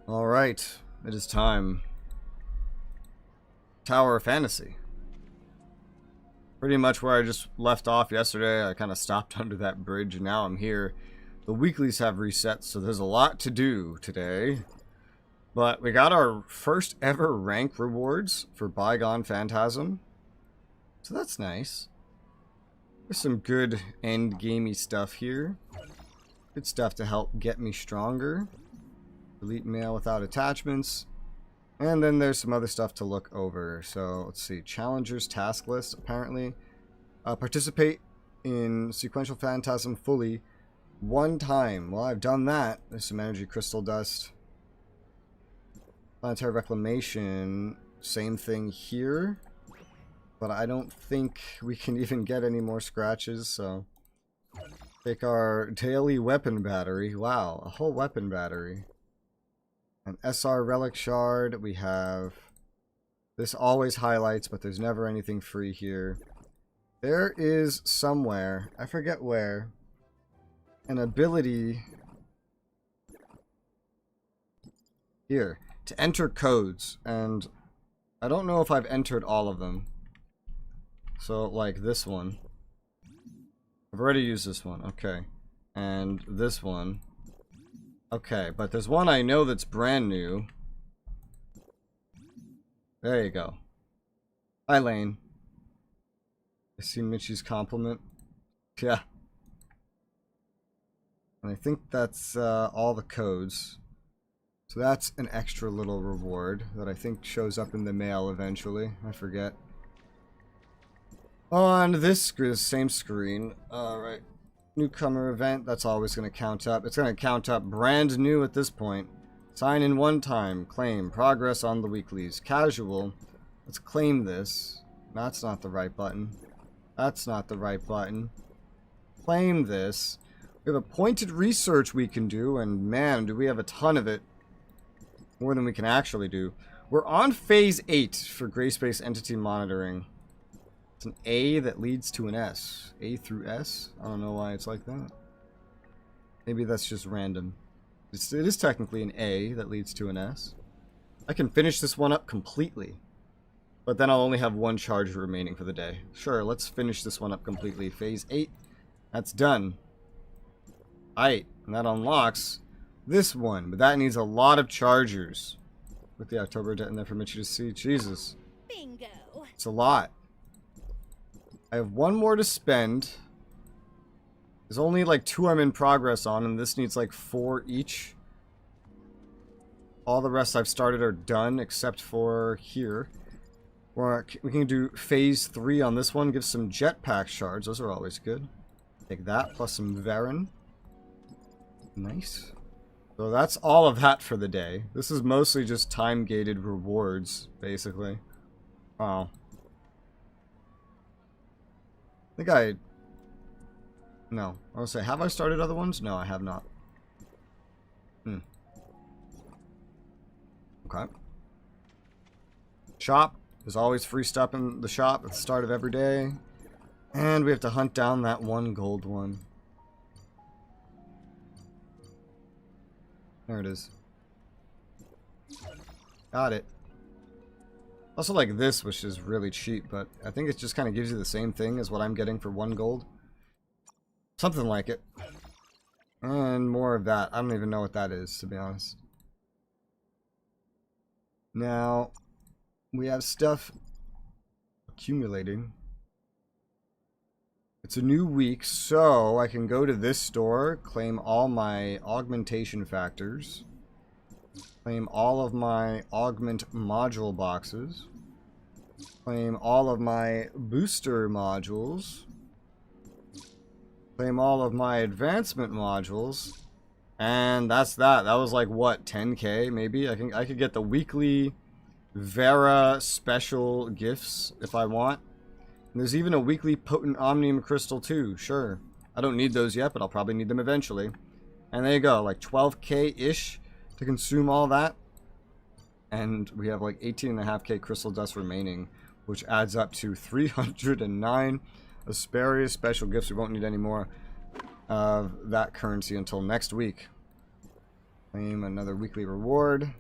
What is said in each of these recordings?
Alright, it is time. Tower of Fantasy. Pretty much where I just left off yesterday. I kind of stopped under that bridge and now I'm here. The weeklies have reset, so there's a lot to do today. But we got our first ever rank rewards for Bygone Phantasm. So that's nice. There's some good end gamey stuff here. Good stuff to help get me stronger. Delete mail without attachments. And then there's some other stuff to look over. So let's see. Challengers task list apparently. Participate in Sequential Phantasm fully one time. Well, I've done that. There's some energy crystal dust. Planetary Reclamation. Same thing here. But I don't think we can even get any more scratches. So take our daily weapon battery. Wow, a whole weapon battery. An SR Relic Shard. We have... This always highlights, but there's never anything free here. There is somewhere, I forget where, an ability... Here, to enter codes. And I don't know if I've entered all of them. So, like this one. I've already used this one, okay. And this one. Okay, but there's one I know that's brand new. There you go. Hi, Lane. I see Mitchie's compliment. Yeah. And I think that's all the codes. So that's an extra little reward that I think shows up in the mail eventually. I forget. On this same screen, right. Newcomer event, that's always going to count up. It's going to count up brand new at this point. Sign in one time. Claim. Progress on the weeklies. Casual. Let's claim this. That's not the right button. That's not the right button. Claim this. We have a pointed research we can do, and man, do we have a ton of it. More than we can actually do. We're on phase 8 for Gray-Space Entity Monitoring. It's an A that leads to an S. A through S? I don't know why it's like that. Maybe that's just random. It is technically an A that leads to an S. I can finish this one up completely. But then I'll only have one charge remaining for the day. Sure, let's finish this one up completely. Phase 8. That's done. Aight. And that unlocks this one. But that needs a lot of chargers. With the October debt in there for Mitchie to see. Jesus. Bingo. It's a lot. I have one more to spend. There's only like 2 I'm in progress on, and this needs like 4 each. All the rest I've started are done, except for here. Or we can do phase 3 on this one, give some jetpack shards. Those are always good. Take that, plus some Verin. Nice. So that's all of that for the day. This is mostly just time-gated rewards, basically. Wow. I think no. I was gonna say, have I started other ones? No, I have not. Okay. Shop. There's always free stuff in the shop at the start of every day. And we have to hunt down that one gold one. There it is. Got it. Also like this, which is really cheap, but I think it just kind of gives you the same thing as what I'm getting for 1 gold. Something like it. And more of that. I don't even know what that is, to be honest. Now, we have stuff accumulating. It's a new week, so I can go to this store, claim all my augmentation factors. Claim all of my augment module boxes. Claim all of my booster modules. Claim all of my advancement modules. And that's that. That was like what, 10k maybe? I could get the weekly Vera special gifts if I want. And there's even a weekly potent omnium crystal too, sure. I don't need those yet, but I'll probably need them eventually. And there you go, like 12k-ish. To consume all that, and we have like 18.5k crystal dust remaining, which adds up to 309 Asperius special gifts. We won't need any more of that currency until next week. Claim another weekly reward.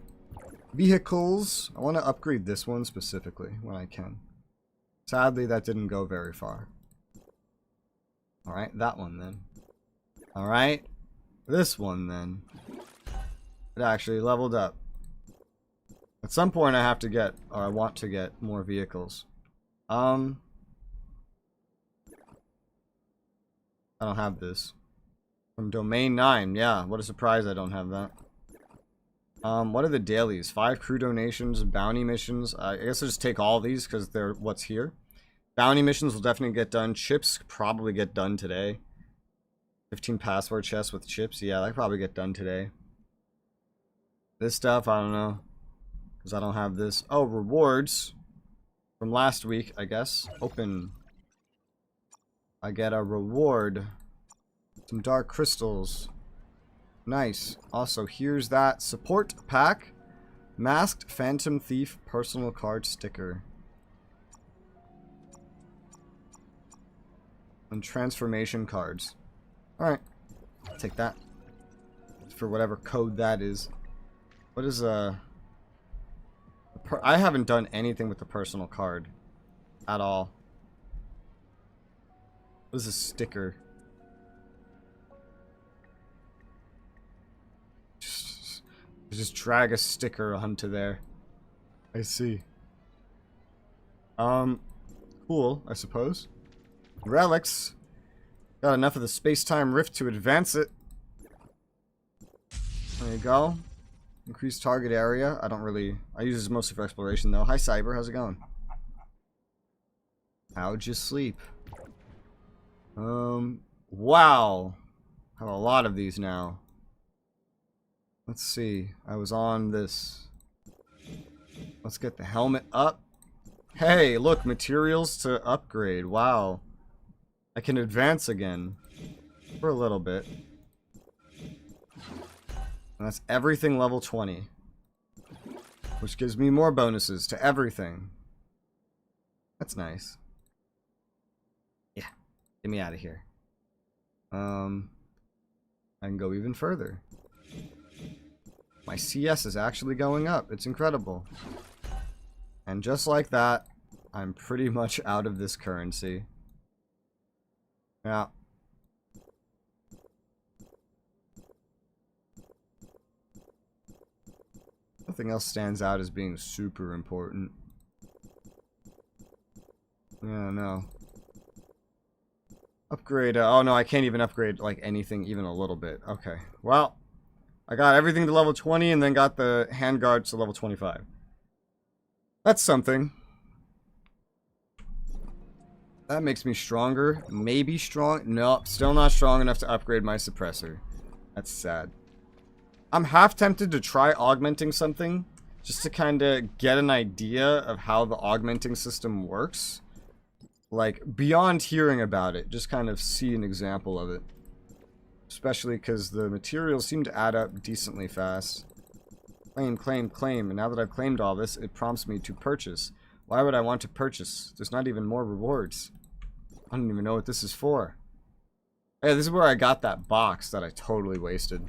Vehicles. I want to upgrade this one specifically when I can. Sadly, that didn't go very far. Alright, that one then. Alright, this one then. It actually leveled up. At some point I have to get, or I want to get, more vehicles. I don't have this. From Domain 9, yeah, what a surprise I don't have that. What are the dailies? 5 crew donations, bounty missions. I guess I'll just take all these because they're what's here. Bounty missions will definitely get done. Chips probably get done today. 15 password chests with chips. Yeah, that probably get done today. This stuff, I don't know. Because I don't have this. Oh, rewards. From last week, I guess. Open. I get a reward. Some dark crystals. Nice. Also, here's that support pack. Masked Phantom Thief personal card sticker. And transformation cards. Alright. Take that. For whatever code that is. What is I haven't done anything with the personal card. At all. What is a sticker? Just drag a sticker onto there. I see. Cool, I suppose. Relics. Got enough of the space-time rift to advance it. There you go. Increase target area. I use this mostly for exploration though. Hi Cyber, how's it going? How'd you sleep? Wow. Have a lot of these now. Let's see. I was on this. Let's get the helmet up. Hey, look, materials to upgrade. Wow. I can advance again. For a little bit. And that's everything level 20. Which gives me more bonuses to everything. That's nice. Yeah. Get me out of here. I can go even further. My CS is actually going up. It's incredible. And just like that, I'm pretty much out of this currency. Yeah. Nothing else stands out as being super important. Yeah, no. Upgrade, oh no, I can't even upgrade, like, anything even a little bit. Okay, well, I got everything to level 20 and then got the handguards to level 25. That's something. That makes me stronger. Maybe strong. Nope, still not strong enough to upgrade my suppressor. That's sad. I'm half tempted to try augmenting something just to kind of get an idea of how the augmenting system works. Like, beyond hearing about it, just kind of see an example of it. Especially because the materials seem to add up decently fast. Claim, claim, claim. And now that I've claimed all this, it prompts me to purchase. Why would I want to purchase? There's not even more rewards. I don't even know what this is for. Hey, this is where I got that box that I totally wasted.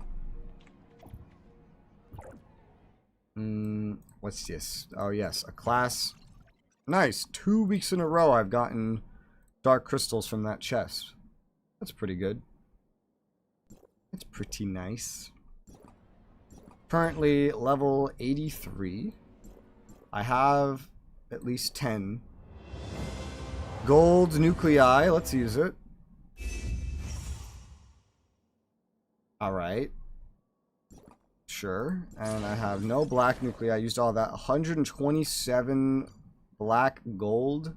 What's this? Oh yes, a class. Nice. 2 weeks in a row I've gotten dark crystals from that chest. That's pretty good. That's pretty nice. Currently level 83. I have at least 10. Gold nuclei. Let's use it. Alright. Sure. And I have no black nuclei. I used all that. 127 black gold.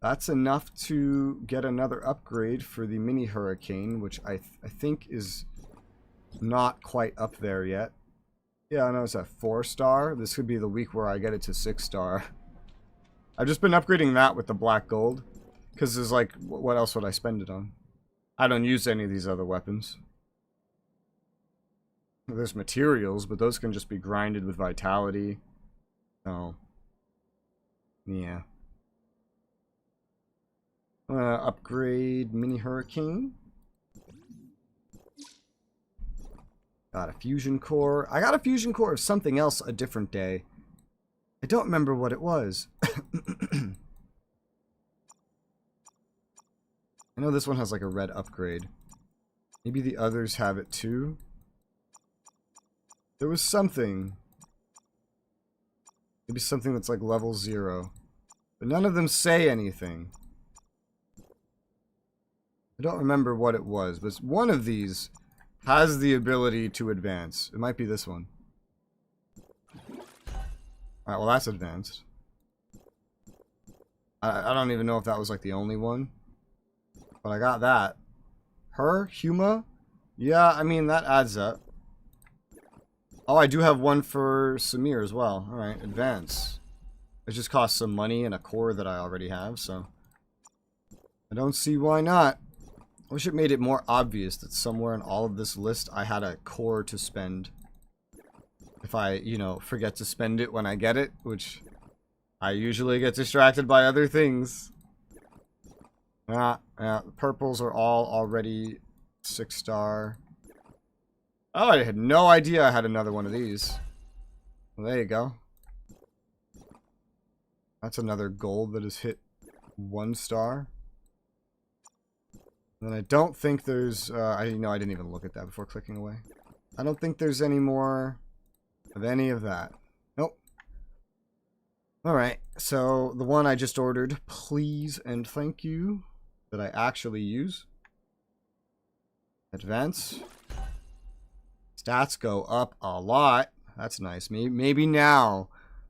That's enough to get another upgrade for the mini hurricane, which I think is not quite up there yet. Yeah, I know it's at 4-star. This could be the week where I get it to 6-star. I've just been upgrading that with the black gold. Because there's like, what else would I spend it on? I don't use any of these other weapons. There's materials, but those can just be grinded with vitality. So, yeah. I'm gonna upgrade Mini Hurricane. Got a fusion core. I got a fusion core of something else a different day. I don't remember what it was. I know this one has like a red upgrade. Maybe the others have it too. There was something. Maybe something that's like level 0. But none of them say anything. I don't remember what it was, but one of these has the ability to advance. It might be this one. Alright, well that's advanced. I don't even know if that was like the only one. But I got that. Her? Huma? Yeah, I mean, that adds up. Oh, I do have one for Samir as well. Alright, advance. It just costs some money and a core that I already have, so... I don't see why not. I wish it made it more obvious that somewhere in all of this list I had a core to spend. If I, you know, forget to spend it when I get it, which I usually get distracted by other things. Yeah, the purples are all already 6-star. Oh, I had no idea I had another one of these. Well, there you go. That's another gold that has hit 1 star. And I don't think there's, I didn't even look at that before clicking away. I don't think there's any more of any of that. Nope. Alright, so the one I just ordered, please and thank you, that I actually use. Advance. Stats go up a lot. That's nice. Maybe now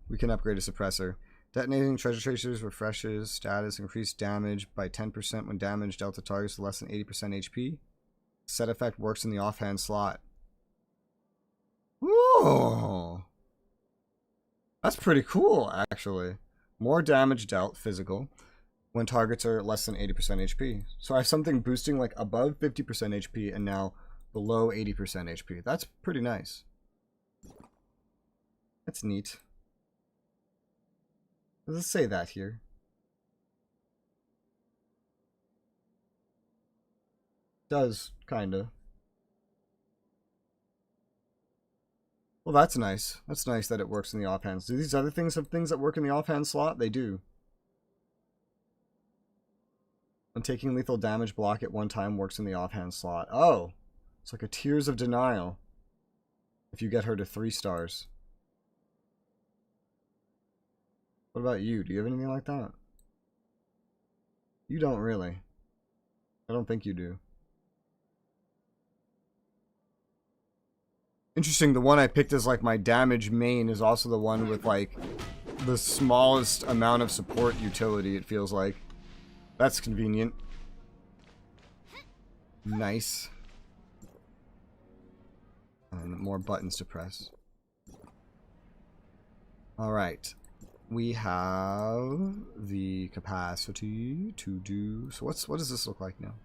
we can upgrade a suppressor. Detonating treasure tracers refreshes status, increased damage by 10% when damage dealt to targets with less than 80% HP. Set effect works in the offhand slot. Ooh. That's pretty cool, actually. More damage dealt, physical, when targets are less than 80% HP. So I have something boosting like above 50% HP and now below 80% HP. That's pretty nice. That's neat. Does it say that here? Does, kinda. Well, that's nice. That's nice that it works in the offhands. Do these other things have things that work in the offhand slot? They do. When taking lethal damage, block at one time works in the offhand slot. Oh! It's like a Tears of Denial. If you get her to 3 stars. What about you? Do you have anything like that? You don't really. I don't think you do. Interesting, the one I picked as like my damage main is also the one with like the smallest amount of support utility, it feels like. That's convenient. Nice. And more buttons to press. Alright. We have the capacity to do... So what does this look like now?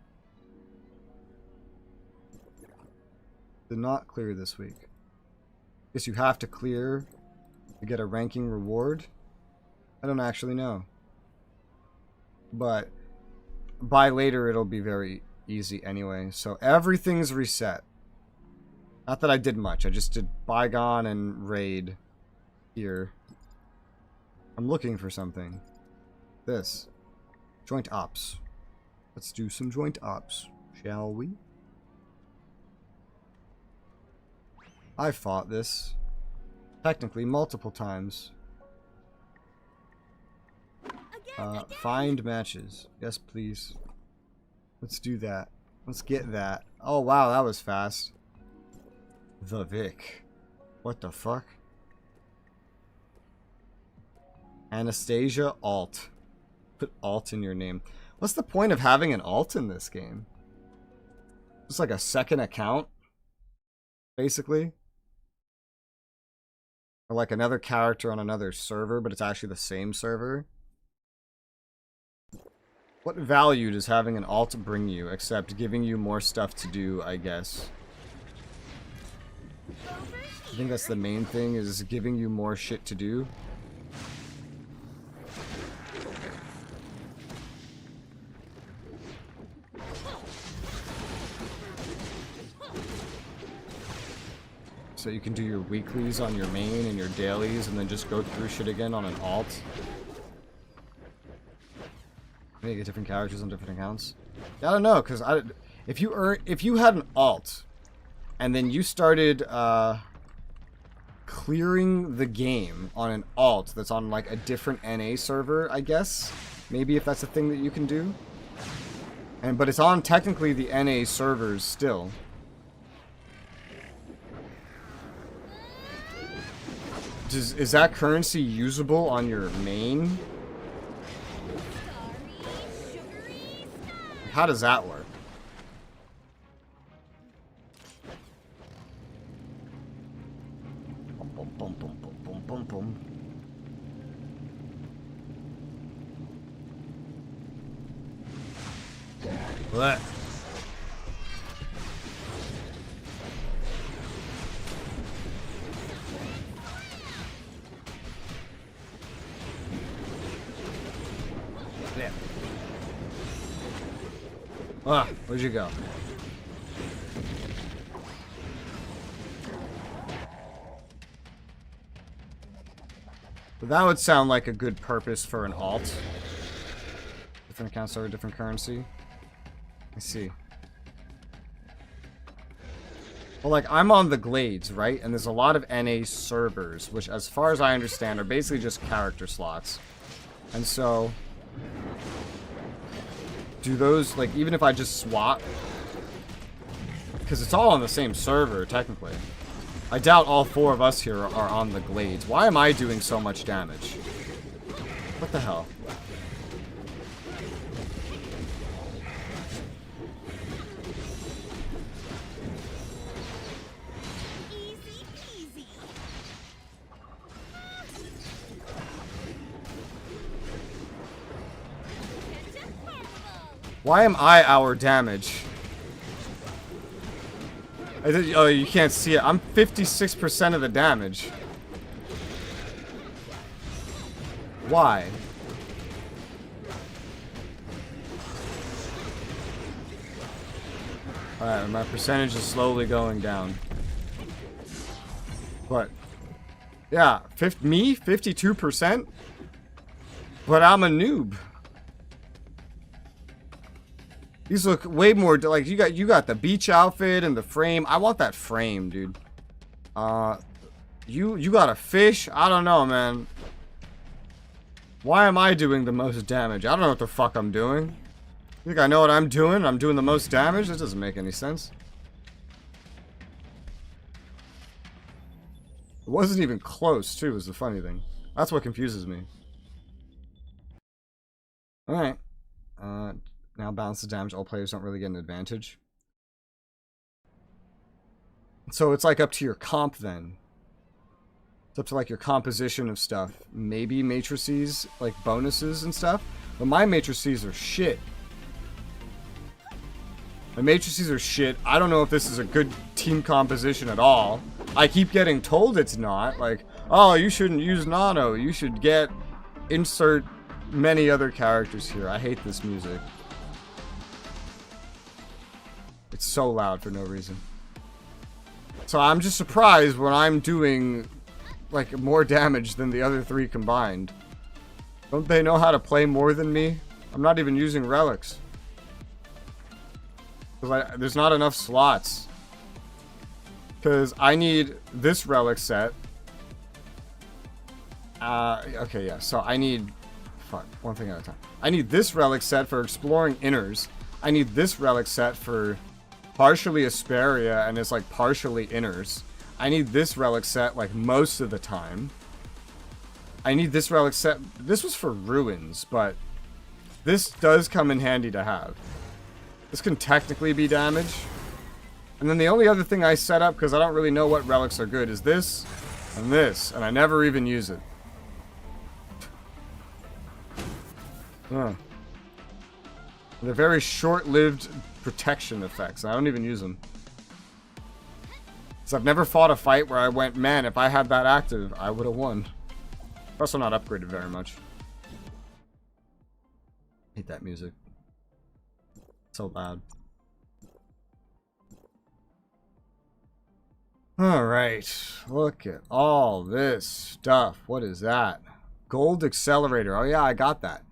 Did not clear this week. Guess you have to clear to get a ranking reward? I don't actually know. But by later it'll be very easy anyway. So everything's reset. Not that I did much. I just did Bygone and Raid here. I'm looking for something. This. Joint ops. Let's do some joint ops, shall we? I fought this. Technically, multiple times. Find matches. Yes, please. Let's do that. Let's get that. Oh, wow, that was fast. The Vic. What the fuck? Anastasia alt. Put alt in your name. What's the point of having an alt in this game? Just like a second account? Basically? Or like another character on another server, but it's actually the same server? What value does having an alt bring you, except giving you more stuff to do, I guess? I think that's the main thing, is giving you more shit to do. So you can do your weeklies on your main and your dailies and then just go through shit again on an alt. Maybe get different characters on different accounts. Yeah, I don't know, because if you had an alt and then you started clearing the game on an alt that's on like a different NA server, I guess. Maybe if that's a thing that you can do. But it's on technically the NA servers still. Is that currency usable on your main? How does that work? Boom, boom, boom, boom, boom, boom, boom. What? Yeah. Ah, where'd you go? But that would sound like a good purpose for an alt. Different accounts server, different currency. I see. Well, like, I'm on the Glades, right? And there's a lot of NA servers, which, as far as I understand, are basically just character slots. And so, do those, like, even if I just swap, because it's all on the same server, technically. I doubt all four of us here are on the Glades. Why am I doing so much damage? What the hell? Why am I our damage? Oh, you can't see it. I'm 56% of the damage. Why? Alright, my percentage is slowly going down. What? Yeah, me? 52%? But I'm a noob. These look way more like you got the beach outfit and the frame. I want that frame, dude. You got a fish? I don't know, man. Why am I doing the most damage? I don't know what the fuck I'm doing. You think I know what I'm doing? I'm doing the most damage? This doesn't make any sense. It wasn't even close, too, is the funny thing. That's what confuses me. Alright. Now balance the damage. All players don't really get an advantage. So it's like up to your comp then. It's up to like your composition of stuff. Maybe matrices, like bonuses and stuff. But my matrices are shit. My matrices are shit. I don't know if this is a good team composition at all. I keep getting told it's not. Like, oh, you shouldn't use Nano. You should get insert many other characters here. I hate this music. It's so loud for no reason. So I'm just surprised when I'm doing like more damage than the other three combined. Don't they know how to play more than me? I'm not even using relics. There's not enough slots. Because I need this relic set. Okay, yeah. So I need... Fuck, one thing at a time. I need this relic set for exploring Innars. I need this relic set for partially Asperia and it's like partially Innars. I need this relic set like most of the time. I need this relic set. This was for ruins, but this does come in handy to have. This can technically be damage. And then the only other thing I set up, because I don't really know what relics are good, is this and this. And I never even use it. Huh. They're very short-lived protection effects. I don't even use them. So I've never fought a fight where I went, man, if I had that active, I would have won. Also not upgraded very much. Hate that music. So loud. Alright, look at all this stuff. What is that? Gold Accelerator. Oh yeah, I got that.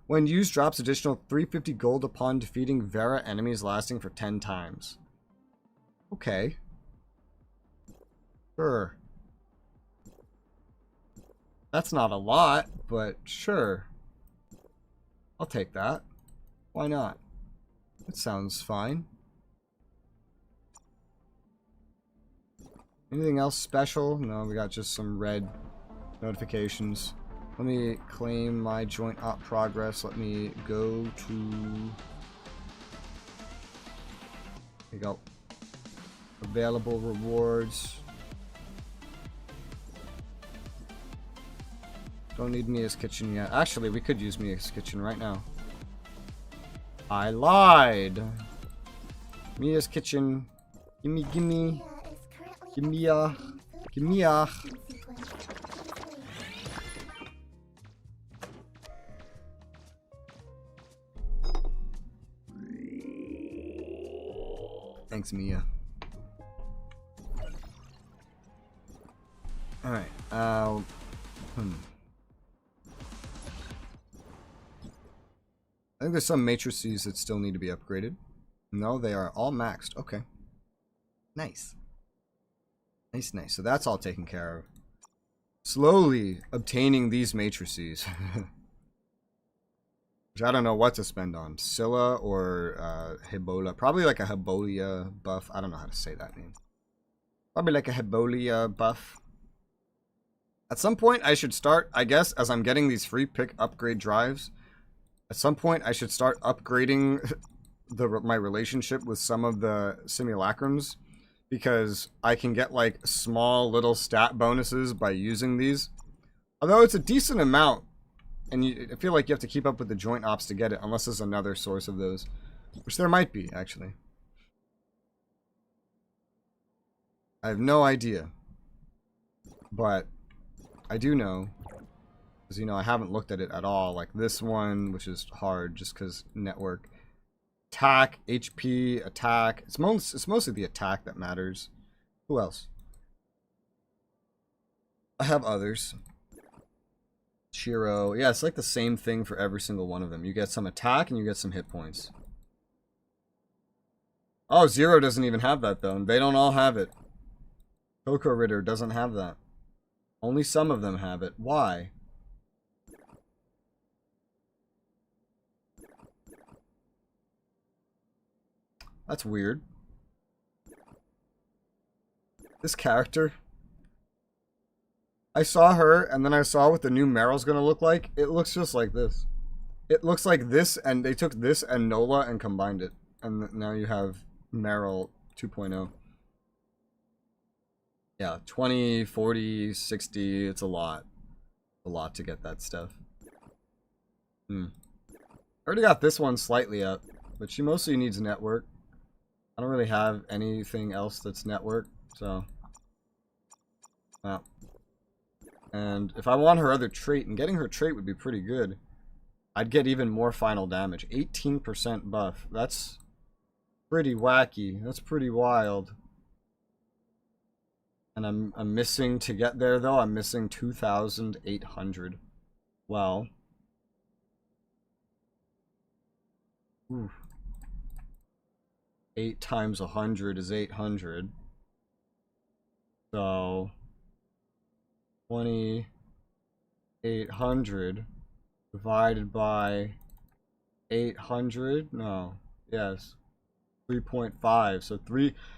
When used, drops additional 350 gold upon defeating Vera enemies lasting for 10 times. Okay. Sure. That's not a lot, but sure. I'll take that. Why not? That sounds fine. Anything else special? No, we got just some red notifications. Let me claim my joint op progress. Let me go to... There you go. Available rewards. Don't need Mia's Kitchen yet. Actually, we could use Mia's Kitchen right now. I lied. Mia's Kitchen. Gimme, gimme. Gimme a. Gimme a. Thanks, Mia. Alright. I think there's some matrices that still need to be upgraded. No, they are all maxed. Okay. Nice. Nice, nice. So that's all taken care of. Slowly obtaining these matrices. Which I don't know what to spend on. Scylla or Hebola. Probably like a Hebolia buff. I don't know how to say that name. Probably like a Hebolia buff. At some point I should start, I guess, as I'm getting these free pick upgrade drives. At some point I should start upgrading my relationship with some of the simulacrums. Because I can get like small little stat bonuses by using these. Although it's a decent amount. And I feel like you have to keep up with the joint ops to get it. Unless there's another source of those. Which there might be, actually. I have no idea. But I do know. Because, you know, I haven't looked at it at all. Like this one, which is hard just because network. Attack, HP, attack. It's mostly the attack that matters. Who else? I have others. Chiro. Yeah, it's like the same thing for every single one of them. You get some attack and you get some hit points. Oh, Zero doesn't even have that though. They don't all have it. Coco Ritter doesn't have that. Only some of them have it. Why? That's weird. This character. I saw her, and then I saw what the new Meryl's gonna look like. It looks just like this. It looks like this, and they took this and Nola and combined it. And now you have Meryl 2.0. Yeah, 20, 40, 60, it's a lot. A lot to get that stuff. I already got this one slightly up, but she mostly needs network. I don't really have anything else that's network, so. And if I want her other trait, and getting her trait would be pretty good, I'd get even more final damage. 18% buff. That's pretty wacky. That's pretty wild. And I'm missing, to get there though, I'm missing 2,800. Well. Ooh. 8 times 100 is 800. So 2,800 divided by 800. No, yes, 3.5. So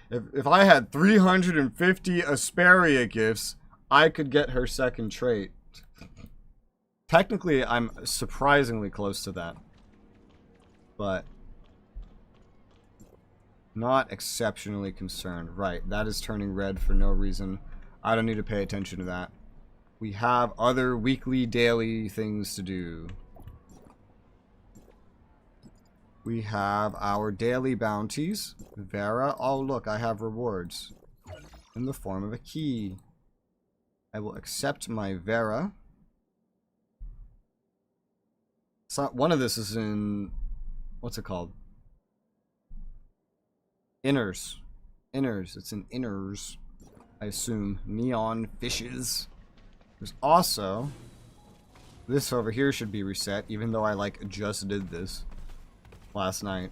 if I had 350 Asperia gifts, I could get her second trait. Technically, I'm surprisingly close to that, but not exceptionally concerned. Right, that is turning red for no reason. I don't need to pay attention to that. We have other weekly, daily things to do. We have our daily bounties. Vera. Oh, look, I have rewards in the form of a key. I will accept my Vera. So one of this is in... what's it called? Innars. Innars. It's in Innars. I assume. Neon fishes. There's also... This over here should be reset, even though I, like, just did this last night.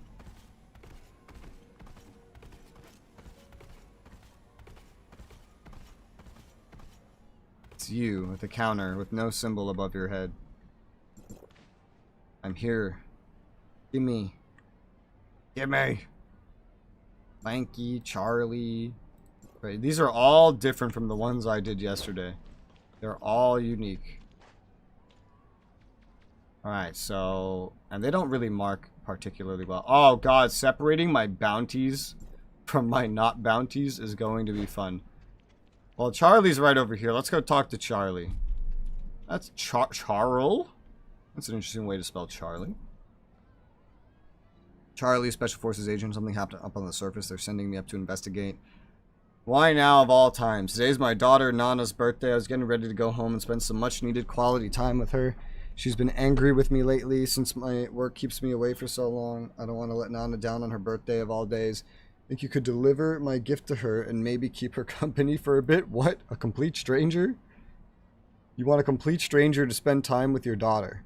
It's you at the counter with no symbol above your head. I'm here. Gimme. Gimme. Lanky, Charlie. Right, these are all different from the ones I did yesterday. They're all unique. Alright, so... And they don't really mark particularly well. Oh god, separating my bounties from my not bounties is going to be fun. Well, Charlie's right over here. Let's go talk to Charlie. That's Charl? That's an interesting way to spell Charlie. Charlie, Special Forces agent. Something happened up on the surface. They're sending me up to investigate. Why now of all times? Today's my daughter Nana's birthday. I was getting ready to go home and spend some much needed quality time with her. She's been angry with me lately since my work keeps me away for so long. I don't want to let Nana down on her birthday of all days. Think you could deliver my gift to her and maybe keep her company for a bit? What? A complete stranger? You want a complete stranger to spend time with your daughter?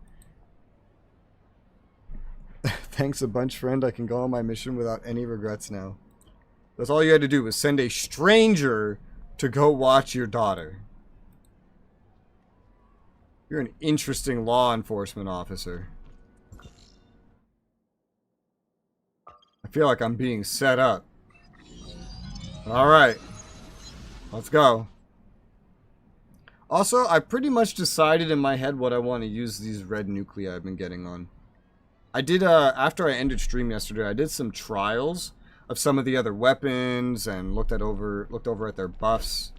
Thanks a bunch, friend. I can go on my mission without any regrets now. That's all you had to do was send a stranger to go watch your daughter. You're an interesting law enforcement officer. I feel like I'm being set up. Alright. Let's go. Also, I pretty much decided in my head what I want to use these red nuclei I've been getting on. I did, after I ended stream yesterday, I did some trials of some of the other weapons and looked over at their buffs.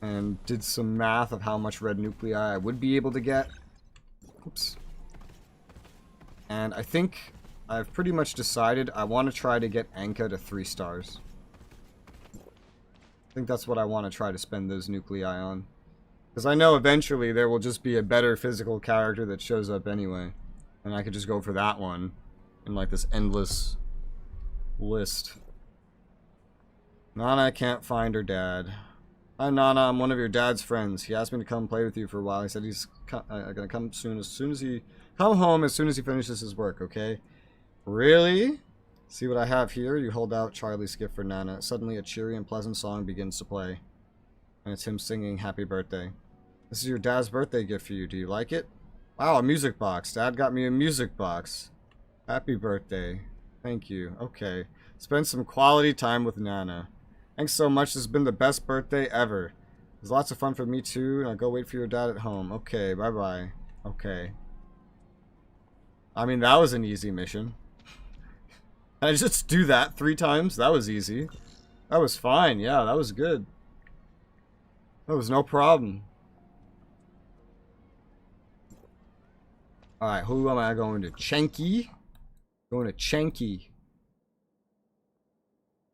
And did some math of how much red nuclei I would be able to get. Oops. And I think I've pretty much decided I want to try to get Anka to 3 stars. I think that's what I want to try to spend those nuclei on. Because I know eventually there will just be a better physical character that shows up anyway. And I could just go for that one. In like this endless list. Nana can't find her dad. Hi Nana, I'm one of your dad's friends. He asked me to come play with you for a while. He said he's gonna come soon as he come home as soon as he finishes his work, okay? Really? See what I have here? You hold out Charlie's gift for Nana. Suddenly a cheery and pleasant song begins to play. And it's him singing Happy Birthday. This is your dad's birthday gift for you. Do you like it? Wow, a music box. Dad got me a music box. Happy birthday. Thank you. Okay. Spend some quality time with Nana. Thanks so much. This has been the best birthday ever. It was lots of fun for me too, and I'll go wait for your dad at home. Okay, bye-bye. Okay. I mean, that was an easy mission. Can I just do that 3 times? That was easy. That was fine. Yeah, that was good. That was no problem. Alright, who am I going to? Chenky? Going to Chenky.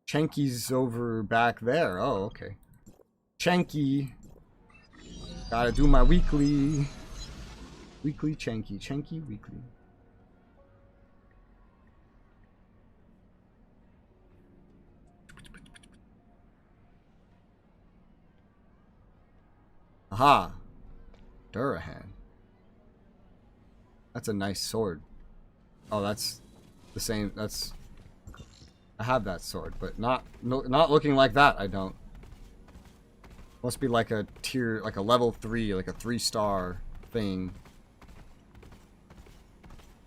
Chenky's over back there. Oh, okay. Chenky. Gotta do my weekly. Weekly Chenky. Chenky weekly. Aha. Durahan. That's a nice sword. Oh, that's the same. That's... I have that sword, but not looking like that, I don't. Must be like a tier, like a level 3, like a 3-star thing.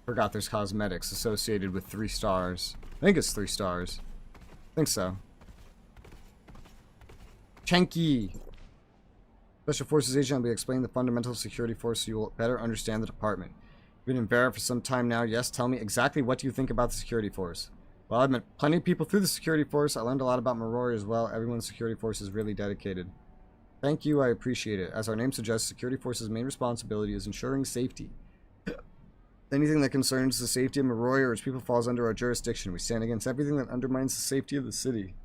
Forgot there's cosmetics associated with 3 stars. I think it's 3 stars. I think so. Chenky! Special Forces agent will be explaining the fundamental security force so you will better understand the department. You've been in Vera for some time now. Yes, tell me exactly what do you think about the security force? Well, I've met plenty of people through the security force. I learned a lot about Veray as well. Everyone's security force is really dedicated. Thank you, I appreciate it. As our name suggests, security force's main responsibility is ensuring safety. Anything that concerns the safety of Veray or its people falls under our jurisdiction. We stand against everything that undermines the safety of the city.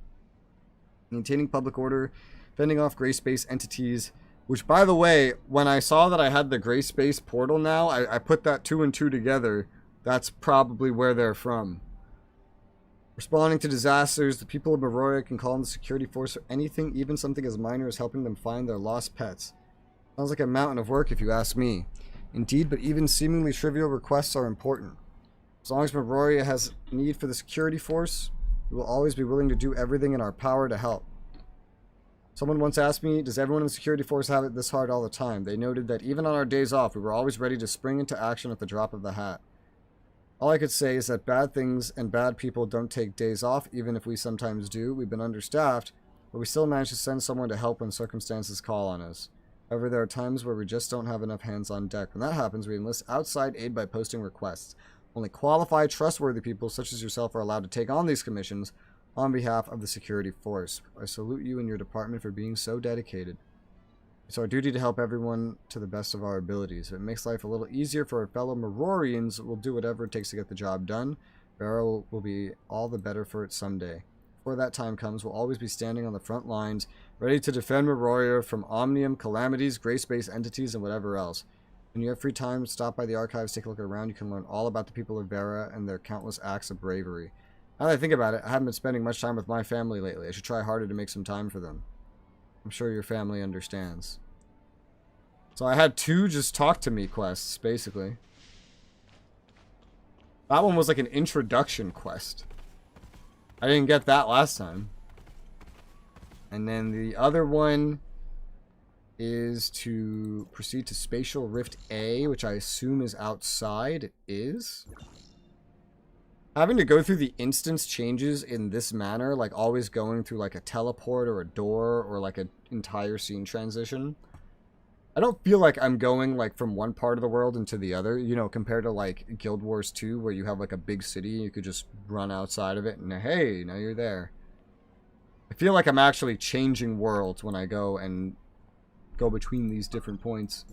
Maintaining public order, fending off gray space entities. Which, by the way, when I saw that I had the gray space portal now, I put that 2 and 2 together. That's probably where they're from. Responding to disasters, the people of Veray can call on the security force for anything, even something as minor as helping them find their lost pets. Sounds like a mountain of work if you ask me. Indeed, but even seemingly trivial requests are important. As long as Veray has need for the security force, we will always be willing to do everything in our power to help. Someone once asked me, does everyone in the security force have it this hard all the time? They noted that even on our days off, we were always ready to spring into action at the drop of the hat. All I could say is that bad things and bad people don't take days off, even if we sometimes do. We've been understaffed, but we still manage to send someone to help when circumstances call on us. However, there are times where we just don't have enough hands on deck. When that happens, we enlist outside aid by posting requests. Only qualified, trustworthy people such as yourself are allowed to take on these commissions on behalf of the security force. I salute you and your department for being so dedicated. It's our duty to help everyone to the best of our abilities. If it makes life a little easier for our fellow Marorians, we'll do whatever it takes to get the job done. Vera will be all the better for it someday. Before that time comes, we'll always be standing on the front lines, ready to defend Marauder from Omnium, calamities, grace-based entities, and whatever else. When you have free time, stop by the archives, take a look around. You can learn all about the people of Vera and their countless acts of bravery. Now that I think about it, I haven't been spending much time with my family lately. I should try harder to make some time for them. I'm sure your family understands. So I had 2 just talk to me quests, basically. That one was like an introduction quest. I didn't get that last time. And then the other one is to proceed to Spatial Rift A, which I assume is outside. It is. Having to go through the instance changes in this manner, like always going through like a teleport or a door or like an entire scene transition, I don't feel like I'm going like from one part of the world into the other, you know, compared to like Guild Wars 2 where you have like a big city, you could just run outside of it and hey, now you're there. I feel like I'm actually changing worlds when I go and go between these different points.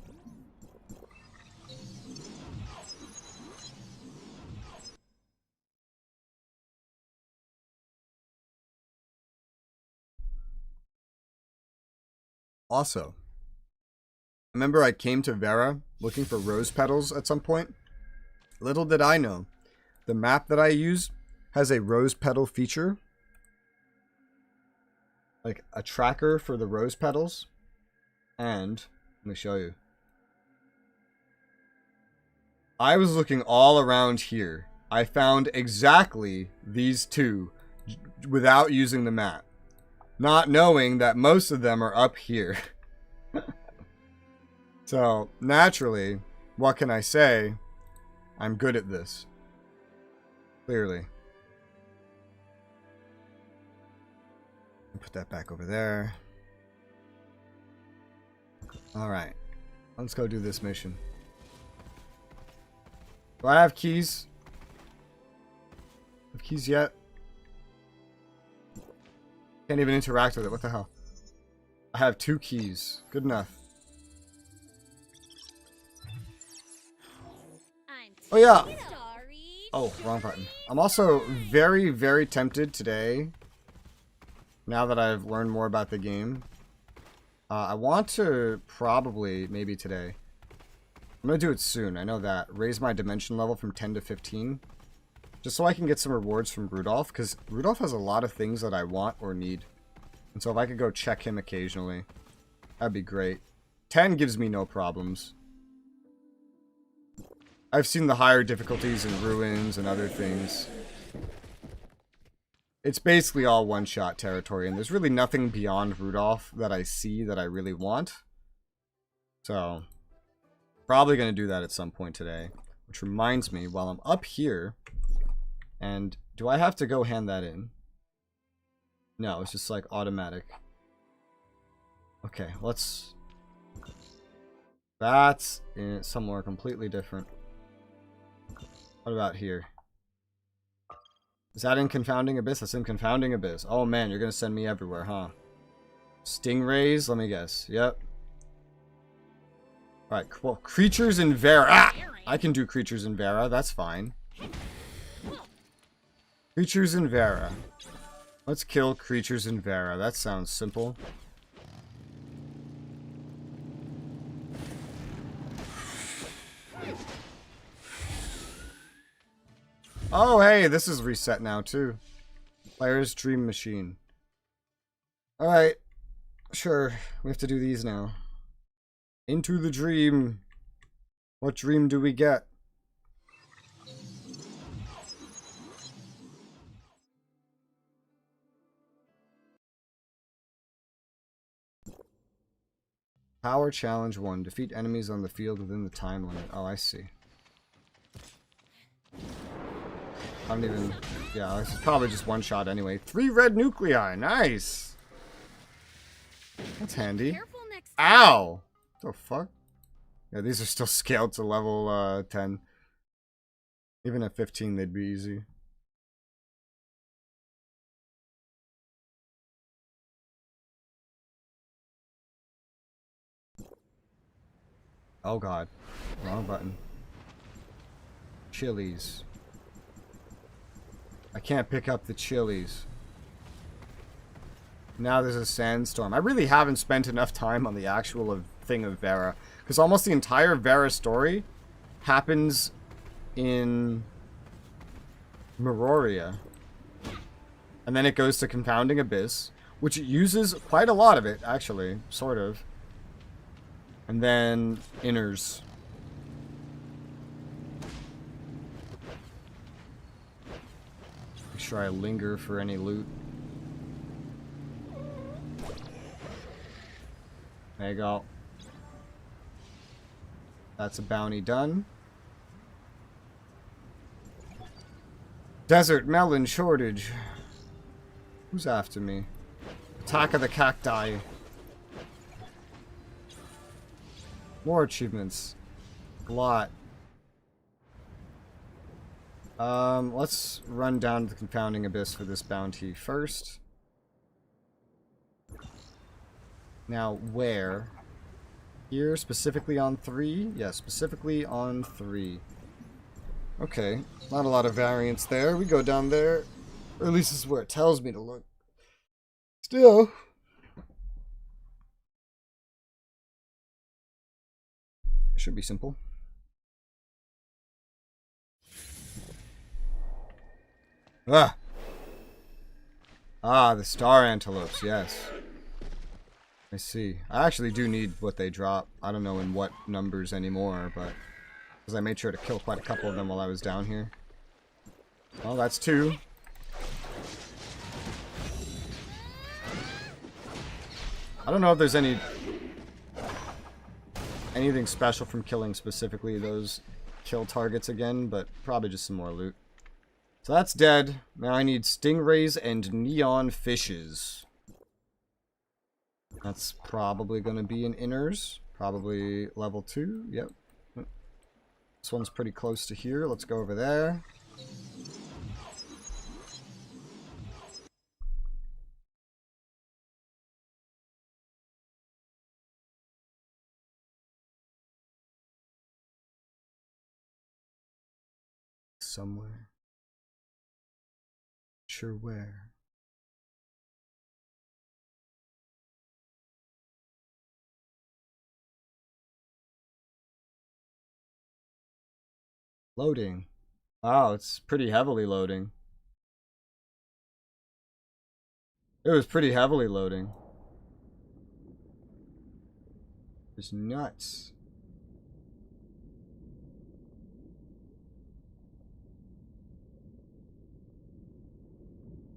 Also, remember I came to Vera looking for rose petals at some point? Little did I know, the map that I use has a rose petal feature. Like a tracker for the rose petals. And, let me show you. I was looking all around here. I found exactly these 2 without using the map. Not knowing that most of them are up here. So, naturally, what can I say? I'm good at this. Clearly. Put that back over there. Alright. Let's go do this mission. Do I have keys? Have keys yet? Can't even interact with it. What the hell? I have 2 keys. Good enough. Oh yeah. Oh, wrong button. I'm also very, very tempted today, now that I've learned more about the game. I want to probably, maybe today. I'm going to do it soon. I know that. Raise my dimension level from 10 to 15. Just so I can get some rewards from Rudolph, because Rudolph has a lot of things that I want or need. And so if I could go check him occasionally, that'd be great. 10 gives me no problems. I've seen the higher difficulties in Ruins and other things. It's basically all one-shot territory, and there's really nothing beyond Rudolph that I see that I really want. So, probably going to do that at some point today. Which reminds me, while I'm up here, and do I have to go hand that in? No, it's just like automatic. Okay, let's... That's in somewhere completely different. What about here? Is that in Confounding Abyss? That's in Confounding Abyss. Oh man, you're gonna send me everywhere, huh? Stingrays? Let me guess. Yep. Alright, well, creatures in Vera. Ah! I can do creatures in Vera, that's fine. Creatures in Vera. Let's kill creatures in Vera. That sounds simple. Oh, hey, this is reset now, too. Player's Dream Machine. Alright. Sure. We have to do these now. Into the dream. What dream do we get? Power Challenge 1. Defeat enemies on the field within the time limit. Oh, I see. I don't even... Yeah, this is probably just one shot anyway. 3 red nuclei. Nice! That's handy. Ow! What the fuck? Yeah, these are still scaled to level 10. Even at 15, they'd be easy. Oh god. Wrong button. Chilies. I can't pick up the chilies. Now there's a sandstorm. I really haven't spent enough time on the actual thing of Vera. Because almost the entire Vera story happens in Meroria. And then it goes to Confounding Abyss, which uses quite a lot of it, actually. Sort of. And then Innars. Make sure I linger for any loot. There you go. That's a bounty done. Desert melon shortage. Who's after me? Attack of the cacti. More achievements. A lot. Let's run down to the Confounding Abyss for this bounty first. Now, where? Here, specifically on 3? Yeah, specifically on 3. Okay, not a lot of variance there. We go down there. Or at least this is where it tells me to look. Still. Should be simple. Ah! Ah, the star antelopes, yes. I see. I actually do need what they drop. I don't know in what numbers anymore, but... Because I made sure to kill quite a couple of them while I was down here. Well, that's 2. I don't know if there's anything special from killing specifically those kill targets again, but probably just some more loot. So that's dead. Now I need stingrays and neon fishes. That's probably going to be an Innars. Probably level 2. Yep. This one's pretty close to here. Let's go over there. Somewhere. Sure where. Loading. Wow, it's pretty heavily loading. It was pretty heavily loading. It's nuts.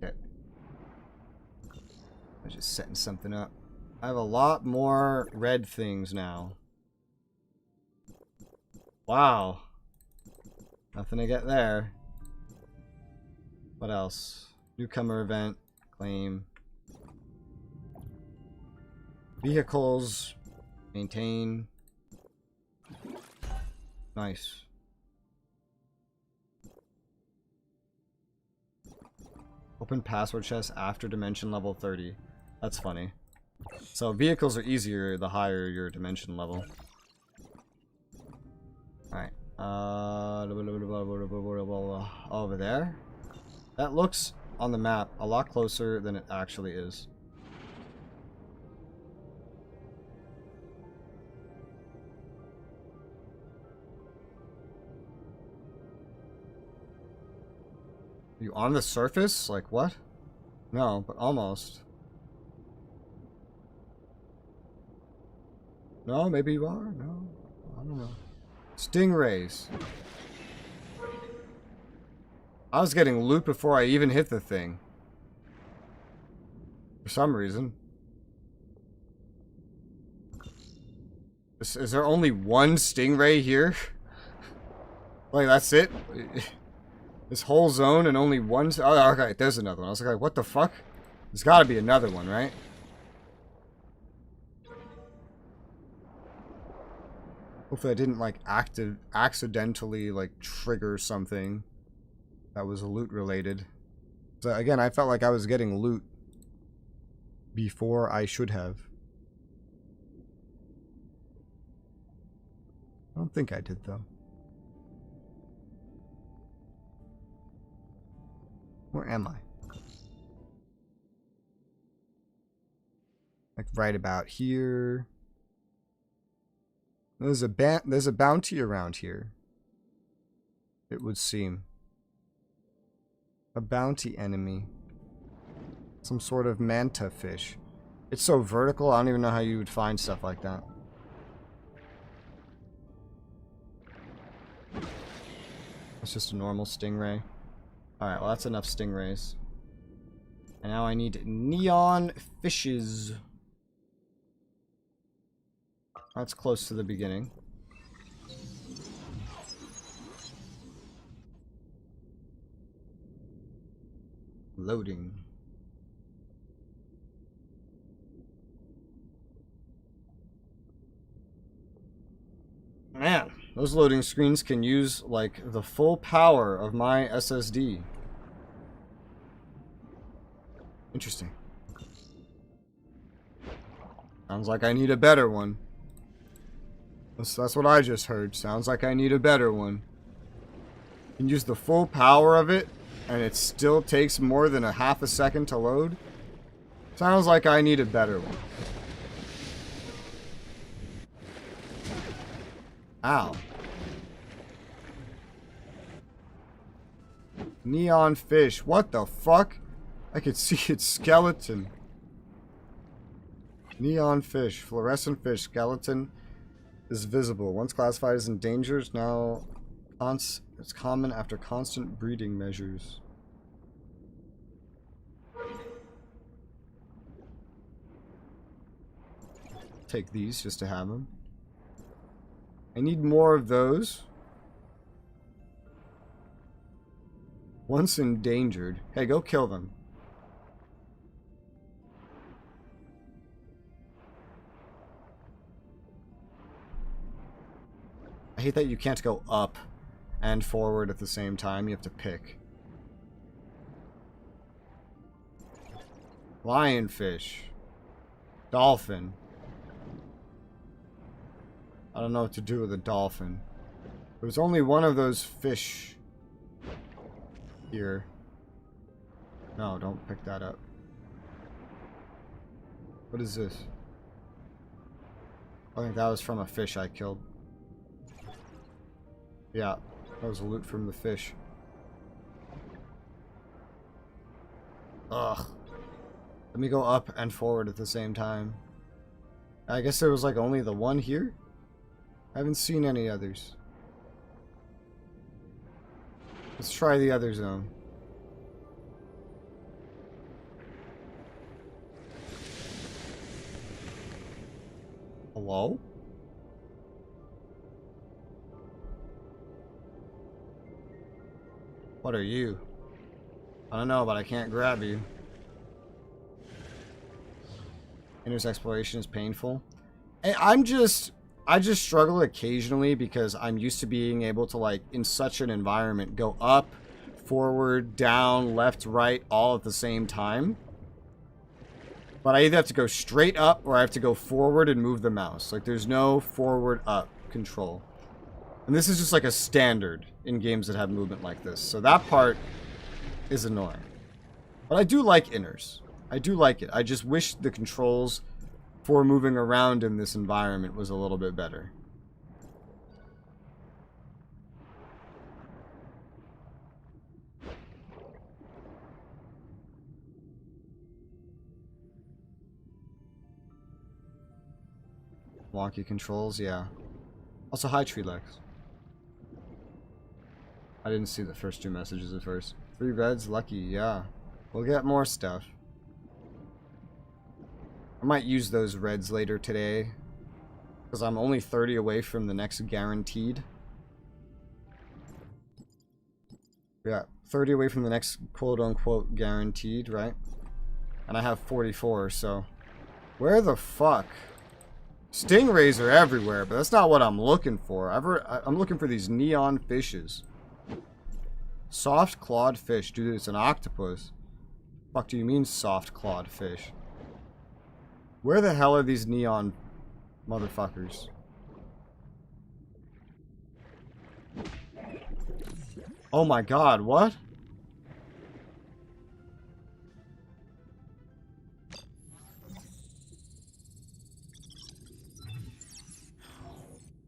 Okay. I'm just setting something up. I have a lot more red things now. Wow. Nothing to get there. What else? Newcomer event. Claim. Vehicles. Maintain. Nice. Open password chest after dimension level 30. That's funny. So vehicles are easier the higher your dimension level. Alright. Over there. That looks on the map a lot closer than it actually is. You on the surface? Like what? No, but almost. No, maybe you are. No, I don't know. Stingrays. I was getting loot before I even hit the thing. For some reason. Is there only one stingray here? Like, that's it? This whole zone and only one... Oh, okay, there's another one. I was like, what the fuck? There's gotta be another one, right? Hopefully I didn't, like, accidentally, like, trigger something that was loot related. So, again, I felt like I was getting loot before I should have. I don't think I did, though. Where am I? Like right about here. There's a bounty around here. It would seem. A bounty enemy. Some sort of manta fish. It's so vertical, I don't even know how you would find stuff like that. It's just a normal stingray. Alright, well that's enough stingrays. And now I need neon fishes. That's close to the beginning. Loading. Man, those loading screens can use, like, the full power of my SSD. Interesting. Sounds like I need a better one. That's what I just heard. Sounds like I need a better one. You can use the full power of it, and it still takes more than a half a second to load. Sounds like I need a better one. Ow. Neon fish. What the fuck? I could see its skeleton. Neon fish. Fluorescent fish. Skeleton is visible. Once classified as endangered, now it's common after constant breeding measures. Take these just to have them. I need more of those. Once endangered. Hey, go kill them. I hate that you can't go up and forward at the same time. You have to pick. Lionfish. Dolphin. I don't know what to do with a dolphin. There's only one of those fish here. No, don't pick that up. What is this? I think that was from a fish I killed. Yeah, that was loot from the fish. Ugh. Let me go up and forward at the same time. I guess there was like only the one here? I haven't seen any others. Let's try the other zone. Hello? What are you? I don't know, but I can't grab you. Innars exploration is painful. I just struggle occasionally because I'm used to being able to, like, in such an environment, go up, forward, down, left, right, all at the same time. But I either have to go straight up or I have to go forward and move the mouse. Like, there's no forward up control. And this is just like a standard in games that have movement like this. So that part is annoying. But I do like Innars. I do like it. I just wish the controls for moving around in this environment was a little bit better. Wonky controls, yeah. Also, hi Treelex. I didn't see the first 2 messages at first. 3 reds, lucky, yeah. We'll get more stuff. I might use those reds later today. Because I'm only 30 away from the next guaranteed. Yeah, 30 away from the next quote-unquote guaranteed, right? And I have 44, so... Where the fuck? Stingrays are everywhere, but that's not what I'm looking for. I'm looking for these neon fishes. Soft clawed fish. Dude, it's an octopus. Fuck do you mean soft clawed fish? Where the hell are these neon motherfuckers? Oh my god, what?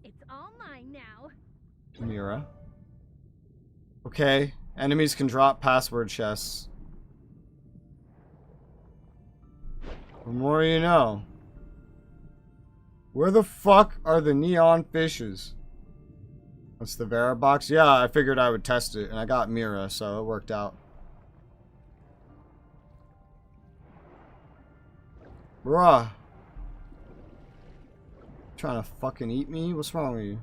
It's all mine now. Mira. Okay, enemies can drop password chests. The more you know. Where the fuck are the neon fishes? That's the Vera box? Yeah, I figured I would test it, and I got Mira, so it worked out. Bruh. Trying to fucking eat me? What's wrong with you?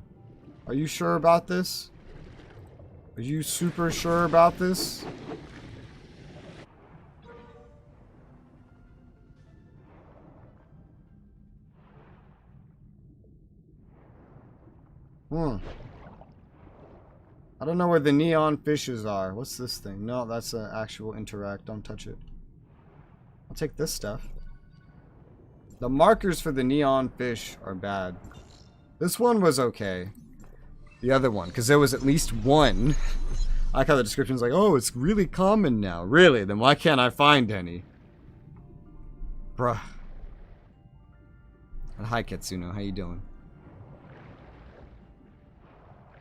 Are you sure about this? Are you super sure about this? I don't know where the neon fishes are. What's this thing? No, that's an actual interact. Don't touch it. I'll take this stuff. The markers for the neon fish are bad. This one was okay. The other one, because there was at least one. I like how the description's like, oh, it's really common now. Really? Then why can't I find any? Bruh. And hi, Katsuno. How you doing?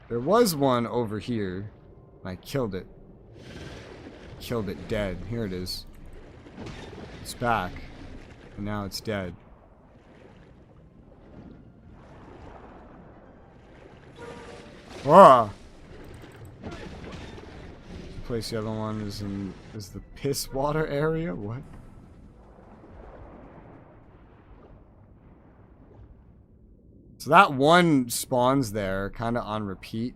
There was one over here. I killed it. Killed it dead. Here it is. It's back. And now it's dead. Ah! Place the other one is the piss water area? What? So that one spawns there, kind of on repeat.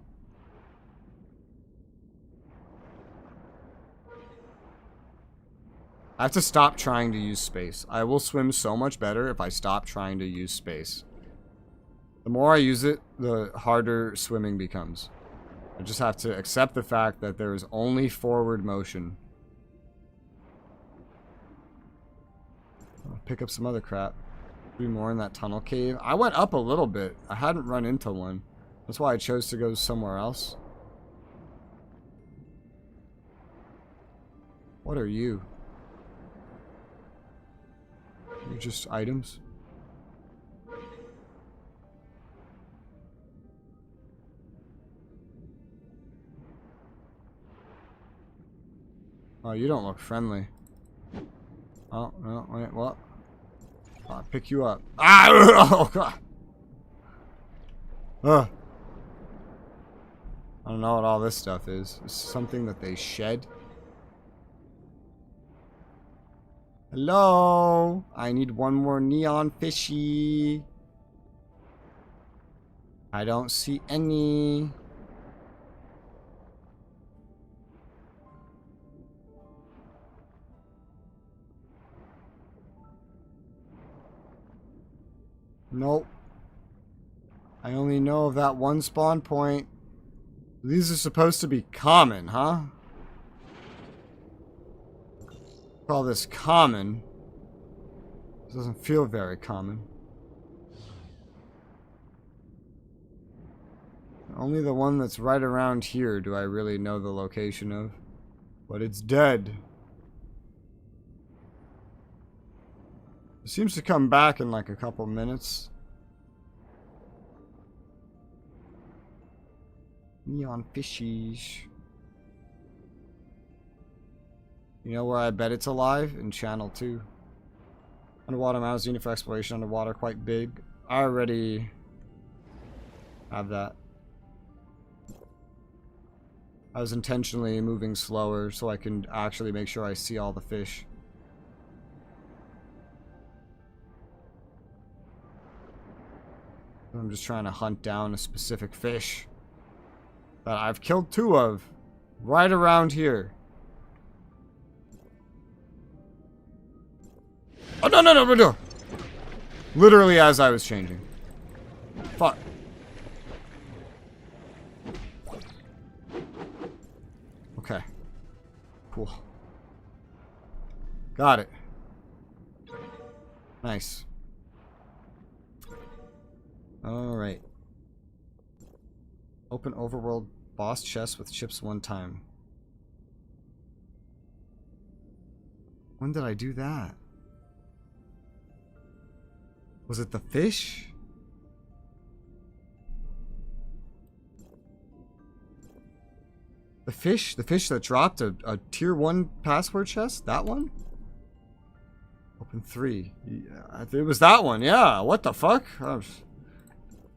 I have to stop trying to use space. I will swim so much better if I stop trying to use space. The more I use it, the harder swimming becomes. I just have to accept the fact that there is only forward motion. I'll pick up some other crap. 3 more in that tunnel cave. I went up a little bit. I hadn't run into one. That's why I chose to go somewhere else. What are you? You're just items? Oh, you don't look friendly. Oh, no, wait, what? I'll pick you up. Ah! Oh, God! Ugh. I don't know what all this stuff is. It's something that they shed. Hello? I need one more neon fishy. I don't see any. Nope. I only know of that one spawn point. These are supposed to be common, huh? Call this common. This doesn't feel very common. Only the one that's right around here do I really know the location of. But it's dead. It seems to come back in like a couple minutes. Neon fishies. You know where I bet it's alive? In channel 2. Underwater mountains, unit for exploration underwater, quite big. I already have that. I was intentionally moving slower so I can actually make sure I see all the fish. I'm just trying to hunt down a specific fish that I've killed 2 of right around here. Oh, no, no, no, no, no. Literally as I was changing. Fuck. Okay. Cool. Got it. Nice. Alright. Open overworld boss chest with chips 1 time. When did I do that? Was it the fish? The fish? The fish that dropped a tier 1 password chest? That one? Open 3. Yeah, it was that one, yeah. What the fuck?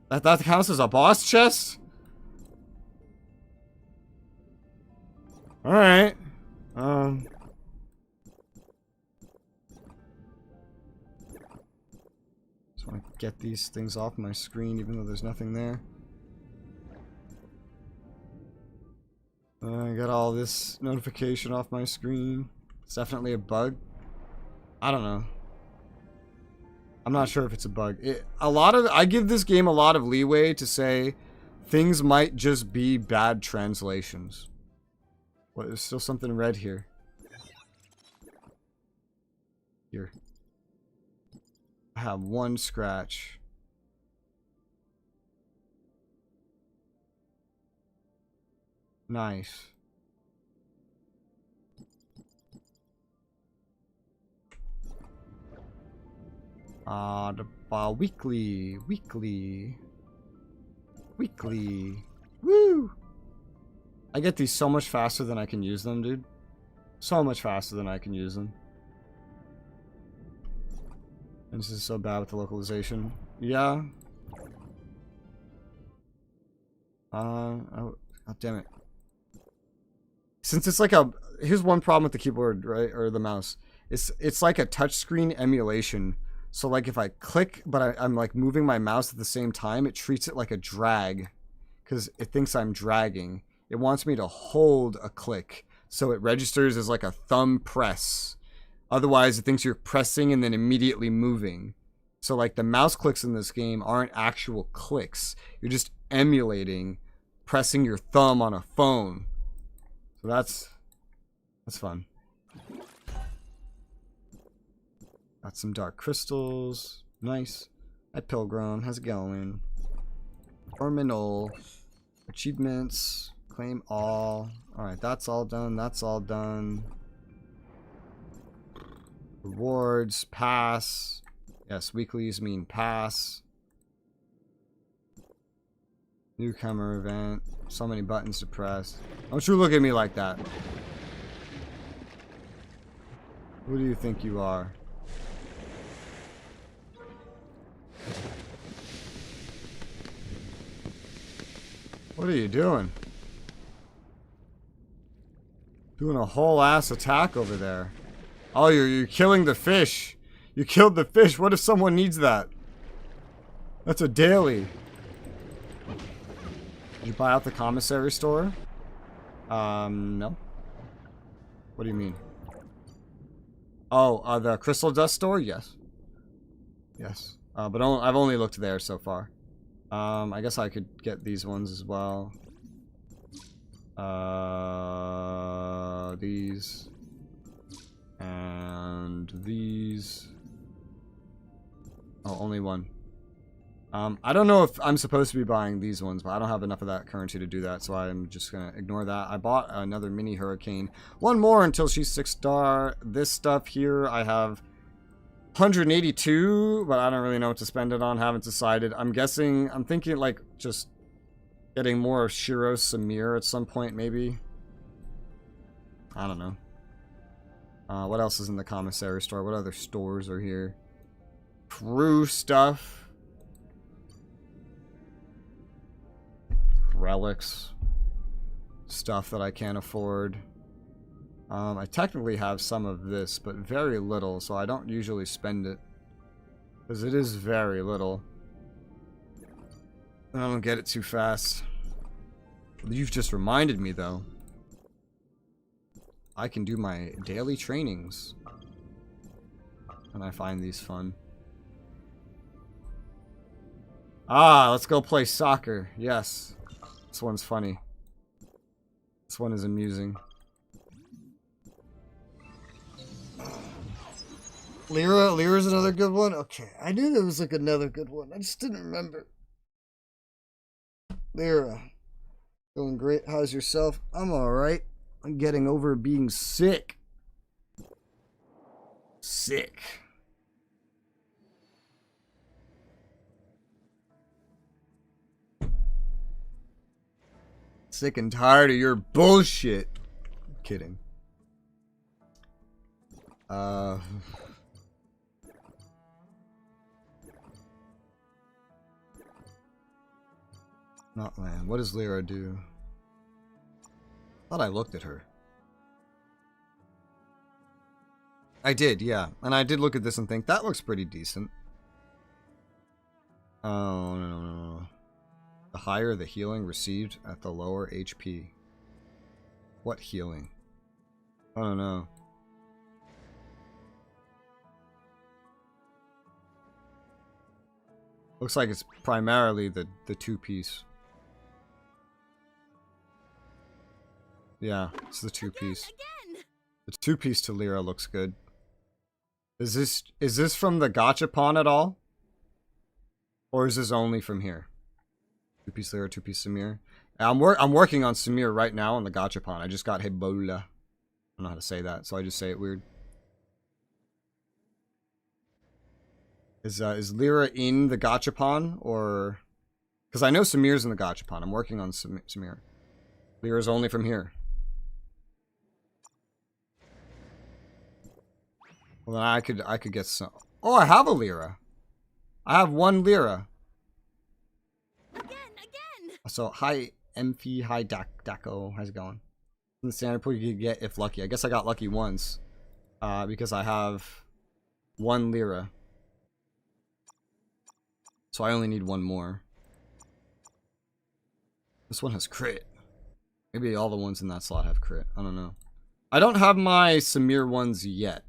That counts as a boss chest? Alright. Just want to get these things off my screen even though there's nothing there. I got all this notification off my screen. It's definitely a bug. I don't know. I'm not sure if it's a bug. I give this game a lot of leeway to say things might just be bad translations. What, there's still something red here. Here. I have 1 scratch. Nice. Weekly. Woo! I get these so much faster than I can use them, dude. So much faster than I can use them. And this is so bad with the localization. Yeah. Oh, damn it. Since it's like here's one problem with the keyboard, right, or the mouse. It's like a touchscreen emulation. So like if I click, but I'm like moving my mouse at the same time, it treats it like a drag, because it thinks I'm dragging. It wants me to hold a click, so it registers as like a thumb press. Otherwise, it thinks you're pressing and then immediately moving. So like the mouse clicks in this game aren't actual clicks. You're just emulating pressing your thumb on a phone. So that's fun. Got some dark crystals. Nice. Hi Pilgrim. How's it going? Terminal. Achievements. Claim all. Alright, that's all done. That's all done. Rewards. Pass. Yes, weeklies mean pass. Newcomer event. So many buttons to press. Don't you look at me like that. Who do you think you are? What are you doing? Doing a whole ass attack over there. Oh, you're killing the fish. You killed the fish. What if someone needs that? That's a daily. Did you buy out the commissary store? No. What do you mean? Oh, the crystal dust store? Yes. Yes. But I've only looked there so far. I guess I could get these ones as well. These. And these. Oh, only one. I don't know if I'm supposed to be buying these ones, but I don't have enough of that currency to do that, so I'm just gonna ignore that. I bought another mini hurricane. One more until she's 6-star. This stuff here, I have 182, but I don't really know what to spend it on. Haven't decided. I'm thinking like just getting more of Shiro Samir at some point, maybe. I don't know. What else is in the commissary store? What other stores are here? Crew stuff. relics. Stuff that I can't afford. I technically have some of this, but very little, so I don't usually spend it. Because it is very little. And I don't get it too fast. You've just reminded me, though. I can do my daily trainings. And I find these fun. Ah, let's go play soccer. Yes. This one's funny. This one is amusing. Lyra's another good one? Okay, I knew there was like another good one. I just didn't remember. Lyra. Feeling great. How's yourself? I'm alright. I'm getting over being sick. Sick. Sick and tired of your bullshit. I'm kidding. Not land. What does Lyra do? Thought I looked at her. I did, yeah. And I did look at this and think, that looks pretty decent. Oh, no. The higher the healing received at the lower HP. What healing? I don't know. Looks like it's primarily the two-piece. Yeah, it's the two-piece. The two-piece to Lyra looks good. Is this from the gachapon at all? Or is this only from here? Two-piece Lyra, two-piece Samir. I'm working on Samir right now on the gachapon. I just got Hebola. I don't know how to say that, so I just say it weird. Is Lyra in the gachapon, or... Because I know Samir's in the gachapon. I'm working on Samir. Lyra's only from here. Well, then I could get some... Oh, I have a Lyra. I have one Lyra. Again. So, hi, Emphy. Hi, Daco. How's it going? In the standard pool, you could get if lucky. I guess I got lucky once. Because I have one Lyra. So I only need one more. This one has crit. Maybe all the ones in that slot have crit. I don't know. I don't have my Samir ones yet.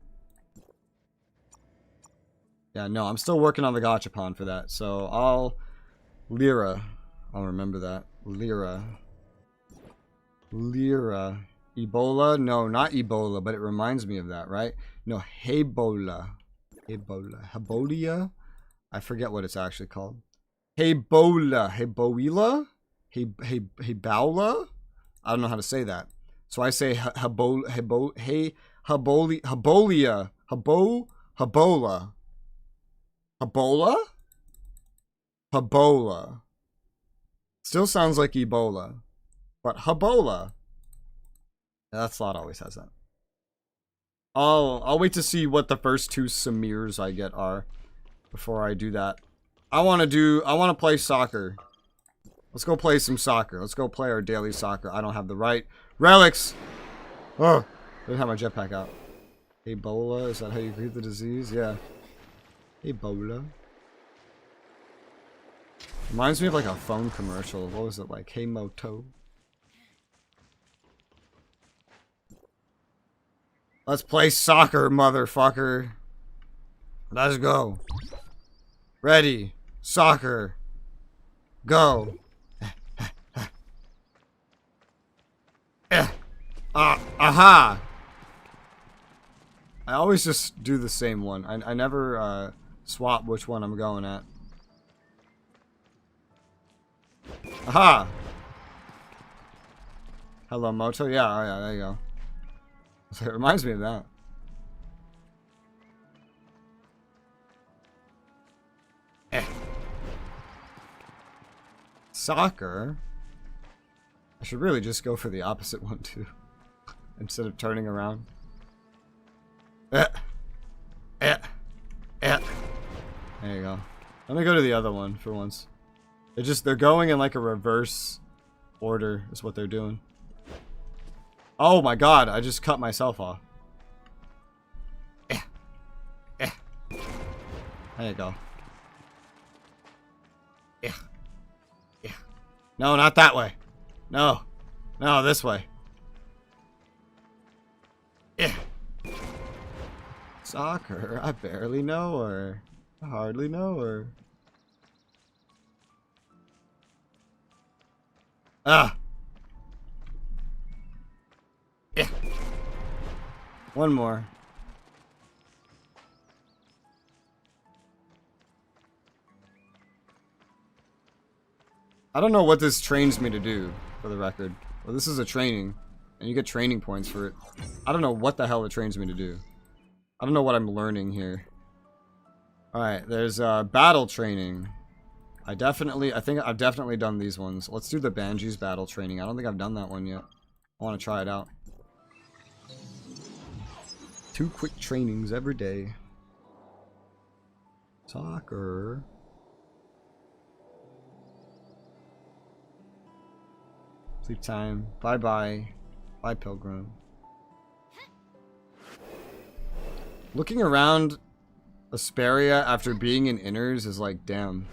Yeah, no, I'm still working on the gachapon for that. So I'll... Lyra. I'll remember that. Lyra. Ebola? No, not Ebola, but it reminds me of that, right? No, Hebola. Hebolia? I forget what it's actually called. Hebola. Heboila? Hebola? I don't know how to say that. So I say Hebolia. Hebola? Still sounds like Ebola. But Hebola. Yeah, that slot always has that. I'll wait to see what the first two Samirs I get are before I do that. I want to play soccer. Let's go play some soccer. Let's go play our daily soccer. I don't have the right relics. Oh, I didn't have my jetpack out. Ebola, is that how you greet the disease? Yeah. Ebola. Reminds me of like a phone commercial. What was it like? Hey Moto. Let's play soccer, motherfucker. Let's go. Ready. Soccer. Go. Aha! I always just do the same one. I never swap which one I'm going at. Aha! Hello, Moto? Yeah, oh yeah, there you go. So it reminds me of that. Soccer? I should really just go for the opposite one, too. Instead of turning around. There you go. Let me go to the other one for once. They're going in like a reverse order is what they're doing. Oh my god, I just cut myself off. There you go. Yeah. No, not that way. No. No, this way. Yeah. Soccer? I barely know her. I hardly know her. Ah. Yeah. One more. I don't know what this trains me to do, for the record. Well, this is a training, and you get training points for it. I don't know what the hell it trains me to do. I don't know what I'm learning here. Alright, there's battle training. I think I've definitely done these ones. Let's do the Banshee's battle training. I don't think I've done that one yet. I want to try it out. 2 quick trainings every day. Soccer. Sleep time. Bye-bye. Bye, Pilgrim. Looking around Asperia after being in Innars is like, damn.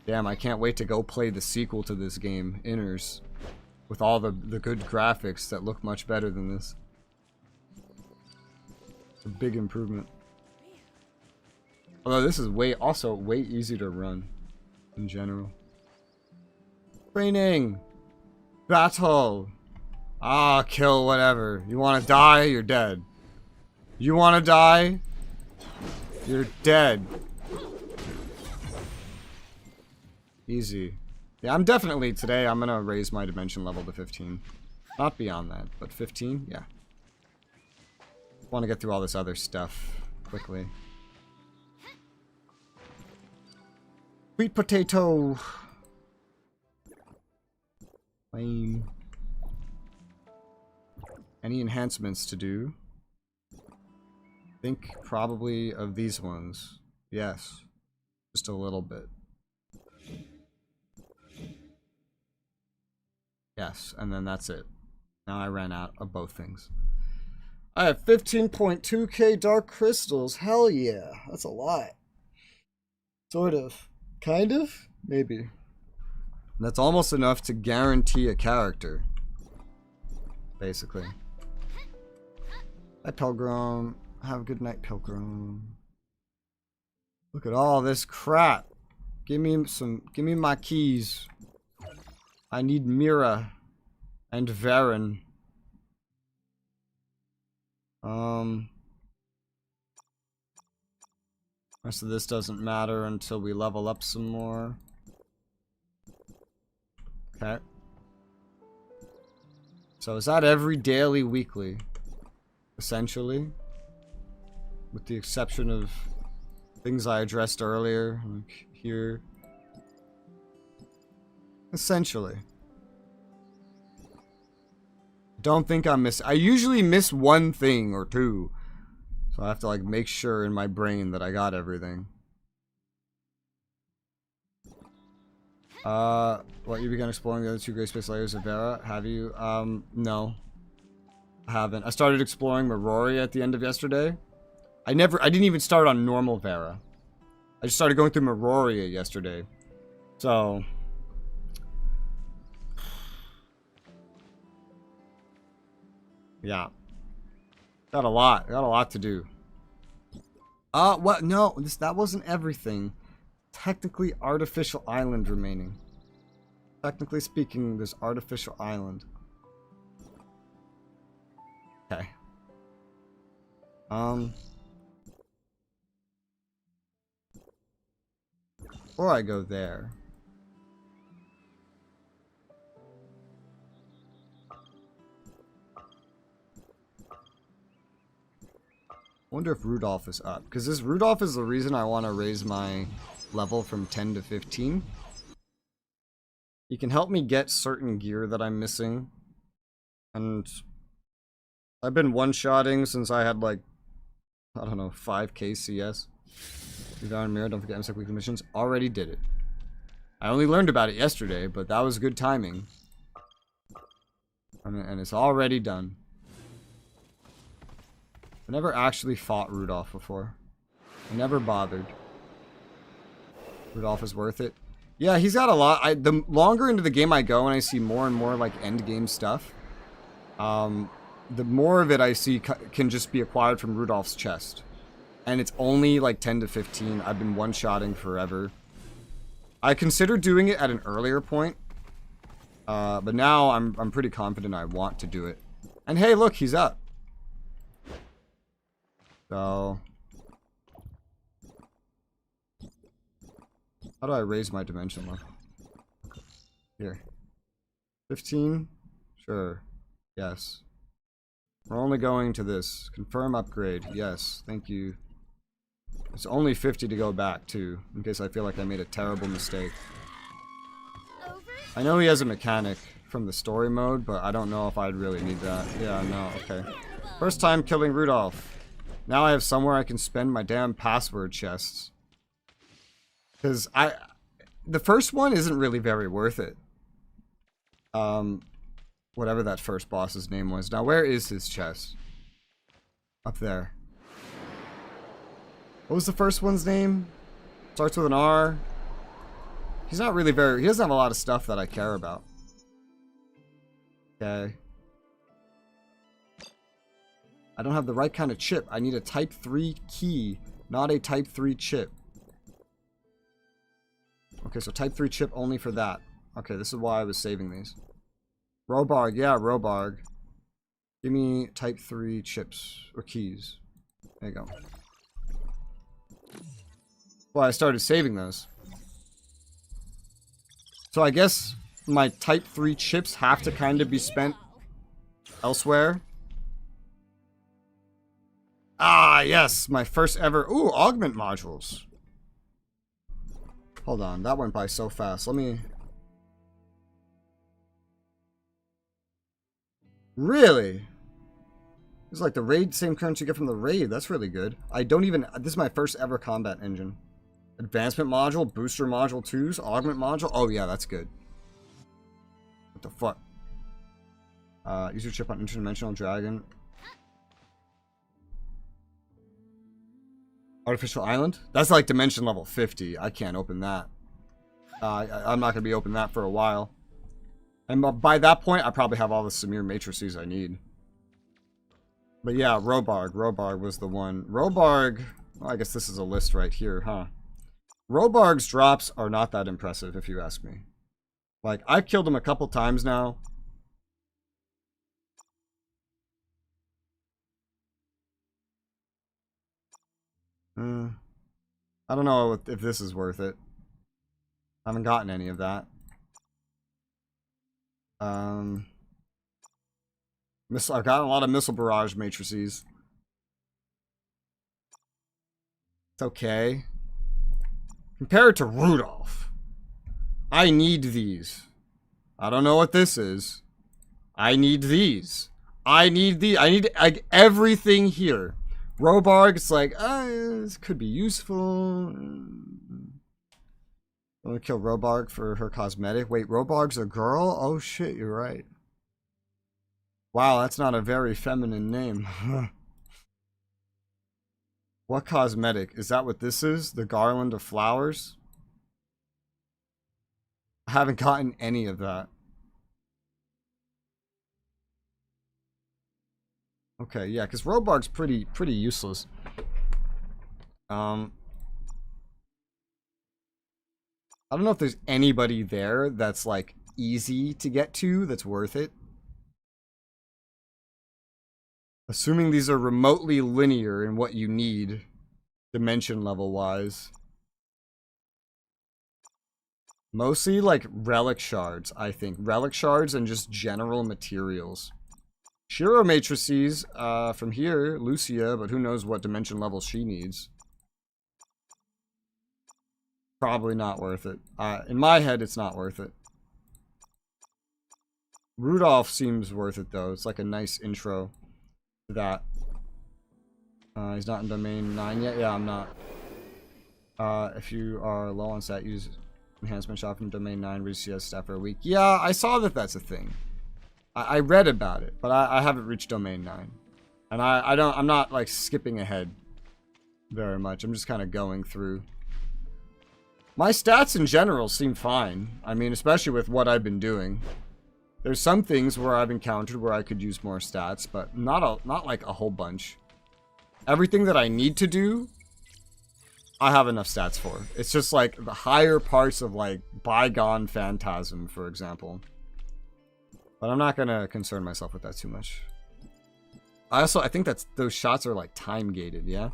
Damn, I can't wait to go play the sequel to this game, Innars. With all the good graphics that look much better than this. It's a big improvement. Although this is also way easier to run in general. Training! Battle! Ah, kill whatever. You wanna die? You're dead. You wanna die? You're dead. Easy. Yeah, I'm definitely, today, I'm gonna raise my dimension level to 15. Not beyond that, but 15? Yeah. Want to get through all this other stuff quickly. Sweet potato! Lame. Any enhancements to do? Think probably of these ones. Yes. Just a little bit. Yes, and then that's it. Now I ran out of both things. I have 15.2k dark crystals. Hell yeah. That's a lot. Sort of. Kind of? Maybe. That's almost enough to guarantee a character. Basically. Bye, Pilgrim. Have a good night, Pilgrim. Look at all this crap. Give me my keys. I need Mira and Varen. Rest of this doesn't matter until we level up some more. Okay. So is that every daily, weekly? Essentially. With the exception of things I addressed earlier, like here. Essentially. Don't think I miss. I usually miss one thing or two. So I have to like make sure in my brain that I got everything. What, you began exploring the other 2 Great Space layers of Vera? Have you? No. I haven't. I started exploring Veray at the end of yesterday. I didn't even start on normal Vera. I just started going through Veray yesterday. So... yeah. Got a lot to do. What? No, that wasn't everything. Technically, Artificial Island remaining. Technically speaking, there's Artificial Island. Okay. Before I go there. Wonder if Rudolph is up. Because this Rudolph is the reason I want to raise my level from 10 to 15. He can help me get certain gear that I'm missing. And I've been one-shotting since I had like, I don't know, 5k CS. Devour and Mirror, don't forget MSEC weekly missions. Already did it. I only learned about it yesterday, but that was good timing. And it's already done. I never actually fought Rudolph before. I never bothered. Rudolph is worth it. Yeah, he's got a lot. The longer into the game I go and I see more and more like end game stuff, the more of it I see can just be acquired from Rudolph's chest. And it's only like 10 to 15. I've been one-shotting forever. I considered doing it at an earlier point. But now I'm pretty confident I want to do it. And hey, look, he's up. So... how do I raise my dimension level? Here. 15? Sure. Yes. We're only going to this. Confirm upgrade. Yes. Thank you. It's only 50 to go back, too. In case I feel like I made a terrible mistake. I know he has a mechanic from the story mode, but I don't know if I'd really need that. Yeah, no. Okay. First time killing Rudolph. Now I have somewhere I can spend my damn password chests. Because the first one isn't really very worth it. Whatever that first boss's name was. Now, where is his chest? Up there. What was the first one's name? Starts with an R. He's not really very... he doesn't have a lot of stuff that I care about. Okay. I don't have the right kind of chip. I need a Type 3 key, not a Type 3 chip. Okay, so Type 3 chip only for that. Okay, this is why I was saving these. Robarg, yeah, Robarg. Give me Type 3 chips, or keys. There you go. Well, I started saving those. So I guess my Type 3 chips have to kind of be spent elsewhere. Ah, yes, my first ever... ooh, augment modules. Hold on, that went by so fast. Let me... really? It's like the raid, same currency you get from the raid. That's really good. I don't even... this is my first ever combat engine. Advancement module, booster module 2s, augment module. Oh yeah, that's good. What the fuck? User chip on interdimensional dragon. Artificial island? That's like dimension level 50. I can't open that. I'm not going to be opening that for a while. And by that point, I probably have all the Samir matrices I need. But yeah, Robarg. Robarg was the one. Robarg... well, I guess this is a list right here, huh? Robarg's drops are not that impressive, if you ask me. Like, I've killed him a couple times now. I don't know if this is worth it. I haven't gotten any of that. I've gotten a lot of missile barrage matrices. It's okay. Compared to Rudolph, I need these. I don't know what this is. I need these. I need like everything here. Robarg, it's like, this could be useful. I'm gonna kill Robarg for her cosmetic. Wait, Robarg's a girl? Oh shit, you're right. Wow, that's not a very feminine name. What cosmetic? Is that what this is? The garland of flowers? I haven't gotten any of that. Okay, yeah, because Robarg's pretty useless. I don't know if there's anybody there that's like easy to get to that's worth it. Assuming these are remotely linear in what you need, dimension level wise. Mostly like relic shards, I think. Relic shards and just general materials. Shiro matrices from here, Lucia, but who knows what dimension level she needs. Probably not worth it. In my head, it's not worth it. Rudolph seems worth it though. It's like a nice intro to that. He's not in domain 9 yet. Yeah, I'm not. If you are low on stat, use enhancement shop from domain 9. Reduce CS staff for a week. Yeah, I saw that that's a thing. I read about it, but I haven't reached domain 9. And I'm not like skipping ahead very much. I'm just kind of going through. My stats in general seem fine. I mean, especially with what I've been doing. There's some things where I've encountered where I could use more stats, but not like a whole bunch. Everything that I need to do, I have enough stats for. It's just like the higher parts of like Bygone Phantasm, for example. But I'm not gonna concern myself with that too much. I think that's those shots are like time gated, yeah?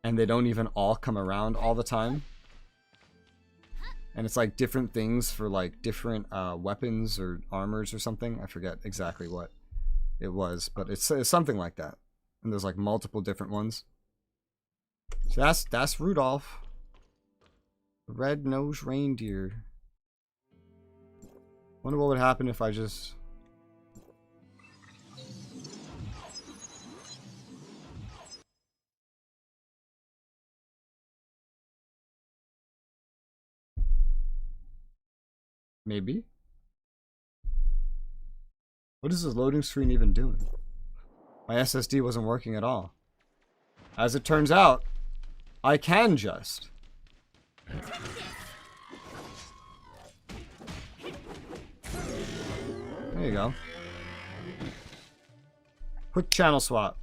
And they don't even all come around all the time. And it's like different things for like different weapons or armors or something. I forget exactly what it was, but it's something like that. And there's like multiple different ones. So that's Rudolph. The red-nosed reindeer. Wonder what would happen if I just... Maybe? What is this loading screen even doing? My SSD wasn't working at all. As it turns out, I can just. There you go. Quick channel swap.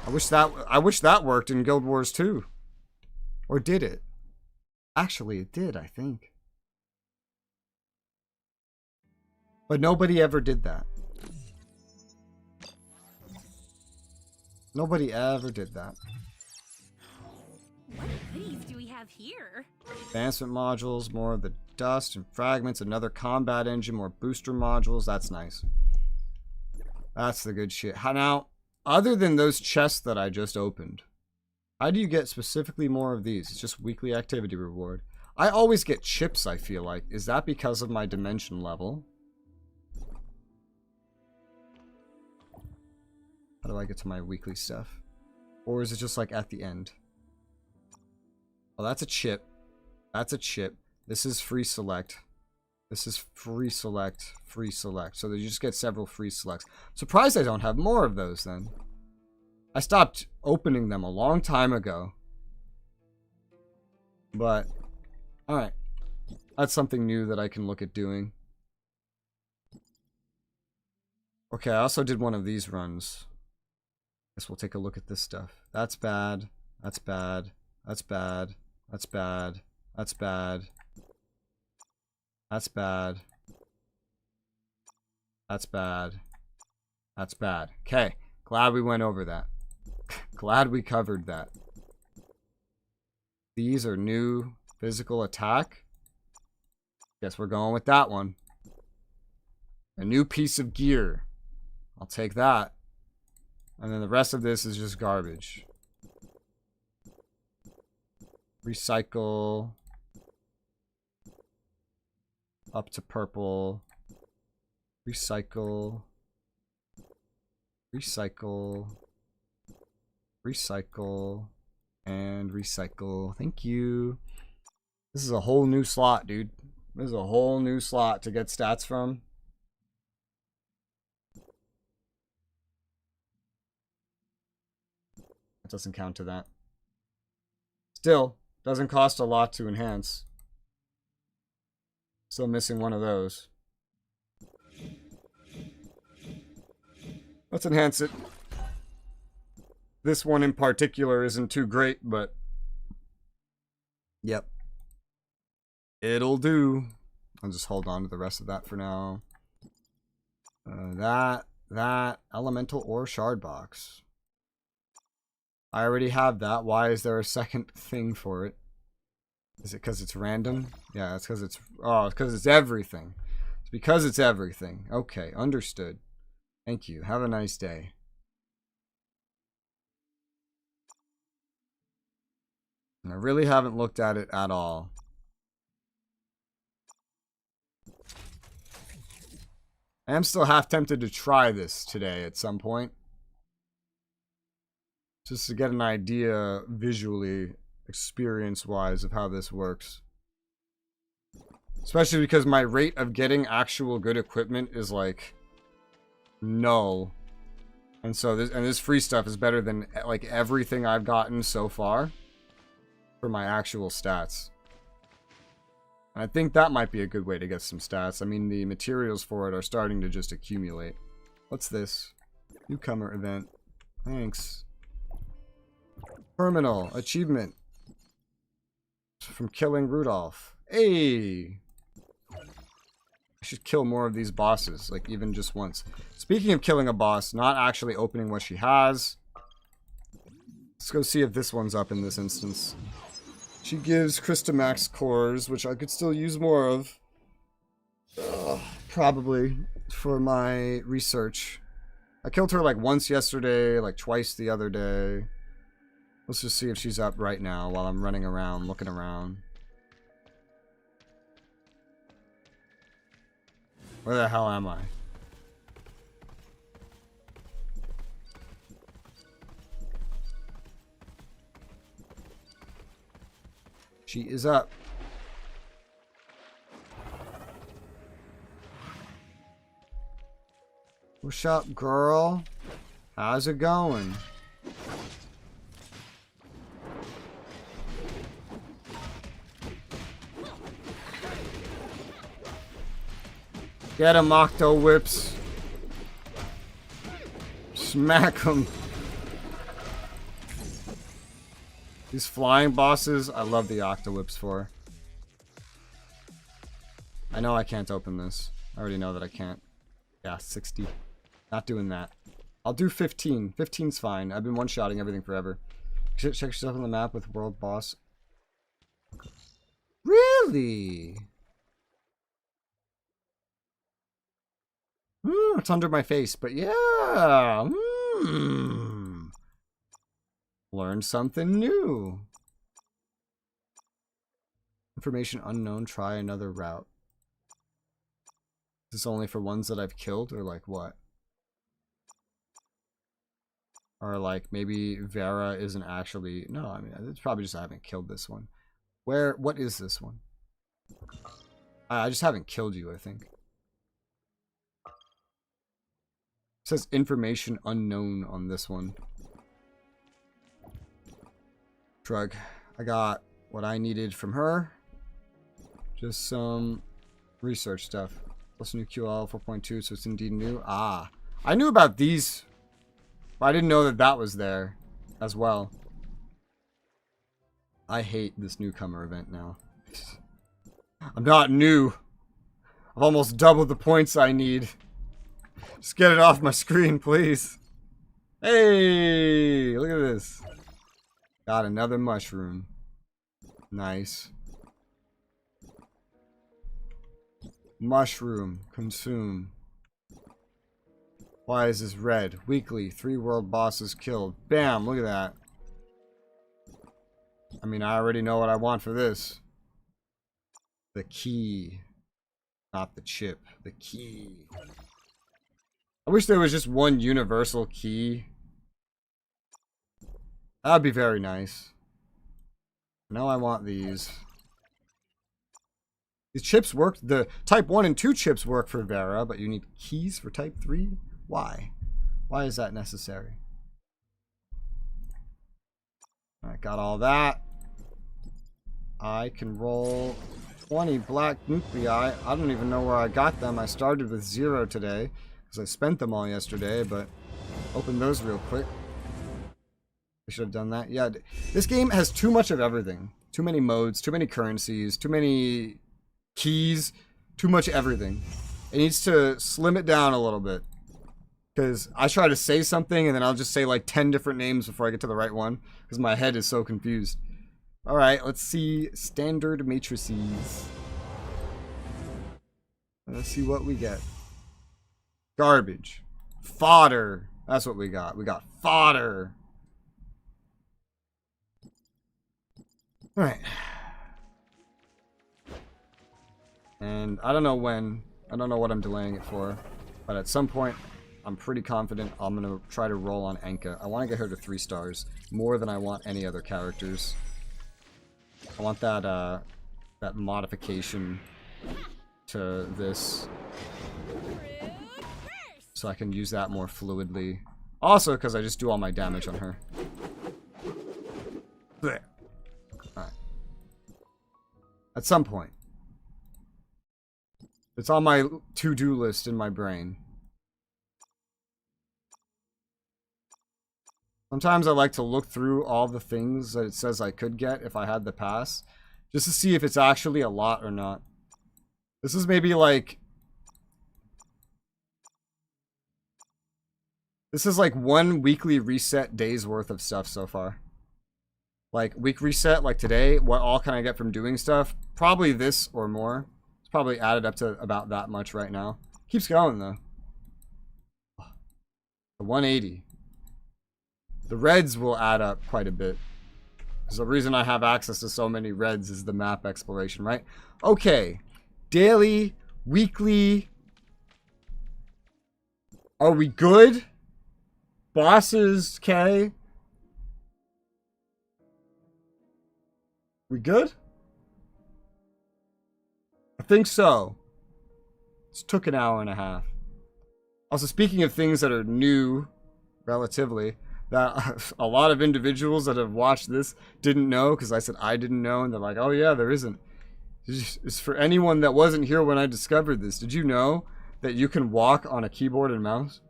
I wish that worked in Guild Wars 2. Or did it? Actually, it did, I think. But nobody ever did that. Nobody ever did that. What goodies do we have here? Advancement modules, more of the dust and fragments, another combat engine, more booster modules. That's nice. That's the good shit. Now, other than those chests that I just opened, how do you get specifically more of these? It's just weekly activity reward. I always get chips, I feel like. Is that because of my dimension level? How do I get to my weekly stuff? Or is it just like at the end? Oh, that's a chip. That's a chip. This is free select. This is free select, free select. So you just get several free selects. Surprised I don't have more of those then. I stopped opening them a long time ago. But, alright. That's something new that I can look at doing. Okay, I also did one of these runs. Guess we'll take a look at this stuff. That's bad. That's bad. That's bad. That's bad. That's bad. That's bad. That's bad. That's bad. Okay. Glad we went over that. Glad we covered that. These are new physical attack. Guess we're going with that one. A new piece of gear. I'll take that. And then the rest of this is just garbage. Recycle. Up to purple. Recycle. Recycle. Recycle. And recycle. Thank you. This is a whole new slot, dude. This is a whole new slot to get stats from. It doesn't count to that. Still, doesn't cost a lot to enhance. Still missing one of those. Let's enhance it. This one in particular isn't too great, but... Yep. It'll do. I'll just hold on to the rest of that for now. That, elemental ore shard box. I already have that. Why is there a second thing for it? Is it because it's random? Yeah, it's because it's... Oh, it's because it's everything. It's because it's everything. Okay, understood. Thank you. Have a nice day. And I really haven't looked at it at all. I am still half tempted to try this today at some point. Just to get an idea visually experience-wise of how this works. Especially because my rate of getting actual good equipment is like null. And so this free stuff is better than like everything I've gotten so far for my actual stats. And I think that might be a good way to get some stats. I mean, the materials for it are starting to just accumulate. What's this? Newcomer event. Thanks. Terminal. Achievement. From killing Rudolph. Hey! I should kill more of these bosses, like even just once. Speaking of killing a boss, not actually opening what she has. Let's go see if this one's up in this instance. She gives Crystamax cores, which I could still use more of. Probably for my research. I killed her like once yesterday, like twice the other day. Let's just see if she's up right now while I'm running around, looking around. Where the hell am I? She is up. What's up, girl? How's it going? Get him, Octo Whips. Smack him. These flying bosses, I love the Octo Whips for. I know I can't open this. I already know that I can't. Yeah, 60. Not doing that. I'll do 15. 15's fine. I've been one-shotting everything forever. Check yourself on the map with World Boss. Really? It's under my face, but yeah. Learn something new. Information unknown. Try another route. Is this only for ones that I've killed, or like what? Or like maybe Vera isn't actually... No, I mean, it's probably just I haven't killed this one. What is this one? I just haven't killed you, I think. It says information unknown on this one. Shrug. I got what I needed from her. Just some research stuff. Plus new QL 4.2, so it's indeed new. Ah. I knew about these, but I didn't know that that was there as well. I hate this newcomer event now. I'm not new. I've almost doubled the points I need. Just get it off my screen, please. Hey, look at this. Got another mushroom. Nice. Mushroom. Consume. Why is this red? Weekly. 3 world bosses killed. Bam, look at that. I mean, I already know what I want for this. The key. Not the chip. The key. I wish there was just one universal key. That would be very nice. No, I want these. These chips work. The type 1 and 2 chips work for Vera, but you need keys for type 3? Why? Why is that necessary? Alright, got all that. I can roll 20 black nuclei. I don't even know where I got them. I started with 0 today. I spent them all yesterday, but open those real quick. I should have done that. Yeah, this game has too much of everything. Too many modes, too many currencies, too many keys, too much everything. It needs to slim it down a little bit. Because I try to say something and then I'll just say like 10 different names before I get to the right one. Because my head is so confused. Alright, let's see standard matrices. Let's see what we get. Garbage. Fodder. That's what we got. We got fodder. Alright. And I don't know when. I don't know what I'm delaying it for. But at some point, I'm pretty confident I'm going to try to roll on Enka. I want to get her to 3 stars. More than I want any other characters. I want that, that modification to this. So I can use that more fluidly. Also, because I just do all my damage on her. Alright. At some point. It's on my to-do list in my brain. Sometimes I like to look through all the things that it says I could get if I had the pass, just to see if it's actually a lot or not. This is maybe like... This is like 1 weekly reset day's worth of stuff so far. Like, week reset, like today, what all can I get from doing stuff? Probably this or more. It's probably added up to about that much right now. Keeps going, though. The 180. The reds will add up quite a bit. Because the reason I have access to so many reds is the map exploration, right? Okay. Daily, weekly. Are we good? Bosses, K. We good? I think so. This took an hour and a half. Also, speaking of things that are new, relatively, that a lot of individuals that have watched this didn't know, because I said I didn't know, and they're like, oh yeah, there isn't. It's for anyone that wasn't here when I discovered this. Did you know that you can walk on a keyboard and mouse?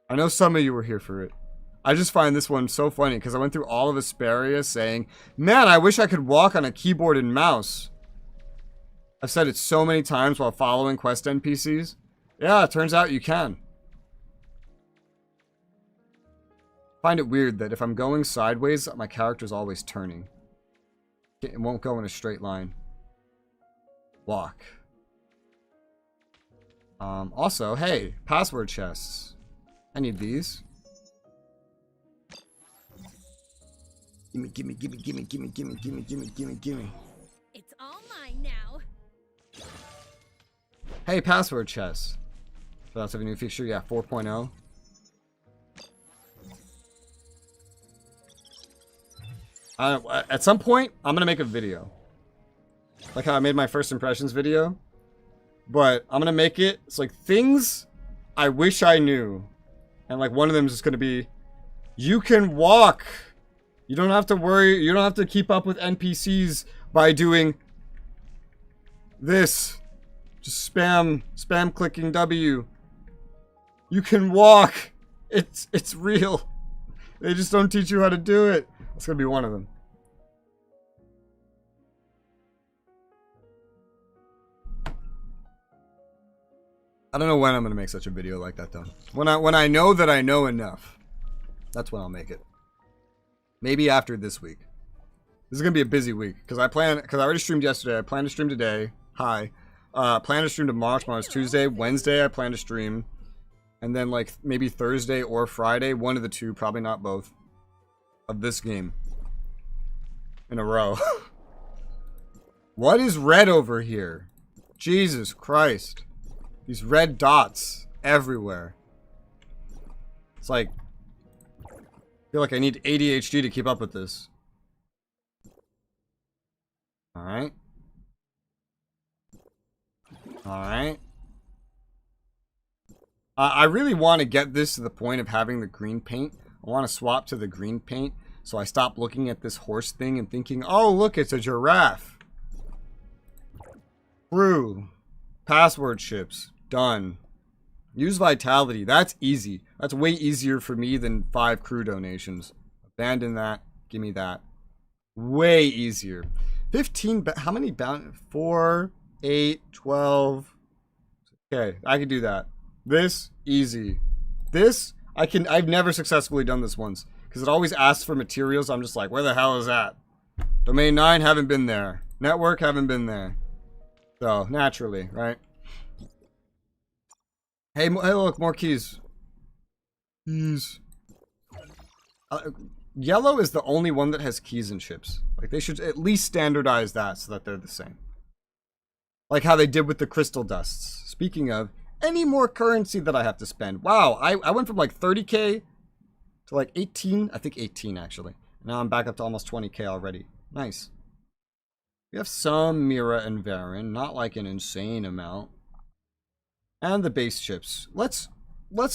I know some of you were here for it. I just find this one so funny because I went through all of Asperia saying, man, I wish I could walk on a keyboard and mouse. I've said it so many times while following quest NPCs. Yeah, it turns out you can. I find it weird that if I'm going sideways, my character's always turning. It won't go in a straight line. Walk. Also, hey, password chests. I need these. Gimme, gimme, gimme, gimme, gimme, gimme, gimme, gimme, gimme, gimme. It's all mine now. Hey, password chest. So that's a new feature, yeah, 4.0. At some point, I'm gonna make a video. Like how I made my first impressions video. But I'm gonna make it, it's like things I wish I knew. And like one of them is just gonna be, you can walk. You don't have to worry, you don't have to keep up with NPCs by doing this. Just spam clicking W. You can walk. It's real. They just don't teach you how to do it. That's gonna be one of them. I don't know when I'm gonna make such a video like that though. When I know that I know enough, that's when I'll make it. Maybe after this week. This is gonna be a busy week because I already streamed yesterday. I plan to stream today. Hi. Plan to stream tomorrow. Tomorrow's Tuesday. Wednesday I plan to stream, and then like maybe Thursday or Friday, one of the two, probably not both, of this game in a row. What is red over here? Jesus Christ. These red dots everywhere. It's like, I feel like I need ADHD to keep up with this. Alright. Alright. I really want to get this to the point of having the green paint. I want to swap to the green paint so I stop looking at this horse thing and thinking, oh look, it's a giraffe. True. Password ships. Done. Use vitality. That's easy. That's way easier for me than 5 crew donations. Abandon that. Give me that. Way easier. 15. How many bound? 4, 8, 12. Okay, I can do that. This easy. This I've never successfully done this once because it always asks for materials. I'm just like, where the hell is that? Domain 9, haven't been there. Network, haven't been there. So naturally, right? Hey, look, more keys. Keys. Yellow is the only one that has keys and ships. Like, they should at least standardize that so that they're the same. Like how they did with the crystal dusts. Speaking of, any more currency that I have to spend. Wow, I went from like 30k to like 18. I think 18, actually. Now I'm back up to almost 20k already. Nice. We have some Mira and Varen, not like an insane amount. And the base chips. Let's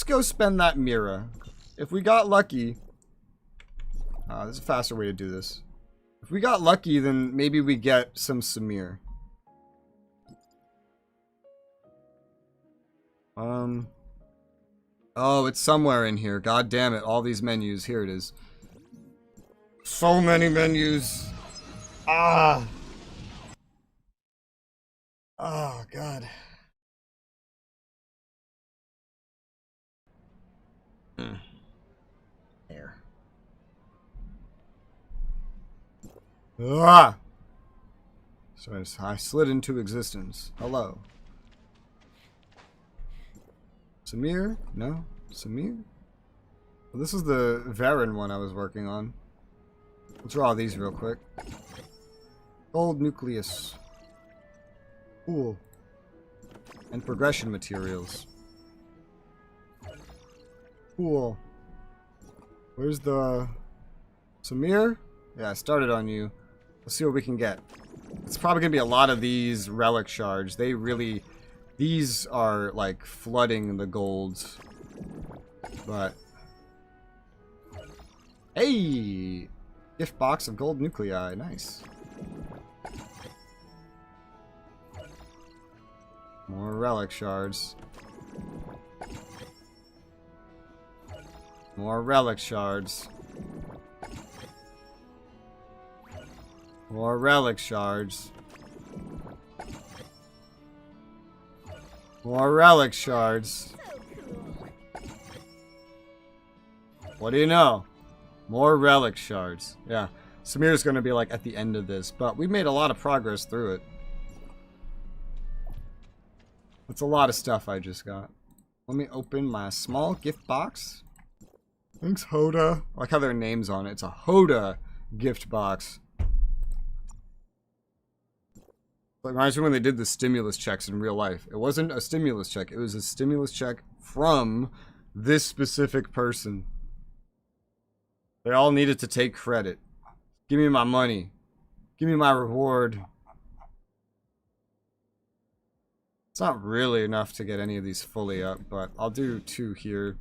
go spend that Mira. If we got lucky... there's a faster way to do this. If we got lucky, then maybe we get some Samir. Oh, it's somewhere in here. God damn it. All these menus. Here it is. So many menus. Ah. Oh, God. There. Ah! So I slid into existence. Hello. Samir? No? Samir? Well, this is the Varen one I was working on. Let's draw these real quick. Gold nucleus. Cool. And progression materials. Cool. Where's the... Samir? Yeah, I started on you. Let's see what we can get. It's probably going to be a lot of these relic shards. They really... These are, like, flooding the golds. But... Hey! Gift box of gold nuclei. Nice. More relic shards. More relic shards. More relic shards. More relic shards. What do you know? More relic shards. Yeah. Samir's going to be like at the end of this, but we made a lot of progress through it. That's a lot of stuff I just got. Let me open my small gift box. Thanks, Hoda. I like how there are names on it. It's a Hoda gift box. It reminds me when they did the stimulus checks in real life. It wasn't a stimulus check. It was a stimulus check from this specific person. They all needed to take credit. Give me my money. Give me my reward. It's not really enough to get any of these fully up, but I'll do 2 here.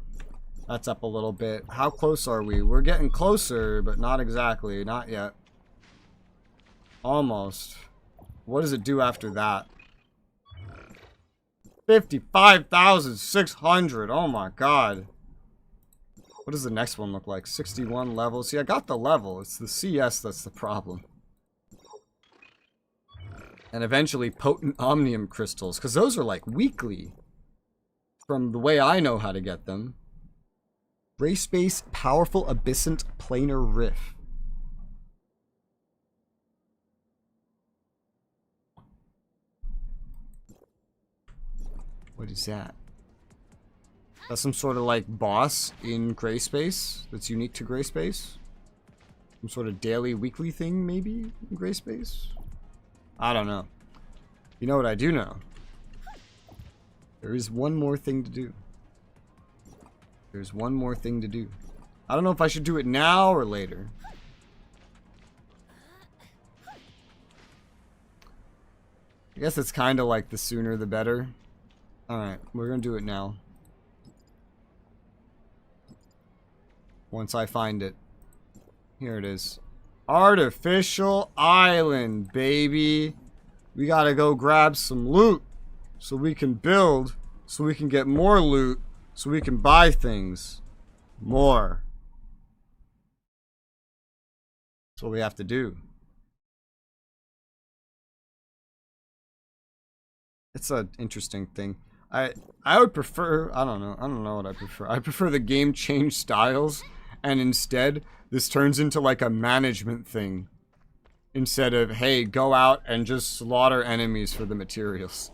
That's up a little bit. How close are we? We're getting closer, but not exactly. Not yet. Almost. What does it do after that? 55,600. Oh my god. What does the next one look like? 61 levels. See, I got the level. It's the CS that's the problem. And eventually potent omnium crystals, because those are like weekly. From the way I know how to get them. Gray space, powerful abyssant planar riff. What is that? That's some sort of like boss in gray space that's unique to gray space. Some sort of daily, weekly thing maybe in gray space. I don't know. You know what I do know? There is one more thing to do. There's one more thing to do. I don't know if I should do it now or later. I guess it's kind of like the sooner the better. Alright, we're gonna do it now. Once I find it. Here it is. Artificial Island, baby. We gotta go grab some loot so we can build, so we can get more loot, so we can buy things more. That's what we have to do. It's an interesting thing. I would prefer, I don't know what I prefer. I prefer the game change styles, and instead this turns into like a management thing. Instead of, hey, go out and just slaughter enemies for the materials.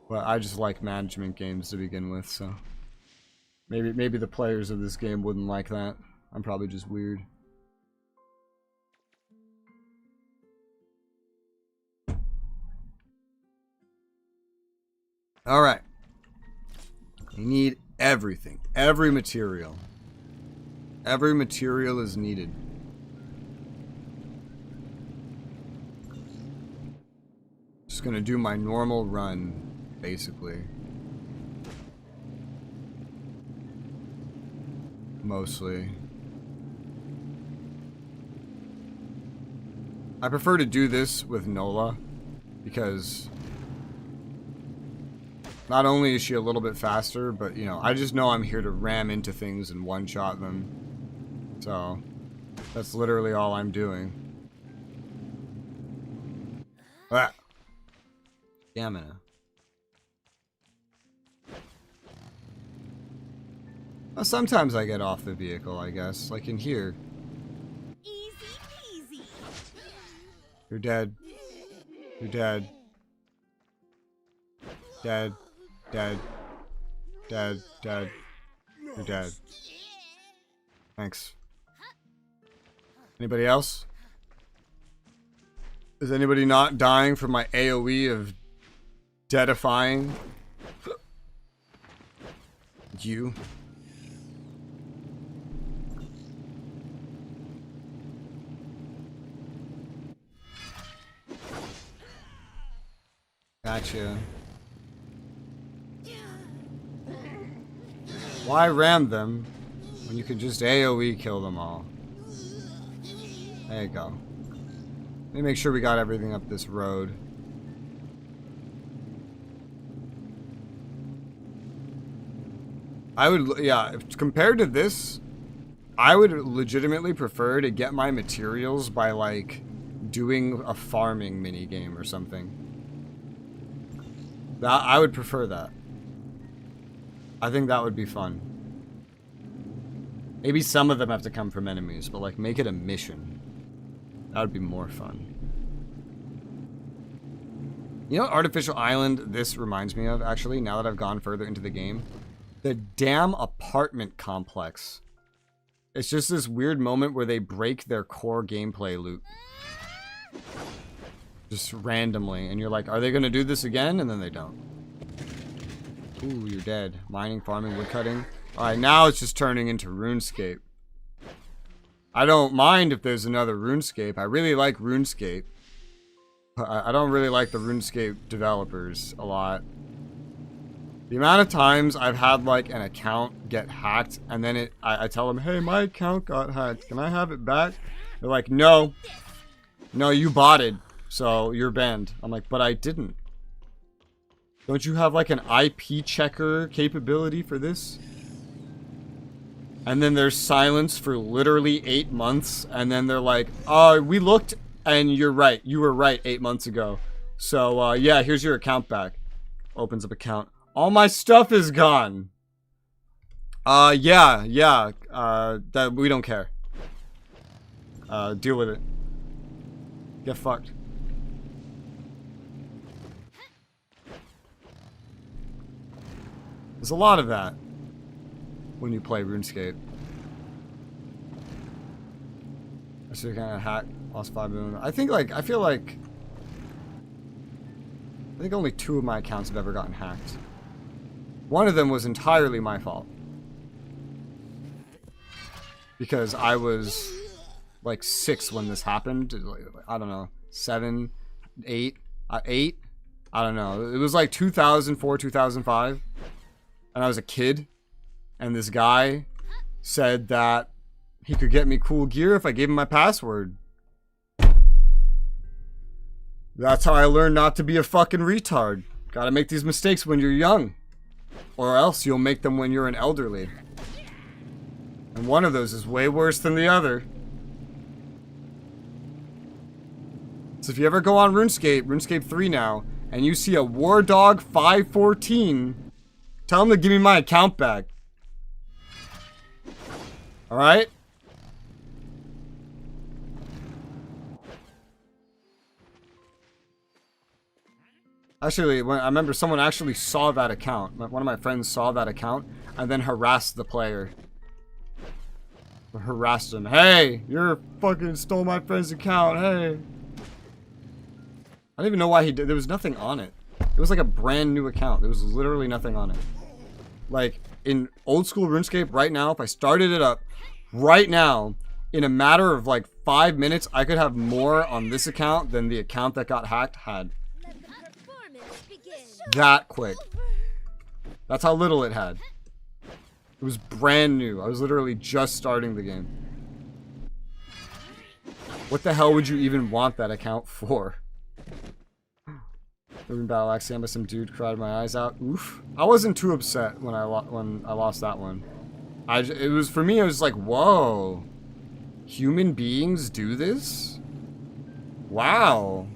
But I just like management games to begin with, so maybe the players of this game wouldn't like that. I'm probably just weird. Alright. You need everything. Every material. Every material is needed. Just gonna do my normal run, basically. Mostly. I prefer to do this with Nola because not only is she a little bit faster, but you know, I just know I'm here to ram into things and one-shot them. So that's literally all I'm doing. Ah. Stamina. Well, sometimes I get off the vehicle, I guess, like in here. Easy peasy. You're dead. You're dead. Dead. Dead. Dead. Dead. You're dead. Thanks. Anybody else? Is anybody not dying from my AoE of deadifying? You. Gotcha. Why ram them when you could just AoE kill them all? There you go. Let me make sure we got everything up this road. I would, yeah, compared to this, I would legitimately prefer to get my materials by, like, doing a farming minigame or something. I would prefer that. I think that would be fun. Maybe some of them have to come from enemies, but, like, make it a mission. That would be more fun. You know what Artificial Island this reminds me of, actually, now that I've gone further into the game? The damn apartment complex. It's just this weird moment where they break their core gameplay loop. Just randomly. And you're like, are they going to do this again? And then they don't. Ooh, you're dead. Mining, farming, woodcutting. Alright, now it's just turning into RuneScape. I don't mind if there's another RuneScape. I really like RuneScape. I don't really like the RuneScape developers a lot. The amount of times I've had like an account get hacked and then I tell them, hey, my account got hacked. Can I have it back? They're like, no. No, you botted. So you're banned. I'm like, but I didn't. Don't you have like an IP checker capability for this? And then there's silence for literally 8 months. And then they're like, oh, we looked and you're right. You were right 8 months ago. So yeah, here's your account back. Opens up account. All my stuff is gone. Yeah. That we don't care. Deal with it. Get fucked. There's a lot of that when you play RuneScape. I should kind of hack, lost 5 million. I feel like only 2 of my accounts have ever gotten hacked. One of them was entirely my fault. Because I was like 6 when this happened. I don't know, 7, 8, 8. I don't know. It was like 2004, 2005. And I was a kid. And this guy said that he could get me cool gear if I gave him my password. That's how I learned not to be a fucking retard. Gotta make these mistakes when you're young. Or else you'll make them when you're an elderly. And one of those is way worse than the other. So if you ever go on RuneScape 3 now, and you see a War Dog 514, tell him to give me my account back. Alright? Actually, I remember someone actually saw that account. One of my friends saw that account and then harassed the player. Harassed him. Hey, you're fucking stole my friend's account. Hey. I don't even know why he did. There was nothing on it. It was like a brand new account. There was literally nothing on it. Like, in old school RuneScape right now, if I started it up right now, in a matter of like 5 minutes, I could have more on this account than the account that got hacked had. That quick. That's how little it had. It was brand new. I was literally just starting the game. What the hell would you even want that account for? Moving battle axe by some dude, cried my eyes out. Oof. I wasn't too upset when I lost that one. It was, for me, it was like, whoa. Human beings do this? Wow.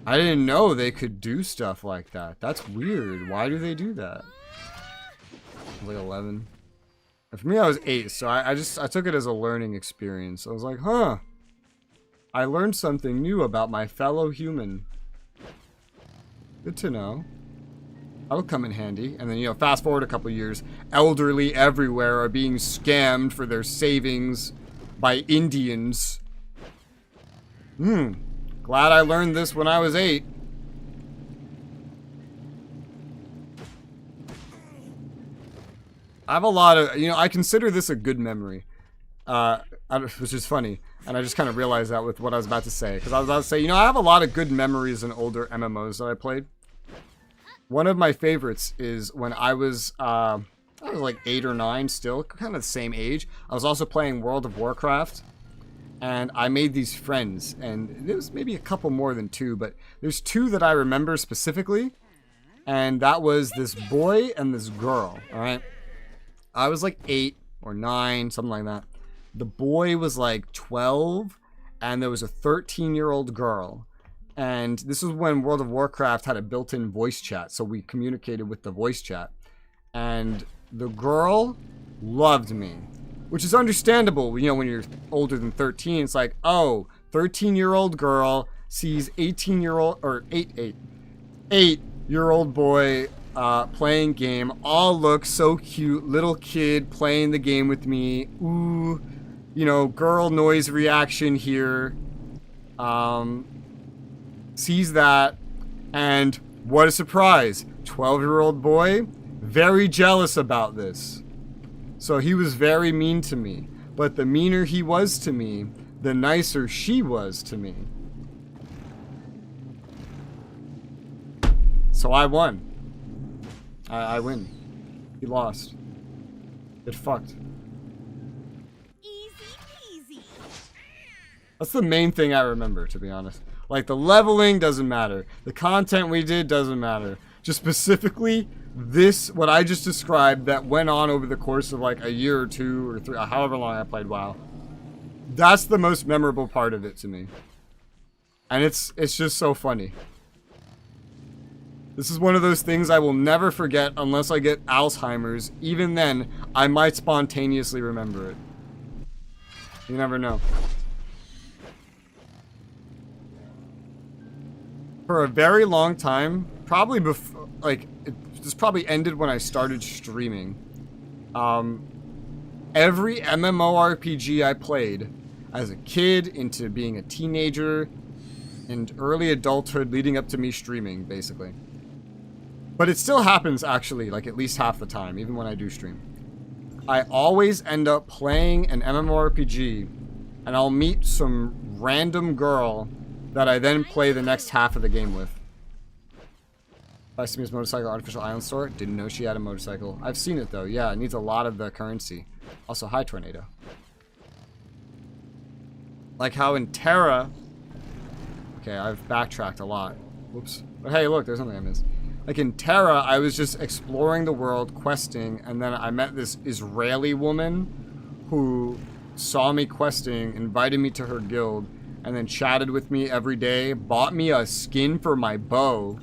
I didn't know they could do stuff like that. That's weird. Why do they do that? I was like 11. And for me, I was 8, so I took it as a learning experience. I was like, huh. I learned something new about my fellow human. Good to know. That'll come in handy. And then, you know, fast forward a couple years, elderly everywhere are being scammed for their savings by Indians. Glad I learned this when I was 8. I have a lot of, you know, I consider this a good memory. Which is funny. And I just kind of realized that with what I was about to say. Because I was about to say, you know, I have a lot of good memories in older MMOs that I played. One of my favorites is when I was like 8 or 9 still, kind of the same age. I was also playing World of Warcraft. And I made these friends. And there was maybe a couple more than 2, but there's 2 that I remember specifically. And that was this boy and this girl, alright? I was like 8 or 9, something like that. The boy was like 12, and there was a 13-year-old girl. And this was when World of Warcraft had a built-in voice chat, so we communicated with the voice chat. And the girl loved me, which is understandable. You know, when you're older than 13, it's like, oh, 13-year-old girl sees 18-year-old, or 8-year-old boy playing game. All look so cute. Little kid playing the game with me. Ooh. You know, girl noise reaction here. Sees that. And what a surprise. 12-year-old boy. Very jealous about this. So he was very mean to me. But the meaner he was to me, the nicer she was to me. So I won. I win. He lost. It fucked. Easy peasy. That's the main thing I remember, to be honest. Like, the leveling doesn't matter. The content we did doesn't matter. Just specifically, this, what I just described, that went on over the course of like a year or 2 or 3, however long I played WoW. That's the most memorable part of it to me. And it's just so funny. This is one of those things I will never forget unless I get Alzheimer's. Even then, I might spontaneously remember it. You never know. For a very long time, probably before, like, this probably ended when I started streaming. Every MMORPG I played, as a kid, into being a teenager, and early adulthood leading up to me streaming, basically. But it still happens, actually, like at least half the time, even when I do stream. I always end up playing an MMORPG, and I'll meet some random girl that I then play the next half of the game with. I see his motorcycle at Artificial Island Store. Didn't know she had a motorcycle. I've seen it, though. Yeah, it needs a lot of the currency. Also, hi, Tornado. Like how in Terra... Okay, I've backtracked a lot. Whoops. But hey, look, there's something I missed. Like in Terra, I was just exploring the world, questing, and then I met this Israeli woman who saw me questing, invited me to her guild, and then chatted with me every day, bought me a skin for my bow.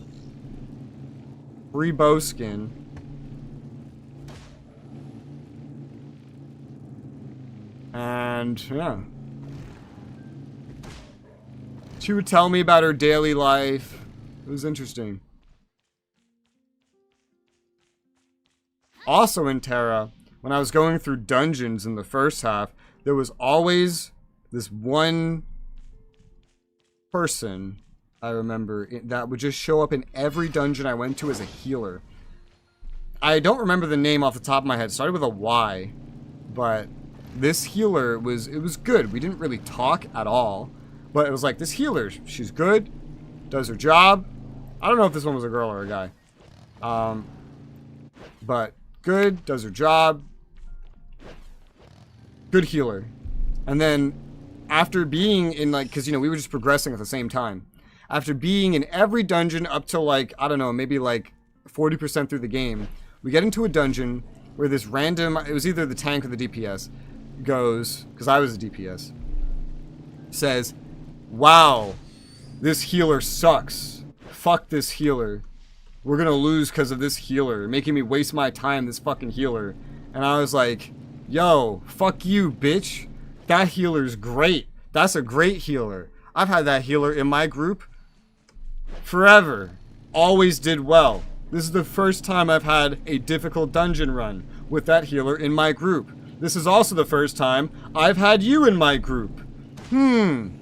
Free bow skin. And, yeah. She would tell me about her daily life. It was interesting. Also in Terra, when I was going through dungeons in the first half, there was always this one person, I remember, that would just show up in every dungeon I went to as a healer. I don't remember the name off the top of my head. It started with a Y, but this healer it was good. We didn't really talk at all, but it was like, this healer, she's good, does her job, I don't know if this one was a girl or a guy. But good, does her job. Good healer. And then after being in like, because, you know, we were just progressing at the same time. After being in every dungeon up to like, I don't know, maybe like 40% through the game, we get into a dungeon where this random, it was either the tank or the DPS, goes, because I was a DPS, says, wow, this healer sucks. Fuck this healer. We're gonna lose because of this healer, making me waste my time, this fucking healer. And I was like, yo, fuck you, bitch. That healer's great. That's a great healer. I've had that healer in my group forever. Always did well. This is the first time I've had a difficult dungeon run with that healer in my group. This is also the first time I've had you in my group. And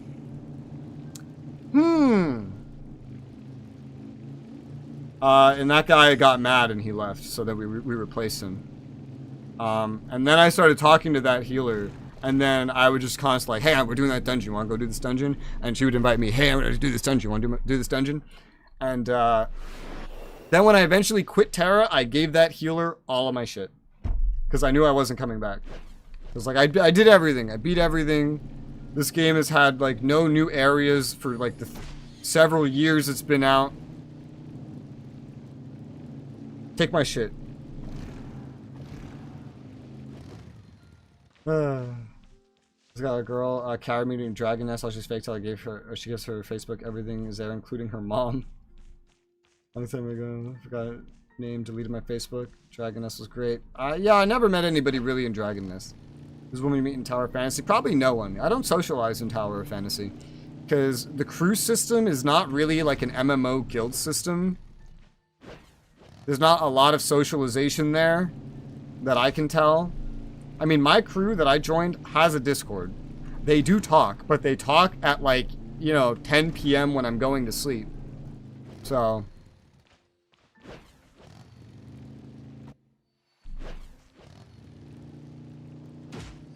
that guy got mad and he left, so that we replaced him. And then I started talking to that healer, and then I would just constantly like, hey, we're doing that dungeon, you want to go do this dungeon? And she would invite me, hey, I'm going to do this dungeon, you want to do this dungeon? And then when I eventually quit Terra, I gave that healer all of my shit. Because I knew I wasn't coming back. It was like, I did everything, I beat everything. This game has had like no new areas for like the several years it's been out. Take my shit. She's got a girl carried me to Dragon Nest. She's fake till I gave her, or she gives her Facebook. Everything is there, including her mom. Long time ago, I forgot her name, deleted my Facebook. Dragon Nest was great. Yeah, I never met anybody really in Dragon Nest. This woman you meet in Tower of Fantasy, probably no one. I don't socialize in Tower of Fantasy because the crew system is not really like an MMO guild system. There's not a lot of socialization there that I can tell. I mean, my crew that I joined has a Discord. They do talk, but they talk at like, you know, 10 p.m. when I'm going to sleep. So.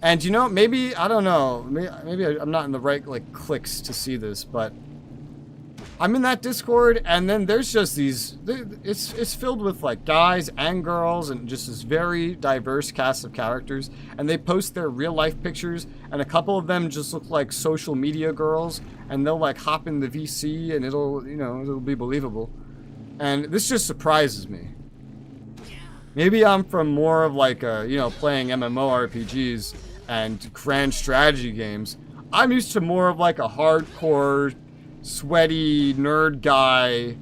And you know, maybe, I don't know, maybe I'm not in the right like clicks to see this, but I'm in that Discord, and then there's just these, it's filled with like guys and girls and just this very diverse cast of characters, and they post their real life pictures, and a couple of them just look like social media girls, and they'll like hop in the VC and it'll, you know, it'll be believable. And this just surprises me. Maybe I'm from more of like a, you know, playing MMORPGs and grand strategy games. I'm used to more of like a hardcore, sweaty nerd guy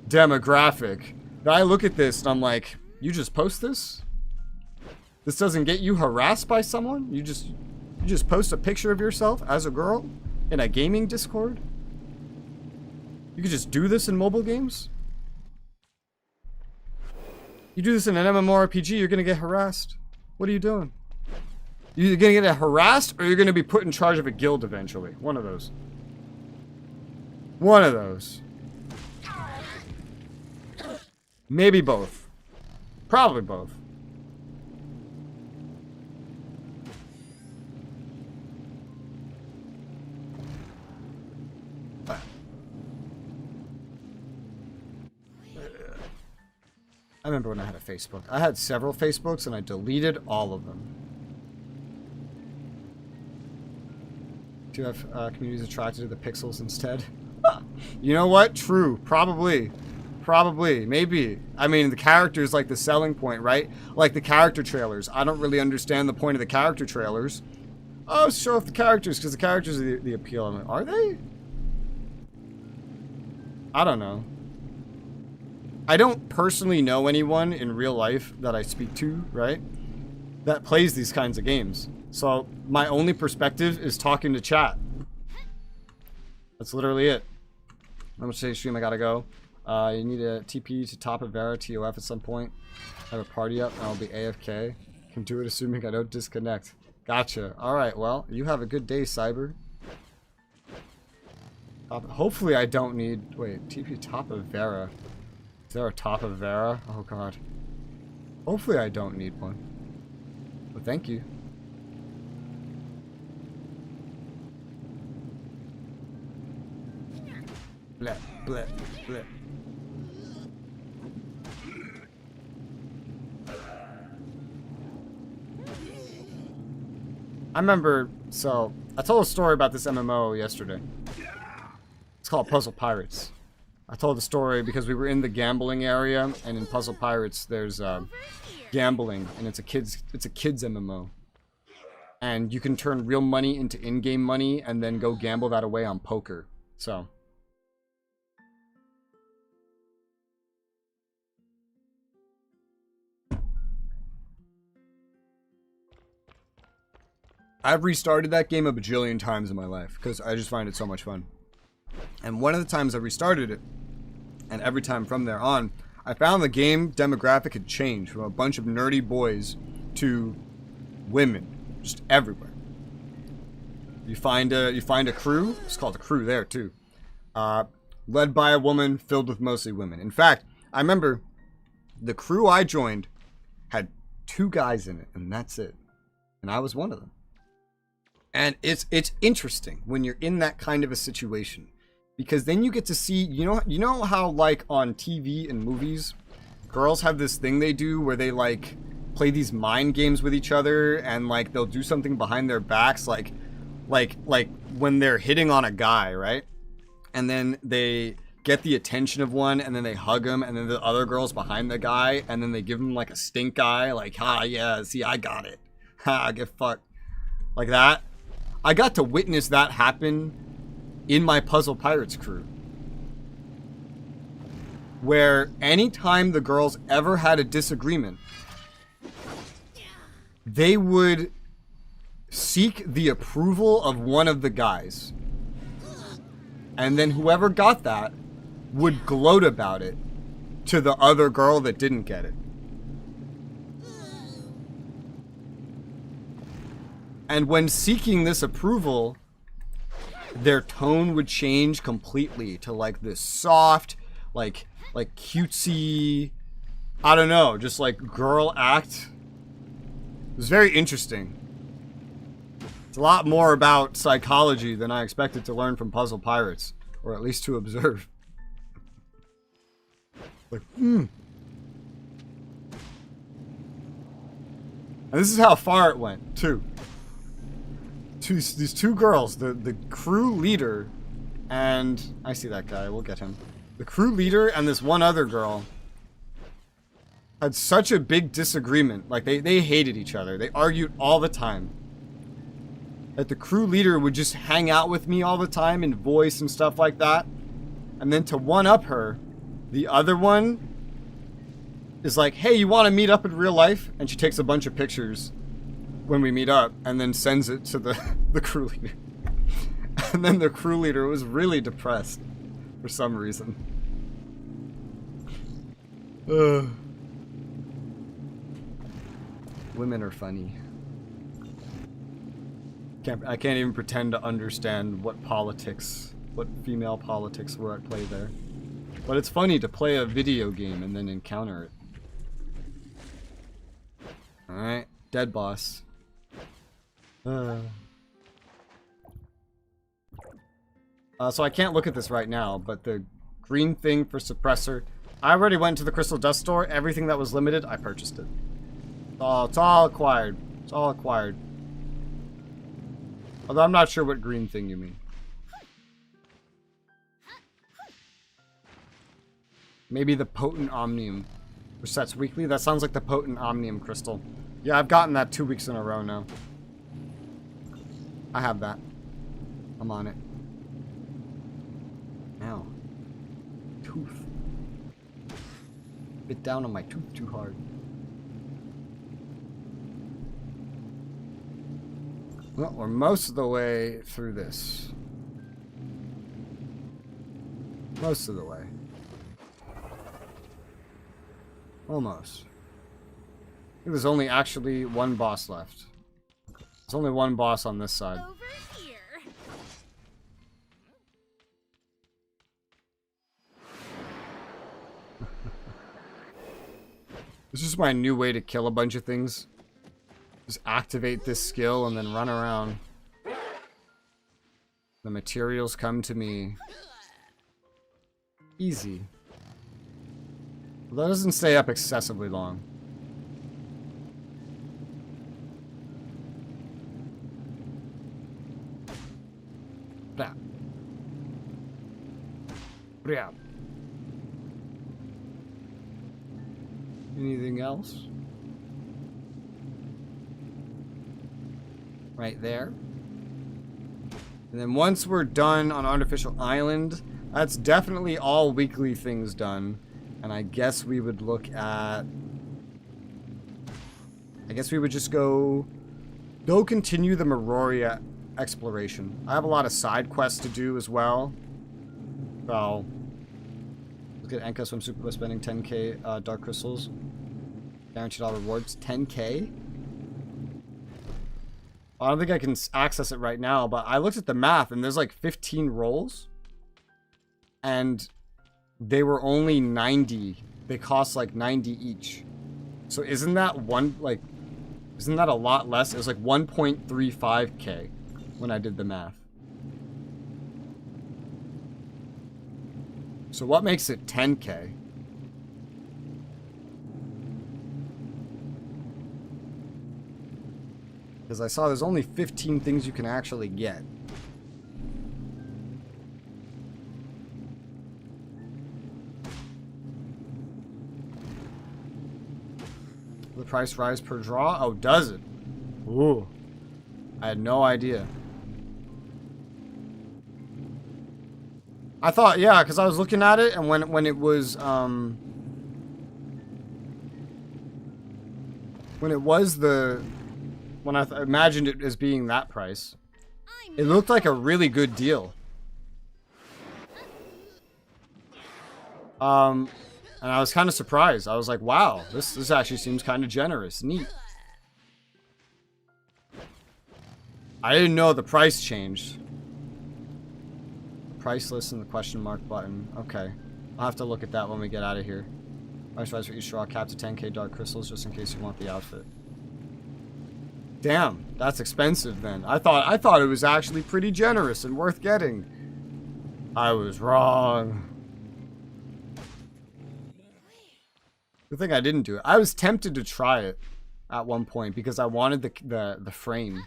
demographic. That I look at this and I'm like, you just post this? This doesn't get you harassed by someone? You just post a picture of yourself as a girl in a gaming Discord? You could just do this in mobile games? You do this in an MMORPG, you're gonna get harassed. What are you doing? You're gonna get harassed, or you're gonna be put in charge of a guild eventually. One of those. One of those. Maybe both. Probably both. I remember when I had a Facebook. I had several Facebooks and I deleted all of them. Do you have communities attracted to the pixels instead? You know what? True. Probably. Probably. Maybe. I mean, the character is like the selling point, right? Like the character trailers. I don't really understand the point of the character trailers. Oh, show off the characters, because the characters are the appeal. I mean, are they? I don't know. I don't personally know anyone in real life that I speak to, right? That plays these kinds of games. So my only perspective is talking to chat. That's literally it. I'm gonna say stream, I gotta go. You need a TP to top of Vera TOF at some point. I have a party up and I'll be AFK. Can do it assuming I don't disconnect. Gotcha. Alright, well, you have a good day, Cyber. Hopefully I don't need... Wait, TP top of Vera. Is there a top of Vera? Oh god. Hopefully I don't need one. But thank you. Bleh, bleh, bleh. I remember, so, I told a story about this MMO yesterday. It's called Puzzle Pirates. I told the story because we were in the gambling area, and in Puzzle Pirates there's gambling, and it's a kids MMO. And you can turn real money into in-game money and then go gamble that away on poker. So I've restarted that game a bajillion times in my life because I just find it so much fun. And one of the times I restarted it, and every time from there on, I found the game demographic had changed from a bunch of nerdy boys to women, just everywhere. You find a crew. It's called a crew there too, led by a woman, filled with mostly women. In fact, I remember the crew I joined had 2 guys in it, and that's it. And I was one of them. And it's interesting when you're in that kind of a situation, because then you get to see, you know how like on TV and movies, girls have this thing they do where they like play these mind games with each other, and like they'll do something behind their backs, like when they're hitting on a guy, right? And then they get the attention of one, and then they hug him, and then the other girl's behind the guy, and then they give him like a stink eye, like, ha, yeah, see, I got it. Ha, get fucked. Like that. I got to witness that happen in my Puzzle Pirates crew. Where anytime the girls ever had a disagreement, they would seek the approval of one of the guys. And then whoever got that would gloat about it to the other girl that didn't get it. And when seeking this approval, their tone would change completely to like this soft, like cutesy, I don't know, just like girl act. It was very interesting. It's a lot more about psychology than I expected to learn from Puzzle Pirates, or at least to observe. Like, And this is how far it went, too. These 2 girls, the crew leader, and I see that guy, we'll get him. The crew leader and this one other girl had such a big disagreement. Like, they hated each other. They argued all the time. That the crew leader would just hang out with me all the time in voice and stuff like that. And then to one-up her, the other one is like, hey, you want to meet up in real life? And she takes a bunch of pictures when we meet up, and then sends it to the crew leader. And then the crew leader was really depressed for some reason. Women are funny. I can't even pretend to understand what female politics were at play there. But it's funny to play a video game and then encounter it. Alright, dead boss. So I can't look at this right now, but the green thing for suppressor, I already went to the Crystal Dust store. Everything that was limited, I purchased it. It's all acquired. It's all acquired. Although I'm not sure what green thing you mean. Maybe the Potent Omnium resets weekly. That sounds like the Potent Omnium crystal. Yeah, I've gotten that 2 weeks in a row now. I have that. I'm on it. Ow. Tooth. Bit down on my tooth too hard. Well, we're most of the way through this. Most of the way. Almost. I think there's only actually 1 boss left. There's only 1 boss on this side. Over here. This is my new way to kill a bunch of things. Just activate this skill and then run around. The materials come to me. Easy. Well, that doesn't stay up excessively long. Blah. Blah. Anything else? Right there. And then once we're done on Artificial Island, that's definitely all weekly things done. And I guess we would look at... I guess we would just go continue the Meroria exploration. I have a lot of side quests to do as well. So, let's get Enka Swimsuit by spending 10k Dark Crystals. Guaranteed all rewards. 10k? I don't think I can access it right now, but I looked at the math and there's like 15 rolls. And they were only 90. They cost like 90 each. So isn't that isn't that a lot less? It was like 1.35k when I did the math. So what makes it 10k? Because I saw there's only 15 things you can actually get. The price rise per draw? Oh, does it? Ooh. I had no idea. I thought, yeah, because I was looking at it, and when it was, when I imagined it as being that price, it looked like a really good deal. And I was kind of surprised. I was like, wow, this actually seems kind of generous. Neat. I didn't know the price changed. Price list and the question mark button. Okay. I'll have to look at that when we get out of here. Price rise for each draw, cap to 10k Dark Crystals just in case you want the outfit. Damn, that's expensive then. I thought it was actually pretty generous and worth getting. I was wrong. Good thing I didn't do it. I was tempted to try it at one point because I wanted the frame.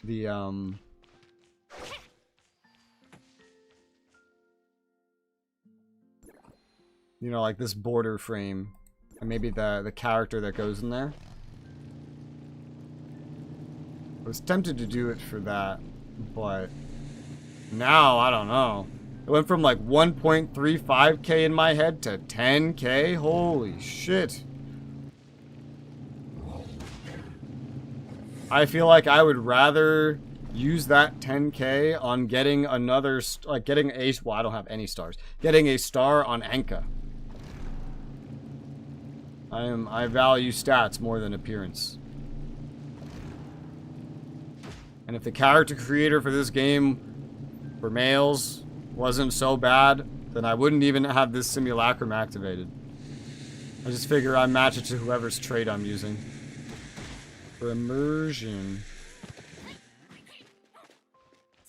The you know, like this border frame. And maybe the character that goes in there. I was tempted to do it for that, but now I don't know. It went from like 1.35k in my head to 10k. Holy shit. I feel like I would rather use that 10k on getting another, like getting a, well, I don't have any stars. Getting a star on Enka. I value stats more than appearance. And if the character creator for this game for males wasn't so bad, then I wouldn't even have this simulacrum activated. I just figure I match it to whoever's trait I'm using. For immersion.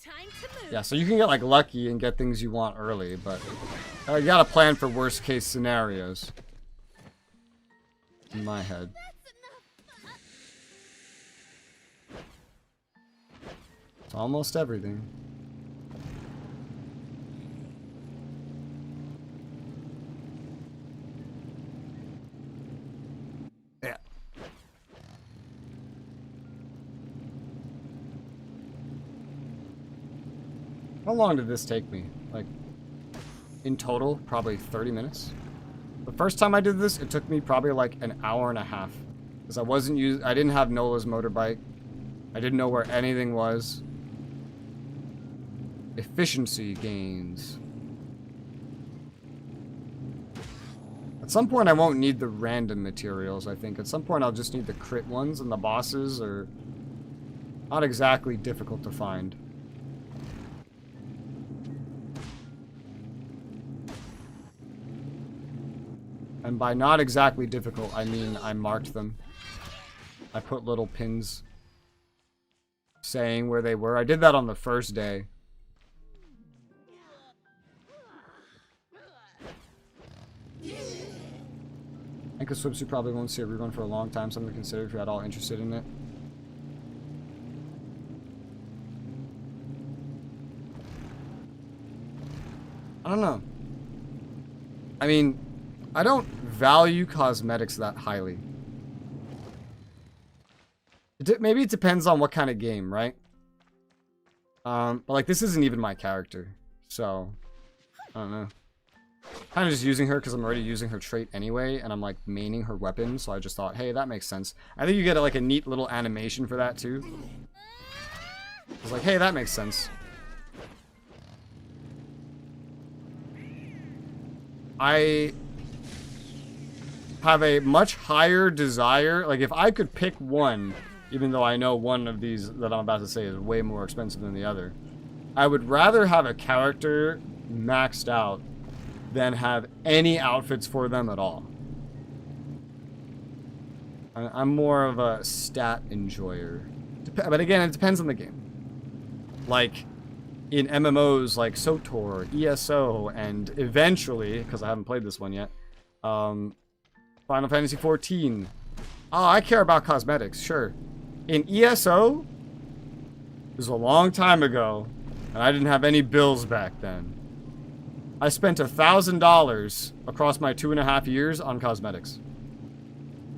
Time to move. Yeah, so you can get like lucky and get things you want early, but you gotta plan for worst case scenarios. In my head. It's almost everything. Yeah. How long did this take me? Like, in total, probably 30 minutes. The first time I did this, it took me probably like an hour and a half. Because I didn't have Nola's motorbike. I didn't know where anything was. Efficiency gains. At some point I won't need the random materials, I think. At some point I'll just need the crit ones, and the bosses are not exactly difficult to find. And by not exactly difficult, I mean I marked them. I put little pins saying where they were. I did that on the first day. Enka Swimsuit probably won't see a rerun for a long time, something to consider if you're at all interested in it. I don't know. I mean, I don't value cosmetics that highly. Maybe it depends on what kind of game, right? But like this isn't even my character, so I don't know. Kind of just using her because I'm already using her trait anyway, and I'm like maining her weapon, so I just thought, hey, that makes sense. I think you get like a neat little animation for that too. I was like, hey, that makes sense. I have a much higher desire. Like if I could pick one, even though I know one of these that I'm about to say is way more expensive than the other, I would rather have a character maxed out than have any outfits for them at all. I'm more of a stat enjoyer. But again, it depends on the game. Like, in MMOs like SOTOR, ESO, and eventually, because I haven't played this one yet, Final Fantasy XIV. Oh, I care about cosmetics, sure. In ESO, it was a long time ago, and I didn't have any bills back then. I spent $1,000 across my 2.5 years on cosmetics.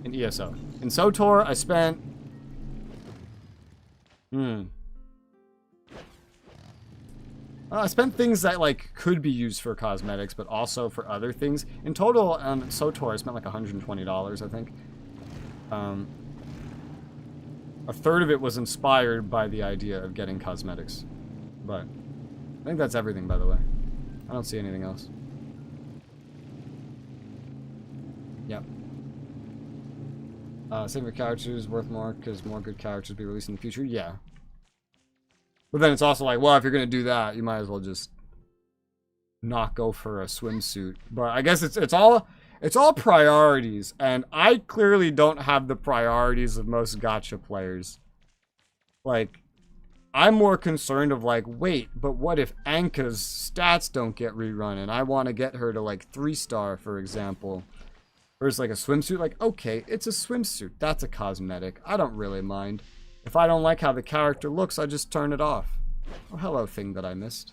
In ESO. In SOTOR, I spent... I spent things that, like, could be used for cosmetics, but also for other things. In total, on SOTOR, I spent like $120, I think. A third of it was inspired by the idea of getting cosmetics. But I think that's everything, by the way. I don't see anything else. Yep. Saving your characters worth more because more good characters be released in the future. Yeah. But then it's also like, well, if you're gonna do that, you might as well just not go for a swimsuit. But I guess it's all priorities, and I clearly don't have the priorities of most gacha players. Like, I'm more concerned of like, wait, but what if Anka's stats don't get rerun and I want to get her to like 3-star, for example? Whereas like a swimsuit, like, okay, it's a swimsuit. That's a cosmetic. I don't really mind. If I don't like how the character looks, I just turn it off. Oh, hello, thing that I missed.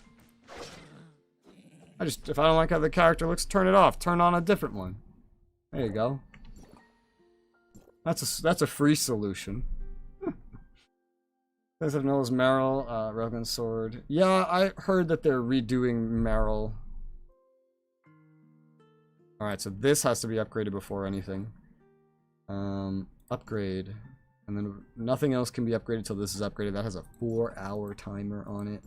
If I don't like how the character looks, turn it off. Turn on a different one. There you go. That's a free solution. Guys have Noah's Meryl, Railgun Sword. Yeah, I heard that they're redoing Meryl. Alright, so this has to be upgraded before anything. Upgrade. And then nothing else can be upgraded until this is upgraded. That has a 4-hour timer on it.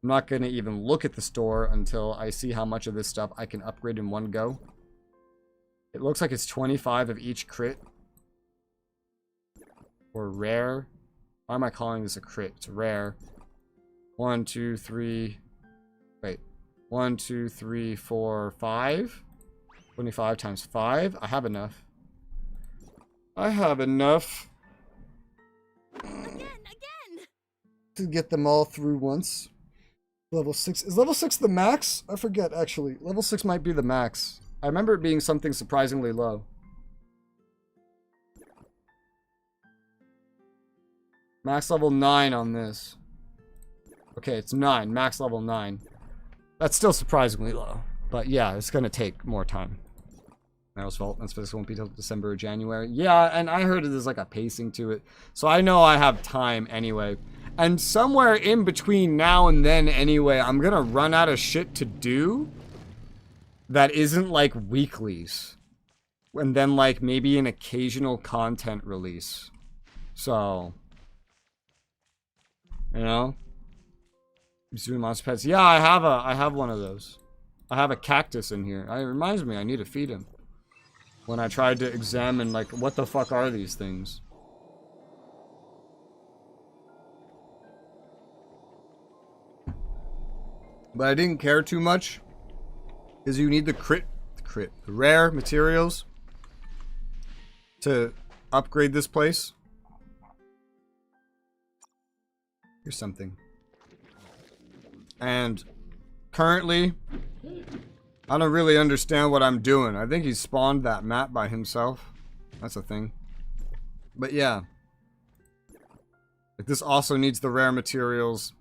I'm not going to even look at the store until I see how much of this stuff I can upgrade in one go. It looks like it's 25 of each crit. Or rare. Why am I calling this a crit? It's rare. 1, 2, 3... Wait. 1, 2, 3, 4, 5? 25 times 5? I have enough. I have enough... Again! to get them all through once. Level 6. Is level 6 the max? I forget, actually. Level 6 might be the max. I remember it being something surprisingly low. Max level 9 on this. Okay, it's 9. Max level 9. That's still surprisingly low. But yeah, it's gonna take more time. Meryl's fault. That's this won't be till December or January. Yeah, and I heard there's like a pacing to it. So I know I have time anyway. And somewhere in between now and then anyway, I'm gonna run out of shit to do that isn't like weeklies. And then like maybe an occasional content release. So, you know? Just doing monster pets. Yeah, I have one of those. I have a cactus in here. It reminds me I need to feed him. When I tried to examine, like, what the fuck are these things? But I didn't care too much. Because you need the rare materials to upgrade this place. Here's something. And currently, I don't really understand what I'm doing. I think he spawned that map by himself. That's a thing. But yeah. Like, this also needs the rare materials.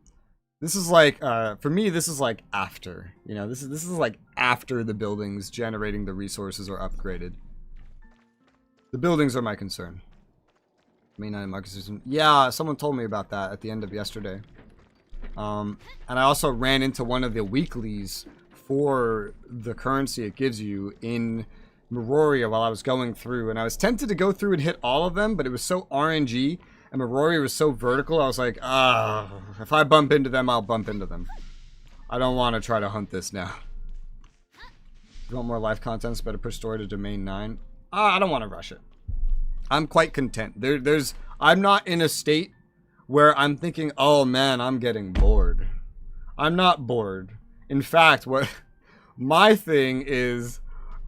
This is like, for me, this is like after. You know, this is like after the buildings generating the resources are upgraded. The buildings are my concern. Mainline market system. Yeah, someone told me about that at the end of yesterday. And I also ran into one of the weeklies for the currency it gives you in Meroria while I was going through. And I was tempted to go through and hit all of them, but it was so RNG. And Meroria was so vertical, I was like, if I bump into them, I'll bump into them. I don't want to try to hunt this now. If you want more live content, it's better push story to domain 9. I don't want to rush it. I'm quite content. I'm not in a state where I'm thinking, oh man, I'm getting bored. I'm not bored. In fact, what my thing is,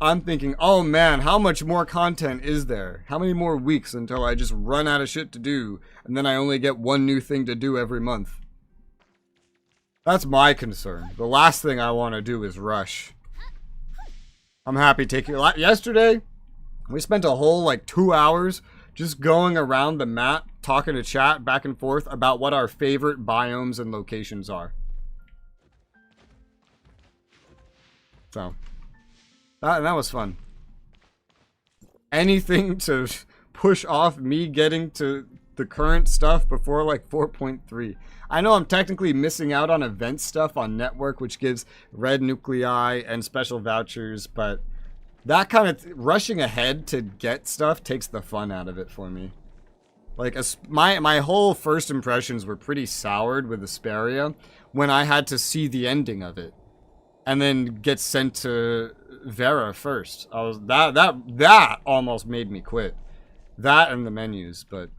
I'm thinking, oh man, how much more content is there? How many more weeks until I just run out of shit to do, and then I only get one new thing to do every month? That's my concern. The last thing I want to do is rush. I'm happy taking... Yesterday, we spent a whole, like, 2 hours just going around the map, talking to chat back and forth about what our favorite biomes and locations are. So... that was fun. Anything to push off me getting to the current stuff before like 4.3. I know I'm technically missing out on event stuff on network, which gives red nuclei and special vouchers, but that kind of rushing ahead to get stuff takes the fun out of it for me. Like, my whole first impressions were pretty soured with Asperia when I had to see the ending of it and then get sent to Vera first. I was that almost made me quit. That and the menus, but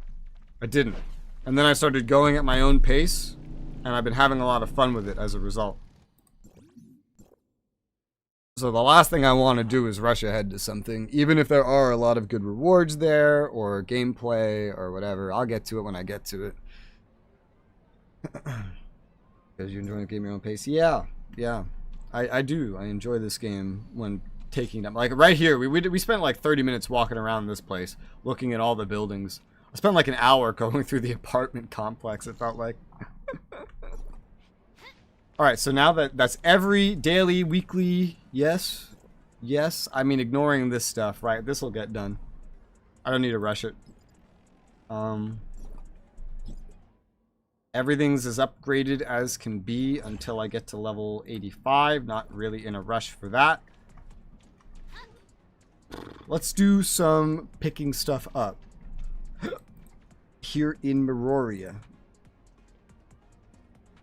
I didn't. And then I started going at my own pace, and I've been having a lot of fun with it as a result. So the last thing I want to do is rush ahead to something, even if there are a lot of good rewards there, or gameplay, or whatever. I'll get to it when I get to it. Because you enjoy the game at your own pace? Yeah. I do. I enjoy this game when taking them. Like right here, we spent like 30 minutes walking around this place, looking at all the buildings. I spent like an hour going through the apartment complex, it felt like. Alright, so now that's every daily, weekly, yes. I mean, ignoring this stuff, right? This will get done. I don't need to rush it. Everything's as upgraded as can be until I get to level 85. Not really in a rush for that. Let's do some picking stuff up here in Meroria.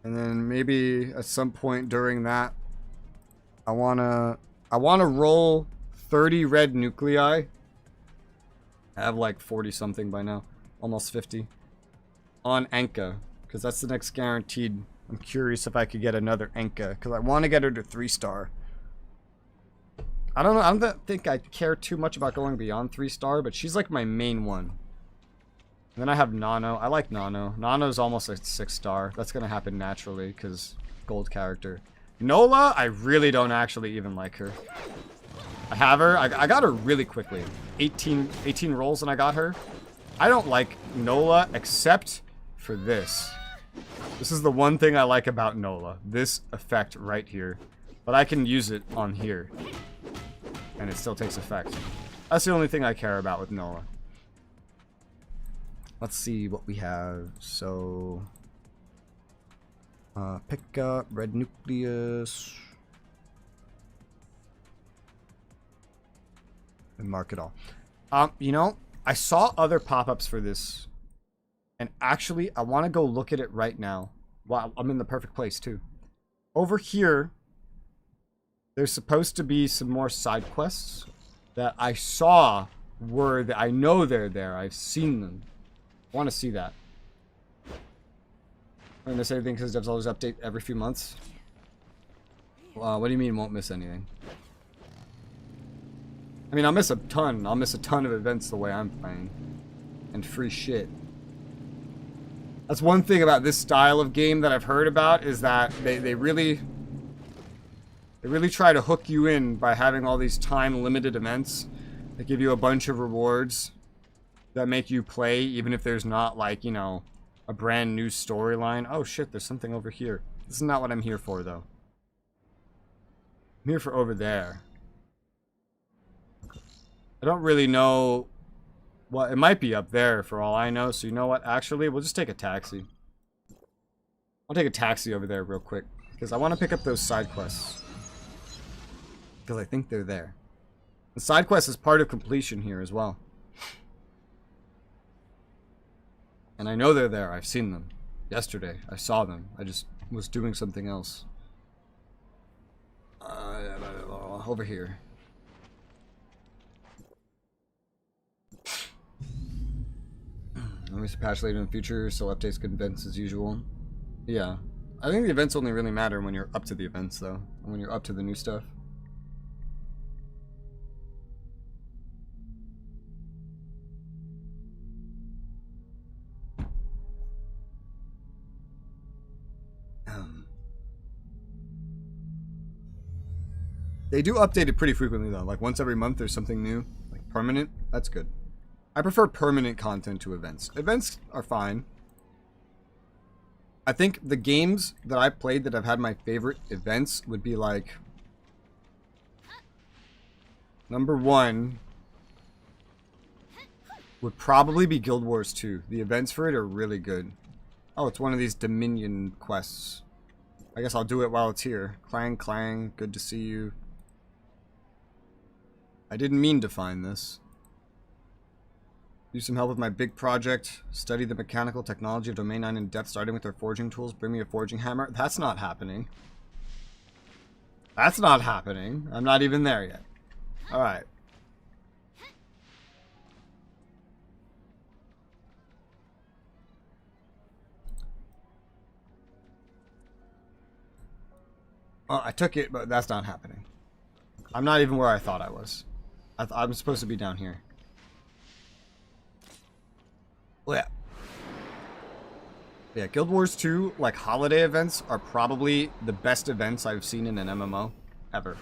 And then maybe at some point during that, I wanna roll 30 red nuclei. I have like 40 something by now, almost 50, on Anka. Because that's the next guaranteed. I'm curious if I could get another Enka. Because I want to get her to 3-star. I don't know. I don't think I care too much about going beyond 3-star. But she's like my main one. And then I have Nano. I like Nano. Nano's almost a 6-star. That's going to happen naturally. Because gold character. Nola, I really don't actually even like her. I have her. I got her really quickly. 18 rolls and I got her. I don't like Nola except for this. This is the one thing I like about Nola. This effect right here. But I can use it on here. And it still takes effect. That's the only thing I care about with Nola. Let's see what we have. So... pick up red nucleus. And mark it all. You know, I saw other pop-ups for this. And actually, I want to go look at it right now. Wow, I'm in the perfect place, too. Over here, there's supposed to be some more side quests that I saw were... I know they're there. I've seen them. I want to see that. Won't miss anything because devs always update every few months. What do you mean won't miss anything? I mean, I'll miss a ton. I'll miss a ton of events the way I'm playing. And free shit. That's one thing about this style of game that I've heard about, is that they really try to hook you in by having all these time-limited events that give you a bunch of rewards that make you play, even if there's not, like, you know, a brand new storyline. Oh shit, there's something over here. This is not what I'm here for, though. I'm here for over there. I don't really know... Well, it might be up there for all I know, so you know what? Actually, we'll just take a taxi. I'll take a taxi over there real quick, because I want to pick up those side quests. Because I think they're there. The side quest is part of completion here as well. And I know they're there. I've seen them. Yesterday, I saw them. I just was doing something else. Over here. Let me see patch later in the future, so updates good events as usual. Yeah. I think the events only really matter when you're up to the events, though. When you're up to the new stuff. They do update it pretty frequently, though. Like, once every month there's something new. Like, permanent. That's good. I prefer permanent content to events. Events are fine. I think the games that I've played that have had my favorite events would be like... Number 1 would probably be Guild Wars 2. The events for it are really good. Oh, it's one of these Dominion quests. I guess I'll do it while it's here. Clang, clang. Good to see you. I didn't mean to find this. Use some help with my big project. Study the mechanical technology of Domain 9 in depth, starting with their forging tools. Bring me a forging hammer. That's not happening. That's not happening. I'm not even there yet. Alright. Well, I took it, but that's not happening. I'm not even where I thought I was. I'm supposed to be down here. Well, yeah. Yeah, Guild Wars 2, like, holiday events are probably the best events I've seen in an MMO ever.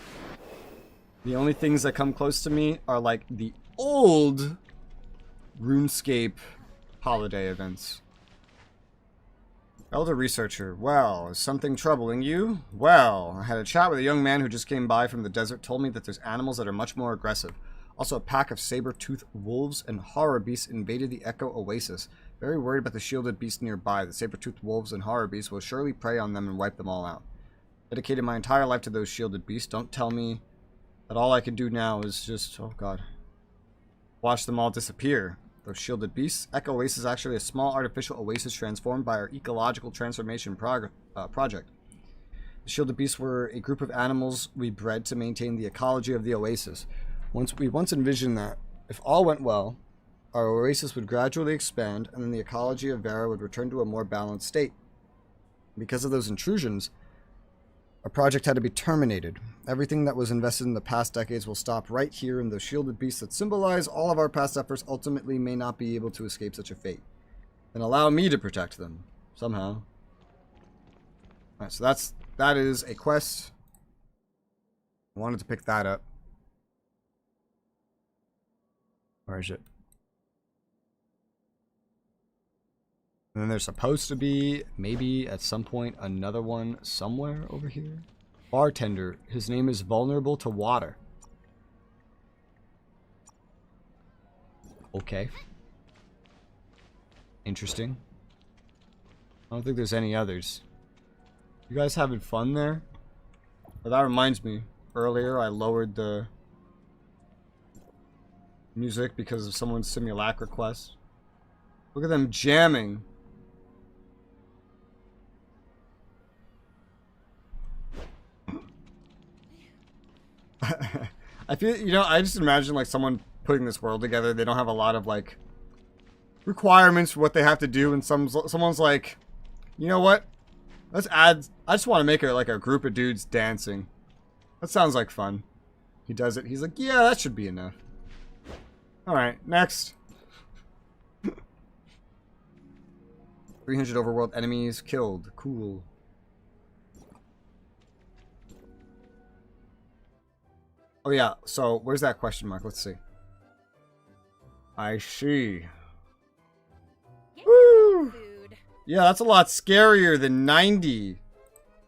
The only things that come close to me are, like, the old RuneScape holiday events. Elder Researcher. Well, is something troubling you? Well, I had a chat with a young man who just came by from the desert, told me that there's animals that are much more aggressive. Also, a pack of saber-toothed wolves and horror beasts invaded the Echo Oasis. Very worried about the shielded beast nearby. The saber-toothed wolves and horror beasts will surely prey on them and wipe them all out. Dedicated my entire life to those shielded beasts. Don't tell me that all I can do now is just, oh god, watch them all disappear. Those shielded beasts. Echo Oasis is actually a small artificial oasis transformed by our ecological transformation project. The shielded beasts were a group of animals we bred to maintain the ecology of the oasis. We once envisioned that, if all went well, our oasis would gradually expand and then the ecology of Vera would return to a more balanced state. Because of those intrusions, our project had to be terminated. Everything that was invested in the past decades will stop right here, and those shielded beasts that symbolize all of our past efforts ultimately may not be able to escape such a fate. And allow me to protect them, somehow. Alright, so that is a quest. I wanted to pick that up. Where is it? And then there's supposed to be, maybe at some point, another one somewhere over here. Bartender. His name is vulnerable to water. Okay. Interesting. I don't think there's any others. You guys having fun there? Well, that reminds me. Earlier, I lowered the music because of someone's simulacra quest. Look at them jamming. I feel, you know, I just imagine like someone putting this world together. They don't have a lot of like requirements for what they have to do, and someone's like, you know what? Let's add. I just want to make it like a group of dudes dancing. That sounds like fun. He does it. He's like, yeah, that should be enough. All right, next. 300 overworld enemies killed. Cool. Oh yeah, so where's that question mark? Let's see. I see. Get Woo! food. Yeah, that's a lot scarier than 90.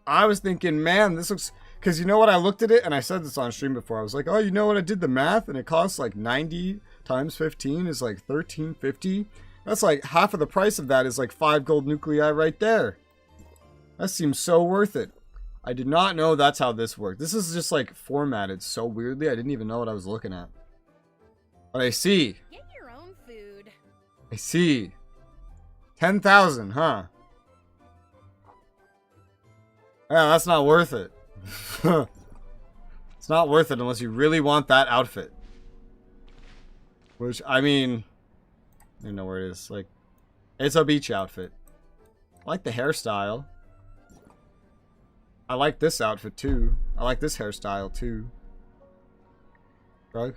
I was thinking, man, this looks... Because you know what? I looked at it, and I said this on stream before. I was like, oh, you know what? I did the math, and it costs like 90 times 15 is like 1350. That's like half of the price of that is like 5 gold nuclei right there. That seems so worth it. I did not know that's how this worked. This is just like formatted so weirdly. I didn't even know what I was looking at. But I see. Get your own food. I see. 10,000, huh? Yeah, that's not worth it. It's not worth it unless you really want that outfit. Which, I mean, I don't know where it is. Like, it's a beach outfit. I like the hairstyle. I like this outfit too. I like this hairstyle too. Drug.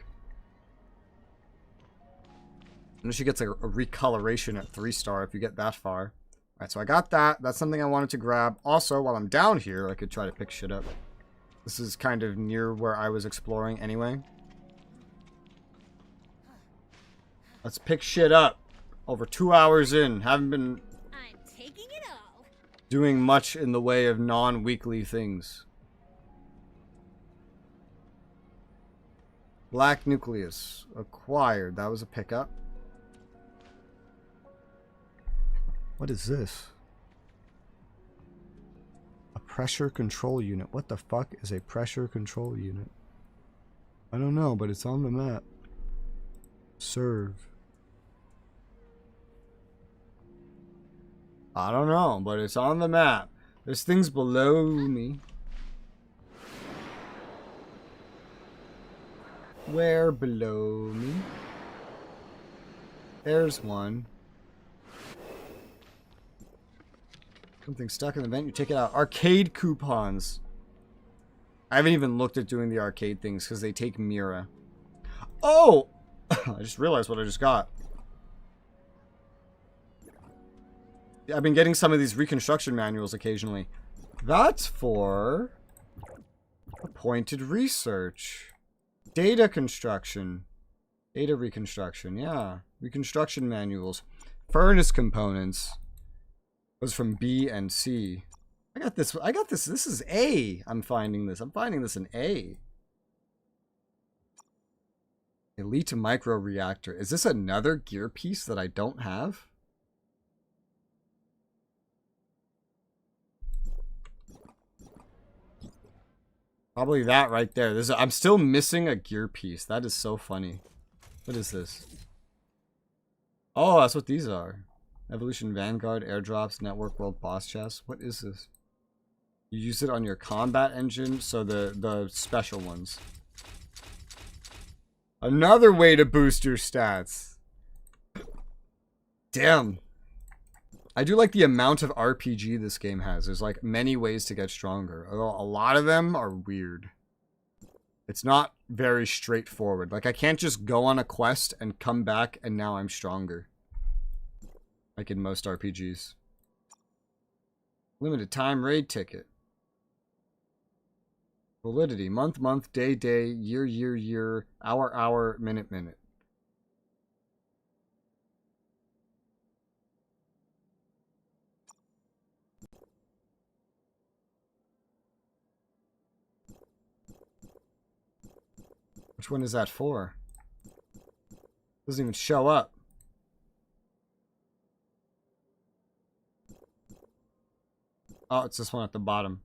And she gets a recoloration at 3-star if you get that far. Alright, so I got that. That's something I wanted to grab. Also, while I'm down here, I could try to pick shit up. This is kind of near where I was exploring anyway. Let's pick shit up. Over 2 hours in. Haven't been I'm taking it all. doing much in the way of non-weekly things. Black Nucleus. Acquired. That was a pickup. What is this? A pressure control unit. What the fuck is a pressure control unit? I don't know, but it's on the map. Serve. I don't know, but it's on the map. There's things below me. Where below me? There's one. Something stuck in the vent, you take it out. Arcade coupons. I haven't even looked at doing the arcade things because they take Mira. Oh! I just realized what I just got. I've been getting some of these reconstruction manuals occasionally. That's for appointed research. Data construction. Data reconstruction, yeah. Reconstruction manuals. Furnace components. Was from B and C. I got this. This is A. I'm finding this in A. Elite micro reactor. Is this another gear piece that I don't have? Probably that right there. I'm still missing a gear piece. That is so funny. What is this? Oh, that's what these are. Evolution Vanguard, airdrops, network world boss chest. What is this? You use it on your combat engine, so the special ones. Another way to boost your stats. Damn. I do like the amount of RPG this game has. There's like many ways to get stronger. Although a lot of them are weird. It's not very straightforward. Like I can't just go on a quest and come back and now I'm stronger. Like in most RPGs. Limited time raid ticket. Validity. Month, month, day, day, year, year, year, hour, hour, minute, minute. Which one is that for? Doesn't even show up. Oh, it's this one at the bottom.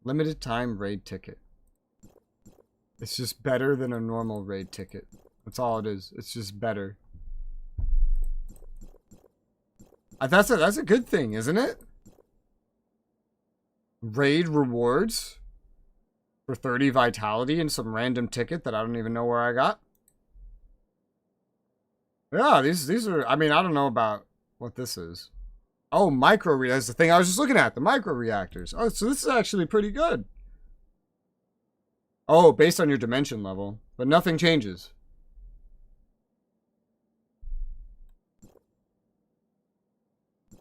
Limited time raid ticket. It's just better than a normal raid ticket. That's all it is. It's just better. That's a good thing, isn't it? Raid rewards for 30 vitality and some random ticket that I don't even know where I got. Yeah, these are, I mean, I don't know about what this is. Oh, that's the thing I was just looking at, the micro reactors. Oh, so this is actually pretty good. Oh, based on your dimension level, but nothing changes.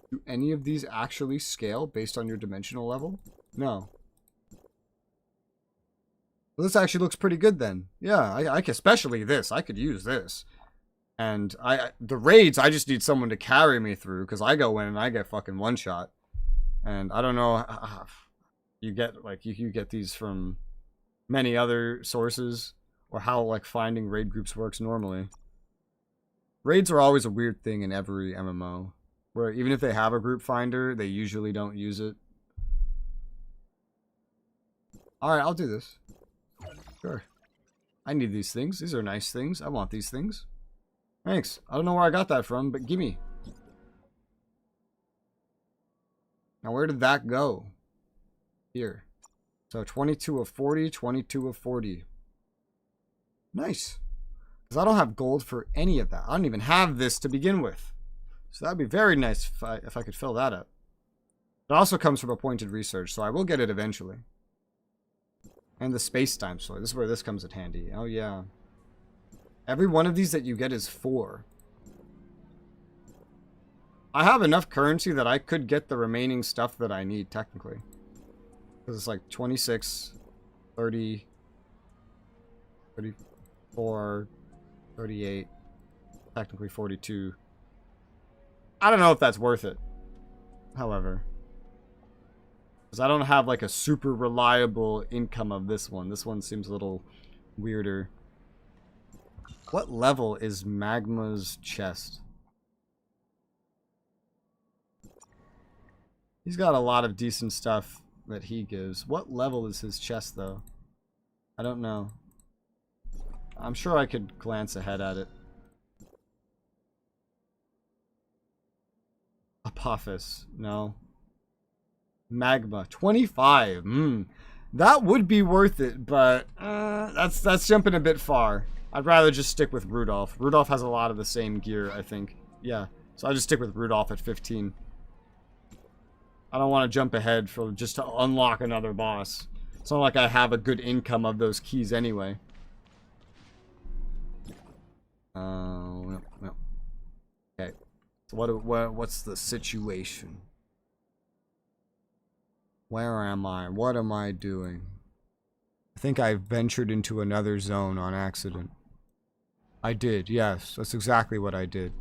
Do any of these actually scale based on your dimensional level? No. Well, this actually looks pretty good then. Yeah, I especially this. I could use this. And the raids, I just need someone to carry me through because I go in and I get fucking one shot. And I don't know. you get like you get these from many other sources, or how like finding raid groups works normally. Raids are always a weird thing in every MMO, where even if they have a group finder, they usually don't use it. Alright, I'll do this. Sure. I need these things. These are nice things. I want these things. Thanks. I don't know where I got that from, but gimme. Now, where did that go? Here. So, 22 of 40, 22 of 40. Nice. Because I don't have gold for any of that. I don't even have this to begin with. So, that'd be very nice if I could fill that up. It also comes from appointed research, so I will get it eventually. And the space-time sword. This is where this comes in handy. Oh, yeah. Every one of these that you get is 4. I have enough currency that I could get the remaining stuff that I need, technically. Because it's like 26, 30, 34, 38, technically 42. I don't know if that's worth it, however. Because I don't have like a super reliable income of this one. This one seems a little weirder. What level is Magma's chest? He's got a lot of decent stuff that he gives. What level is his chest though? I don't know. I'm sure I could glance ahead at it. Apophis. No. Magma 25. That would be worth it, but that's jumping a bit far. I'd rather just stick with Rudolph. Rudolph has a lot of the same gear, I think. Yeah, so I'll just stick with Rudolph at 15. I don't want to jump ahead for just to unlock another boss. It's not like I have a good income of those keys anyway. No. Okay. So what's the situation? Where am I? What am I doing? I think I ventured into another zone on accident. I did, yes. That's exactly what I did.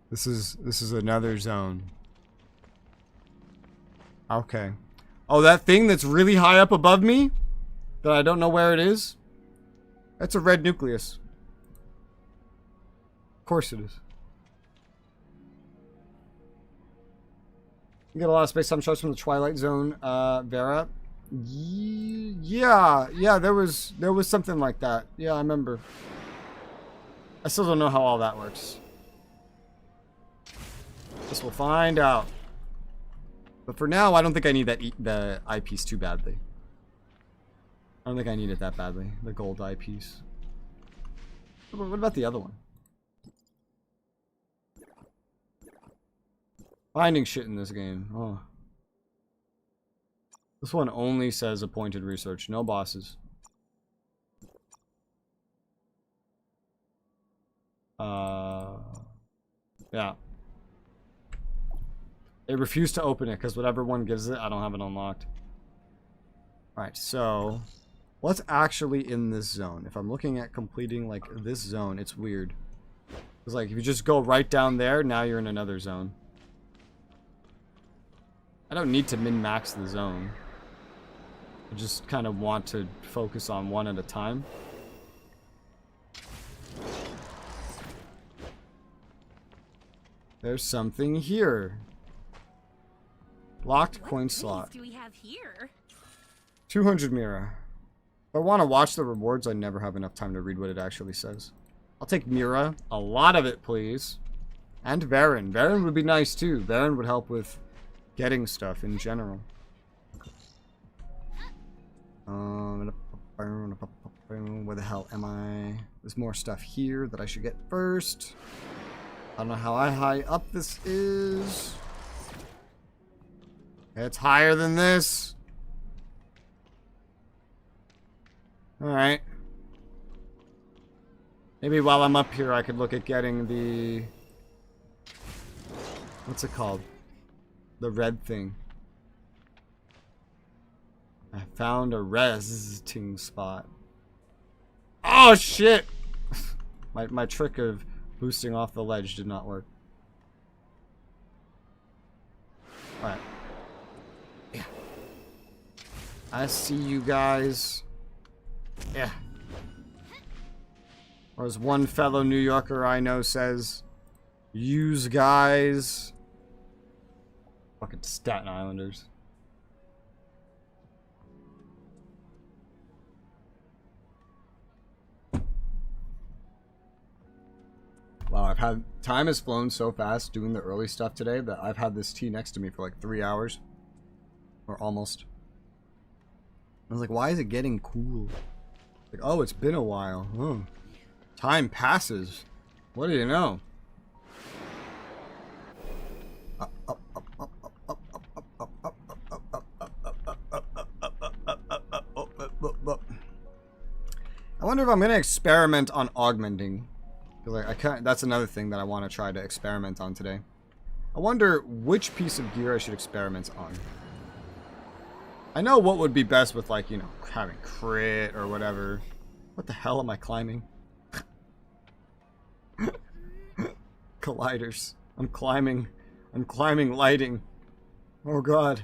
This is another zone. Okay. Oh, that thing that's really high up above me? That I don't know where it is? That's a red nucleus. Of course it is. You get a lot of space-time shards from the Twilight Zone, Vera. Yeah, there was something like that. Yeah, I remember. I still don't know how all that works. Guess we'll find out. But for now, I don't think I need the eyepiece too badly. I don't think I need it that badly. The gold eyepiece. What about the other one? Finding shit in this game. Oh. This one only says appointed research. No bosses. Yeah. It refused to open it because whatever one gives it, I don't have it unlocked. Alright, so what's actually in this zone? If I'm looking at completing like this zone, it's weird. It's like if you just go right down there, now you're in another zone. I don't need to min-max the zone. I just kind of want to focus on one at a time. There's something here. Locked coin slot. What do we have here? 200 Mira. If I want to watch the rewards, I never have enough time to read what it actually says. I'll take Mira. A lot of it, please. And Varen. Varen would be nice, too. Varen would help with getting stuff in general. Where the hell am I? There's more stuff here that I should get first. I don't know how high up this is. It's higher than this. Alright. Maybe while I'm up here I could look at getting the... What's it called? The red thing. I found a resting spot. Oh shit! my trick of boosting off the ledge did not work. Alright. I see you guys. Yeah. Or as one fellow New Yorker I know says, use guys. Fucking Staten Islanders. Wow, time has flown so fast doing the early stuff today that I've had this tea next to me for like 3 hours. Or almost. I was like, why is it getting cool? Like, oh, it's been a while. Oh. Time passes. What do you know? I wonder if I'm gonna experiment on augmenting. Like, I can't. That's another thing that I want to try to experiment on today. I wonder which piece of gear I should experiment on. I know what would be best with, like, you know, having crit or whatever. What the hell am I climbing? Colliders. I'm climbing lighting. Oh god.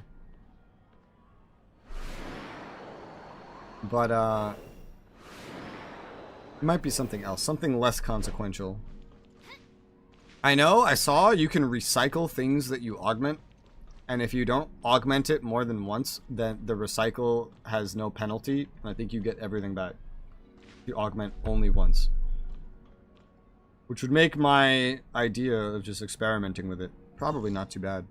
But, it might be something else. Something less consequential. I know, I saw you can recycle things that you augment. And if you don't augment it more than once, then the recycle has no penalty. And I think you get everything back. You augment only once. Which would make my idea of just experimenting with it probably not too bad.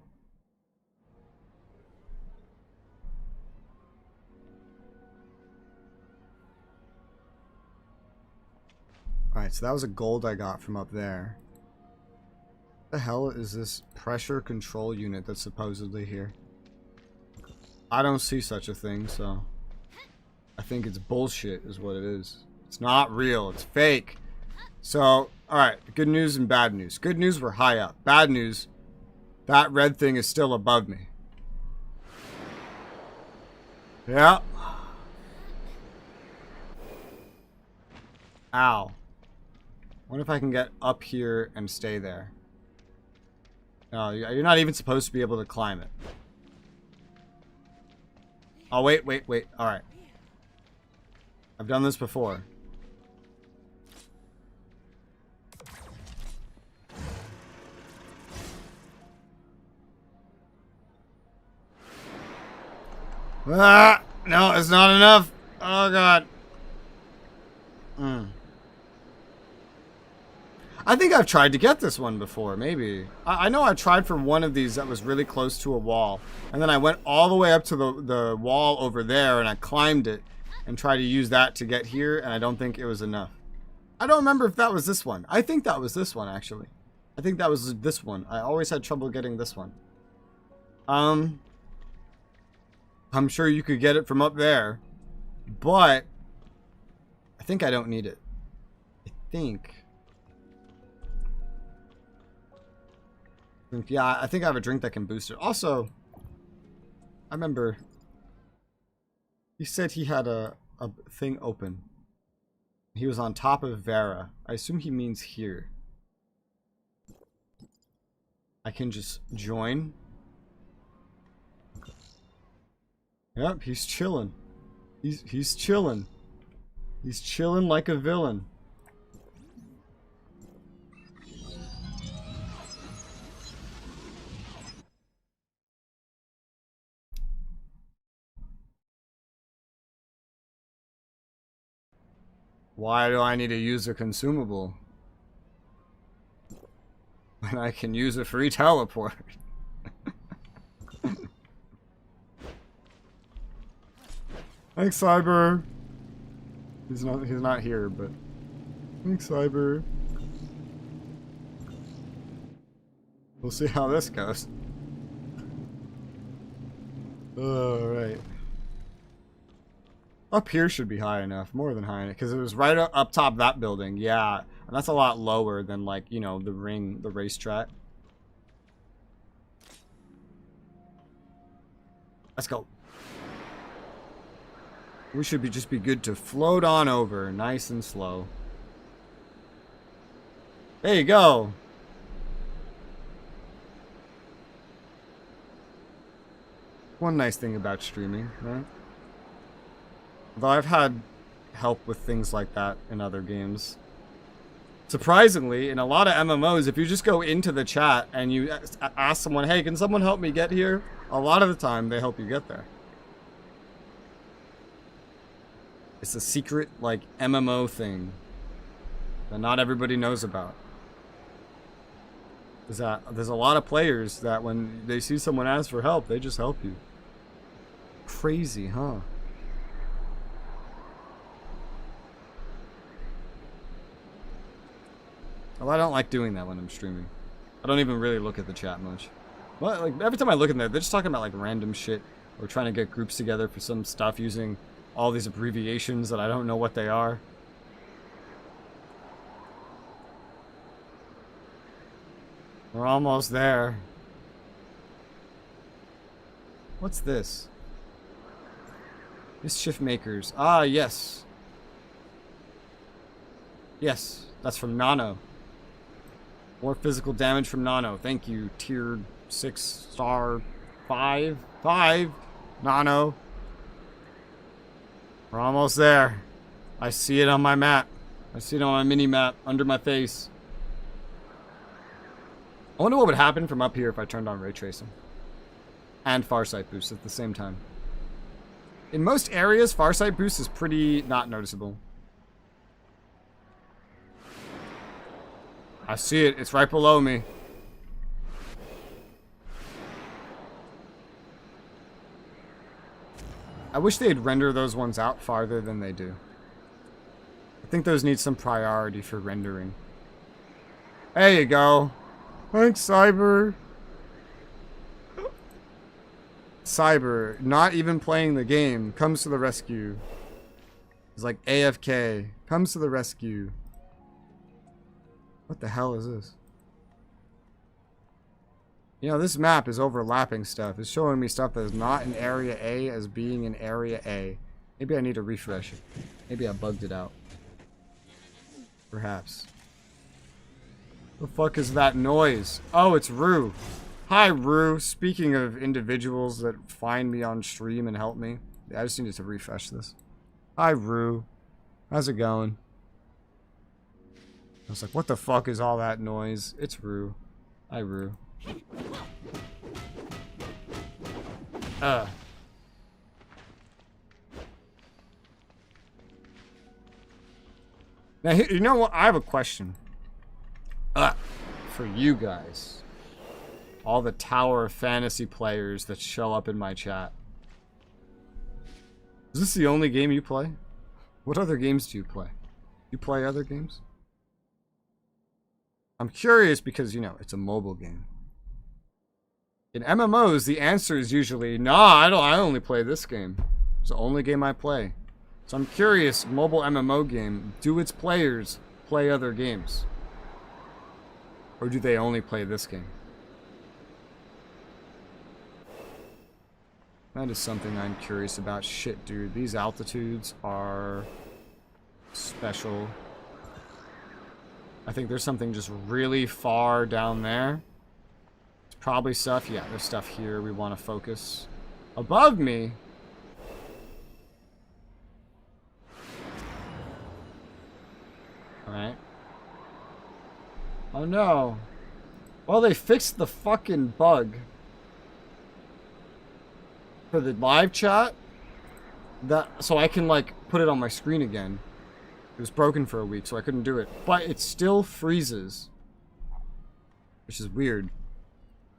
Alright, so that was a gold I got from up there. What the hell is this pressure control unit that's supposedly here? I don't see such a thing, so I think it's bullshit is what it is. It's not real, it's fake. So, alright, good news and bad news. Good news, we're high up. Bad news, that red thing is still above me. Yeah. Ow. Wonder if I can get up here and stay there. No, you're not even supposed to be able to climb it. Oh, wait. Alright. I've done this before. Ah! No, it's not enough. Oh, God. I think I've tried to get this one before, maybe. I know I tried for one of these that was really close to a wall. And then I went all the way up to the wall over there and I climbed it and tried to use that to get here, and I don't think it was enough. I don't remember if that was this one. I think that was this one, actually. I think that was this one. I always had trouble getting this one. I'm sure you could get it from up there, but I think I don't need it. I think, yeah, I think I have a drink that can boost it. Also, I remember he said he had a thing open. He was on top of Vera. I assume he means here. I can just join. Yep, he's chilling. He's chilling. He's chilling like a villain. Why do I need to use a consumable when I can use a free teleport? Thanks, Cyber. He's not here, but thanks, Cyber. We'll see how this goes. Alright. Up here should be high enough, more than high enough, because it was right up top of that building. Yeah, and that's a lot lower than, like, you know, the ring, the racetrack. Let's go. We should just be good to float on over, nice and slow. There you go. One nice thing about streaming, right? Though I've had help with things like that in other games. Surprisingly, in a lot of MMOs, if you just go into the chat and you ask someone, hey, can someone help me get here? A lot of the time, they help you get there. It's a secret, like, MMO thing that not everybody knows about. Is that there's a lot of players that when they see someone ask for help, they just help you. Crazy, huh? Well, I don't like doing that when I'm streaming. I don't even really look at the chat much. Well, like, every time I look in there, they're just talking about, like, random shit. Or trying to get groups together for some stuff using all these abbreviations that I don't know what they are. We're almost there. What's this? Mischief Makers. Ah, yes. Yes, that's from Nano. More physical damage from Nano. Thank you, tier 6 star 5. 5. Nano. We're almost there. I see it on my map. I see it on my mini map under my face. I wonder what would happen from up here if I turned on ray tracing and farsight boost at the same time. In most areas, farsight boost is pretty not noticeable. I see it. It's right below me. I wish they'd render those ones out farther than they do. I think those need some priority for rendering. There you go. Thanks, Cyber. Cyber, not even playing the game, comes to the rescue. He's like AFK. Comes to the rescue. What the hell is this? You know, this map is overlapping stuff. It's showing me stuff that is not in Area A as being in Area A. Maybe I need to refresh it. Maybe I bugged it out. Perhaps. The fuck is that noise? Oh, it's Rue. Hi, Rue. Speaking of individuals that find me on stream and help me. I just needed to refresh this. Hi, Rue. How's it going? I was like, what the fuck is all that noise? It's Rue. Hi, Rue. Now, you know what? I have a question. For you guys. All the Tower of Fantasy players that show up in my chat. Is this the only game you play? What other games do you play? You play other games? I'm curious because, you know, it's a mobile game. In MMOs, the answer is usually, nah, I only play this game. It's the only game I play. So I'm curious, mobile MMO game, do its players play other games? Or do they only play this game? That is something I'm curious about. Shit, dude, these altitudes are special. I think there's something just really far down there. It's probably stuff. Yeah, there's stuff here we want to focus. Above me. Alright. Oh no. Well, they fixed the fucking bug for the live chat. So I can, like, put it on my screen again. It was broken for a week, so I couldn't do it. But it still freezes. Which is weird.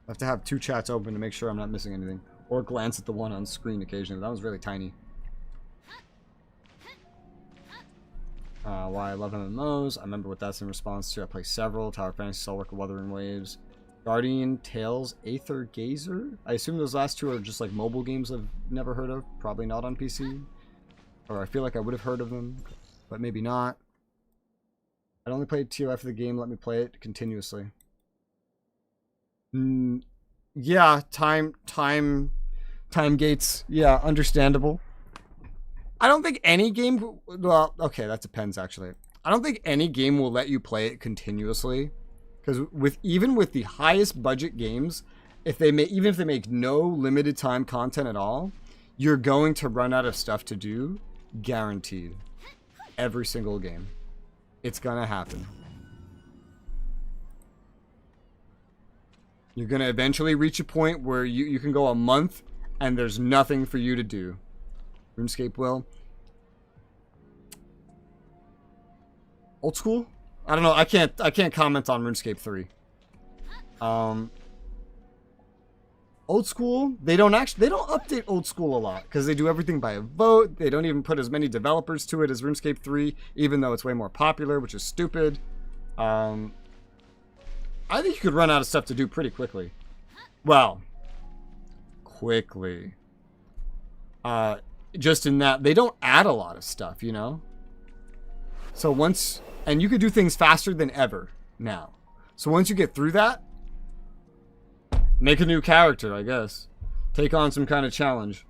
I have to have two chats open to make sure I'm not missing anything. Or glance at the one on screen occasionally. That was really tiny. Why I love MMOs. I remember what that's in response to. I play several. Tower Fantasy, Soulwork, Wuthering Waves. Guardian, Tales, Aether, Gazer. I assume those last two are just like mobile games I've never heard of. Probably not on PC. Or I feel like I would have heard of them. But maybe not. I'd only played TOF for the game. Let me play it continuously. Yeah, time gates. Yeah, understandable. I don't think any game... Well, okay, that depends, actually. I don't think any game will let you play it continuously. Because even with the highest budget games, even if they make no limited time content at all, you're going to run out of stuff to do. Guaranteed. Every single game. It's gonna happen. You're gonna eventually reach a point where you can go a month and there's nothing for you to do. RuneScape will. Old school? I don't know. I can't comment on RuneScape 3. Old school, they don't update old school a lot because they do everything by a vote. They don't even put as many developers to it as RuneScape 3, even though it's way more popular, which is stupid. I think you could run out of stuff to do pretty quickly. Well, quickly. Just in that they don't add a lot of stuff, you know? So once, and you could do things faster than ever now. So once you get through that, make a new character, I guess. Take on some kind of challenge.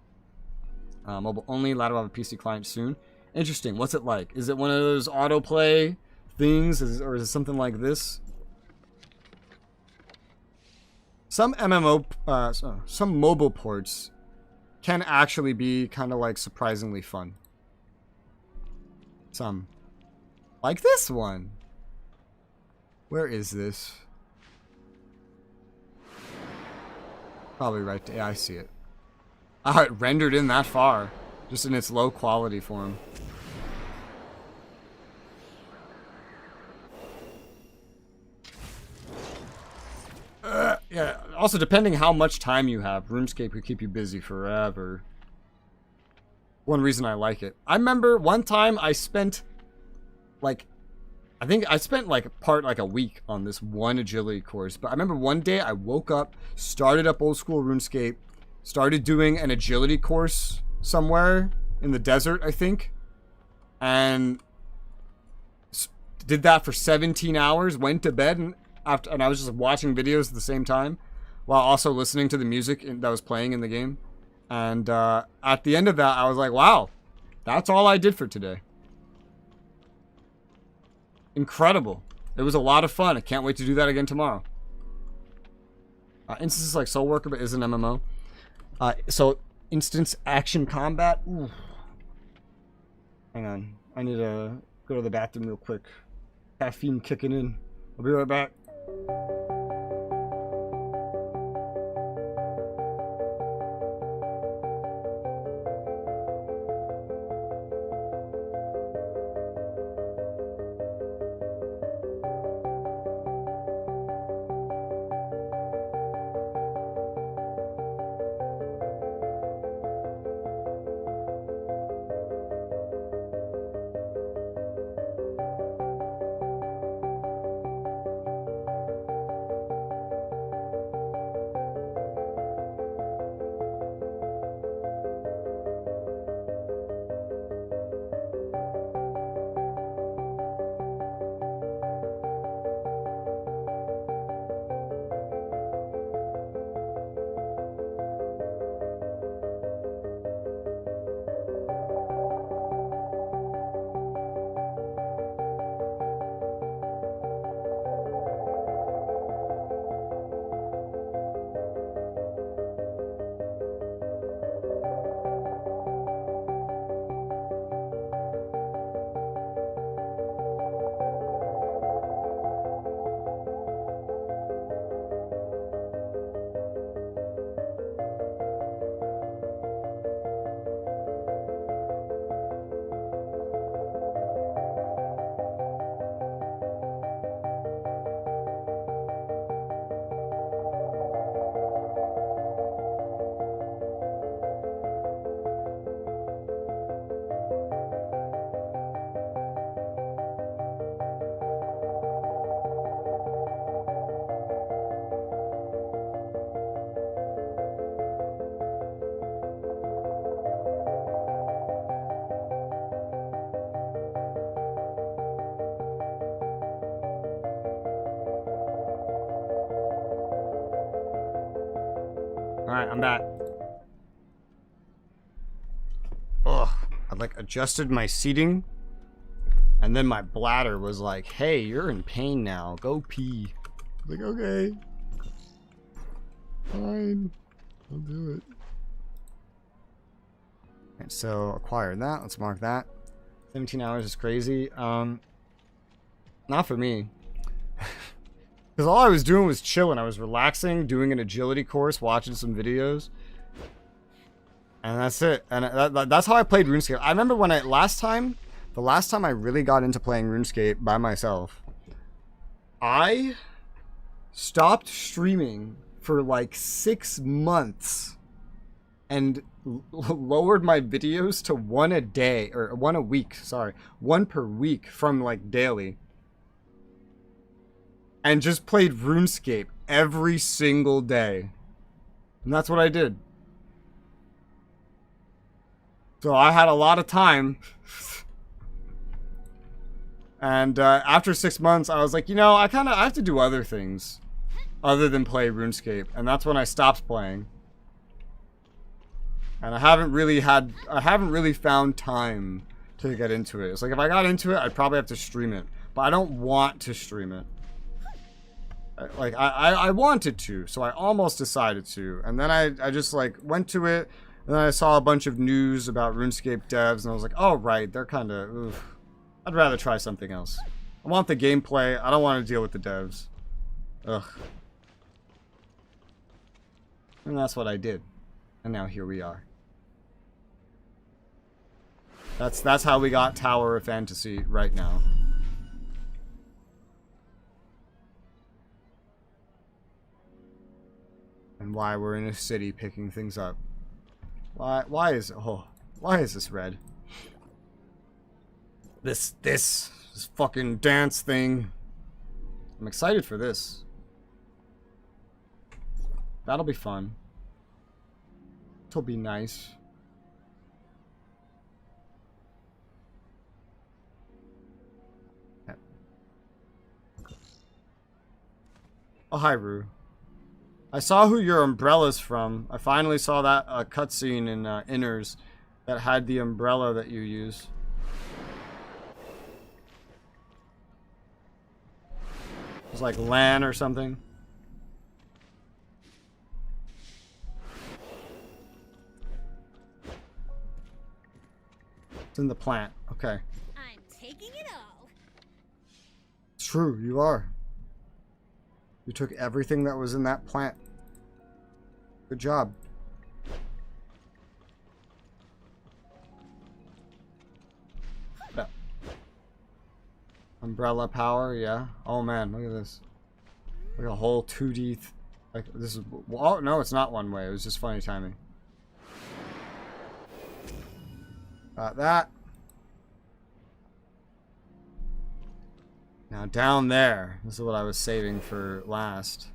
Mobile only, allowed to have a PC client soon. Interesting. What's it like? Is it one of those autoplay things, or is it something like this? Some some mobile ports can actually be kind of like surprisingly fun. Some. Like this one. Where is this? Probably right there. Yeah, I see it. Oh, it rendered in that far. Just in its low quality form. Yeah, also depending how much time you have, RuneScape could keep you busy forever. One reason I like it. I remember one time I spent like, I think I spent like a week on this one agility course. But I remember one day I woke up, started up old school RuneScape, started doing an agility course somewhere in the desert, I think. And did that for 17 hours, went to bed, and I was just watching videos at the same time while also listening to the music that was playing in the game. And at the end of that, I was like, wow, that's all I did for today. Incredible. It was a lot of fun. I can't wait to do that again tomorrow. Instances like Soul Worker, but is an MMO. So, instance action combat. Ooh. Hang on. I need to go to the bathroom real quick. Caffeine kicking in. I'll be right back. Alright, I'm back. Ugh. I like adjusted my seating. And then my bladder was like, hey, you're in pain now. Go pee. I was like, okay. Fine. I'll do it. Right, so acquired that. Let's mark that. 17 hours is crazy. Not for me. Because all I was doing was chilling. I was relaxing, doing an agility course, watching some videos. And that's it. And that's how I played RuneScape. I remember when the last time I really got into playing RuneScape by myself, I stopped streaming for like 6 months and lowered my videos to one a day, or one a week, sorry. One per week from like daily. And just played RuneScape every single day. And that's what I did. So I had a lot of time. And after 6 months, I was like, you know, I have to do other things other than play RuneScape. And that's when I stopped playing. And I haven't really found time to get into it. It's like if I got into it, I'd probably have to stream it. But I don't want to stream it. Like, I wanted to, so I almost decided to. And then I just, like, went to it, and then I saw a bunch of news about RuneScape devs, and I was like, oh, right, they're kind of, I'd rather try something else. I want the gameplay, I don't want to deal with the devs. Ugh. And that's what I did. And now here we are. That's how we got Tower of Fantasy right now. And why we're in a city picking things up. Why is this red? This fucking dance thing. I'm excited for this. That'll be fun. It'll be nice. Oh, hi, Rue. I saw who your umbrella's from. I finally saw that cutscene in Innars that had the umbrella that you use. It was like LAN or something. It's in the plant. Okay. I'm taking it all. It's true, you are. You took everything that was in that plant. Good job. Yeah. Umbrella power, yeah. Oh man, look at this. Like a whole 2D. Like this is. Oh no, it's not one way. It was just funny timing. Got that. Now down there, this is what I was saving for last.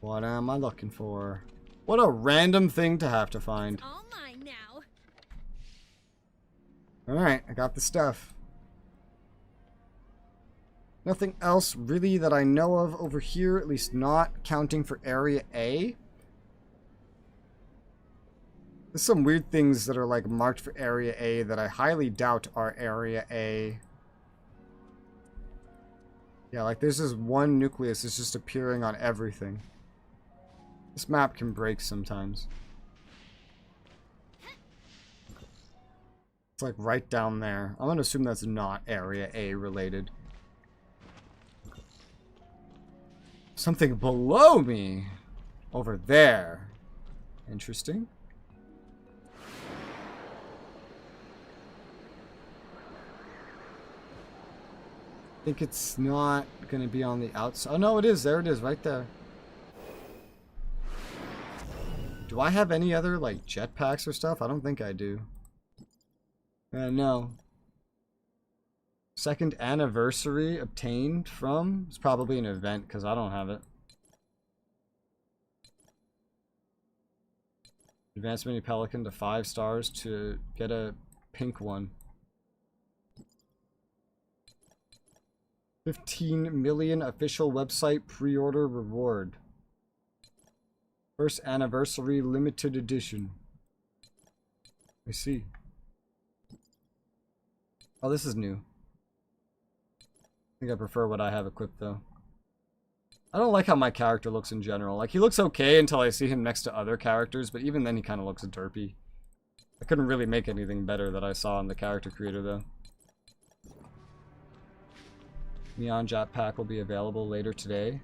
What am I looking for? What a random thing to have to find. All mine now. Alright, I got the stuff. Nothing else really that I know of over here, at least not counting for Area A. There's some weird things that are like marked for Area A that I highly doubt are Area A. Yeah, like there's this one nucleus that's just appearing on everything. This map can break sometimes. It's like right down there. I'm gonna assume that's not Area A related. Something below me. Over there. Interesting. I think it's not going to be on the outside. Oh, no, it is. There it is, right there. Do I have any other, like, jetpacks or stuff? I don't think I do. No. Second anniversary obtained from? It's probably an event because I don't have it. Advanced Mini Pelican to 5 stars to get a pink one. 15 million official website pre-order reward. First anniversary limited edition. I see. Oh, this is new. think I prefer what I have equipped, though. I don't like how my character looks in general. Like, he looks okay until I see him next to other characters, but even then he kind of looks derpy. I couldn't really make anything better that I saw in the character creator, though. Neon Jetpack will be available later today.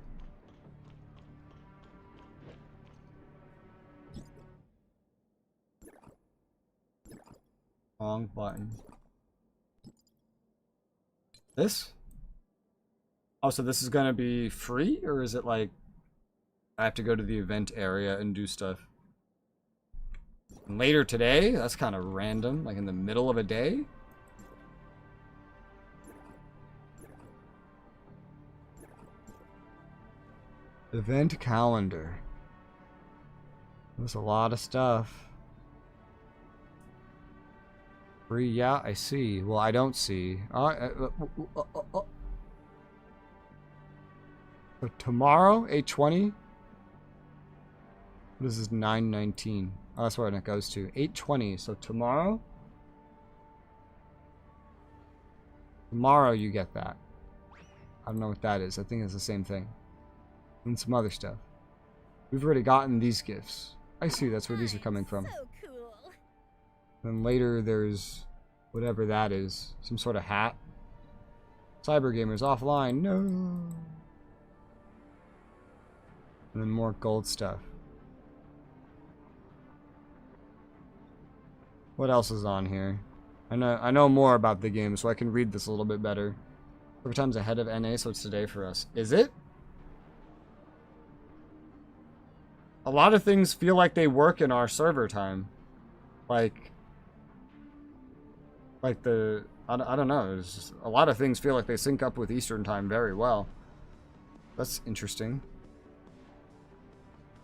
Wrong button. This? Oh, so this is gonna be free? Or is it like I have to go to the event area and do stuff? And later today? That's kind of random. Like in the middle of a day? Event calendar. There's a lot of stuff. Free, yeah, I see. Well, I don't see. Tomorrow, 8:20. This is 9:19. Oh, that's where it goes to. 8:20. So tomorrow. Tomorrow you get that. I don't know what that is. I think it's the same thing. And some other stuff. We've already gotten these gifts. I see. That's where these are coming from. So cool. Then later there's whatever that is. Some sort of hat. Cyber Gamers offline. No. And then more gold stuff. What else is on here? I know more about the game, so I can read this a little bit better. Every time's ahead of NA, so it's today for us. Is it? A lot of things feel like they work in our server time. Like the... I don't know. It's just, a lot of things feel like they sync up with Eastern time very well. That's interesting.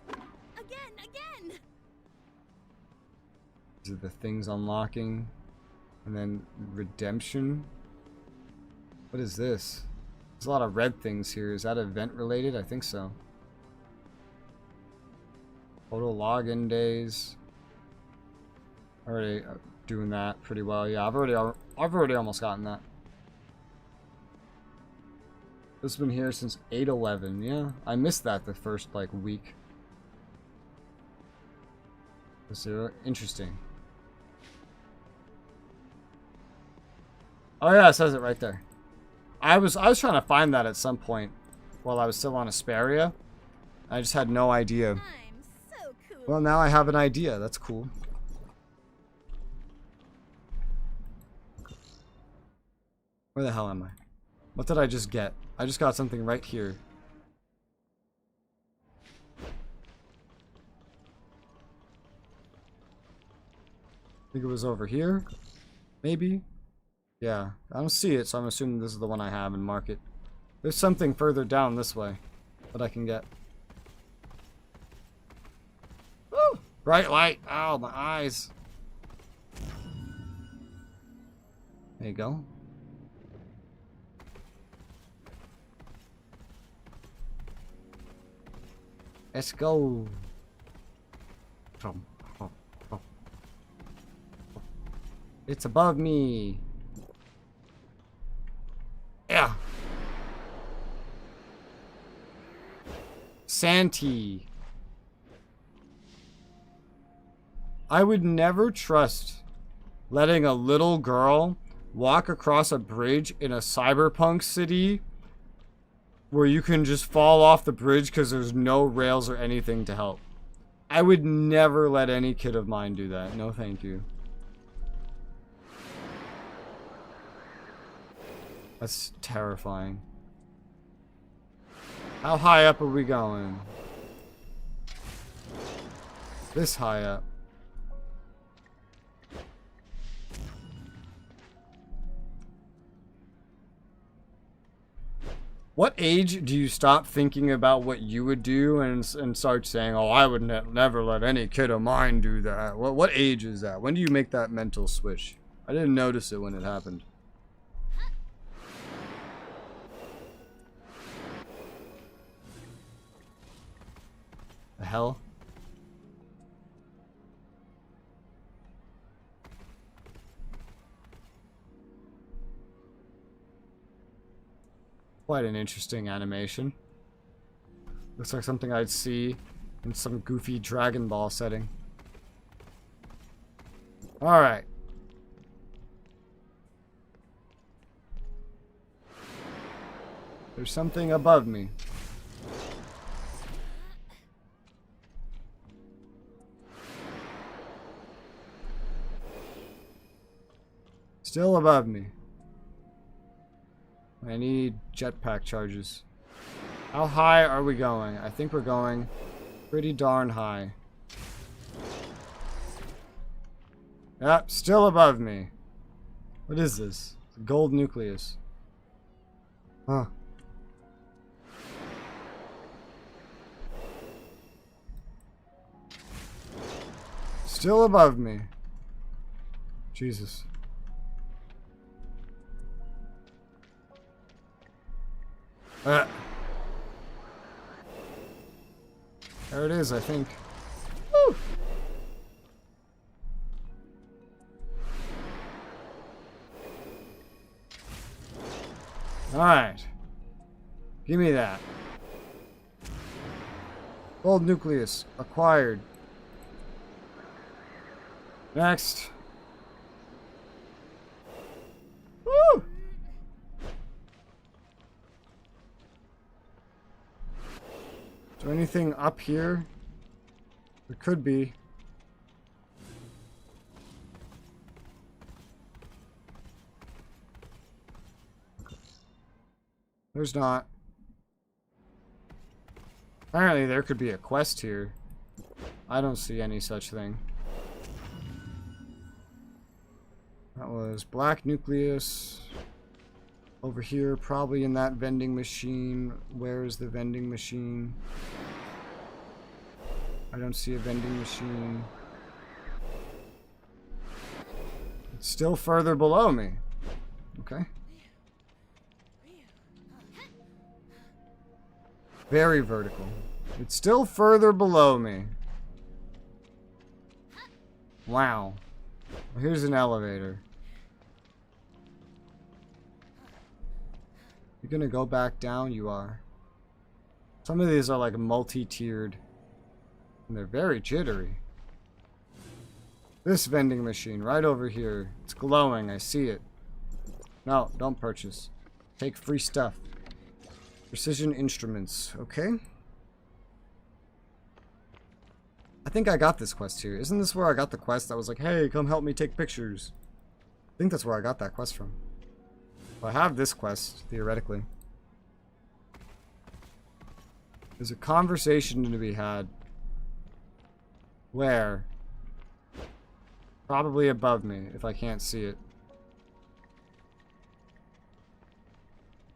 Again. These are the things unlocking. And then redemption. What is this? There's a lot of red things here. Is that event related? I think so. Total login days. Already doing that pretty well. Yeah, I've already almost gotten that. This has been here since 8/11. Yeah, I missed that the first like week. So interesting. Oh yeah, it says it right there. I was trying to find that at some point while I was still on Asperia. I just had no idea. I'm so cool. Well, now I have an idea. That's cool. Where the hell am I? What did I just get? I just got something right here. I think it was over here. Maybe? Yeah. I don't see it, so I'm assuming this is the one I have and mark it. There's something further down this way that I can get. Woo! Bright light! Ow, my eyes. There you go. Let's go. It's above me. Yeah. Santee. I would never trust letting a little girl walk across a bridge in a cyberpunk city where you can just fall off the bridge because there's no rails or anything to help. I would never let any kid of mine do that. No, thank you. That's terrifying. How high up are we going? This high up. What age do you stop thinking about what you would do and start saying, oh, I would never let any kid of mine do that? What age is that? When do you make that mental switch? I didn't notice it when it happened. The hell? Quite an interesting animation. Looks like something I'd see in some goofy Dragon Ball setting. Alright. There's something above me. Still above me. I need jetpack charges. How high are we going? I think we're going pretty darn high. Yep, still above me. What is this? It's a gold nucleus. Huh. Still above me. Jesus. There it is, I think. Woo! Alright. Give me that. Gold nucleus. Acquired. Next. Woo! Is there anything up here? There could be. There's not. Apparently there could be a quest here. I don't see any such thing. That was black nucleus. Over here, probably in that vending machine. Where is the vending machine? I don't see a vending machine. It's still further below me. Okay. Very vertical. It's still further below me. Wow. Well, here's an elevator. You're gonna go back down? You are. Some of these are like multi-tiered. And they're very jittery. This vending machine right over here. It's glowing. I see it. No, don't purchase. Take free stuff. Precision instruments. Okay. I think I got this quest here. Isn't this where I got the quest that was like, hey, come help me take pictures? I think that's where I got that quest from. Well, I have this quest, theoretically. There's a conversation to be had. Where? Probably above me, if I can't see it.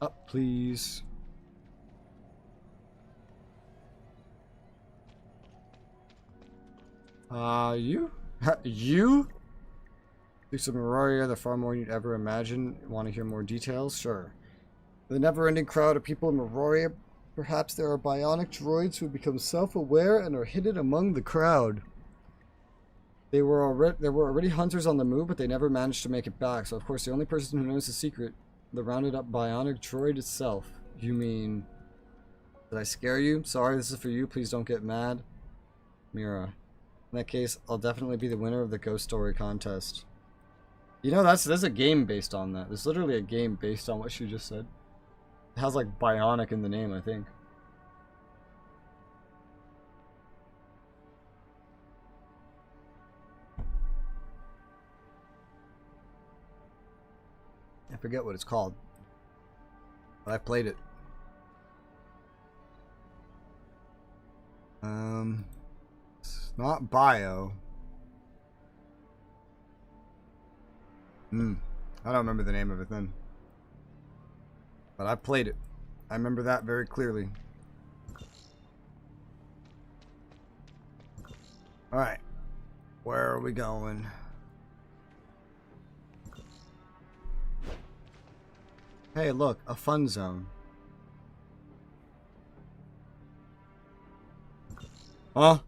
Up, please. You? You? These of Veray are the far more you'd ever imagine. Want to hear more details? Sure. The never-ending crowd of people in Veray. Perhaps there are bionic droids who become self-aware and are hidden among the crowd. There were already hunters on the move, but they never managed to make it back. So, of course, the only person who knows the secret, the rounded-up bionic droid itself. You mean... Did I scare you? Sorry, this is for you. Please don't get mad. Mira. In that case, I'll definitely be the winner of the Ghost Story contest. You know, there's a game based on that. There's literally a game based on what she just said. It has, like, bionic in the name, I think. I forget what it's called. But I played it. It's not bio. I don't remember the name of it then. But I played it. I remember that very clearly. Alright. Where are we going? Hey, look, a fun zone. Huh?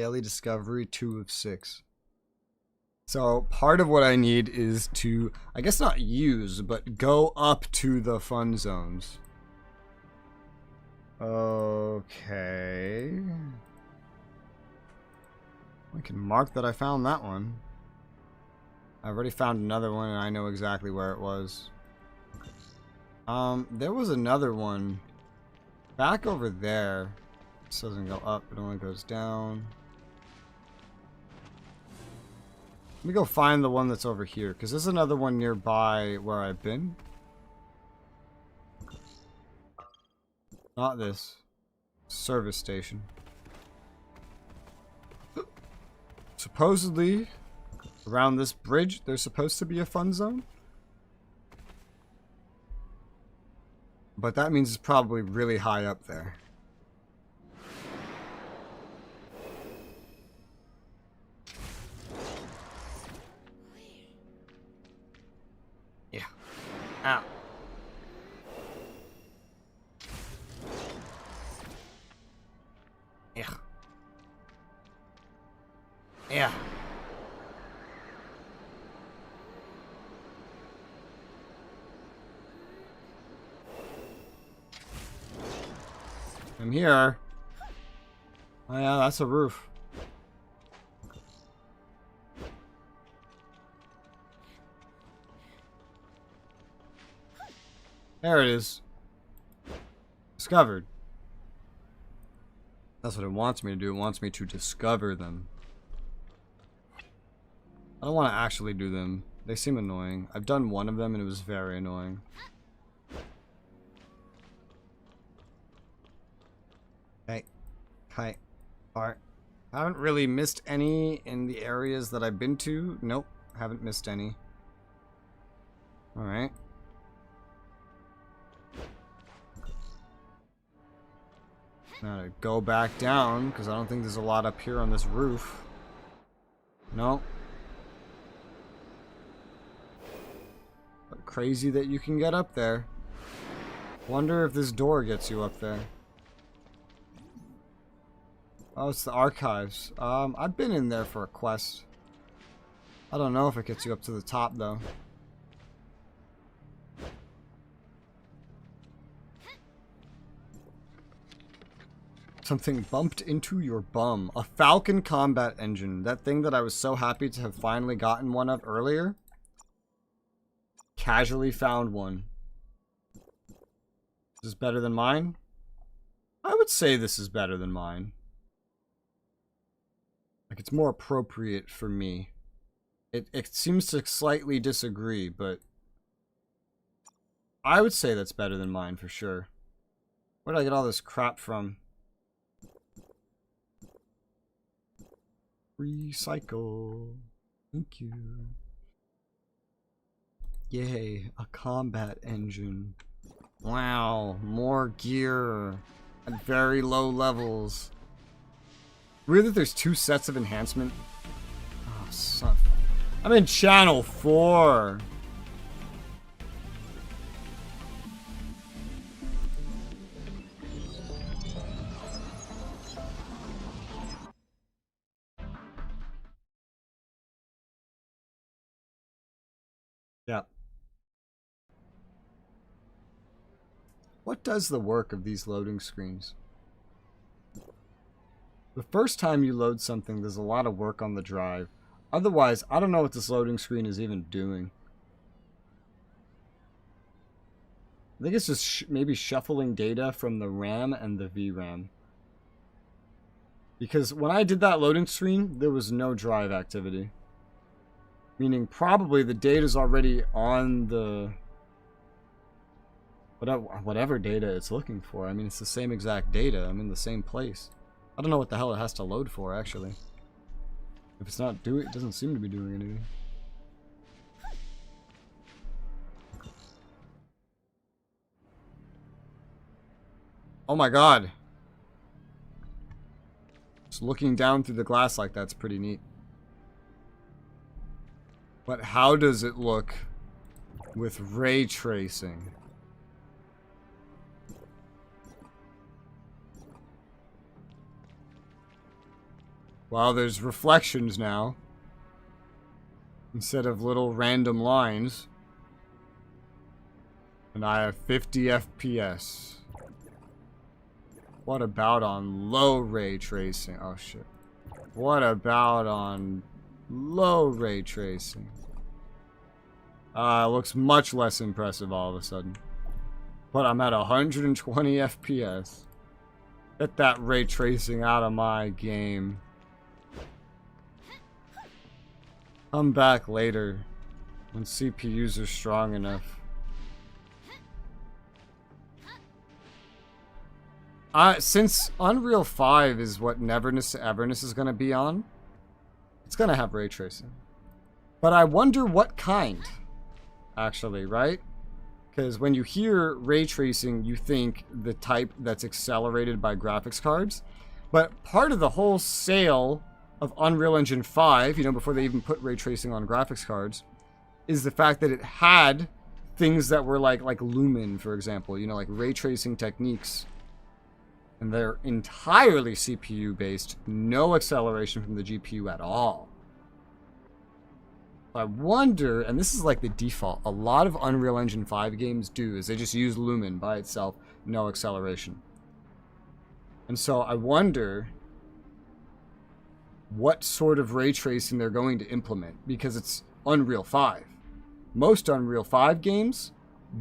Daily discovery 2 of 6. So part of what I need is to, I guess not use, but go up to the fun zones. Okay. I can mark that I found that one. I already found another one and I know exactly where it was. There was another one back over there. This doesn't go up, it only goes down. Let me go find the one that's over here, because there's another one nearby where I've been. Not this. Service station. Supposedly, around this bridge, there's supposed to be a fun zone. But that means it's probably really high up there. Yeah. Ow. Yeah. Yeah. I'm here. Oh yeah, that's a roof. There it is. Discovered. That's what it wants me to do. It wants me to discover them. I don't want to actually do them. They seem annoying. I've done one of them and it was very annoying. Hey. Hi. Alright. Haven't really missed any in the areas that I've been to. Nope. Haven't missed any. Alright. Now to go back down, because I don't think there's a lot up here on this roof. No. But crazy that you can get up there. Wonder if this door gets you up there. Oh, it's the archives. I've been in there for a quest. I don't know if it gets you up to the top, though. Something bumped into your bum. A Falcon combat engine. That thing that I was so happy to have finally gotten one of earlier. Casually found one. This is better than mine? I would say this is better than mine. Like, it's more appropriate for me. It seems to slightly disagree, but I would say that's better than mine for sure. Where did I get all this crap from? Recycle. Thank you. Yay, a combat engine. Wow, more gear at very low levels. Weird that there's 2 sets of enhancement. Oh, son. I'm in channel 4. Yeah. What does the work of these loading screens? The first time you load something, there's a lot of work on the drive. Otherwise, I don't know what this loading screen is even doing. I think it's just maybe shuffling data from the RAM and the VRAM. Because when I did that loading screen, there was no drive activity. Meaning probably the data's already on the... whatever data it's looking for. I mean, it's the same exact data. I'm in the same place. I don't know what the hell it has to load for, actually. If it's not doing... it doesn't seem to be doing anything. Oh my god. Just looking down through the glass like that's pretty neat. But how does it look with ray tracing? Well, there's reflections now. Instead of little random lines. And I have 50 FPS. What about on low ray tracing? Oh shit. What about on low ray tracing? It looks much less impressive all of a sudden. But I'm at 120 FPS. Get that ray tracing out of my game. Come back later when CPUs are strong enough. Since Unreal 5 is what Neverness to Everness is going to be on, it's going to have ray tracing. But I wonder what kind, actually, right? Because when you hear ray tracing, you think the type that's accelerated by graphics cards. But part of the whole sale of Unreal Engine 5, you know, before they even put ray tracing on graphics cards, is the fact that it had things that were like Lumen, for example, you know, like ray tracing techniques. And they're entirely CPU based, no acceleration from the GPU at all. I wonder, and this is like the default, a lot of Unreal Engine 5 games do, is they just use Lumen by itself, no acceleration. And so I wonder what sort of ray tracing they're going to implement, because it's Unreal 5. Most Unreal 5 games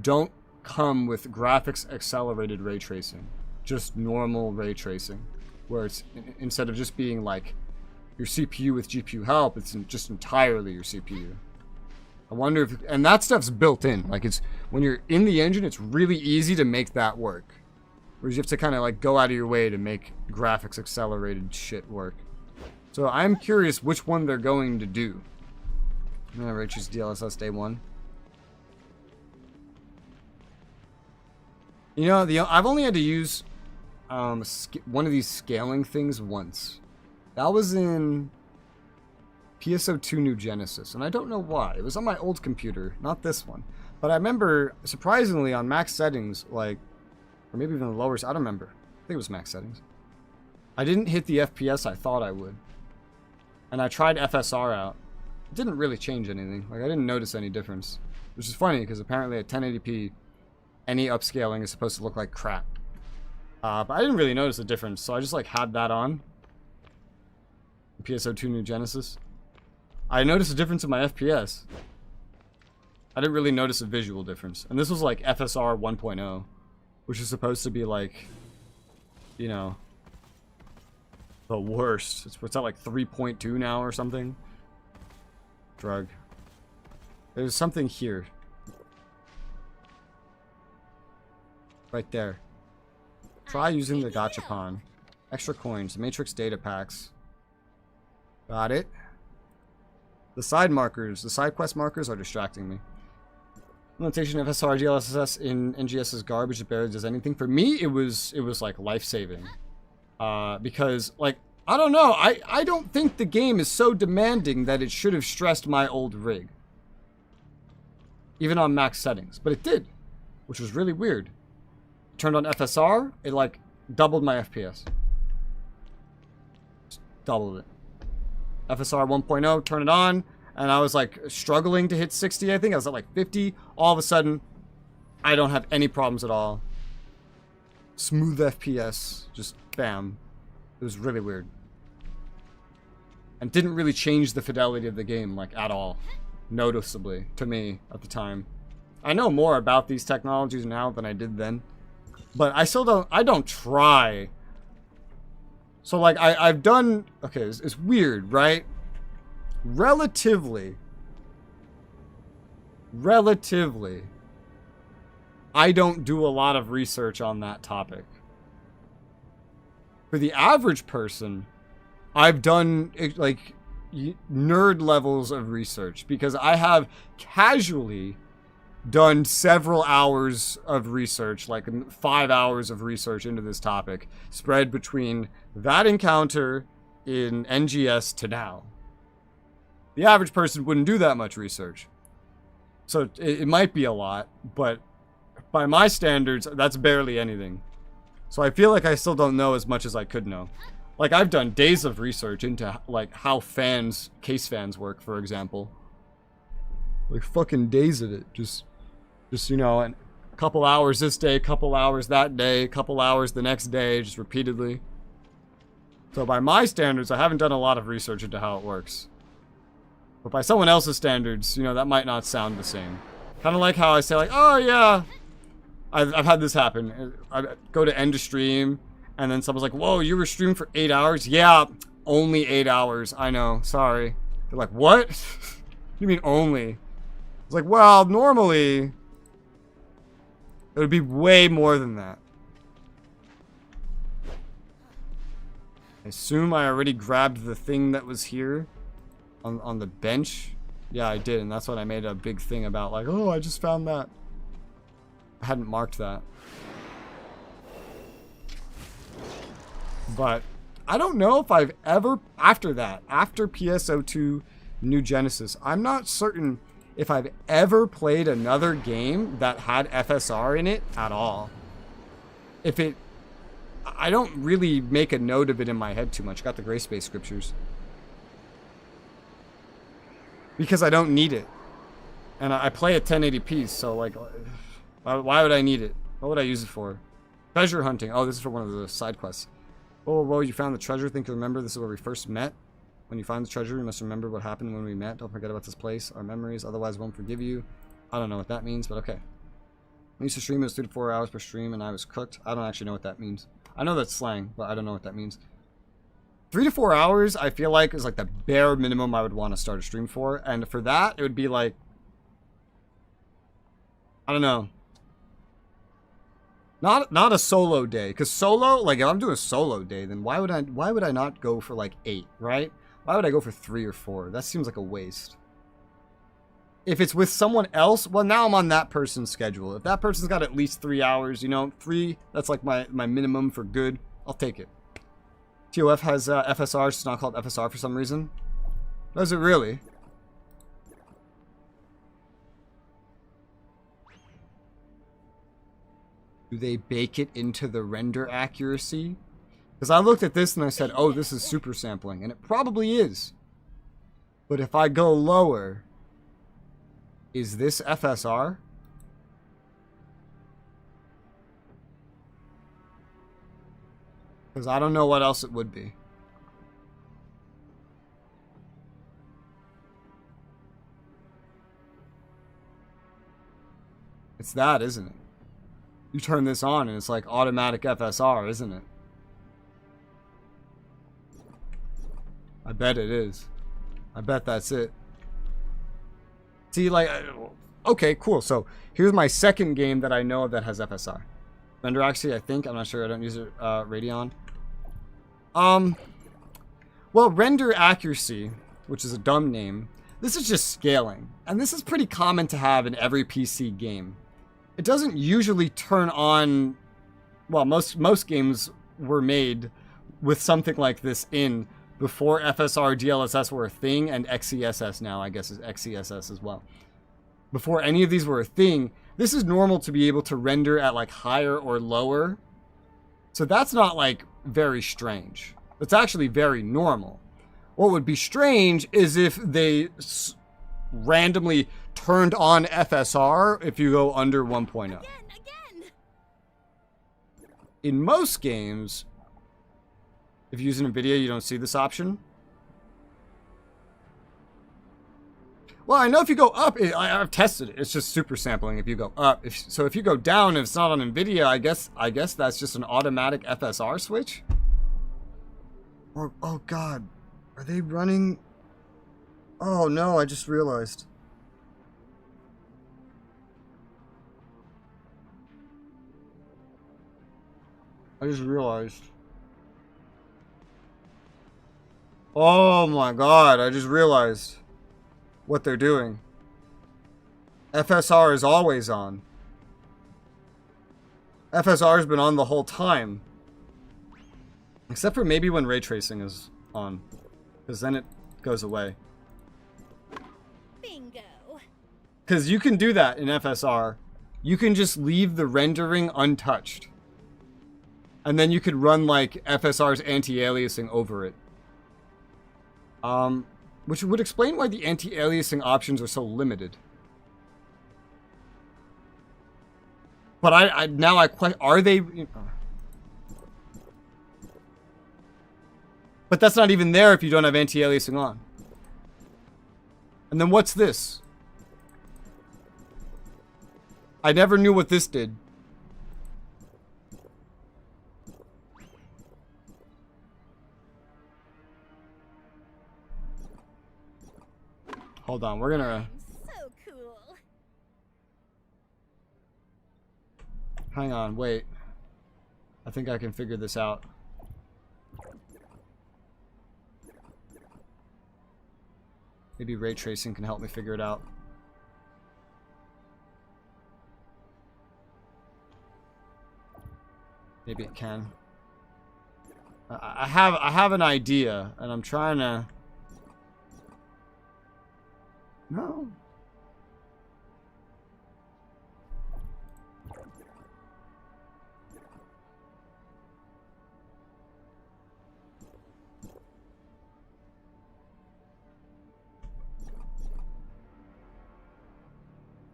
don't come with graphics accelerated ray tracing. Just normal ray tracing, where it's instead of just being like your CPU with GPU help, it's just entirely your CPU. I wonder if, and that stuff's built in. Like, it's when you're in the engine, it's really easy to make that work. Whereas you have to kind of like go out of your way to make graphics accelerated shit work. So I'm curious which one they're going to do. I'm gonna ray trace DLSS day 1. You know, I've only had to use one of these scaling things once. That was in PSO2 New Genesis, and I don't know why. It was on my old computer, not this one. But I remember, surprisingly, on max settings, like, or maybe even the lower, I don't remember. I think it was max settings. I didn't hit the FPS I thought I would. And I tried FSR out. It didn't really change anything. Like, I didn't notice any difference. Which is funny, because apparently at 1080p, any upscaling is supposed to look like crap. But I didn't really notice a difference, so I just like had that on. PSO2 New Genesis. I noticed a difference in my FPS. I didn't really notice a visual difference. And this was like FSR 1.0, which is supposed to be like, you know, the worst. It's at like 3.2 now or something. Drug. There's something here. Right there. Try using the gachapon. Extra coins. Matrix data packs. Got it. The side markers, the side quest markers are distracting me. Implementation of SR DLSS in NGS is garbage. It barely does anything. For me, it was like life-saving. Because, like, I don't know. I don't think the game is so demanding that it should have stressed my old rig. Even on max settings. But it did. Which was really weird. Turned on FSR, it like doubled my FPS. Just doubled it. FSR 1.0, turn it on, and I was like struggling to hit 60, I think. I was at like 50. All of a sudden, I don't have any problems at all. Smooth FPS, just bam. It was really weird. And didn't really change the fidelity of the game, like, at all. Noticeably, to me, at the time. I know more about these technologies now than I did then. But I still don't try. So, like, I've done, okay, it's weird, right? Relatively, I don't do a lot of research on that topic. For the average person, I've done, like, nerd levels of research because I have casually done several hours of research, like 5 hours of research into this topic, spread between that encounter in NGS to now. The average person wouldn't do that much research. So it might be a lot, but by my standards, that's barely anything. So I feel like I still don't know as much as I could know. Like, I've done days of research into, like, how case fans work, for example. Like, fucking days of it. Just you know, and a couple hours this day, couple hours that day, couple hours the next day, just repeatedly. So by my standards, I haven't done a lot of research into how it works. But by someone else's standards, you know, that might not sound the same. Kind of like how I say, like, oh, yeah. I've had this happen. I go to end a stream, and then someone's like, whoa, you were streaming for 8 hours? Yeah, only 8 hours. I know, sorry. They're like, what? What do you mean only? It's like, well, normally, it would be way more than that. I assume I already grabbed the thing that was here on the bench. Yeah, I did, and that's what I made a big thing about, like, oh, I just found that. I hadn't marked that. But I don't know if I've ever, after PSO2 New Genesis, I'm not certain if I've ever played another game that had FSR in it at all. I don't really make a note of it in my head too much. Got the gray space scriptures. Because I don't need it. And I play at 1080p, so like, why would I need it? What would I use it for? Treasure hunting. Oh, this is for one of the side quests. Oh, you found the treasure. Think you remember this is where we first met? When you find the treasure, you must remember what happened when we met. Don't forget about this place, our memories, otherwise I won't forgive you. I don't know what that means, but okay. I used to stream, it was 3 to 4 hours per stream, and I was cooked. I don't actually know what that means. I know that's slang, but I don't know what that means. 3 to 4 hours, I feel like, is like the bare minimum I would want to start a stream for. And for that, it would be like, I don't know. Not a solo day, because solo, like if I'm doing a solo day, then why would I not go for like 8, right? Why would I go for 3 or 4? That seems like a waste. If it's with someone else, well, now I'm on that person's schedule. If that person's got at least 3 hours, you know, 3, that's like my minimum for good. I'll take it. TOF has FSR, it's not called FSR for some reason. Does it really? Do they bake it into the render accuracy? Because I looked at this and I said, oh, this is super sampling. And it probably is. But if I go lower, is this FSR? Because I don't know what else it would be. It's that, isn't it? You turn this on and it's like automatic FSR, isn't it? I bet it is. I bet that's it. See, like, okay, cool. So here's my second game that I know of that has FSR. Render accuracy, I think. I'm not sure. I don't use it. Radeon. Well, render accuracy, which is a dumb name. This is just scaling, and this is pretty common to have in every PC game. It doesn't usually turn on. Well, most games were made with something like this in before FSR, DLSS were a thing, and XeSS now, I guess, is XeSS as well. Before any of these were a thing, this is normal to be able to render at like higher or lower. So that's not like very strange. It's actually very normal. What would be strange is if they randomly turned on FSR if you go under 1.0. Again. In most games, if you're using a video, you don't see this option. Well, I know if you go up, I've tested it. It's just super sampling if you go up. So if you go down, if it's not on NVIDIA, I guess that's just an automatic FSR switch. Or, oh God, are they running? Oh no, I just realized. Oh my God, I just realized what they're doing. FSR is always on. FSR has been on the whole time. Except for maybe when ray tracing is on. Because then it goes away. Bingo. Because you can do that in FSR. You can just leave the rendering untouched. And then you could run like FSR's anti-aliasing over it. Which would explain why the anti-aliasing options are so limited. But are they? But that's not even there if you don't have anti-aliasing on. And then what's this? I never knew what this did. Hold on, we're gonna... So cool. Hang on, wait. I think I can figure this out. Maybe ray tracing can help me figure it out. Maybe it can. I have an idea, and I'm trying to... No.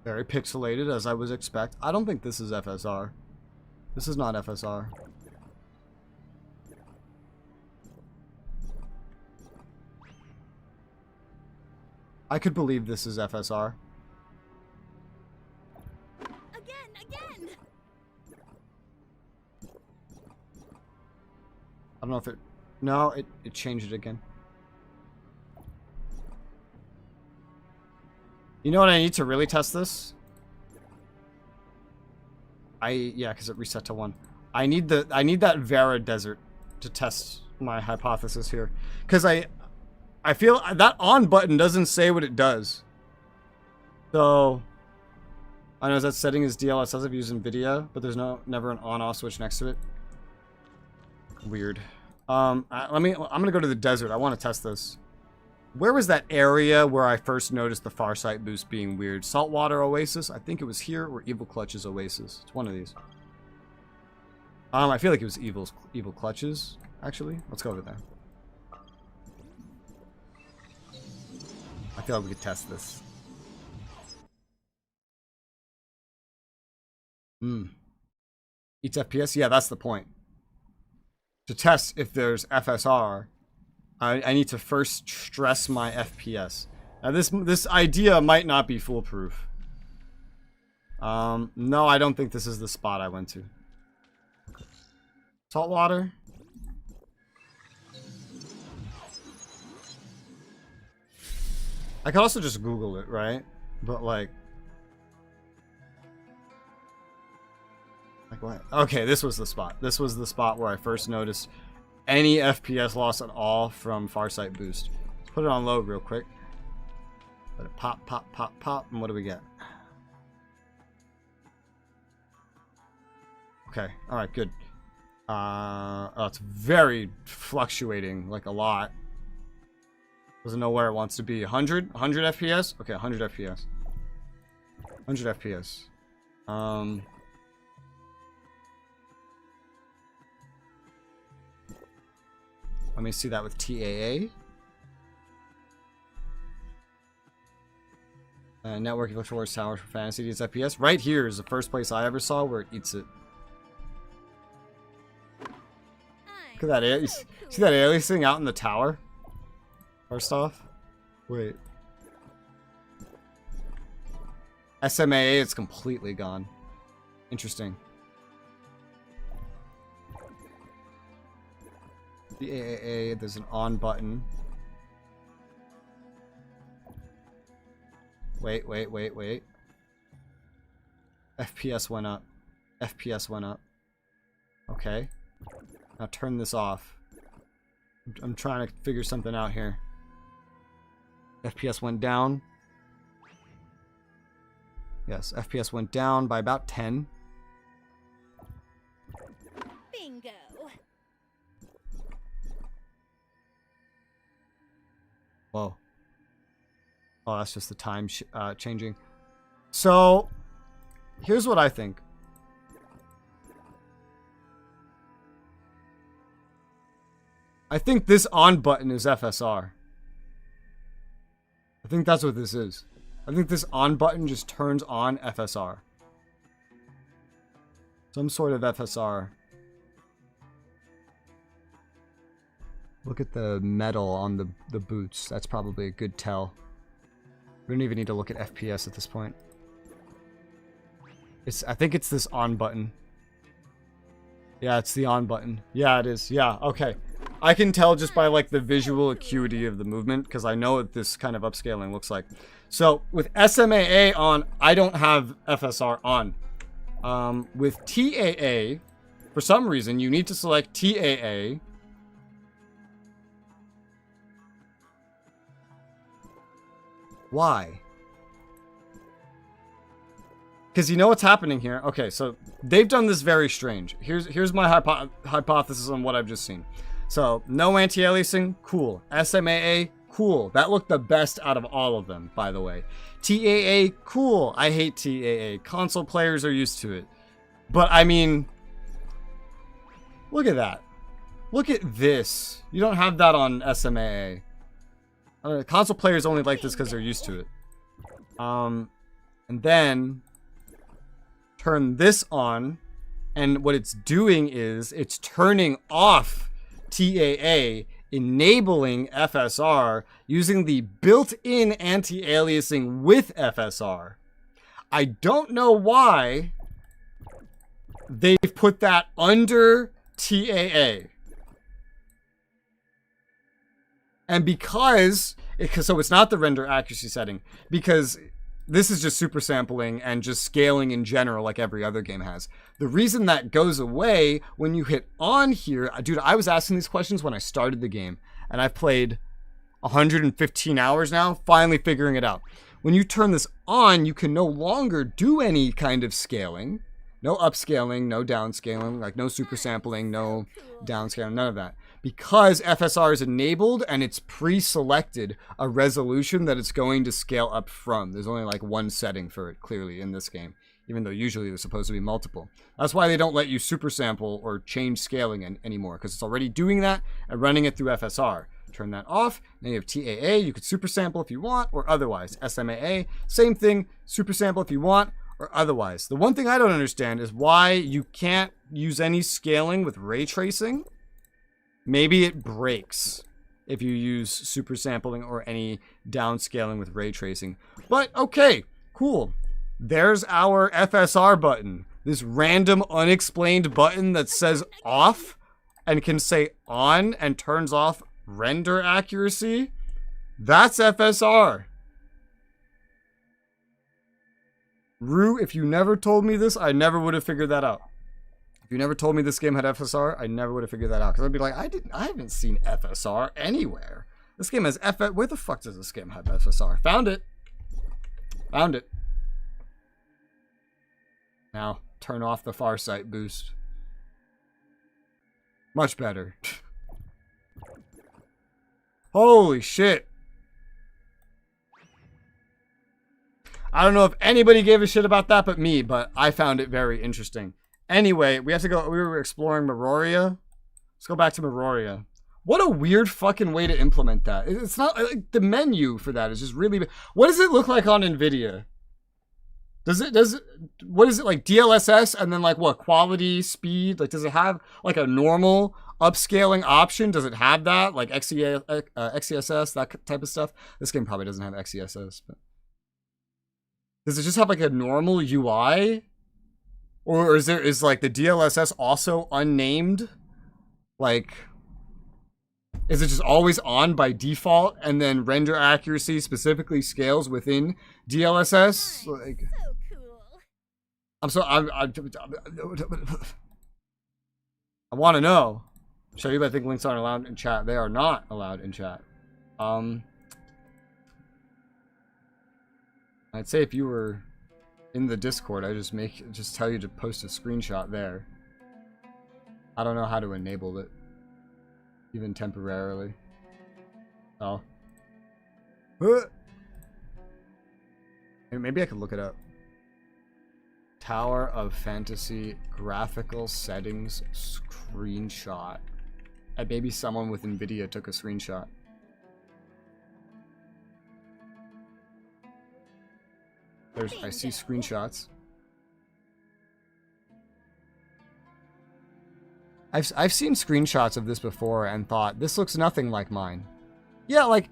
Very pixelated, as I would expect. I don't think this is FSR. This is not FSR. I could believe this is FSR. Again. I don't know if it... No, it changed it again. You know what I need to really test this? Yeah, because it reset to 1. I need that Vera desert to test my hypothesis here. Because I feel that on button doesn't say what it does. So I know that setting is DLSS if you use NVIDIA, but there's never an on-off switch next to it. Weird. I'm gonna go to the desert. I want to test this. Where was that area where I first noticed the Farsight boost being weird? Saltwater Oasis? I think it was here, or Evil Clutches Oasis. It's one of these. I feel like it was Evil Clutches, actually. Let's go over there. I feel like we could test this. Eats FPS? Yeah, that's the point. To test if there's FSR, I need to first stress my FPS. Now this idea might not be foolproof. No, I don't think this is the spot I went to. Saltwater? I could also just Google it, right? But like what? Okay, this was the spot. This was the spot where I first noticed any FPS loss at all from Farsight boost. Let's put it on low real quick. Let it pop, pop, pop, pop, and what do we get? Okay, alright, good. Oh, it's very fluctuating, like a lot. Doesn't know where it wants to be. 100? 100 FPS? Okay, 100 FPS. 100 FPS. Let me see that with TAA. Network equals towards towers for fantasy needs FPS. Right here is the first place I ever saw where it eats it. Look at that alias. See that alias thing out in the tower? First off. Wait. SMAA, it's completely gone. Interesting. The AAA, there's an on button. Wait. FPS went up. FPS went up. Okay. Now turn this off. I'm trying to figure something out here. FPS went down. Yes, FPS went down by about 10. Bingo. Whoa. Oh, that's just the time changing. So, here's what I think. I think this on button is FSR. I think that's what this is. I think this on button just turns on FSR. Some sort of FSR. Look at the metal on the boots. That's probably a good tell. We don't even need to look at FPS at this point. I think it's this on button. Yeah, it's the on button. Yeah, it is. Yeah, okay. I can tell just by like the visual acuity of the movement because I know what this kind of upscaling looks like. So with SMAA on, I don't have FSR on. With TAA, for some reason, you need to select TAA. Why? Because you know what's happening here. Okay, so they've done this very strange. Here's my hypothesis on what I've just seen. So no anti-aliasing, cool. SMAA, cool. That looked the best out of all of them, by the way. TAA, cool. I hate TAA. Console players are used to it. But I mean, look at that. Look at this. You don't have that on SMAA. Console players only like this because they're used to it. And then turn this on, and what it's doing is it's turning off TAA, enabling FSR using the built-in anti-aliasing with FSR. I don't know why they've put that under TAA. And because so it's not the render accuracy setting, because this is just super sampling and just scaling in general like every other game has. The reason that goes away when you hit on here, dude, I was asking these questions when I started the game, and I've played 115 hours now, finally figuring it out. When you turn this on, you can no longer do any kind of scaling. No upscaling, no downscaling, like no super sampling, no downscaling, none of that. Because FSR is enabled and it's pre-selected a resolution that it's going to scale up from. There's only like one setting for it, clearly, in this game, even though usually there's supposed to be multiple. That's why they don't let you super sample or change scaling anymore, because it's already doing that and running it through FSR. Turn that off. Then you have TAA. You could super sample if you want, or otherwise. SMAA, same thing. Super sample if you want, or otherwise. The one thing I don't understand is why you can't use any scaling with ray tracing. Maybe it breaks if you use super sampling or any downscaling with ray tracing. But okay, cool. There's our FSR button. This random unexplained button that says off and can say on and turns off render accuracy. That's FSR. Rue, if you never told me this, I never would have figured that out. If you never told me this game had FSR, I never would have figured that out. Because I'd be like, I haven't seen FSR anywhere. This game has where the fuck does this game have FSR? Found it. Found it. Now, turn off the Farsight boost. Much better. Holy shit. I don't know if anybody gave a shit about that but me, but I found it very interesting. Anyway, we have to go. We were exploring Meroria. Let's go back to Meroria. What a weird fucking way to implement that. It's not like the menu for that is just really. What does it look like on NVIDIA? What is it like, DLSS and then like what, quality, speed? Like, does it have like a normal upscaling option? Does it have that, like XeSS, that type of stuff? This game probably doesn't have XeSS, but does it just have like a normal UI? Or is like the DLSS also unnamed? Like, is it just always on by default and then render accuracy specifically scales within DLSS? Like, So cool. I want to know. Show you, but I think links aren't allowed in chat. They are not allowed in chat. I'd say if you were in the Discord, I just tell you to post a screenshot there. I don't know how to enable it, even temporarily. Oh. Maybe I could look it up. Tower of Fantasy graphical settings screenshot. Maybe someone with NVIDIA took a screenshot. I see screenshots. I've seen screenshots of this before and thought, this looks nothing like mine. Yeah, like,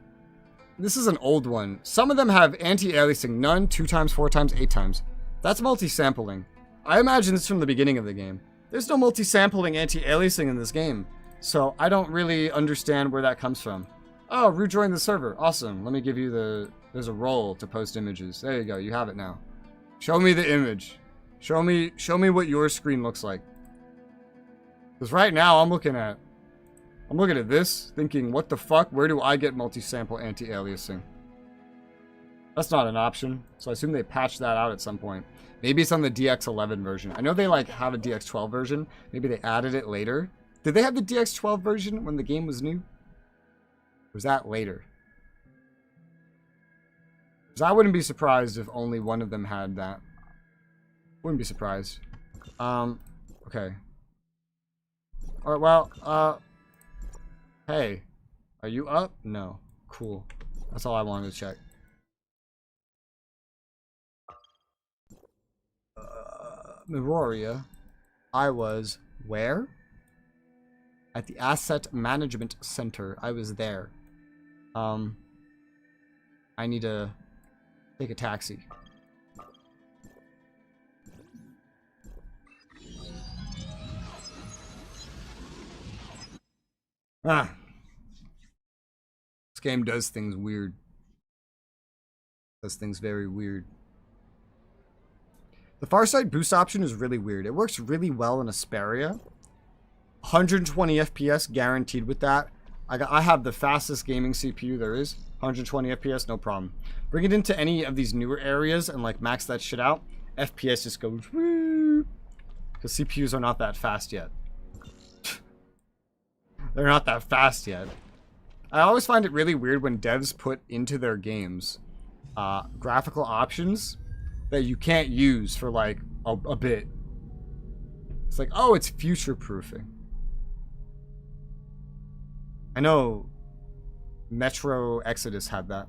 this is an old one. Some of them have anti-aliasing, none, 2 times, 4 times, 8 times. That's multi-sampling. I imagine this from the beginning of the game. There's no multi-sampling anti-aliasing in this game. So I don't really understand where that comes from. Oh, rejoin the server. Awesome. Let me give you there's a role to post images. There you go. You have it now. Show me the image. Show me what your screen looks like. Because right now I'm looking at this, thinking, what the fuck? Where do I get multi-sample anti-aliasing? That's not an option, so I assume they patched that out at some point. Maybe it's on the DX11 version. I know they like have a DX12 version. Maybe they added it later. Did they have the DX12 version when the game was new? Or was that later? Because I wouldn't be surprised if only one of them had that. Wouldn't be surprised. Okay. Alright, well, hey. Are you up? No. Cool. That's all I wanted to check. Meroria. I was where? At the Asset Management Center. I was there. I need to take a taxi. Ah. This game does things weird. Does things very weird. The far side boost option is really weird. It works really well in Asperia. 120 FPS guaranteed with that. I have the fastest gaming CPU there is. 120 FPS, no problem. Bring it into any of these newer areas and like max that shit out. FPS just goes woo. Because CPUs are not that fast yet. They're not that fast yet. I always find it really weird when devs put into their games graphical options that you can't use for like a bit. It's like, oh, it's future proofing. I know Metro Exodus had that.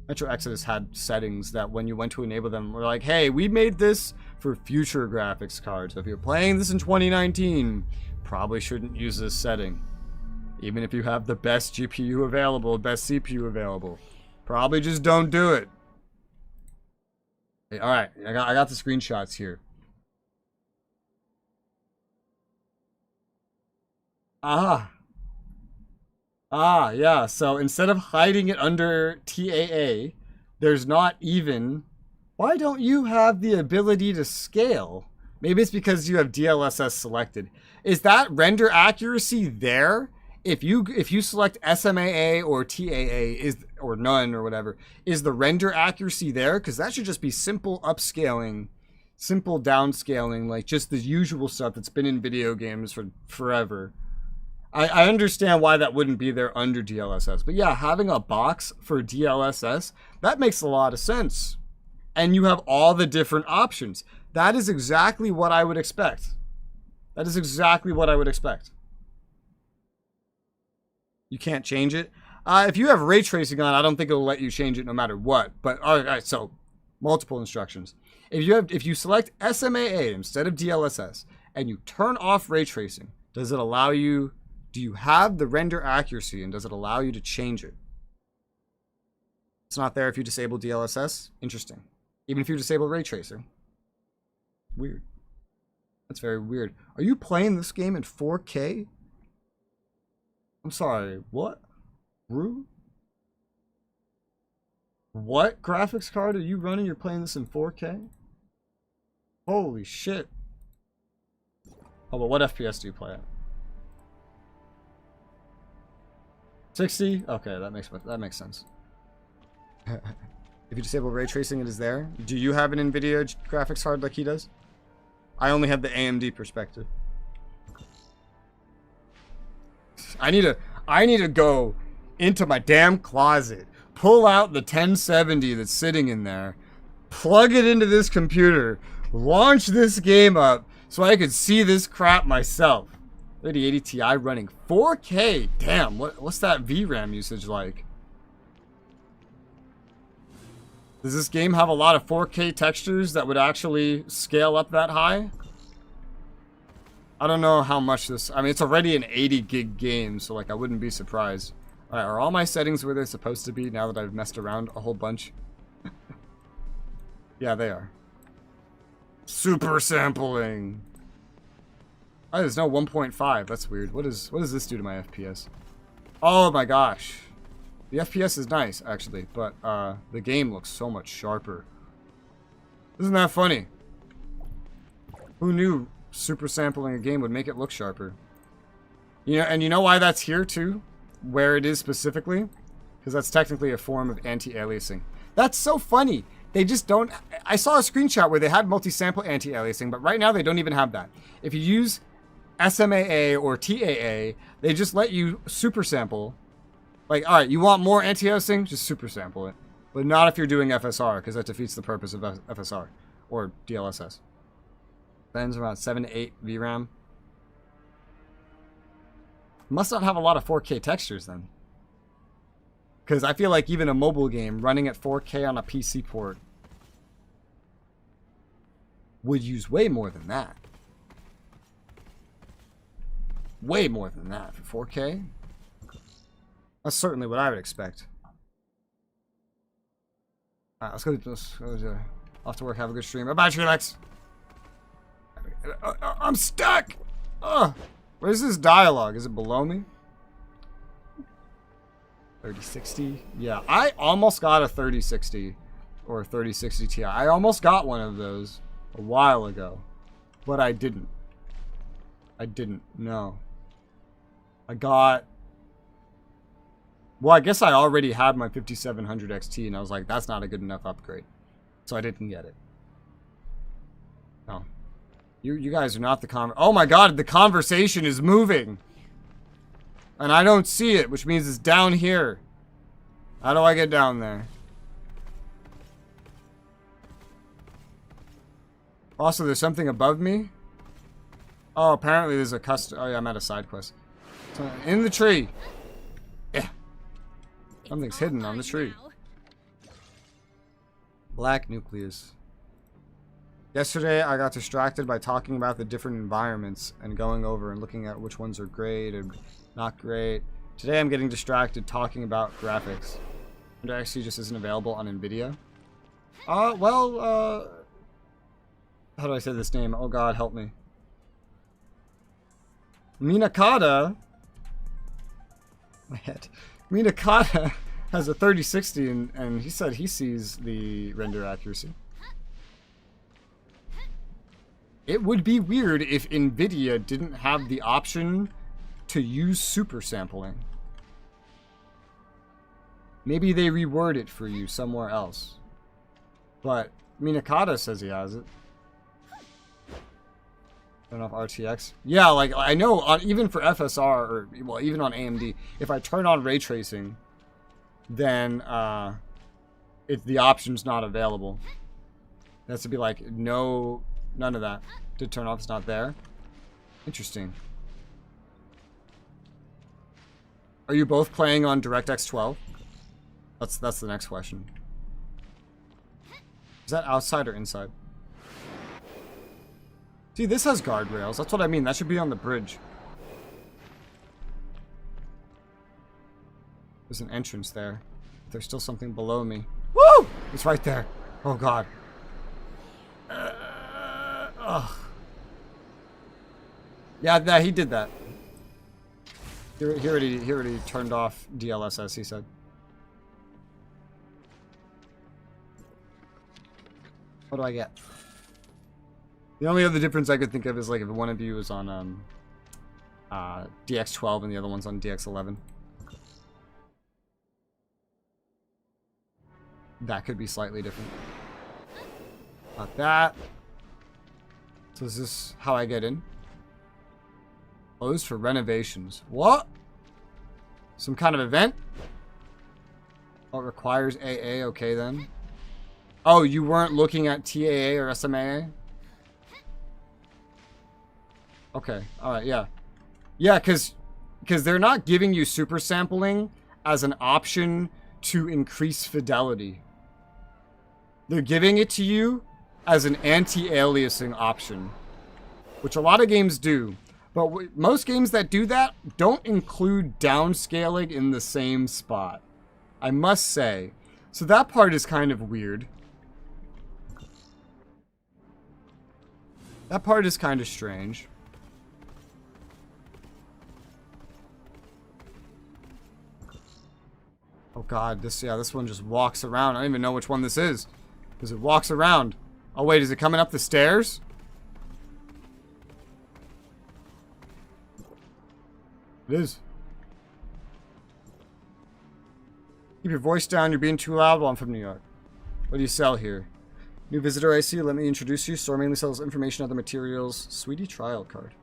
Metro Exodus had settings that when you went to enable them were like, hey, we made this for future graphics cards. So if you're playing this in 2019, probably shouldn't use this setting. Even if you have the best GPU available, best CPU available. Probably just don't do it. Hey, alright, I got the screenshots here. Yeah, so instead of hiding it under TAA, there's not even... Why don't you have the ability to scale? Maybe it's because you have DLSS selected. Is that render accuracy there? If you select SMAA or TAA or none or whatever, is the render accuracy there? Because that should just be simple upscaling, simple downscaling, like just the usual stuff that's been in video games for forever. I understand why that wouldn't be there under DLSS. But yeah, having a box for DLSS, that makes a lot of sense. And you have all the different options. That is exactly what I would expect. That is exactly what I would expect. You can't change it. If you have ray tracing on, I don't think it'll let you change it no matter what. But all right, so multiple instructions. If you select SMAA instead of DLSS and you turn off ray tracing, does it allow you? Do you have the render accuracy and does it allow you to change it? It's not there if you disable DLSS. Interesting. Even if you disable ray tracing. Weird. That's very weird. Are you playing this game in 4K? I'm sorry, what? Rue? What graphics card are you running? You're playing this in 4K? Holy shit. Oh, but what FPS do you play at? 60? Okay, that makes sense. If you disable ray tracing, it is there. Do you have an NVIDIA graphics card like he does? I only have the AMD perspective. I need to go into my damn closet, pull out the 1070 that's sitting in there, plug it into this computer, launch this game up so I could see this crap myself. 3080 Ti running 4K. Damn, what's that VRAM usage like? Does this game have a lot of 4K textures that would actually scale up that high? I don't know how much this... I mean, it's already an 80 gig game, so like I wouldn't be surprised. Alright, are all my settings where they're supposed to be now that I've messed around a whole bunch? Yeah, they are. Super sampling! Oh, there's no 1.5. That's weird. What does this do to my FPS? Oh my gosh. The FPS is nice, actually, but the game looks so much sharper. Isn't that funny? Who knew super sampling a game would make it look sharper? You know, and you know why that's here too? Where it is specifically? Because that's technically a form of anti-aliasing. That's so funny. They just don't... I saw a screenshot where they had multi-sample anti-aliasing, but right now they don't even have that. If you use SMAA or TAA, they just let you super sample. Like, alright, you want more anti-aliasing? Just super sample it. But not if you're doing FSR, because that defeats the purpose of FSR. Or DLSS. Spends around 7 to 8 VRAM. Must not have a lot of 4K textures then. Because I feel like even a mobile game running at 4K on a PC port would use way more than that. Way more than that for 4K. That's certainly what I would expect. Alright, let's go off to work, have a good stream. Bye-bye, Trelex! I'm stuck! Ugh! Where's this dialogue? Is it below me? 3060? Yeah, I almost got a 3060 or 3060 Ti. I almost got one of those a while ago, but I didn't. No. I got... Well, I guess I already had my 5700 XT, and I was like, that's not a good enough upgrade. So I didn't get it. No. You guys are not the Oh my god, the conversation is moving! And I don't see it, which means it's down here. How do I get down there? Also, there's something above me? Oh, apparently there's a custom... Oh yeah, I'm at a side quest. So, in the tree! Yeah. Something's hidden on the tree. Black nucleus. Yesterday, I got distracted by talking about the different environments and going over and looking at which ones are great and not great. Today, I'm getting distracted talking about graphics. XT just isn't available on NVIDIA. How do I say this name? Oh god, help me. Minakata. My head. Minakata has a 3060 and he said he sees the render accuracy. It would be weird if NVIDIA didn't have the option to use super sampling. Maybe they reword it for you somewhere else. But Minakata says he has it. Turn off RTX. Yeah, like I know even for FSR or well even on AMD, if I turn on ray tracing, then the option's not available. It has to be like no, none of that to turn off. It's not there. Interesting. Are you both playing on DirectX 12? That's the next question. Is that outside or inside? See, this has guardrails. That's what I mean. That should be on the bridge. There's an entrance there. There's still something below me. Woo! It's right there. Oh god. Ugh. Yeah, he did that. He already turned off DLSS, he said. What do I get? The only other difference I could think of is like if one of you is on DX12 and the other one's on DX11. That could be slightly different. Not that. So is this how I get in? Closed for renovations. What? Some kind of event? Oh, it requires AA. Okay then. Oh, you weren't looking at TAA or SMAA? Okay. Alright, yeah. Yeah, because they're not giving you super sampling as an option to increase fidelity. They're giving it to you as an anti-aliasing option, which a lot of games do. But most games that do that don't include downscaling in the same spot, I must say. So that part is kind of weird. That part is kind of strange. Oh god, this one just walks around. I don't even know which one this is, because it walks around. Oh wait, is it coming up the stairs? It is. Keep your voice down, you're being too loud. Well, I'm from New York. What do you sell here? New visitor I see, let me introduce you. Store mainly sells information, other materials. Sweetie trial card.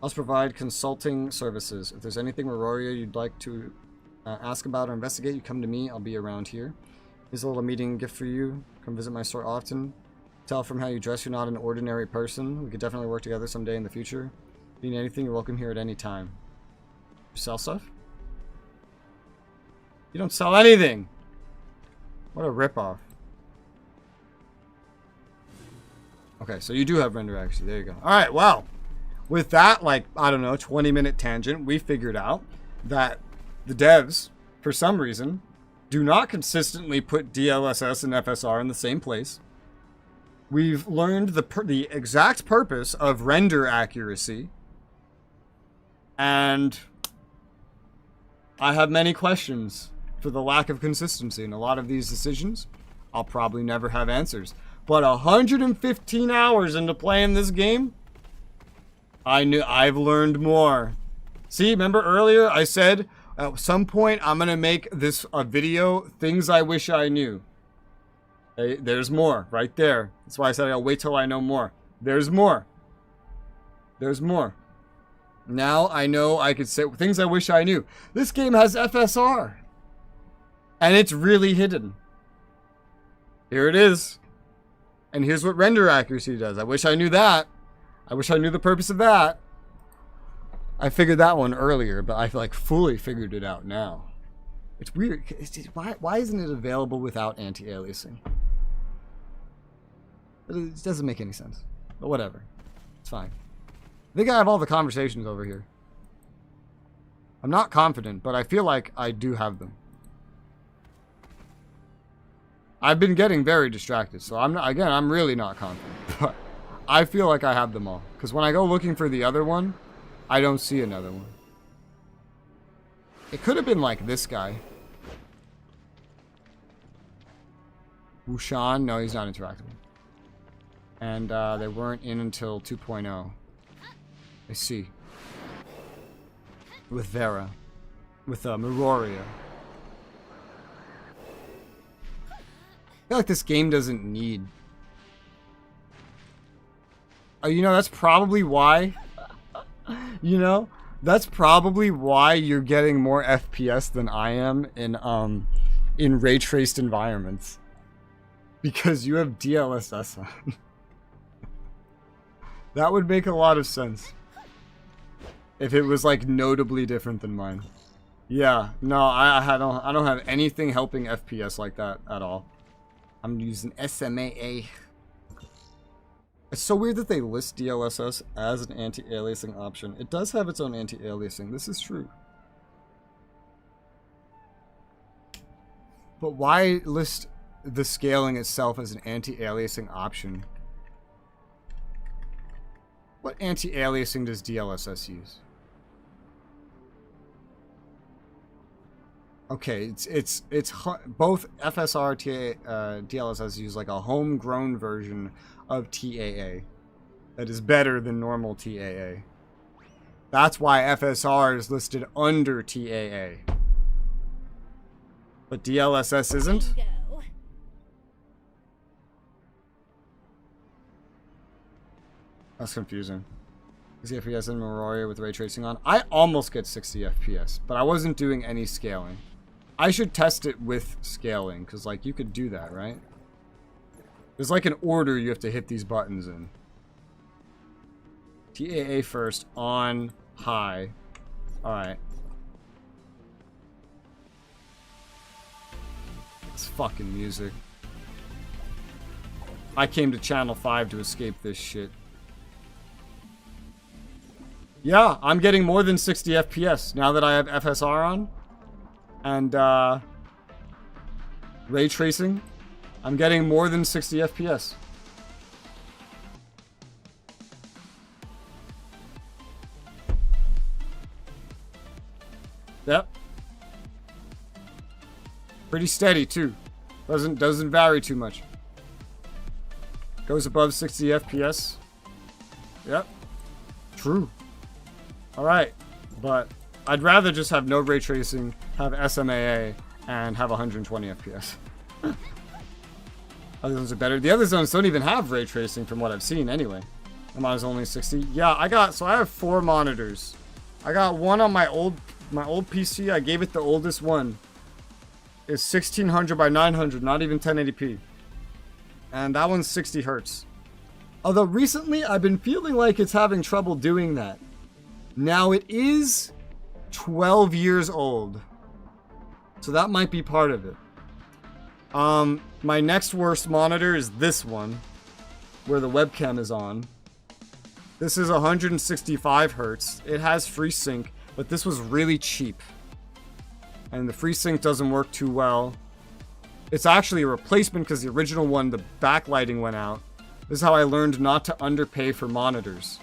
Also provide consulting services. If there's anything Aurora you'd like to ask about or investigate, you come to me. I'll be around here. Here's a little meeting gift for you. Come visit my store often. Tell from how you dress you're not an ordinary person. We could definitely work together someday in the future. If you need anything, you're welcome here at any time. You sell stuff? You don't sell anything! What a ripoff. Okay, so you do have render accuracy. There you go. Alright, well. With that, like, I don't know, 20-minute tangent, we figured out that the devs, for some reason, do not consistently put DLSS and FSR in the same place. We've learned the exact purpose of render accuracy. And I have many questions for the lack of consistency in a lot of these decisions. I'll probably never have answers. But 115 hours into playing this game, I've learned more. See, remember earlier I said at some point I'm gonna make this a video, things I wish I knew. Hey, there's more right there. That's why I said I'll wait till I know more. There's more. There's more. Now I know I could say things I wish I knew. This game has FSR. And it's really hidden. Here it is. And here's what render accuracy does. I wish I knew that. I wish I knew the purpose of that. I figured that one earlier, but I've like fully figured it out now. It's weird. Why isn't it available without anti-aliasing? It doesn't make any sense. But whatever. It's fine. I think I have all the conversations over here. I'm not confident, but I feel like I do have them. I've been getting very distracted, so I'm really not confident. But I feel like I have them all. Because when I go looking for the other one, I don't see another one. It could have been like this guy. Wushan? No, he's not interactable. And they weren't in until 2.0. I see. With Vera. With Meroria. I feel like this game doesn't need... you know, that's probably why... you know? That's probably why you're getting more FPS than I am in ray-traced environments. Because you have DLSS on. That would make a lot of sense. If it was, like, notably different than mine. Yeah, no, I don't have anything helping FPS like that at all. I'm using SMAA. It's so weird that they list DLSS as an anti-aliasing option. It does have its own anti-aliasing. This is true. But why list the scaling itself as an anti-aliasing option? What anti-aliasing does DLSS use? Okay, it's both FSR DLSS use like a homegrown version of TAA that is better than normal TAA. That's why FSR is listed under TAA. But DLSS isn't? That's confusing. 60 FPS in Meroria with ray tracing on. I almost get 60 FPS, but I wasn't doing any scaling. I should test it with scaling, because, like, you could do that, right? There's, like, an order you have to hit these buttons in. TAA first, on, high. Alright. It's fucking music. I came to Channel 5 to escape this shit. Yeah, I'm getting more than 60 FPS now that I have FSR on. And, ray tracing. I'm getting more than 60 FPS. Yep. Pretty steady too. Doesn't vary too much. Goes above 60 FPS. Yep. True. Alright. But I'd rather just have no ray tracing, have SMAA, and have 120 FPS. Other zones are better. The other zones don't even have ray tracing from what I've seen anyway. Mine is only 60. Yeah, I have 4 monitors. I got one on my old PC. I gave it the oldest one. It's 1600 by 900, not even 1080p. And that one's 60 hertz. Although recently I've been feeling like it's having trouble doing that. Now it is 12 years old. So that might be part of it. My next worst monitor is this one, where the webcam is on. This is 165 hertz. It has FreeSync, but this was really cheap. And the FreeSync doesn't work too well. It's actually a replacement because the original one, the backlighting went out. This is how I learned not to underpay for monitors.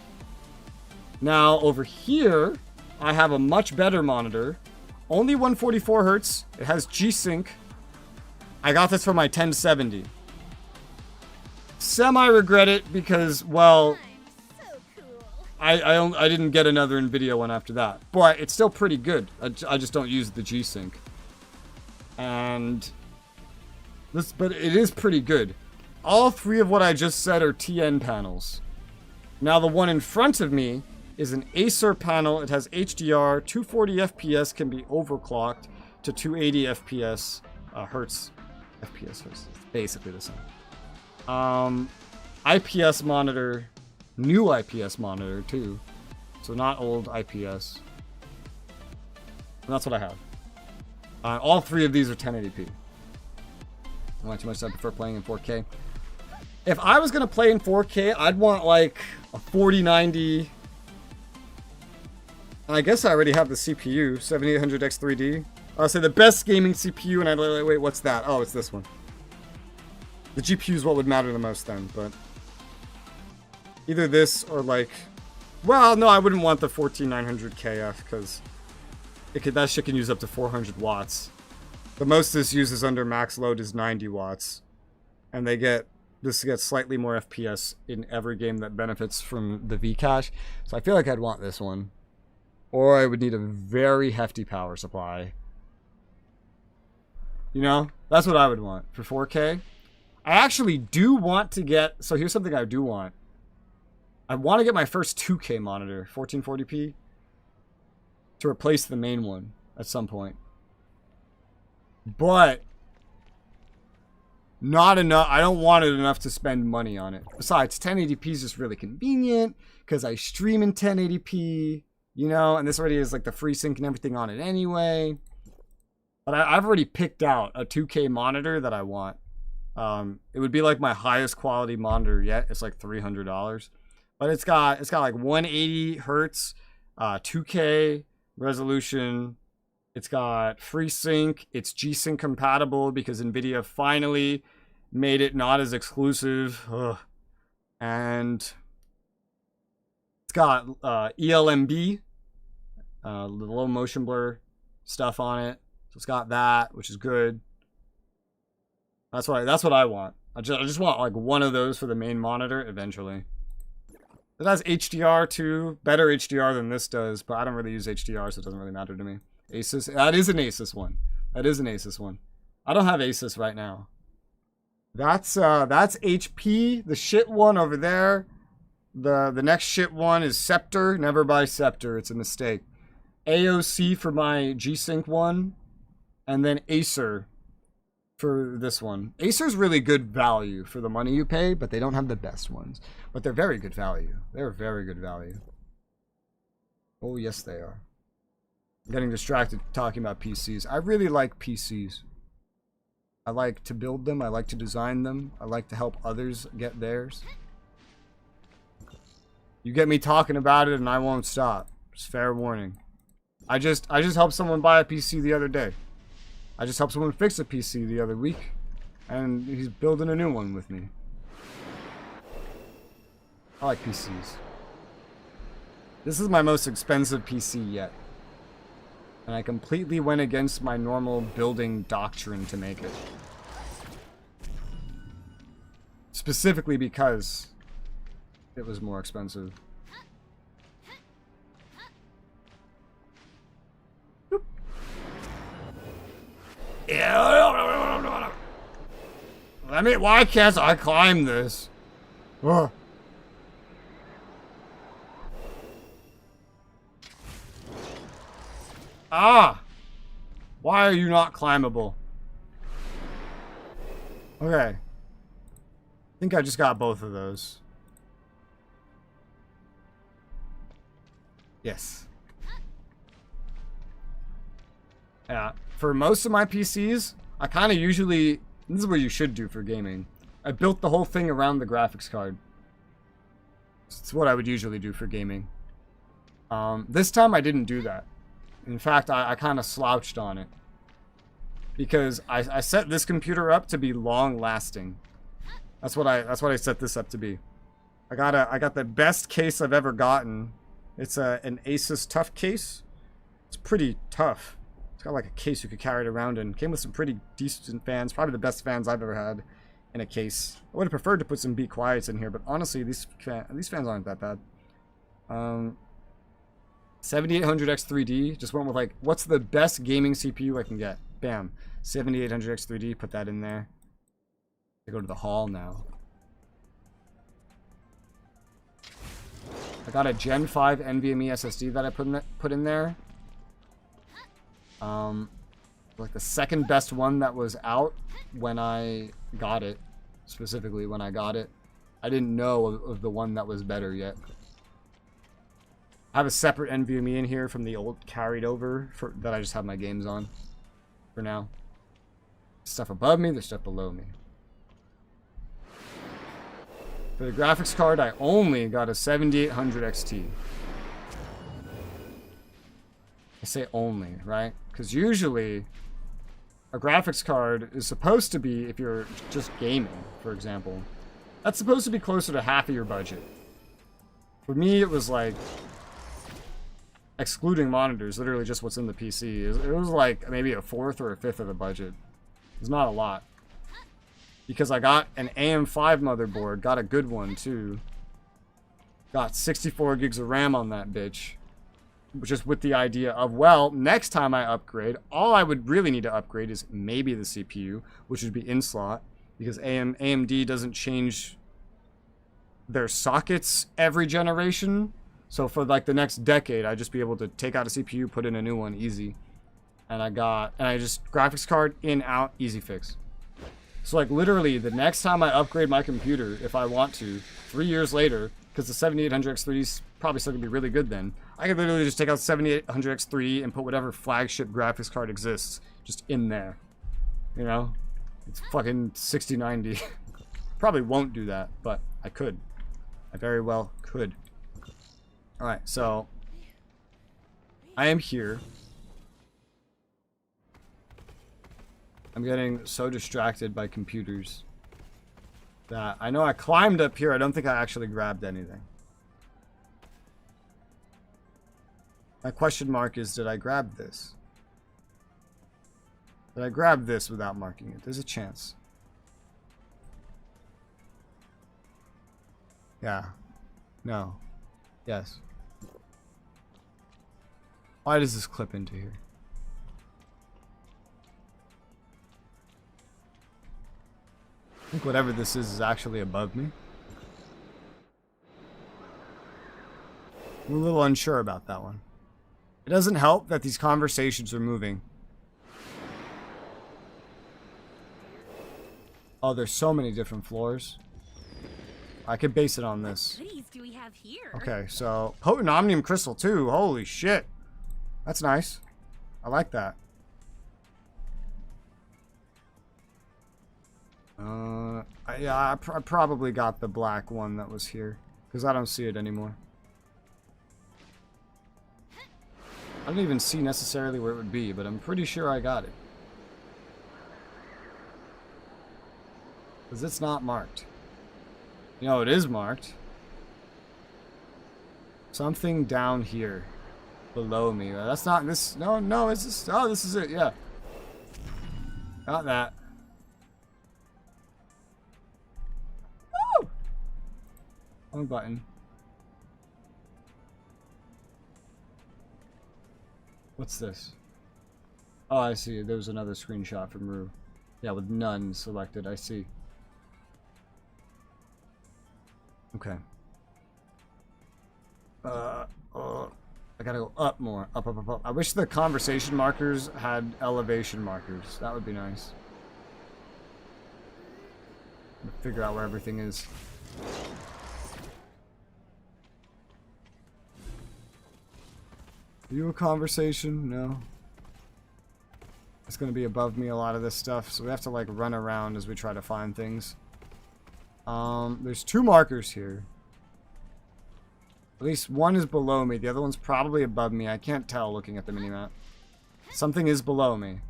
Now, over here, I have a much better monitor. Only 144 hertz. It has G-Sync. I got this for my 1070. Semi-regret it because, well, I didn't get another NVIDIA one after that. But it's still pretty good. I just don't use the G-Sync. And but it is pretty good. All 3 of what I just said are TN panels. Now the one in front of me is an Acer panel. It has HDR, 240 FPS, can be overclocked to 280 FPS, hertz. FPS hertz. It's basically the same. IPS monitor, new IPS monitor too. So not old IPS. And that's what I have. All 3 of these are 1080p. Not too much. I prefer playing in 4K. If I was gonna play in 4K, I'd want like a 4090. I guess I already have the CPU, 7800X3D. I'll say the best gaming CPU, and I'd like, wait, what's that? Oh, it's this one. The GPU is what would matter the most then, but either this or like, well, no, I wouldn't want the 14900KF because that shit can use up to 400 watts. The most this uses under max load is 90 watts, and this gets slightly more FPS in every game that benefits from the V-Cache. So I feel like I'd want this one. Or I would need a very hefty power supply. You know? That's what I would want for 4K. I actually do want to get... So here's something I do want. I want to get my first 2K monitor, 1440p, to replace the main one at some point. But not enough. I don't want it enough to spend money on it. Besides, 1080p is just really convenient because I stream in 1080p, you know, and this already is like the FreeSync and everything on it anyway. But I've already picked out a 2K monitor that I want. It would be like my highest quality monitor yet. It's like $300, but it's got like 180 hertz, 2K resolution. It's got FreeSync. It's G-Sync compatible because NVIDIA finally made it not as exclusive. Ugh. And it's got ELMB, the low motion blur stuff on it. So it's got that, which is good. That's what I want. I just want like one of those for the main monitor eventually. It has HDR too, better HDR than this does, but I don't really use HDR, so it doesn't really matter to me. Asus, that is an Asus one. That is an Asus one. I don't have Asus right now. That's HP, the shit one over there. The next shit one is Scepter. Never buy Scepter, it's a mistake. AOC for my G-Sync one, and then Acer for this one. Acer's really good value for the money you pay, but they don't have the best ones. But they're very good value. They're very good value. Oh, yes, they are. I'm getting distracted talking about PCs. I really like PCs. I like to build them. I like to design them. I like to help others get theirs. You get me talking about it and I won't stop. Just fair warning. I just helped someone buy a PC the other day. I just helped someone fix a PC the other week. And he's building a new one with me. I like PCs. This is my most expensive PC yet. And I completely went against my normal building doctrine to make it. Specifically because it was more expensive. Boop. Yeah. Why can't I climb this? Ugh. Ah! Why are you not climbable? Okay. I think I just got both of those. Yes. Yeah. For most of my PCs, I kind of usually... This is what you should do for gaming. I built the whole thing around the graphics card. It's what I would usually do for gaming. This time I didn't do that. In fact, I kind of slouched on it. Because I set this computer up to be long-lasting. That's what I set this up to be. I got the best case I've ever gotten. It's an Asus Tough case. It's pretty tough. It's got like a case you could carry it around in. Came with some pretty decent fans. Probably the best fans I've ever had in a case. I would have preferred to put some Be Quiets in here, but honestly, these fans aren't that bad. 7800X3D. Just went with like, what's the best gaming CPU I can get? Bam. 7800X3D. Put that in there. I go to the hall now. I got a Gen 5 NVMe SSD that I put in there. Like the second best one that was out when I got it. Specifically when I got it. I didn't know of the one that was better yet. I have a separate NVMe in here from the old carried over that I just have my games on for now. There's stuff above me, there's stuff below me. For the graphics card, I only got a 7800 XT. I say only, right? Because usually a graphics card is supposed to be, if you're just gaming, for example, that's supposed to be closer to half of your budget. For me, it was like, excluding monitors, literally just what's in the PC. It was like maybe a fourth or a fifth of the budget. It's not a lot. Because I got an AM5 motherboard, got a good one too. Got 64 gigs of RAM on that bitch. Just with the idea of, well, next time I upgrade, all I would really need to upgrade is maybe the CPU, which would be in slot, because AMD doesn't change their sockets every generation. So for like the next decade, I'd just be able to take out a CPU, put in a new one, easy. And I just, graphics card, in, out, easy fix. So like literally the next time I upgrade my computer, if I want to, 3 years later, because the 7800X3D is probably still going to be really good then, I could literally just take out 7800X3D and put whatever flagship graphics card exists just in there. You know? It's fucking 6090. Probably won't do that, but I could. I very well could. Alright, so I am here. I'm getting so distracted by computers that I know I climbed up here. I don't think I actually grabbed anything. My question mark is, did I grab this? Did I grab this without marking it? There's a chance. Yeah. No. Yes. Why does this clip into here? I think whatever this is actually above me. I'm a little unsure about that one. It doesn't help that these conversations are moving. Oh, there's so many different floors. I could base it on this. What goodies do we have here? Okay, so potent omnium crystal too. Holy shit. That's nice. I like that. Yeah, I probably got the black one that was here. Because I don't see it anymore. I don't even see necessarily where it would be, but I'm pretty sure I got it. Because it's not marked. You know, it is marked. Something down here. Below me. That's not this. No, it's this. Oh, this is it. Yeah. Got that. Woo! Wrong button. What's this? Oh, I see. There was another screenshot from Rue. Yeah, with none selected. I see. Okay. I gotta go up more. Up, up, up, up. I wish the conversation markers had elevation markers. That would be nice. Figure out where everything is. Are you a conversation? No. It's gonna be above me, a lot of this stuff, so we have to like run around as we try to find things. There's 2 markers here. At least one is below me. The other one's probably above me. I can't tell looking at the minimap. Something is below me.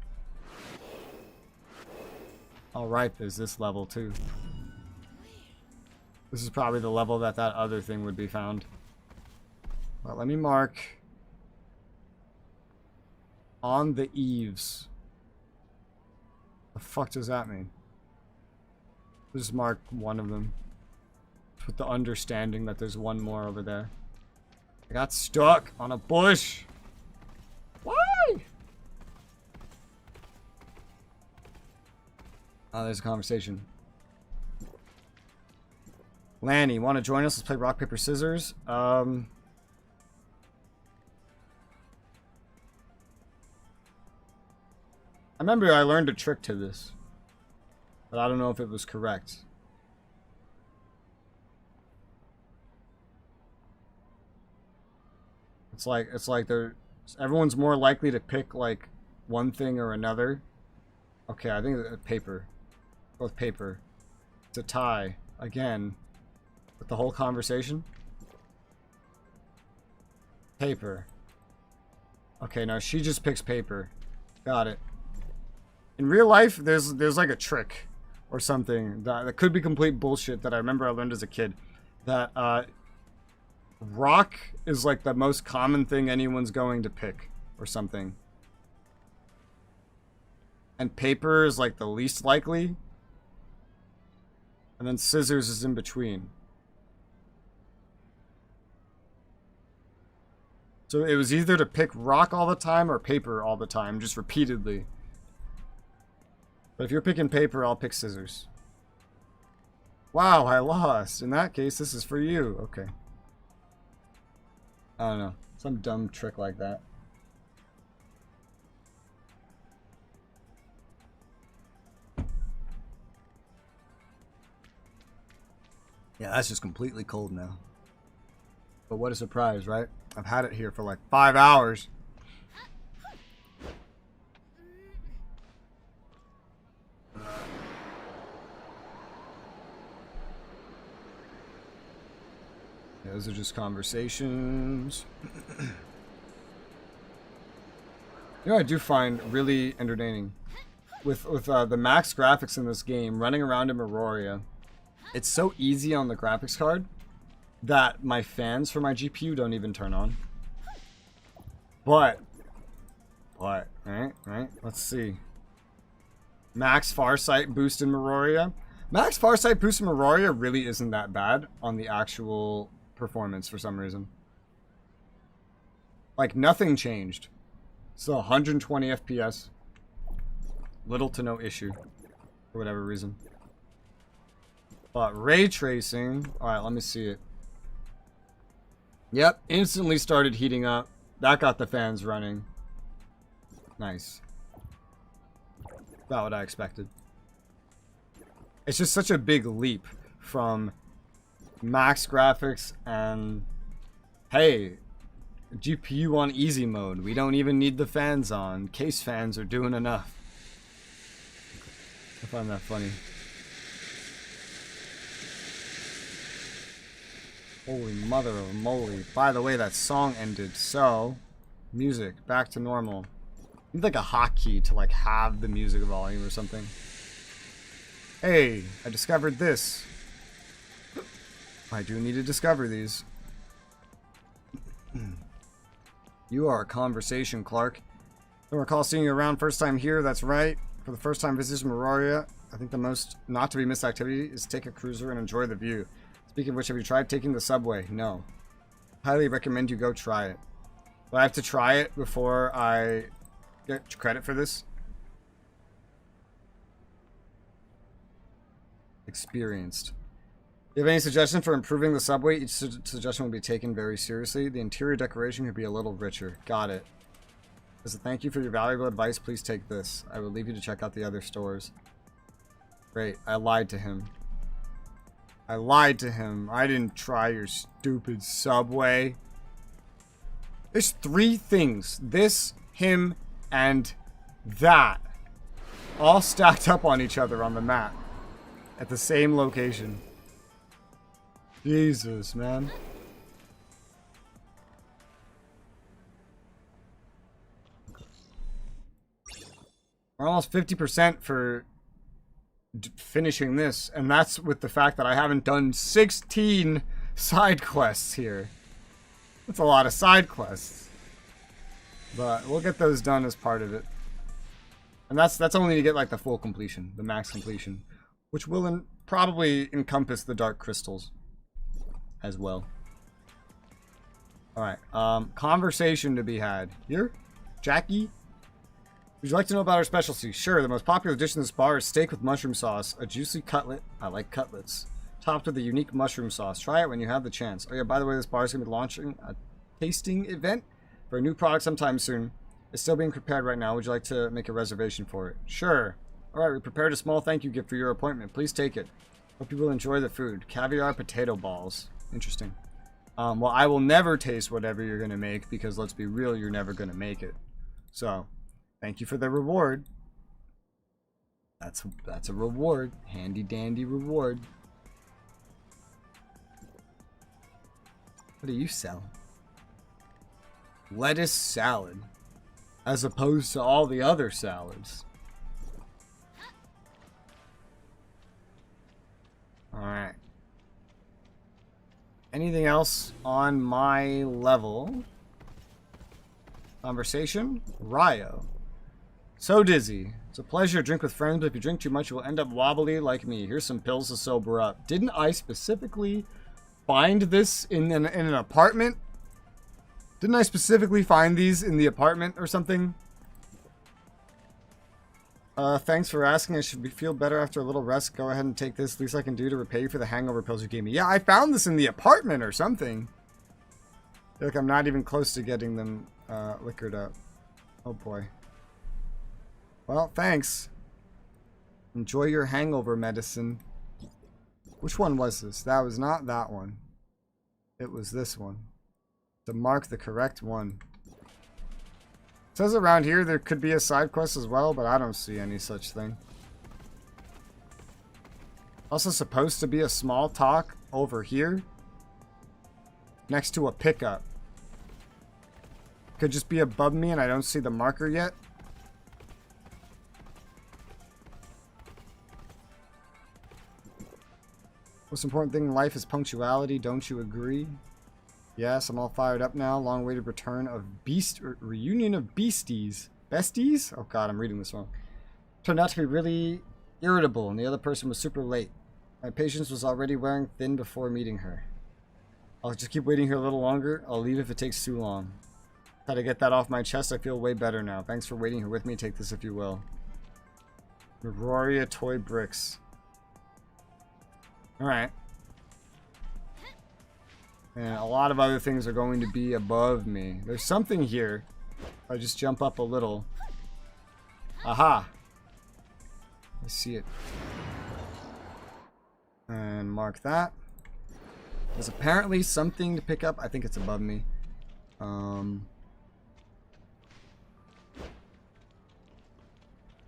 Alright, there's this level too. This is probably the level that that other thing would be found. Well, let me mark on the eaves. The fuck does that mean? Just mark one of them. With the understanding that there's one more over there. I got stuck on a bush. Why? Oh, there's a conversation. Lanny, want to join us? Let's play rock, paper, scissors. I remember I learned a trick to this. But I don't know if it was correct. It's like everyone's more likely to pick like one thing or another. Okay, I think paper. Both paper. It's a tie again with the whole conversation. Paper. Okay, now she just picks paper. Got it. In real life, there's like a trick or something that could be complete bullshit that I remember I learned as a kid. That rock is like the most common thing anyone's going to pick or something. And paper is like the least likely. And then scissors is in between. So it was either to pick rock all the time or paper all the time, just repeatedly. But if you're picking paper, I'll pick scissors. Wow, I lost. In that case, this is for you. Okay. I don't know. Some dumb trick like that. Yeah, that's just completely cold now. But what a surprise, right? I've had it here for like 5 hours. Yeah, those are just conversations. You know what I do find really entertaining? With the max graphics in this game, running around in Meroria, it's so easy on the graphics card that my fans for my GPU don't even turn on. But, right, let's see. Max Farsight boost in Meroria. Max Farsight boost in Meroria really isn't that bad on the actual performance for some reason. Like, nothing changed. So 120 FPS. Little to no issue. For whatever reason. But ray tracing. Alright, let me see it. Yep, instantly started heating up. That got the fans running. Nice. About what I expected. It's just such a big leap from max graphics and, hey, GPU on easy mode. We don't even need the fans on. Case fans are doing enough. I find that funny. Holy mother of moly. By the way, that song ended, so... Music, back to normal. Need like a hotkey to like have the music volume or something. Hey, I discovered this. I do need to discover these. You are a conversation, Clark. Don't recall seeing you around first time here, that's right. For the first time visiting Mororia, I think the most not to be missed activity is take a cruiser and enjoy the view. Speaking of which, have you tried taking the subway? No. Highly recommend you go try it. Do I have to try it before I get credit for this? Experienced. Do you have any suggestions for improving the subway? Each suggestion will be taken very seriously. The interior decoration could be a little richer. Got it. As a thank you for your valuable advice, please take this. I will leave you to check out the other stores. Great. I lied to him. I lied to him. I didn't try your stupid subway. There's 3 things. This, him, and that. All stacked up on each other on the map. At the same location. Jesus, man. We're almost 50% for finishing this. And that's with the fact that I haven't done 16 side quests here. That's a lot of side quests. But we'll get those done as part of it. And that's only to get like the full completion, the max completion. Which will probably encompass the dark crystals as well. Alright, conversation to be had. Here? Jackie? Would you like to know about our specialty? Sure, the most popular dish in this bar is steak with mushroom sauce, a juicy cutlet. I like cutlets. Topped with a unique mushroom sauce. Try it when you have the chance. Oh yeah, by the way, this bar is going to be launching a tasting event for a new product sometime soon. It's still being prepared right now. Would you like to make a reservation for it? Sure. Alright, we prepared a small thank you gift for your appointment. Please take it. Hope you will enjoy the food. Caviar potato balls. Interesting. Well, I will never taste whatever you're going to make because let's be real, you're never going to make it. So, thank you for the reward. That's a reward. Handy dandy reward. What do you sell? Lettuce salad. As opposed to all the other salads. Alright. Anything else on my level? Conversation? Ryo. So dizzy. It's a pleasure to drink with friends, but if you drink too much, you will end up wobbly like me. Here's some pills to sober up. Didn't I specifically find this in an apartment? Didn't I specifically find these in the apartment or something? Thanks for asking. I should feel better after a little rest. Go ahead and take this. Least I can do to repay you for the hangover pills you gave me. Yeah, I found this in the apartment or something. I feel like I'm not even close to getting them liquored up. Oh boy. Well, thanks. Enjoy your hangover medicine. Which one was this? That was not that one. It was this one. To mark the correct one. It says around here there could be a side quest as well, but I don't see any such thing. Also supposed to be a small talk over here. Next to a pickup. Could just be above me and I don't see the marker yet. Most important thing in life is punctuality, don't you agree? Yes, I'm all fired up now. Long-awaited return of reunion of beasties. Besties? Oh god, I'm reading this wrong. Turned out to be really irritable, and the other person was super late. My patience was already wearing thin before meeting her. I'll just keep waiting here a little longer. I'll leave if it takes too long. Try to get that off my chest. I feel way better now. Thanks for waiting here with me. Take this if you will. Aurora toy bricks. Alright. And a lot of other things are going to be above me. There's something here. If I just jump up a little. Aha! I see it. And mark that. There's apparently something to pick up. I think it's above me.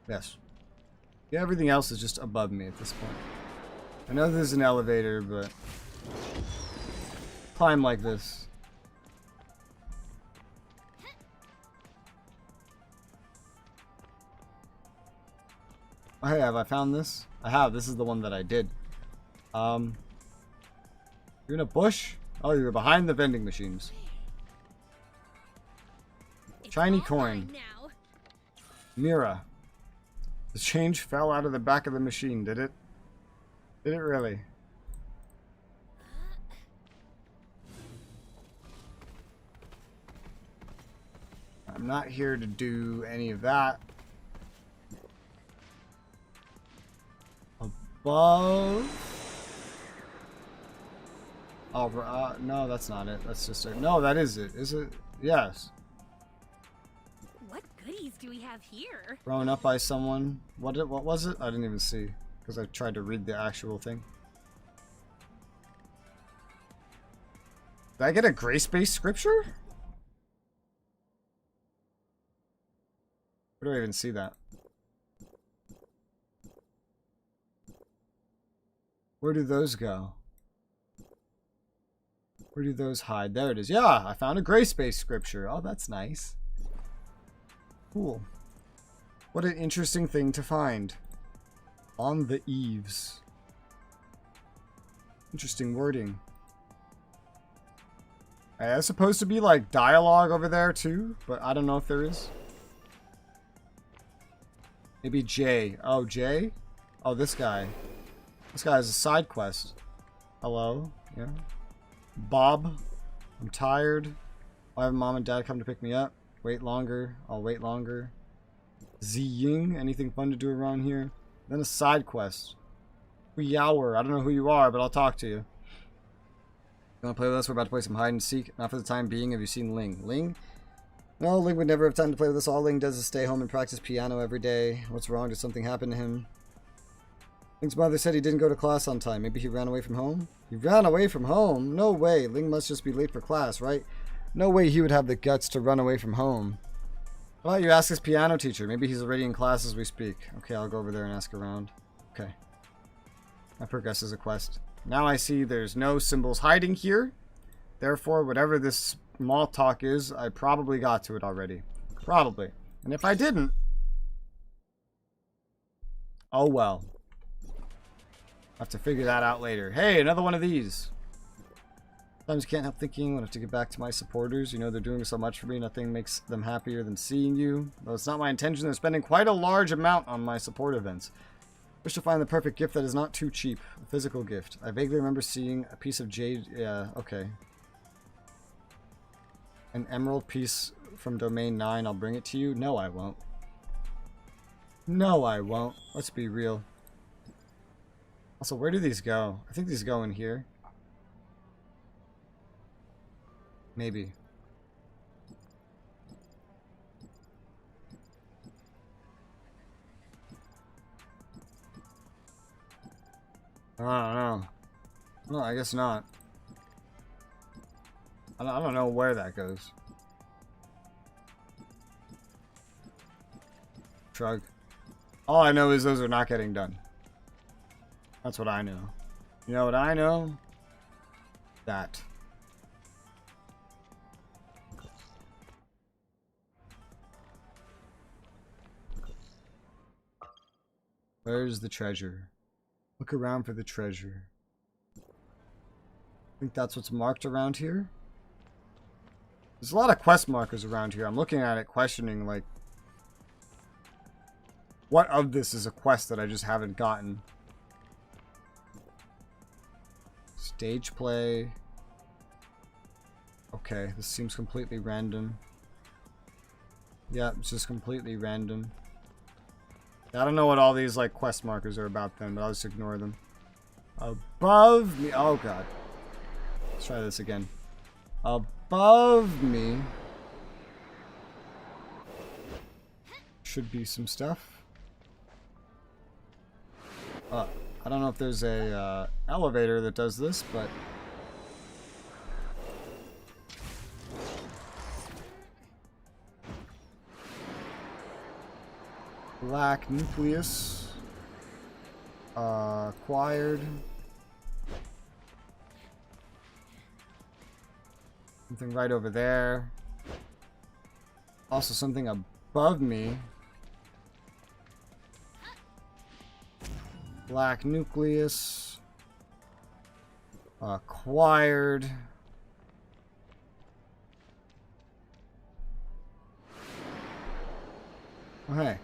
Yes. Yeah, everything else is just above me at this point. I know there's an elevator, but climb like this. Oh, hey, have I found this? I have. This is the one that I did. You're in a bush? Oh, you're behind the vending machines. Shiny coin. Mira. The change fell out of the back of the machine, did it? Did it really? I'm not here to do any of that. Above? Oh, no, that's not it. That's just a... No, that is it. Is it? Yes. What goodies do we have here? Thrown up by someone. What was it? I didn't even see. Because I tried to read the actual thing. Did I get a grace-based scripture? Where do I even see that? Where do those go? Where do those hide? There it is. Yeah, I found a grace-based scripture. Oh, that's nice. Cool. What an interesting thing to find. On the eaves. Interesting wording. That's supposed to be like dialogue over there too, but I don't know if there is. Maybe Jay. Oh, Jay? Oh, this guy. This guy has a side quest. Hello? Yeah. Bob. I'm tired. I'll have mom and dad come to pick me up. Wait longer. I'll wait longer. Ziying. Anything fun to do around here? Then a side quest. Yower. I don't know who you are, but I'll talk to you. You want to play with us? We're about to play some hide and seek. Not for the time being. Have you seen Ling? Ling? No, Ling would never have time to play with us. All Ling does is stay home and practice piano every day. What's wrong? Did something happen to him? Ling's mother said he didn't go to class on time. Maybe he ran away from home? He ran away from home? No way. Ling must just be late for class, right? No way he would have the guts to run away from home. How about you ask his piano teacher? Maybe he's already in class as we speak. Okay, I'll go over there and ask around. Okay. That progresses a quest. Now I see there's no symbols hiding here. Therefore, whatever this small talk is, I probably got to it already. Probably. And if I didn't... oh well. I'll have to figure that out later. Hey, another one of these. Sometimes can't help thinking when I have to get back to my supporters. You know, they're doing so much for me. Nothing makes them happier than seeing you. Though it's not my intention, they're spending quite a large amount on my support events. Wish to find the perfect gift that is not too cheap. A physical gift. I vaguely remember seeing a piece of jade. Yeah, okay. An emerald piece from domain 9. I'll bring it to you. No, I won't. No, I won't. Let's be real. Also, where do these go? I think these go in here. Maybe. I don't know. No, I guess not. I don't know where that goes. Shrug. All I know is those are not getting done. That's what I know. You know what I know? That. Where's the treasure? Look around for the treasure. I think that's what's marked around here. There's a lot of quest markers around here. I'm looking at it questioning, like, what of this is a quest that I just haven't gotten? Stage play. Okay, this seems completely random. Yeah, it's just completely random. I don't know what all these, like, quest markers are about then, but I'll just ignore them. Above me. Oh, God. Let's try this again. Above me should be some stuff. I don't know if there's a elevator that does this, but Black nucleus. Acquired. Something right over there. Also something above me. Black nucleus. Acquired. Oh, hey.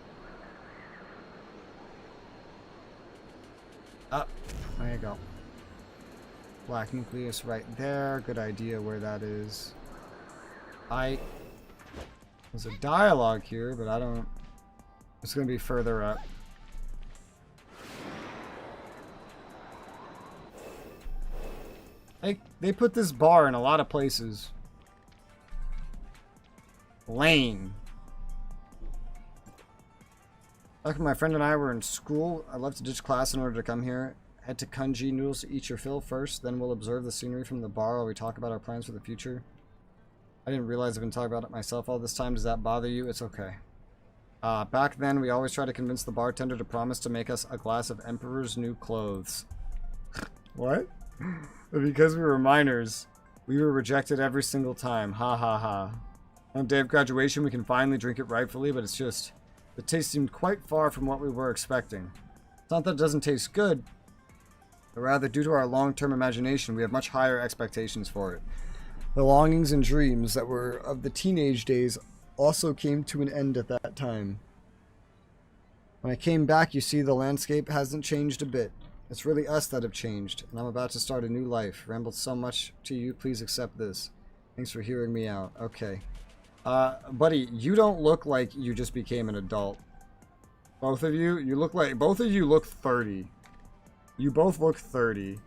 Up. There you go. Black nucleus right there. Good idea where that is. There's a dialogue here, but I don't... It's going to be further up. They put this bar in a lot of places. Lane. Back when my friend and I were in school, I left to ditch class in order to come here. Head to Kunji Noodles to eat your fill first, then we'll observe the scenery from the bar while we talk about our plans for the future. I didn't realize I've been talking about it myself all this time. Does that bother you? It's okay. Back then, we always tried to convince the bartender to promise to make us a glass of Emperor's new clothes. What? But because we were minors, we were rejected every single time. Ha ha ha. On the day of graduation, we can finally drink it rightfully, but it's just... The taste seemed quite far from what we were expecting. It's not that it doesn't taste good, but rather due to our long-term imagination, we have much higher expectations for it. The longings and dreams that were of the teenage days also came to an end at that time. When I came back, you see the landscape hasn't changed a bit. It's really us that have changed, and I'm about to start a new life. Rambled so much to you, please accept this. Thanks for hearing me out. Okay. Buddy, you don't look like you just became an adult. Both of you look like, both of you look 30. You both look 30.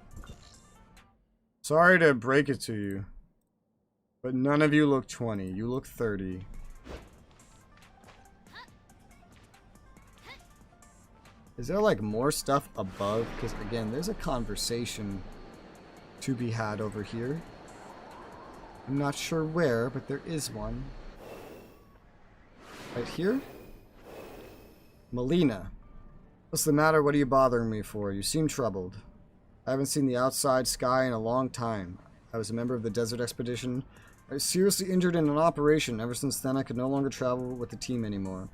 Sorry to break it to you, but none of you look 20. You look 30. Is there like more stuff above? Because again, there's a conversation to be had over here. I'm not sure where, but there is one. Right here? Melina. What's the matter? What are you bothering me for? You seem troubled. I haven't seen the outside sky in a long time. I was a member of the desert expedition. I was seriously injured in an operation. Ever since then, I could no longer travel with the team anymore.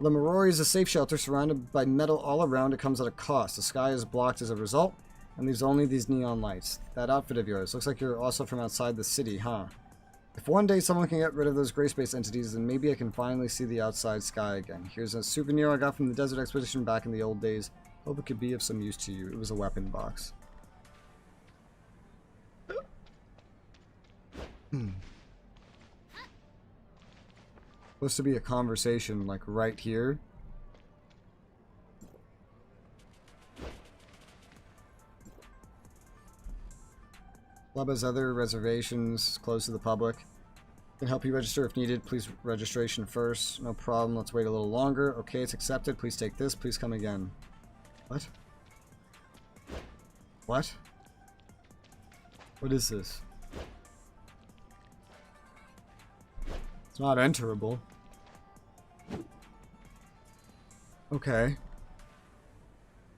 The Marori is a safe shelter surrounded by metal all around. It comes at a cost. The sky is blocked as a result, and leaves only these neon lights. That outfit of yours looks like you're also from outside the city, huh? If one day someone can get rid of those gray space entities, then maybe I can finally see the outside sky again. Here's a souvenir I got from the desert expedition back in the old days. Hope it could be of some use to you. It was a weapon box. Supposed to be a conversation, like, right here. Club has other reservations closed to the public. Can help you register if needed. Please registration first. No problem. Let's wait a little longer. Okay, it's accepted. Please take this. Please come again. What? What? What is this? It's not enterable. Okay.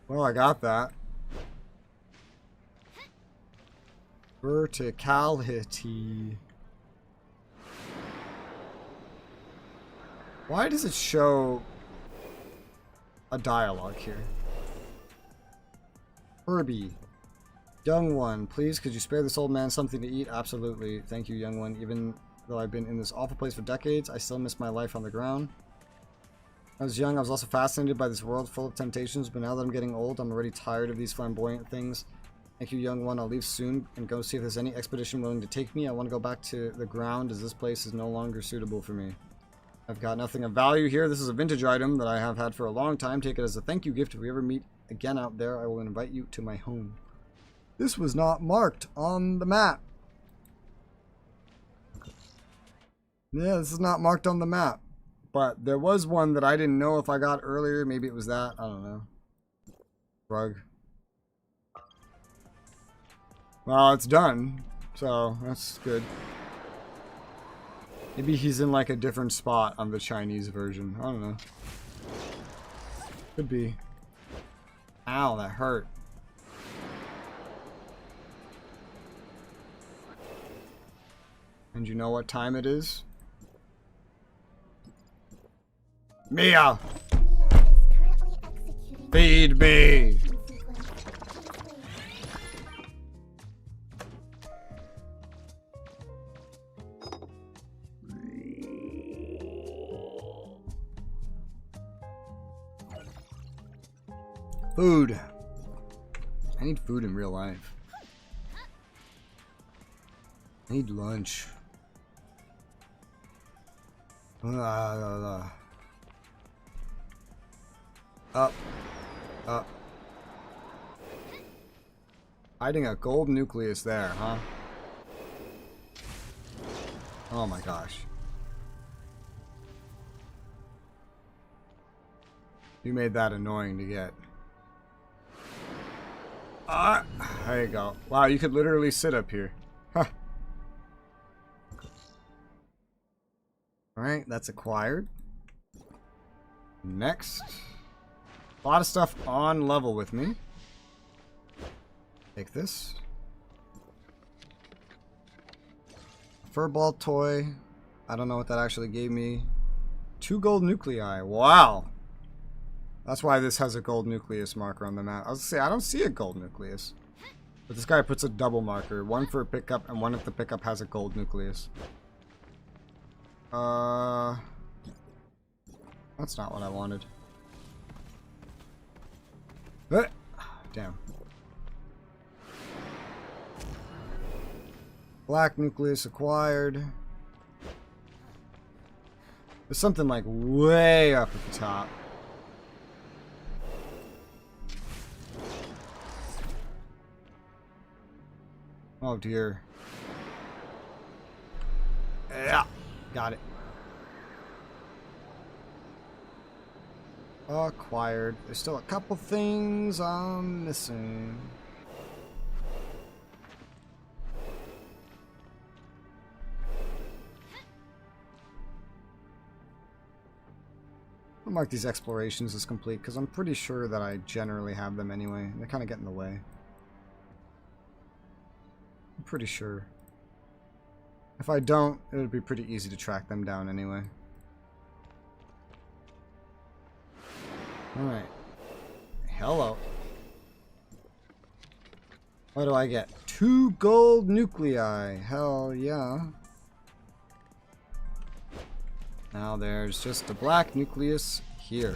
Well, I got that. Verticality. Why does it show a dialogue here? Herbie. Young one, please, could you spare this old man something to eat? Absolutely. Thank you, young one. Even though I've been in this awful place for decades, I still miss my life on the ground. When I was young, I was also fascinated by this world full of temptations, but now that I'm getting old, I'm already tired of these flamboyant things. Thank you, young one. I'll leave soon and go see if there's any expedition willing to take me. I want to go back to the ground as this place is no longer suitable for me. I've got nothing of value here. This is a vintage item that I have had for a long time. Take it as a thank you gift. If we ever meet again out there, I will invite you to my home. This was not marked on the map. Yeah, this is not marked on the map. But there was one that I didn't know if I got earlier. Maybe it was that. I don't know. Rug. Well, it's done. So, that's good. Maybe he's in like a different spot on the Chinese version. I don't know. Could be. Ow, that hurt. And you know what time it is? Mia! Feed me! Food. I need food in real life. I need lunch. Up. Up. Hiding a gold nucleus there, huh? Oh my gosh. You made that annoying to get. There you go. Wow, you could literally sit up here. Huh. Alright, that's acquired. Next. A lot of stuff on level with me. Take this. Furball toy. I don't know what that actually gave me. 2 gold nuclei. Wow. That's why this has a gold nucleus marker on the map. I was gonna say, I don't see a gold nucleus. But this guy puts a double marker. One for a pickup, and one if the pickup has a gold nucleus. That's not what I wanted. Damn. Black nucleus acquired. There's something like way up at the top. Oh dear. Yeah, got it. Acquired. There's still a couple things I'm missing. I'll mark these explorations as complete because I'm pretty sure that I generally have them anyway. They kind of get in the way. I'm pretty sure. If I don't, it would be pretty easy to track them down anyway. Alright. Hello. What do I get? 2 gold nuclei. Hell yeah. Now there's just a black nucleus here.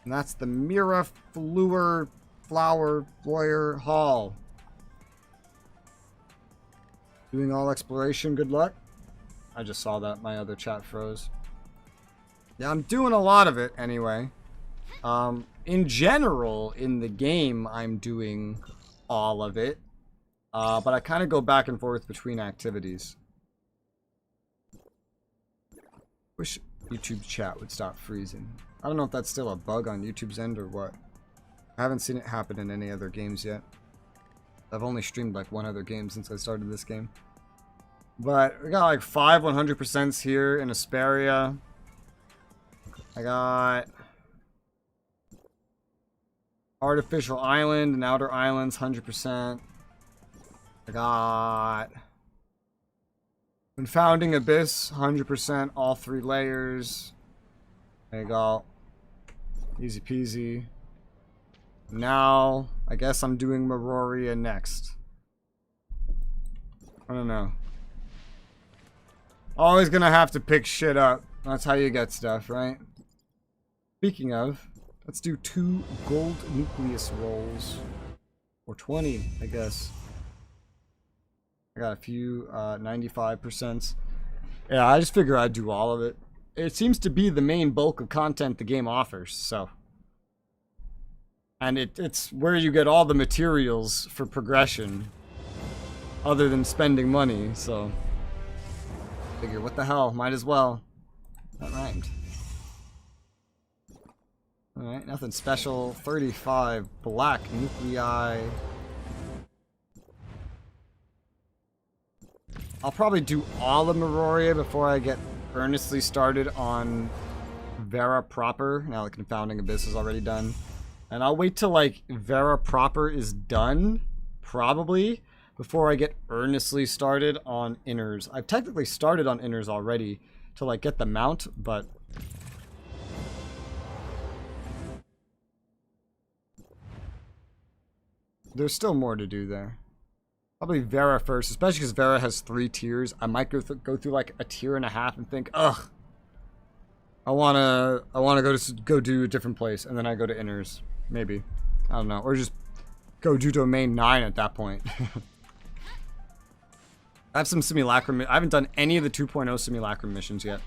And that's the Mira Flower Hall. Doing all exploration, good luck. I just saw that my other chat froze. Yeah, I'm doing a lot of it anyway. In general, in the game, I'm doing all of it. But I kind of go back and forth between activities. Wish YouTube chat would stop freezing. I don't know if that's still a bug on YouTube's end or what. I haven't seen it happen in any other games yet. I've only streamed like one other game since I started this game. But we got like 5 100% here in Asperia. I got Artificial Island and Outer Islands 100%. I got Confounding Abyss 100%, all 3 layers. There you go. Easy peasy. Now, I guess I'm doing Meroria next. I don't know. Always gonna have to pick shit up. That's how you get stuff, right? Speaking of, let's do 2 gold nucleus rolls. Or 20, I guess. I got a few 95%. Yeah, I just figure I'd do all of it. It seems to be the main bulk of content the game offers, so. And it's where you get all the materials for progression. Other than spending money, so. Figure, what the hell, might as well. That rhymed. Alright, nothing special. 35 black nuclei. I'll probably do all of Meroria before I get earnestly started on Vera proper, now the Confounding Abyss is already done. And I'll wait till, like, Vera proper is done, probably, before I get earnestly started on Innars. I've technically started on Innars already to, like, get the mount, but... there's still more to do there. Probably Vera first, especially because Vera has 3 tiers. I might go through like a tier and a half and think, ugh, I wanna go do a different place, and then I go to Innars, maybe. I don't know, or just go do domain 9 at that point. I have some simulacrum. I haven't done any of the 2.0 simulacrum missions yet.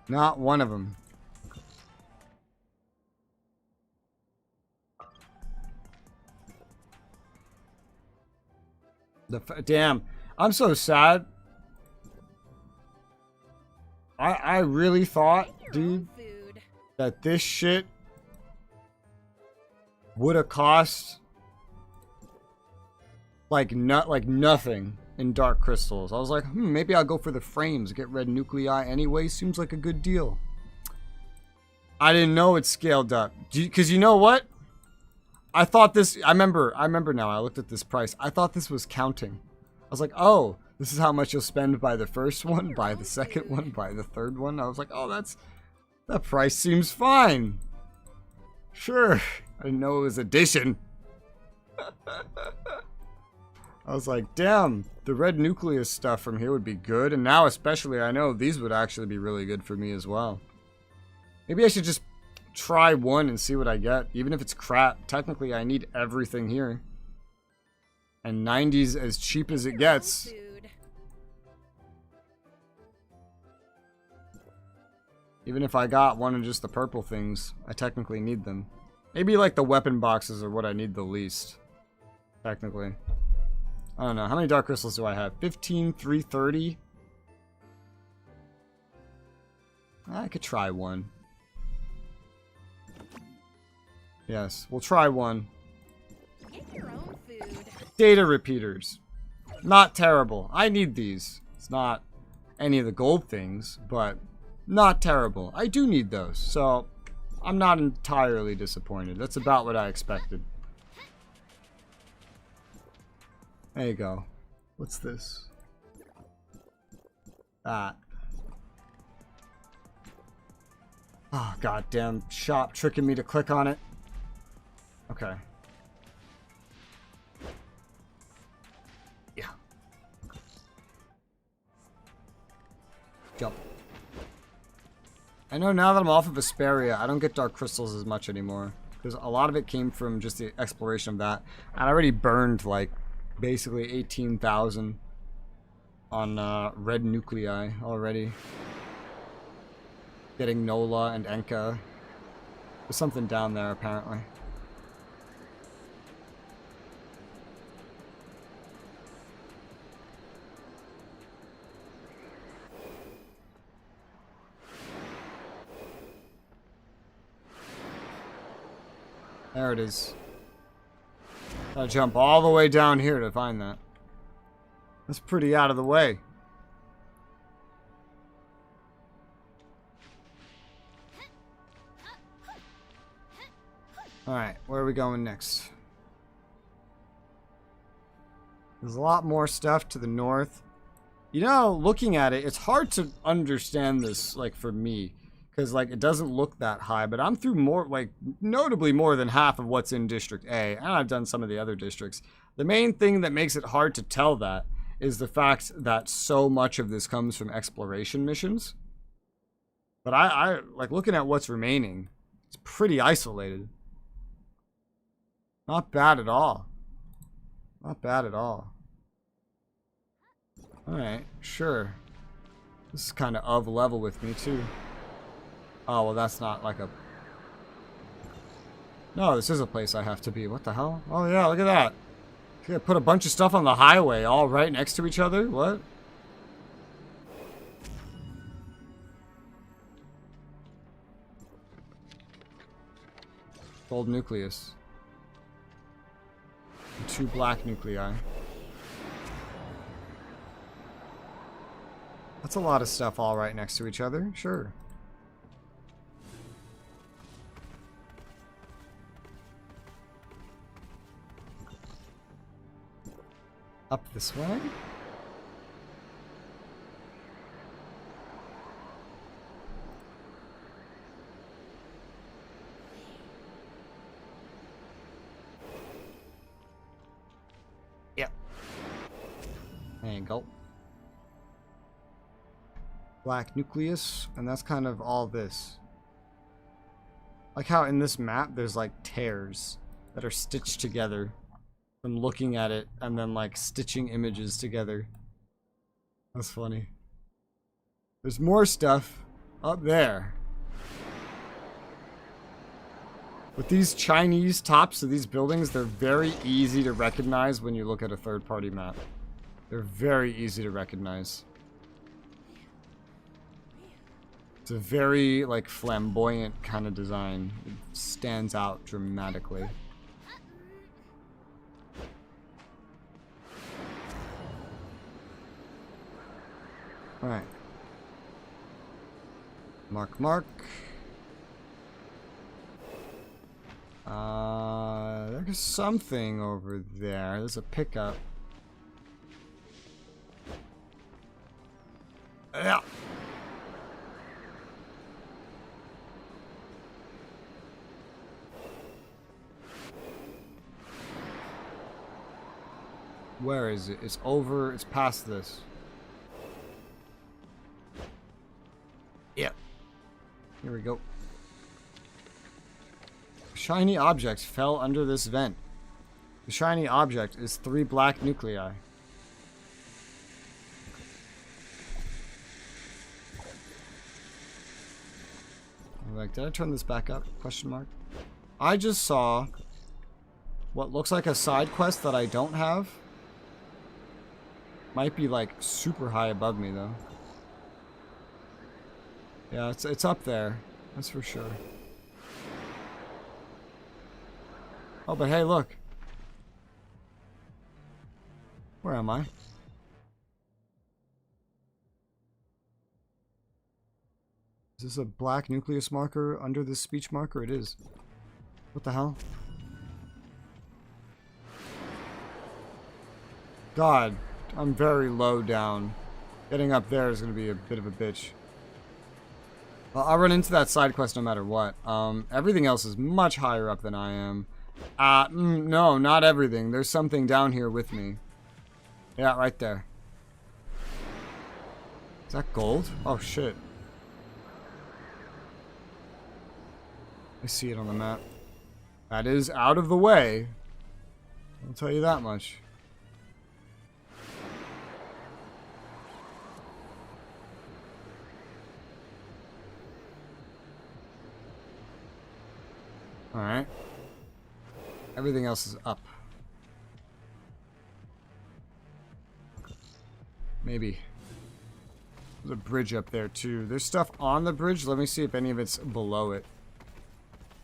Not one of them. Damn, I'm so sad. I really thought, dude, that this shit would have cost like nothing in Dark Crystals. I was like, maybe I'll go for the frames, get red nuclei anyway. Seems like a good deal. I didn't know it scaled up. Because you know what? I thought this, I remember now, I looked at this price. I thought this was counting. I was like, oh, this is how much you'll spend by the first one, by the second one, by the third one. I was like, oh, that price seems fine. Sure. I didn't know it was addition. I was like, damn, the red nucleus stuff from here would be good. And now especially, I know these would actually be really good for me as well. Maybe I should just try one and see what I get. Even if it's crap, technically I need everything here. And 90's as cheap as it gets. Even if I got one of just the purple things, I technically need them. Maybe like the weapon boxes are what I need the least. Technically. I don't know. How many dark crystals do I have? 15, 330? I could try one. Yes, we'll try one. Get your own food. Data repeaters. Not terrible. I need these. It's not any of the gold things, but not terrible. I do need those, so I'm not entirely disappointed. That's about what I expected. There you go. What's this? That. Oh, goddamn shop tricking me to click on it. Okay. Yeah. Jump. I know now that I'm off of Asperia, I don't get dark crystals as much anymore. Because a lot of it came from just the exploration of that. And I already burned like basically 18,000 on red nuclei already. Getting Nola and Enka. There's something down there apparently. There it is. Gotta jump all the way down here to find that. That's pretty out of the way. Alright, where are we going next? There's a lot more stuff to the north. You know, looking at it, it's hard to understand this, like, for me. Because, like, it doesn't look that high, but I'm through more, like, notably more than half of what's in District A, and I've done some of the other districts. The main thing that makes it hard to tell that is the fact that so much of this comes from exploration missions. But I like, looking at what's remaining, it's pretty isolated. Not bad at all. Not bad at all. Alright, sure. This is kind of level with me, too. Oh, well, that's not like a... No, this is a place I have to be. What the hell? Oh, yeah, look at that. You put a bunch of stuff on the highway all right next to each other? What? Gold nucleus. And 2 black nuclei. That's a lot of stuff all right next to each other. Sure. This way? Yep. There you go. Black nucleus, and that's kind of all this. Like how in this map there's like tears that are stitched together from looking at it and then like stitching images together. That's funny. There's more stuff up there. With these Chinese tops of these buildings, they're very easy to recognize when you look at a third-party map. They're very easy to recognize. It's a very, like, flamboyant kind of design. It stands out dramatically. Alright. Mark, mark. There's something over there. There's a pickup. Yeah. Where is it? It's over. It's past this. Yep. Here we go. Shiny object fell under this vent. The shiny object is 3 black nuclei. I'm like, did I turn this back up? Question mark. I just saw what looks like a side quest that I don't have. Might be like super high above me though. Yeah, it's up there. That's for sure. Oh, but hey, look. Where am I? Is this a black nucleus marker under this speech marker? It is. What the hell? God, I'm very low down. Getting up there is going to be a bit of a bitch. Well, I'll run into that side quest no matter what. Everything else is much higher up than I am. No, not everything. There's something down here with me. Yeah, right there. Is that gold? Oh, shit. I see it on the map. That is out of the way. I'll tell you that much. Alright. Everything else is up. Maybe. There's a bridge up there too. There's stuff on the bridge. Let me see if any of it's below it.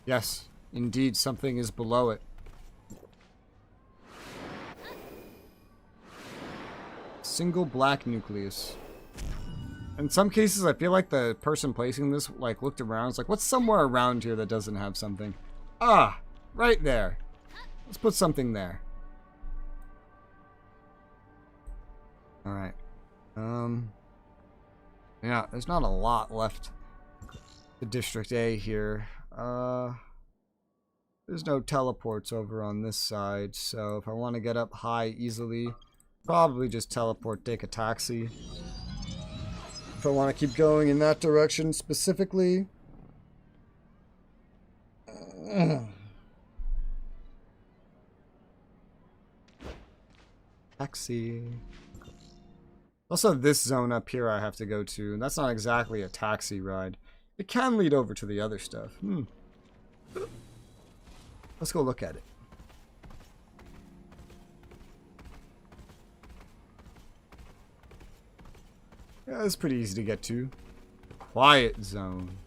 Yes, indeed, something is below it. Single black nucleus. In some cases, I feel like the person placing this like looked around. It's like, what's somewhere around here that doesn't have something? Ah, right there. Let's put something there. All right. Yeah, there's not a lot left to District A here. There's no teleports over on this side, so if I want to get up high easily, probably just teleport, take a taxi. If I want to keep going in that direction specifically. Taxi. Also, this zone up here I have to go to, and that's not exactly a taxi ride. It can lead over to the other stuff. Let's go look at it. Yeah, it's pretty easy to get to. Quiet zone.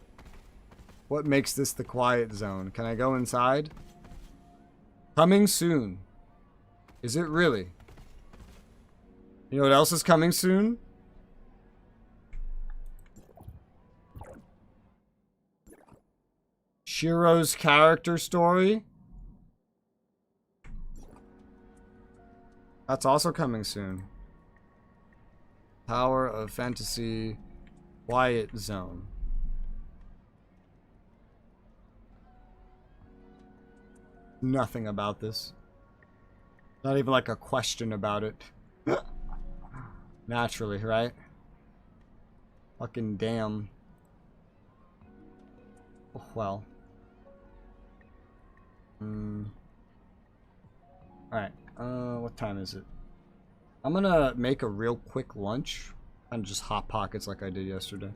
What makes this the quiet zone? Can I go inside? Coming soon. Is it really? You know what else is coming soon? Shiro's character story. That's also coming soon. Power of Fantasy Quiet Zone. Nothing about this. Not even like a question about it. Naturally, right? Fucking damn. Oh, well. Alright, what time is it? I'm gonna make a real quick lunch and just hot pockets like I did yesterday.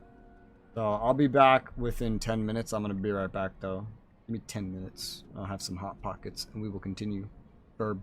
So I'll be back within 10 minutes. I'm gonna be right back though. Give me 10 minutes. I'll have some hot pockets and we will continue. Verb.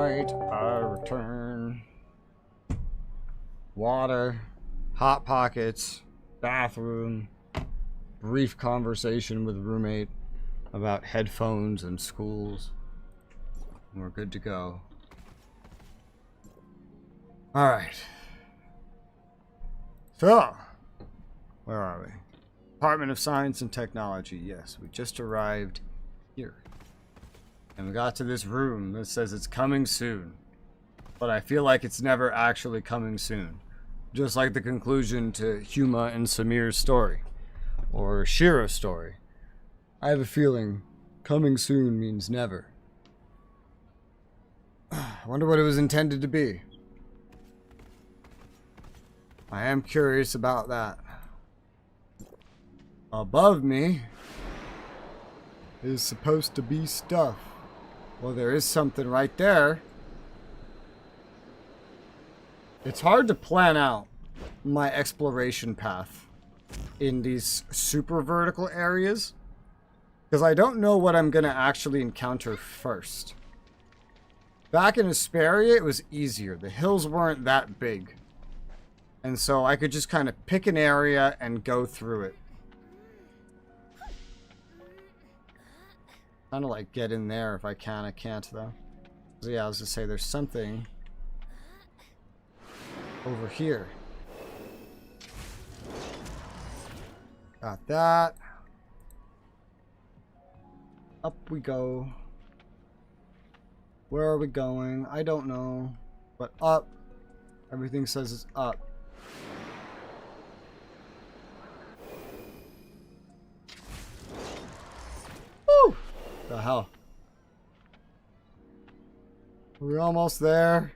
Alright, I return. Water, hot pockets, bathroom, brief conversation with roommate about headphones and schools. And we're good to go. Alright. So, where are we? Department of Science and Technology. Yes, we just arrived here. And we got to this room that says it's coming soon. But I feel like it's never actually coming soon. Just like the conclusion to Huma and Samir's story. Or Shiro's story. I have a feeling coming soon means never. I wonder what it was intended to be. I am curious about that. Above me is supposed to be stuff. Well, there is something right there. It's hard to plan out my exploration path in these super vertical areas because I don't know what I'm going to actually encounter first. Back in Asperia, it was easier. The hills weren't that big. And so I could just kind of pick an area and go through it. Kind of like get in there if I can. I can't though. So yeah, I was gonna say there's something over here. Got that. Up we go. Where are we going? I don't know. But up. Everything says it's up. Woo! The hell? We're almost there.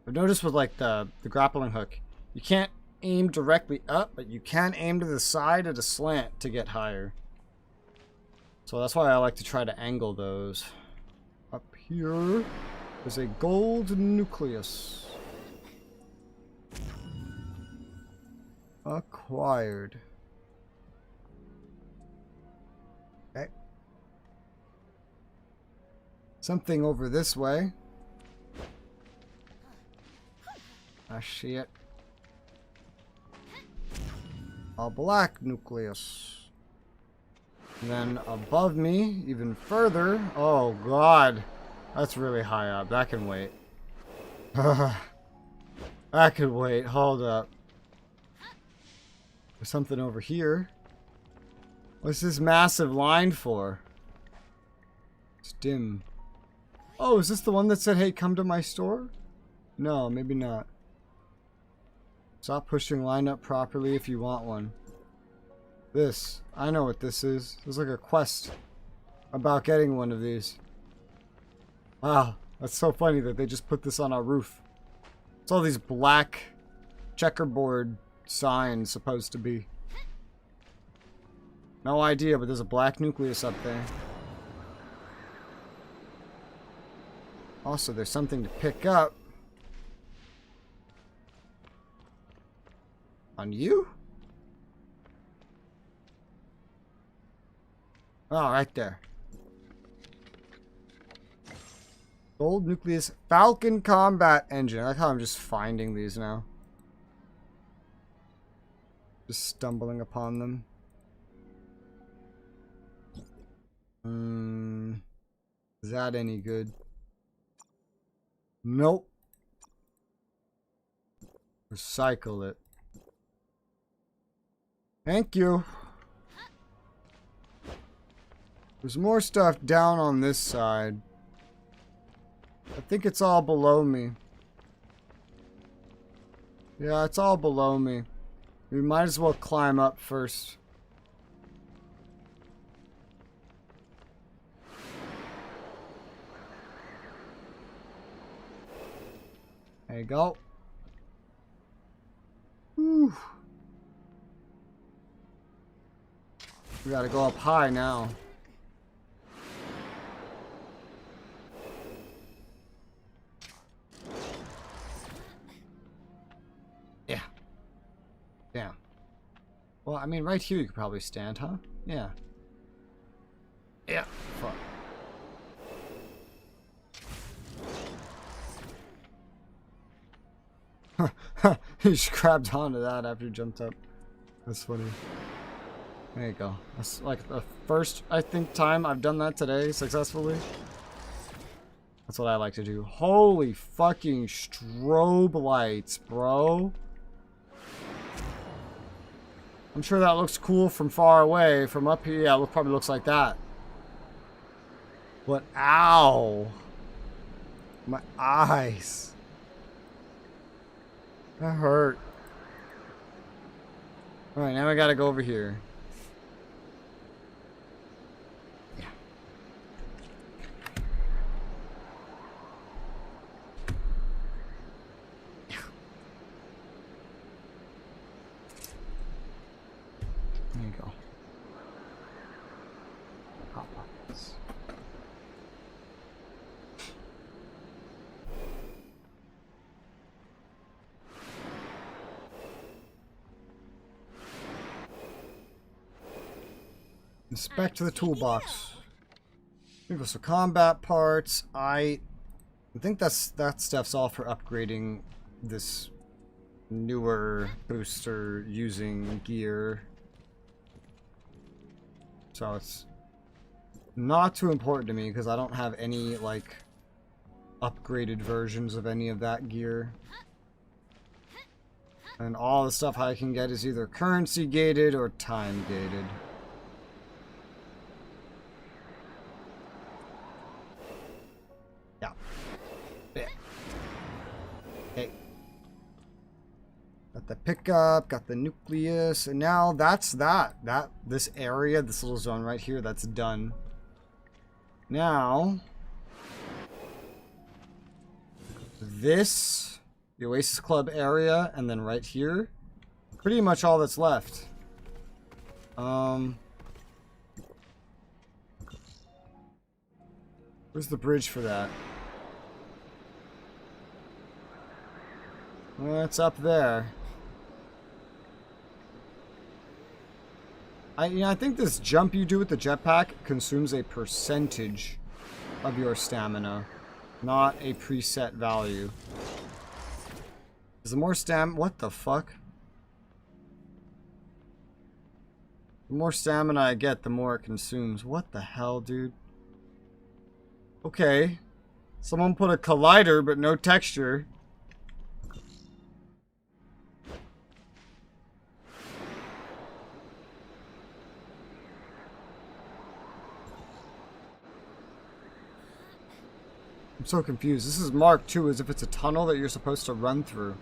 I've noticed with like the grappling hook, you can't aim directly up, but you can aim to the side at a slant to get higher. So that's why I like to try to angle those. Up here is a gold nucleus. Acquired. Okay. Something over this way. I see it. A black nucleus. And then above me, even further. Oh god. That's really high up. That can wait. That can wait. Hold up. There's something over here. What's this massive line for? It's dim. Oh, is this the one that said, hey, come to my store? No, maybe not. Stop pushing line up properly if you want one. This. I know what this is. There's like a quest about getting one of these. Wow. That's so funny that they just put this on our roof. It's all these black checkerboard signs supposed to be. No idea, but there's a black nucleus up there. Also, there's something to pick up. On you? Oh, right there. Gold nucleus Falcon combat engine. I like how I'm just finding these now. Just stumbling upon them. Is that any good? Nope. Recycle it. Thank you. There's more stuff down on this side. I think it's all below me. Yeah, it's all below me. We might as well climb up first. There you go. Whew. We gotta go up high now. Yeah. Damn. Well, I mean, right here you could probably stand, huh? Yeah. Yeah. Fuck. He just grabbed onto that after he jumped up. That's funny. There you go. That's like the first, I think, time I've done that today successfully. That's what I like to do. Holy fucking strobe lights, bro. I'm sure that looks cool from far away. From up here, yeah, it probably looks like that. But ow. My eyes. That hurt. Alright, now I gotta go over here. Yeah. Yeah. There you go. Hot pockets. Inspect the toolbox. Here goes some combat parts. I think that stuff's all for upgrading this newer booster using gear. So it's not too important to me because I don't have any like upgraded versions of any of that gear. And all the stuff I can get is either currency gated or time gated. Got the pickup, got the nucleus, and now that's this area, this little zone right here, that's done. Now, this, the Oasis Club area, and then right here, pretty much all that's left. Where's the bridge for that? Well, it's up there. I think this jump you do with the jetpack consumes a percentage of your stamina, not a preset value. Is the more what the fuck? The more stamina I get, the more it consumes. What the hell, dude? Okay. Someone put a collider, but no texture. I'm so confused. This is marked too as if it's a tunnel that you're supposed to run through.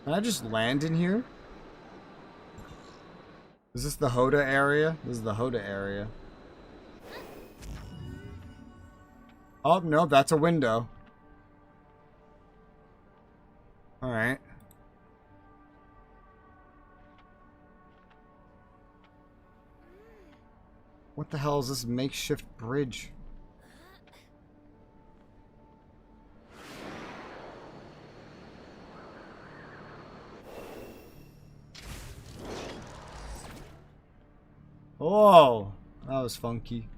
Can I just land in here? Is this the Hoda area? This is the Hoda area. Oh, no, that's a window. Alright. What the hell is this makeshift bridge? Oh, that was funky.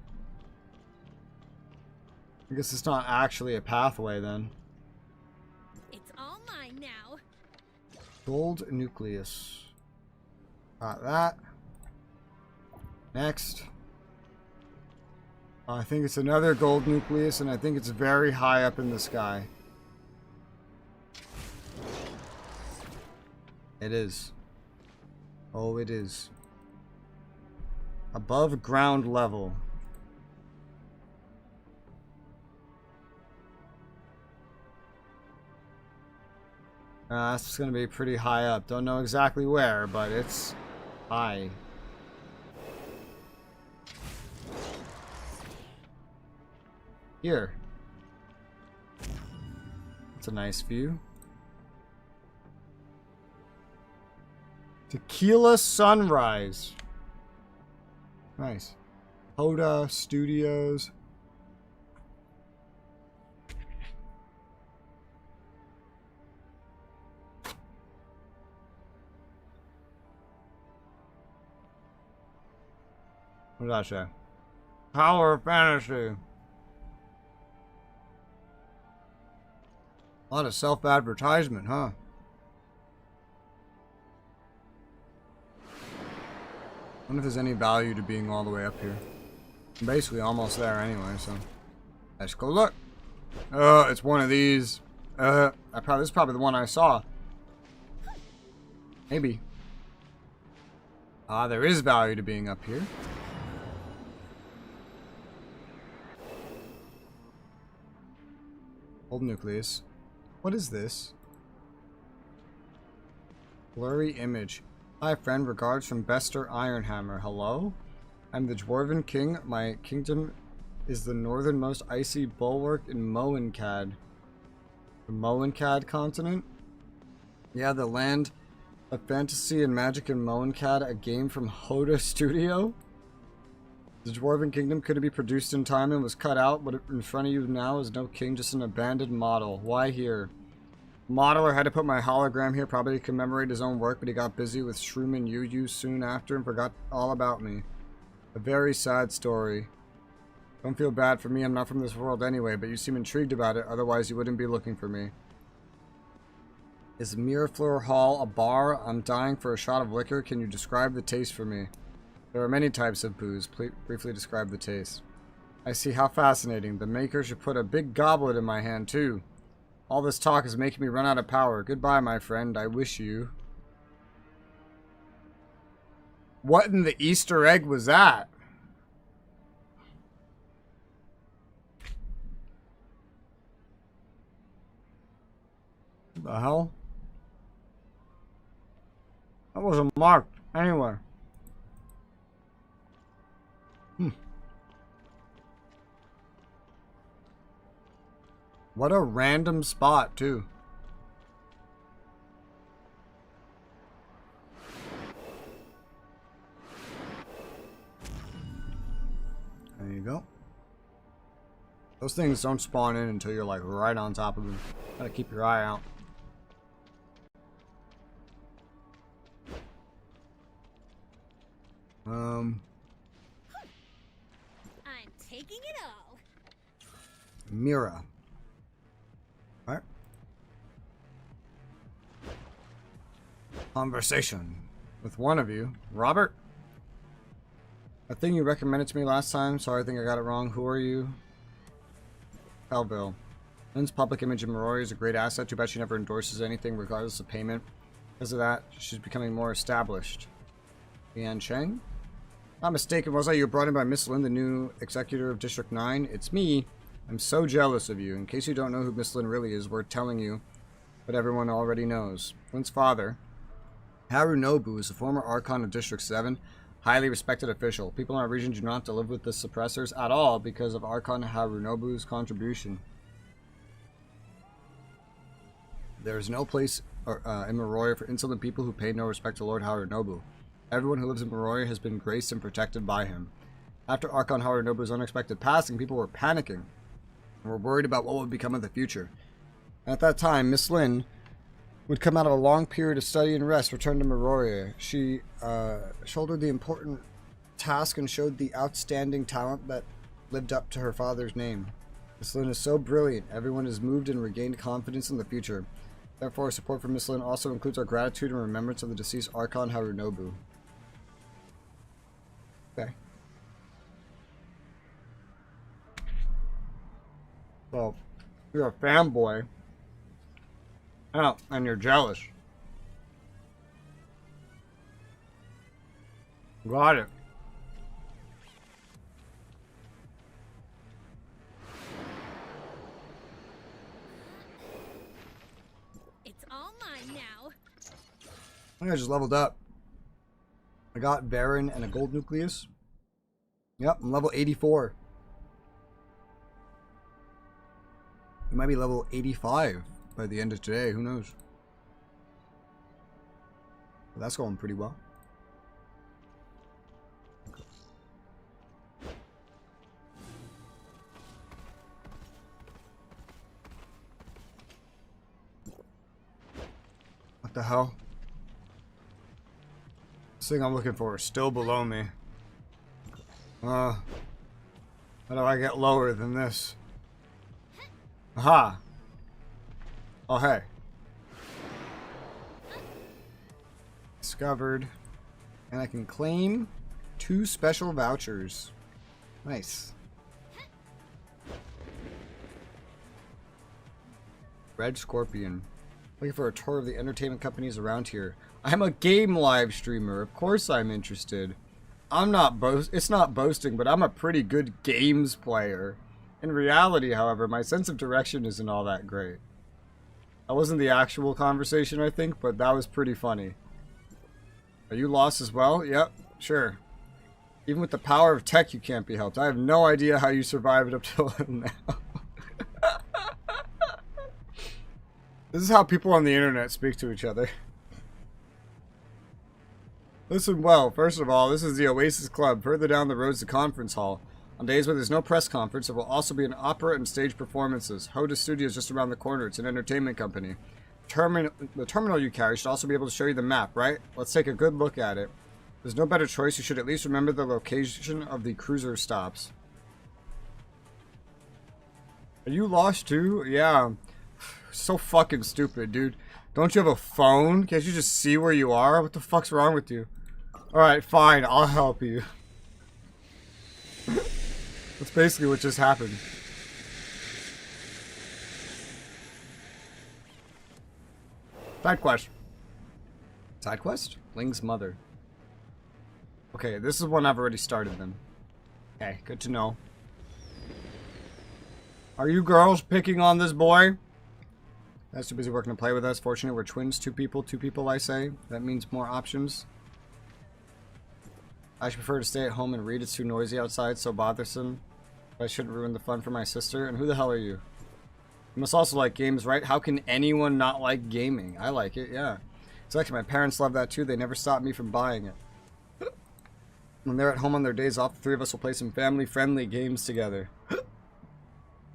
I guess it's not actually a pathway then. It's all mine now. Gold nucleus. Got that. Next. I think it's another gold nucleus, and I think it's very high up in the sky. It is. Oh, it is. Above ground level. That's going to be pretty high up. Don't know exactly where, but it's high. Here. It's a nice view. Tequila Sunrise. Nice. Hoda Studios. What did I say? Power of fantasy. A lot of self-advertisement, huh? I wonder if there's any value to being all the way up here. I'm basically almost there anyway, so let's go look. It's one of these. This is probably the one I saw. Maybe. There is value to being up here. Old nucleus. What is this? Blurry image. Hi friend, regards from Bester Ironhammer. Hello? I'm the Dwarven King. My kingdom is the northernmost icy bulwark in Moencad. The Moencad continent? Yeah, the land of fantasy and magic in Moencad, a game from Hoda Studio? The Dwarven Kingdom could it be produced in time and was cut out? What in front of you now is no king, just an abandoned model. Why here? Modeler had to put my hologram here, probably to commemorate his own work, but he got busy with Shroom and Yu soon after and forgot all about me. A very sad story. Don't feel bad for me, I'm not from this world anyway, but you seem intrigued about it, otherwise you wouldn't be looking for me. Is Mirafleur Hall a bar? I'm dying for a shot of liquor. Can you describe the taste for me? There are many types of booze. Please briefly describe the taste. I see, how fascinating. The maker should put a big goblet in my hand, too. All this talk is making me run out of power. Goodbye, my friend. I wish you... What in the Easter egg was that? The hell? That wasn't marked anywhere. What a random spot, too. There you go. Those things don't spawn in until you're like right on top of them. Gotta keep your eye out. I'm taking it all. Mira. Alright. Conversation with one of you. Robert? A thing you recommended to me last time. Sorry, I think I got it wrong. Who are you? Elville. Lynn's public image in Veray is a great asset. Too bad she never endorses anything regardless of payment. Because of that, she's becoming more established. Lian Cheng? Not mistaken, was I? You were brought in by Miss Lin, the new executor of District 9? It's me. I'm so jealous of you. In case you don't know who Miss Lin really is, we're telling you what everyone already knows. Lynn's father, Harunobu, is a former Archon of District 7, highly respected official. People in our region do not have to live with the suppressors at all because of Archon Harunobu's contribution. There is no place in Veray for insolent people who pay no respect to Lord Harunobu. Everyone who lives in Veray has been graced and protected by him. After Archon Harunobu's unexpected passing, people were panicking and were worried about what would become of the future. At that time, Miss Lin would come out of a long period of study and rest, return to Veray. She shouldered the important task and showed the outstanding talent that lived up to her father's name. Miss Lin is so brilliant, everyone is moved and regained confidence in the future. Therefore, support for Miss Lin also includes our gratitude and remembrance of the deceased Archon Harunobu. Okay. So, you're a fanboy. Oh, and you're jealous. Got it. It's all mine now. I think I just leveled up. I got Baron and a gold nucleus. Yep, I'm level 84. We might be level 85 by the end of today, who knows? But that's going pretty well. What the hell? This thing I'm looking for is still below me. How do I get lower than this? Aha! Oh, hey. Discovered. And I can claim 2 special vouchers. Nice. Red Scorpion. Looking for a tour of the entertainment companies around here. I'm a game live streamer. Of course I'm interested. It's not boasting, but I'm a pretty good games player. In reality, however, my sense of direction isn't all that great. That wasn't the actual conversation, I think, but that was pretty funny. Are you lost as well? Yep, sure. Even with the power of tech, you can't be helped. I have no idea how you survived up till now. This is how people on the internet speak to each other. Listen well, first of all, this is the Oasis Club. Further down the road is the conference hall. On days where there's no press conference, there will also be an opera and stage performances. Hoda Studio is just around the corner. It's an entertainment company. The terminal you carry should also be able to show you the map, right? Let's take a good look at it. There's no better choice. You should at least remember the location of the cruiser stops. Are you lost too? Yeah. So fucking stupid, dude. Don't you have a phone? Can't you just see where you are? What the fuck's wrong with you? Alright, fine. I'll help you. That's basically what just happened. Side quest. Side quest? Ling's mother. Okay, this is one I've already started then. Okay, good to know. Are you girls picking on this boy? That's too busy working to play with us. Fortunately, we're twins. Two people, I say. That means more options. I should prefer to stay at home and read. It's too noisy outside, so bothersome. But I shouldn't ruin the fun for my sister. And who the hell are you? You must also like games, right? How can anyone not like gaming? I like it, yeah. It's actually my parents love that too. They never stopped me from buying it. When they're at home on their days off, the 3 of us will play some family-friendly games together.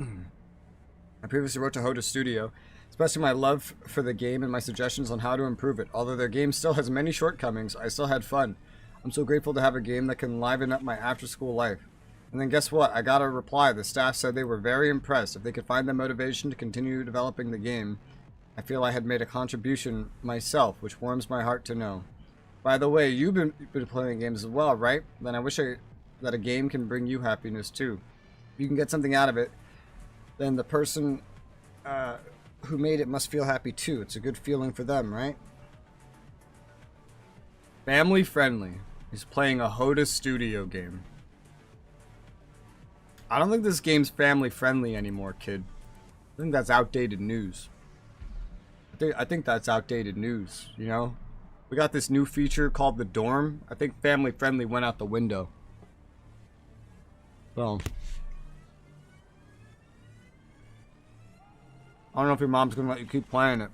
I previously wrote to Hoda Studio, expressing my love for the game and my suggestions on how to improve it. Although their game still has many shortcomings, I still had fun. I'm so grateful to have a game that can liven up my after-school life. And then guess what? I got a reply. The staff said they were very impressed. If they could find the motivation to continue developing the game, I feel I had made a contribution myself, which warms my heart to know. By the way, you've been playing games as well, right? Then I wish that a game can bring you happiness too. If you can get something out of it, then the person who made it must feel happy too. It's a good feeling for them, right? Family friendly. He's playing a Hoda Studio game. I don't think this game's family friendly anymore, kid. I think that's outdated news. I think that's outdated news, you know? We got this new feature called the dorm. I think family friendly went out the window. So I don't know if your mom's gonna let you keep playing it.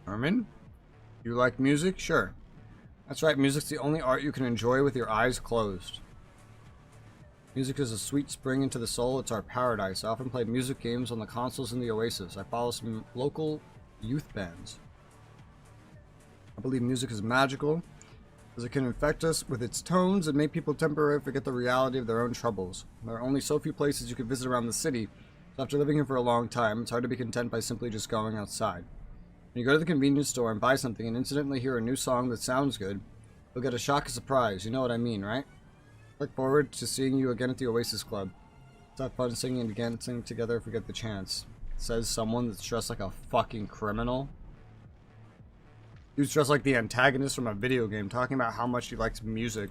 Herman? You like music? Sure. That's right, music's the only art you can enjoy with your eyes closed. Music is a sweet spring into the soul. It's our paradise. I often play music games on the consoles in the Oasis. I follow some local youth bands. I believe music is magical, as it can infect us with its tones and make people temporarily forget the reality of their own troubles. There are only so few places you can visit around the city, so after living here for a long time, it's hard to be content by simply just going outside. When you go to the convenience store and buy something and incidentally hear a new song that sounds good, you'll get a shock of surprise. You know what I mean, right? Look forward to seeing you again at the Oasis Club. Let's have fun singing and dancing together if we get the chance. Says someone that's dressed like a fucking criminal. Dude's dressed like the antagonist from a video game, talking about how much he likes music.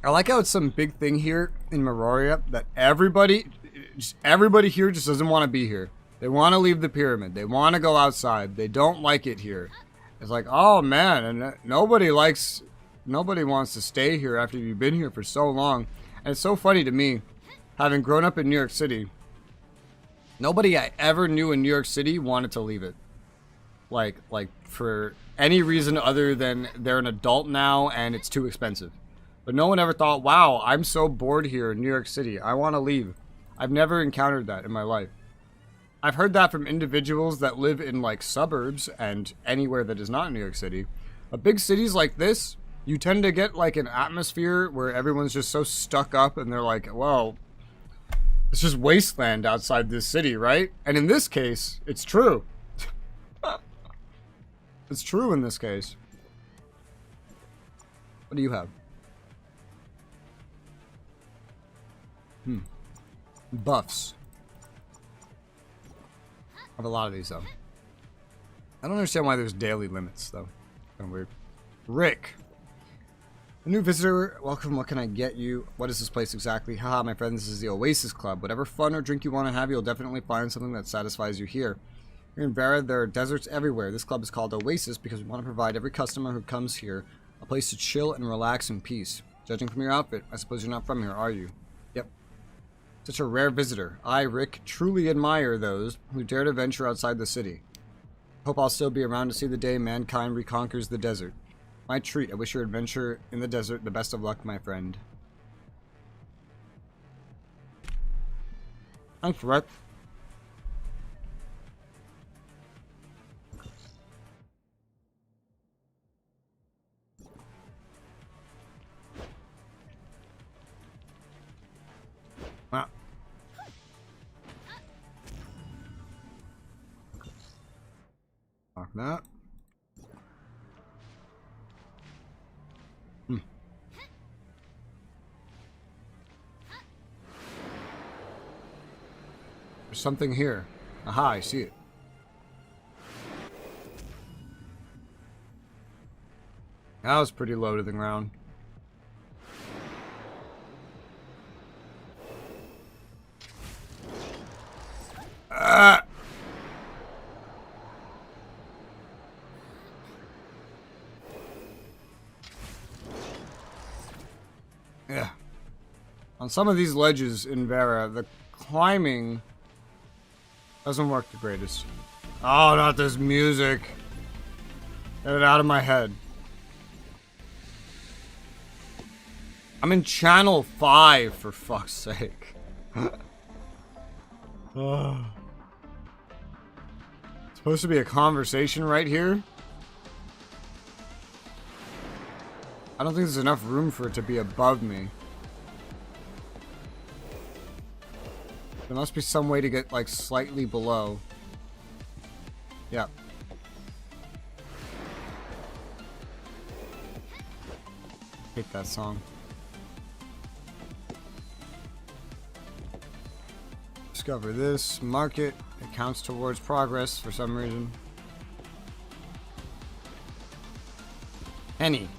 I like how it's some big thing here in Meroria that everybody here just doesn't want to be here. They want to leave the pyramid. They want to go outside. They don't like it here. It's like, oh man, and nobody wants to stay here after you've been here for so long. And it's so funny to me, having grown up in New York City, nobody I ever knew in New York City wanted to leave it. Like for any reason other than they're an adult now and it's too expensive. But no one ever thought, wow, I'm so bored here in New York City. I want to leave. I've never encountered that in my life. I've heard that from individuals that live in like suburbs and anywhere that is not New York City. But big cities like this, you tend to get like an atmosphere where everyone's just so stuck up and they're like, well, it's just wasteland outside this city, right? And in this case, it's true. It's true in this case. What do you have? Buffs. I have a lot of these, though. I don't understand why there's daily limits, though. Kind of weird. Rick. A new visitor. Welcome. What can I get you? What is this place exactly? Haha, my friend, this is the Oasis Club. Whatever fun or drink you want to have, you'll definitely find something that satisfies you here. Here in Vera, there are deserts everywhere. This club is called Oasis because we want to provide every customer who comes here a place to chill and relax in peace. Judging from your outfit, I suppose you're not from here, are you? Yep. Such a rare visitor. I, Rick, truly admire those who dare to venture outside the city. Hope I'll still be around to see the day mankind reconquers the desert. My treat. I wish your adventure in the desert the best of luck, my friend. Thanks, Rick. Wow. Lock that. There's something here. Aha, I see it. That was pretty low to the ground. Ah! Yeah. On some of these ledges in Vera, the climbing doesn't work the greatest. Oh, not this music. Get it out of my head. I'm in channel 5, for fuck's sake. Oh. It's supposed to be a conversation right here? I don't think there's enough room for it to be above me. There must be some way to get, like, slightly below. Yeah. Hate that song. Discover this. Mark it. It counts towards progress for some reason. Henny.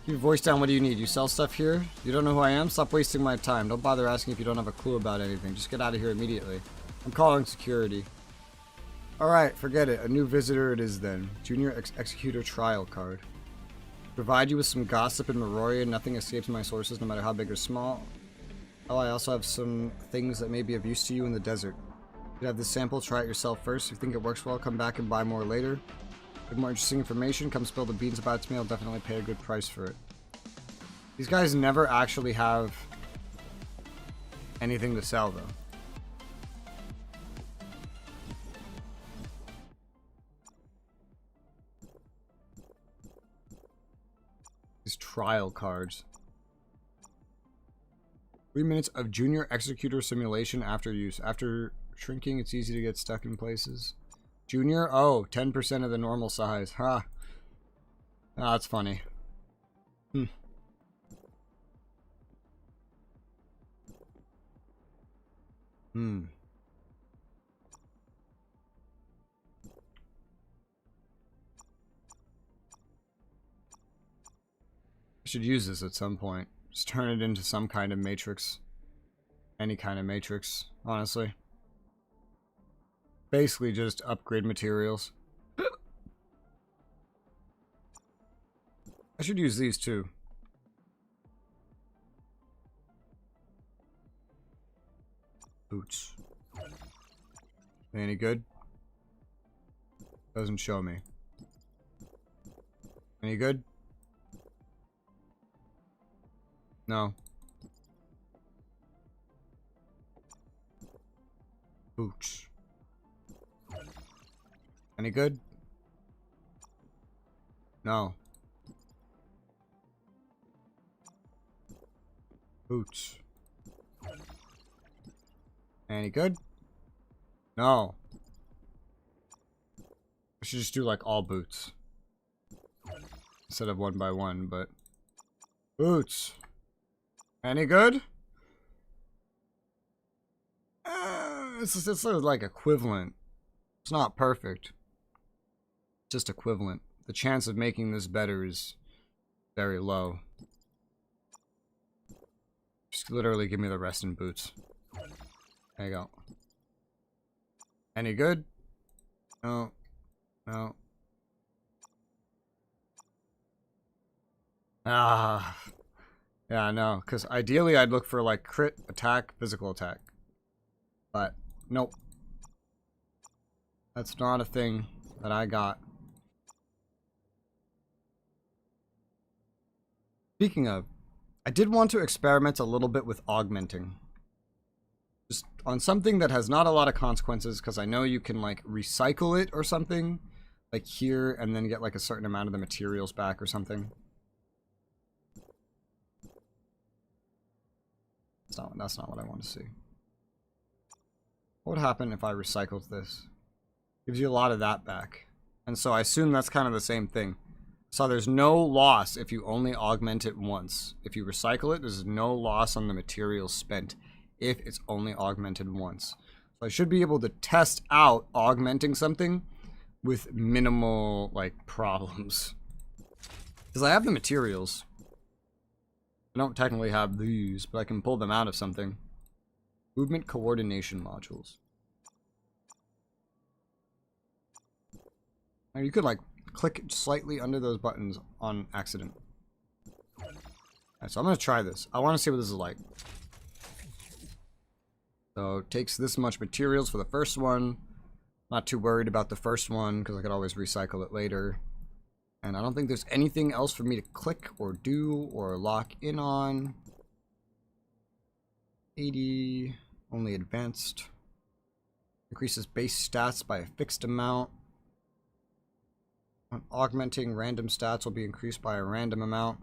Keep your voice down. What do you need? You sell stuff here? You don't know who I am? Stop wasting my time. Don't bother asking if you don't have a clue about anything. Just get out of here immediately. I'm calling security. Alright, forget it. A new visitor it is then. Junior Executor Trial Card. Provide you with some gossip in Veray. Nothing escapes my sources, no matter how big or small. Oh, I also have some things that may be of use to you in the desert. You have this sample, try it yourself first. If you think it works well, come back and buy more later. If more interesting information, come spill the beans about it to me. I'll definitely pay a good price for it. These guys never actually have anything to sell, though. These trial cards. 3 minutes of Junior Executor Simulation after use. After shrinking, it's easy to get stuck in places. Junior? Oh, 10% of the normal size. Ha. Huh. Oh, that's funny. Hmm. Hmm. I should use this at some point. Just turn it into some kind of matrix. Any kind of matrix, honestly. Basically just upgrade materials. I should use these too. Boots. Any good? Doesn't show me. Any good? No. Boots. Any good? No. Boots. Any good? No. I should just do like all boots. Instead of one by one, but... Boots. Any good? It's sort of like equivalent. It's not perfect. Just equivalent. The chance of making this better is very low. Just literally give me the rest in boots. There you go. Any good? No. No. Ah. Yeah, no. Because ideally I'd look for like crit, attack, physical attack. But, nope. That's not a thing that I got. Speaking of, I did want to experiment a little bit with augmenting. Just on something that has not a lot of consequences, because I know you can like recycle it or something. Like here, and then get like a certain amount of the materials back or something. That's not what I want to see. What would happen if I recycled this? Gives you a lot of that back. And so I assume that's kind of the same thing. So there's no loss if you only augment it once. If you recycle it, there's no loss on the materials spent if it's only augmented once. So I should be able to test out augmenting something with minimal, like, problems. Because I have the materials. I don't technically have these, but I can pull them out of something. Movement coordination modules. Now you could, like, click slightly under those buttons on accident. Alright, so I'm going to try this. I want to see what this is like. So it takes this much materials for the first one. Not too worried about the first one because I could always recycle it later. And I don't think there's anything else for me to click or do or lock in on. 80, only advanced. Increases base stats by a fixed amount. When augmenting, random stats will be increased by a random amount.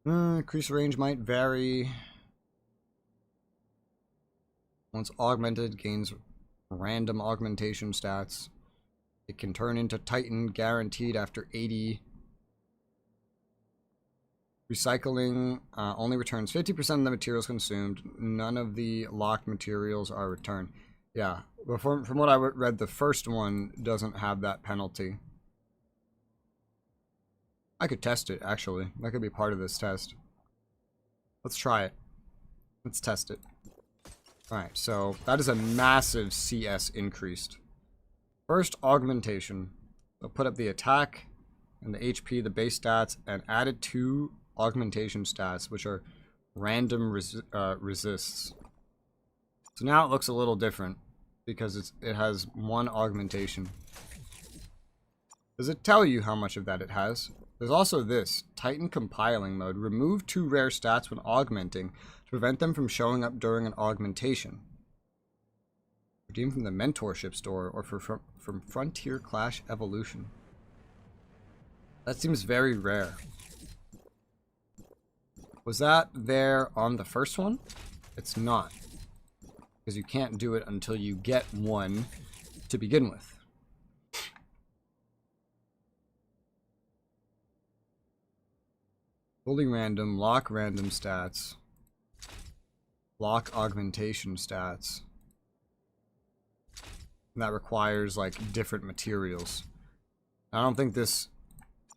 Increase range might vary. Once augmented, gains random augmentation stats. It can turn into Titan guaranteed after 80. Recycling only returns 50% of the materials consumed. None of the locked materials are returned. Yeah, but from what I read, the first one doesn't have that penalty. I could test it, actually. That could be part of this test. Let's try it. Let's test it. Alright, so that is a massive CS increased. First, augmentation. I'll put up the attack and the HP, the base stats, and added 2 augmentation stats, which are random resists. So now it looks a little different because it has 1 augmentation. Does it tell you how much of that it has? There's also this, Titan compiling mode. Remove 2 rare stats when augmenting to prevent them from showing up during an augmentation. Redeemed from the mentorship store or from Frontier Clash Evolution. That seems very rare. Was that there on the first one? It's not. Because you can't do it until you get one to begin with. Fully random, lock random stats. Lock augmentation stats. And that requires like different materials. I don't think this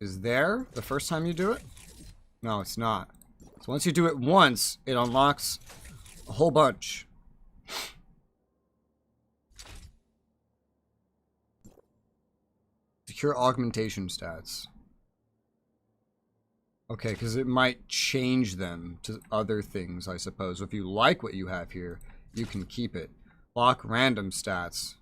is there the first time you do it. No, it's not. So once you do it once, it unlocks a whole bunch. Secure augmentation stats. Okay, because it might change them to other things, I suppose. If you like what you have here, you can keep it. Lock random stats.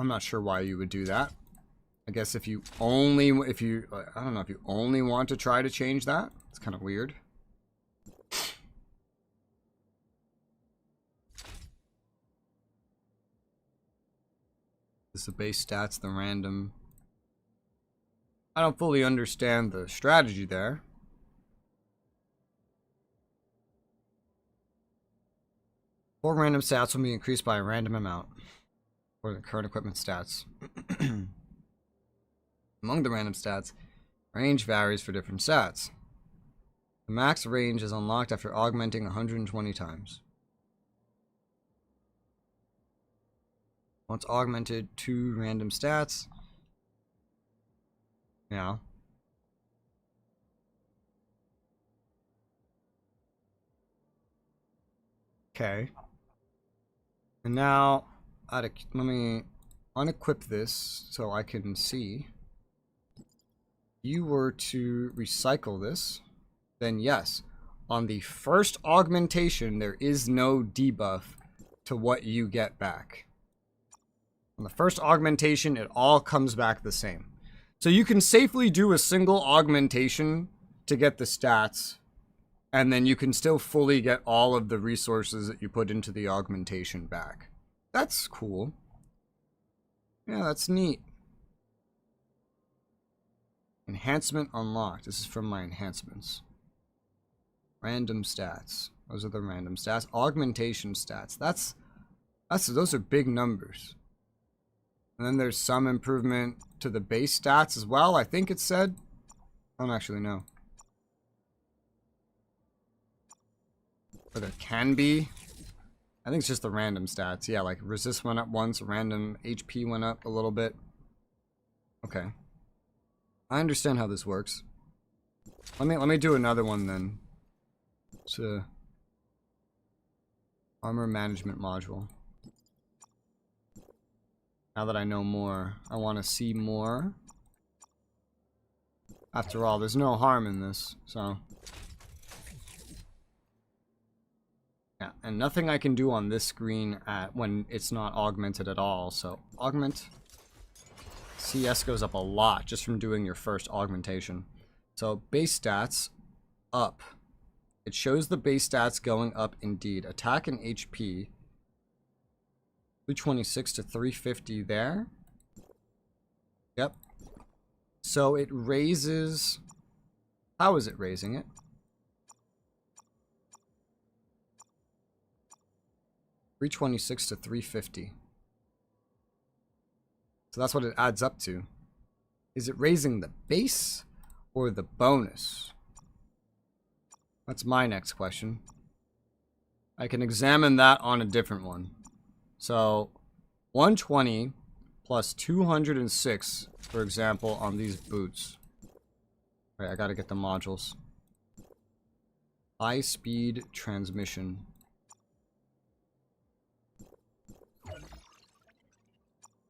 I'm not sure why you would do that. I guess if you only, I don't know, if you only want to try to change that, it's kind of weird. This is the base stats, the random. I don't fully understand the strategy there. Four random stats will be increased by a random amount for the current equipment stats. Among the random stats, range varies for different stats. The max range is unlocked after augmenting 120 times. Once augmented, 2 random stats. Yeah. Okay. And now, let me unequip this so I can see. If you were to recycle this, then yes, on the first augmentation, there is no debuff to what you get back. On the first augmentation, it all comes back the same. So you can safely do a single augmentation to get the stats, and then you can still fully get all of the resources that you put into the augmentation back. That's cool. Yeah, that's neat. Enhancement unlocked. This is from my enhancements. Random stats. Those are the random stats. Augmentation stats. Those are big numbers. And then there's some improvement to the base stats as well, I think it said. I don't actually know. Or there can be. I think it's just the random stats. Yeah, like resist went up once, random HP went up a little bit. Okay. I understand how this works. Let me do another one then. So, armor management module. Now that I know more, I want to see more. After all, there's no harm in this, so. Yeah, and nothing I can do on this screen when it's not augmented at all, so augment. CS goes up a lot just from doing your first augmentation. So base stats up. It shows the base stats going up indeed. Attack and HP. 326 to 350 there. Yep. So it raises... How is it raising it? $326 to $350. So that's what it adds up to. Is it raising the base or the bonus? That's my next question. I can examine that on a different one. So 120 plus 206, for example, on these boots. All right, I gotta get the modules. High speed transmission.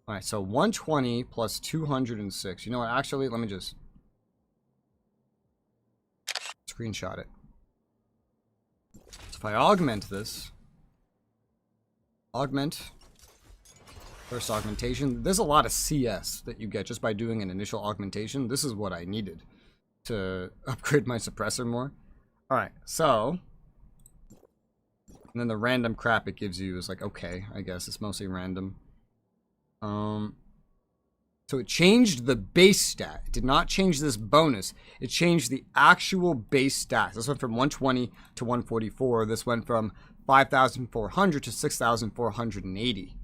Alright, so 120 plus 206. You know what, actually, let me just screenshot it. So if I augment this, augment, first augmentation, there's a lot of CS that you get just by doing an initial augmentation. This is what I needed to upgrade my suppressor more. Alright, so, and then the random crap it gives you is like, okay, I guess it's mostly random. So it changed the base stat. It did not change this bonus. It changed the actual base stats. This went from 120 to 144. This went from 5,400 to 6,480.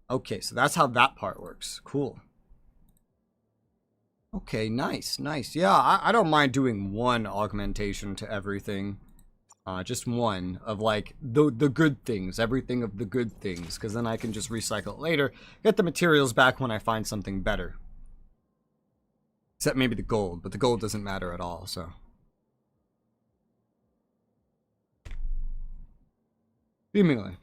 Okay, so that's how that part works. Cool. Okay, nice, nice. Yeah, I don't mind doing one augmentation to everything. Just one of like the good things, everything of the good things, because then I can just recycle it later, get the materials back when I find something better. Except maybe the gold, but the gold doesn't matter at all, so. Seemingly.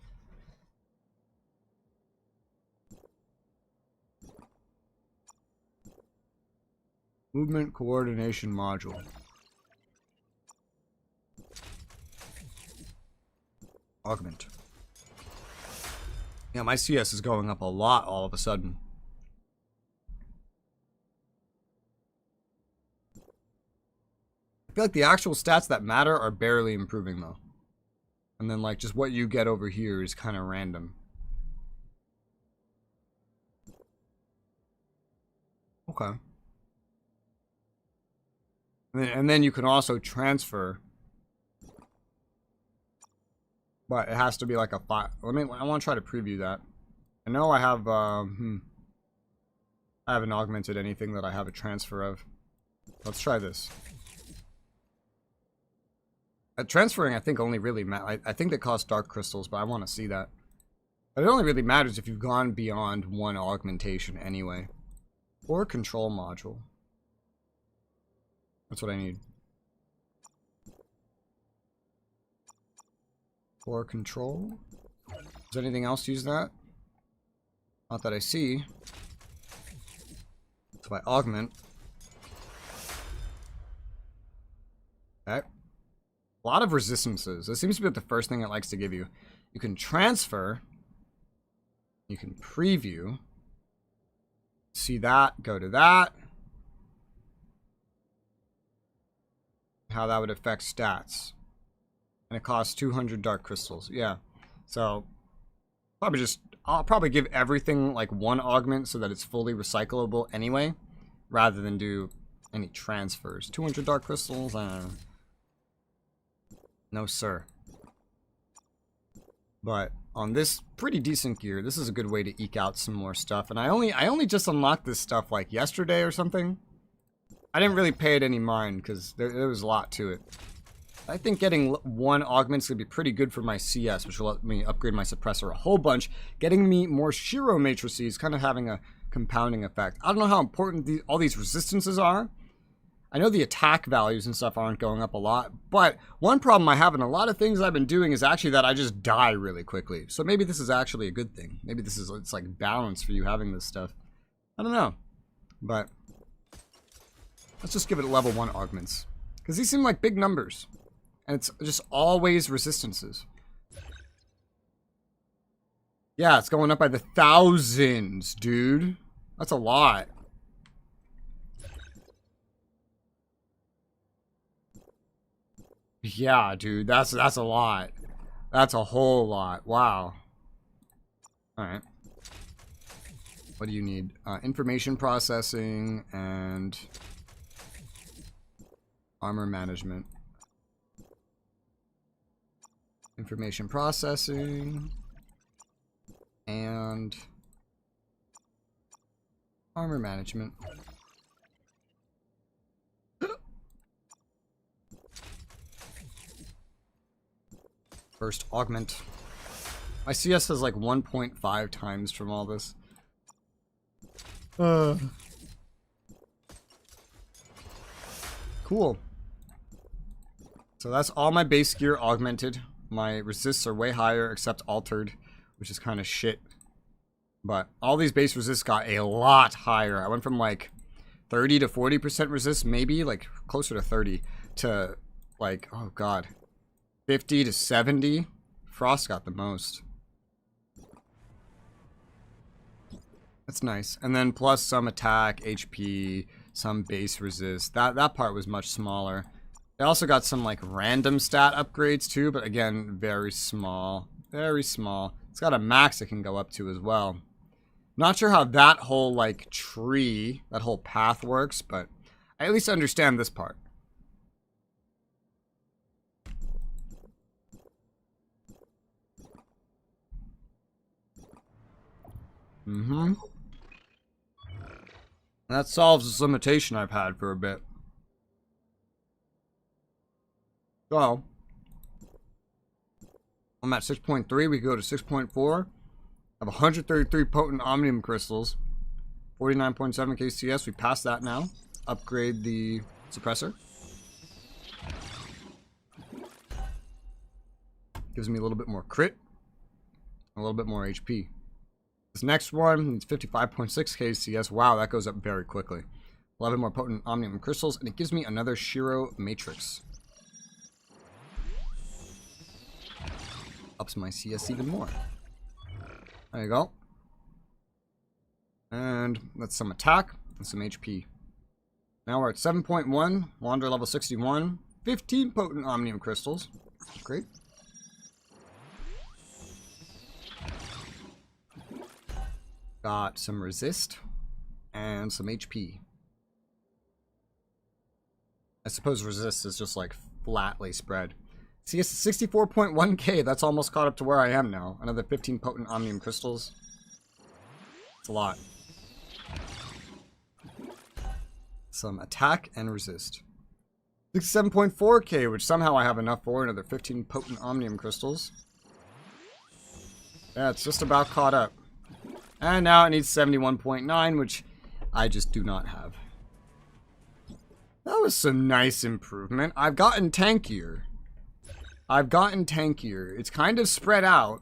Movement coordination module. Augment. Yeah, my CS is going up a lot all of a sudden. feel like the actual stats that matter are barely improving though. And then like just what you get over here is kind of random. Okay. And then you can also transfer. But it has to be like a 5. I want to try to preview that. I know I have, I haven't augmented anything that I have a transfer of. Let's try this. Transferring, I think, only really I think they cost dark crystals, but I want to see that. But it only really matters if you've gone beyond one augmentation anyway. Or control module. That's what I need. Or control. Does anything else use that? Not that I see. So I augment. Okay. A lot of resistances. This seems to be the first thing it likes to give you. You can transfer. You can preview. See that. Go to that. How that would affect stats. And it costs 200 dark crystals. Yeah. So I'll probably give everything like one augment so that it's fully recyclable anyway, rather than do any transfers. 200 dark crystals? No, sir. But on this pretty decent gear, this is a good way to eke out some more stuff. And I only just unlocked this stuff like yesterday or something. I didn't really pay it any mind because there was a lot to it. I think getting one augment is going to be pretty good for my CS, which will let me upgrade my suppressor a whole bunch. Getting me more Shiro matrices, kind of having a compounding effect. I don't know how important all these resistances are. I know the attack values and stuff aren't going up a lot, but one problem I have in a lot of things I've been doing is actually that I just die really quickly. So maybe this is actually a good thing. Maybe it's like balance for you having this stuff. I don't know. But let's just give it level 1 augments. Because these seem like big numbers. And it's just always resistances. Yeah, it's going up by the thousands, dude. That's a lot. Yeah, dude, that's a lot. That's a whole lot. Wow. Alright. What do you need? Information processing and armor management. Information processing and armor management. First augment. My CS is like 1.5 times from all this. Cool. So that's all my base gear augmented. My resists are way higher, except altered, which is kind of shit. But all these base resists got a lot higher. I went from like 30 to 40% resist, maybe like closer to 30 to like, oh god, 50 to 70. Frost got the most. That's nice. And then plus some attack, HP, some base resist. That part was much smaller. They also got some like random stat upgrades too, but again, very small. Very small. It's got a max it can go up to as well. Not sure how that whole like tree, that whole path works, but I at least understand this part. That solves this limitation I've had for a bit. So, I'm at 6.3, we go to 6.4. I have 133 potent omnium crystals. 49.7 KCS, we passed that now. Upgrade the suppressor. Gives me a little bit more crit. A little bit more HP. This next one needs 55.6 KCS. Wow, that goes up very quickly. 11 more potent omnium crystals, and it gives me another Shiro matrix. Ups my CS even more. There you go. And that's some attack and some HP. Now we're at 7.1, Wander level 61, 15 potent omnium crystals. Great. Got some resist and some HP. I suppose resist is just like flatly spread. See, it's 64.1k. That's almost caught up to where I am now. Another 15 potent omnium crystals. It's a lot. Some attack and resist. 67.4k, which somehow I have enough for. Another 15 potent omnium crystals. Yeah, it's just about caught up. And now it needs 71.9, which I just do not have. That was some nice improvement. I've gotten tankier. It's kind of spread out,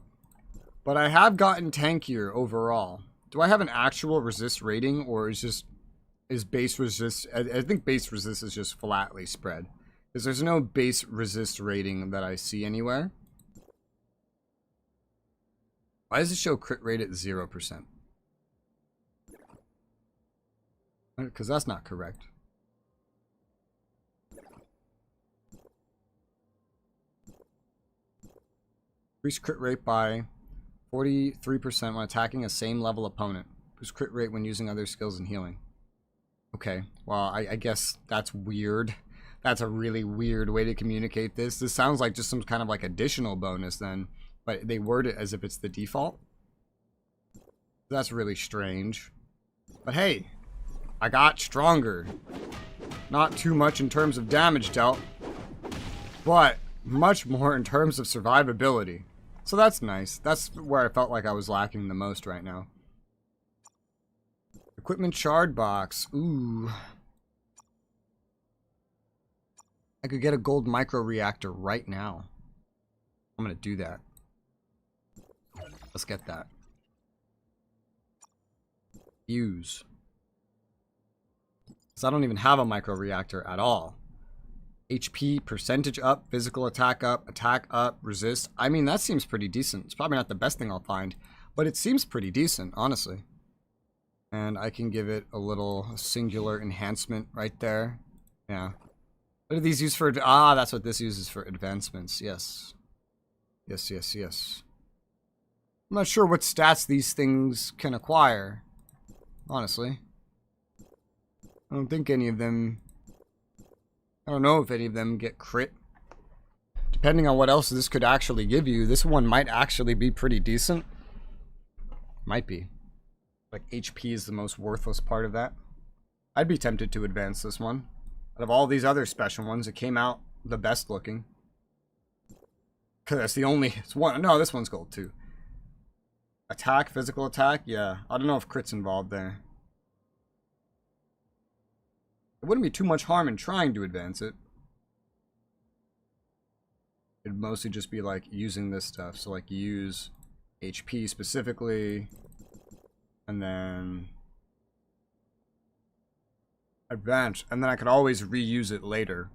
but I have gotten tankier overall. Do I have an actual resist rating, or is base resist? I think base resist is just flatly spread, because there's no base resist rating that I see anywhere. Why does it show crit rate at 0%? Because that's not correct. Increase crit rate by 43% when attacking a same level opponent. Boost crit rate when using other skills and healing. Okay, well, I guess that's weird. That's a really weird way to communicate this. This sounds like just some kind of like additional bonus then, but they word it as if it's the default. That's really strange. But hey, I got stronger. Not too much in terms of damage dealt, but much more in terms of survivability. So that's nice. That's where I felt like I was lacking the most right now. Equipment shard box. Ooh. I could get a gold micro reactor right now. I'm gonna do that. Let's get that. Use. Because I don't even have a micro reactor at all. HP, percentage up, physical attack up, resist. I mean, that seems pretty decent. It's probably not the best thing I'll find, but it seems pretty decent, honestly. And I can give it a little singular enhancement right there. Yeah. What are these used for? Ah, that's what this uses for advancements. Yes. Yes, yes, yes. I'm not sure what stats these things can acquire, honestly. I don't think any of them... I don't know if any of them get crit. Depending on what else this could actually give you, this one might actually be pretty decent. Might be. Like, HP is the most worthless part of that. I'd be tempted to advance this one. Out of all these other special ones, it came out the best looking. Because that's the only... It's one. No, this one's gold too. Attack, physical attack? Yeah. I don't know if crit's involved there. It wouldn't be too much harm in trying to advance it. It'd mostly just be like using this stuff. So like use HP specifically. And then advance. And then I could always reuse it later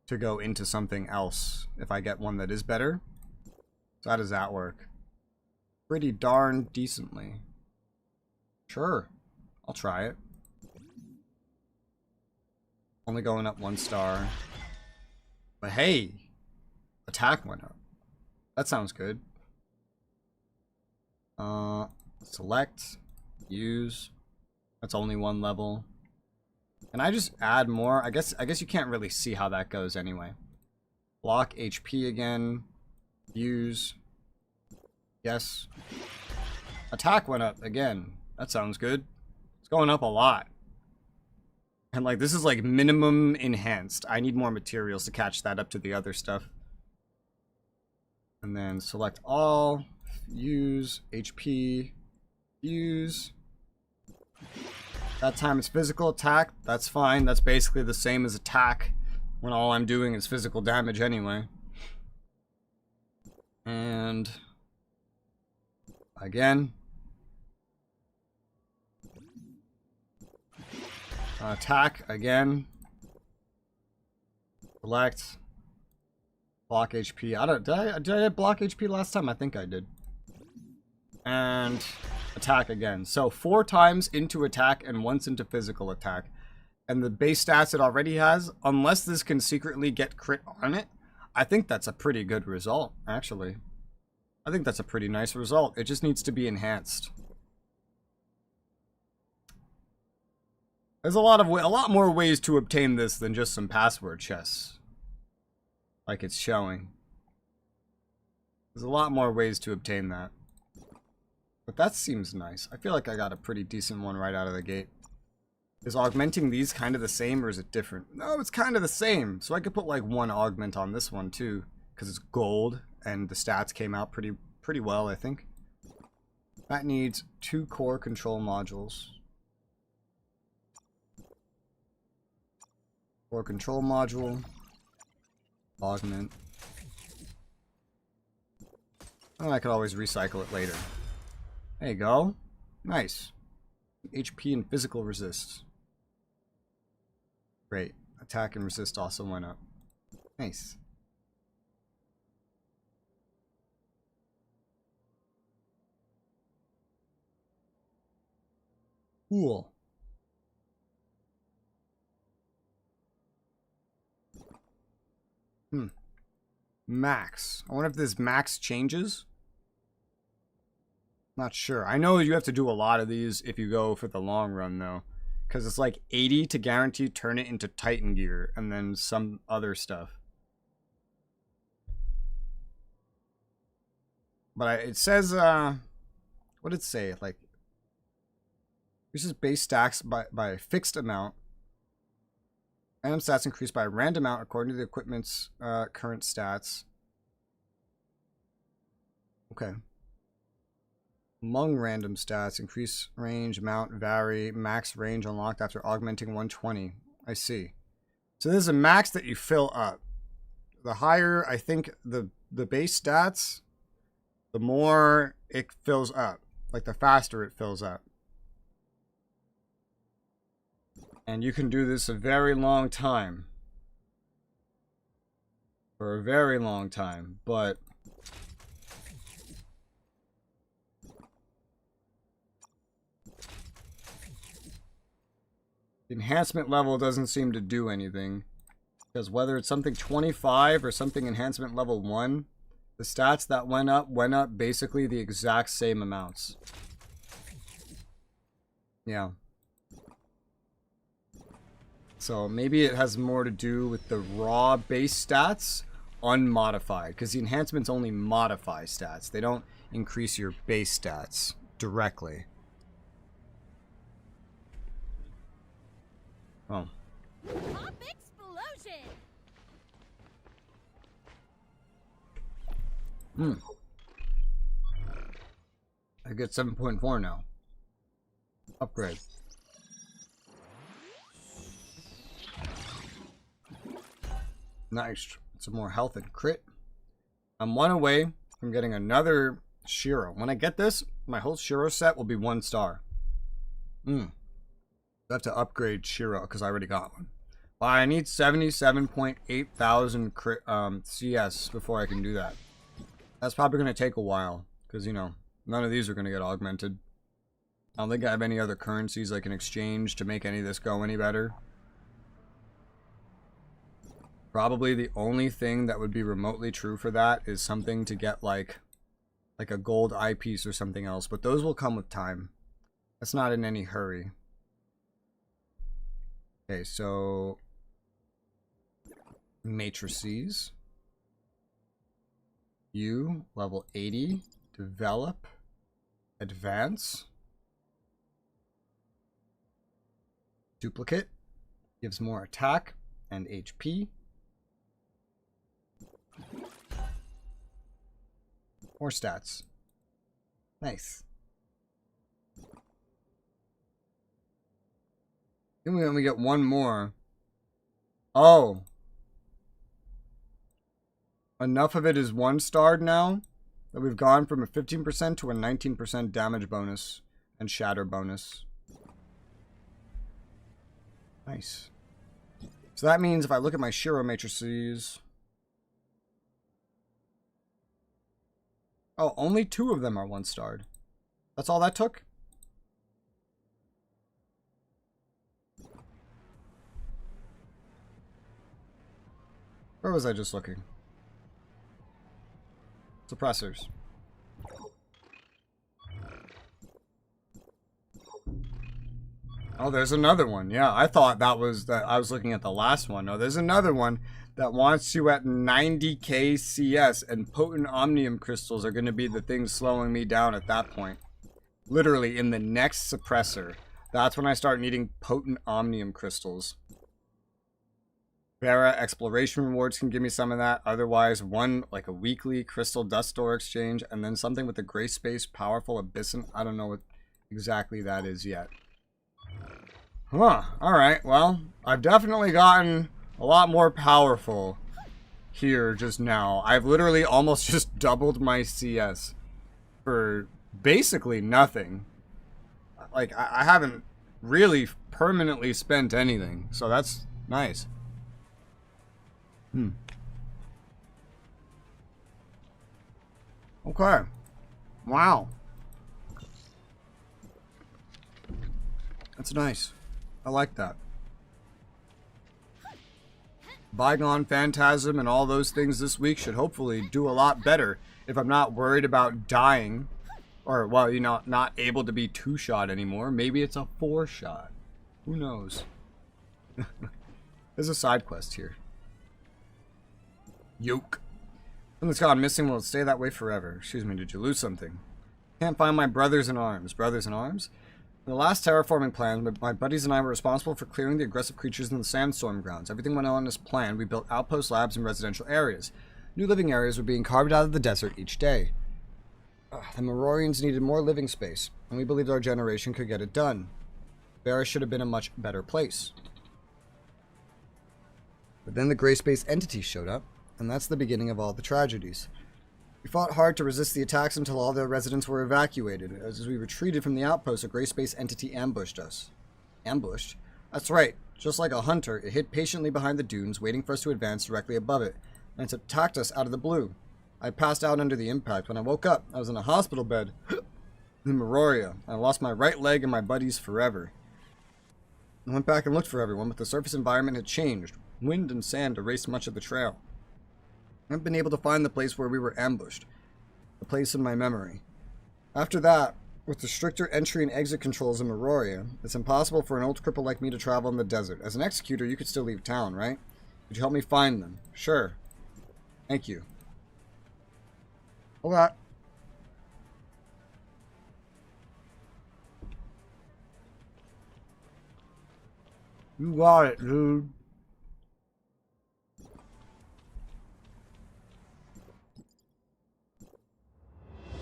to go into something else if I get one that is better. So how does that work? Pretty darn decently. Sure. I'll try it. Only going up 1 star. But hey, attack went up. That sounds good. Select, use. That's only 1 level. And I just add more. I guess you can't really see how that goes anyway. Block HP again. Use. Yes. Attack went up again. That sounds good. It's going up a lot. And like, this is like minimum enhanced. I need more materials to catch that up to the other stuff. And then select all, use, HP, use. That time it's physical attack. That's fine. That's basically the same as attack when all I'm doing is physical damage anyway. And again. Attack again. Select. Block HP. Did I block HP last time? I think I did. And attack again. So 4 times into attack and once into physical attack. and the base stats it already has, unless this can secretly get crit on it, I think that's a pretty good result, actually. I think that's a pretty nice result. It just needs to be enhanced. There's a lot more ways to obtain this than just some password chests. Like it's showing. There's a lot more ways to obtain that. But that seems nice. I feel like I got a pretty decent one right out of the gate. Is augmenting these kind of the same or is it different? No, it's kind of the same. So I could put like one augment on this one too. Because it's gold and the stats came out pretty well, I think. That needs 2 core control modules. Core control module. Augment. And I could always recycle it later. There you go. Nice. HP and physical resist. Great. Attack and resist also went up. Nice. Cool. Max. I wonder if this max changes. Not sure. I know you have to do a lot of these if you go for the long run, though. Because it's like 80 to guarantee turn it into Titan gear, and then some other stuff. But it says, what did it say? Like, this is base stacks by a fixed amount. Random stats increased by a random amount according to the equipment's current stats. Okay. Among random stats, increase range, amount, vary, max range unlocked after augmenting 120. I see. So there's a max that you fill up. The higher, I think, the base stats, the more it fills up. Like the faster it fills up. And you can do this a very long time. For a very long time, but the enhancement level doesn't seem to do anything. Because whether it's something 25 or something enhancement level 1, the stats that went up basically the exact same amounts. Yeah. So maybe it has more to do with the raw base stats unmodified. Because the enhancements only modify stats. They don't increase your base stats directly. Oh. Pop explosion! I get 7.4 now. Upgrade. Nice. Some more health and crit. I'm 1 away from getting another Shiro. When I get this, my whole Shiro set will be 1 star. I have to upgrade Shiro because I already got one. But I need 77.8 thousand CS before I can do that. That's probably going to take a while because, you know, none of these are going to get augmented. I don't think I have any other currencies I can exchange to make any of this go any better. Probably the only thing that would be remotely true for that is something to get like a gold eyepiece or something else. But those will come with time. That's not in any hurry. Okay, so matrices. You, level 80. Develop. Advance. Duplicate. Gives more attack and HP. More stats. Nice. Then we only get 1 more. Oh. Enough of it is 1 starred now that we've gone from a 15% to a 19% damage bonus and shatter bonus. Nice. So that means if I look at my Shiro matrices... Oh, only 2 of them are 1 starred. That's all that took? Where was I just looking? Suppressors. Oh, there's another one. Yeah, I thought that was that I was looking at the last one. No, there's another one that wants you at 90k CS, and potent omnium crystals are going to be the thing slowing me down at that point. Literally, in the next suppressor, that's when I start needing potent omnium crystals. Vera exploration rewards can give me some of that. Otherwise, one like a weekly crystal dust store exchange, and then something with the gray space powerful abyssin. I don't know what exactly that is yet. Huh. Alright, well, I've definitely gotten a lot more powerful here just now. I've literally almost just doubled my CS for basically nothing. Like, I haven't really permanently spent anything, so that's nice. Okay. Wow. That's nice. I like that. Bygone Phantasm and all those things this week should hopefully do a lot better if I'm not worried about dying. Or, well, you know, not able to be 2-shot anymore. Maybe it's a 4-shot. Who knows? There's a side quest here. Yoke. Something's gone missing. Will it stay that way forever? Excuse me, did you lose something? Can't find my brothers in arms. Brothers in arms? In the last terraforming plan, my buddies and I were responsible for clearing the aggressive creatures in the sandstorm grounds. Everything went on as planned. We built outpost labs and residential areas. New living areas were being carved out of the desert each day. The Mororians needed more living space, and we believed our generation could get it done. Vera should have been a much better place. But then the gray space entities showed up, and that's the beginning of all the tragedies. We fought hard to resist the attacks until all the residents were evacuated. As we retreated from the outpost, a gray space entity ambushed us. Ambushed? That's right. Just like a hunter, it hid patiently behind the dunes, waiting for us to advance directly above it, and it attacked us out of the blue. I passed out under the impact. When I woke up, I was in a hospital bed in Moria. I lost my right leg and my buddies forever. I went back and looked for everyone, but the surface environment had changed. Wind and sand erased much of the trail. I haven't been able to find the place where we were ambushed. The place in my memory. After that, with the stricter entry and exit controls in Moria, it's impossible for an old cripple like me to travel in the desert. As an executor, you could still leave town, right? Could you help me find them? Sure. Thank you. Hold on. You got it, dude.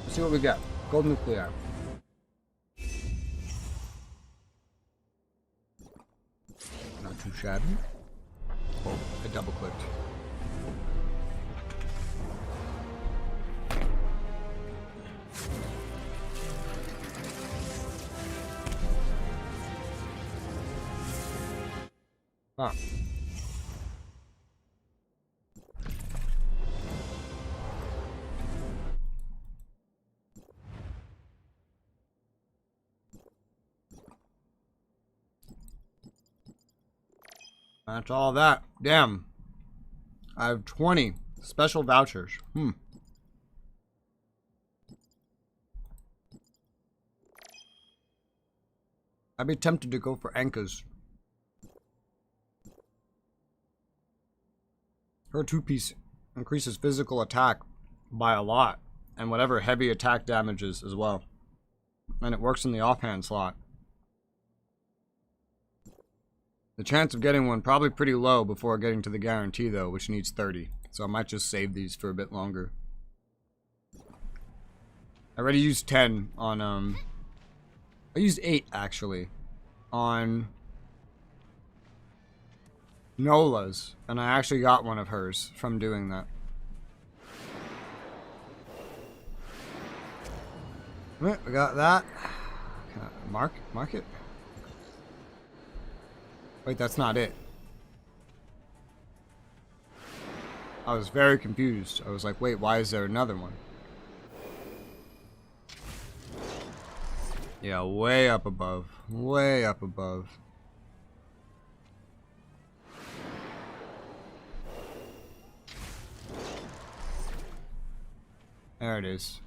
Let's see what we got. Gold nuclei. Not too shabby. Oh, I double clicked. Huh. That's all that. Damn. I have 20 special vouchers. I'd be tempted to go for Ankas. Her 2-piece increases physical attack by a lot, and whatever heavy attack damages as well. And it works in the offhand slot. The chance of getting one probably pretty low before getting to the guarantee though, which needs 30. So I might just save these for a bit longer. I already used 10 on I used 8 actually on Nola's, and I actually got one of hers from doing that. Right, we got that. Can I mark it? Wait, that's not it. I was very confused. I was like, wait, why is there another one? Yeah, way up above. Way up above. There it is.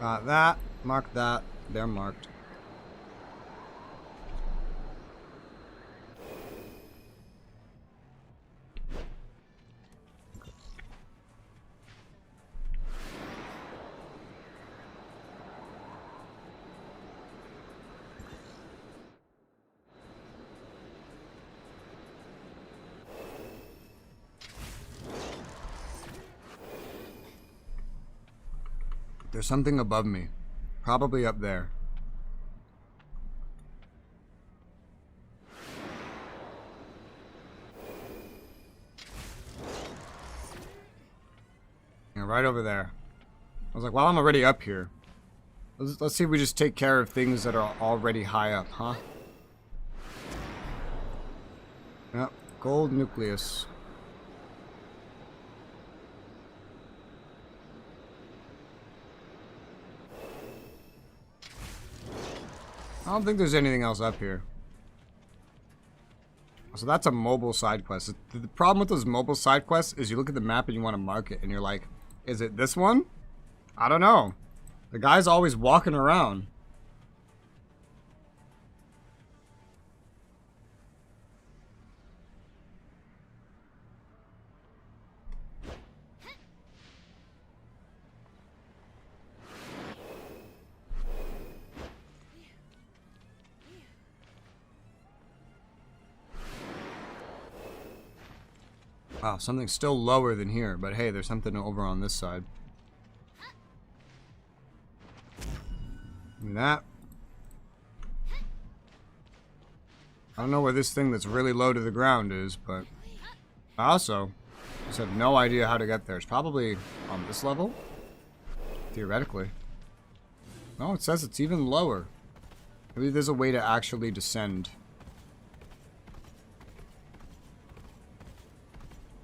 Got that. Mark that. They're marked. There's something above me. Probably up there. Yeah, right over there. I was like, well, I'm already up here. Let's see if we just take care of things that are already high up, huh? Yep, gold nucleus. I don't think there's anything else up here. So that's a mobile side quest. The problem with those mobile side quests is you look at the map and you want to mark it and you're like, is it this one? I don't know. The guy's always walking around. Wow, something's still lower than here, but hey, there's something over on this side. And that. I don't know where this thing that's really low to the ground is, but I also just have no idea how to get there. It's probably on this level, theoretically. No, it says it's even lower. Maybe there's a way to actually descend.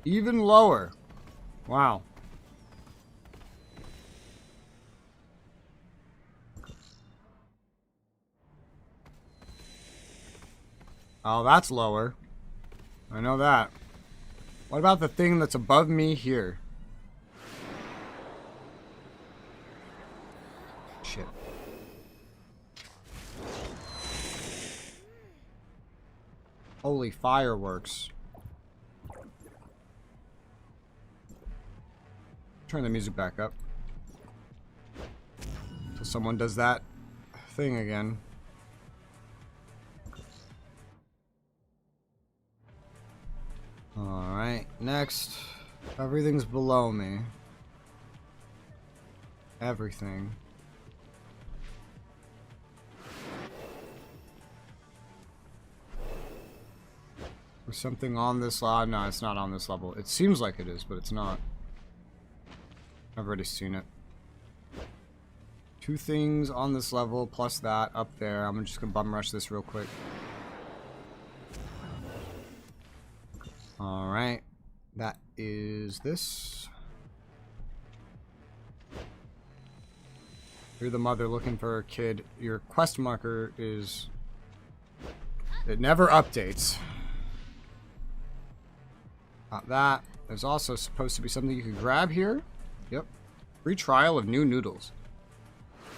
Even lower. Wow. Oh, that's lower. I know that. What about the thing that's above me here? Shit. Holy fireworks. Turn the music back up. Until someone does that thing again. Alright, next. Everything's below me. Everything. There's something on this level. No, it's not on this level. It seems like it is, but it's not. I've already seen it. Two things on this level, plus that up there. I'm just gonna bum rush this real quick. Alright. That is this. You're the mother looking for a kid. Your quest marker is... It never updates. Got that. There's also supposed to be something you can grab here. Yep. Free trial of new noodles.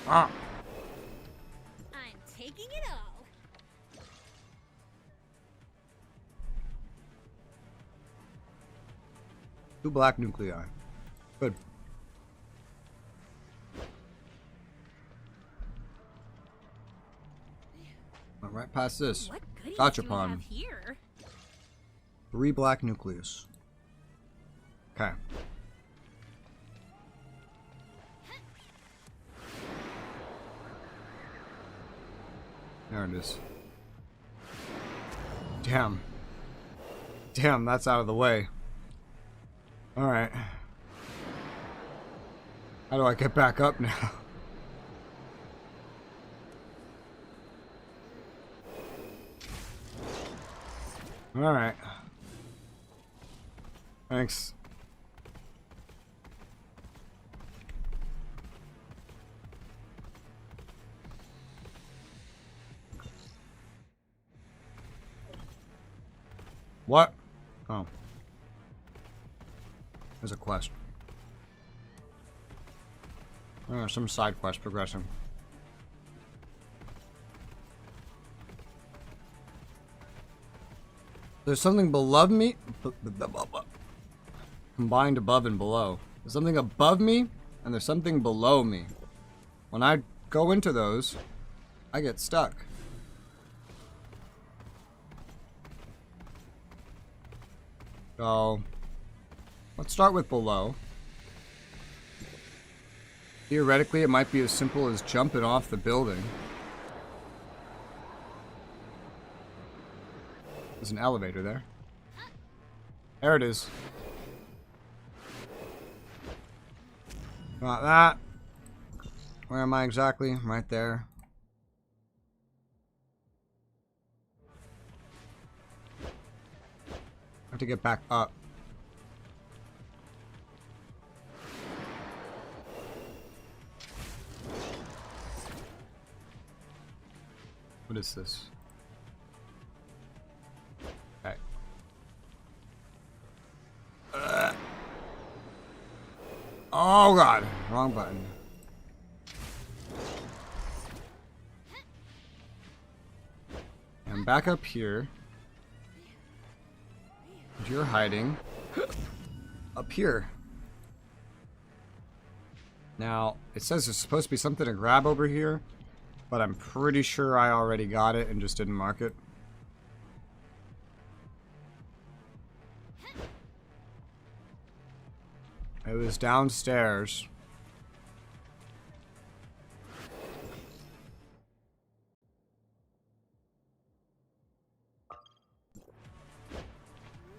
Ah. I'm taking it all. Two black nuclei. Good. Went right past this. What goodies Gotcha do we pond. have here? 3 black nucleus. Okay. There it is. Damn. Damn, that's out of the way. Alright. How do I get back up now? Alright. Thanks. What? Oh. There's a quest. Some side quest progressing. There's something below me. Combined above and below. There's something above me, and there's something below me. When I go into those, I get stuck. So, let's start with below. Theoretically, it might be as simple as jumping off the building. There's an elevator there. There it is. Not that. Where am I exactly? Right there. I have to get back up. What is this? Okay. Oh god, wrong button. I'm back up here. And you're hiding up here. Now, it says there's supposed to be something to grab over here, but I'm pretty sure I already got it and just didn't mark it. It was downstairs.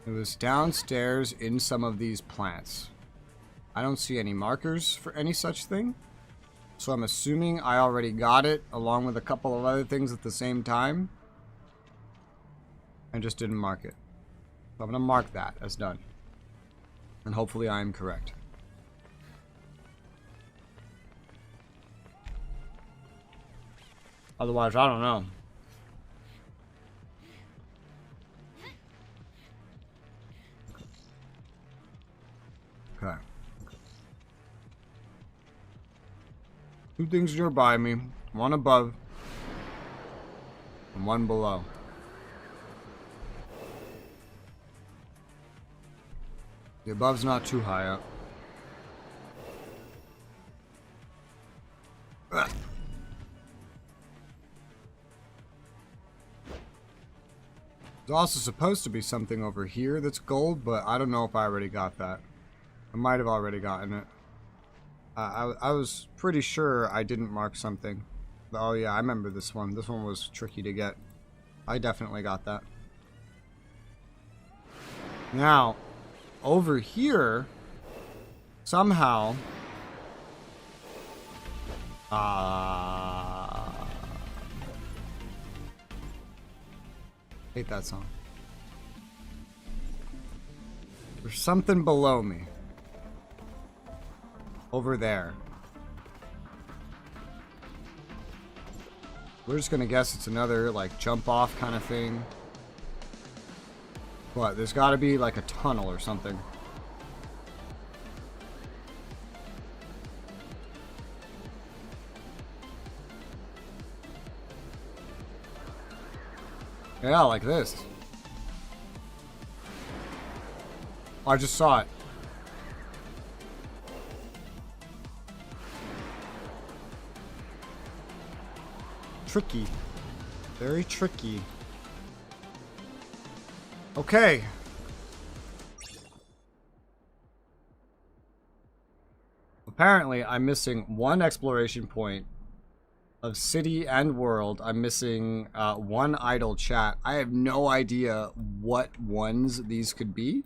It was downstairs in some of these plants. I don't see any markers for any such thing. So I'm assuming I already got it along with a couple of other things at the same time. And just didn't mark it. So I'm going to mark that as done. And hopefully I am correct. Otherwise, I don't know. Okay. Two things nearby me. One above. And one below. The above's not too high up. Ugh. There's also supposed to be something over here that's gold, but I don't know if I already got that. I might have already gotten it. I was pretty sure I didn't mark something. Oh yeah, I remember this one. This one was tricky to get. I definitely got that. Now, over here, somehow... hate that song. There's something below me. Over there. We're just gonna guess it's another, like, jump off kind of thing. But there's gotta be, like, a tunnel or something. Yeah, like this. I just saw it. Tricky. Very tricky. Okay. Apparently, I'm missing one exploration point of city and world. I'm missing one idle chat. I have no idea what ones these could be.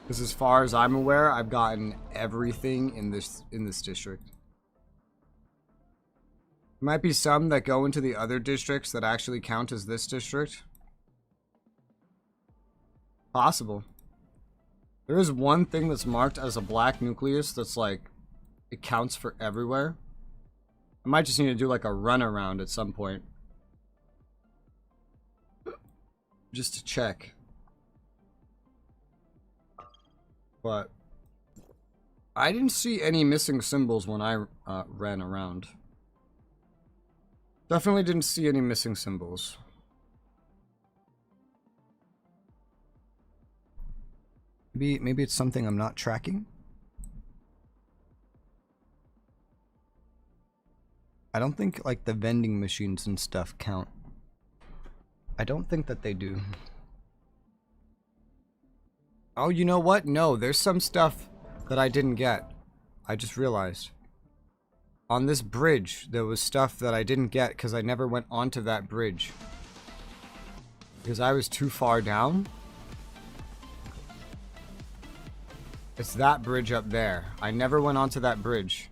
Because as far as I'm aware, I've gotten everything in this district. There might be some that go into the other districts that actually count as this district. Possible. There is one thing that's marked as a black nucleus that's like, it counts for everywhere. I might just need to do like a run around at some point. Just to check. But I didn't see any missing symbols when I ran around. Definitely didn't see any missing symbols. Maybe it's something I'm not tracking? I don't think like the vending machines and stuff count. I don't think that they do. Oh, you know what? No, there's some stuff that I didn't get. I just realized. On this bridge, there was stuff that I didn't get because I never went onto that bridge. Because I was too far down. It's that bridge up there. I never went onto that bridge.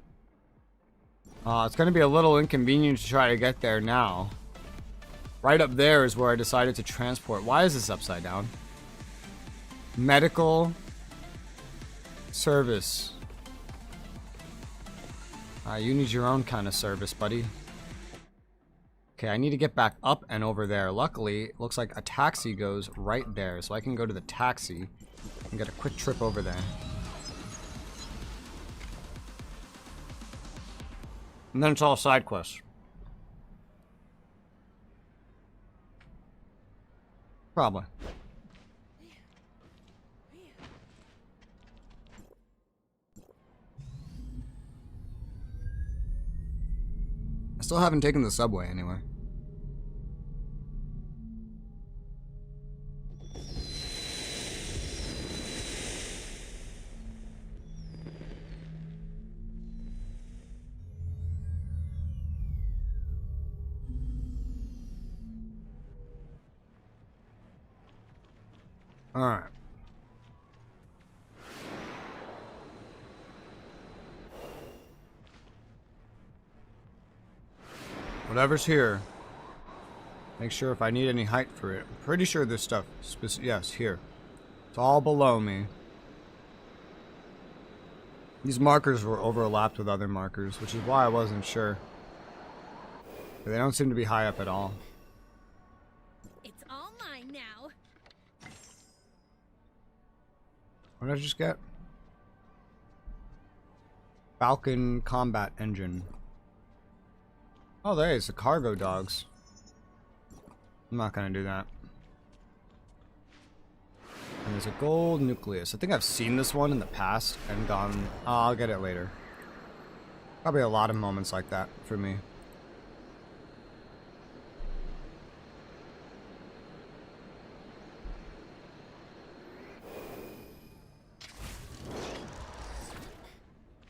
It's going to be a little inconvenient to try to get there now. Right up there is where I decided to transport. Why is this upside down? Medical service. You need your own kind of service, buddy. Okay, I need to get back up and over there. Luckily, it looks like a taxi goes right there. So I can go to the taxi and get a quick trip over there. And then it's all side quests. Probably. I still haven't taken the subway anyway. Alright. Whatever's here. Make sure if I need any height for it. I'm pretty sure this stuff. Yes, here. It's all below me. These markers were overlapped with other markers, which is why I wasn't sure. They don't seem to be high up at all. It's all mine now. What did I just get? Falcon combat engine. Oh, there is the cargo dogs. I'm not gonna do that. And there's a gold nucleus. I think I've seen this one in the past and gone, oh, I'll get it later. Probably a lot of moments like that for me.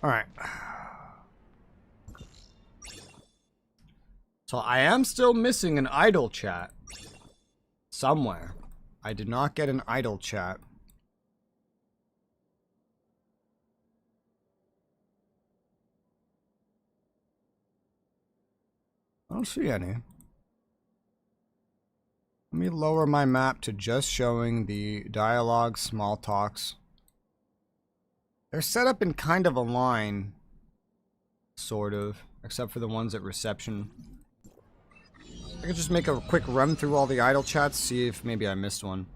Alright. So I am still missing an idle chat. Somewhere. I did not get an idle chat. I don't see any. Let me lower my map to just showing the dialogue small talks. They're set up in kind of a line. Sort of. Except for the ones at reception. I could just make a quick run through all the idle chats, see if maybe I missed one.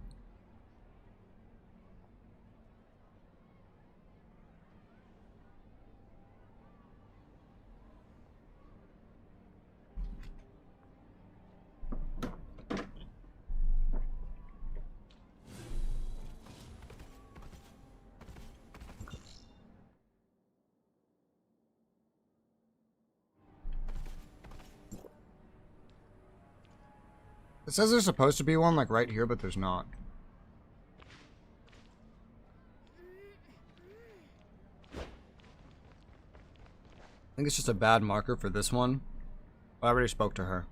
It says there's supposed to be one, like, right here, but there's not. I think it's just a bad marker for this one. I already spoke to her.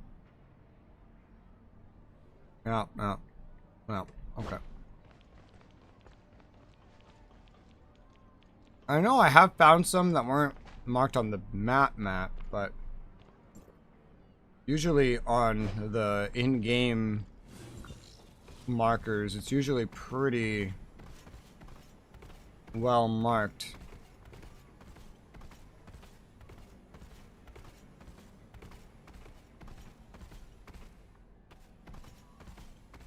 Yeah, okay. I know I have found some that weren't marked on the map, but usually on the in-game markers, it's usually pretty well marked.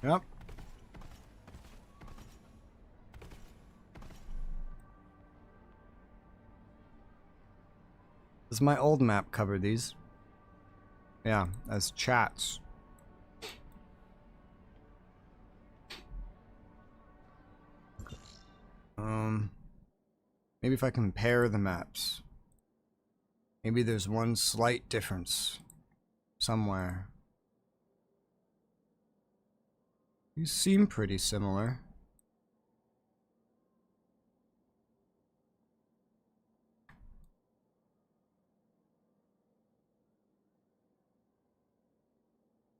Yep. Does my old map cover these? Yeah, as chats. Maybe if I compare the maps. Maybe there's one slight difference somewhere. These seem pretty similar.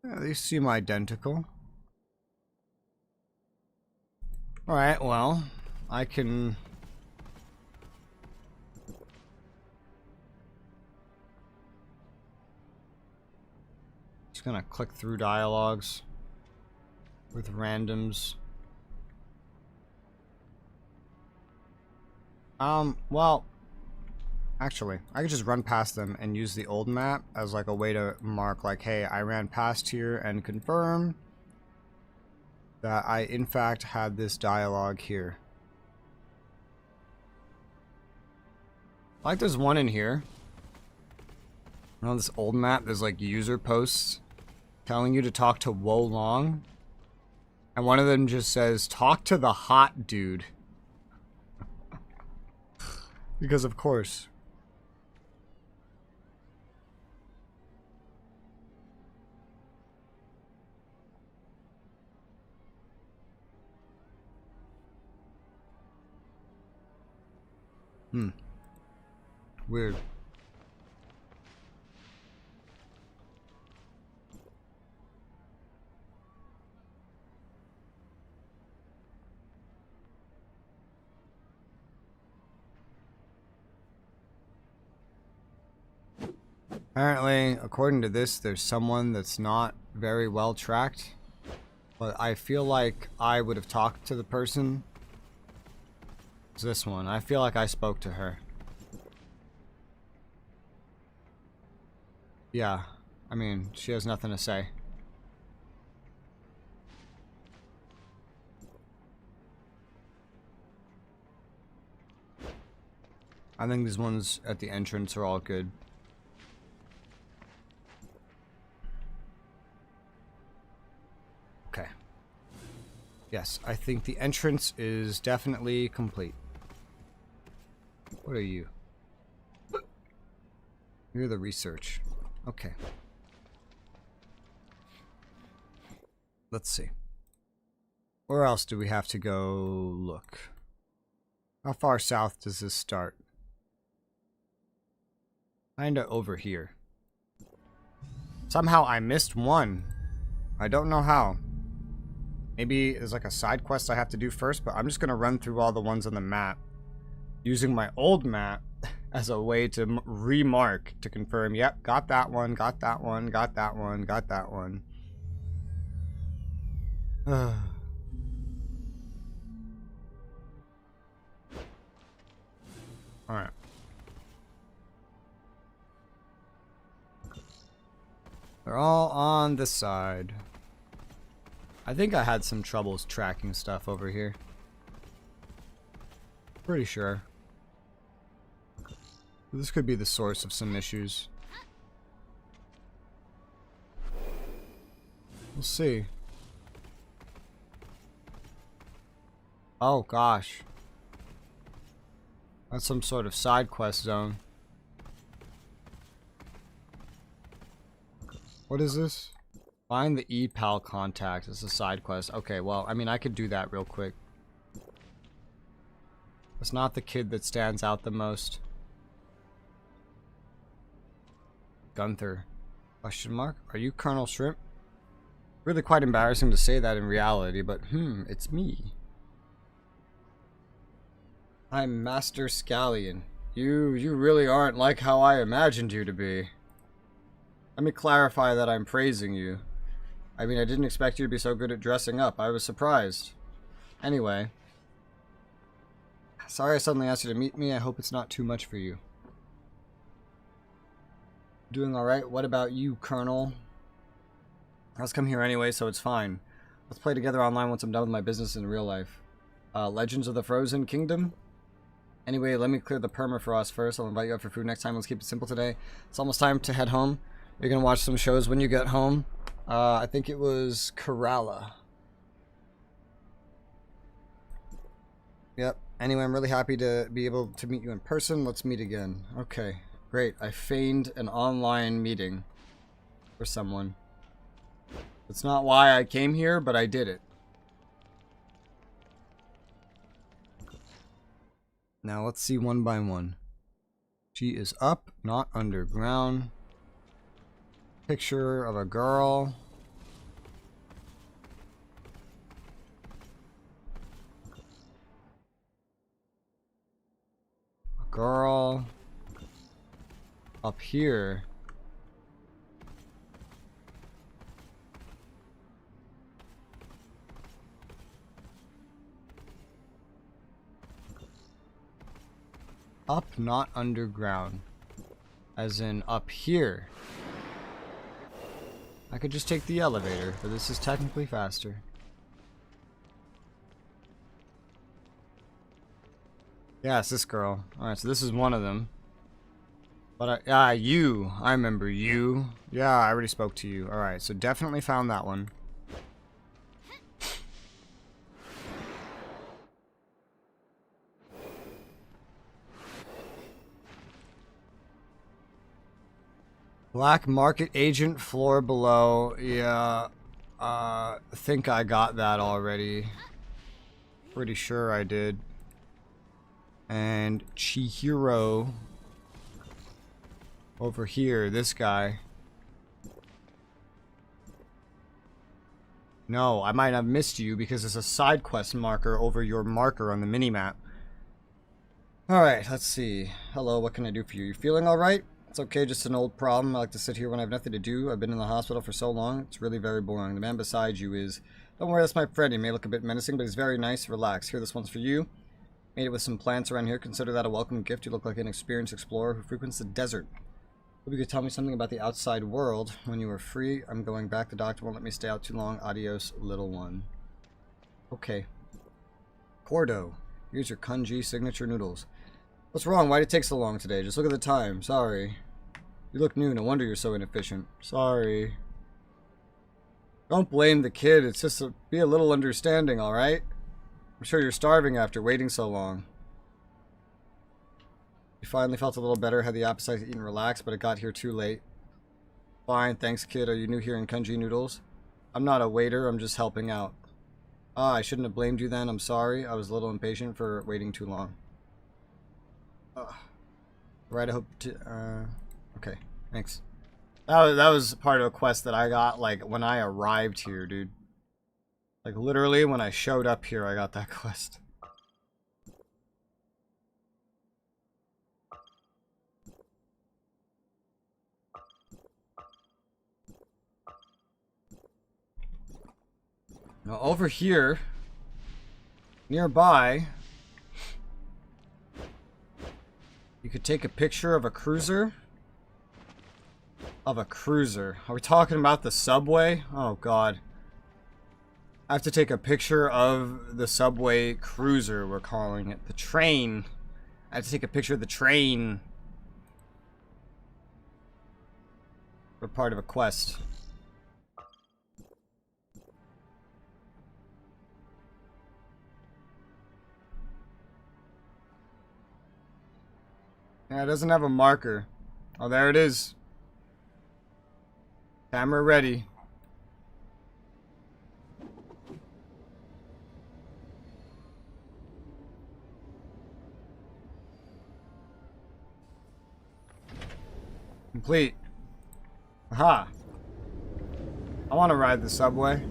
Yeah, they seem identical. Alright, well, I can... Just gonna click through dialogues with randoms. Well, actually, I could just run past them and use the old map as like a way to mark like, hey, I ran past here and confirm that I in fact had this dialogue here. Like there's one in here. On this old map, there's like user posts telling you to talk to Wo Long. And one of them just says, talk to the hot dude. Because of course. Weird. Apparently, according to this, there's someone that's not very well tracked. But I feel like I would have talked to the person. It's this one. I feel like I spoke to her. Yeah. I mean, she has nothing to say. I think these ones at the entrance are all good. Okay. Yes, I think the entrance is definitely complete. What are you? You're the research. Okay. Let's see. Where else do we have to go look? How far south does this start? Kinda over here. Somehow I missed one. I don't know how. Maybe there's like a side quest I have to do first, but I'm just gonna run through all the ones on the map using my old map as a way to remark to confirm, yep, got that one, got that one, got that one, got that one. Alright. They're all on this side. I think I had some troubles tracking stuff over here. Pretty sure. This could be the source of some issues. We'll see. Oh gosh. That's some sort of side quest zone. What is this? Find the E-Pal contact. It's a side quest. Okay, well, I mean, I could do that real quick. It's not the kid that stands out the most. Gunther. Question mark? Are you Colonel Shrimp? Really quite embarrassing to say that in reality, but it's me. I'm Master Scallion. You really aren't like how I imagined you to be. Let me clarify that I'm praising you. I mean, I didn't expect you to be so good at dressing up. I was surprised. Anyway. Sorry I suddenly asked you to meet me. I hope it's not too much for you. Doing alright? What about you, Colonel? I was come here anyway, so it's fine. Let's play together online once I'm done with my business in real life. Legends of the Frozen Kingdom? Anyway, let me clear the permafrost first. I'll invite you out for food next time. Let's keep it simple today. It's almost time to head home. You're gonna watch some shows when you get home. I think it was Kerala. Yep. Anyway, I'm really happy to be able to meet you in person. Let's meet again. Okay, great. I feigned an online meeting for someone. It's not why I came here, but I did it. Now let's see one by one. She is up, not underground. Picture of a girl. A girl. Up here. Up, not underground. As in up here. I could just take the elevator, but this is technically faster. Yeah, it's this girl. Alright, so this is one of them. But you. I remember you. Yeah, I already spoke to you. Alright, so definitely found that one. Black market agent, floor below. Yeah, think I got that already. Pretty sure I did. And Chihiro over here, this guy. No, I might have missed you because there's a side quest marker over your marker on the minimap. Alright, let's see. Hello, what can I do for you? You feeling alright? It's okay, just an old problem. I like to sit here when I have nothing to do. I've been in the hospital for so long. It's really very boring. The man beside you is... Don't worry, that's my friend. He may look a bit menacing, but he's very nice. Relax. Here, this one's for you. Made it with some plants around here. Consider that a welcome gift. You look like an experienced explorer who frequents the desert. Hope you could tell me something about the outside world when you are free. I'm going back. The doctor won't let me stay out too long. Adios, little one. Okay. Cordo. Here's your Kunji signature noodles. What's wrong? Why'd it take so long today? Just look at the time. Sorry. You look new. No wonder you're so inefficient. Sorry. Don't blame the kid. It's just be a little understanding, alright? I'm sure you're starving after waiting so long. You finally felt a little better, had the appetite to eat and relax, but it got here too late. Fine, thanks kid. Are you new here in Kunji Noodles? I'm not a waiter, I'm just helping out. Ah, I shouldn't have blamed you then. I'm sorry. I was a little impatient for waiting too long. Right, I hope to... Okay, thanks. That was part of a quest that I got, like, when I arrived here, dude. Like, literally, when I showed up here, I got that quest. Now, over here, nearby, you could take a picture of a cruiser. Of a cruiser. Are we talking about the subway? Oh, God. I have to take a picture of the subway cruiser, we're calling it. The train. I have to take a picture of the train. We're part of a quest. Yeah, it doesn't have a marker. Oh, there it is. Camera ready. Complete. Aha. I want to ride the subway. I'm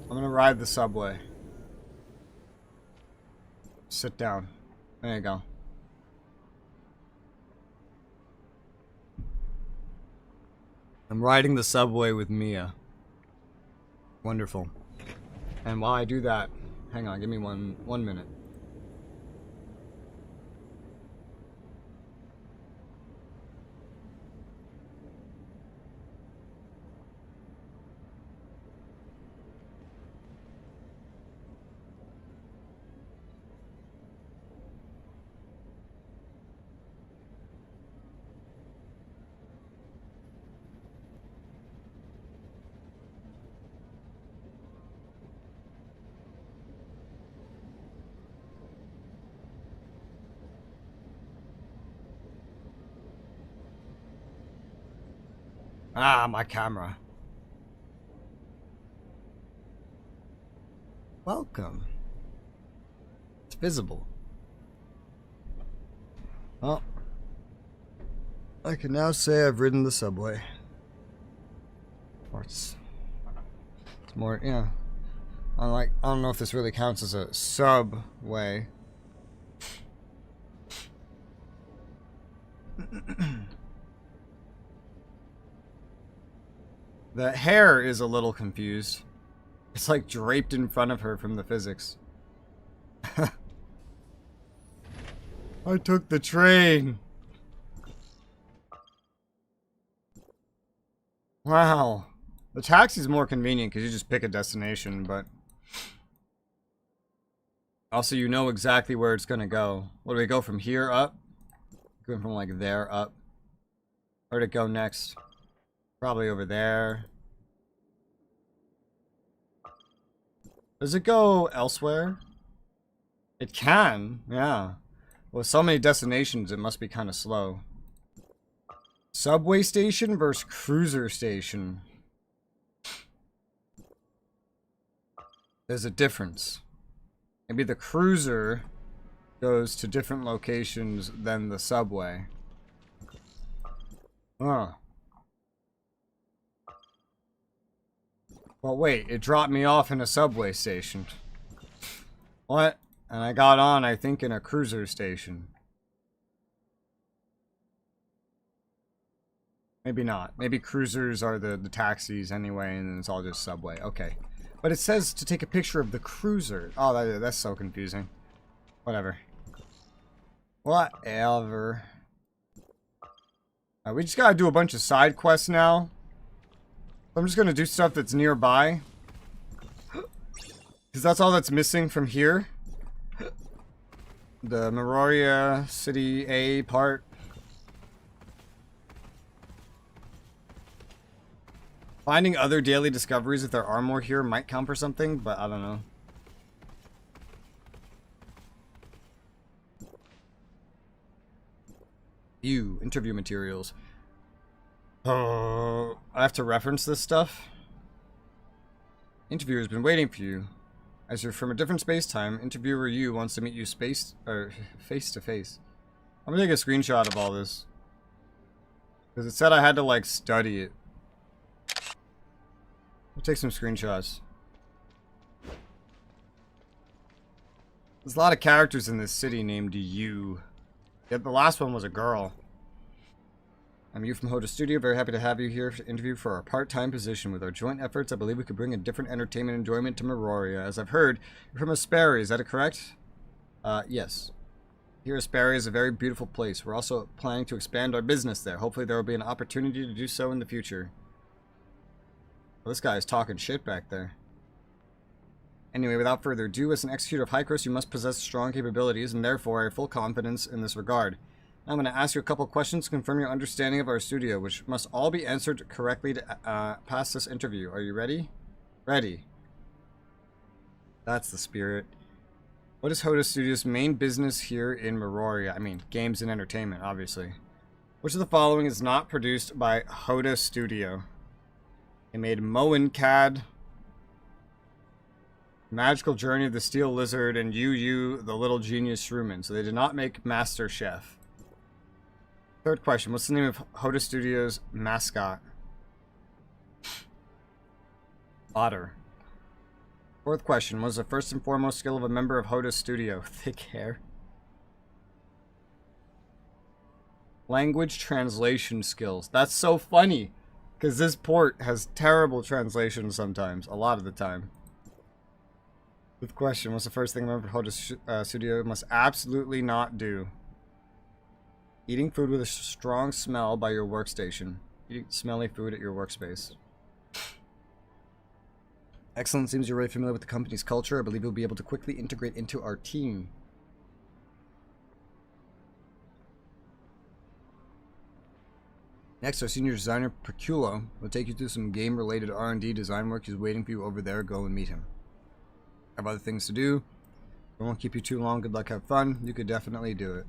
gonna ride the subway. Sit down. There you go. I'm riding the subway with Mia. Wonderful. And while I do that, hang on, give me one minute. Ah, my camera. Welcome. It's visible. Well, I can now say I've ridden the subway. Or it's more, yeah. I don't know if this really counts as a subway. The hair is a little confused. It's like draped in front of her from the physics. I took the train. Wow. The taxi's more convenient because you just pick a destination, but also you know exactly where it's gonna go. What do we go from here up? Going from like there up. Where'd it go next? Probably over there. Does it go elsewhere? It can, yeah. With so many destinations, it must be kind of slow. Subway station versus cruiser station. There's a difference. Maybe the cruiser goes to different locations than the subway. Huh. Well, wait, it dropped me off in a subway station. What? And I got on, I think, in a cruiser station. Maybe not. Maybe cruisers are the taxis anyway, and it's all just subway. Okay. But it says to take a picture of the cruiser. Oh, that's so confusing. Whatever. Whatever. We just gotta do a bunch of side quests now. I'm just gonna do stuff that's nearby. Because that's all that's missing from here. The Meroria City A part. Finding other daily discoveries, if there are more here, might count for something, but I don't know. View, interview materials. Oh, I have to reference this stuff? Interviewer's been waiting for you. As you're from a different space-time, interviewer you wants to meet you face-to-face. I'm gonna take a screenshot of all this. Because it said I had to, like, study it. We'll take some screenshots. There's a lot of characters in this city named you. Yet the last one was a girl. I'm you from Hoda Studio. Very happy to have you here to interview for our part-time position. With our joint efforts, I believe we could bring a different entertainment enjoyment to Meroria. As I've heard, you're from Asperia. Is that correct? Yes. Here, Asperia is a very beautiful place. We're also planning to expand our business there. Hopefully there will be an opportunity to do so in the future. Well, this guy is talking shit back there. Anyway, without further ado, as an executor of Hykros, you must possess strong capabilities, and therefore I have full confidence in this regard. Now I'm going to ask you a couple questions to confirm your understanding of our studio, which must all be answered correctly to pass this interview. Are you ready? Ready. That's the spirit. What is Hoda Studio's main business here in Meroria? I mean, games and entertainment, obviously. Which of the following is not produced by Hoda Studio? They made Moencad, Magical Journey of the Steel Lizard, and Yu the Little Genius Shroomman. So they did not make Master Chef. Third question. What's the name of Hoda Studios' mascot? Otter. Fourth question. What is the first and foremost skill of a member of Hoda Studio? Thick hair. Language translation skills. That's so funny. Because this port has terrible translation sometimes. A lot of the time. Fifth question. What's the first thing a member of Hoda Studio must absolutely not do? Eating food with a strong smell by your workstation. Eating smelly food at your workspace. Excellent. Seems you're really familiar with the company's culture. I believe you'll be able to quickly integrate into our team. Next, our senior designer, Perculo, will take you through some game-related R&D design work. He's waiting for you over there. Go and meet him. I have other things to do. I won't keep you too long. Good luck. Have fun. You could definitely do it.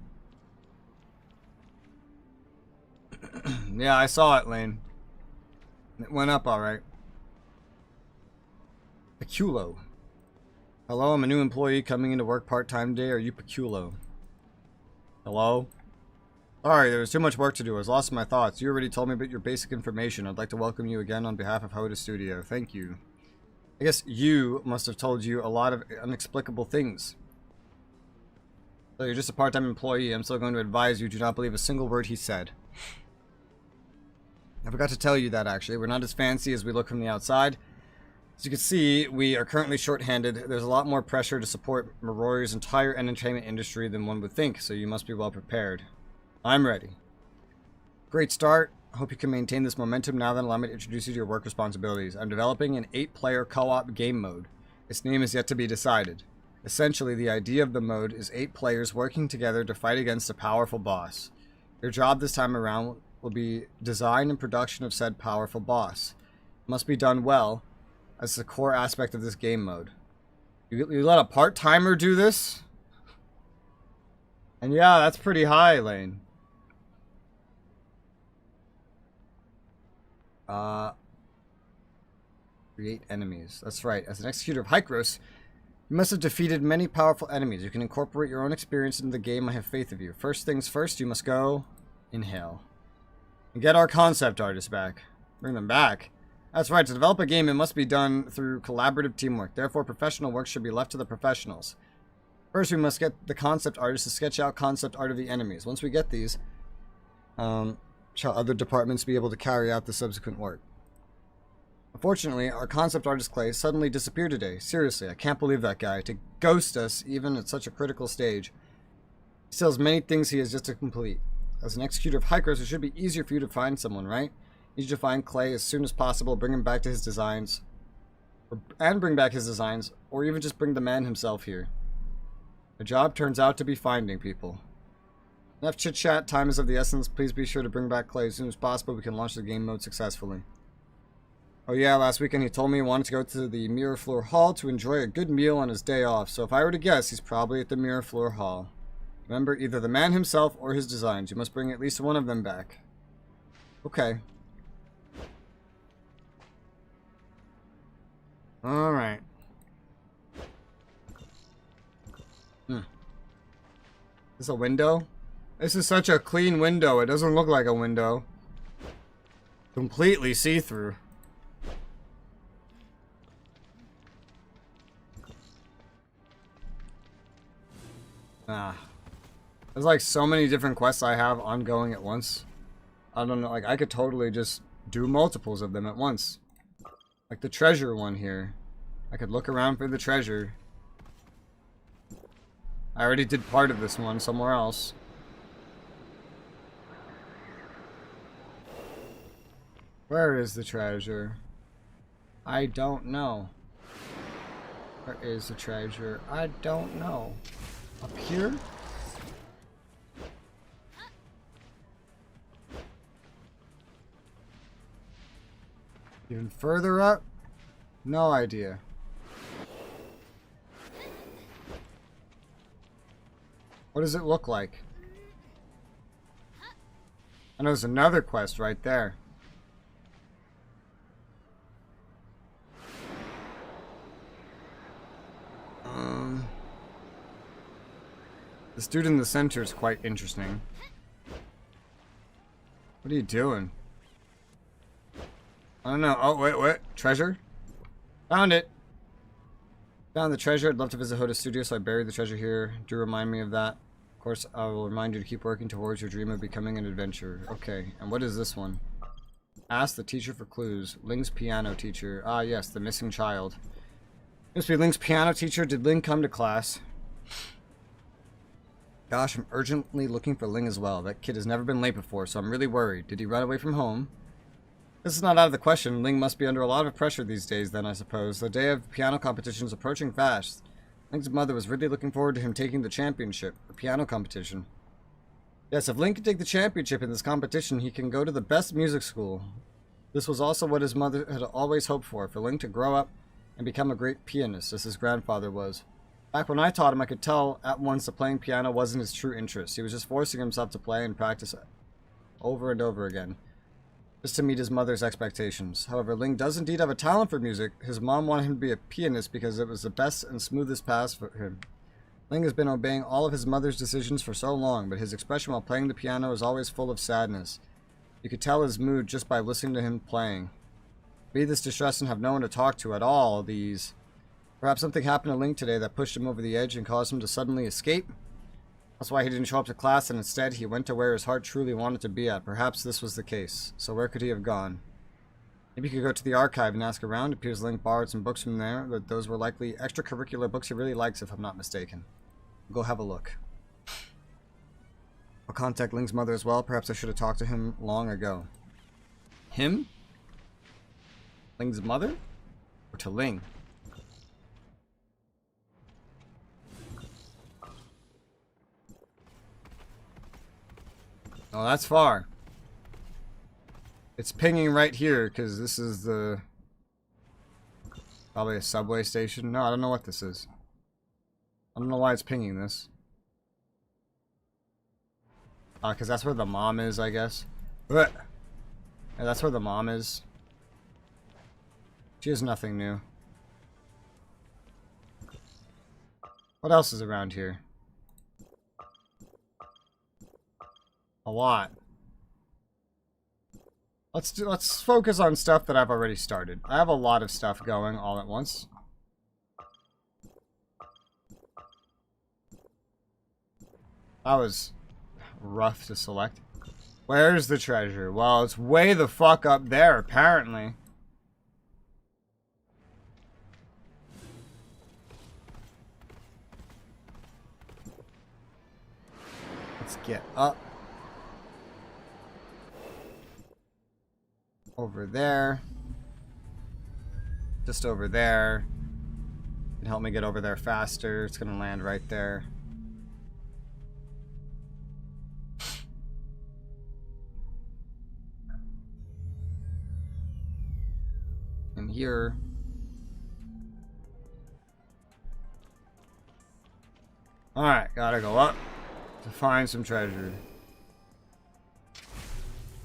Yeah, I saw it, Lane. It went up alright. Peculo. Hello, I'm a new employee coming into work part-time today. Are you Peculo? Hello? Sorry, there was too much work to do. I was lost in my thoughts. You already told me about your basic information. I'd like to welcome you again on behalf of Hoda Studio. Thank you. I guess you must have told you a lot of inexplicable things. So you're just a part-time employee. I'm still going to advise you do not believe a single word he said. I forgot to tell you that, actually. We're not as fancy as we look from the outside. As you can see, we are currently short-handed. There's a lot more pressure to support Marori's entire entertainment industry than one would think, so you must be well prepared. I'm ready. Great start. I hope you can maintain this momentum. Now then, allow me to introduce you to your work responsibilities. I'm developing an 8-player co-op game mode. Its name is yet to be decided. Essentially, the idea of the mode is 8 players working together to fight against a powerful boss. Your job this time around will be design and production of said powerful boss. It must be done well, as the core aspect of this game mode. You let a part-timer do this? And yeah, that's pretty high, Lane. Create enemies. That's right. As an executor of Hykros, you must have defeated many powerful enemies. You can incorporate your own experience into the game. I have faith of you. First things first, you must go... Inhale. And get our concept artists back. Bring them back. That's right. To develop a game, it must be done through collaborative teamwork. Therefore, professional work should be left to the professionals. First, we must get the concept artists to sketch out concept art of the enemies. Once we get these, shall other departments be able to carry out the subsequent work. Unfortunately, our concept artist Clay suddenly disappeared today. Seriously, I can't believe that guy. To ghost us, even at such a critical stage. He still has many things he has just to complete. As an executor of Hykros, it should be easier for you to find someone, right? You need to find Clay as soon as possible, bring him back to his designs, and bring back his designs, or even just bring the man himself here. The job turns out to be finding people. Enough chit-chat, time is of the essence. Please be sure to bring back Clay as soon as possible. We can launch the game mode successfully. Oh yeah, last weekend he told me he wanted to go to the Mirror Floor Hall to enjoy a good meal on his day off. So if I were to guess, he's probably at the Mirror Floor Hall. Remember, either the man himself or his designs. You must bring at least one of them back. Okay. Alright. Is this a window? This is such a clean window. It doesn't look like a window. Completely see-through. There's like so many different quests I have ongoing at once. I don't know, like I could totally just do multiples of them at once. Like the treasure one here. I could look around for the treasure. I already did part of this one somewhere else. Where is the treasure? I don't know. Where is the treasure? I don't know. Up here? Even further up? No idea. What does it look like? I know there's another quest right there. This dude in the center is quite interesting. What are you doing? I don't know. Oh, wait. Treasure? Found it. Found the treasure. I'd love to visit Hoda Studio, so I buried the treasure here. Do remind me of that. Of course, I will remind you to keep working towards your dream of becoming an adventurer. Okay, and what is this one? Ask the teacher for clues. Ling's piano teacher. Ah, yes, the missing child. Must be Ling's piano teacher. Did Ling come to class? Gosh, I'm urgently looking for Ling as well. That kid has never been late before, so I'm really worried. Did he run away from home? This is not out of the question. Ling must be under a lot of pressure these days then, I suppose. The day of the piano competition is approaching fast. Ling's mother was really looking forward to him taking the championship, the piano competition. Yes, if Ling can take the championship in this competition, he can go to the best music school. This was also what his mother had always hoped for Ling to grow up and become a great pianist, as his grandfather was. Back when I taught him, I could tell at once that playing piano wasn't his true interest. He was just forcing himself to play and practice over and over again. just to meet his mother's expectations. However, Ling does indeed have a talent for music. His mom wanted him to be a pianist because it was the best and smoothest path for him. Ling has been obeying all of his mother's decisions for so long, but his expression while playing the piano is always full of sadness. You could tell his mood just by listening to him playing. Be this distressed and have no one to talk to at all, these... Perhaps something happened to Ling today that pushed him over the edge and caused him to suddenly escape? That's why he didn't show up to class, and instead he went to where his heart truly wanted to be at. Perhaps this was the case. So where could he have gone? Maybe you could go to the archive and ask around. It appears Ling borrowed some books from there, but those were likely extracurricular books he really likes, if I'm not mistaken. Go have a look. I'll contact Ling's mother as well. Perhaps I should have talked to him long ago. Him? Ling's mother? Or to Ling? Oh, that's far. It's pinging right here, because this is the... Probably a subway station. No, I don't know what this is. I don't know why it's pinging this. Because that's where the mom is, I guess. Yeah, that's where the mom is. She has nothing new. What else is around here? A lot. Let's focus on stuff that I've already started. I have a lot of stuff going all at once. That was rough to select. Where's the treasure? Well, it's way the fuck up there, apparently. Let's get up. Over there. Just over there. Can help me get over there faster. It's gonna land right there. And here. Alright, gotta go up to find some treasure.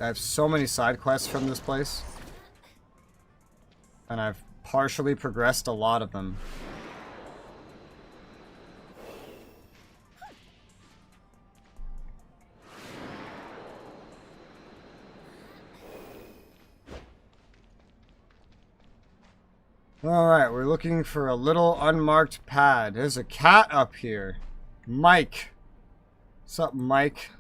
I have so many side quests from this place. And I've partially progressed a lot of them. Alright, we're looking for a little unmarked pad. There's a cat up here. Mike. What's up, Mike?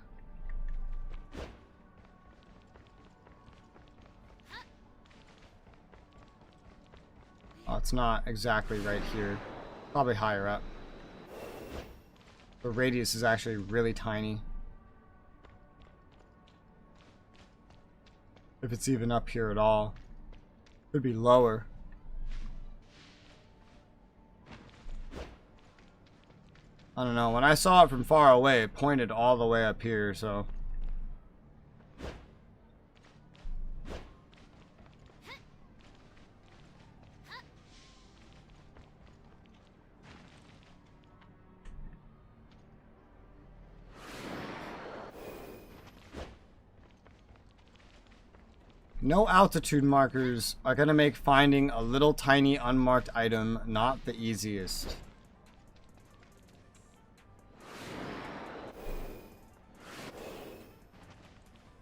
Oh, it's not exactly right here. Probably higher up. The radius is actually really tiny. If it's even up here at all. Could be lower. I don't know. When I saw it from far away, it pointed all the way up here, so... No altitude markers are going to make finding a little tiny unmarked item not the easiest.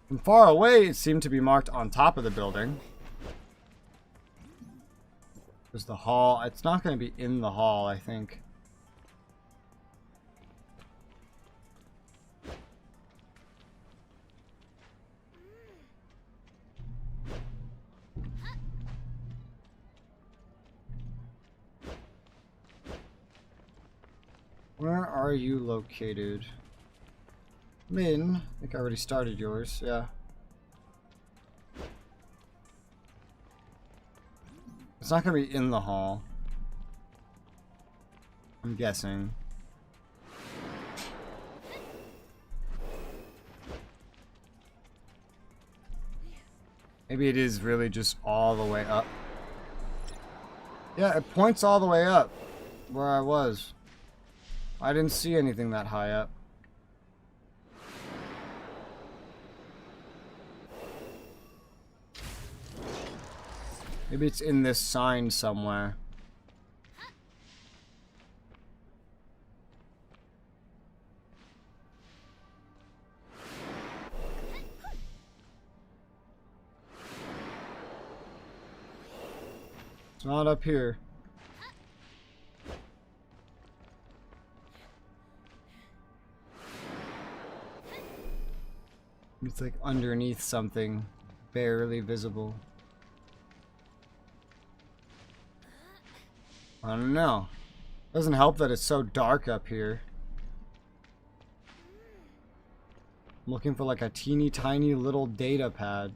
From far away, it seemed to be marked on top of the building. There's the hall. It's not going to be in the hall, I think. Where are you located? Min, I think I already started yours, yeah. It's not gonna be in the hall. I'm guessing. Maybe it is really just all the way up. Yeah, it points all the way up where I was. I didn't see anything that high up. Maybe it's in this sign somewhere. It's not up here. It's like underneath something, barely visible. I don't know. Doesn't help that it's so dark up here. I'm looking for like a teeny tiny little data pad.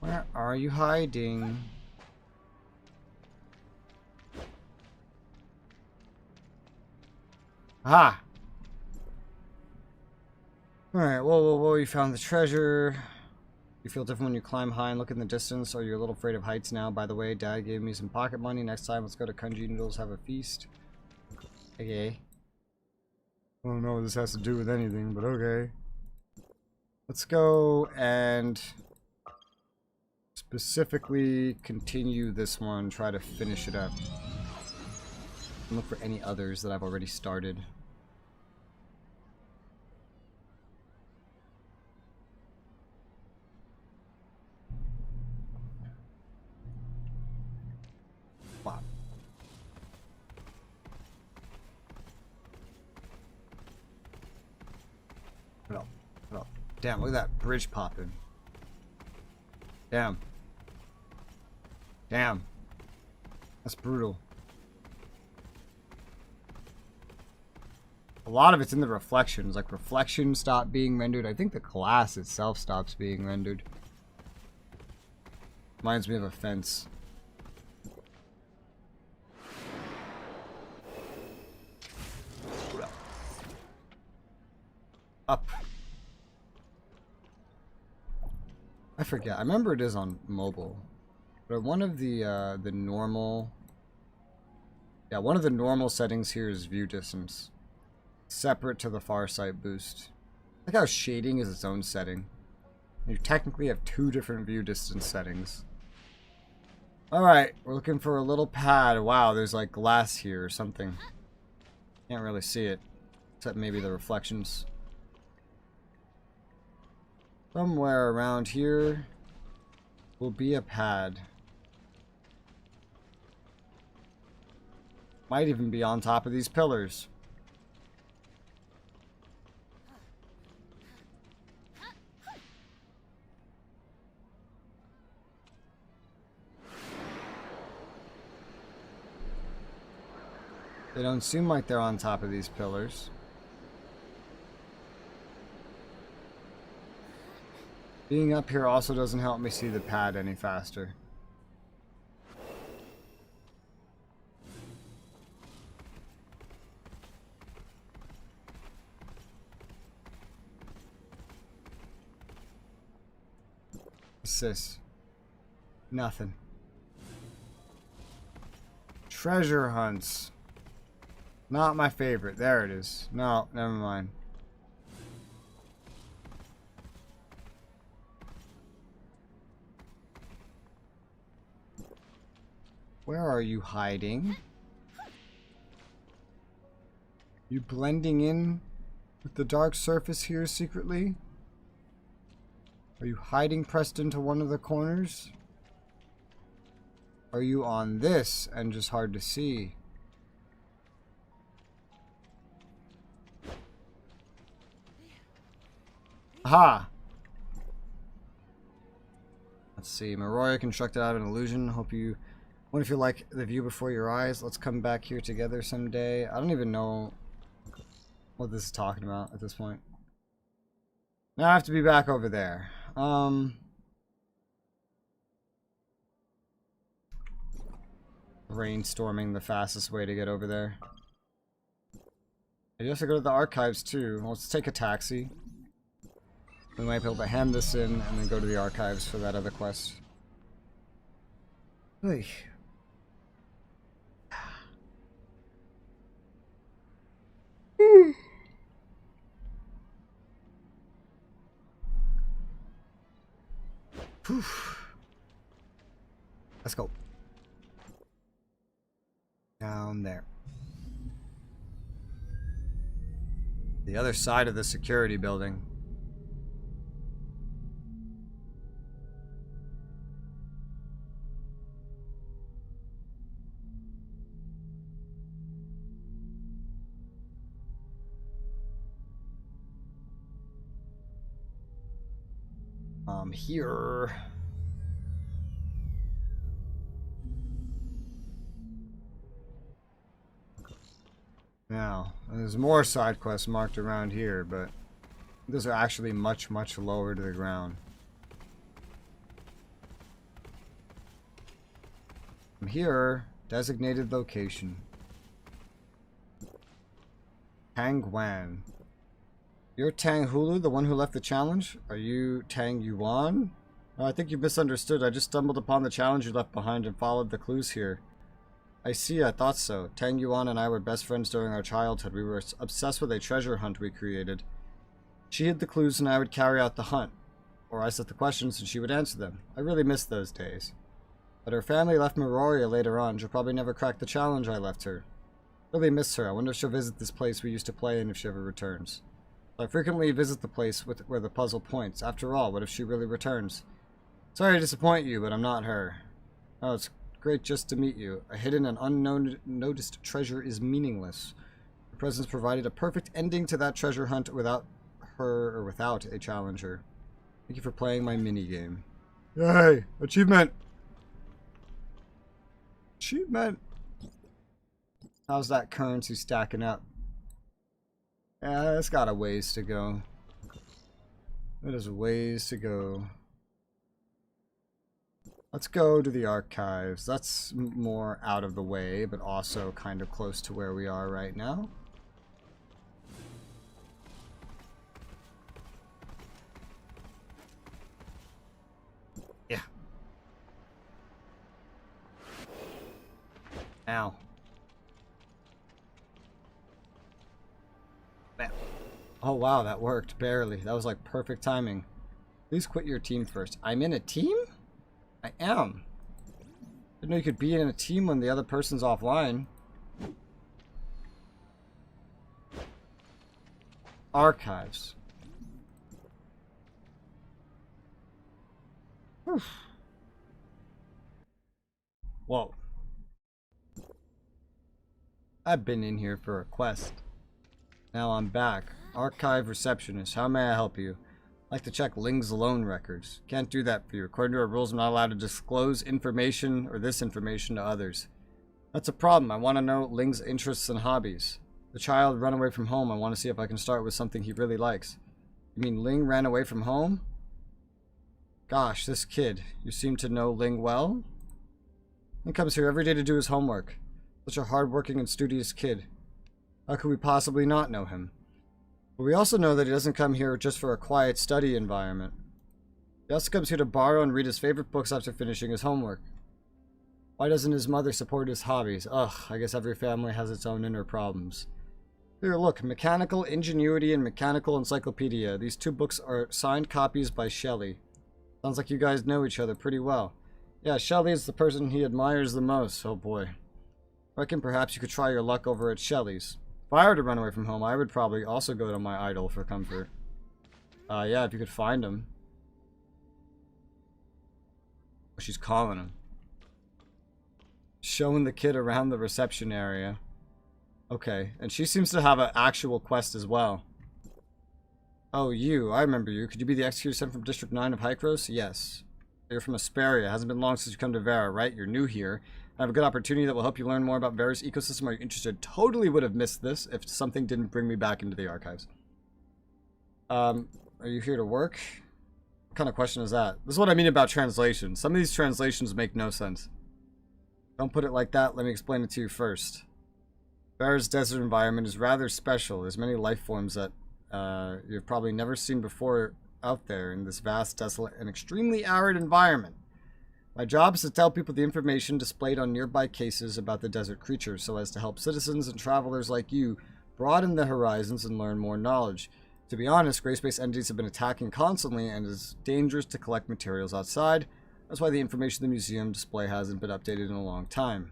Where are you hiding? Aha! Alright, whoa, you found the treasure. You feel different when you climb high and look in the distance, or you're a little afraid of heights now. By the way, Dad gave me some pocket money. Next time, let's go to Kunji Noodles, have a feast. Okay. I don't know what this has to do with anything, but okay. Let's go and specifically continue this one, try to finish it up. And look for any others that I've already started. Wow. Put up. Put up. Damn, look at that bridge popping. Damn. Damn. That's brutal. A lot of it's in the reflections. Like, reflections stop being rendered. I think the class itself stops being rendered. Reminds me of a fence. Up. I forget. I remember it is on mobile. But one of the normal... Yeah, one of the normal settings here is view distance. Separate to the far sight boost. Like how shading is its own setting. You technically have two different view distance settings. Alright, we're looking for a little pad. Wow, there's like glass here or something. Can't really see it. Except maybe the reflections. Somewhere around here will be a pad. Might even be on top of these pillars. They don't seem like they're on top of these pillars. Being up here also doesn't help me see the pad any faster. What's this? Nothing. Treasure hunts. Not my favorite. There it is. No, never mind. Where are you hiding? You blending in with the dark surface here secretly? Are you hiding pressed into one of the corners? Are you on this and just hard to see? Aha! Let's see. Maroya constructed out of an illusion. Hope you... What if you like the view before your eyes? Let's come back here together someday. I don't even know what this is talking about at this point. Now I have to be back over there. Brainstorming the fastest way to get over there. I have to go to the archives too. Well, let's take a taxi. We might be able to hand this in and then go to the archives for that other quest. Hey. Whew. Let's go. Down there. The other side of the security building. Here. Now, there's more side quests marked around here, but those are actually much, much lower to the ground. From here, designated location. Tang Guan. You're Tang Hulu, the one who left the challenge? Are you Tang Yuan? Oh, I think you misunderstood. I just stumbled upon the challenge you left behind and followed the clues here. I see, I thought so. Tang Yuan and I were best friends during our childhood. We were obsessed with a treasure hunt we created. She hid the clues and I would carry out the hunt. Or I set the questions and she would answer them. I really missed those days. But her family left Meroria later on. She'll probably never crack the challenge I left her. Really miss her. I wonder if she'll visit this place we used to play in if she ever returns. I frequently visit the place where the puzzle points. After all, what if she really returns? Sorry to disappoint you, but I'm not her. Oh, it's great just to meet you. A hidden and unnoticed treasure is meaningless. Your presence provided a perfect ending to that treasure hunt without her or without a challenger. Thank you for playing my minigame. Yay! Achievement! Achievement! How's that currency stacking up? Yeah, it's got a ways to go. It is a ways to go. Let's go to the archives. That's more out of the way, but also kind of close to where we are right now. Yeah. Ow. Oh wow, that worked. Barely. That was like perfect timing. Please quit your team first. I'm in a team? I am. Didn't know you could be in a team when the other person's offline. Archives. Whew. Whoa. I've been in here for a quest. Now I'm back. Archive receptionist. How may I help you? I'd like to check Ling's loan records. Can't do that for you. According to our rules, I'm not allowed to disclose information or this information to others. That's a problem. I want to know Ling's interests and hobbies. The child ran away from home. I want to see if I can start with something he really likes. You mean Ling ran away from home? Gosh, this kid. You seem to know Ling well? Ling comes here every day to do his homework. Such a hardworking and studious kid. How could we possibly not know him? But we also know that he doesn't come here just for a quiet study environment. He also comes here to borrow and read his favorite books after finishing his homework. Why doesn't his mother support his hobbies? Ugh, I guess every family has its own inner problems. Here, look, Mechanical Ingenuity and Mechanical Encyclopedia. These two books are signed copies by Shelley. Sounds like you guys know each other pretty well. Yeah, Shelley is the person he admires the most. Oh boy. I reckon perhaps you could try your luck over at Shelley's. If I were to run away from home, I would probably also go to my idol for comfort. Yeah, if you could find him. Oh, she's calling him. Showing the kid around the reception area. Okay, and she seems to have an actual quest as well. Oh, you. I remember you. Could you be the executor sent from District 9 of Hykros? Yes. You're from Asperia. It hasn't been long since you come to Vera, right? You're new here. I have a good opportunity that will help you learn more about Vera's ecosystem. Are you interested? Totally would have missed this if something didn't bring me back into the archives. Are you here to work? What kind of question is that? This is what I mean about translation. Some of these translations make no sense. Don't put it like that. Let me explain it to you first. Vera's desert environment is rather special. There's many life forms that you've probably never seen before out there in this vast, desolate, and extremely arid environment. My job is to tell people the information displayed on nearby cases about the desert creatures so as to help citizens and travelers like you broaden the horizons and learn more knowledge. To be honest, gray-space entities have been attacking constantly, and it is dangerous to collect materials outside. That's why the information in the museum display hasn't been updated in a long time.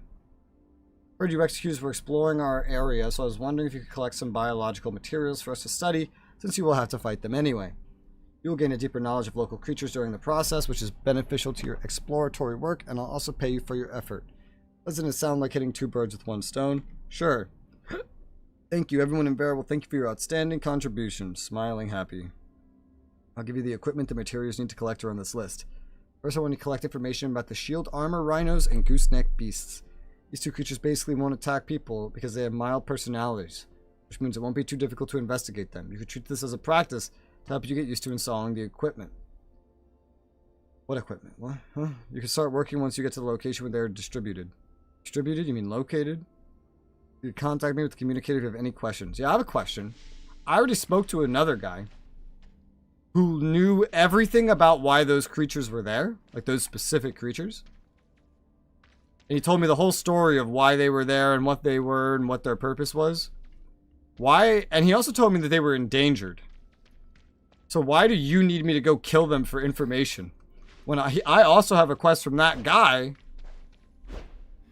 Heard you executors were exploring our area, so I was wondering if you could collect some biological materials for us to study, since you will have to fight them anyway. You will gain a deeper knowledge of local creatures during the process, which is beneficial to your exploratory work, and I'll also pay you for your effort. Doesn't it sound like hitting two birds with one stone? Sure. Thank you. Everyone in Vera will thank you for your outstanding contribution. Smiling happy. I'll give you the equipment and materials you need to collect are on this list. First, I want you to collect information about the shield armor rhinos and gooseneck beasts. These two creatures basically won't attack people because they have mild personalities, which means it won't be too difficult to investigate them. You could treat this as a practice to help you get used to installing the equipment. What equipment? What? Huh? You can start working once you get to the location where they're distributed. Distributed? You mean located? You can contact me with the communicator if you have any questions. Yeah, I have a question. I already spoke to another guy who knew everything about why those creatures were there. Like those specific creatures. And he told me the whole story of why they were there and what they were and what their purpose was. Why? And he also told me that they were endangered. So why do you need me to go kill them for information? When I also have a quest from that guy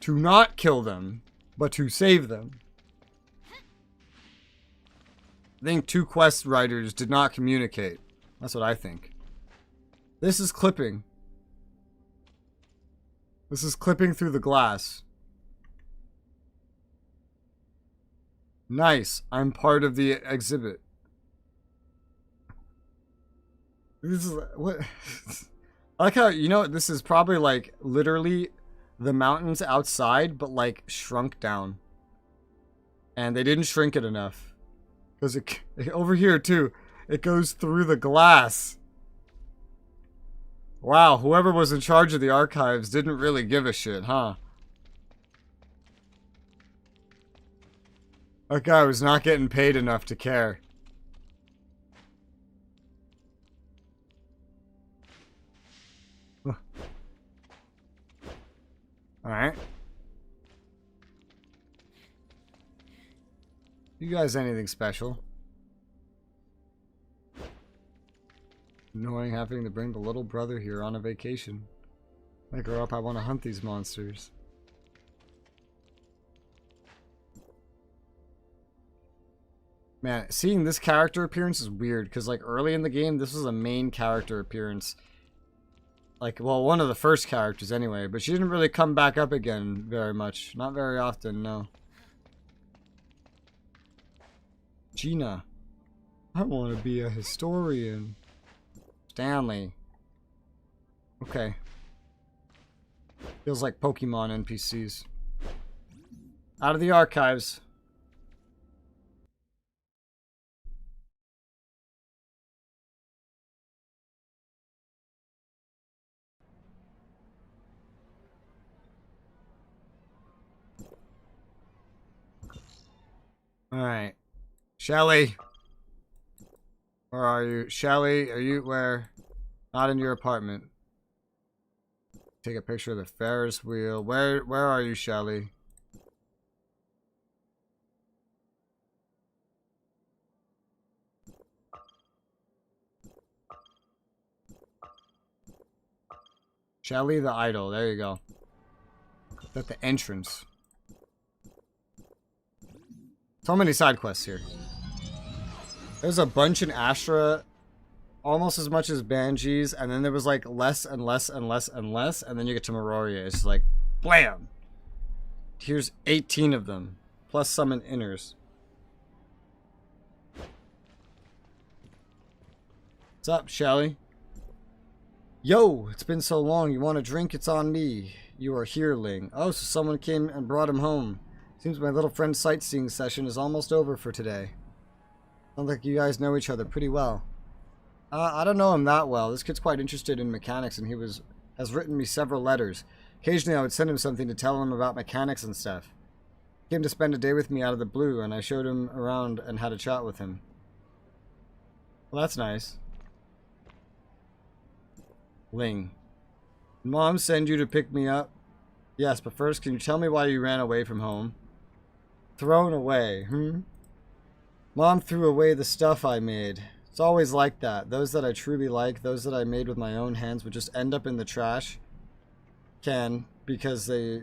to not kill them, but to save them. I think two quest writers did not communicate. That's what I think. This is clipping. This is clipping through the glass. Nice. I'm part of the exhibit. This is what I like how, you know, this is probably like literally the mountains outside, but like shrunk down. And they didn't shrink it enough. Because it over here too, it goes through the glass. Wow, whoever was in charge of the archives didn't really give a shit, huh? That guy was not getting paid enough to care. Alright. You guys anything special? Annoying having to bring the little brother here on a vacation. When I grow up, I want to hunt these monsters. Man, seeing this character appearance is weird, because like early in the game, this was a main character appearance. Like, well, one of the first characters anyway, but she didn't really come back up again very much. Not very often, no. Gina. I want to be a historian. Stanley. Okay. Feels like Pokemon NPCs. Out of the archives. Alright. Shelly. Where are you? Shelly, are you where? Not in your apartment. Take a picture of the Ferris wheel. Where are you, Shelly? Shelly the idol. There you go. At the entrance. So many side quests here. There's a bunch in Astra, almost as much as Banshees, and then there was like less and less and less and less, and then you get to Meroria. It's like, blam! Here's 18 of them, plus some in Innars. What's up, Shelly? Yo, it's been so long. You want a drink? It's on me. You are here, Ling. Oh, so someone came and brought him home. Seems my little friend's sightseeing session is almost over for today. Sounds like you guys know each other pretty well. I don't know him that well. This kid's quite interested in mechanics, and he has written me several letters. Occasionally I would send him something to tell him about mechanics and stuff. He came to spend a day with me out of the blue, and I showed him around and had a chat with him. Well, that's nice. Ling. Mom send you to pick me up? Yes, but first, can you tell me why you ran away from home? Thrown away, Mom threw away the stuff I made. It's always like that. Those that I truly like, those that I made with my own hands, would just end up in the trash can because they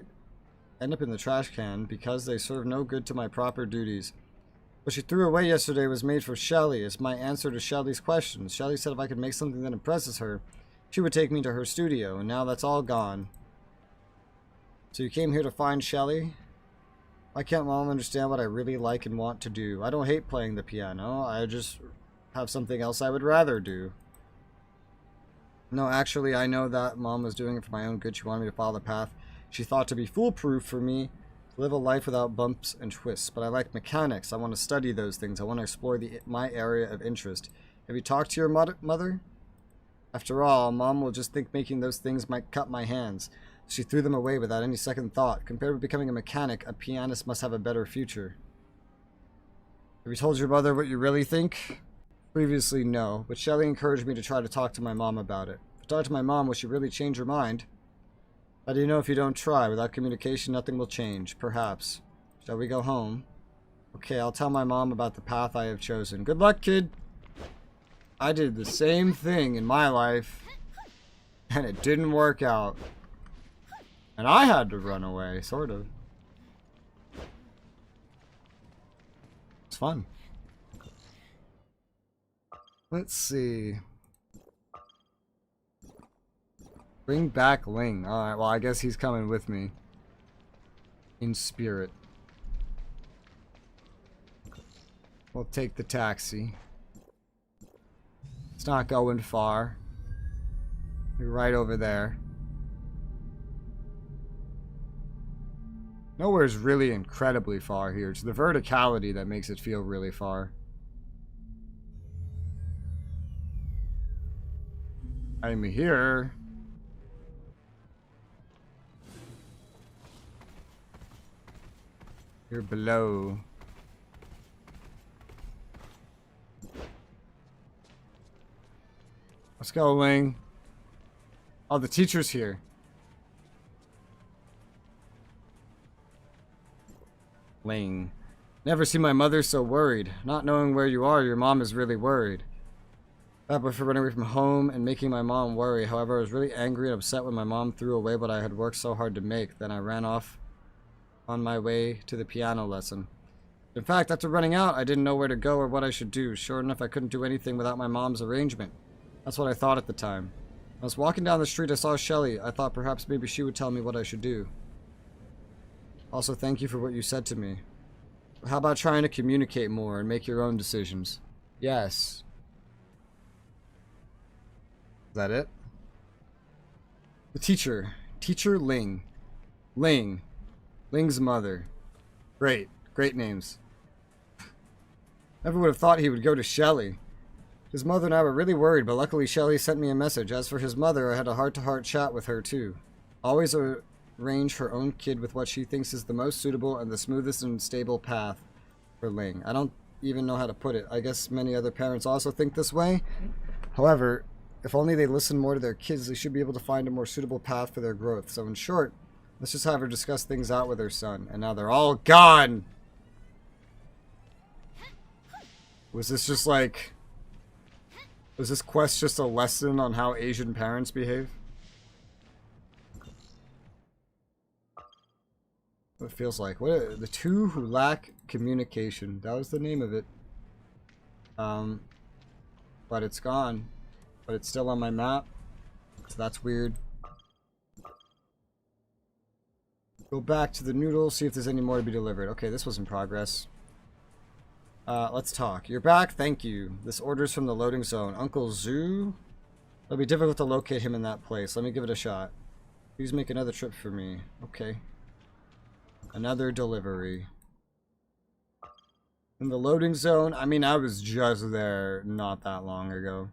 serve no good to my proper duties. What she threw away yesterday was made for Shelly. It's my answer to Shelly's questions. Shelly said if I could make something that impresses her, she would take me to her studio, and now that's all gone. So you came here to find Shelly? Why can't Mom understand what I really like and want to do? I don't hate playing the piano. I just have something else I would rather do. No, actually, I know that Mom was doing it for my own good. She wanted me to follow the path she thought to be foolproof for me, to live a life without bumps and twists. But I like mechanics. I want to study those things. I want to explore my area of interest. Have you talked to your mother? After all, Mom will just think making those things might cut my hands. She threw them away without any second thought. Compared with becoming a mechanic, a pianist must have a better future. Have you told your mother what you really think? Previously, no, but Shelly encouraged me to try to talk to my mom about it. If I talk to my mom, will she really change her mind? How do you know if you don't try? Without communication, nothing will change. Perhaps. Shall we go home? Okay, I'll tell my mom about the path I have chosen. Good luck, kid! I did the same thing in my life, and it didn't work out. And I had to run away, sort of. It's fun. Let's see. Bring back Ling. Alright, well, I guess he's coming with me. In spirit. We'll take the taxi. It's not going far. You're right over there. Nowhere's really incredibly far here. It's the verticality that makes it feel really far. I'm here. You're below. Let's go, Ling. Oh, the teacher's here. Ling. Never seen my mother so worried. Not knowing where you are, your mom is really worried. That but for running away from home and making my mom worry. However, I was really angry and upset when my mom threw away what I had worked so hard to make. Then I ran off on my way to the piano lesson. In fact, after running out, I didn't know where to go or what I should do. Sure enough, I couldn't do anything without my mom's arrangement. That's what I thought at the time. I was walking down the street, I saw Shelly. I thought perhaps maybe she would tell me what I should do. Also, thank you for what you said to me. How about trying to communicate more and make your own decisions? Yes. Is that it? The teacher. Teacher Ling. Ling. Ling's mother. Great. Great names. Never would have thought he would go to Shelly. His mother and I were really worried, but luckily Shelly sent me a message. As for his mother, I had a heart-to-heart chat with her too. Always arrange her own kid with what she thinks is the most suitable and the smoothest and stable path for Ling. I don't even know how to put it. I guess many other parents also think this way. However, if only they listen more to their kids, they should be able to find a more suitable path for their growth. So in short, let's just have her discuss things out with her son. And now they're all gone! Was this just like... Was this quest just a lesson on how Asian parents behave? What it feels like. What the two who lack communication. That was the name of it. But it's gone. But it's still on my map. So that's weird. Go back to the noodle, see if there's any more to be delivered. Okay, this was in progress. Let's talk. You're back? Thank you. This order's from the loading zone. Uncle Zoo? It'll be difficult to locate him in that place. Let me give it a shot. Please make another trip for me. Okay. Another delivery. In the loading zone? I mean, I was just there not that long ago.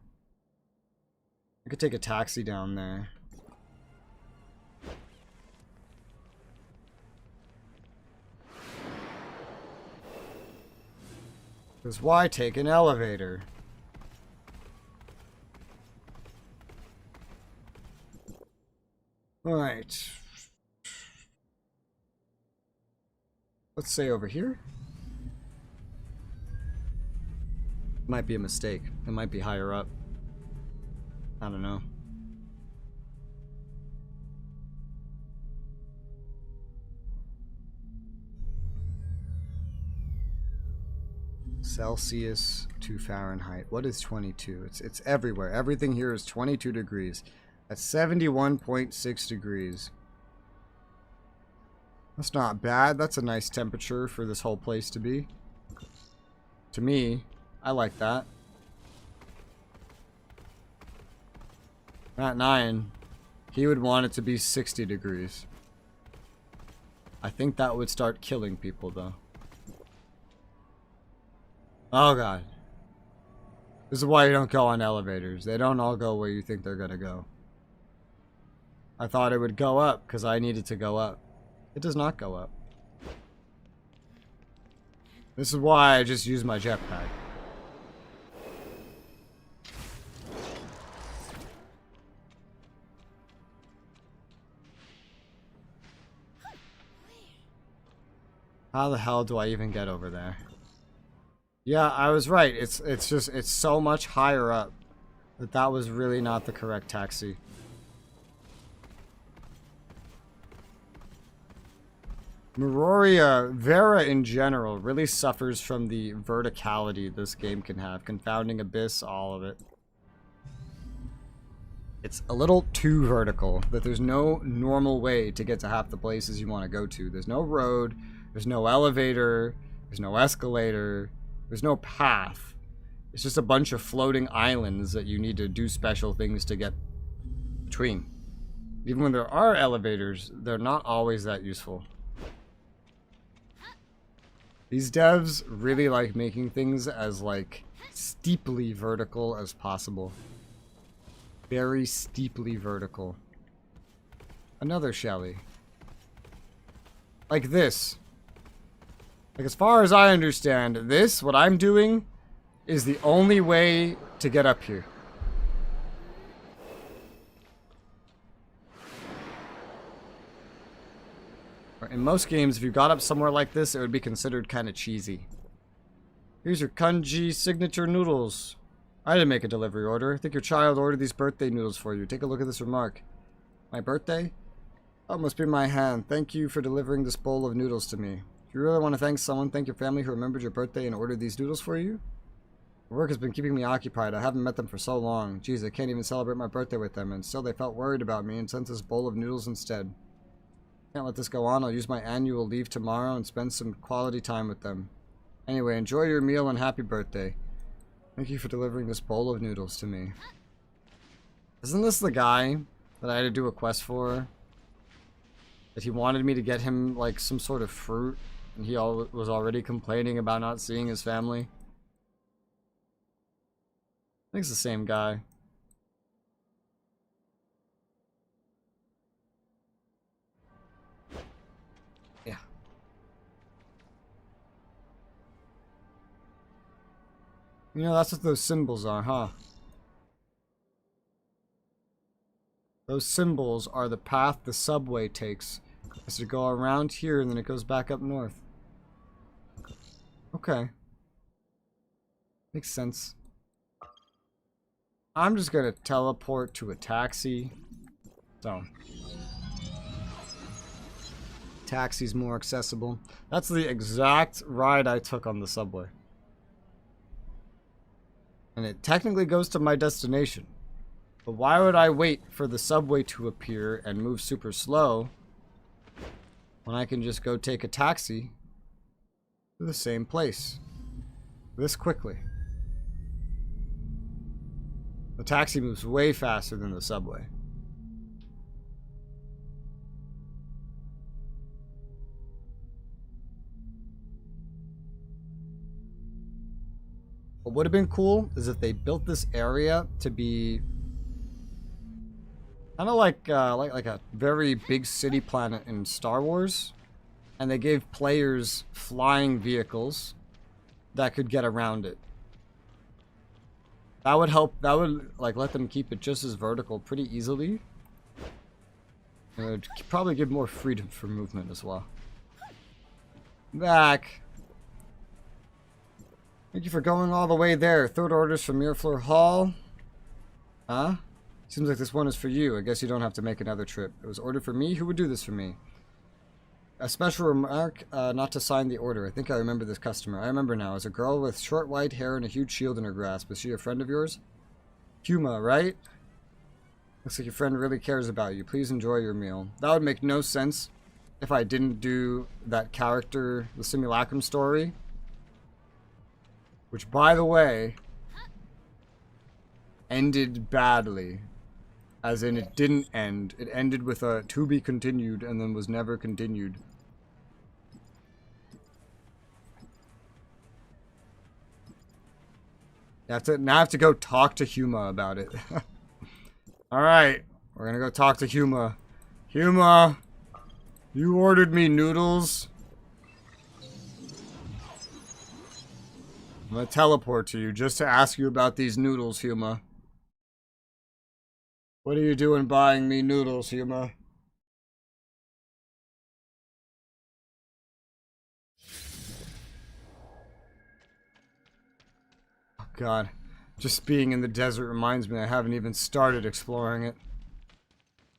I could take a taxi down there. Because why take an elevator? Alright. Let's say over here. Might be a mistake. It might be higher up. I don't know. Celsius to Fahrenheit. What is 22? It's everywhere. Everything here is 22 degrees. That's 71.6 degrees. That's not bad. That's a nice temperature for this whole place to be. To me, I like that. At 9, he would want it to be 60 degrees. I think that would start killing people, though. Oh, God. This is why you don't go on elevators. They don't all go where you think they're gonna go. I thought it would go up, because I needed to go up. It does not go up. This is why I just use my jetpack. How the hell do I even get over there? Yeah, I was right. It's so much higher up that was really not the correct taxi. Vera in general really suffers from the verticality this game can have. Confounding Abyss, all of it. It's a little too vertical, that there's no normal way to get to half the places you want to go to. There's no road, there's no elevator, there's no escalator, there's no path. It's just a bunch of floating islands that you need to do special things to get between. Even when there are elevators, they're not always that useful. These devs really like making things as, like, steeply vertical as possible. Very steeply vertical. Another Shelly. Like this. Like, as far as I understand, this, what I'm doing, is the only way to get up here. In most games, if you got up somewhere like this, it would be considered kind of cheesy. Here's your Kanji signature noodles. I didn't make a delivery order. I think your child ordered these birthday noodles for you. Take a look at this remark. My birthday? Oh, it must be my hand. Thank you for delivering this bowl of noodles to me. If you really want to thank someone, thank your family who remembered your birthday and ordered these noodles for you. Work has been keeping me occupied. I haven't met them for so long. Geez, I can't even celebrate my birthday with them, and still they felt worried about me and sent this bowl of noodles instead. Can't let this go on. I'll use my annual leave tomorrow and spend some quality time with them. Anyway, enjoy your meal and happy birthday. Thank you for delivering this bowl of noodles to me. Isn't this the guy that I had to do a quest for? That he wanted me to get him, like, some sort of fruit, and he was already complaining about not seeing his family? I think it's the same guy. Yeah. You know, that's what those symbols are, huh? Those symbols are the path the subway takes. As you go around here and then it goes back up north. Okay. Makes sense. I'm just gonna teleport to a taxi. So. Taxi's more accessible. That's the exact ride I took on the subway. And it technically goes to my destination. But why would I wait for the subway to appear and move super slow when I can just go take a taxi to the same place this quickly? The taxi moves way faster than the subway. What would have been cool is if they built this area to be kind of like a very big city planet in Star Wars, and they gave players flying vehicles that could get around it. That would help. That would like let them keep it just as vertical pretty easily. It would probably give more freedom for movement as well. Back. Thank you for going all the way there. Third orders from Mirafleur Hall. Huh? Seems like this one is for you. I guess you don't have to make another trip. It was ordered for me? Who would do this for me? A special remark, not to sign the order. I think I remember this customer. I remember now. It's a girl with short white hair and a huge shield in her grasp. Is she a friend of yours? Huma, right? Looks like your friend really cares about you. Please enjoy your meal. That would make no sense if I didn't do that character, the simulacrum story. Which, by the way, ended badly. As in, it didn't end. It ended with a to be continued and then was never continued. Now I have to go talk to Huma about it. Alright, we're gonna go talk to Huma. Huma, you ordered me noodles. I'm gonna teleport to you just to ask you about these noodles, Huma. What are you doing buying me noodles, Huma? Oh god. Just being in the desert reminds me I haven't even started exploring it.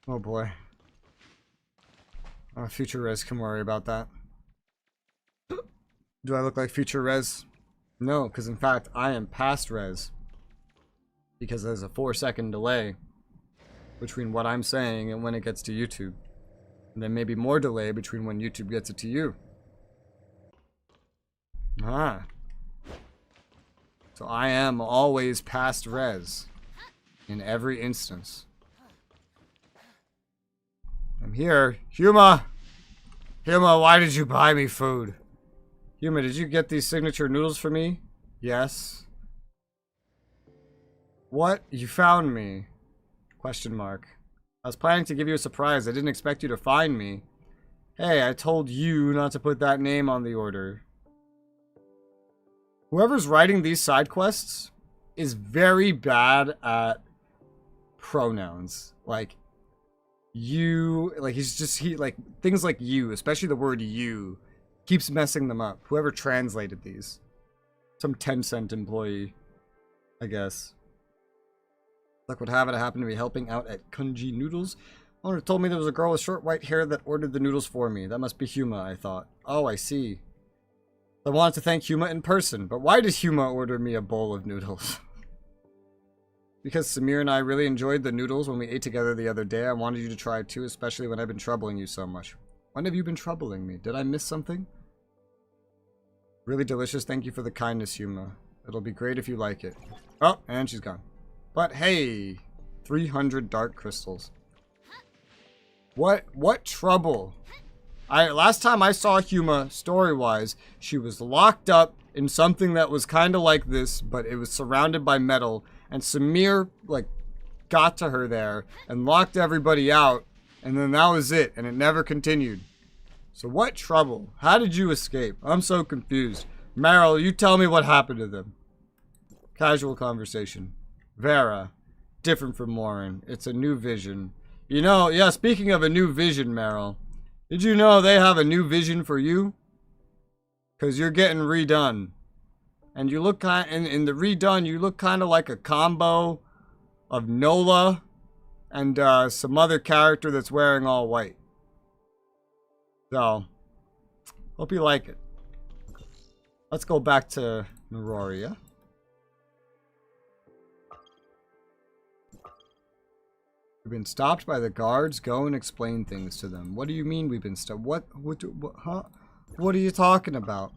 Oh boy. Future Res can worry about that. Do I look like Future Res? No, because in fact, I am past Res. Because there's a 4-second delay between what I'm saying and when it gets to YouTube. And then maybe more delay between when YouTube gets it to you. Ah. So I am always past Res. In every instance. I'm here. Huma! Huma, why did you buy me food? Huma, did you get these signature noodles for me? Yes. What? You found me? Question mark. I was planning to give you a surprise. I didn't expect you to find me. Hey, I told you not to put that name on the order. Whoever's writing these side quests is very bad at pronouns. Like, you, like, like, things like you, especially the word you, keeps messing them up. Whoever translated these. Some 10-cent employee, I guess. Luck would have it, I happened to be helping out at Kunji Noodles. Owner told me there was a girl with short white hair that ordered the noodles for me. That must be Huma, I thought. Oh, I see. I wanted to thank Huma in person, but why did Huma order me a bowl of noodles? Because Samir and I really enjoyed the noodles when we ate together the other day. I wanted you to try it too, especially when I've been troubling you so much. When have you been troubling me? Did I miss something? Really delicious. Thank you for the kindness, Huma. It'll be great if you like it. Oh, and she's gone. But hey, 300 dark crystals. What trouble? Last time I saw Huma, story-wise, she was locked up in something that was kind of like this, but it was surrounded by metal, and Samir, like, got to her there and locked everybody out, and then that was it, and it never continued. So what trouble? How did you escape? I'm so confused. Meryl, you tell me what happened to them. Casual conversation. Vera. Different from Warren. It's a new vision. You know, yeah, speaking of a new vision, Meryl. Did you know they have a new vision for you? Because you're getting redone. And you look kind in the redone, you look kind of like a combo of Nola and some other character that's wearing all white. So, hope you like it. Let's go back to Meroria. We've been stopped by the guards. Go and explain things to them. What do you mean we've been stopped? What huh? What are you talking about?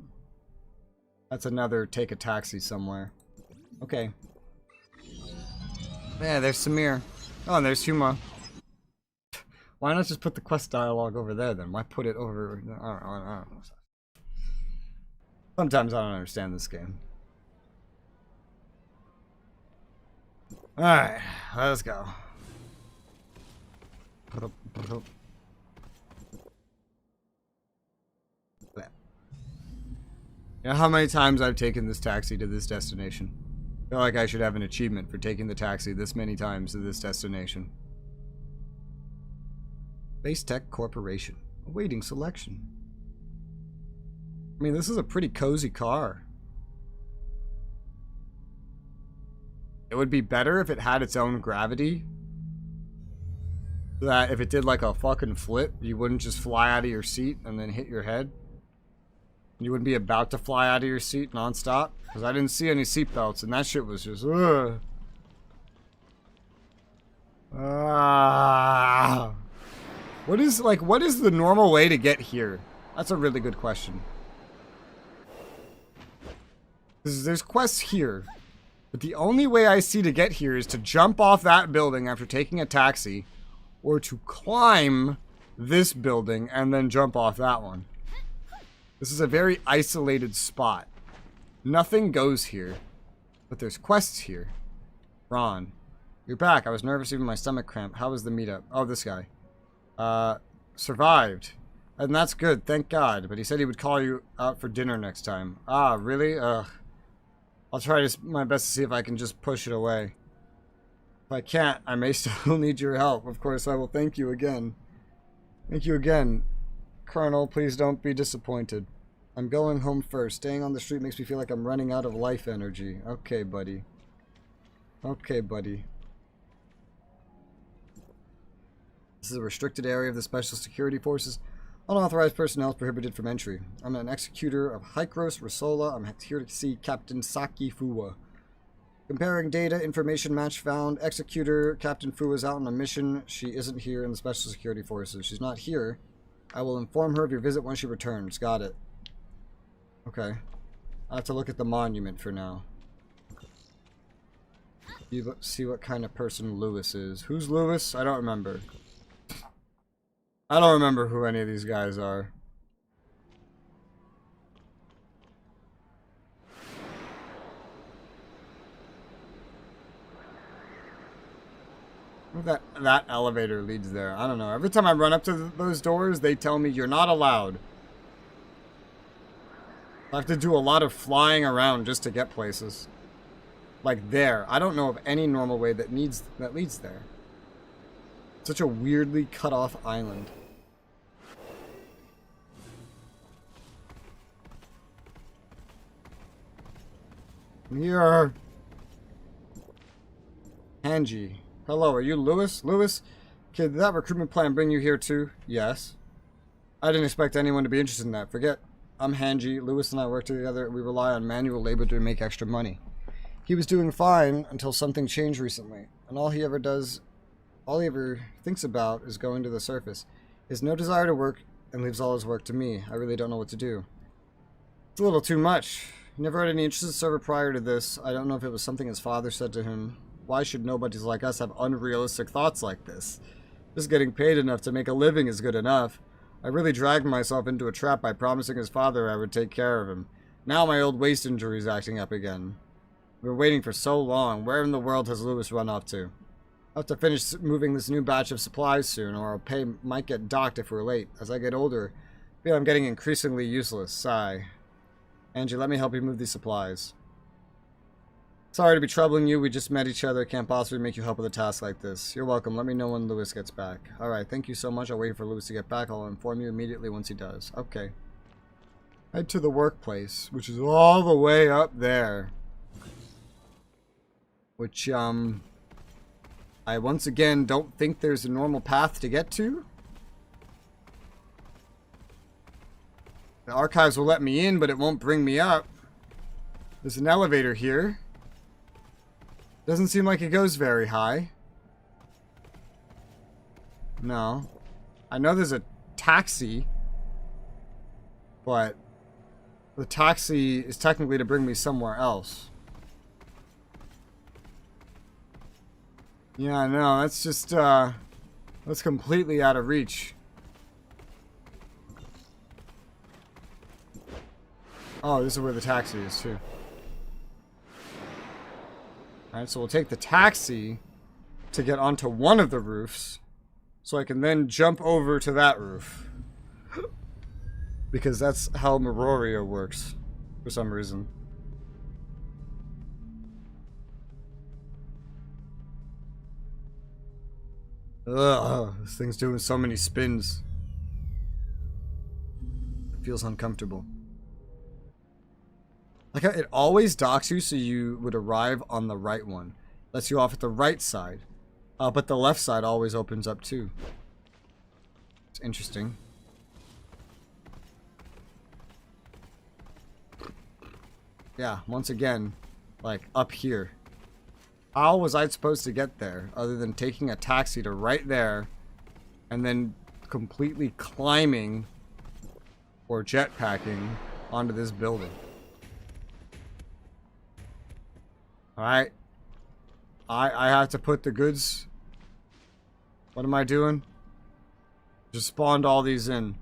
That's another take a taxi somewhere. Okay. Yeah, there's Samir. Oh, and there's Huma. Why not just put the quest dialogue over there then? Why put it over... I don't know. Sometimes I don't understand this game. Alright, let's go. You know how many times I've taken this taxi to this destination? I feel like I should have an achievement for taking the taxi this many times to this destination. Base Tech Corporation. Awaiting selection. I mean, this is a pretty cozy car. It would be better if it had its own gravity. So that if it did like a fucking flip, you wouldn't just fly out of your seat and then hit your head. You wouldn't be about to fly out of your seat nonstop. Because I didn't see any seatbelts and that shit was just, ugh. What is the normal way to get here? That's a really good question. There's quests here. But the only way I see to get here is to jump off that building after taking a taxi. Or to climb this building and then jump off that one. This is a very isolated spot. Nothing goes here. But there's quests here. Ron. You're back. I was nervous, even my stomach cramped. How was the meetup? Oh, this guy. Survived. And that's good, thank God. But he said he would call you out for dinner next time. Ah, really? Ugh. I'll try my best to see if I can just push it away. If I can't, I may still need your help. Of course, I will thank you again. Thank you again. Colonel, please don't be disappointed. I'm going home first. Staying on the street makes me feel like I'm running out of life energy. Okay, buddy. Okay, buddy. This is a restricted area of the Special Security Forces. Unauthorized personnel is prohibited from entry. I'm an executor of Hykros, Resoula. I'm here to see Captain Saki Fuwa. Comparing data, information match found. Executor, Captain Fuwa is out on a mission. She isn't here in the Special Security Forces. She's not here. I will inform her of your visit when she returns. Got it. Okay. I have to look at the monument for now. You see what kind of person Lewis is. Who's Lewis? I don't remember. I don't remember who any of these guys are. That elevator leads there. I don't know. Every time I run up to those doors, they tell me you're not allowed. I have to do a lot of flying around just to get places. Like there. I don't know of any normal way that leads there. Such a weirdly cut off island. Here. Hanji. Hello, are you Lewis? Lewis? Kid, did that recruitment plan bring you here too? Yes. I didn't expect anyone to be interested in that. Forget. I'm Hanji. Lewis and I work together. We rely on manual labor to make extra money. He was doing fine until something changed recently. And all he ever thinks about is going to the surface. He has no desire to work and leaves all his work to me. I really don't know what to do. It's a little too much. He never had any interest in the server prior to this. I don't know if it was something his father said to him. Why should nobodies like us have unrealistic thoughts like this? Just getting paid enough to make a living is good enough. I really dragged myself into a trap by promising his father I would take care of him. Now my old waist injury is acting up again. I've been waiting for so long. Where in the world has Lewis run off to? I'll have to finish moving this new batch of supplies soon, or our pay might get docked if we're late. As I get older, I feel I'm getting increasingly useless. Sigh. Angie, let me help you move these supplies. Sorry to be troubling you. We just met each other. Can't possibly make you help with a task like this. You're welcome. Let me know when Lewis gets back. Alright, thank you so much. I'll wait for Lewis to get back. I'll inform you immediately once he does. Okay. Head to the workplace, which is all the way up there. Which, I once again don't think there's a normal path to get to. The archives will let me in, but it won't bring me up. There's an elevator here. Doesn't seem like it goes very high. No. I know there's a taxi. But the taxi is technically to bring me somewhere else. Yeah, no, that's just, that's completely out of reach. Oh, this is where the taxi is, too. Alright, so we'll take the taxi to get onto one of the roofs, so I can then jump over to that roof. Because that's how Meroria works, for some reason. Ugh, this thing's doing so many spins. It feels uncomfortable. Like how it always docks you so you would arrive on the right one. Lets you off at the right side. But the left side always opens up too. It's interesting. Yeah, once again, like up here. How was I supposed to get there other than taking a taxi to right there and then completely climbing or jetpacking onto this building? Alright. I have to put the goods. What am I doing? Just spawned all these in.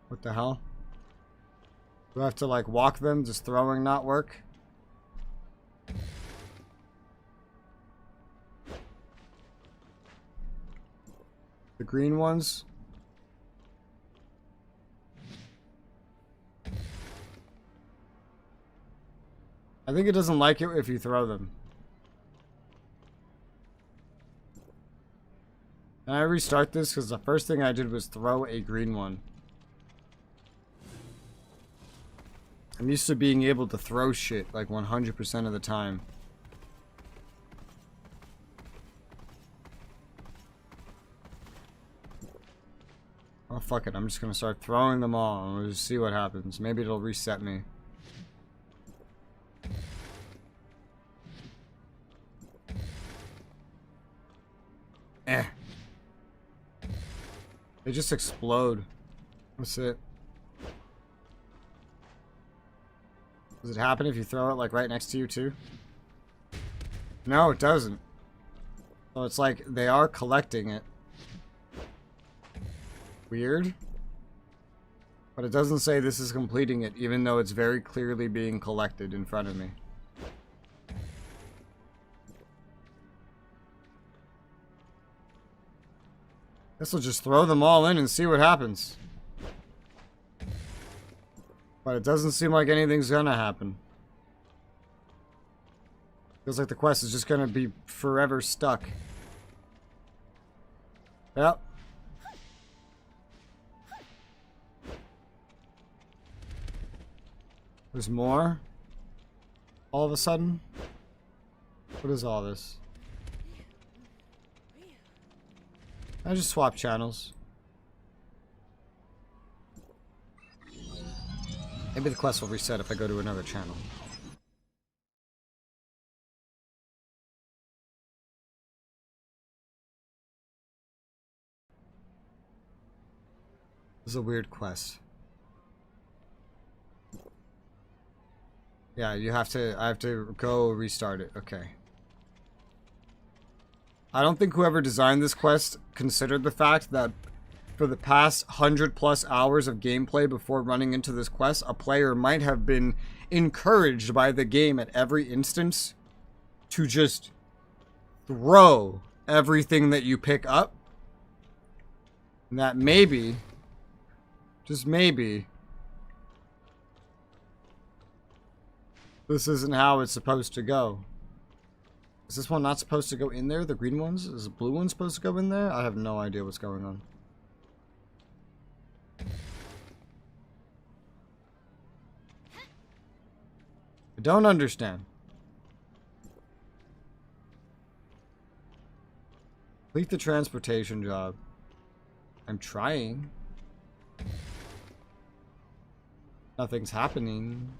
What the hell? Do I have to like walk them? Does throwing not work? The green ones? I think it doesn't like it if you throw them. Can I restart this? Because the first thing I did was throw a green one. I'm used to being able to throw shit like 100% of the time. Oh fuck it, I'm just gonna start throwing them all and we'll just see what happens. Maybe it'll reset me. They just explode. That's it. Does it happen if you throw it like right next to you too? No, it doesn't. So it's like they are collecting it. Weird. But it doesn't say this is completing it, even though it's very clearly being collected in front of me. Guess we'll just throw them all in and see what happens. But it doesn't seem like anything's gonna happen. Feels like the quest is just gonna be forever stuck. Yep. There's more? All of a sudden? What is all this? I just swap channels. Maybe the quest will reset if I go to another channel. This is a weird quest. Yeah, I have to go restart it. Okay. I don't think whoever designed this quest considered the fact that for the past 100+ hours of gameplay before running into this quest, a player might have been encouraged by the game at every instance to just throw everything that you pick up. And that maybe, just maybe, this isn't how it's supposed to go. Is this one not supposed to go in there? The green ones? Is the blue one supposed to go in there? I have no idea what's going on. I don't understand. Complete the transportation job. I'm trying. Nothing's happening.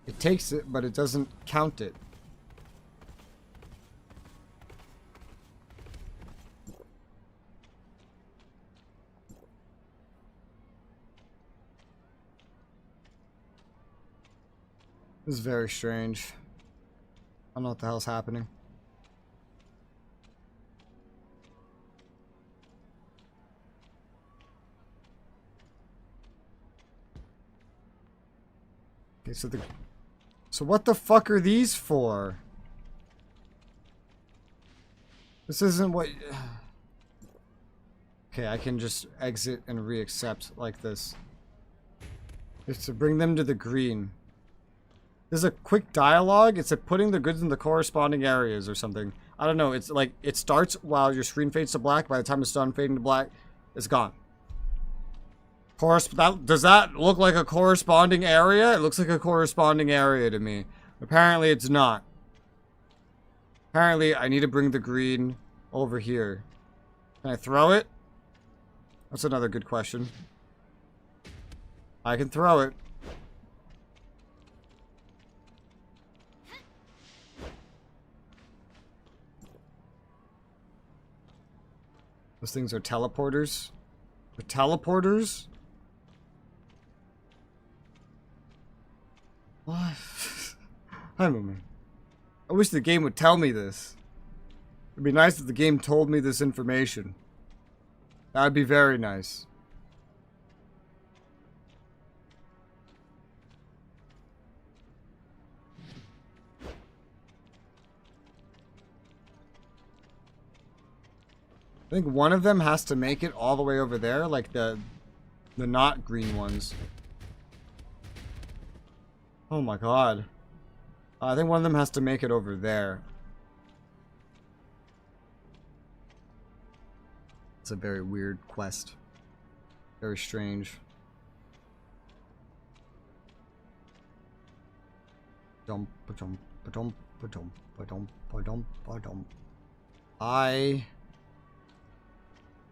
It takes it, but it doesn't count it. This is very strange. I don't know what the hell's happening. Okay, so what the fuck are these for? This isn't what... Okay, I can just exit and re-accept like this. It's to bring them to the green. There's a quick dialogue. It's putting the goods in the corresponding areas or something. I don't know. It's like it starts while your screen fades to black. By the time it's done fading to black, it's gone. Does that look like a corresponding area? It looks like a corresponding area to me. Apparently it's not. Apparently I need to bring the green over here. Can I throw it? That's another good question. I can throw it. Those things are teleporters. The teleporters? What? Hi, moment. I wish the game would tell me this. It'd be nice if the game told me this information. That would be very nice. I think one of them has to make it all the way over there, like the not green ones. Oh my god. I think one of them has to make it over there. It's a very weird quest. Very strange.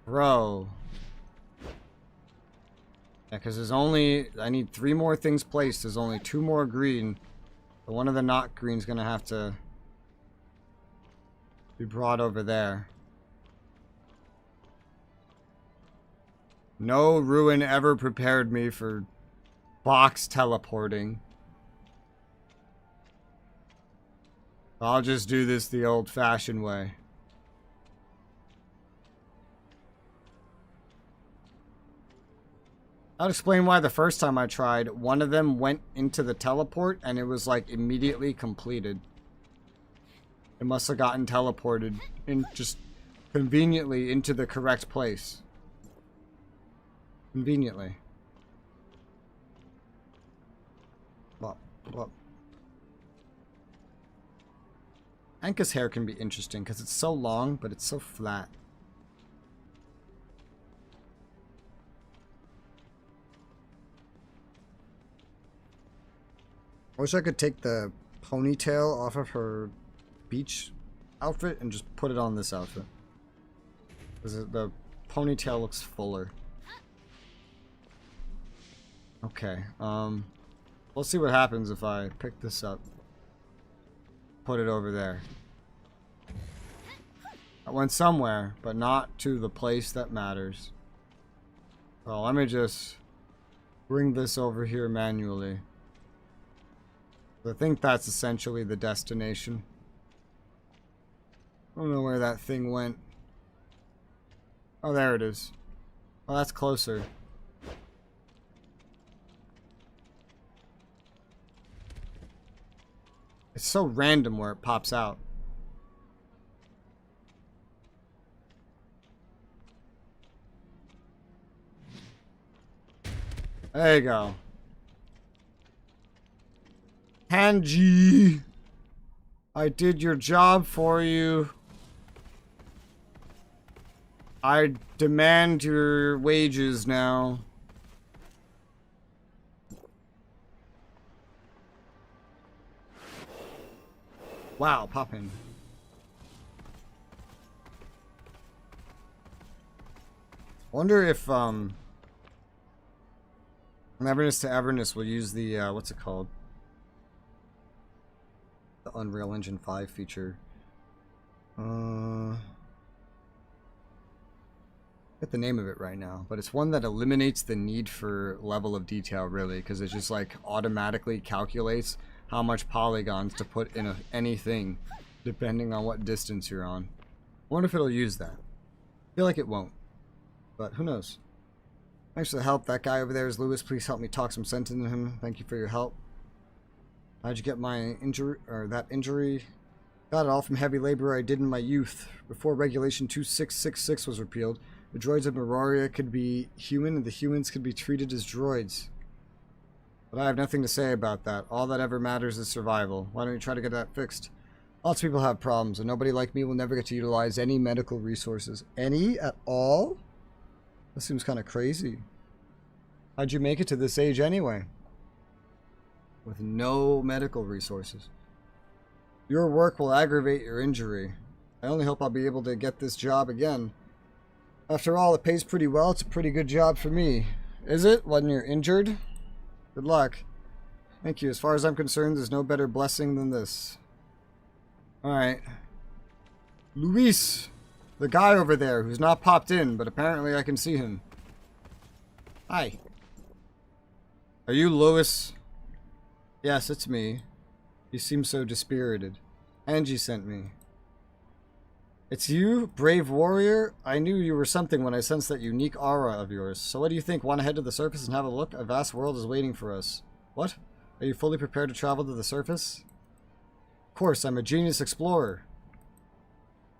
Bro. Yeah, because there's only... I need 3 more things placed. There's only 2 more green. But one of the not green's gonna have to be brought over there. No ruin ever prepared me for box teleporting. I'll just do this the old-fashioned way. I'll explain why the first time I tried, one of them went into the teleport and it was like immediately completed. It must have gotten teleported in just conveniently into the correct place. Conveniently. Anka's hair can be interesting because it's so long, but it's so flat. I wish I could take the ponytail off of her beach outfit and just put it on this outfit. Because the ponytail looks fuller. Okay, we'll see what happens if I pick this up. Put it over there. I went somewhere, but not to the place that matters. So let me just bring this over here manually. I think that's essentially the destination. I don't know where that thing went. Oh, there it is. Oh, that's closer. It's so random where it pops out. There you go. Hanji, I did your job for you. I demand your wages now. Wow, poppin'. Wonder if Everness to Everness will use the what's it called? The Unreal Engine 5 feature. Get the name of it right now, but it's one that eliminates the need for level of detail, really, because it just like automatically calculates how much polygons to put in anything depending on what distance you're on. I wonder if it'll use that. I feel like it won't, but who knows. Thanks for the help. That guy over there is Lewis. Please help me talk some sense into him. Thank you for your help. How'd you get my injury, or that injury? Got it all from heavy labor I did in my youth. Before Regulation 2666 was repealed, the droids of Meroria could be human and the humans could be treated as droids. But I have nothing to say about that. All that ever matters is survival. Why don't you try to get that fixed? Lots of people have problems, and nobody like me will never get to utilize any medical resources. Any at all? That seems kind of crazy. How'd you make it to this age anyway? With no medical resources. Your work will aggravate your injury. I only hope I'll be able to get this job again. After all, it pays pretty well. It's a pretty good job for me. Is it, when you're injured? Good luck. Thank you. As far as I'm concerned, there's no better blessing than this. Alright. Luis! The guy over there who's not popped in, but apparently I can see him. Hi. Are you Louis? Yes, it's me. You seem so dispirited. Angie sent me. It's you, brave warrior? I knew you were something when I sensed that unique aura of yours. So what do you think? Want to head to the surface and have a look? A vast world is waiting for us. What? Are you fully prepared to travel to the surface? Of course, I'm a genius explorer.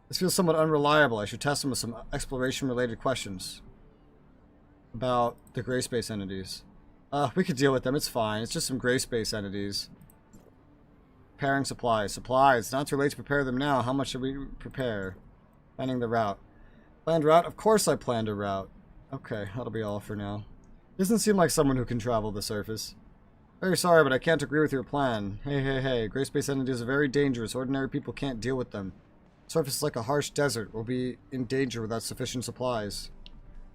This feels somewhat unreliable. I should test him with some exploration-related questions. About the gray space entities. We could deal with them. It's fine. It's just some gray space entities. Preparing supplies. Supplies. Not too late to prepare them now. How much should we prepare? Planning the route. Planned route? Of course I planned a route. Okay, that'll be all for now. Doesn't seem like someone who can travel the surface. Very sorry, but I can't agree with your plan. Hey. Gray space entities are very dangerous. Ordinary people can't deal with them. Surface is like a harsh desert. We'll be in danger without sufficient supplies.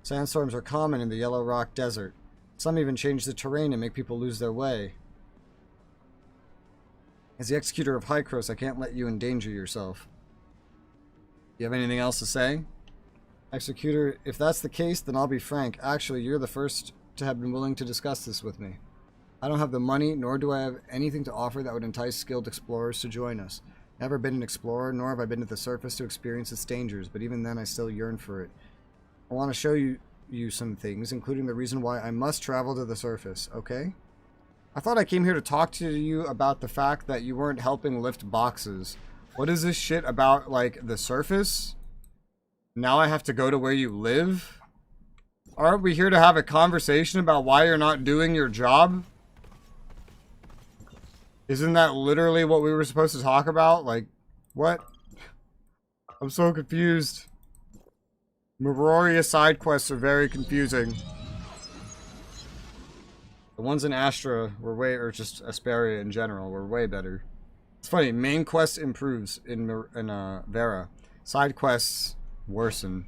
Sandstorms are common in the Yellow Rock Desert. Some even change the terrain and make people lose their way. As the executor of Hykros, I can't let you endanger yourself. You have anything else to say? Executor, if that's the case, then I'll be frank. Actually, you're the first to have been willing to discuss this with me. I don't have the money, nor do I have anything to offer that would entice skilled explorers to join us. Never been an explorer, nor have I been to the surface to experience its dangers, but even then I still yearn for it. I want to show you some things, including the reason why I must travel to the surface, okay? I thought I came here to talk to you about the fact that you weren't helping lift boxes. What is this shit about, like, the surface? Now I have to go to where you live? Aren't we here to have a conversation about why you're not doing your job? Isn't that literally what we were supposed to talk about? Like, what? I'm so confused. Meroria side quests are very confusing. The ones in Astra were way, or just Asperia in general, were way better. It's funny, main quest improves in Vera. Side quests worsen.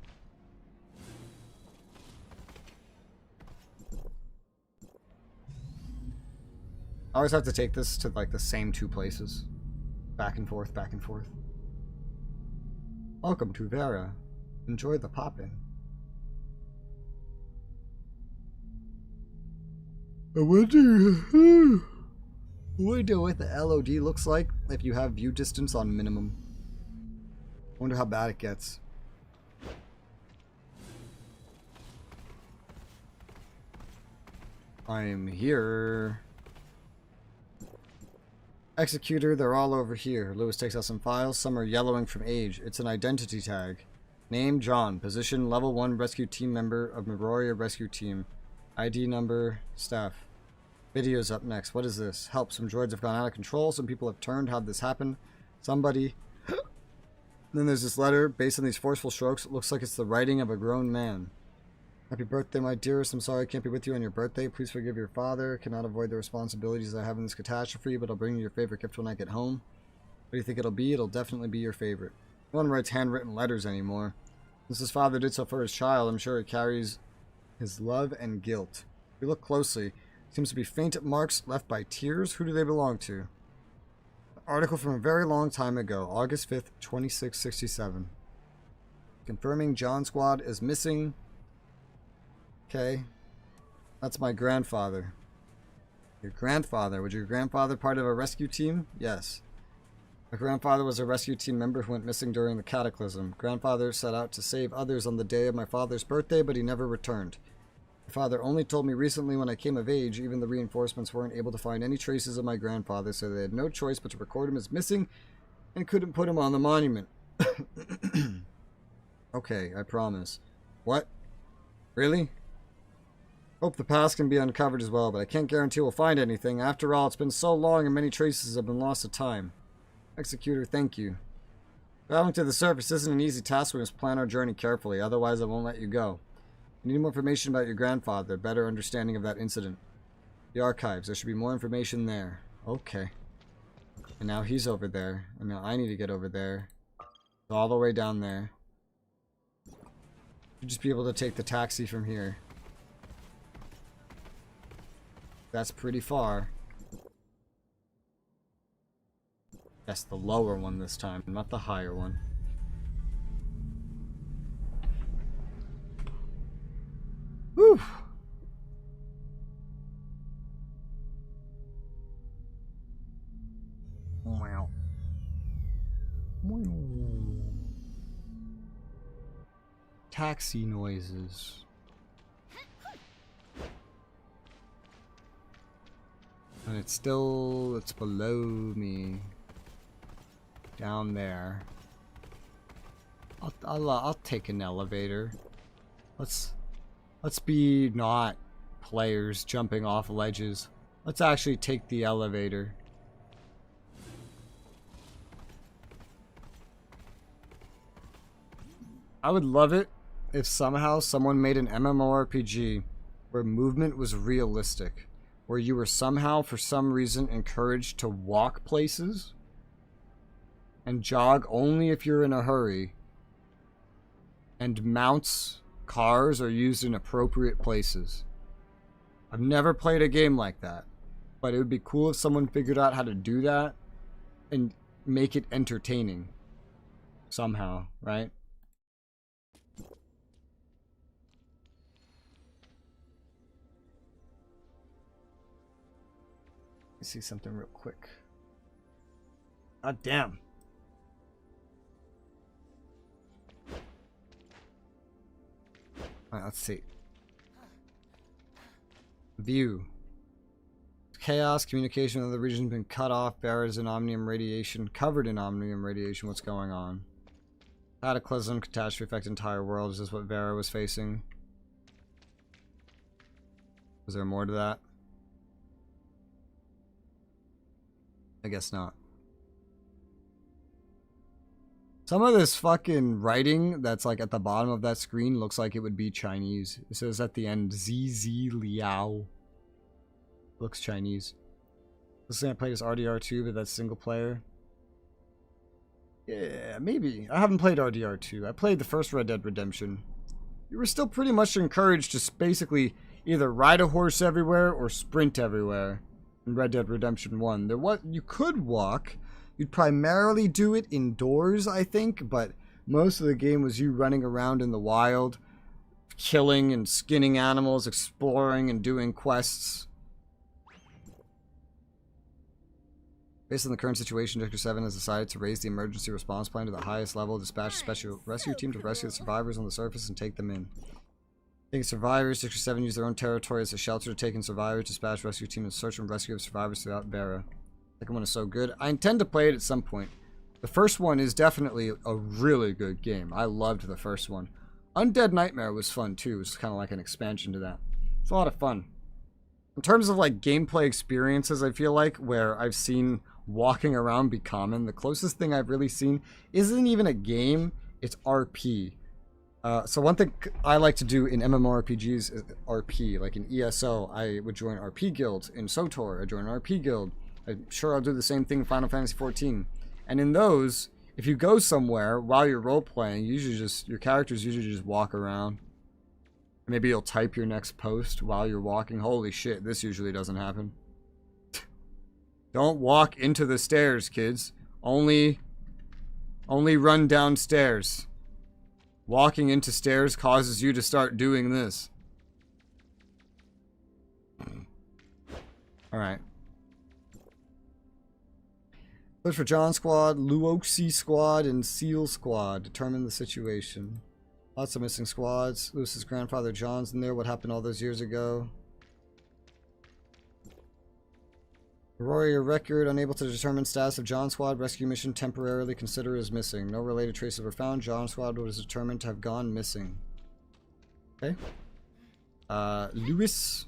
I always have to take this to like the same two places. Back and forth, back and forth. Welcome to Vera. Enjoy the pop-in. I wonder what the LOD looks like if you have view distance on minimum. I wonder how bad it gets. I'm here. Executor, they're all over here. Lewis takes out some files. Some are yellowing from age. It's an identity tag. Name, John. Position, level 1 rescue team member of Meroria Rescue Team. ID number, staff. Video's up next. What is this? Help. Some droids have gone out of control. Some people have turned. How'd this happen? Somebody. Then there's this letter. Based on these forceful strokes, it looks like it's the writing of a grown man. Happy birthday, my dearest. I'm sorry I can't be with you on your birthday. Please forgive your father. Cannot avoid the responsibilities I have in this catastrophe, but I'll bring you your favorite gift when I get home. What do you think it'll be? It'll definitely be your favorite. No one writes handwritten letters anymore. Since his father did so for his child, I'm sure it carries his love and guilt. If we look closely, it seems to be faint marks left by tears. Who do they belong to? An article from a very long time ago, August 5th, 2667. Confirming John Squad is missing. Okay. That's my grandfather. Your grandfather. Was your grandfather part of a rescue team? Yes. My grandfather was a rescue team member who went missing during the cataclysm. Grandfather set out to save others on the day of my father's birthday, but he never returned. My father only told me recently when I came of age, even the reinforcements weren't able to find any traces of my grandfather, so they had no choice but to record him as missing and couldn't put him on the monument. Okay, I promise. What? Really? Hope the past can be uncovered as well, but I can't guarantee we'll find anything. After all, it's been so long and many traces have been lost to time. Executor, thank you. Traveling to the surface isn't an easy task. We must plan our journey carefully, otherwise I won't let you go. I need more information about your grandfather, better understanding of that incident. The archives, there should be more information there. Okay. And now he's over there, and now I need to get over there. All the way down there. Should just be able to take the taxi from here. That's pretty far. That's the lower one this time, not the higher one. Whew. Wow. Taxi noises. And it's below me. Down there. I'll take an elevator. Let's be not players jumping off ledges. Let's actually take the elevator. I would love it if somehow someone made an MMORPG where movement was realistic, where you were somehow, for some reason, encouraged to walk places and jog only if you're in a hurry, and mounts, cars are used in appropriate places. I've never played a game like that, but it would be cool if someone figured out how to do that and make it entertaining somehow, right? Let's see something real quick. God damn. Alright, let's see. View. Chaos, communication of the region been cut off. Vera's in omnium radiation, covered in omnium radiation. What's going on? Cataclysm, catastrophe affect entire world. Is this what Vera was facing? Was there more to that? I guess not. Some of this fucking writing that's like at the bottom of that screen looks like it would be Chinese. It says at the end, ZZ Liao. Looks Chinese. This thing I played is RDR2, but that's single player. Yeah, maybe. I haven't played RDR2. I played the first Red Dead Redemption. You were still pretty much encouraged to basically either ride a horse everywhere or sprint everywhere. In Red Dead Redemption 1. You could walk. You'd primarily do it indoors, I think, but most of the game was you running around in the wild, killing and skinning animals, exploring and doing quests. Based on the current situation, Director 7 has decided to raise the emergency response plan to the highest level, dispatch a special rescue team to rescue the survivors on the surface and take them in. Taking survivors, Director 7 use their own territory as a shelter to take in survivors, dispatch rescue team and search and rescue of survivors throughout Vera. Second one is so good. I intend to play it at some point. The first one is definitely a really good game. I loved the first one. Undead Nightmare was fun too. It was kind of like an expansion to that. It's a lot of fun. In terms of like gameplay experiences, I feel like where I've seen walking around be common, the closest thing I've really seen isn't even a game, it's RP. So one thing I like to do in MMORPGs is RP. Like in ESO, I would join RP guild. In SOTOR, I join an RP guild. I'm sure I'll do the same thing in Final Fantasy XIV. And in those, if you go somewhere while you're role-playing, your characters usually just walk around. Maybe you'll type your next post while you're walking. Holy shit, this usually doesn't happen. Don't walk into the stairs, kids. Only run downstairs. Walking into stairs causes you to start doing this. Alright. Search for John Squad, Luoxi Squad, and Seal Squad. Determine the situation. Lots of missing squads. Lewis's grandfather John's in there. What happened all those years ago? Warrior record. Unable to determine status of John Squad. Rescue mission temporarily considered as missing. No related traces were found. John Squad was determined to have gone missing. Okay. Lewis.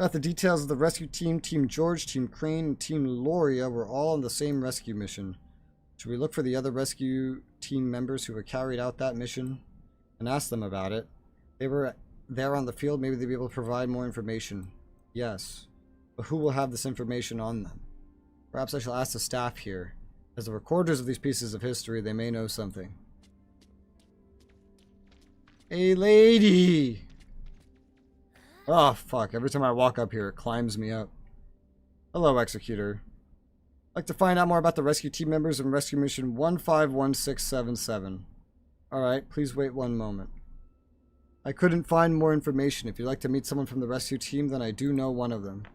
Got the details of the rescue team. Team George, Team Crane, and Team Loria were all on the same rescue mission. Should we look for the other rescue team members who had carried out that mission and ask them about it? They were there on the field. Maybe they'd be able to provide more information. Yes. But who will have this information on them? Perhaps I shall ask the staff here. As the recorders of these pieces of history, they may know something. Hey, lady! Oh, fuck. Every time I walk up here, it climbs me up. Hello, Executor. I'd like to find out more about the rescue team members in Rescue Mission 151677. Alright, please wait one moment. I couldn't find more information. If you'd like to meet someone from the rescue team, then I do know one of them.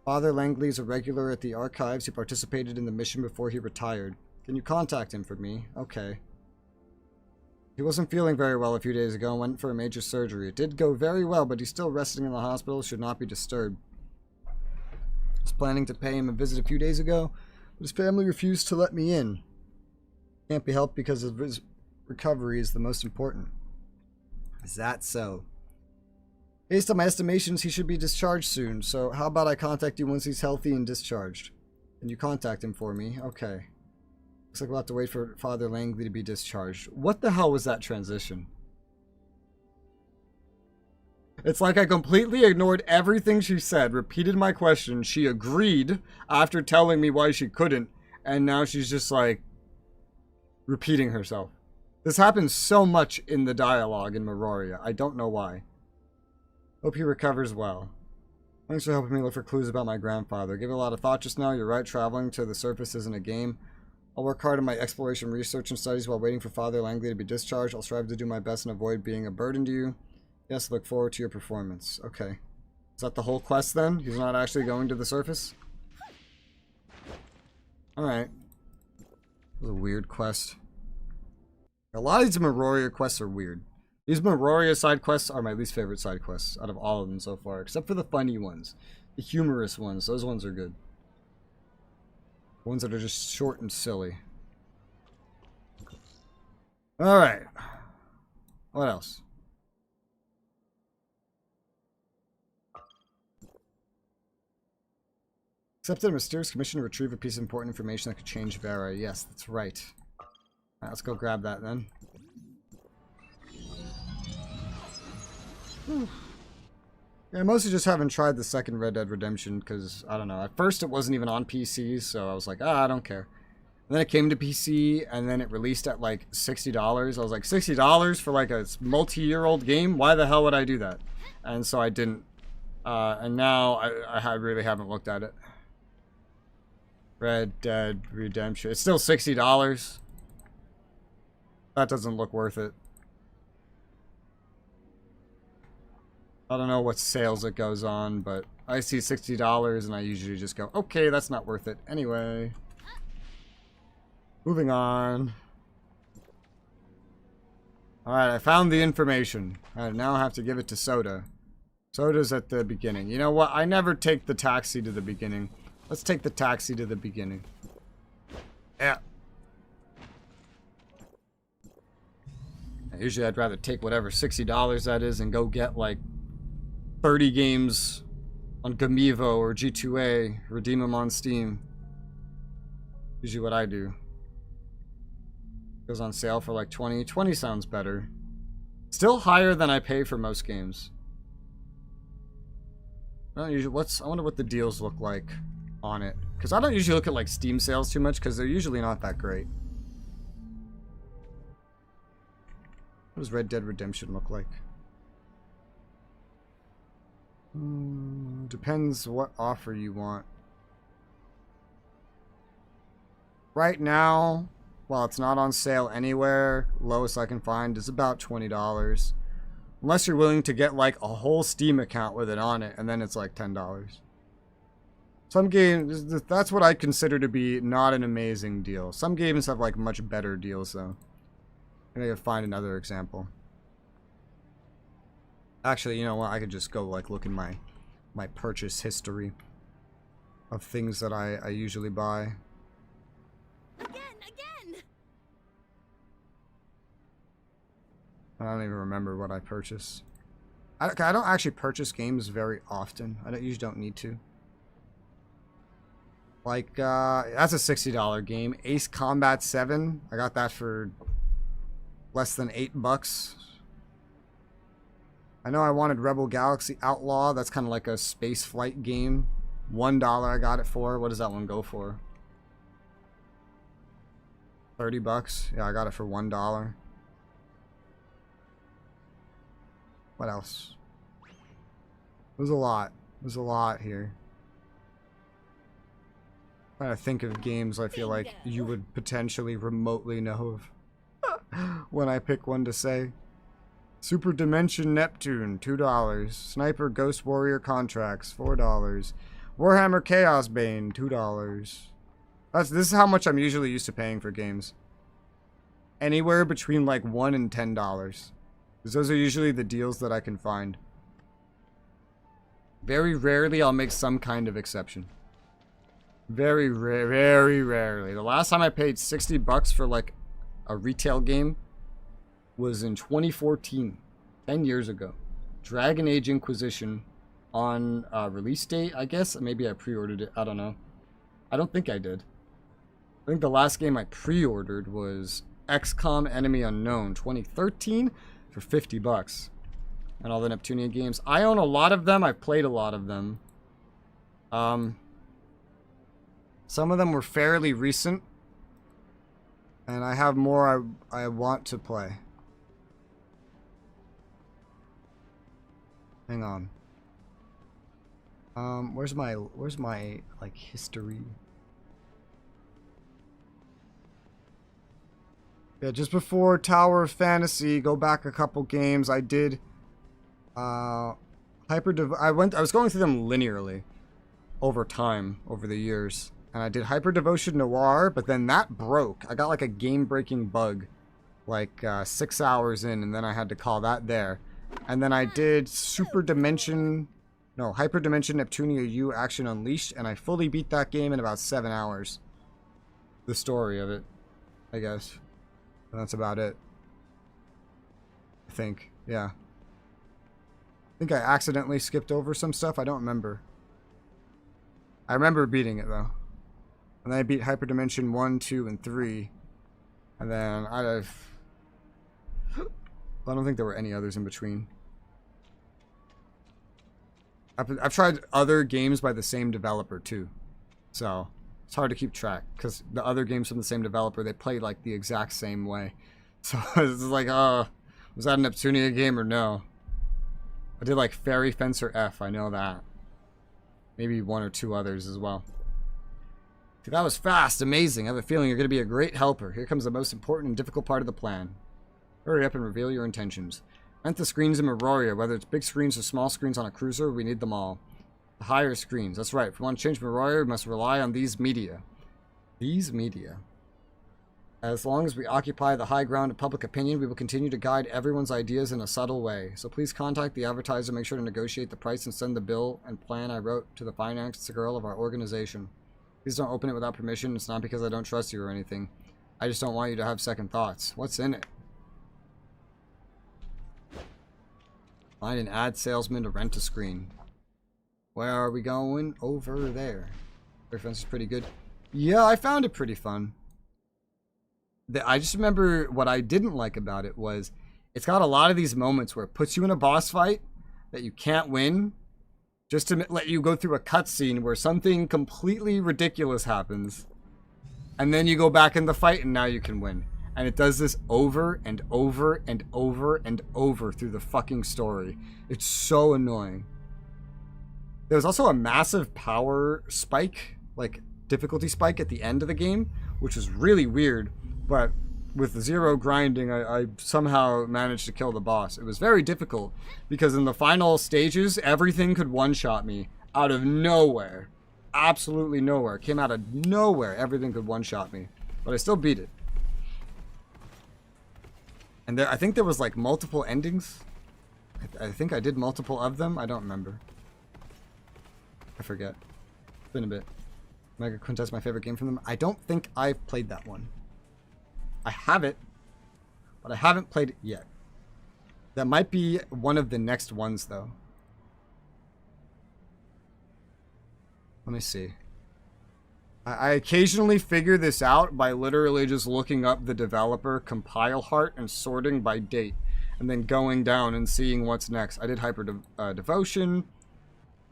Father Langley is a regular at the archives. He participated in the mission before he retired. Can you contact him for me? Okay. He wasn't feeling very well a few days ago and went for a major surgery. It did go very well, but he's still resting in the hospital. Should not be disturbed. I was planning to pay him a visit a few days ago, but his family refused to let me in. Can't be helped because his recovery is the most important. Is that so? Based on my estimations, he should be discharged soon, so how about I contact you once he's healthy and discharged? Can you contact him for me? Okay. Looks like we'll have to wait for Father Langley to be discharged. What the hell was that transition? It's like I completely ignored everything she said, repeated my question, she agreed after telling me why she couldn't, and now she's just like repeating herself. This happens so much in the dialogue in Meroria. I don't know why. Hope he recovers well. Thanks for helping me look for clues about my grandfather. Give it a lot of thought just now. You're right, traveling to the surface isn't a game. I'll work hard on my exploration, research, and studies while waiting for Father Langley to be discharged. I'll strive to do my best and avoid being a burden to you. Yes, look forward to your performance. Okay. Is that the whole quest then? He's not actually going to the surface? Alright. It was a weird quest. A lot of these Meroria quests are weird. These Meroria side quests are my least favorite side quests out of all of them so far, except for the funny ones. The humorous ones. Those ones are good. Ones that are just short and silly. Alright. What else? Accepted a mysterious commission to retrieve a piece of important information that could change Vera. Yes, that's right. Alright, let's go grab that then. Yeah, I mostly just haven't tried the second Red Dead Redemption because, I don't know, at first it wasn't even on PC, so I was like, I don't care. And then it came to PC, and then it released at like $60. I was like, $60 for like a multi-year-old game? Why the hell would I do that? And so I didn't. And now I really haven't looked at it. Red Dead Redemption. It's still $60. That doesn't look worth it. I don't know what sales it goes on, but I see $60 and I usually just go, okay, that's not worth it. Anyway. Moving on. Alright, I found the information. I now have to give it to Soda. Soda's at the beginning. You know what? I never take the taxi to the beginning. Let's take the taxi to the beginning. Yeah. Usually I'd rather take whatever $60 that is and go get like 30 games on Gamivo or G2A, redeem them on Steam. Usually what I do. Goes on sale for like 20. 20 sounds better. Still higher than I pay for most games. I wonder what the deals look like on it. Because I don't usually look at like Steam sales too much because they're usually not that great. What does Red Dead Redemption look like? Depends what offer you want. Right now, while it's not on sale anywhere, lowest I can find is about $20. Unless you're willing to get like a whole Steam account with it on it, and then it's like $10. Some games, that's what I consider to be not an amazing deal. Some games have like much better deals though. Maybe I could find another example. Actually, you know what? I could just go like look in my purchase history of things that I usually buy. Again! I don't even remember what I purchased. I don't actually purchase games very often. I usually don't need to. Like, that's a $60 game. Ace Combat 7. I got that for less than $8. I know I wanted Rebel Galaxy Outlaw. That's kind of like a space flight game. $1 I got it for. What does that one go for? $30. Yeah, I got it for $1. What else? There's a lot. There's a lot here. I'm trying to think of games I feel like you would potentially remotely know of when I pick one to say. Super Dimension Neptune, $2. Sniper Ghost Warrior Contracts, $4. Warhammer Chaos Bane, $2. This is how much I'm usually used to paying for games. Anywhere between like $1 and $10. Because those are usually the deals that I can find. Very rarely I'll make some kind of exception. Very rarely. The last time I paid $60 for like a retail game was in 2014, 10 years ago. Dragon Age Inquisition on release date, I guess. Maybe I pre-ordered it. I don't know. I don't think I did. I think the last game I pre-ordered was XCOM Enemy Unknown 2013 for $50. And all the Neptunia games. I own a lot of them. I've played a lot of them. Some of them were fairly recent. And I have more I want to play. Hang on. Where's my like history? Yeah, just before Tower of Fantasy, go back a couple games. I did I was going through them linearly over time, over the years. And I did Hyper Devotion Noir, but then that broke. I got like a game-breaking bug like 6 hours in, and then I had to call that there. And then I did Hyper Dimension Neptunia U Action Unleashed, and I fully beat that game in about 7 hours. The story of it, I guess. And that's about it. I think, yeah. I think I accidentally skipped over some stuff. I don't remember. I remember beating it, though. And then I beat Hyperdimension 1, 2, and 3. And then I don't think there were any others in between. I've tried other games by the same developer, too. So, it's hard to keep track. Because the other games from the same developer, they play like the exact same way. So, it's like, was that a Neptunia game or no? I did like Fairy Fencer F, I know that. Maybe one or two others as well. Dude, that was fast, amazing. I have a feeling you're going to be a great helper. Here comes the most important and difficult part of the plan. Hurry up and reveal your intentions. Rent the screens in Meroria, whether it's big screens or small screens on a cruiser, we need them all. The higher screens, that's right. If we want to change Meroria, we must rely on these media. These media. As long as we occupy the high ground of public opinion, we will continue to guide everyone's ideas in a subtle way. So please contact the advertiser, make sure to negotiate the price, and send the bill and plan I wrote to the finance girl of our organization. Please don't open it without permission. It's not because I don't trust you or anything. I just don't want you to have second thoughts. What's in it? Find an ad salesman to rent a screen. Where are we going? Over there. Reference is pretty good. Yeah, I found it pretty fun. I just remember what I didn't like about it was it's got a lot of these moments where it puts you in a boss fight that you can't win just to let you go through a cutscene where something completely ridiculous happens. And then you go back in the fight and now you can win. And it does this over and over and over and over through the fucking story. It's so annoying. There's also a massive power spike, like difficulty spike at the end of the game, which is really weird. But with zero grinding, I somehow managed to kill the boss. It was very difficult because in the final stages, everything could one-shot me out of nowhere. Absolutely nowhere. It came out of nowhere. Everything could one-shot me. But I still beat it. And I think there was like multiple endings. I think I did multiple of them. I don't remember. I forget. It's been a bit. Mega Quintess, my favorite game from them. I don't think I've played that one. I have it, but I haven't played it yet. That might be one of the next ones, though. Let me see. I occasionally figure this out by literally just looking up the developer compile heart and sorting by date. And then going down and seeing what's next. I did Hyper Devotion.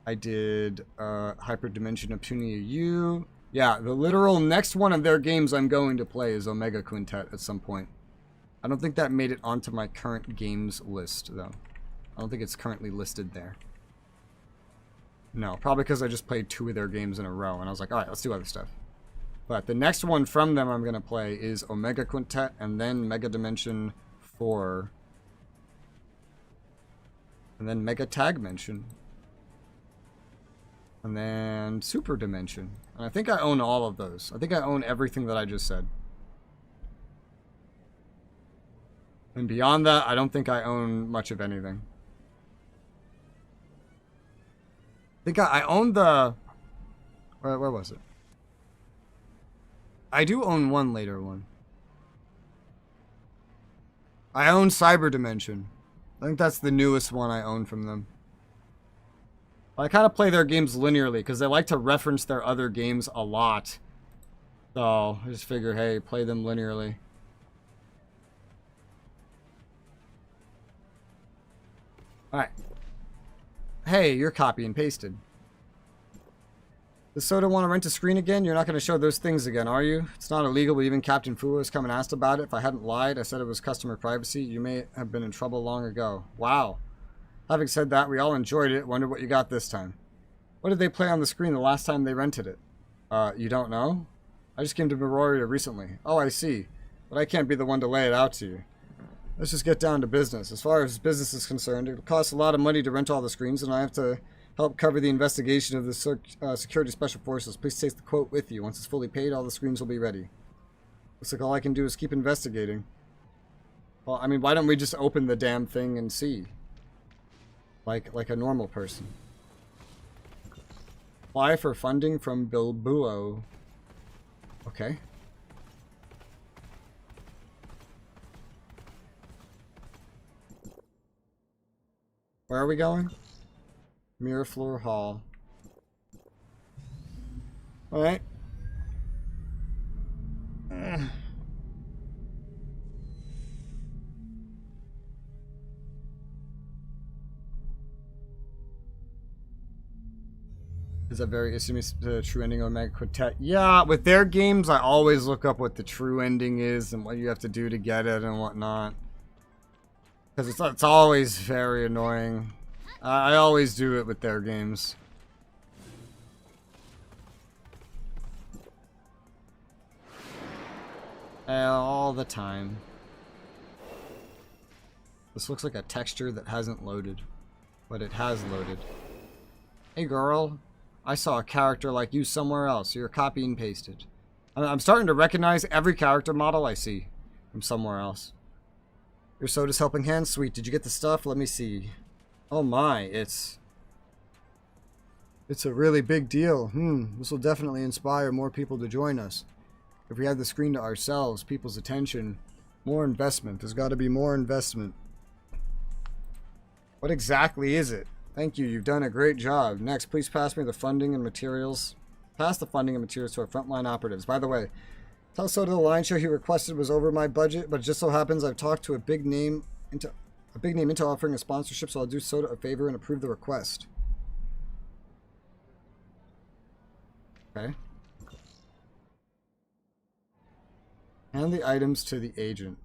I did Hyper Dimension Neptunia U. Yeah, the literal next one of their games I'm going to play is Omega Quintet at some point. I don't think that made it onto my current games list, though. I don't think it's currently listed there. No, probably because I just played 2 of their games in a row, and I was like, alright, let's do other stuff. But the next one from them I'm going to play is Omega Quintet, and then Mega Dimension 4. And then Mega Tag Mention. And then Super Dimension. And I think I own all of those. I think I own everything that I just said. And beyond that, I don't think I own much of anything. I think I own the... Where was it? I do own one later one. I own Cyber Dimension. I think that's the newest one I own from them. I kind of play their games linearly because they like to reference their other games a lot. So I just figure, hey, play them linearly. Alright. Hey, you're copy and pasted. Does Soda want to rent a screen again? You're not going to show those things again, are you? It's not illegal, but even Captain Fu has come and asked about it. If I hadn't lied, I said it was customer privacy. You may have been in trouble long ago. Wow. Having said that, we all enjoyed it. Wonder what you got this time. What did they play on the screen the last time they rented it? You don't know? I just came to Veray recently. Oh, I see. But I can't be the one to lay it out to you. Let's just get down to business. As far as business is concerned, it costs a lot of money to rent all the screens, and I have to help cover the investigation of the Security Special Forces. Please take the quote with you. Once it's fully paid, all the screens will be ready. Looks like all I can do is keep investigating. Well, I mean, why don't we just open the damn thing and see? Like a normal person. Apply for funding from Bilbao. Okay. Where are we going? Miraflor Hall. Alright. Is that very the true ending of Omega Quintet? Yeah, with their games, I always look up what the true ending is and what you have to do to get it and whatnot. Because it's always very annoying. I always do it with their games. All the time. This looks like a texture that hasn't loaded. But it has loaded. Hey girl. I saw a character like you somewhere else. You're copy and pasted. I'm starting to recognize every character model I see from somewhere else. Your Soda's helping hand? Sweet. Did you get the stuff? Let me see. Oh my, it's a really big deal. This will definitely inspire more people to join us. If we had the screen to ourselves, people's attention, more investment. There's got to be more investment. What exactly is it? Thank you, you've done a great job. Next, please pass me the funding and materials. Pass the funding and materials to our frontline operatives. By the way, tell Soda the line show he requested was over my budget, but it just so happens I've talked to a big name into offering a sponsorship, so I'll do Soda a favor and approve the request. Okay. Hand the items to the agent.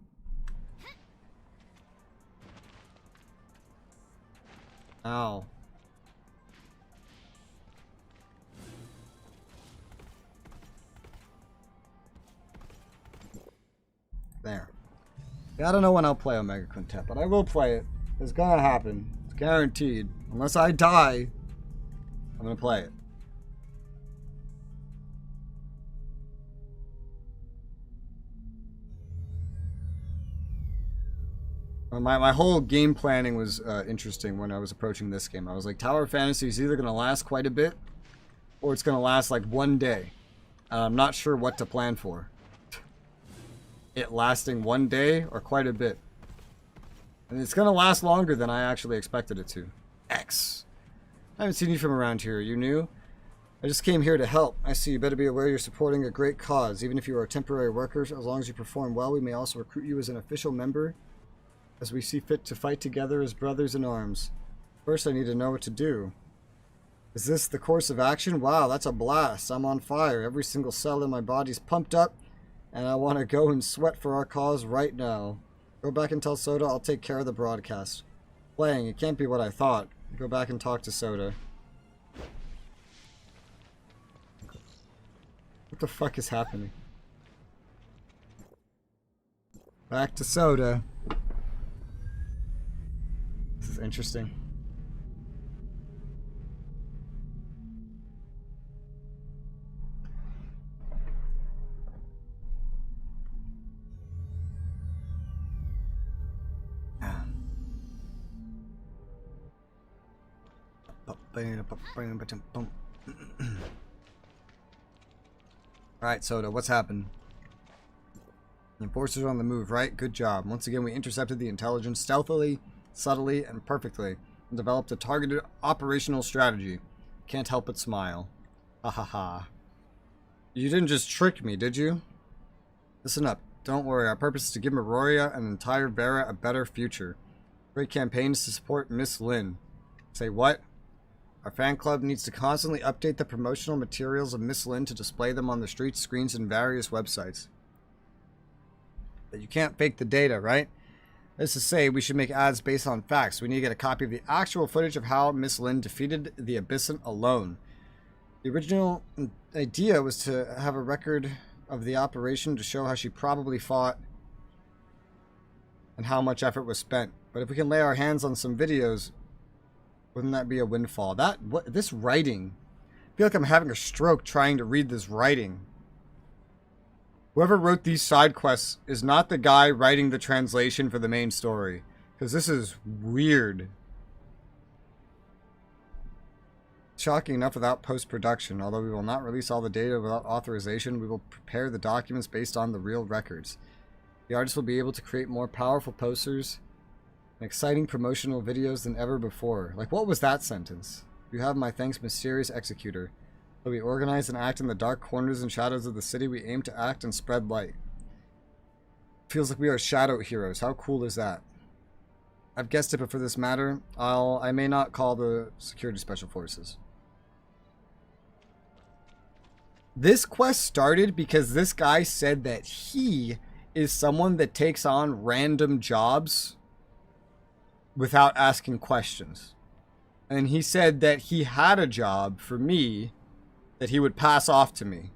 Ow. There. Yeah, I don't know when I'll play Omega Quintet, but I will play it. It's gonna happen. It's guaranteed. Unless I die, I'm gonna play it. My whole game planning was interesting when I was approaching this game. I was like, Tower Fantasy is either going to last quite a bit, or it's going to last like one day. I'm not sure what to plan for. It lasting one day or quite a bit. And it's gonna last longer than I actually expected it to. X. I haven't seen you from around here. Are you new? I just came here to help. I see. You better be aware you're supporting a great cause. Even if you are a temporary worker, as long as you perform well, we may also recruit you as an official member as we see fit to fight together as brothers in arms. First, I need to know what to do. Is this the course of action? Wow, that's a blast. I'm on fire. Every single cell in my body's pumped up, and I want to go and sweat for our cause right now. Go back and tell Soda I'll take care of the broadcast. Playing, it can't be what I thought. Go back and talk to Soda. What the fuck is happening? Back to Soda. This is interesting. Alright, Soda, what's happened? The enforcers are on the move, right? Good job. Once again, we intercepted the intelligence stealthily, subtly, and perfectly, and developed a targeted operational strategy. Can't help but smile. Ha ha ha. You didn't just trick me, did you? Listen up. Don't worry, our purpose is to give Meroria and entire Vera a better future. Great campaigns to support Miss Lynn. Say what? Our fan club needs to constantly update the promotional materials of Miss Lynn to display them on the streets, screens, and various websites. But you can't fake the data, right? That is to say, we should make ads based on facts. We need to get a copy of the actual footage of how Miss Lynn defeated the Abyssin alone. The original idea was to have a record of the operation to show how she probably fought and how much effort was spent. But if we can lay our hands on some videos, wouldn't that be a windfall? This writing, I feel like I'm having a stroke trying to read this writing. Whoever wrote these side quests is not the guy writing the translation for the main story, because this is weird. Shocking enough without post-production. Although we will not release all the data without authorization, we will prepare the documents based on the real records. The artists will be able to create more powerful posters and exciting promotional videos than ever before. Like, what was that sentence? You have my thanks, mysterious executor. Though we organize and act in the dark corners and shadows of the city, we aim to act and spread light. Feels like we are shadow heroes. How cool is that? I've guessed it, but for this matter, I may not call the security special forces. This quest started because this guy said that he is someone that takes on random jobs without asking questions. And he said that he had a job for me that he would pass off to me.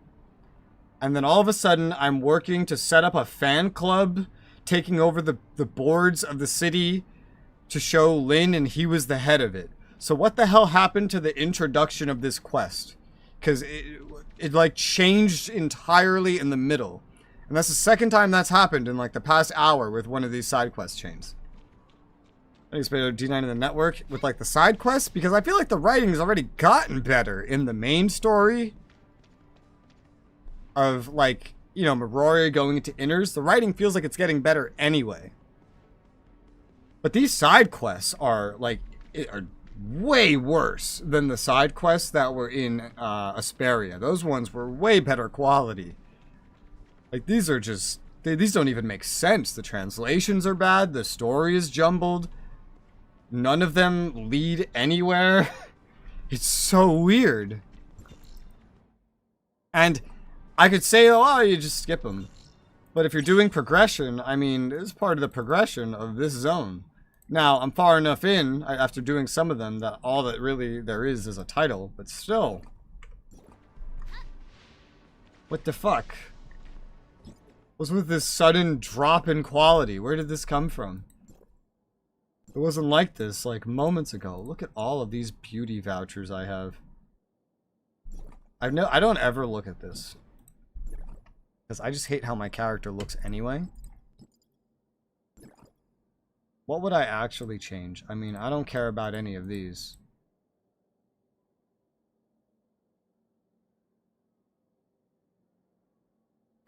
And then all of a sudden, I'm working to set up a fan club, taking over the boards of the city to show Lynn, and he was the head of it. So what the hell happened to the introduction of this quest? Because it like changed entirely in the middle. And that's the second time that's happened in like the past hour with one of these side quest chains. I expect a D9 in the network with like the side quests, because I feel like the writing has already gotten better in the main story of, like, you know, Meroria going into Innars. The writing feels like it's getting better anyway. But these side quests are like are way worse than the side quests that were in Asperia. Those ones were way better quality. Like, these are just these don't even make sense. The translations are bad. The story is jumbled. None of them lead anywhere. It's so weird. And I could say, oh, you just skip them. But if you're doing progression, I mean, it's part of the progression of this zone. Now, I'm far enough in, after doing some of them, that all that really there is a title. But still. What the fuck? What's with this sudden drop in quality? Where did this come from? It wasn't like this, like, moments ago. Look at all of these beauty vouchers I have. I don't ever look at this. Because I just hate how my character looks anyway. What would I actually change? I mean, I don't care about any of these.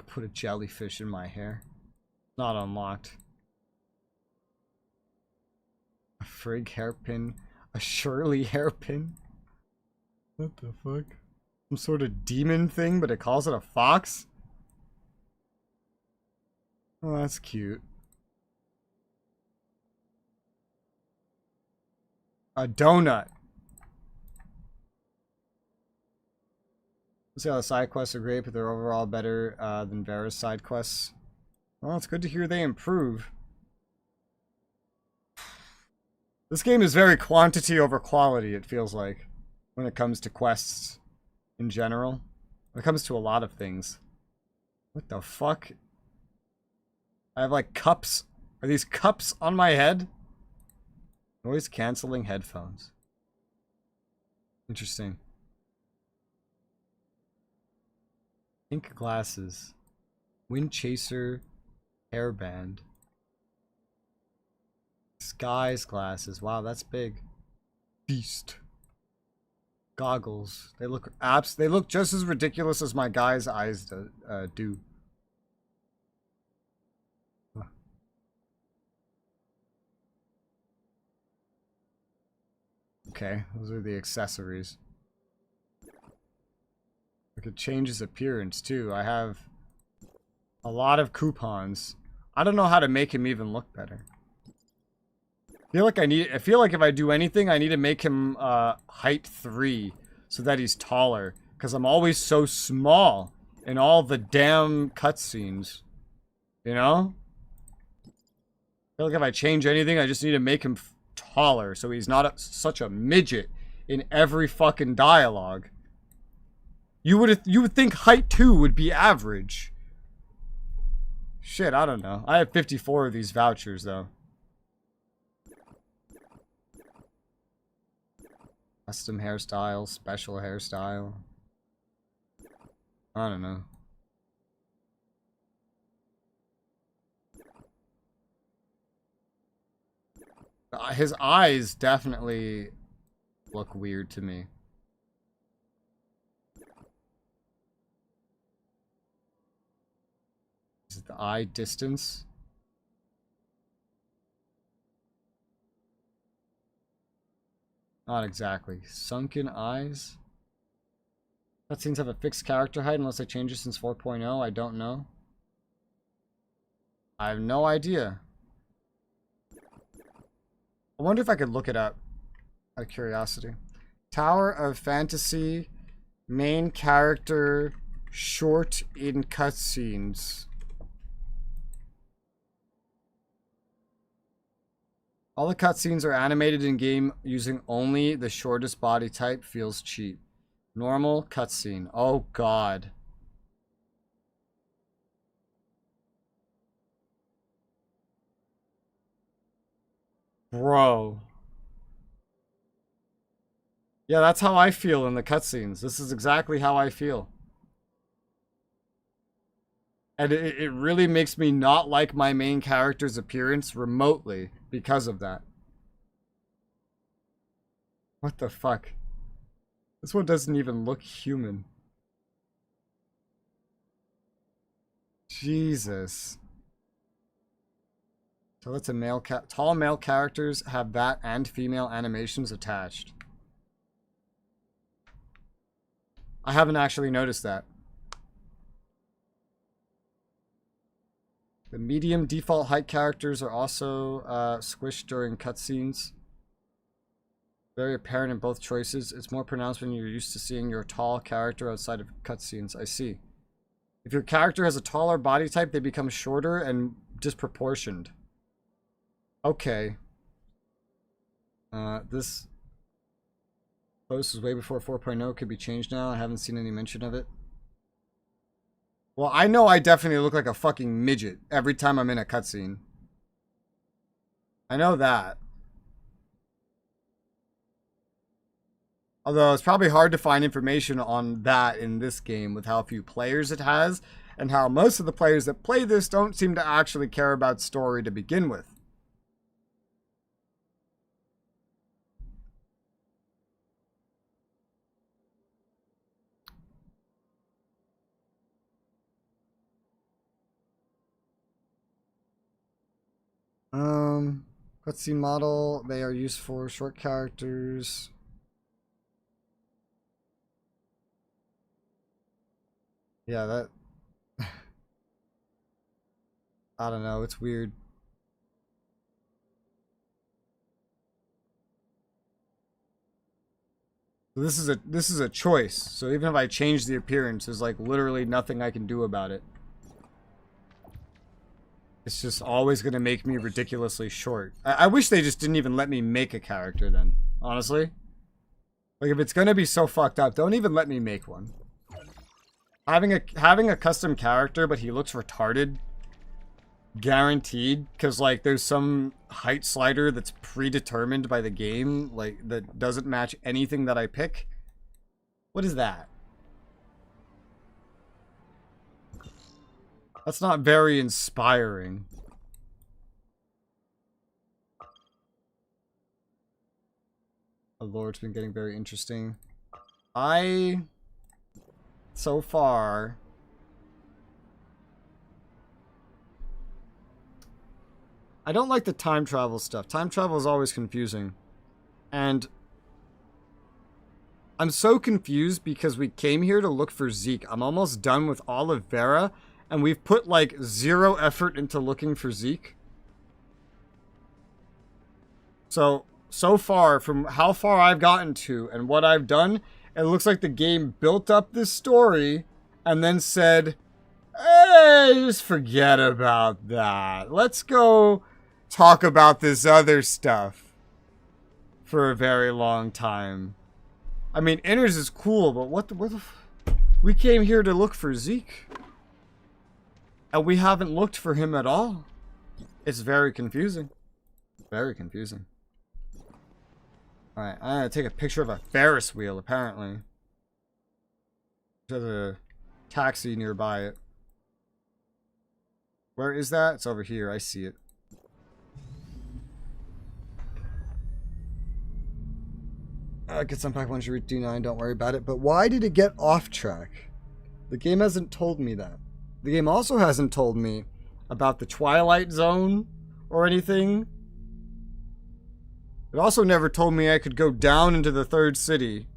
Put a jellyfish in my hair. Not unlocked. Frig hairpin. A Shirley hairpin. What the fuck? Some sort of demon thing, but it calls it a fox? Oh, that's cute. A donut. Let's see how the side quests are great, but they're overall better than Vera's side quests. Well, it's good to hear they improve. This game is very quantity over quality, it feels like, when it comes to quests in general. When it comes to a lot of things. What the fuck? I have like cups. Are these cups on my head? Noise cancelling headphones. Interesting. Pink glasses. Wind chaser hairband. Skies glasses. Wow, that's big. Beast. Goggles. They look they look just as ridiculous as my guy's eyes do. Okay, those are the accessories. I could change his appearance too. I have a lot of coupons. I don't know how to make him even look better. I feel like if I do anything, I need to make him height 3 so that he's taller. Because I'm always so small in all the damn cutscenes. You know? I feel like if I change anything, I just need to make him taller so he's not such a midget in every fucking dialogue. You would think height 2 would be average. Shit, I don't know. I have 54 of these vouchers though. Custom hairstyle, special hairstyle. I don't know. His eyes definitely look weird to me. Is it the eye distance? Not exactly. Sunken eyes? Cutscenes have a fixed character height unless they change it since 4.0. I don't know. I have no idea. I wonder if I could look it up out of curiosity. Tower of Fantasy, main character, short in cutscenes. All the cutscenes are animated in game using only the shortest body type. Feels cheap. Normal cutscene. Oh god. Bro. Yeah, that's how I feel in the cutscenes. This is exactly how I feel. And it really makes me not like my main character's appearance remotely because of that. What the fuck? This one doesn't even look human. Jesus. So that's a male tall male characters have that and female animations attached. I haven't actually noticed that. The medium default height characters are also squished during cutscenes. Very apparent in both choices. It's more pronounced when you're used to seeing your tall character outside of cutscenes. I see. If your character has a taller body type, they become shorter and disproportioned. Okay. This post is way before 4.0. Could be changed now. I haven't seen any mention of it. Well, I know I definitely look like a fucking midget every time I'm in a cutscene. I know that. Although it's probably hard to find information on that in this game with how few players it has, and how most of the players that play this don't seem to actually care about story to begin with. Cutscene model. They are used for short characters. Yeah, that... I don't know, it's weird. This is a choice. So even if I change the appearance, there's like literally nothing I can do about it. It's just always gonna make me ridiculously short. I wish they just didn't even let me make a character then, honestly. Like if it's gonna be so fucked up, don't even let me make one. Having a custom character, but he looks retarded, guaranteed, because like there's some height slider that's predetermined by the game, like that doesn't match anything that I pick. What is that? That's not very inspiring. Oh lord, it's been getting very interesting. So far, I don't like the time travel stuff. Time travel is always confusing. And I'm so confused because we came here to look for Zeke. I'm almost done with all of Vera, and we've put like 0 effort into looking for Zeke. So far, from how far I've gotten to and what I've done, it looks like the game built up this story and then said, hey, just forget about that. Let's go talk about this other stuff for a very long time. I mean, Innars is cool, but what the we came here to look for Zeke. And we haven't looked for him at all. It's very confusing. Very confusing. Alright, I'm gonna take a picture of a Ferris wheel, apparently. There's a taxi nearby it. Where is that? It's over here. I see it. Gets unpacked once you reach D9, don't worry about it. But why did it get off track? The game hasn't told me that. The game also hasn't told me about the Twilight Zone or anything. It also never told me I could go down into the third city.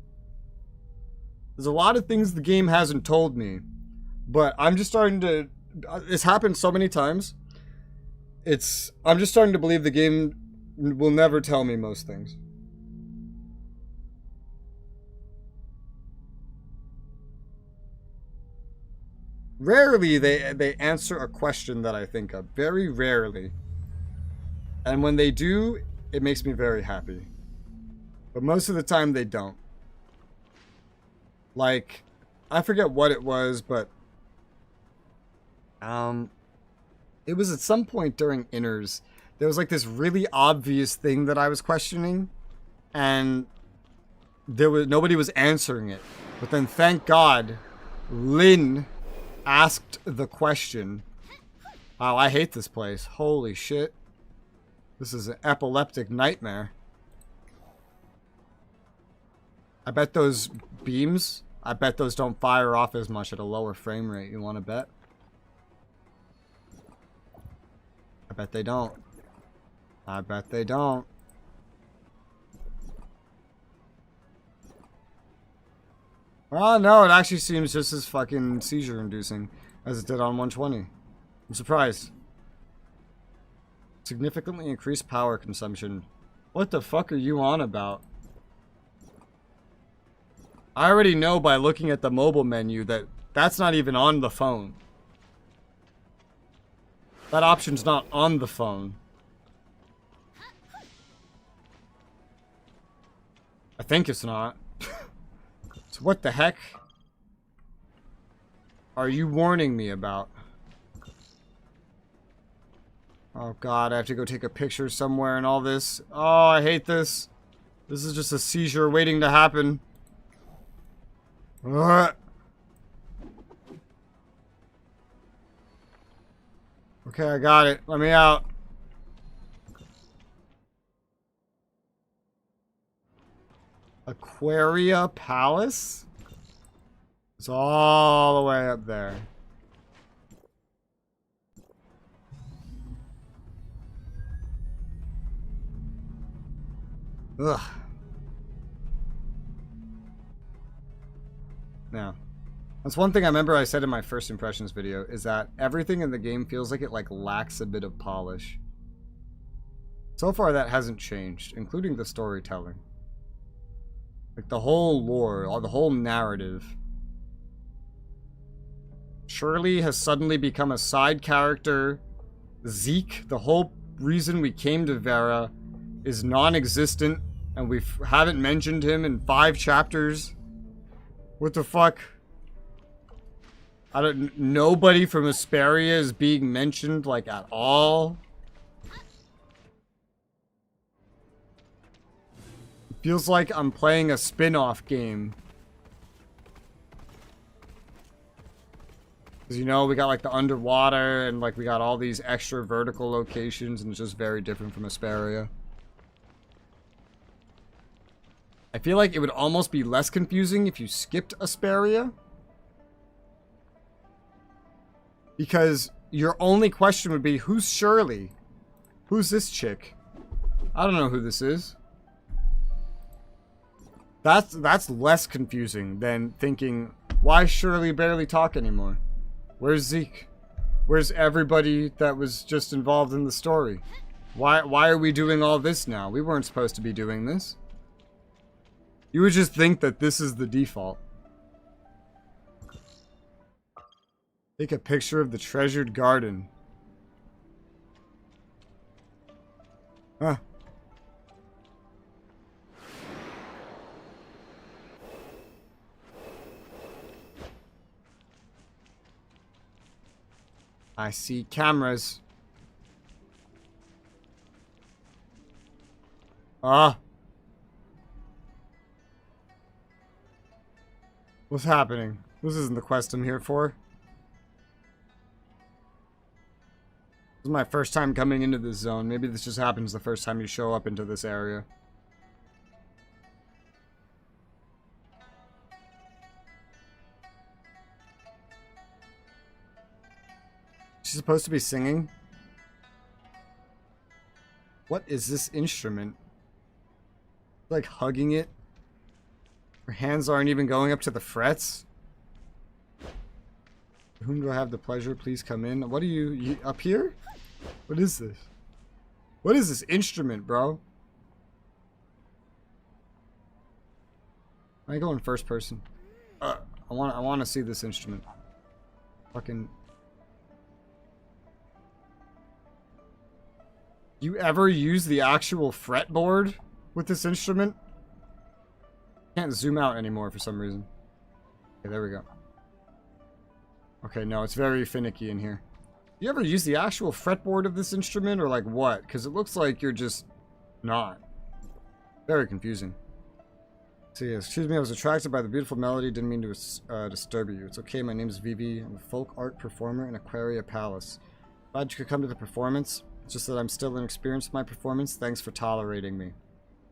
There's a lot of things the game hasn't told me. But I'm just starting to... It's happened so many times. I'm just starting to believe the game will never tell me most things. Rarely they answer a question that I think of. Very rarely. And when they do, it makes me very happy. But most of the time they don't. Like, I forget what it was, but it was at some point during Innars. There was like this really obvious thing that I was questioning, and nobody was answering it. But then thank God, Lynn asked the question. Wow, I hate this place. Holy shit. This is an epileptic nightmare. I bet those beams, I bet those don't fire off as much at a lower frame rate. You want to bet? I bet they don't. I bet they don't. Oh no, it actually seems just as fucking seizure inducing as it did on 120. I'm surprised. Significantly increased power consumption. What the fuck are you on about? I already know by looking at the mobile menu that that's not even on the phone. That option's not on the phone. I think it's not. So what the heck are you warning me about? Oh god, I have to go take a picture somewhere and all this. Oh, I hate this. This is just a seizure waiting to happen. Ugh. Okay, I got it. Let me out. Aquaria Palace? It's all the way up there. Ugh. Now, that's one thing I remember I said in my first impressions video, is that everything in the game feels like it lacks a bit of polish. So far that hasn't changed, including the storytelling. Like the whole lore, or the whole narrative. Shirley has suddenly become a side character. Zeke, the whole reason we came to Vera, is non-existent, and we haven't mentioned him in 5 chapters. What the fuck? Nobody from Asperia is being mentioned, like, at all. It feels like I'm playing a spin-off game. Because, you know, we got, like, the underwater, and, like, we got all these extra vertical locations, and it's just very different from Asperia. I feel like it would almost be less confusing if you skipped Asperia. Because your only question would be, who's Shirley? Who's this chick? I don't know who this is. That's less confusing than thinking, why Shirley barely talk anymore? Where's Zeke? Where's everybody that was just involved in the story? Why are we doing all this now? We weren't supposed to be doing this. You would just think that this is the default. Take a picture of the treasured garden. Huh. I see cameras. Ah. What's happening? This isn't the quest I'm here for. This is my first time coming into this zone. Maybe this just happens the first time you show up into this area. She's supposed to be singing? What is this instrument? Like hugging it? Her hands aren't even going up to the frets? To whom do I have the pleasure? Please come in. What are you up here? What is this? What is this instrument, bro? I go in first person. I want to see this instrument. Fucking. You ever use the actual fretboard with this instrument? Can't zoom out anymore for some reason. Okay, there we go. Okay, no, it's very finicky in here. You ever use the actual fretboard of this instrument, or like what? Because it looks like you're just not. Very confusing. So yeah, excuse me, I was attracted by the beautiful melody, didn't mean to disturb you. It's okay, my name's Vivi. I'm a folk art performer in Aquaria Palace. Glad you could come to the performance. It's just that I'm still inexperienced with my performance. Thanks for tolerating me.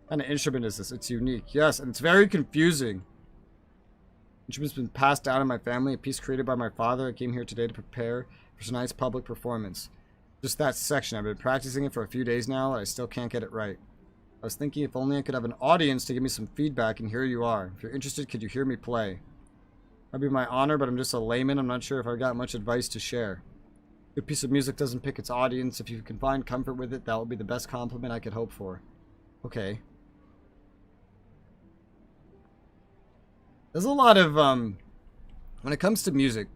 What kind of instrument is this? It's unique. Yes, and it's very confusing. Instrument's been passed down in my family, a piece created by my father. I came here today to prepare for tonight's public performance. Just that section. I've been practicing it for a few days now, and I still can't get it right. I was thinking if only I could have an audience to give me some feedback, and here you are. If you're interested, could you hear me play? That'd be my honor, but I'm just a layman. I'm not sure if I've got much advice to share. A good piece of music doesn't pick its audience. If you can find comfort with it, that will be the best compliment I could hope for. Okay. There's a lot of, when it comes to music,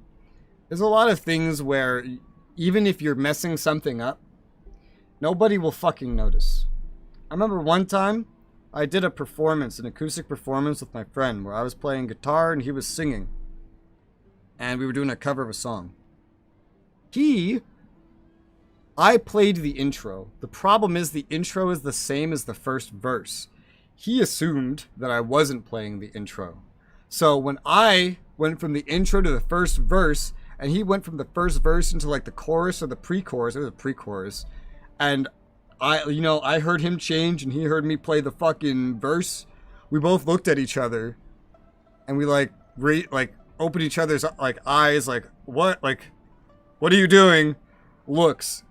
there's a lot of things where even if you're messing something up, nobody will fucking notice. I remember one time I did a performance, an acoustic performance with my friend where I was playing guitar and he was singing. And we were doing a cover of a song. I played the intro. The problem is the intro is the same as the first verse. He assumed that I wasn't playing the intro. So when I went from the intro to the first verse, and he went from the first verse into like the chorus or the pre-chorus, it was a pre-chorus, and I heard him change and he heard me play the fucking verse. We both looked at each other, and we opened each other's like eyes, like what are you doing? Looks,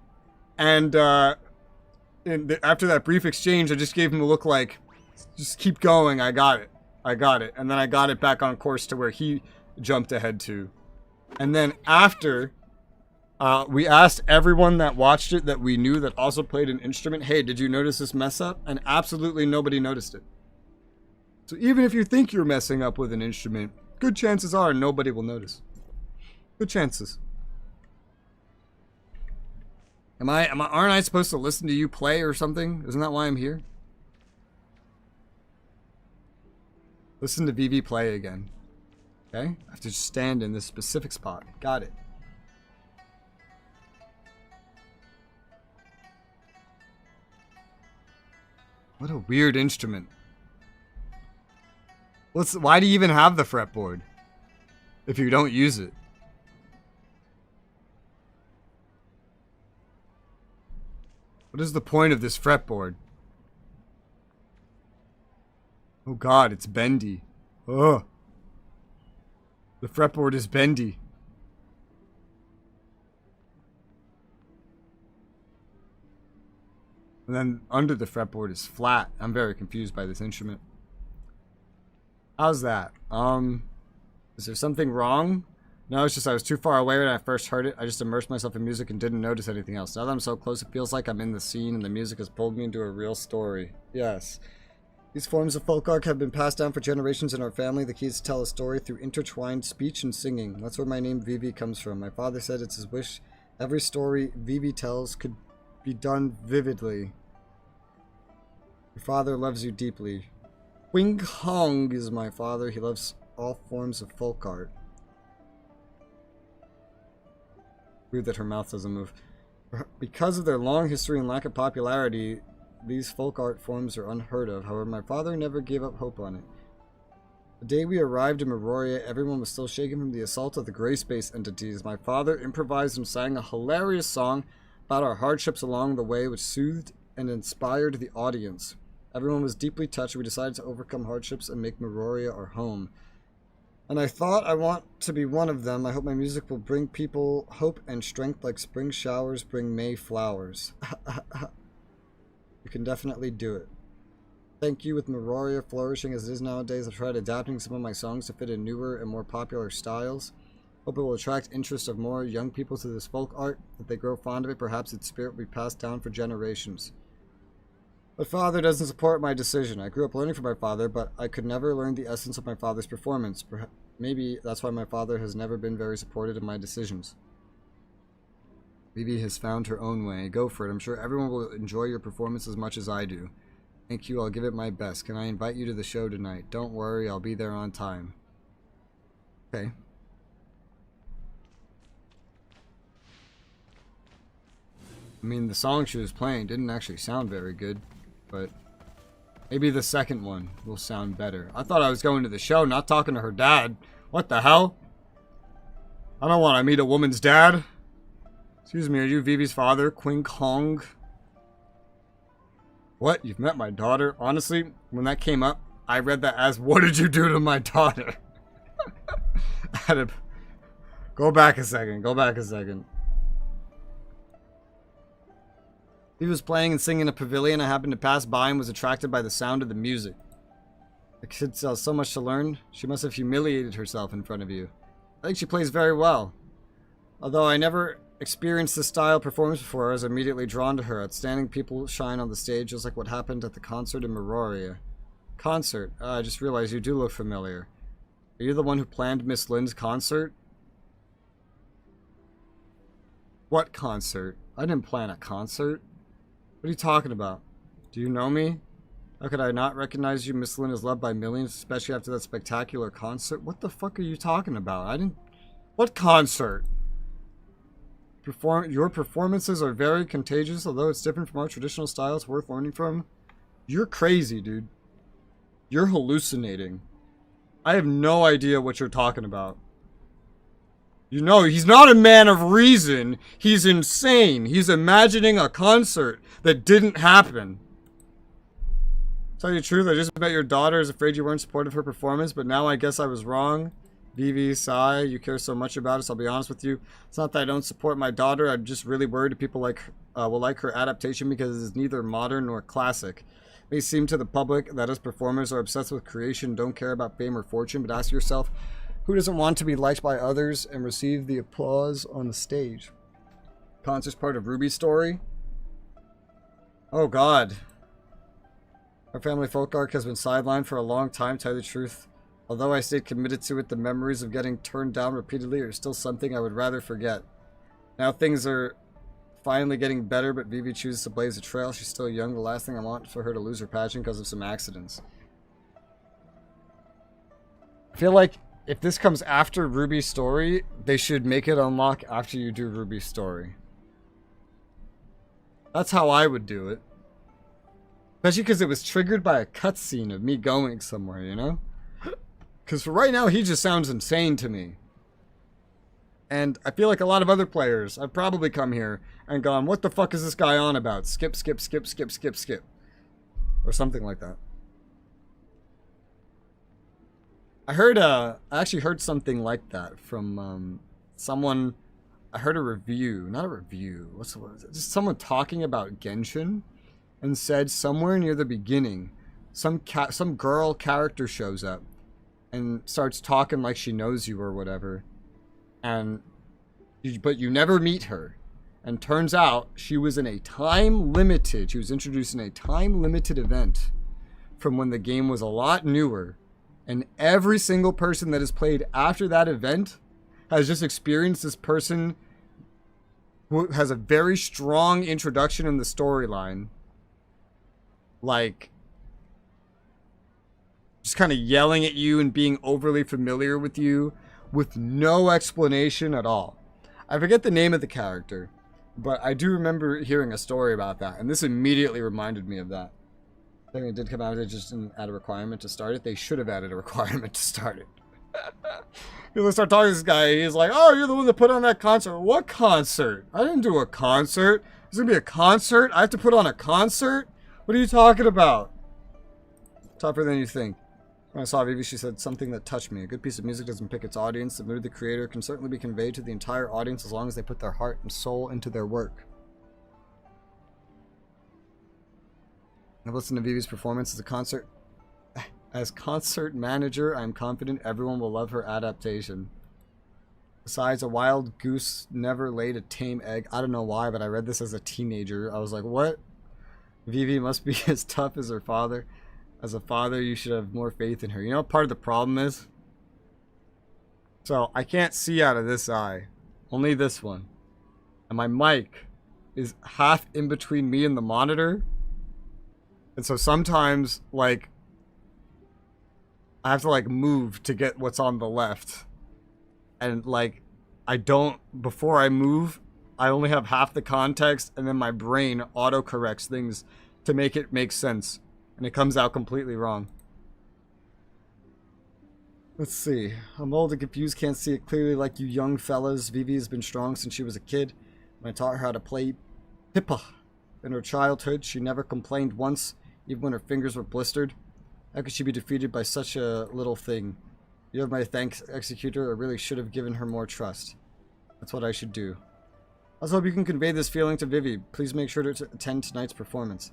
and after that brief exchange, I just gave him a look like, Just keep going. I got it. I got it. And then I got it back on course to where he jumped ahead to. And then after, we asked everyone that watched it that we knew that also played an instrument, hey, did you notice this mess up? And absolutely nobody noticed it. So even if you think you're messing up with an instrument, good chances are nobody will notice. Good chances. Aren't I supposed to listen to you play or something? Isn't that why I'm here? Listen to Vivi play again. Okay? I have to just stand in this specific spot. Got it. What a weird instrument. Why do you even have the fretboard if you don't use it? What is the point of this fretboard? Oh god, it's bendy. Ugh. The fretboard is bendy. And then under the fretboard is flat. I'm very confused by this instrument. How's that? Is there something wrong? No, it's just I was too far away when I first heard it. I just immersed myself in music and didn't notice anything else. Now that I'm so close, it feels like I'm in the scene and the music has pulled me into a real story. Yes. These forms of folk art have been passed down for generations in our family. The key is to tell a story through intertwined speech and singing. That's where my name Vivi comes from. My father said it's his wish every story Vivi tells could be done vividly. Your father loves you deeply. Wing Hong is my father. He loves all forms of folk art. Weird that her mouth doesn't move. Because of their long history and lack of popularity, these folk art forms are unheard of. However, my father never gave up hope on it. The day we arrived in Meroria, everyone was still shaken from the assault of the gray space entities. My father improvised and sang a hilarious song about our hardships along the way, which soothed and inspired the audience. Everyone was deeply touched. We decided to overcome hardships and make Meroria our home. And I thought I want to be one of them. I hope my music will bring people hope and strength like spring showers bring May flowers. You can definitely do it. Thank you. With Meroria flourishing as it is nowadays, I've tried adapting some of my songs to fit in newer and more popular styles. Hope it will attract interest of more young people to this folk art. If they grow fond of it, perhaps its spirit will be passed down for generations. My father doesn't support my decision. I grew up learning from my father, but I could never learn the essence of my father's performance. Maybe that's why my father has never been very supportive of my decisions. Vivi has found her own way. Go for it. I'm sure everyone will enjoy your performance as much as I do. Thank you. I'll give it my best. Can I invite you to the show tonight? Don't worry. I'll be there on time. Okay. I mean, the song she was playing didn't actually sound very good, but maybe the second one will sound better. I thought I was going to the show, not talking to her dad. What the hell? I don't want to meet a woman's dad. Excuse me, are you Vivi's father, Quing Kong? What? You've met my daughter? Honestly, when that came up, I read that as, what did you do to my daughter? I had to... Go back a second. He was playing and singing in a pavilion. I happened to pass by and was attracted by the sound of the music. The kid still has so much to learn. She must have humiliated herself in front of you. I think she plays very well. Although I never experienced this style of performance before, I was immediately drawn to her. Outstanding people shine on the stage, just like what happened at the concert in Meroria. Concert? I just realized you do look familiar. Are you the one who planned Miss Lynn's concert? What concert? I didn't plan a concert. What are you talking about? Do you know me? How could I not recognize you? Miss Lynn is loved by millions, especially after that spectacular concert. What the fuck are you talking about? I didn't... What concert? Your performances are very contagious, although it's different from our traditional styles worth learning from. You're crazy, dude. You're hallucinating. I have no idea what you're talking about. You know, he's not a man of reason. He's insane. He's imagining a concert that didn't happen. Tell you the truth, I just met your daughter. I was afraid you weren't supportive of her performance, but now I guess I was wrong. Vivi, Sai, you care so much about us. I'll be honest with you. It's not that I don't support my daughter. I'm just really worried if people like will like her adaptation because it is neither modern nor classic. It may seem to the public that us performers are obsessed with creation, don't care about fame or fortune, but ask yourself, who doesn't want to be liked by others and receive the applause on the stage? Concert's part of Ruby's story. Oh God. Our family folk arc has been sidelined for a long time, to tell you the truth. Although I stayed committed to it, the memories of getting turned down repeatedly are still something I would rather forget. Now things are finally getting better, but Vivi chooses to blaze a trail. She's still young. The last thing I want is for her to lose her passion because of some accidents. I feel like if this comes after Ruby's story, they should make it unlock after you do Ruby's story. That's how I would do it. Especially because it was triggered by a cutscene of me going somewhere, you know? Because for right now, he just sounds insane to me. And I feel like a lot of other players have probably come here and gone, what the fuck is this guy on about? Skip, skip, skip, skip, skip, skip. Or something like that. I actually heard something like that from someone. I heard a review, not a review. What was it? Just someone talking about Genshin and said somewhere near the beginning, some girl character shows up and starts talking like she knows you or whatever. But you never meet her. And turns out she was in a she was introduced in a time-limited event from when the game was a lot newer. And every single person that has played after that event has just experienced this person who has a very strong introduction in the storyline. Like, just kind of yelling at you and being overly familiar with you with no explanation at all. I forget the name of the character, but I do remember hearing a story about that, and this immediately reminded me of that. I think it did come out, they just didn't add a requirement to start it. They should have added a requirement to start it. People start talking to this guy, he's like, oh, you're the one that put on that concert. What concert? I didn't do a concert. There's gonna be a concert? I have to put on a concert? What are you talking about? Tougher than you think. When I saw Vivi, she said something that touched me. A good piece of music doesn't pick its audience. The mood of the creator can certainly be conveyed to the entire audience as long as they put their heart and soul into their work. I've listened to Vivi's performance as concert manager. I'm confident everyone will love her adaptation. Besides, a wild goose never laid a tame egg. I don't know why, but I read this as a teenager. I was like, what? Vivi must be as tough as her father. As a father, you should have more faith in her. You know what part of the problem is? So, I can't see out of this eye. Only this one. And my mic is half in between me and the monitor. And so sometimes, like, I have to, like, move to get what's on the left. And, like, before I move, I only have half the context, and then my brain autocorrects things to make it make sense. And it comes out completely wrong. Let's see. I'm old and confused, can't see it clearly like you young fellas. Vivi has been strong since she was a kid. When I taught her how to play Pippa in her childhood, she never complained once, even when her fingers were blistered. How could she be defeated by such a little thing? You have my thanks, Executor. I really should have given her more trust. That's what I should do. I also hope you can convey this feeling to Vivi. Please make sure to attend tonight's performance.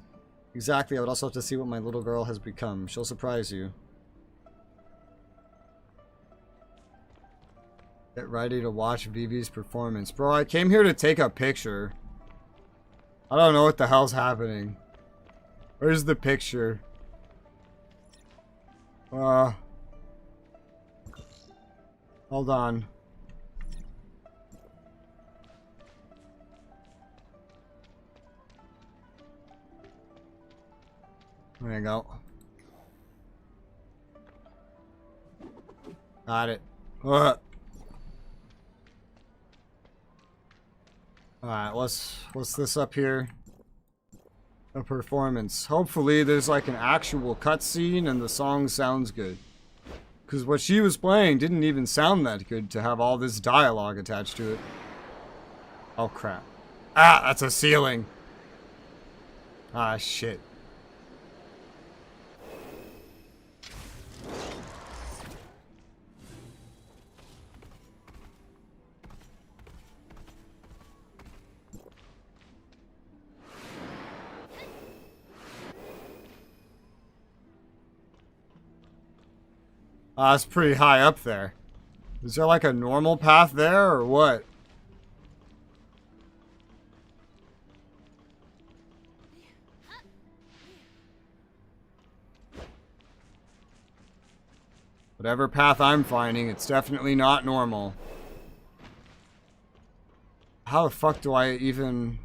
Exactly, I would also have to see what my little girl has become. She'll surprise you. Get ready to watch Vivi's performance. Bro, I came here to take a picture. I don't know what the hell's happening. Where's the picture? Hold on. There you go. Got it. Alright, what's this up here? A performance. Hopefully there's like an actual cutscene and the song sounds good. Because what she was playing didn't even sound that good to have all this dialogue attached to it. Oh crap. Ah, that's a ceiling. Ah, shit. It's pretty high up there. Is there like a normal path there or what? Whatever path I'm finding, it's definitely not normal. How the fuck do I even...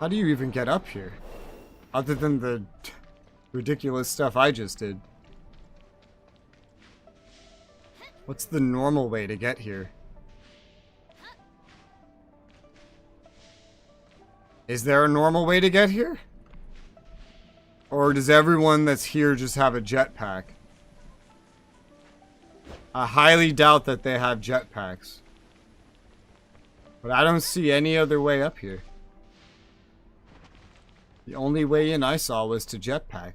How do you even get up here? Other than the ridiculous stuff I just did. What's the normal way to get here? Is there a normal way to get here? Or does everyone that's here just have a jetpack? I highly doubt that they have jetpacks. But I don't see any other way up here. The only way in I saw was to jetpack.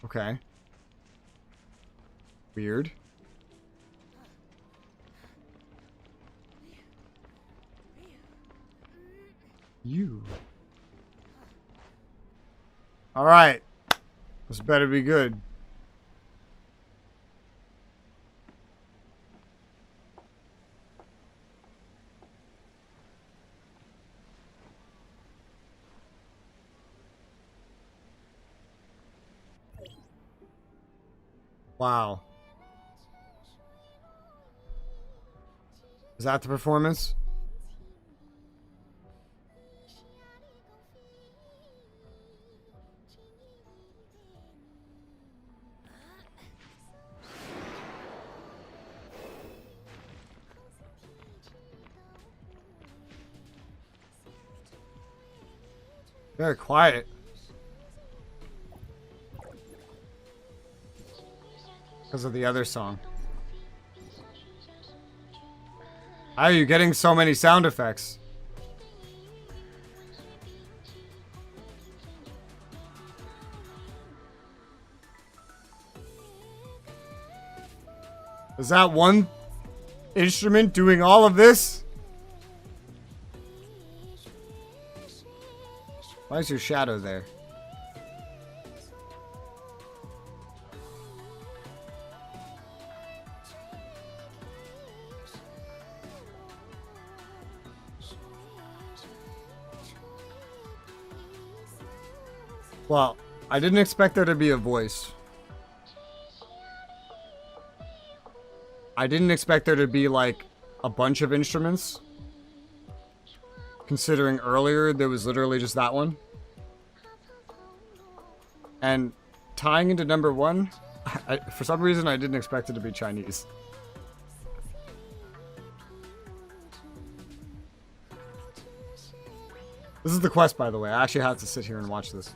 Okay. Weird. You. Alright. This better be good. Wow. Is that the performance? Very quiet. Because of the other song. How are you getting so many sound effects? Is that one instrument doing all of this? Why is your shadow there? Well, I didn't expect there to be a voice. I didn't expect there to be like a bunch of instruments. Considering earlier there was literally just that one. And tying into number one, for some reason I didn't expect it to be Chinese. This is the quest, by the way. I actually have to sit here and watch this.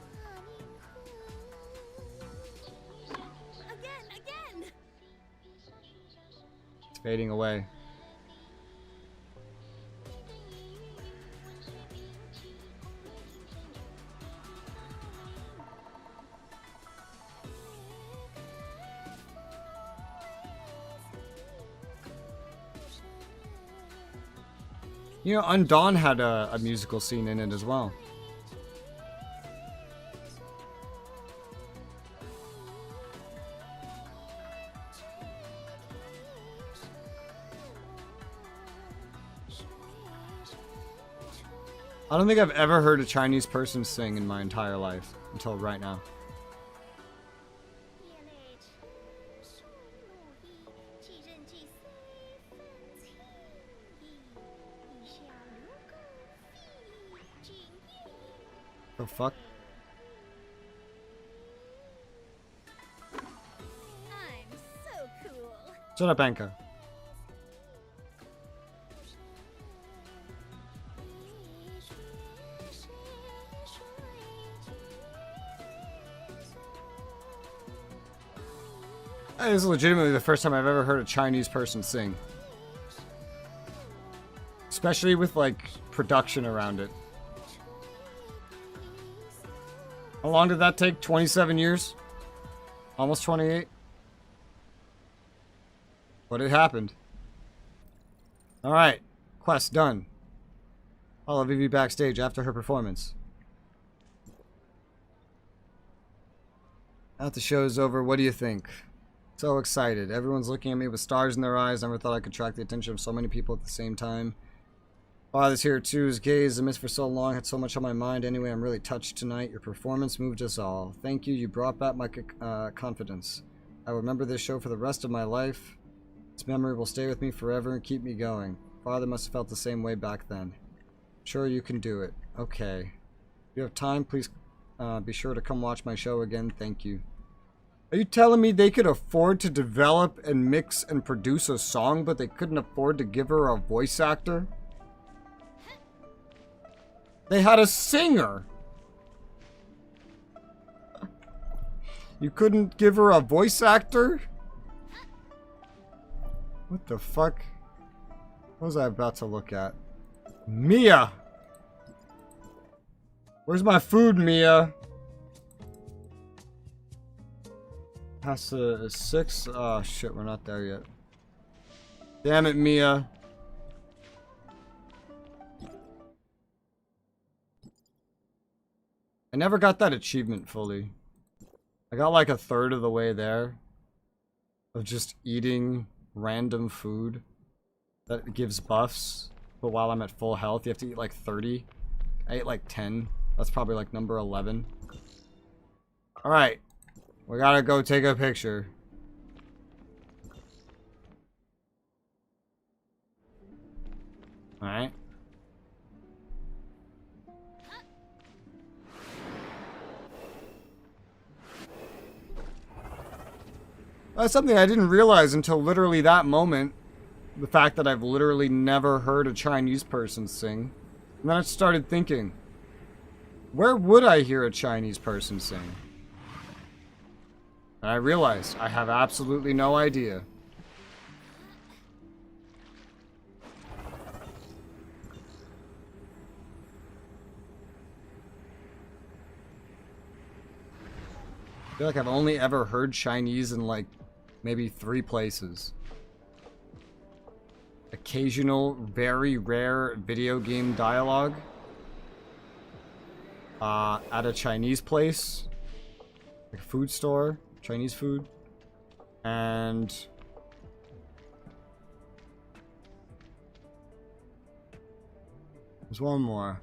Again! It's fading away. You know, Undawn had a musical scene in it as well. I don't think I've ever heard a Chinese person sing in my entire life until right now. The fuck? I'm so cool. Shut up, Anka. This is legitimately the first time I've ever heard a Chinese person sing. Especially with, like, production around it. How long did that take? 27 years? Almost 28? but it happened. Alright. Quest done. Follow Vivi backstage after her performance. Now that the show is over, what do you think? So excited. Everyone's looking at me with stars in their eyes. Never thought I could attract the attention of so many people at the same time. Father's here too. His gaze I missed for so long. Had so much on my mind. Anyway, I'm really touched tonight. Your performance moved us all. Thank you. You brought back my confidence. I will remember this show for the rest of my life. Its memory will stay with me forever and keep me going. Father must have felt the same way back then. Sure, you can do it. Okay. If you have time, please be sure to come watch my show again. Thank you. Are you telling me they could afford to develop and mix and produce a song, but they couldn't afford to give her a voice actor? They had a singer. You couldn't give her a voice actor? What the fuck? What was I about to look at? Mia! Where's my food, Mia? Past the 6? Oh shit, we're not there yet. Damn it, Mia. I never got that achievement fully. I got like a third of the way there. Of just eating random food that gives buffs. But while I'm at full health, you have to eat like 30. I ate like 10. That's probably like number 11. Alright. We gotta go take a picture. Alright. That's something I didn't realize until literally that moment. The fact that I've literally never heard a Chinese person sing. And then I started thinking, where would I hear a Chinese person sing? And I realized I have absolutely no idea. I feel like I've only ever heard Chinese in like maybe 3 places. Occasional, very rare video game dialogue. At a Chinese place. Like a food store. Chinese food. And... there's one more.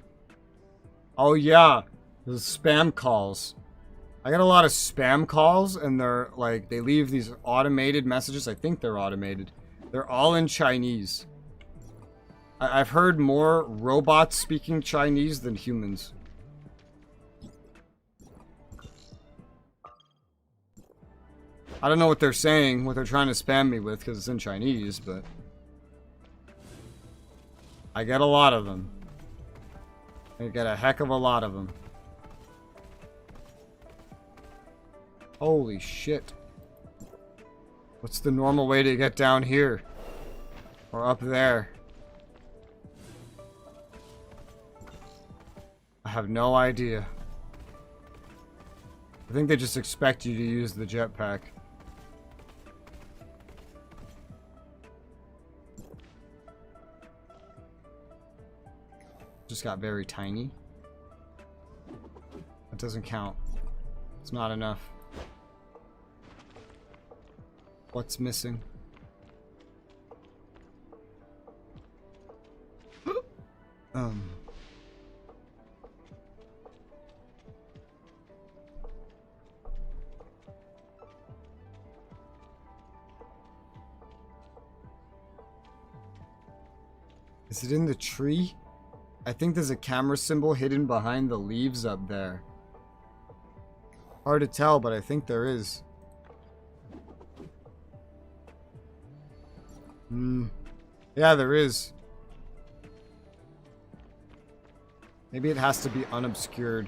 Oh yeah! There's spam calls. I get a lot of spam calls, and they're like, they leave these automated messages. I think they're automated. They're all in Chinese. I've heard more robots speaking Chinese than humans. I don't know what they're saying, what they're trying to spam me with, because it's in Chinese, but... I get a lot of them. I get a heck of a lot of them. Holy shit. What's the normal way to get down here? Or up there? I have no idea. I think they just expect you to use the jetpack. Just got very tiny. That doesn't count. It's not enough. What's missing? Is it in the tree? I think there's a camera symbol hidden behind the leaves up there. Hard to tell, but I think there is. Yeah, there is. Maybe it has to be unobscured.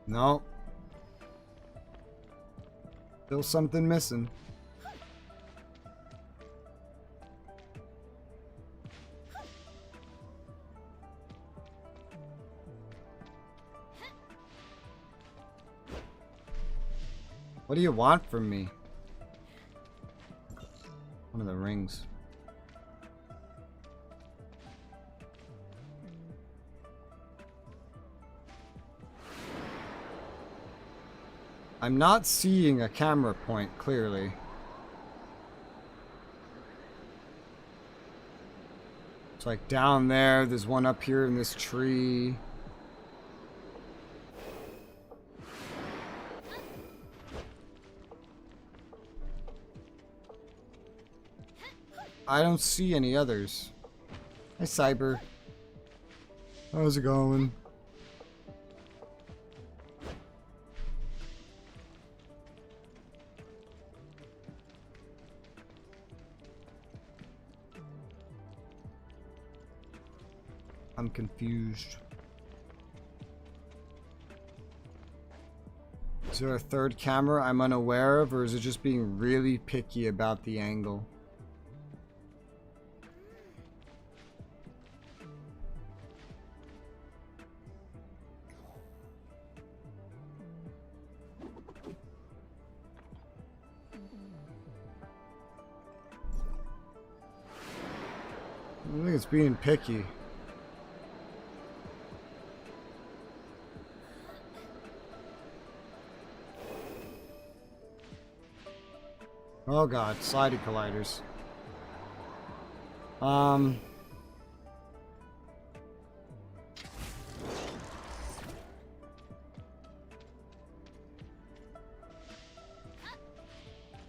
No. Still something missing. What do you want from me? One of the rings. I'm not seeing a camera point clearly. It's like down there, there's one up here in this tree. I don't see any others. Hi, Cyber. How's it going? I'm confused. Is there a third camera I'm unaware of, or is it just being really picky about the angle? I think it's being picky. Oh god, sliding colliders. I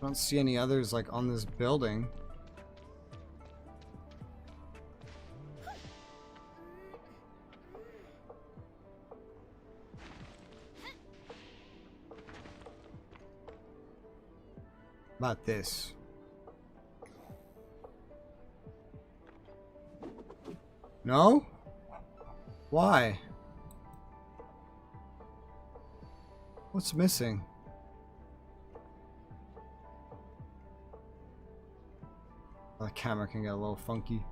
don't see any others like on this building. About this. No? Why? What's missing? Oh, the camera can get a little funky.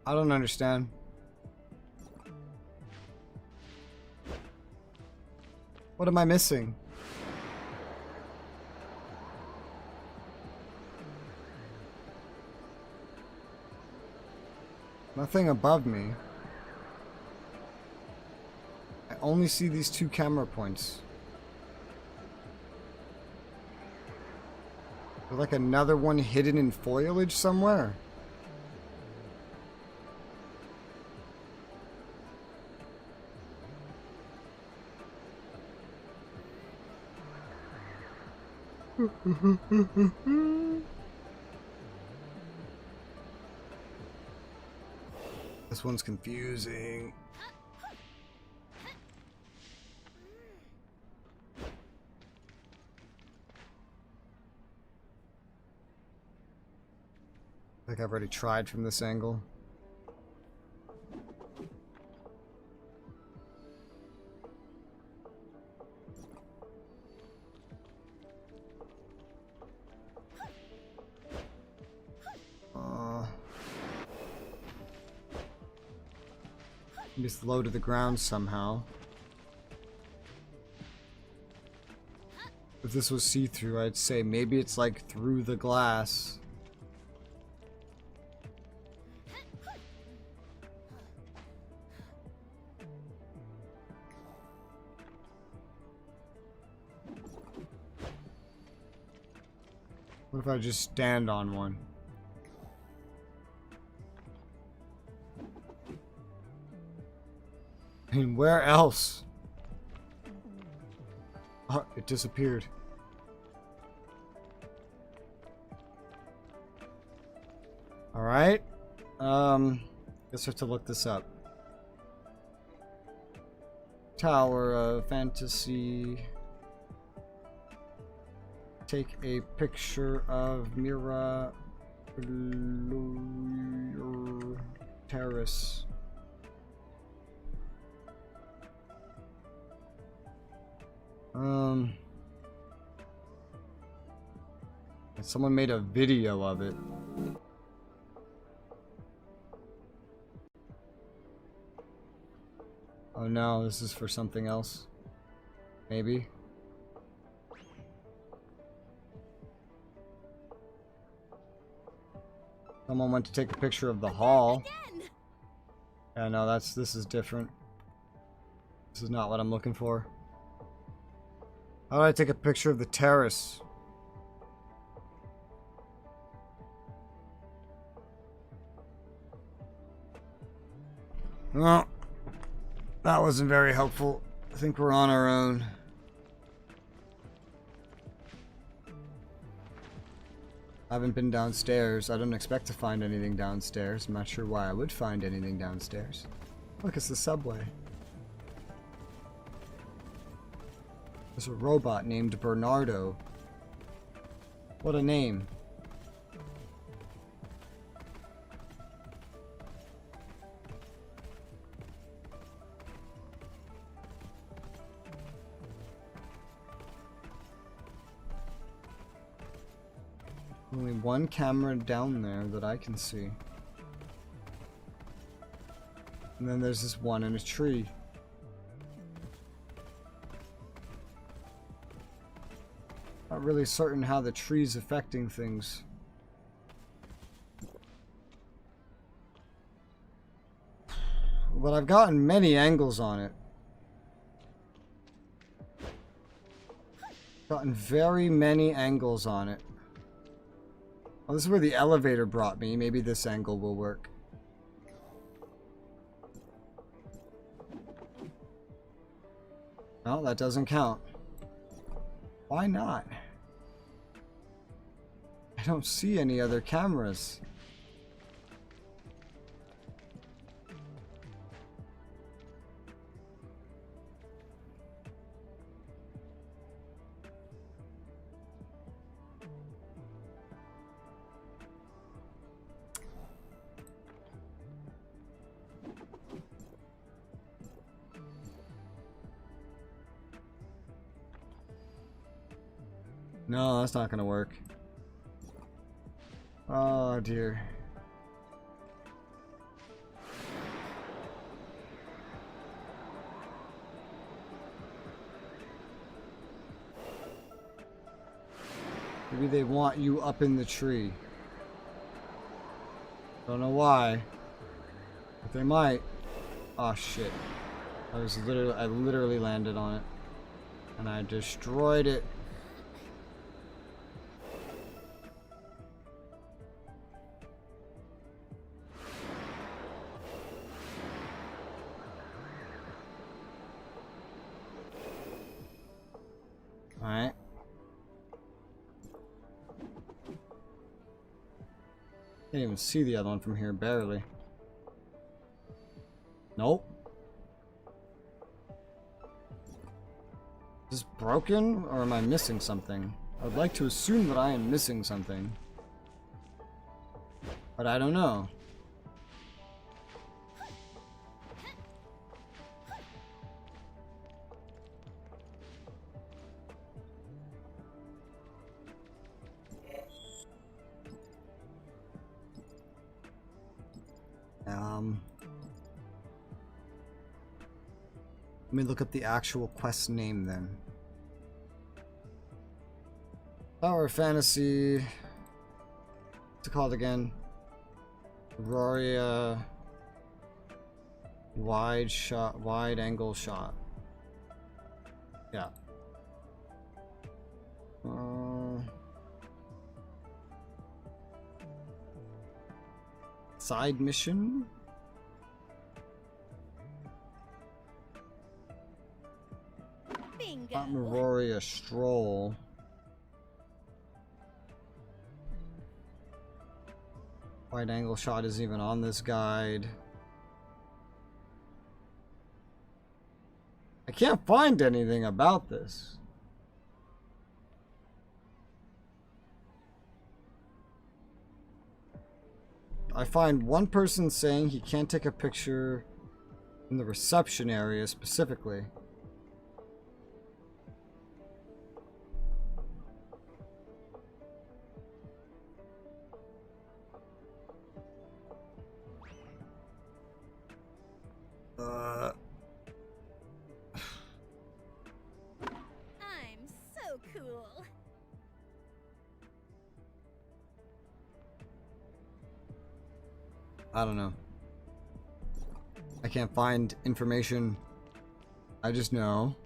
I don't understand. What am I missing? Nothing above me. I only see these two camera points. There's like another one hidden in foliage somewhere. This one's confusing. I think I've already tried from this angle. Just low to the ground somehow. If this was see-through, I'd say maybe it's like through the glass. What if I just stand on one? I mean, where else? Oh, it disappeared. Alright. Guess I have to look this up. Tower of Fantasy. Take a picture of Mira Terrace. Someone made a video of it. Oh no, this is for something else. Maybe. Someone went to take a picture of the hall. Yeah, no, this is different. This is not what I'm looking for. How do I take a picture of the terrace? Well, that wasn't very helpful. I think we're on our own. I haven't been downstairs. I don't expect to find anything downstairs. I'm not sure why I would find anything downstairs. Look, it's the subway. There's a robot named Bernardo. What a name. Only one camera down there that I can see. And then there's this one in a tree. Not really certain how the tree's affecting things. But I've gotten many angles on it. Gotten very many angles on it. Oh, this is where the elevator brought me. Maybe this angle will work. No, that doesn't count. Why not? I don't see any other cameras. No, that's not gonna work. Oh dear. Maybe they want you up in the tree. Don't know why. But they might. Oh shit. I literally landed on it. And I destroyed it. Alright. Can't even see the other one from here, barely. Nope. Is this broken, or am I missing something? I would like to assume that I am missing something. But I don't know. Let me look up the actual quest name then. Tower Fantasy. What's it called again? Roria. Wide angle shot. Yeah. Side mission? Roria Stroll. Wide angle shot isn't even on this guide. I can't find anything about this. I find one person saying he can't take a picture in the reception area specifically. I'm so cool. I don't know. I can't find information. I just know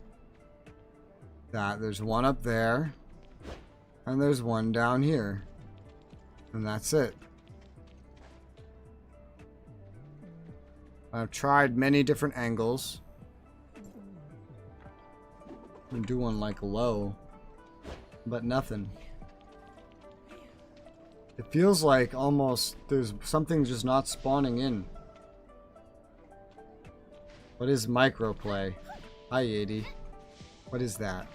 that there's one up there and there's one down here. And that's it. I've tried many different angles. I'm doing like low, but nothing. It feels like almost there's something just not spawning in. What is microplay? Hi, 80. What is that?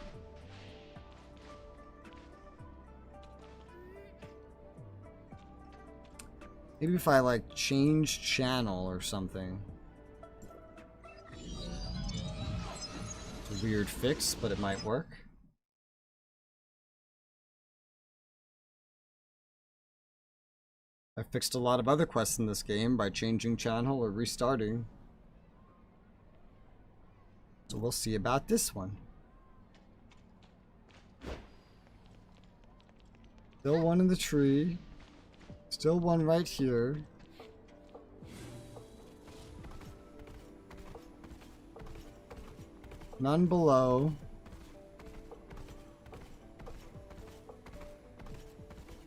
Maybe if I like change channel or something. It's a weird fix, but it might work. I fixed a lot of other quests in this game by changing channel or restarting. So we'll see about this one. Still one in the tree. Still one right here. None below.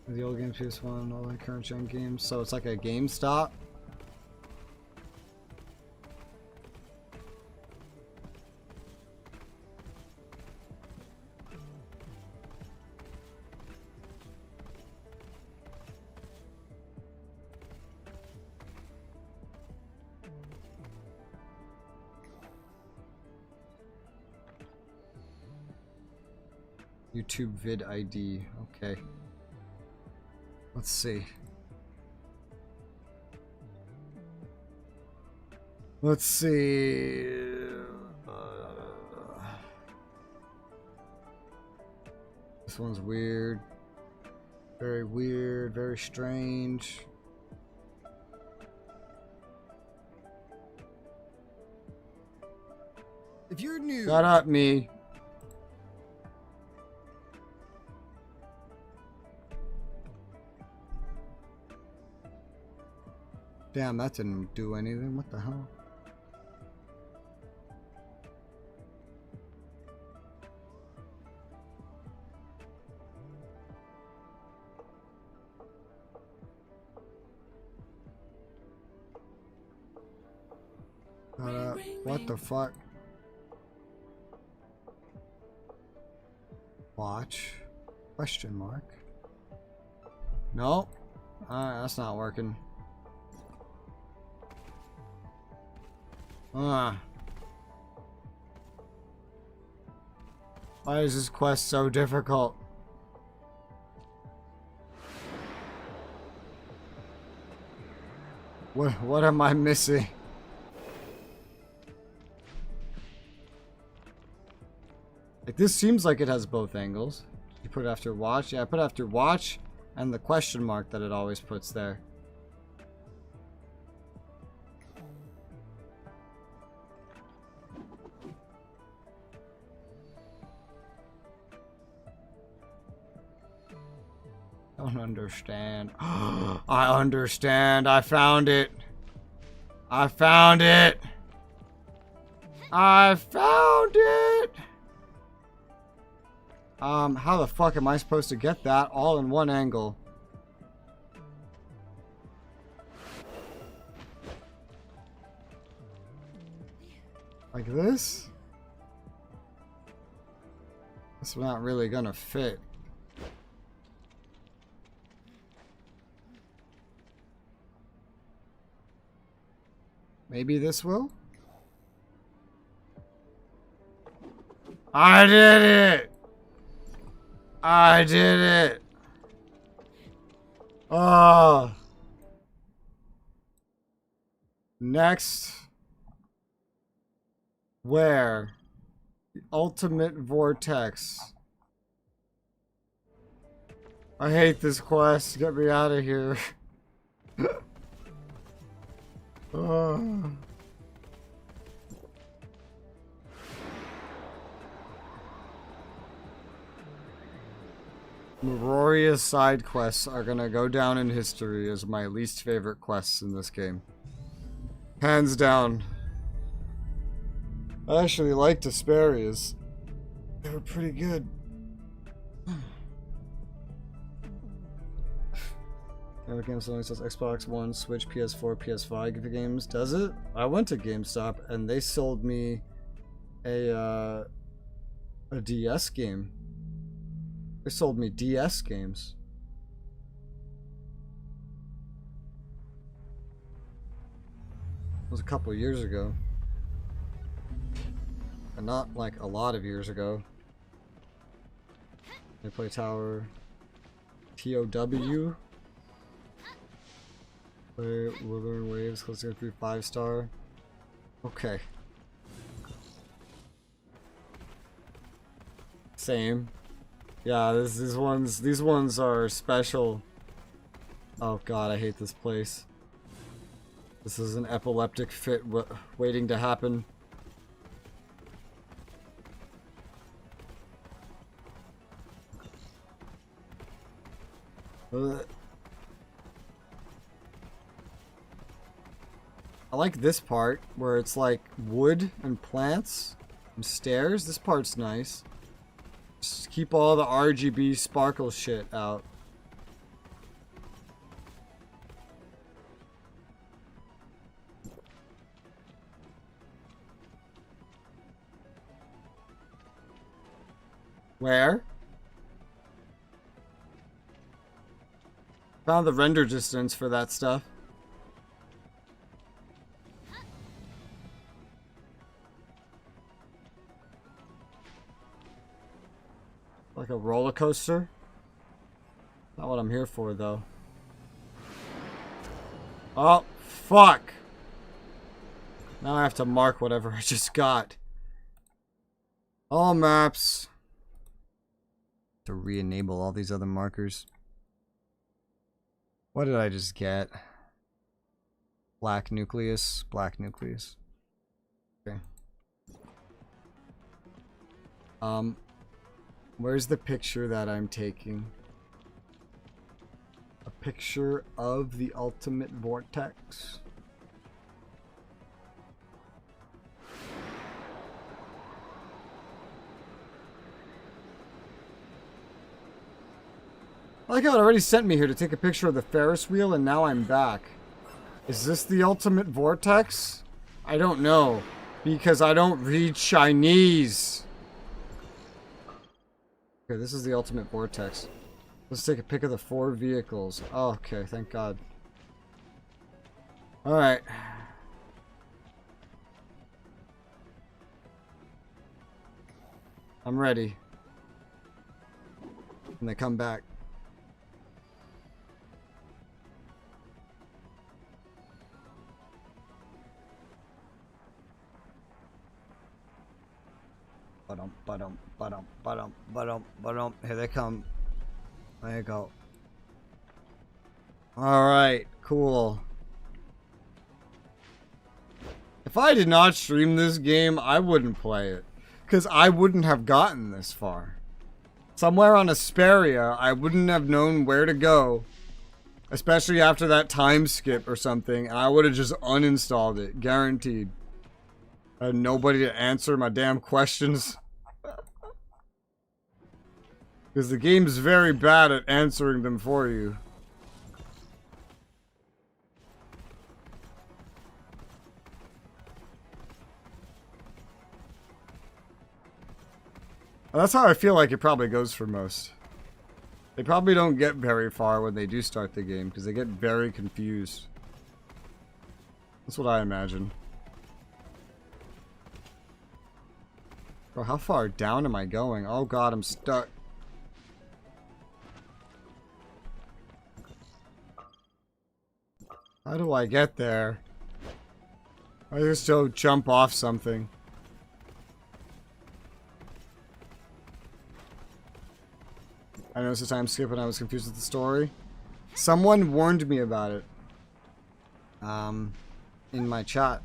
The old games, PS1, all the current gen games. So it's like a GameStop. YouTube vid ID. Okay. Let's see. Let's see. This one's weird. Very strange. If you're new, Shut up, me. Damn, that didn't do anything. What the hell? What the fuck? Watch? Question mark? No. Alright, that's not working. Why is this quest so difficult? What am I missing? Like, this seems like it has both angles. You put it after watch? Yeah, I put it after watch and the question mark that it always puts there. Don't understand. I understand. I found it. I found it. I found it. How the fuck am I supposed to get that all in one angle? Like this? It's not really gonna fit. Maybe this will? I did it! I did it! Oh. Next. Where? The ultimate vortex. I hate this quest. Get me out of here. Maroria's side quests are gonna go down in history as my least favorite quests in this game. Hands down. I actually liked Asperia's. They were pretty good. Never Games only sells Xbox One, Switch, PS4, PS5 games. Does it? I went to GameStop and they sold me a DS game. They sold me DS games. It was a couple of years ago. And not like a lot of years ago. They play Tower. TOW. Play Wuthering Waves, close to 5-star. Okay. Same. Yeah, these ones are special. Oh god, I hate this place. This is an epileptic fit waiting to happen. I like this part where it's like wood and plants and stairs. This part's nice. Just keep all the RGB sparkle shit out. Where? Found the render distance for that stuff. Like a roller coaster? Not what I'm here for, though. Oh, fuck! Now I have to mark whatever I just got. All maps. To re-enable all these other markers. What did I just get? Black nucleus. Black nucleus. Okay. Where's the picture that I'm taking? A picture of the ultimate vortex. I like how it already sent me here to take a picture of the Ferris wheel and now I'm back. Is this the ultimate vortex? I don't know. Because I don't read Chinese. Okay, this is the ultimate vortex. Let's take a pic of the 4 vehicles. Oh, okay, thank God. Alright. I'm ready. And they come back. Here they come. There you go. Alright, cool. If I did not stream this game, I wouldn't play it. Because I wouldn't have gotten this far. Somewhere on Asperia, I wouldn't have known where to go. Especially after that time skip or something. And I would have just uninstalled it. Guaranteed. I had nobody to answer my damn questions. Because the game's very bad at answering them for you. Well, that's how I feel like it probably goes for most. They probably don't get very far when they do start the game, because they get very confused. That's what I imagine. Bro, how far down am I going? Oh god, I'm stuck. How do I get there? I just don't jump off something. I noticed a time skip when I was confused with the story. Someone warned me about it. In my chat.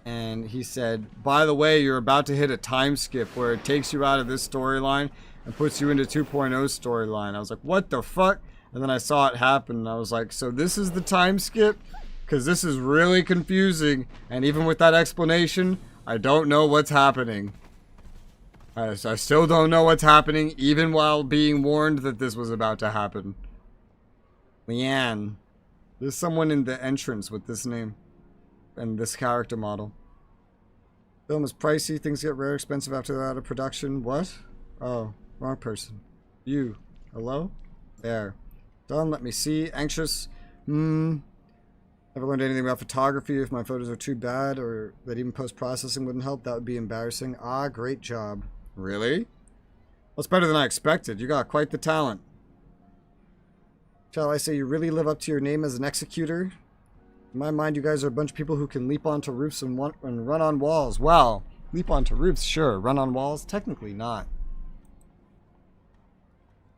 And he said, by the way, you're about to hit a time skip where it takes you out of this storyline and puts you into 2.0 storyline. I was like, what the fuck? And then I saw it happen, and I was like, so this is the time skip? Because this is really confusing, and even with that explanation, I don't know what's happening. I still don't know what's happening, even while being warned that this was about to happen. Leanne. There's someone in the entrance with this name. And this character model. Film is pricey, things get rare, expensive after they're out of production. What? Oh, wrong person. You. Hello? There. Done, let me see. Anxious. Never learned anything about photography. If my photos are too bad or that even post-processing wouldn't help, that would be embarrassing. Ah, great job. Really? That's better than I expected. You got quite the talent. Shall I say you really live up to your name as an executor? In my mind, you guys are a bunch of people who can leap onto roofs and run on walls. Wow. Leap onto roofs, sure. Run on walls? Technically not.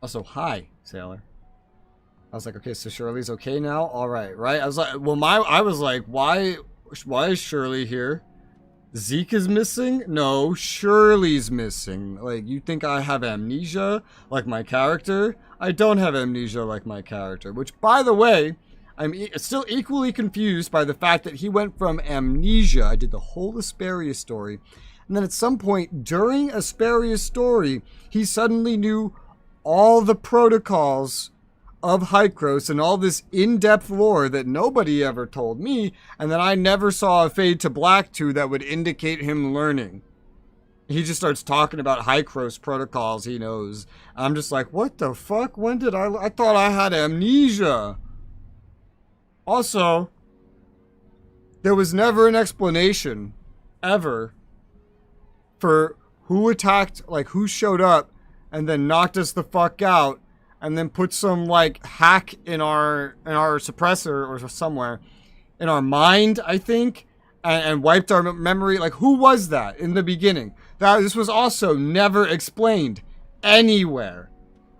Also, hi, sailor. I was like, okay, so Shirley's okay now? Alright, right? I was like, well, I was like, why is Shirley here? Zeke is missing? No, Shirley's missing. Like, you think I have amnesia like my character? I don't have amnesia like my character. Which, by the way, I'm still equally confused by the fact that he went from amnesia. I did the whole Asperia story. And then at some point during Asperia's story, he suddenly knew all the protocols of Hykros and all this in-depth lore that nobody ever told me, and that I never saw a fade to black to that would indicate him learning. He just starts talking about Hykros protocols he knows. I'm just like, what the fuck? When did I thought I had amnesia. Also, there was never an explanation, ever, for who attacked, like who showed up and then knocked us the fuck out and then put some like hack in our suppressor or somewhere in our mind, I think, and wiped our memory. Like, who was that in the beginning? This was also never explained anywhere.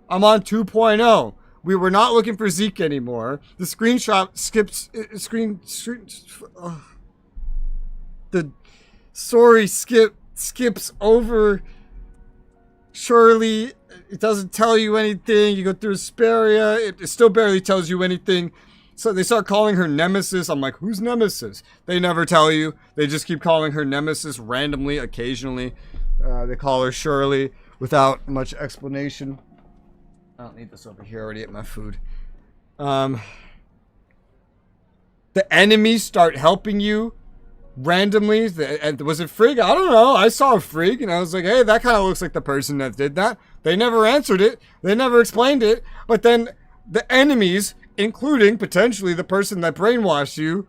I'm on 2.0. We were not looking for Zeke anymore. The screenshot skips the story skips over Shirley. It doesn't tell you anything. You go through Asperia. It still barely tells you anything. So they start calling her Nemesis. I'm like, who's Nemesis? They never tell you. They just keep calling her Nemesis randomly, occasionally. They call her Shirley without much explanation. I don't need this over here. I already ate my food. The enemies start helping you randomly. Was it Frigg? I don't know. I saw a Frigg and I was like, hey, that kind of looks like the person that did that. They never answered it. They never explained it. But then the enemies, including potentially the person that brainwashed you,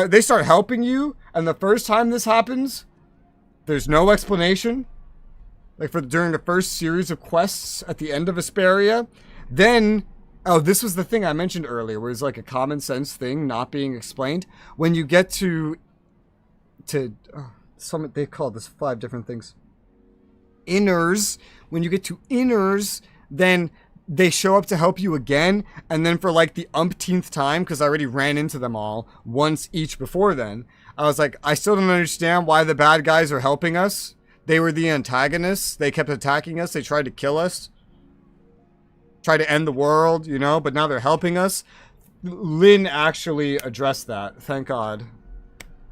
they start helping you. And the first time this happens, there's no explanation. Like during the first series of quests at the end of Asperia. Then, oh, this was the thing I mentioned earlier, where it's like a common sense thing not being explained. When you get to some, they call this 5 different things. Innars. When you get to Innars, then they show up to help you again, and then for like the umpteenth time, because I already ran into them all once each before then, I was like, I still don't understand why the bad guys are helping us. They were the antagonists. They kept attacking us. They tried to kill us. Tried to end the world, you know, but now they're helping us. Lynn actually addressed that. Thank God.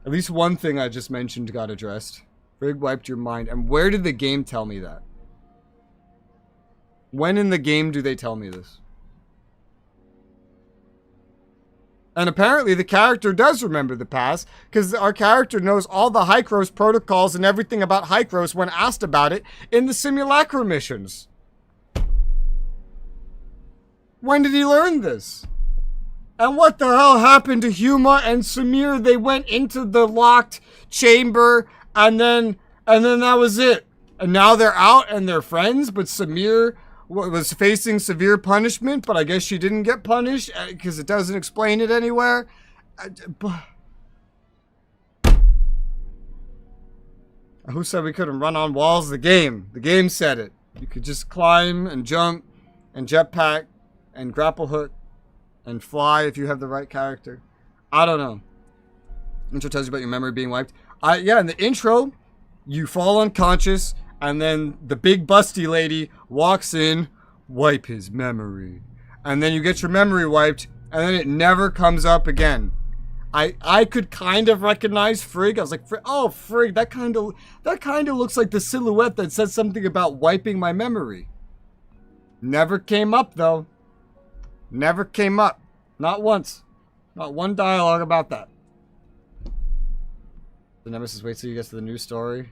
At least one thing I just mentioned got addressed. Frigg wiped your mind. And where did the game tell me that? When in the game do they tell me this? And apparently the character does remember the past, because our character knows all the Hykros protocols and everything about Hykros when asked about it in the simulacra missions. When did he learn this? And what the hell happened to Huma and Samir? They went into the locked chamber and then that was it. And now they're out and they're friends, but Samir was facing severe punishment, but I guess she didn't get punished because it doesn't explain it anywhere. Who said we couldn't run on walls? The game. The game said it. You could just climb and jump and jetpack and grapple hook and fly if you have the right character. I don't know. Intro tells you about your memory being wiped. Yeah, in the intro, you fall unconscious And then the big busty lady walks in, wipe his memory. And then you get your memory wiped, and then it never comes up again. I could kind of recognize Frigg. I was like, oh, Frigg, that kind of looks like the silhouette that says something about wiping my memory. Never came up, though. Never came up. Not once. Not one dialogue about that. The Nemesis waits till you get to the new story.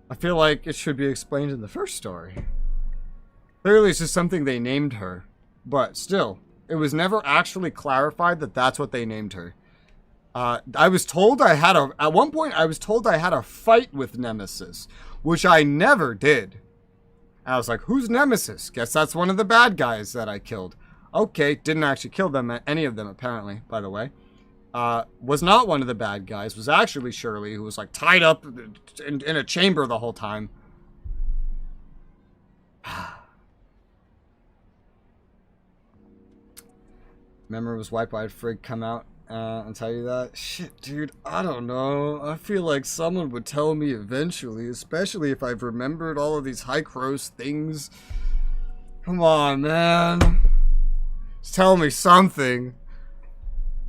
I feel like it should be explained in the first story. Clearly, it's just something they named her. But still, it was never actually clarified that that's what they named her. I was told at one point, I was told I had a fight with Nemesis, which I never did. And I was like, who's Nemesis? Guess that's one of the bad guys that I killed. Okay, didn't actually kill them, any of them apparently, by the way. Was not one of the bad guys, was actually Shirley, who was like tied up in a chamber the whole time. Memory was wiped by Frigg come out and tell you that? Shit, dude, I don't know. I feel like someone would tell me eventually, especially if I've remembered all of these high-cross things. Come on, man. Just tell me something.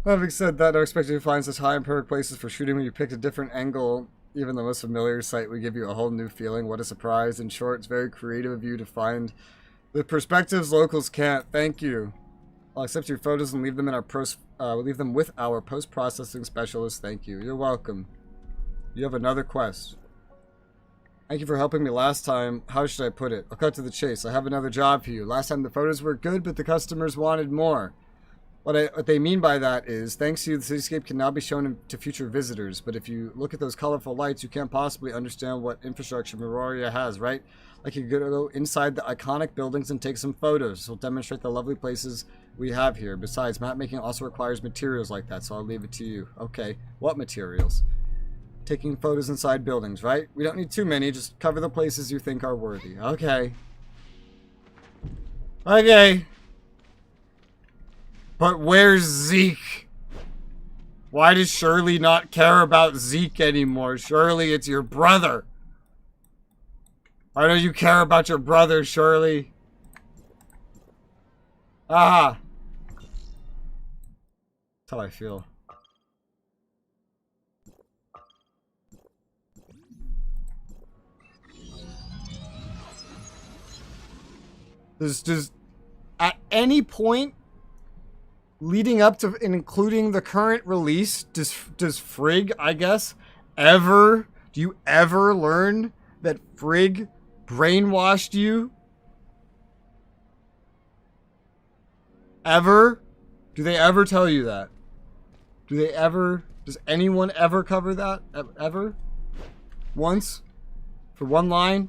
Having said that, I expect you to find such high and perfect places for shooting when you picked a different angle. Even the most familiar site would give you a whole new feeling. What a surprise. In short, it's very creative of you to find the perspectives locals can't. Thank you. I'll accept your photos and leave them in our leave them with our post-processing specialist. Thank you. You're welcome. You have another quest. Thank you for helping me last time. How should I put it? I'll cut to the chase. I have another job for you. Last time the photos were good, but the customers wanted more. What they mean by that is, thanks to you, the cityscape can now be shown to future visitors. But if you look at those colorful lights, you can't possibly understand what infrastructure Veray has, right? Like you could go inside the iconic buildings and take some photos. This will demonstrate the lovely places we have here. Besides, map making also requires materials like that, so I'll leave it to you. Okay, what materials? Taking photos inside buildings, right? We don't need too many, just cover the places you think are worthy. Okay. Okay. But where's Zeke? Why does Shirley not care about Zeke anymore? Shirley, it's your brother. Why don't you care about your brother, Shirley? Ah. That's how I feel. Does at any point leading up to and including the current release, does Frigg, I guess, do you ever learn that Frigg brainwashed you? Ever? Do they ever tell you that? Does anyone ever cover that? Ever? Once? For one line?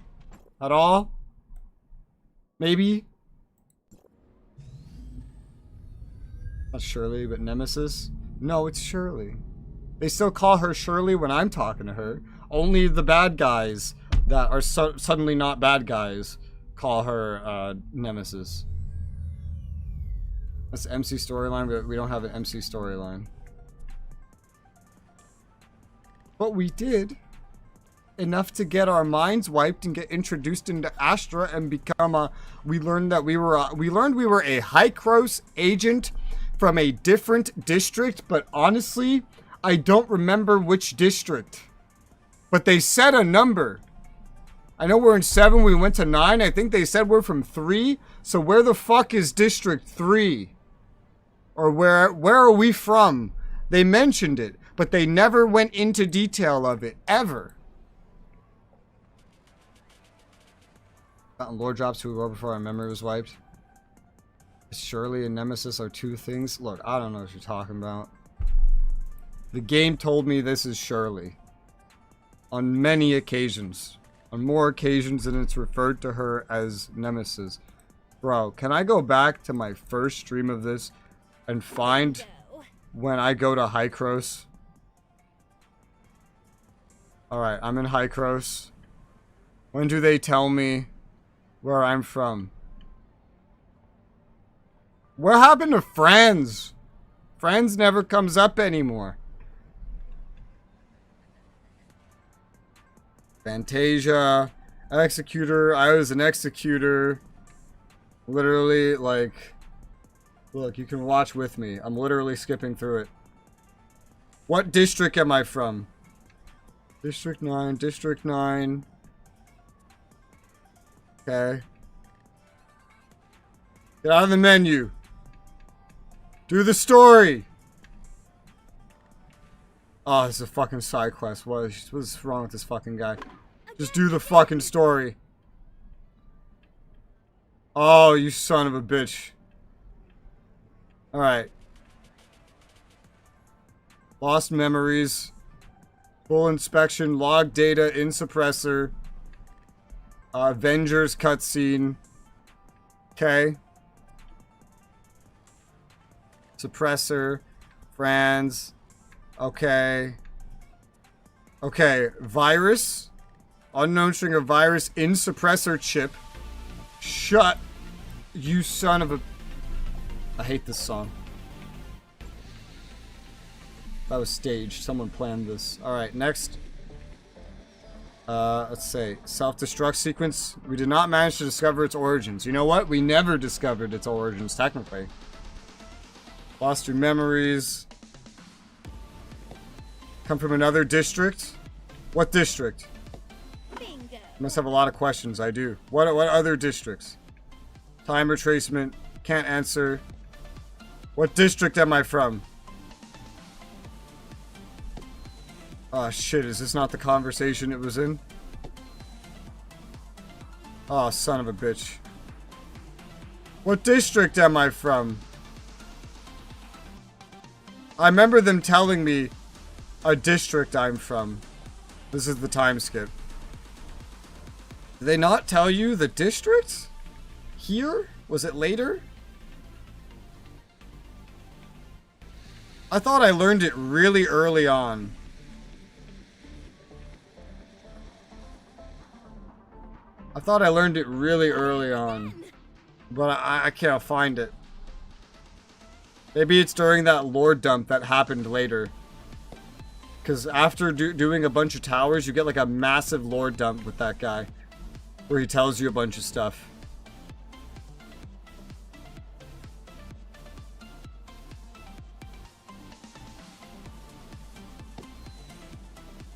At all? Maybe? Not Shirley, but Nemesis? No, it's Shirley. They still call her Shirley when I'm talking to her. Only the bad guys that are suddenly not bad guys call her Nemesis. That's the MC storyline, but we don't have an MC storyline. But we did enough to get our minds wiped and get introduced into Astra and become we learned we were a Hykros agent from a different district, but honestly, I don't remember which district. But they said a number. I know we're in 7, we went to 9. I think they said we're from 3. So where the fuck is District 3? Or where are we from? They mentioned it, but they never went into detail of it, ever. Gotten lore drops to go before our memory was wiped. Shirley and Nemesis are two things. Look, I don't know what you're talking about. The game told me this is Shirley. On many occasions. On more occasions than it's referred to her as Nemesis. Bro, can I go back to my first stream of this and find when I go to Hykros? Alright, I'm in Hykros. When do they tell me where I'm from? What happened to Friends? Friends never comes up anymore. Fantasia. Executor. I was an executor. Literally, like... Look, you can watch with me. I'm literally skipping through it. What district am I from? District 9. District 9. Okay. Get out of the menu. Do the story. Oh, this is a fucking side quest. What's wrong with this fucking guy? Just do the fucking story. Oh, you son of a bitch. Alright. Lost memories. Full inspection. Log data in suppressor. Avengers cutscene. Okay. Suppressor. Franz. Okay. Okay. Virus. Unknown string of virus in suppressor chip. Shut. You son of a... I hate this song. That was staged. Someone planned this. Alright, next. Let's say. Self-destruct sequence. We did not manage to discover its origins. You know what? We never discovered its origins, technically. Lost your memories. Come from another district? What district? Bingo. You must have a lot of questions. I do. What other districts? Time retracement. Can't answer. What district am I from? Oh shit, is this not the conversation it was in? Oh, son of a bitch. What district am I from? I remember them telling me a district I'm from. This is the time skip. Did they not tell you the district? Here? Was it later? I thought I learned it really early on. I thought I learned it really early on. But I can't find it. Maybe it's during that lore dump that happened later. Because after doing a bunch of towers, you get like a massive lore dump with that guy. Where he tells you a bunch of stuff.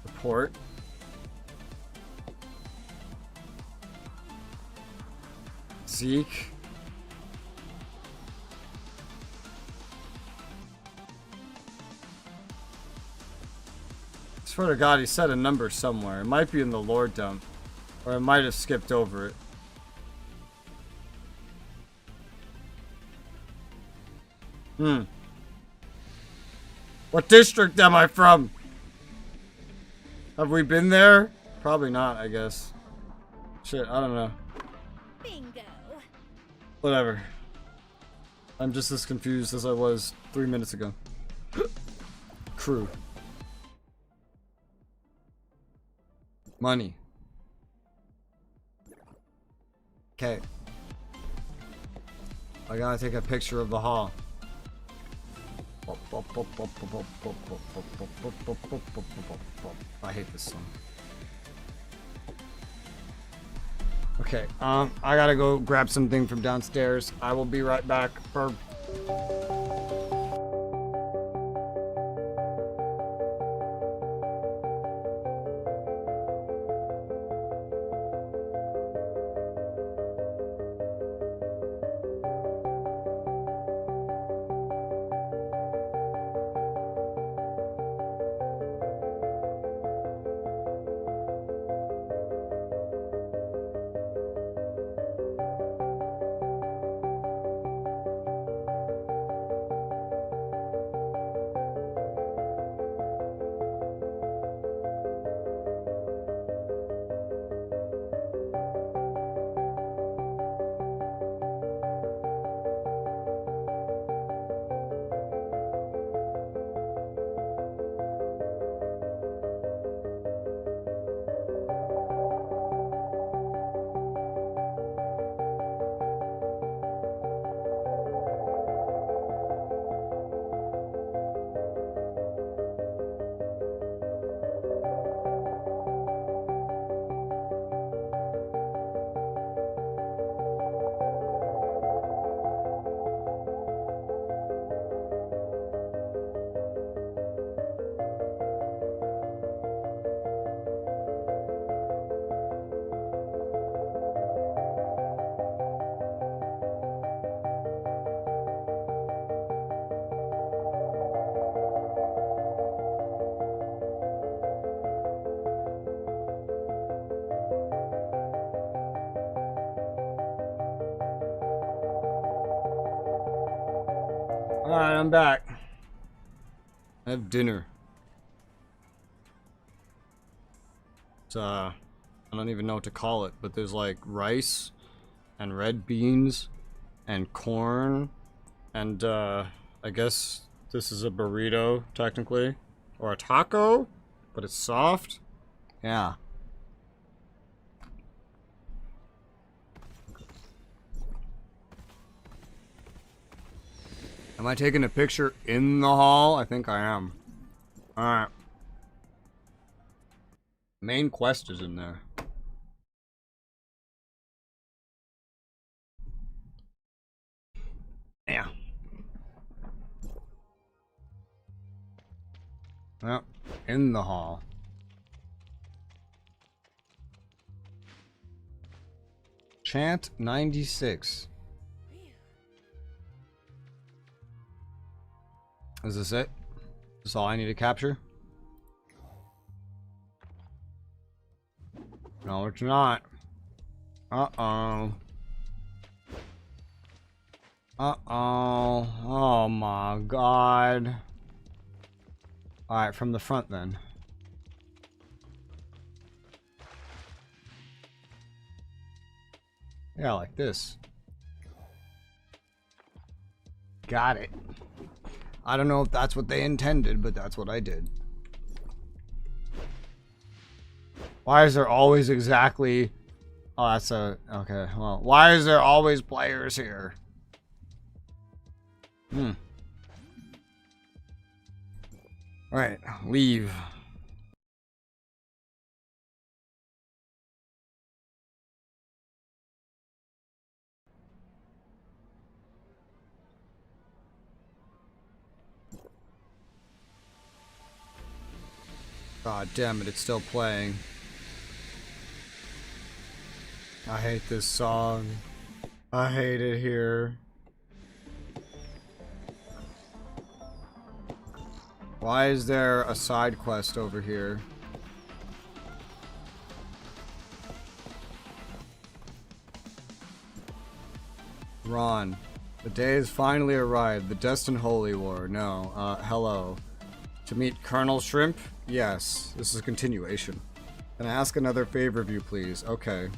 Report. Zeke. I swear to God, he said a number somewhere. It might be in the lore dump. Or I might have skipped over it. What district am I from? Have we been there? Probably not, I guess. Shit, I don't know. Bingo. Whatever. I'm just as confused as I was 3 minutes ago. Crew. Money. Okay. I gotta take a picture of the hall. I hate this song. Okay, I gotta go grab something from downstairs. I will be right back. Alright, I'm back. I have dinner. It's, I don't even know what to call it, but there's like rice and red beans and corn and, I guess this is a burrito, technically. Or a taco, but it's soft. Yeah. Am I taking a picture in the hall? I think I am. Alright. Main quest is in there. Yeah. Yep. In the hall. Chant 96. Is this it? Is this all I need to capture? No, it's not. Uh-oh. Uh-oh. Oh my god. Alright, from the front then. Yeah, like this. Got it. I don't know if that's what they intended, but that's what I did. Why is there always exactly... Oh, that's a... Okay, well, why is there always players here? Alright, leave. God damn it, it's still playing. I hate this song. I hate it here. Why is there a side quest over here? Ron. The day has finally arrived. The Destined Holy War. No. Hello. To meet Colonel Shrimp? Yes. This is a continuation. Can I ask another favor of you, please? Okay.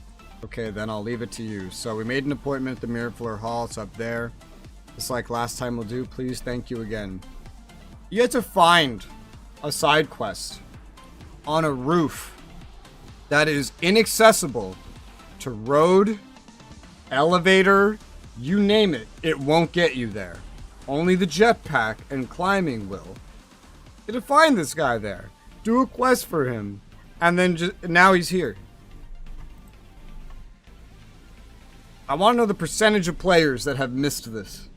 Okay, then I'll leave it to you. So we made an appointment at the Mirafleur Hall. It's up there. Just like last time will do. Please, thank you again. You have to find a side quest on a roof that is inaccessible to road, elevator, you name it. It won't get you there. Only the jetpack and climbing will. You have to find this guy there. Do a quest for him. And then just now he's here. I want to know the percentage of players that have missed this.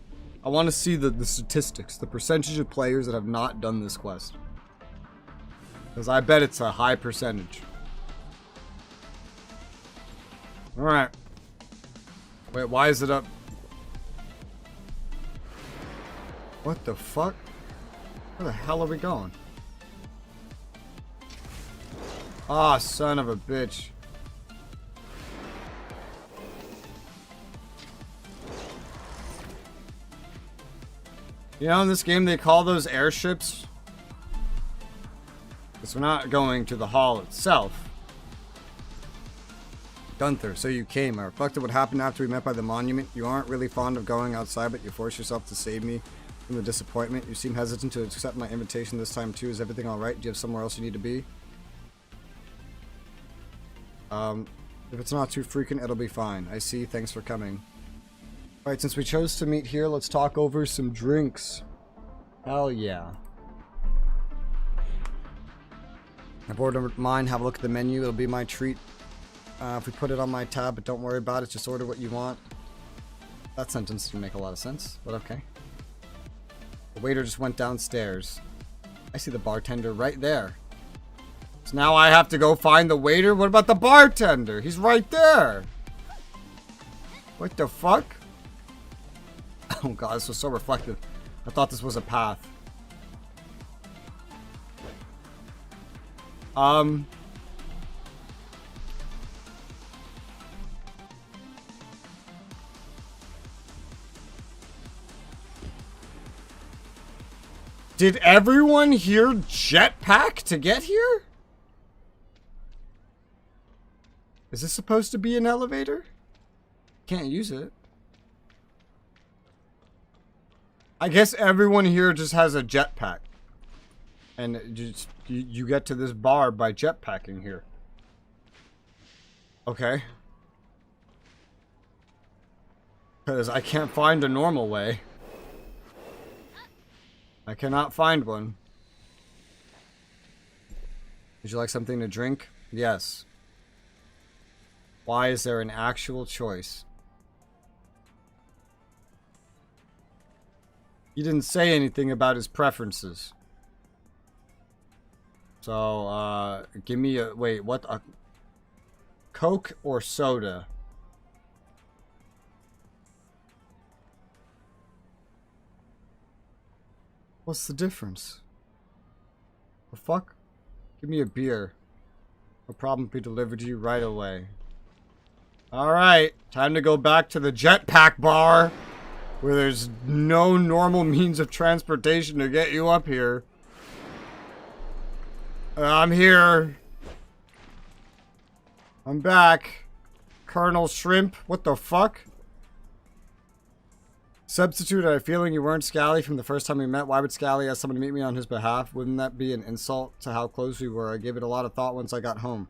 I want to see the statistics. The percentage of players that have not done this quest. Because I bet it's a high percentage. Alright. Wait, why is it up? What the fuck? Where the hell are we going? Ah, son of a bitch. You know, in this game they call those airships. Because we're not going to the hall itself. Gunther, so you came. I reflected what happened after we met by the monument. You aren't really fond of going outside, but you force yourself to save me from the disappointment. You seem hesitant to accept my invitation this time too. Is everything alright? Do you have somewhere else you need to be? If it's not too frequent, it'll be fine. I see. Thanks for coming. Alright, since we chose to meet here, let's talk over some drinks. Hell yeah. I've ordered mine. Have a look at the menu. It'll be my treat. If we put it on my tab, but don't worry about it. Just order what you want. That sentence didn't make a lot of sense, but okay. The waiter just went downstairs. I see the bartender right there. So now I have to go find the waiter? What about the bartender? He's right there. What the fuck? Oh god, this was so reflective. I thought this was a path. Did everyone here jetpack to get here? Is this supposed to be an elevator? Can't use it. I guess everyone here just has a jetpack. And you get to this bar by jetpacking here. Okay. Because I can't find a normal way. I cannot find one. Would you like something to drink? Yes. Why is there an actual choice? He didn't say anything about his preferences. So, give me a... Wait, what? A Coke or soda? What's the difference? The fuck? Give me a beer. No problem, be delivered to you right away. Alright, time to go back to the jetpack bar, where there's no normal means of transportation to get you up here. I'm here. I'm back. Colonel Shrimp, what the fuck? Substitute, I had a feeling you weren't Scally from the first time we met. Why would Scally ask someone to meet me on his behalf? Wouldn't that be an insult to how close we were? I gave it a lot of thought once I got home.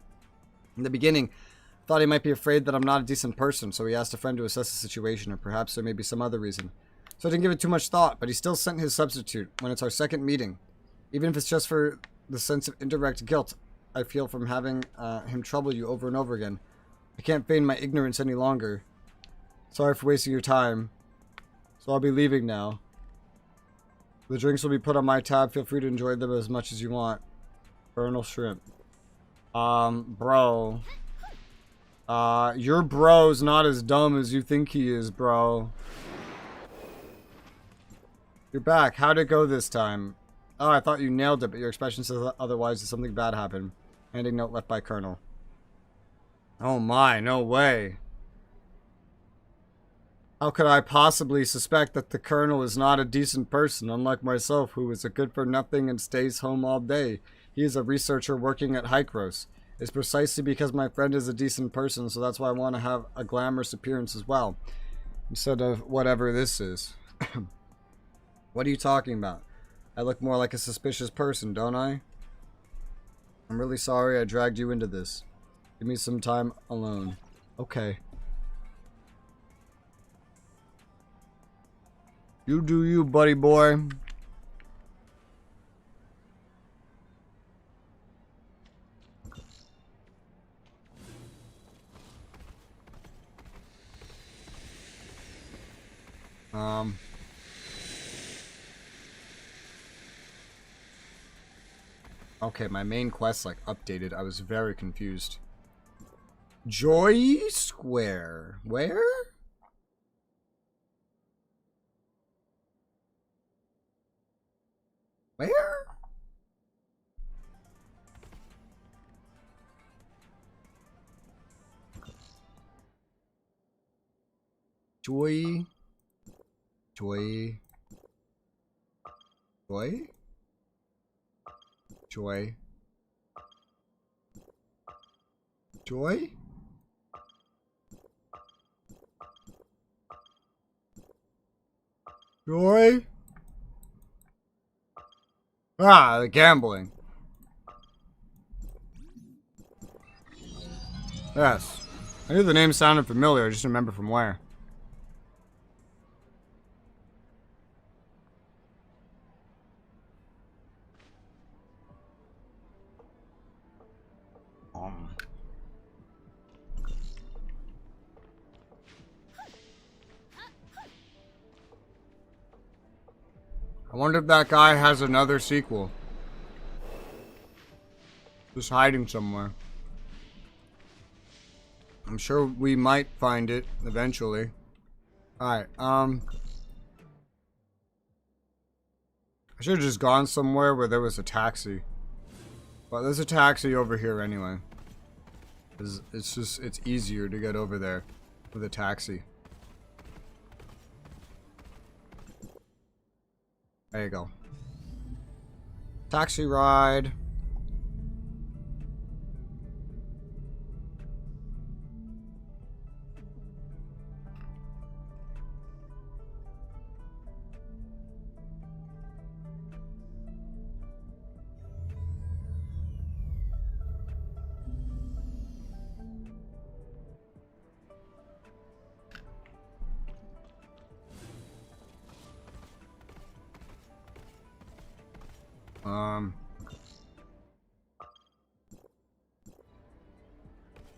In the beginning, I thought he might be afraid that I'm not a decent person, so he asked a friend to assess the situation, or perhaps there may be some other reason. So I didn't give it too much thought, but he still sent his substitute when it's our second meeting. Even if it's just for the sense of indirect guilt I feel from having him trouble you over and over again. I can't feign my ignorance any longer. Sorry for wasting your time. So I'll be leaving now. The drinks will be put on my tab. Feel free to enjoy them as much as you want. Colonel Shrimp. Bro. Your bro's not as dumb as you think he is, bro. You're back. How'd it go this time? Oh, I thought you nailed it, but your expression says otherwise. Did something bad happen? Ending note left by Colonel. Oh my, no way. How could I possibly suspect that the Colonel is not a decent person, unlike myself, who is a good-for-nothing and stays home all day? He is a researcher working at Hykros. It's precisely because my friend is a decent person, so that's why I want to have a glamorous appearance as well. Instead of whatever this is. What are you talking about? I look more like a suspicious person, don't I? I'm really sorry I dragged you into this. Give me some time alone. Okay. You do you, buddy boy. Okay, my main quest like updated. I was very confused. Joy Square. Where? Where? Joy. Joy. Joy? Joy. Joy? Joy? Ah, the gambling. Yes. I knew the name sounded familiar, I just didn't remember from where. I wonder if that guy has another sequel. Just hiding somewhere. I'm sure we might find it eventually. Alright, I should have just gone somewhere where there was a taxi. But there's a taxi over here anyway. It's easier to get over there with a taxi. There you go. Taxi ride.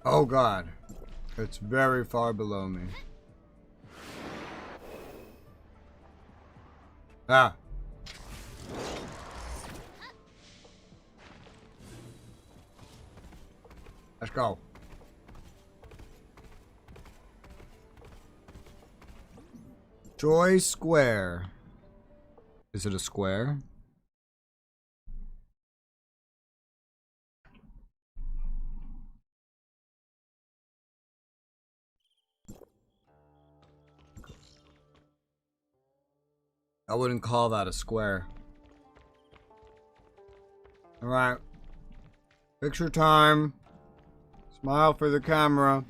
Oh god. It's very far below me. Ah. Let's go. Joy Square. Is it a square? I wouldn't call that a square. Alright. Picture time. Smile for the camera.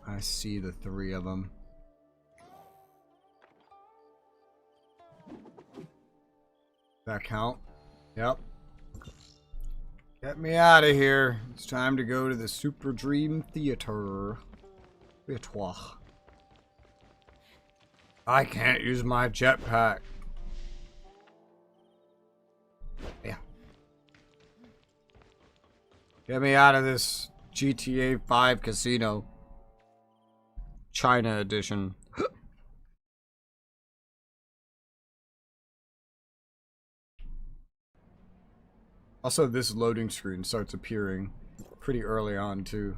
I see the three of them. That count? Yep. Get me out of here. It's time to go to the Super Dream Theater. I can't use my jetpack. Yeah. Get me out of this GTA 5 casino. China edition. Also, this loading screen starts appearing pretty early on, too.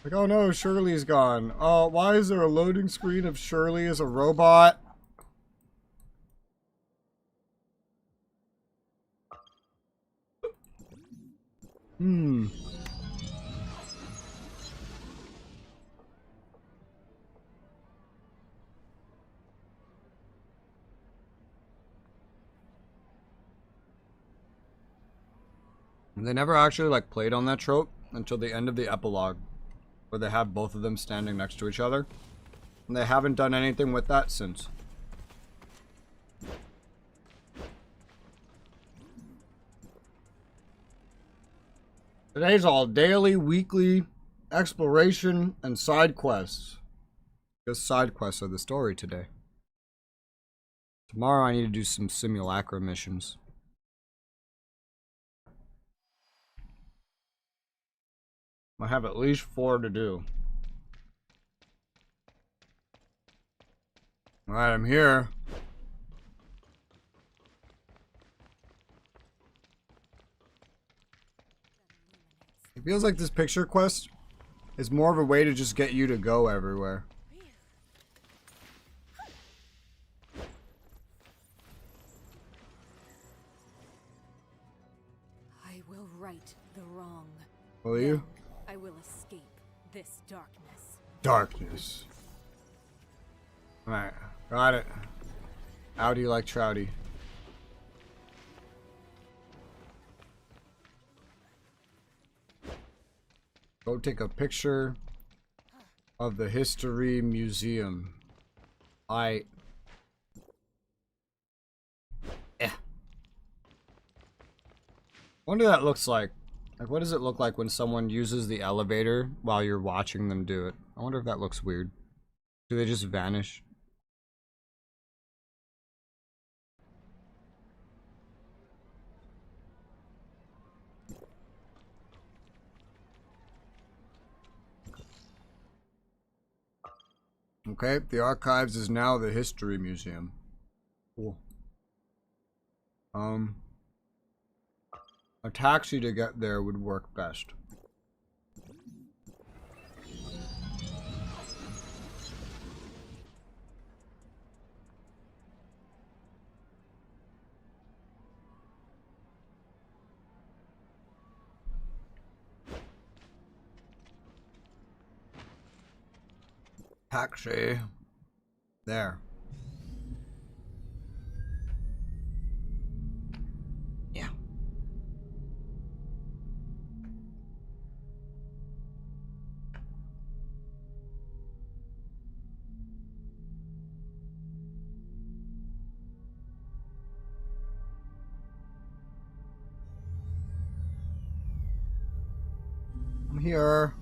Like, oh no, Shirley's gone. Oh, why is there a loading screen of Shirley as a robot? Hmm. They never actually, like, played on that trope until the end of the epilogue, where they have both of them standing next to each other. And they haven't done anything with that since. Today's all daily, weekly, exploration, and side quests. Because side quests are the story today. Tomorrow I need to do some simulacra missions. I have at least 4 to do. Alright, I'm here. It feels like this picture quest is more of a way to just get you to go everywhere. I will right the wrong. Will you? I will escape this darkness. Darkness. Alright, got it. Howdy like Trouty. Go take a picture of the History Museum. Wonder what that looks like. Like, what does it look like when someone uses the elevator while you're watching them do it? I wonder if that looks weird. Do they just vanish? Okay, the archives is now the History Museum. Cool. A taxi to get there would work best. Taxi. There. Yeah. I'm here.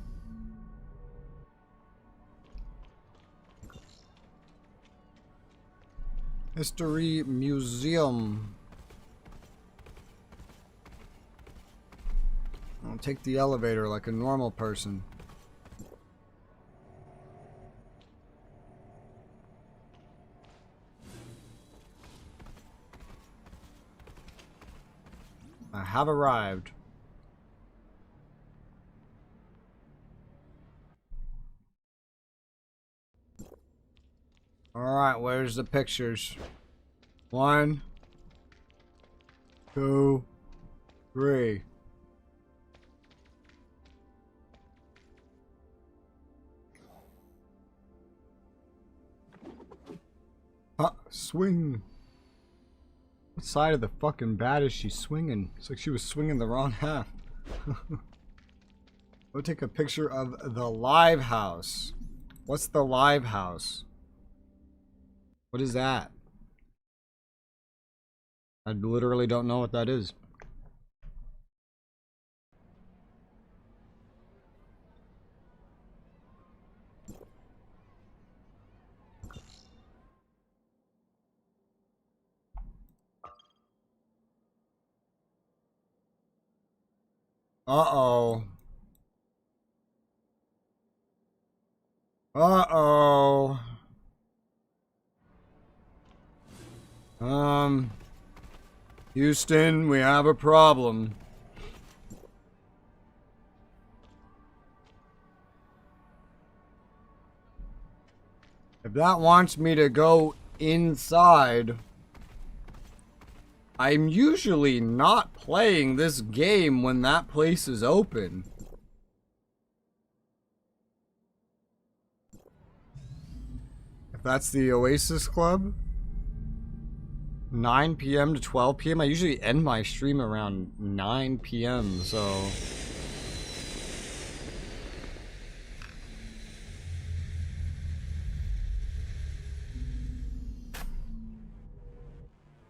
History Museum. I'll take the elevator like a normal person. I have arrived. Alright, where's the pictures? 1, 2, 3. Swing. What side of the fucking bat is she swinging? It's like she was swinging the wrong half. Go take a picture of the live house. What's the live house? What is that? I literally don't know what that is. Uh-oh. Uh-oh. Houston, we have a problem. If that wants me to go inside, I'm usually not playing this game when that place is open. If that's the Oasis Club, 9 p.m. to 12 p.m. I usually end my stream around 9 p.m. So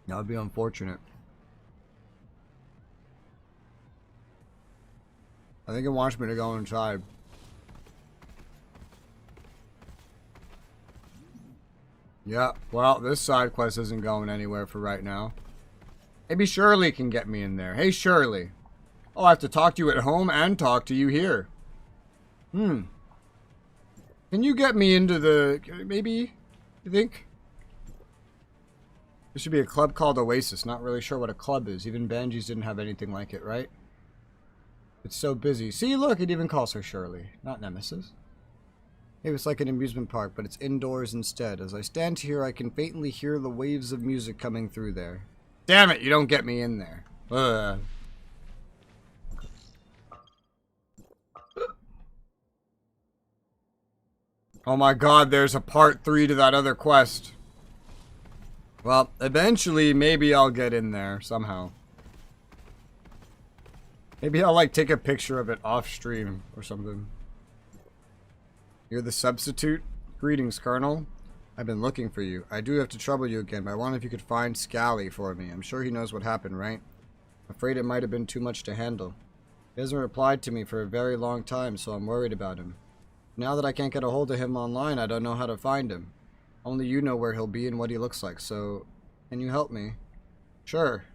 that would be unfortunate. I think it wants me to go inside. Yeah, well, this side quest isn't going anywhere for right now. Maybe Shirley can get me in there. Hey, Shirley. Oh, I have to talk to you at home and talk to you here. Can you get me into the... Maybe? You think? There should be a club called Oasis. Not really sure what a club is. Even Banji's didn't have anything like it, right? It's so busy. See, look, it even calls her Shirley. Not Nemesis. Maybe it's like an amusement park, but it's indoors instead. As I stand here, I can faintly hear the waves of music coming through there. Damn it, you don't get me in there. Ugh. Oh my god, there's a part 3 to that other quest. Well, eventually, maybe I'll get in there somehow. Maybe I'll, like, take a picture of it off stream or something. You're the substitute? Greetings, Colonel. I've been looking for you. I do have to trouble you again, but I wonder if you could find Scally for me. I'm sure he knows what happened, right? I'm afraid it might have been too much to handle. He hasn't replied to me for a very long time, so I'm worried about him. Now that I can't get a hold of him online, I don't know how to find him. Only you know where he'll be and what he looks like, so... Can you help me? Sure.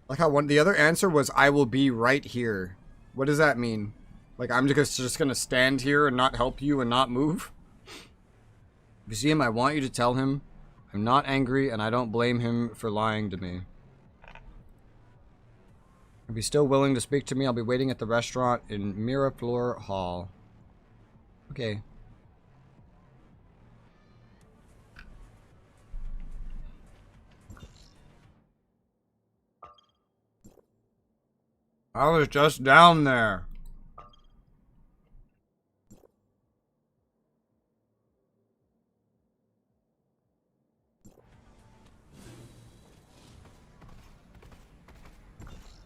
Like how the other answer was, I will be right here. What does that mean? Like, I'm just gonna stand here and not help you and not move? If you see him, I want you to tell him I'm not angry and I don't blame him for lying to me. If he's still willing to speak to me, I'll be waiting at the restaurant in Miraflor Hall. Okay. I was just down there.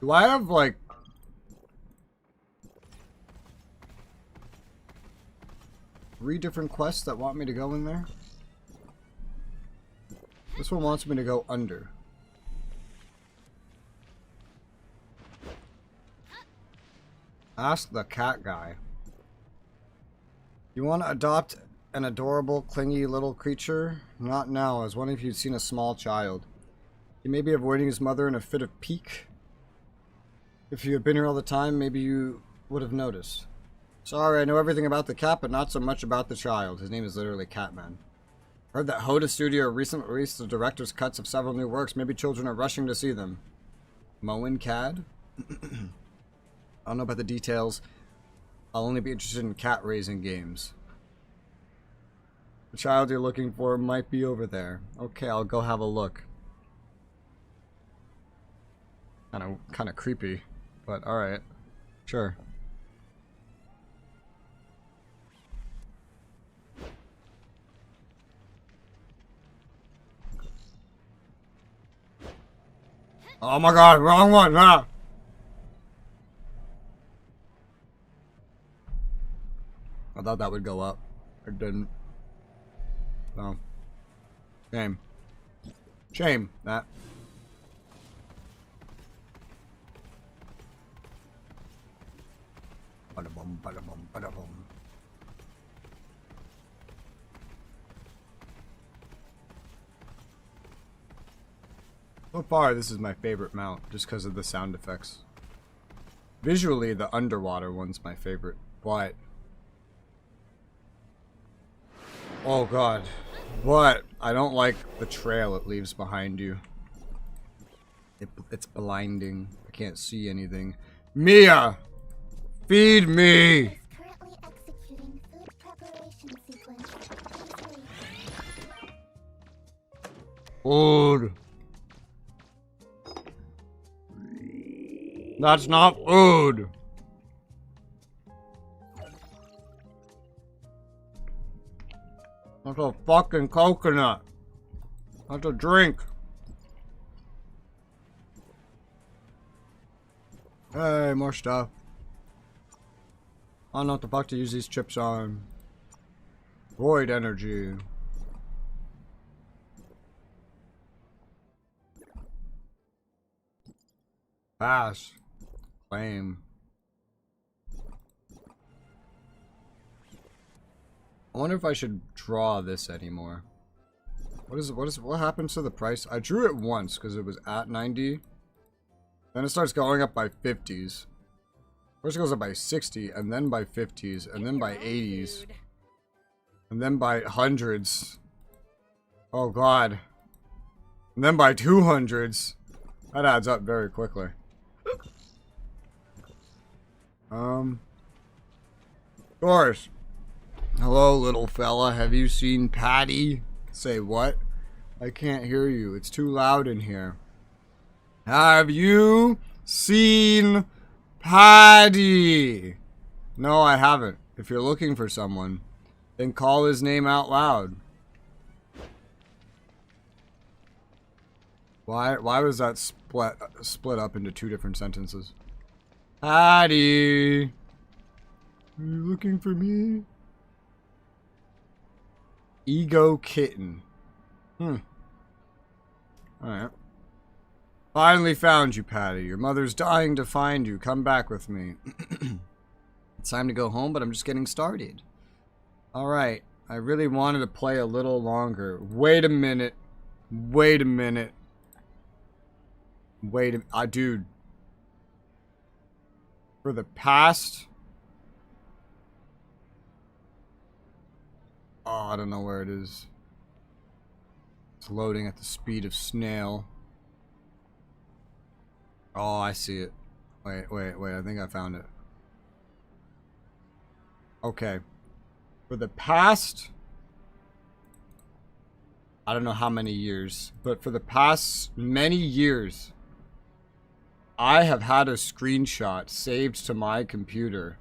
Do I have, like... three different quests that want me to go in there? This one wants me to go under. Ask the cat guy. You want to adopt an adorable, clingy little creature? Not now, as one of you'd seen a small child. He may be avoiding his mother in a fit of pique. If you had been here all the time, maybe you would have noticed. Sorry, I know everything about the cat, but not so much about the child. His name is literally Catman. Heard that Hoda Studio recently released the director's cuts of several new works. Maybe children are rushing to see them. Moen Cad? I don't know about the details. I'll only be interested in cat raising games. The child you're looking for might be over there. Okay, I'll go have a look. Kind of creepy, but all right, sure. Oh my God, wrong one! Ah! I thought that would go up. It didn't. No. Shame. Shame, that. Bada-bum, bada-bum, bada-bum. So far, this is my favorite mount, just because of the sound effects. Visually, the underwater one's my favorite, but... oh God. But I don't like the trail it leaves behind you. It's blinding. I can't see anything. Mia! Feed me! Currently executing food preparation sequence. Food. That's not food. That's a fucking coconut. That's a drink. Hey, more stuff. I don't know what the fuck to use these chips on. Void energy. Pass. Claim. I wonder if I should draw this anymore. What happens to the price? I drew it once because it was at 90. Then it starts going up by 50s. First it goes up by 60, and then by 50s, and then by 80s. And then by hundreds. Oh God. And then by 200s. That adds up very quickly. Of course. Hello, little fella. Have you seen Patty? Say what? I can't hear you. It's too loud in here. Have you seen Patty? No, I haven't. If you're looking for someone, then call his name out loud. Why was that split up into two different sentences? Patty, are you looking for me? Ego kitten. Alright. Finally found you, Patty. Your mother's dying to find you. Come back with me. It's time to go home, but I'm just getting started. Alright. I really wanted to play a little longer. Wait a minute. Wait a minute. Wait a... dude. For the past... oh, I don't know where it is. It's loading at the speed of snail. Oh, I see it. Wait. I think I found it. Okay. For the past... I don't know how many years, but for the past many years, I have had a screenshot saved to my computer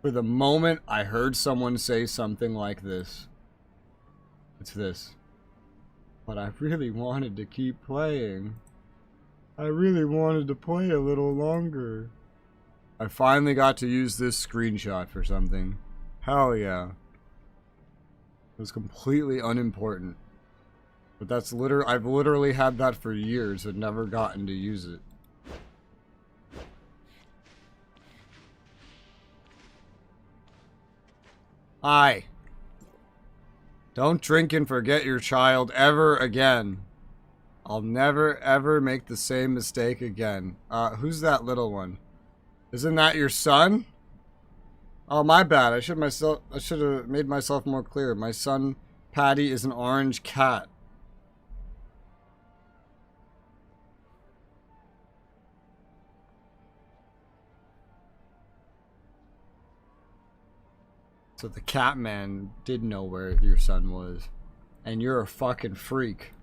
for the moment I heard someone say something like this. It's this. But I really wanted to keep playing. I really wanted to play a little longer. I finally got to use this screenshot for something. Hell yeah. It was completely unimportant. But that's I've literally had that for years and never gotten to use it. Hi. Don't drink and forget your child ever again. I'll never ever make the same mistake again. Who's that little one? Isn't that your son? Oh, my bad. I should have made myself more clear. My son, Patty, is an orange cat. So the cat man did know where your son was. And you're a fucking freak.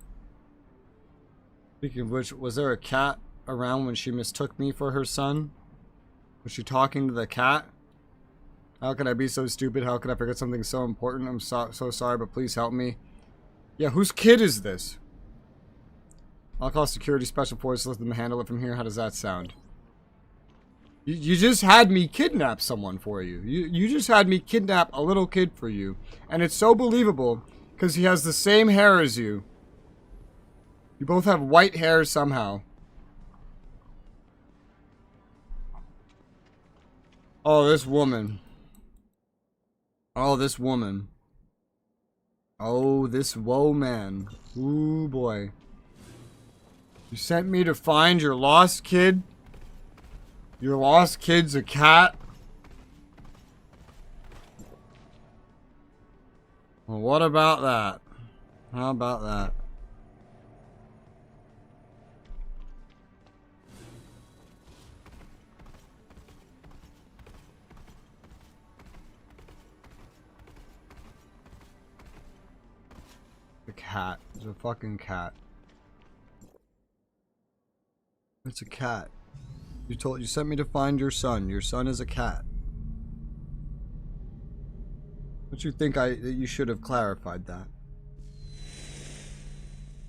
Speaking of which, was there a cat around when she mistook me for her son? Was she talking to the cat? How can I be so stupid? How can I forget something so important? I'm so sorry, but please help me. Yeah, whose kid is this? I'll call security special forces, let them handle it from here. How does that sound? You just had me kidnap someone for you. You just had me kidnap a little kid for you. And it's so believable, because he has the same hair as you. You both have white hair somehow. Oh, this woman. Oh, this woman. Oh, this woe man. Ooh, boy. You sent me to find your lost kid? Your lost kid's a cat? Well, what about that? How about that? The cat. It's a fucking cat. It's a cat. You sent me to find your son. Your son is a cat. Don't you think that you should have clarified that?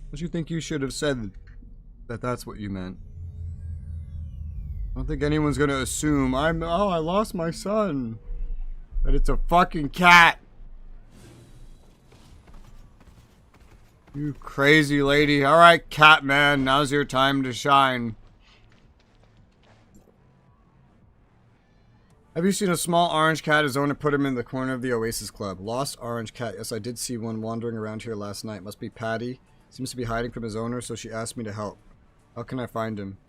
Don't you think you should have said that that's what you meant? I don't think anyone's gonna assume I lost my son. That it's a fucking cat. You crazy lady. Alright, cat man, now's your time to shine. Have you seen a small orange cat? His owner put him in the corner of the Oasis Club. Lost orange cat. Yes, I did see one wandering around here last night. Must be Patty. Seems to be hiding from his owner, so she asked me to help. How can I find him?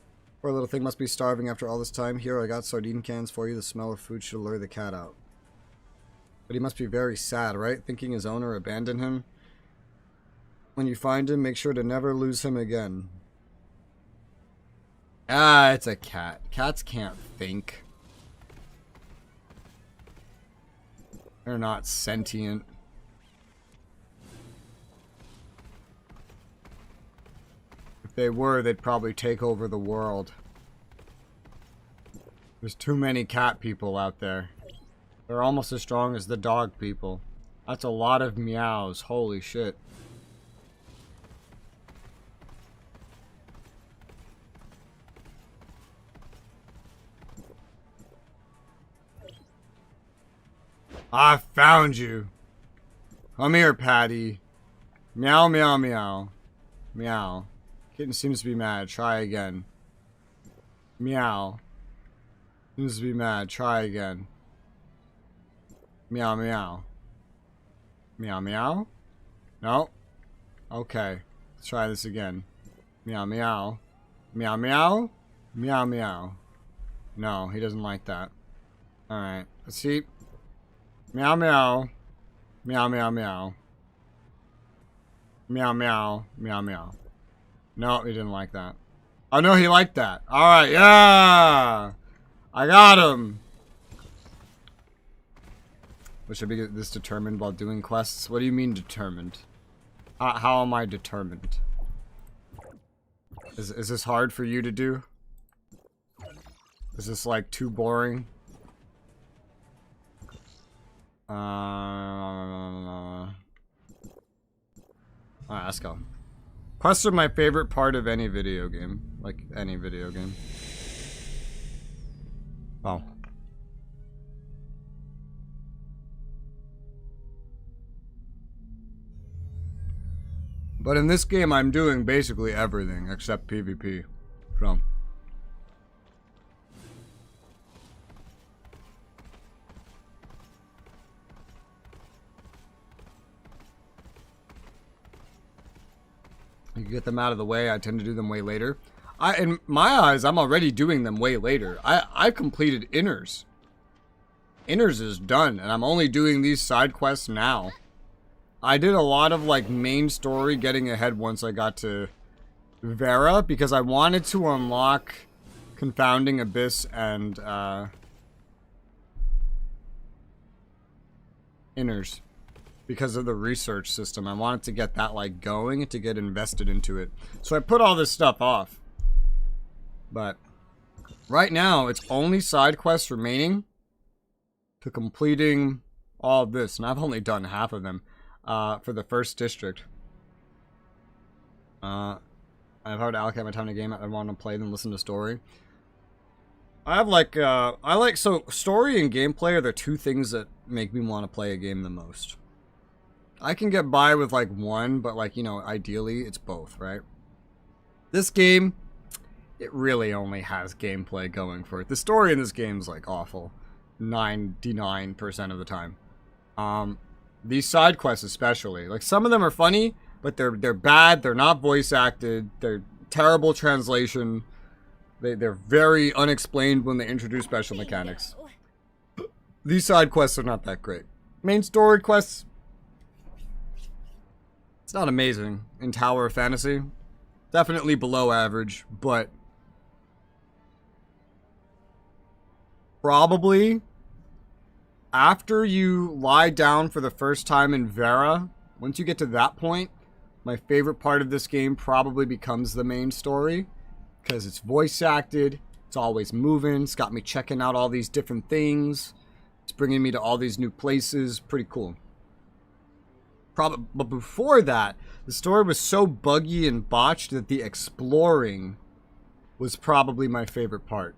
Poor little thing must be starving after all this time. Here, I got sardine cans for you. The smell of food should lure the cat out. But he must be very sad, right? Thinking his owner abandoned him. When you find him, make sure to never lose him again. Ah, it's a cat. Cats can't think. They're not sentient. If they were, they'd probably take over the world. There's too many cat people out there. They're almost as strong as the dog people. That's a lot of meows. Holy shit. I found you. Come here, Patty. Meow, meow, meow. Meow. Kitten seems to be mad. Try again. Meow. Seems to be mad. Try again. Meow, meow. Meow, meow. No. Okay. Let's try this again. Meow, meow. Meow, meow. Meow, meow. No, he doesn't like that. Alright. Let's see. Meow, meow. Meow, meow, meow. Meow, meow. Meow, meow. No, he didn't like that. Oh, no, he liked that. Alright, yeah! I got him! But should I be this determined while doing quests? What do you mean determined? How am I determined? Is this hard for you to do? Is this, like, too boring? Alright, let's go. Quests are my favorite part of any video game. like any video game. Wow. But in this game, I'm doing basically everything except PvP. So. You get them out of the way. I tend to do them way later. In my eyes, I'm already doing them way later. I completed Innars. Innars is done, and I'm only doing these side quests now. I did a lot of like main story getting ahead once I got to Vera because I wanted to unlock Confounding Abyss and Innars because of the research system. I wanted to get that like going to get invested into it. So I put all this stuff off. But right now it's only side quests remaining to completing all of this, and I've only done half of them. For the first district. I've hard to allocate my time to game. I want to play than listen to story. I have like, so story and gameplay are the two things that make me want to play a game the most. I can get by with like one, but like, you know, ideally it's both, right? This game, it really only has gameplay going for it. The story in this game is like awful. 99% of the time. These side quests especially. Like, some of them are funny, but they're bad, they're not voice acted, they're terrible translation. They're very unexplained when they introduce special mechanics. These side quests are not that great. Main story quests, it's not amazing in Tower of Fantasy. Definitely below average, but probably after you lie down for the first time in Vera, once you get to that point, my favorite part of this game probably becomes the main story. Because it's voice acted, it's always moving, it's got me checking out all these different things. It's bringing me to all these new places, pretty cool. But before that, the story was so buggy and botched that the exploring was probably my favorite part.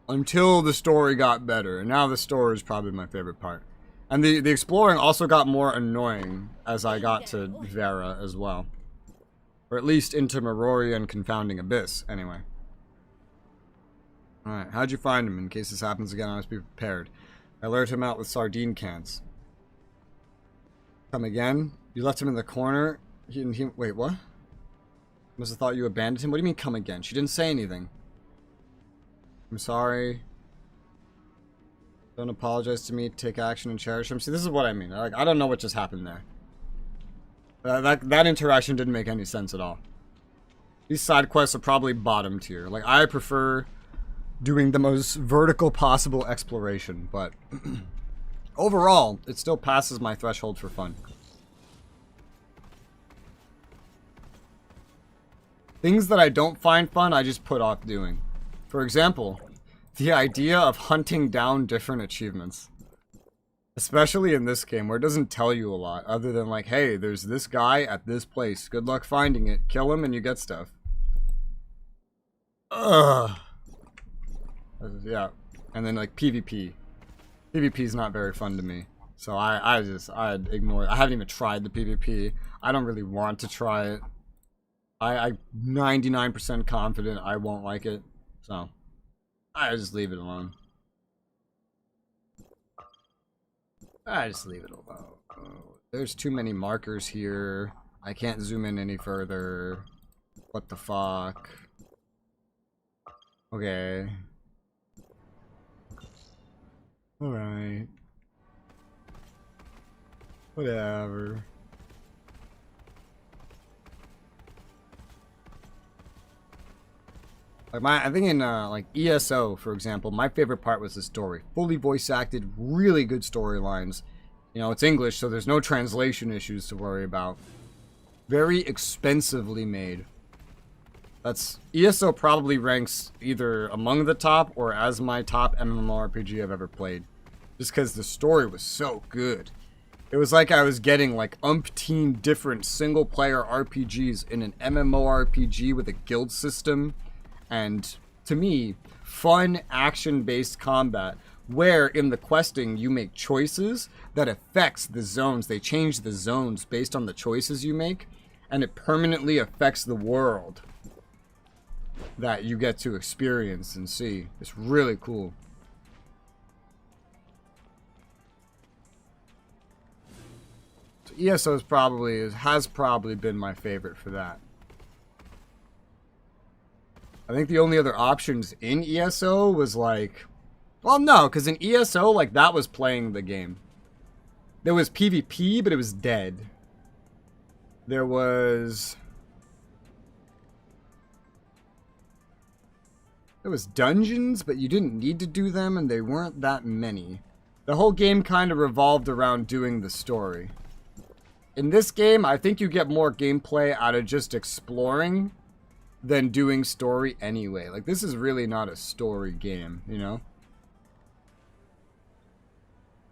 Until the story got better, and now the story is probably my favorite part. And the exploring also got more annoying as I got to Vera as well. Or at least into Veray and Confounding Abyss, anyway. Alright, how'd you find him? In case this happens again, I must be prepared. I lured him out with sardine cans. Come again? You left him in the corner? Wait, what? Must have thought you abandoned him? What do you mean, come again? She didn't say anything. I'm sorry. Don't apologize to me. Take action and cherish him. See, this is what I mean. Like, I don't know what just happened there. That interaction didn't make any sense at all. These side quests are probably bottom tier. Like, I prefer doing the most vertical possible exploration, but overall, it still passes my threshold for fun. Things that I don't find fun, I just put off doing. For example, the idea of hunting down different achievements. Especially in this game, where it doesn't tell you a lot, other than like, hey, there's this guy at this place. Good luck finding it. Kill him and you get stuff. Ugh. Yeah. And then like PvP. PvP is not very fun to me. So I'd ignore it. I haven't even tried the PvP. I don't really want to try it. I'm 99% confident I won't like it. So I just leave it alone. I just leave it alone. Oh, there's too many markers here. I can't zoom in any further. What the fuck? Okay. Alright. Whatever. Like I think in like ESO, for example, my favorite part was the story. Fully voice acted, really good storylines. You know, it's English, so there's no translation issues to worry about. Very expensively made. That's ESO probably ranks either among the top or as my top MMORPG I've ever played. Just because the story was so good. It was like I was getting like umpteen different single-player RPGs in an MMORPG with a guild system, and to me, fun action-based combat where in the questing you make choices that affects the zones. They change the zones based on the choices you make, and it permanently affects the world that you get to experience and see. It's really cool. So ESO has probably been my favorite for that. I think the only other options in ESO was like, well, no, because in ESO, like, that was playing the game. There was PvP, but it was dead. There was dungeons, but you didn't need to do them, and they weren't that many. The whole game kind of revolved around doing the story. In this game, I think you get more gameplay out of just exploring than doing story anyway. Like, this is really not a story game, you know?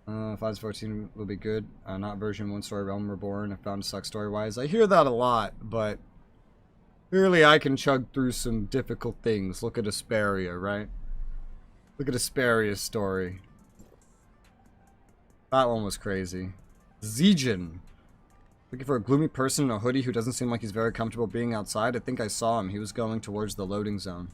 5-14 will be good. Not version 1 story Realm Reborn. I found to suck story-wise. I hear that a lot, but clearly I can chug through some difficult things. Look at Asperia, right? Look at Asperia's story. That one was crazy. Zijin. Looking for a gloomy person in a hoodie who doesn't seem like he's very comfortable being outside. I think I saw him. He was going towards the loading zone.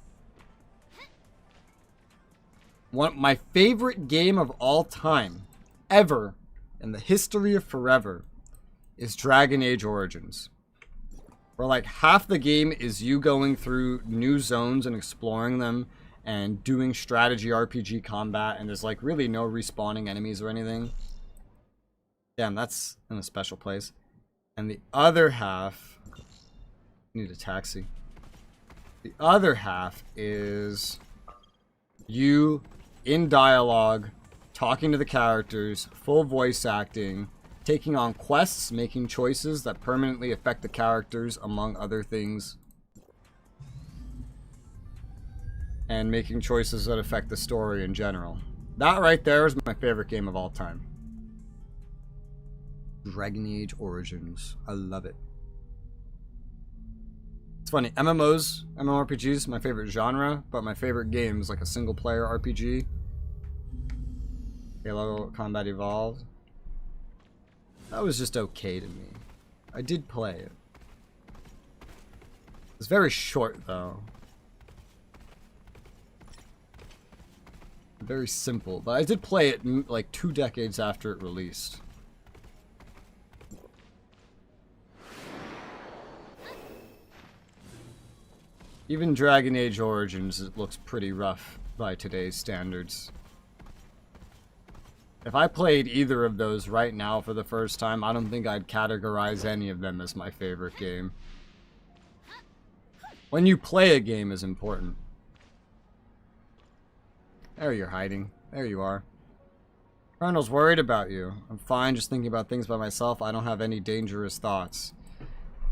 My favorite game of all time, ever, in the history of forever, is Dragon Age Origins. Where like half the game is you going through new zones and exploring them and doing strategy RPG combat, and there's like really no respawning enemies or anything. Damn, that's in a special place. And the other half, need a taxi. The other half is you in dialogue, talking to the characters, full voice acting, taking on quests, making choices that permanently affect the characters, among other things, and making choices that affect the story in general. That right there is my favorite game of all time. Dragon Age Origins. I love it. It's funny, MMORPGs, my favorite genre, but my favorite game is like a single player RPG. Halo Combat Evolved. That was just okay to me. I did play it. It's very short though. Very simple, but I did play it like 2 decades after it released. Even Dragon Age Origins, it looks pretty rough by today's standards. If I played either of those right now for the first time, I don't think I'd categorize any of them as my favorite game. When you play a game is important. There you're hiding. There you are. Colonel's worried about you. I'm fine just thinking about things by myself. I don't have any dangerous thoughts.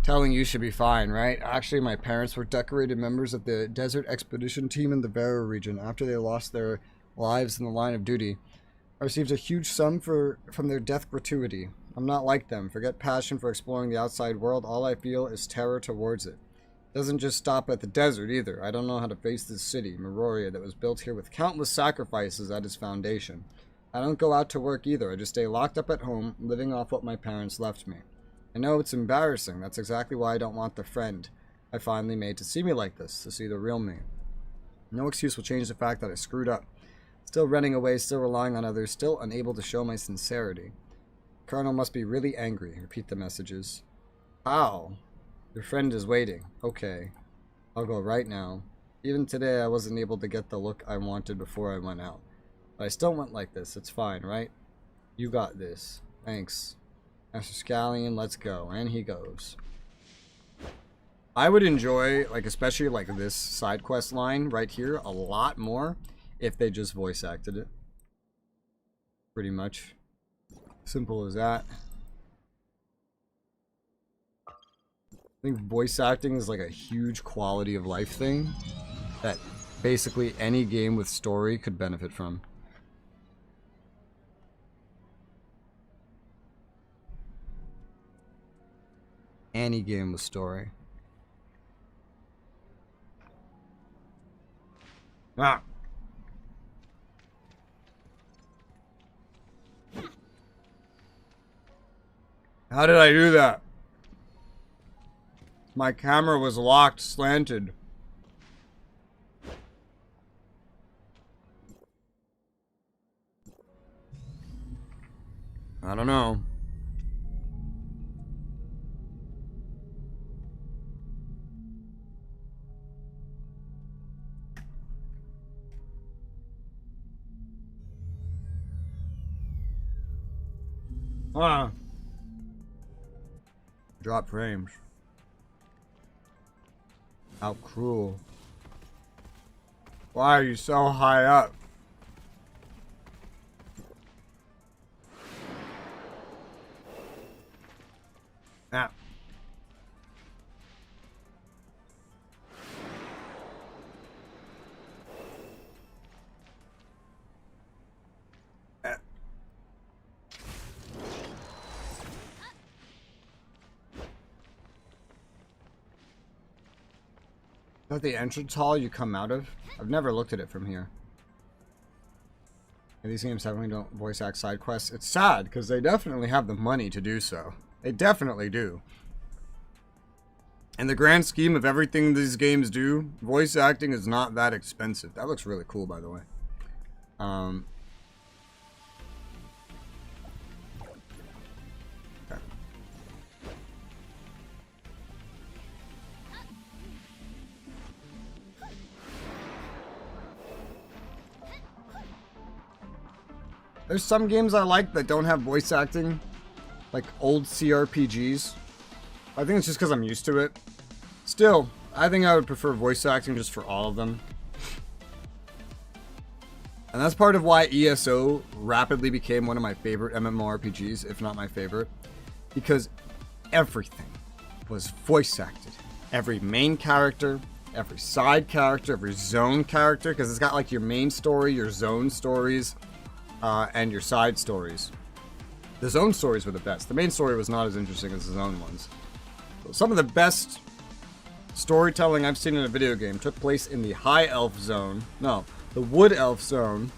Telling you should be fine, right? Actually, my parents were decorated members of the Desert Expedition Team in the Vera region after they lost their lives in the line of duty. I received a huge sum from their death gratuity. I'm not like them. Forget passion for exploring the outside world. All I feel is terror towards it. It doesn't just stop at the desert either. I don't know how to face this city, Meroria, that was built here with countless sacrifices at its foundation. I don't go out to work either. I just stay locked up at home, living off what my parents left me. I know it's embarrassing. That's exactly why I don't want the friend I finally made to see me like this, to see the real me. No excuse will change the fact that I screwed up. Still running away, still relying on others, still unable to show my sincerity. Colonel must be really angry. Repeat the messages. How? Your friend is waiting. Okay. I'll go right now. Even today I wasn't able to get the look I wanted before I went out. But I still went like this. It's fine, right? You got this. Thanks. Master Scallion, let's go. And he goes. I would enjoy, like, especially like this side quest line right here a lot more if they just voice acted it. Pretty much. Simple as that. I think voice acting is like a huge quality of life thing that basically any game with story could benefit from. any game with story. Ah. How did I do that? My camera was locked, slanted. I don't know. Ah. Drop frames. How cruel. Why are you so high up? Ah. Is that the entrance hall you come out of? I've never looked at it from here. And these games definitely don't voice act side quests. It's sad, because they definitely have the money to do so. They definitely do. In the grand scheme of everything these games do, voice acting is not that expensive. That looks really cool, by the way. Okay. There's some games I like that don't have voice acting, like old CRPGs. I think it's just because I'm used to it. Still, I think I would prefer voice acting just for all of them. And that's part of why ESO rapidly became one of my favorite MMORPGs, if not my favorite. Because everything was voice acted. Every main character, every side character, every zone character, because it's got like your main story, your zone stories, and your side stories. The zone stories were the best. The main story was not as interesting as the zone ones. So some of the best storytelling I've seen in a video game took place in the High Elf Zone. No, the Wood Elf Zone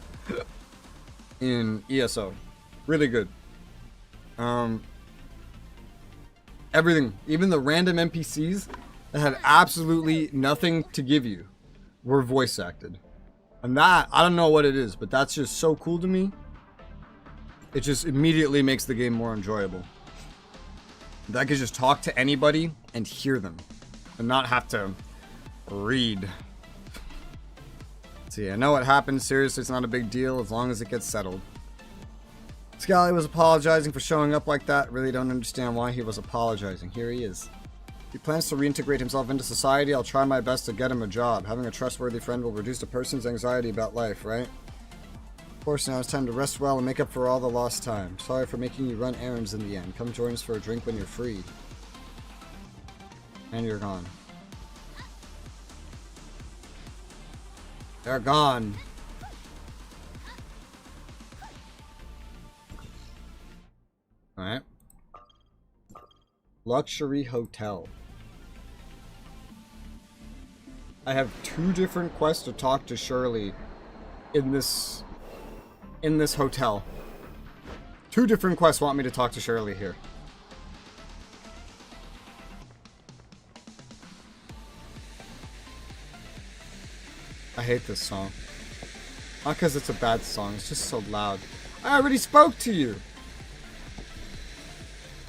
in ESO. Really good. Everything, even the random NPCs that had absolutely nothing to give you, were voice acted. And that, I don't know what it is, but that's just so cool to me. It just immediately makes the game more enjoyable. That I could just talk to anybody and hear them. And not have to read. See, I know what happened. Seriously, it's not a big deal as long as it gets settled. Scally was apologizing for showing up like that. Really don't understand why he was apologizing. Here he is. He plans to reintegrate himself into society. I'll try my best to get him a job. Having a trustworthy friend will reduce a person's anxiety about life, right? Of course, now it's time to rest well and make up for all the lost time. Sorry for making you run errands in the end. Come join us for a drink when you're free. And you're gone. They're gone. Alright. Luxury Hotel. I have 2 different quests to talk to Shirley in this hotel. 2 different quests want me to talk to Shirley here. I hate this song. Not because it's a bad song, it's just so loud. I already spoke to you!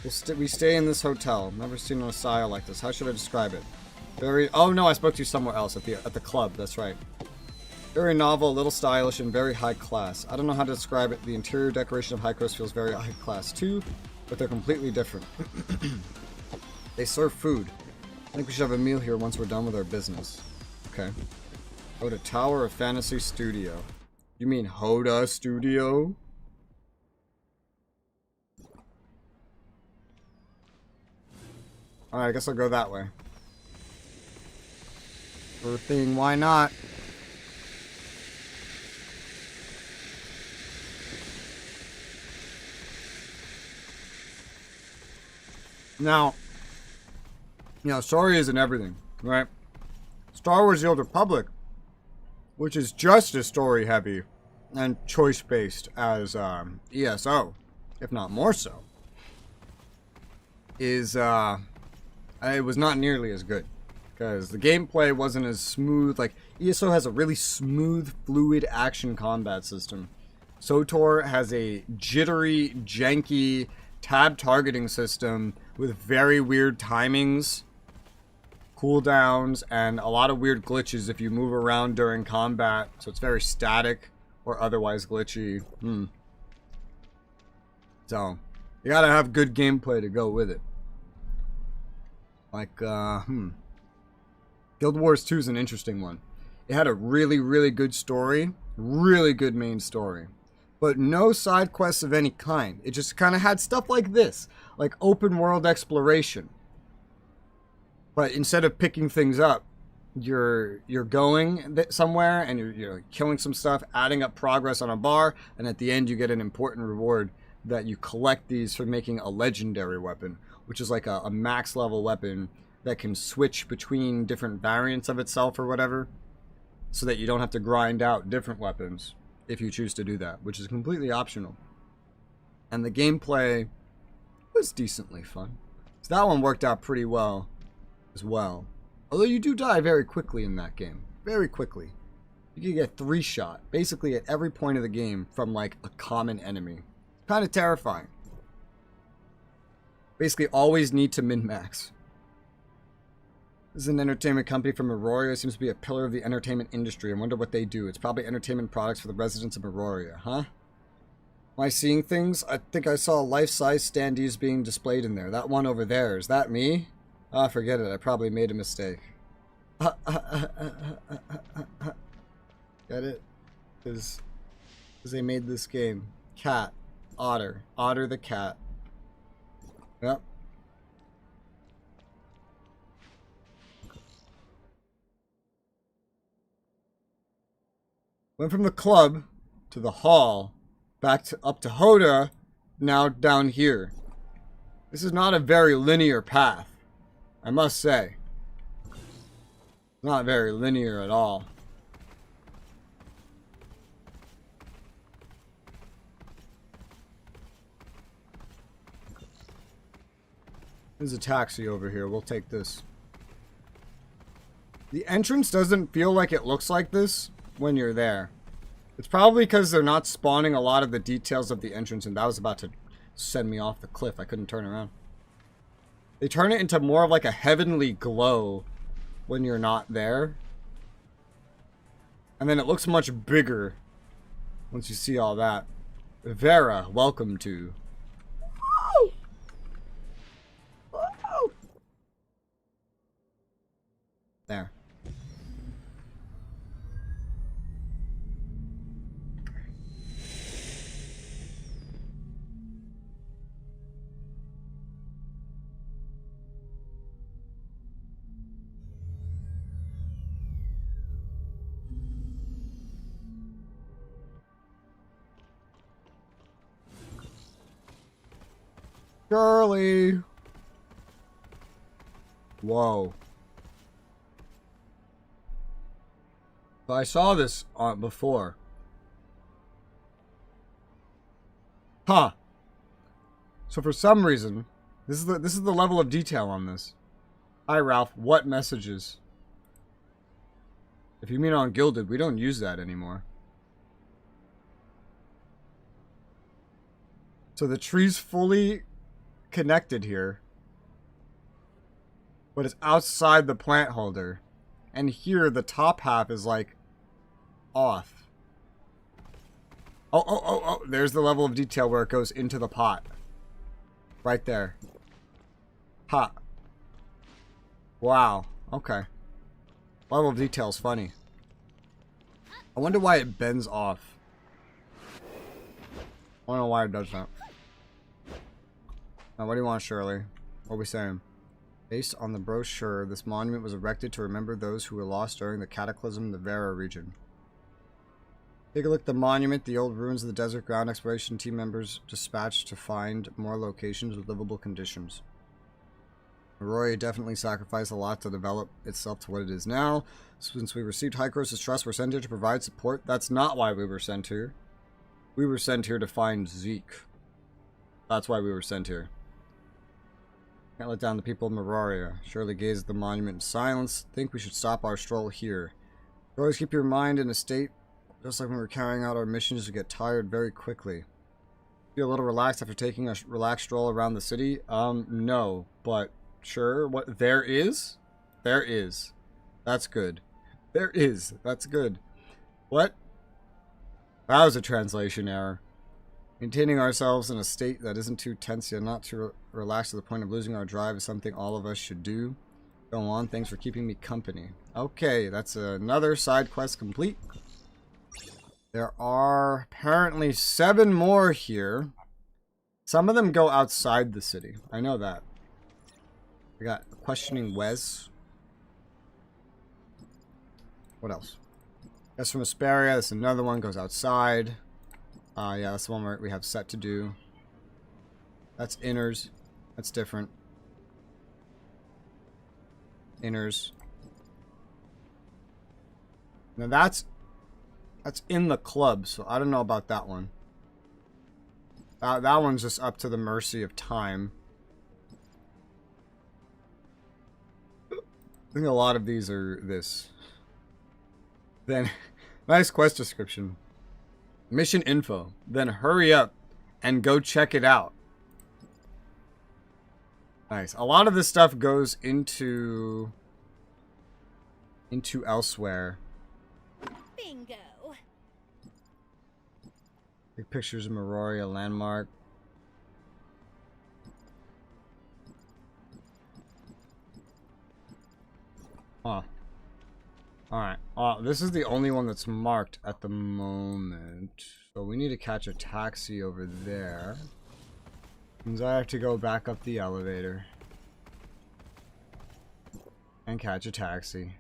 We stay in this hotel. Never seen an style like this. How should I describe it? Oh no, I spoke to you somewhere else at the club. That's right. Very novel, a little stylish, and very high class. I don't know how to describe it. The interior decoration of High Coast feels very high class too, but they're completely different. They serve food. I think we should have a meal here once we're done with our business. Okay. Go to Tower of Fantasy Studio. You mean Hoda Studio? Alright, I guess I'll go that way. Sure thing, why not? Now, You know, story isn't everything, right? Star Wars The Old Republic, which is just as story heavy and choice based as ESO, if not more so, is it was not nearly as good because the gameplay wasn't as smooth. Like ESO has a really smooth, fluid action combat system. SOTOR has a jittery, janky tab targeting system with very weird timings, cooldowns, and a lot of weird glitches if you move around during combat. So it's very static or otherwise glitchy. So you gotta have good gameplay to go with it. Like, Guild Wars 2 is an interesting one. It had a really, really good story, really good main story, but no side quests of any kind. It just kind of had stuff like this, like open world exploration. But instead of picking things up, you're going somewhere and you're killing some stuff, adding up progress on a bar, and at the end you get an important reward that you collect these for making a legendary weapon, which is like a max level weapon that can switch between different variants of itself or whatever, so that you don't have to grind out different weapons if you choose to do that, which is completely optional. And the gameplay was decently fun. So that one worked out pretty well as well. Although you do die very quickly in that game. Very quickly. You can get 3-shot basically at every point of the game from like a common enemy. Kind of terrifying. Basically always need to min-max. This is an entertainment company from Aurora. It seems to be a pillar of the entertainment industry. I wonder what they do. It's probably entertainment products for the residents of Aurora, huh? Am I seeing things? I think I saw life-size standees being displayed in there. That one over there. Is that me? Ah, forget it. I probably made a mistake. Get it? Because they made this game. Cat. Otter. Otter the cat. Yep. Went from the club to the hall, back to up to Hoda, now down here. This is not a very linear path, I must say. Not very linear at all. There's a taxi over here. We'll take this. The entrance doesn't feel like it looks like this when you're there. It's probably because they're not spawning a lot of the details of the entrance, and that was about to send me off the cliff. I couldn't turn around. They turn it into more of like a heavenly glow when you're not there. And then it looks much bigger once you see all that. Vera, welcome to. There. Girly. Whoa. But I saw this before. Huh. So for some reason, this is the level of detail on this. Hi Ralph, what messages? If you mean on Gilded, we don't use that anymore. So the tree's fully connected here, but it's outside the plant holder, and here the top half is like off. Oh, there's the level of detail where it goes into the pot right there. Ha. Wow. Okay. Level of detail is funny. I wonder why it bends off. I don't know why it does that. Now, what do you want, Shirley? What are we saying? Based on the brochure, this monument was erected to remember those who were lost during the cataclysm in the Vera region. Take a look at the monument, the old ruins of the desert ground exploration team members dispatched to find more locations with livable conditions. Veray definitely sacrificed a lot to develop itself to what it is now. Since we received Hycros' trust, we're sent here to provide support. That's not why we were sent here. We were sent here to find Zeke. That's why we were sent here. Can't let down the people of Meraria. Surely gaze at the monument in silence. Think we should stop our stroll here. Always keep your mind in a state, just like when we're carrying out our missions, to get tired very quickly. Feel a little relaxed after taking a relaxed stroll around the city? No, but sure. What there is? There is. That's good. There is. That's good. What? That was a translation error. Maintaining ourselves in a state that isn't too tense yet not too relaxed to the point of losing our drive is something all of us should do. Go on, thanks for keeping me company. Okay, that's another side quest complete. There are apparently 7 more here. Some of them go outside the city. I know that. We got Questioning Wes. What else? That's from Asperia. That's another one. Goes outside. Yeah, that's the one we have set to do. That's Innars. That's different. Innars. Now that's in the club, so I don't know about that one. That one's just up to the mercy of time. I think a lot of these are this. Then, nice quest description. Mission info. Then hurry up and go check it out. Nice. A lot of this stuff goes into elsewhere. Bingo. Big pictures of Meraria landmark. Huh. Alright. This is the only one that's marked at the moment. So we need to catch a taxi over there. Means I have to go back up the elevator. And catch a taxi.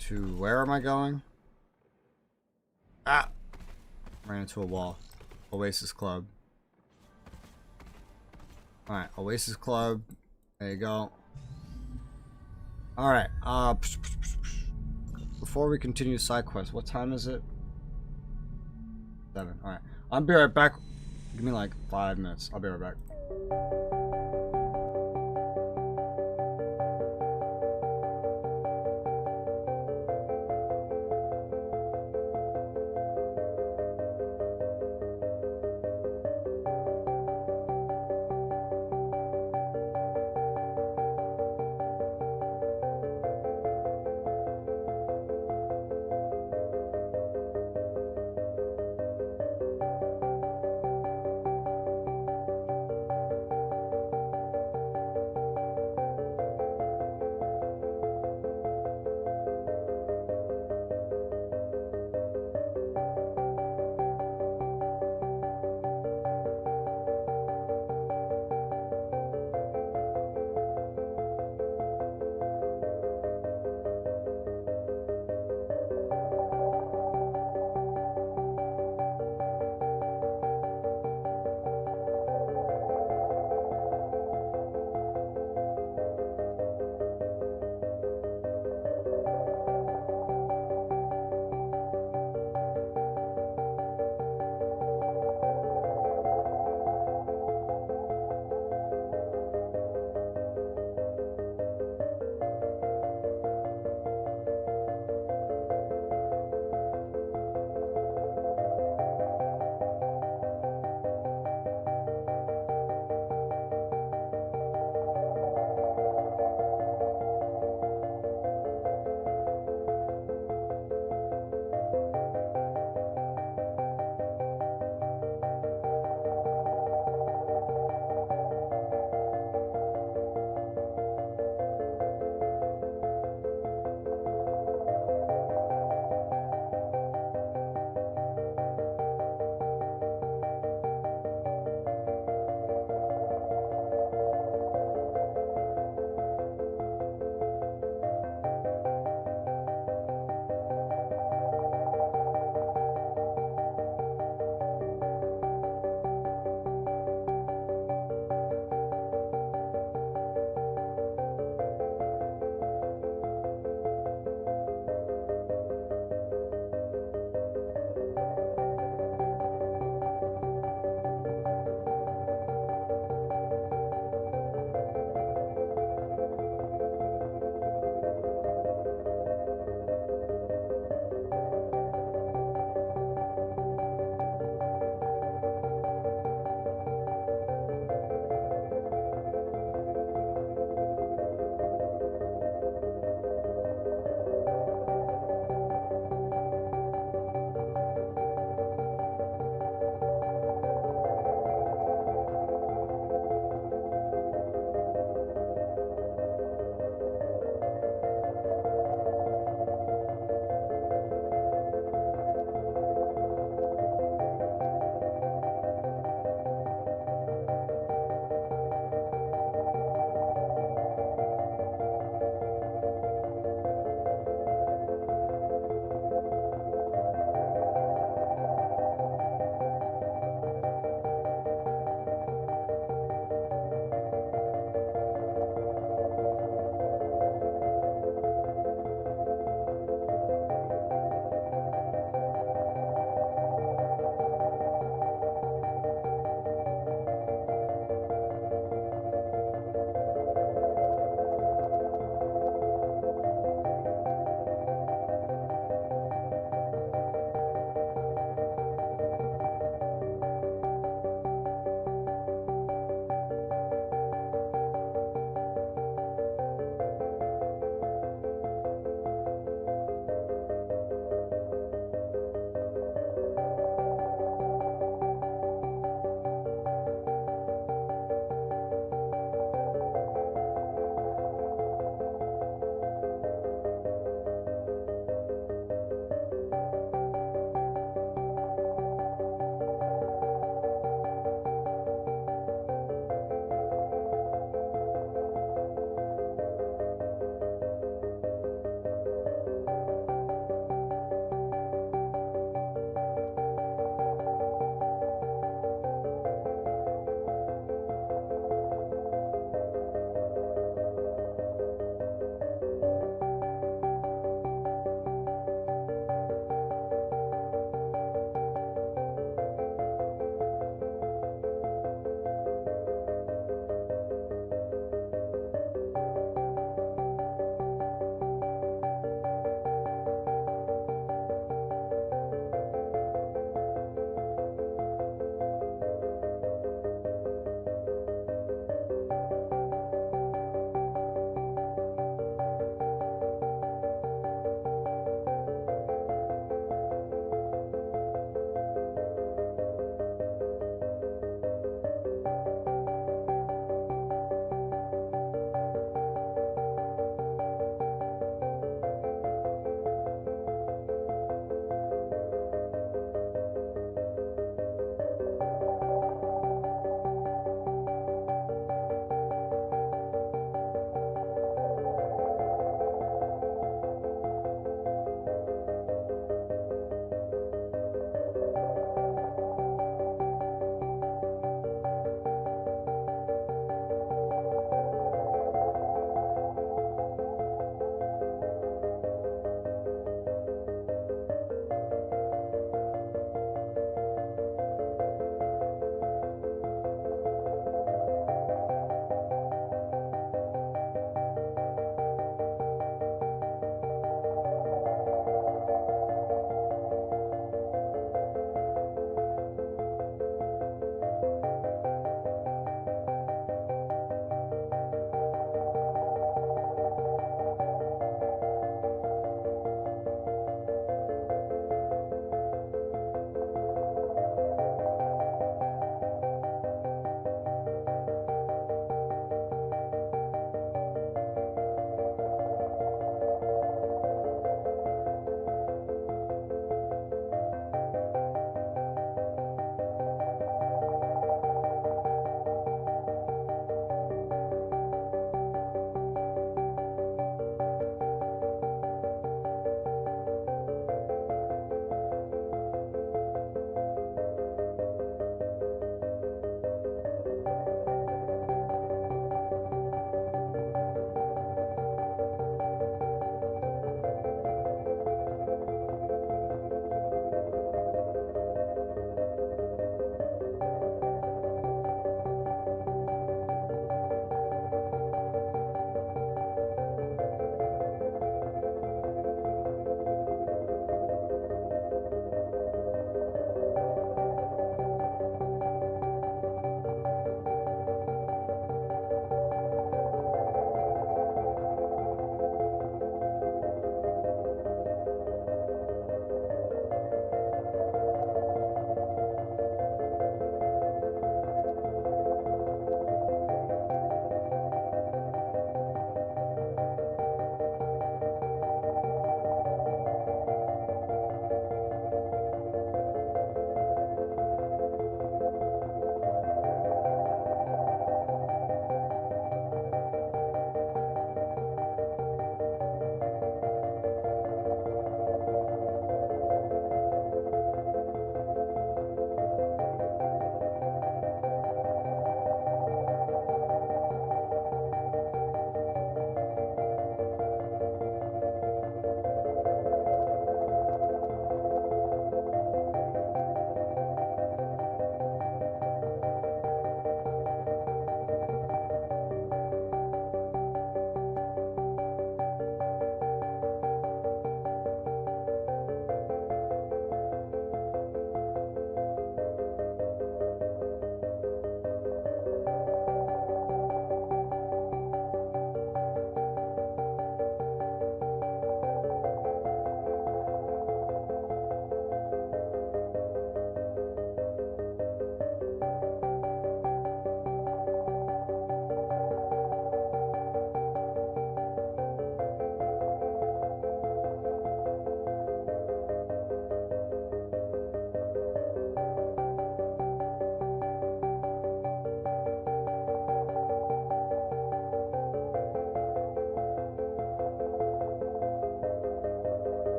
To where am I going? Ah! Ran into a wall. Oasis Club. Alright, Oasis Club. There you go. Alright, before we continue side quest, what time is it? 7. Alright. I'll be right back. Give me like 5 minutes. I'll be right back.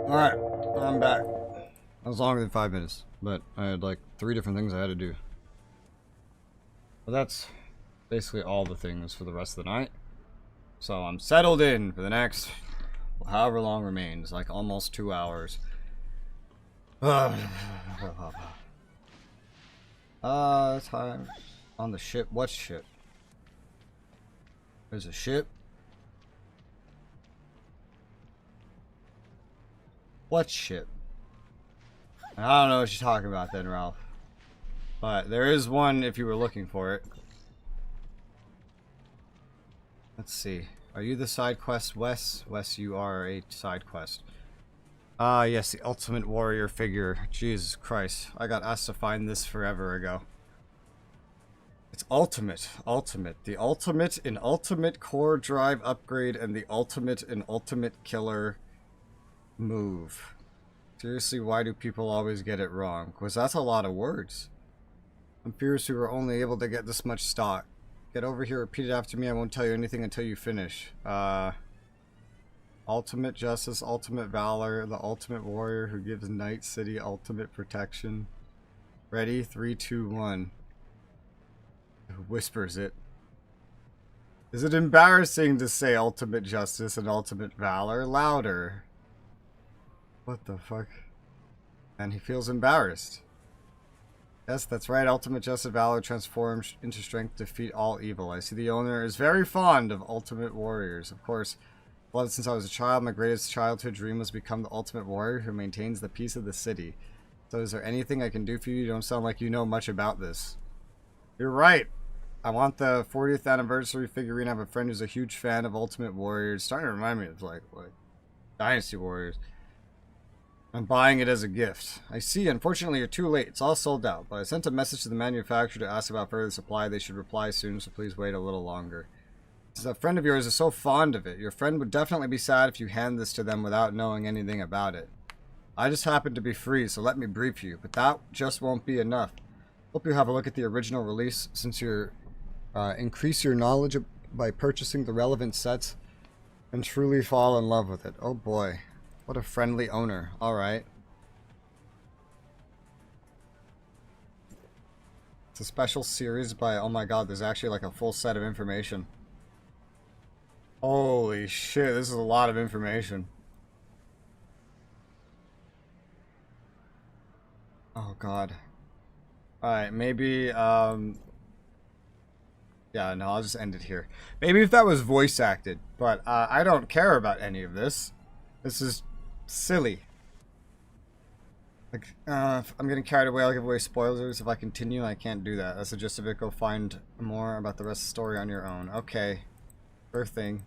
Alright, I'm back. That was longer than 5 minutes, but I had like 3 different things I had to do. But that's basically all the things for the rest of the night. So I'm settled in for the next, well, however long remains, like almost 2 hours. Time on the ship. What ship? There's a ship. What ship? I don't know what you're talking about then, Ralph. But there is one if you were looking for it. Let's see. Are you the side quest, Wes? Wes, you are a side quest. Ah, yes, the Ultimate Warrior figure. Jesus Christ. I got asked to find this forever ago. It's ultimate. Ultimate. The ultimate in ultimate core drive upgrade and the ultimate in ultimate killer move. Seriously, why do people always get it wrong? Because that's a lot of words. I'm furious we were only able to get this much stock. Get over here, repeat it after me. I won't tell you anything until you finish. Ultimate justice, ultimate valor, the ultimate warrior who gives Night City ultimate protection. Ready? 3, 2, 1. Who whispers it? Is it embarrassing to say ultimate justice and ultimate valor? Louder. What the fuck? And he feels embarrassed. Yes, that's right. Ultimate justice, valor transforms into strength to defeat all evil. I see the owner is very fond of ultimate warriors. Of course, well, since I was a child, my greatest childhood dream was to become the ultimate warrior who maintains the peace of the city. So is there anything I can do for you? You don't sound like you know much about this. You're right. I want the 40th anniversary figurine. I have a friend who's a huge fan of Ultimate Warriors. Starting to remind me of like Dynasty Warriors. I'm buying it as a gift. I see. Unfortunately, you're too late. It's all sold out. But I sent a message to the manufacturer to ask about further supply. They should reply soon, so please wait a little longer. Since a friend of yours is so fond of it, your friend would definitely be sad if you hand this to them without knowing anything about it. I just happen to be free, so let me brief you. But that just won't be enough. Hope you have a look at the original release, since you're increase your knowledge by purchasing the relevant sets and truly fall in love with it. Oh boy. What a friendly owner. Alright. It's a special series by, oh my god, there's actually like a full set of information. Holy shit, this is a lot of information. Oh god. Alright, maybe, yeah, no, I'll just end it here. Maybe if that was voice acted, but I don't care about any of this. This is silly. Like, if I'm getting carried away, I'll give away spoilers. If I continue, I can't do that. That's the gist of it. Go find more about the rest of the story on your own. Okay. First thing.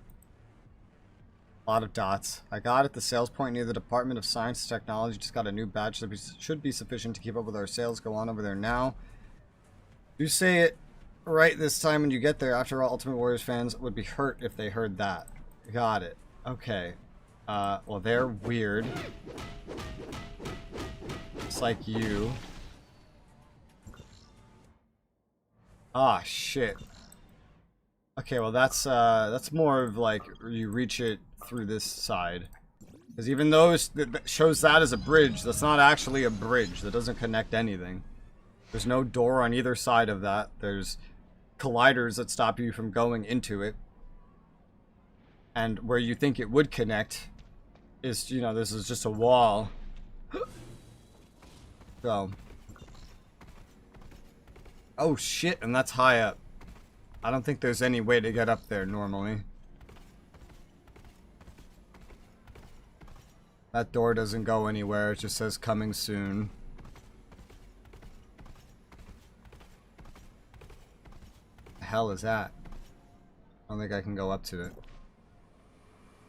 A lot of dots. I got at the sales point near the Department of Science and Technology. Just got a new badge that should be sufficient to keep up with our sales. Go on over there now. You say it right this time when you get there. After all, Ultimate Warriors fans would be hurt if they heard that. Got it. Okay. Well, they're weird. It's like you. Ah, shit. Okay, well that's more of like you reach it through this side. Because even though that shows that as a bridge, that's not actually a bridge. That doesn't connect anything. There's no door on either side of that. There's colliders that stop you from going into it. And where you think it would connect is, you know, this is just a wall. So. Oh shit, and that's high up. I don't think there's any way to get up there normally. That door doesn't go anywhere, it just says coming soon. The hell is that? I don't think I can go up to it.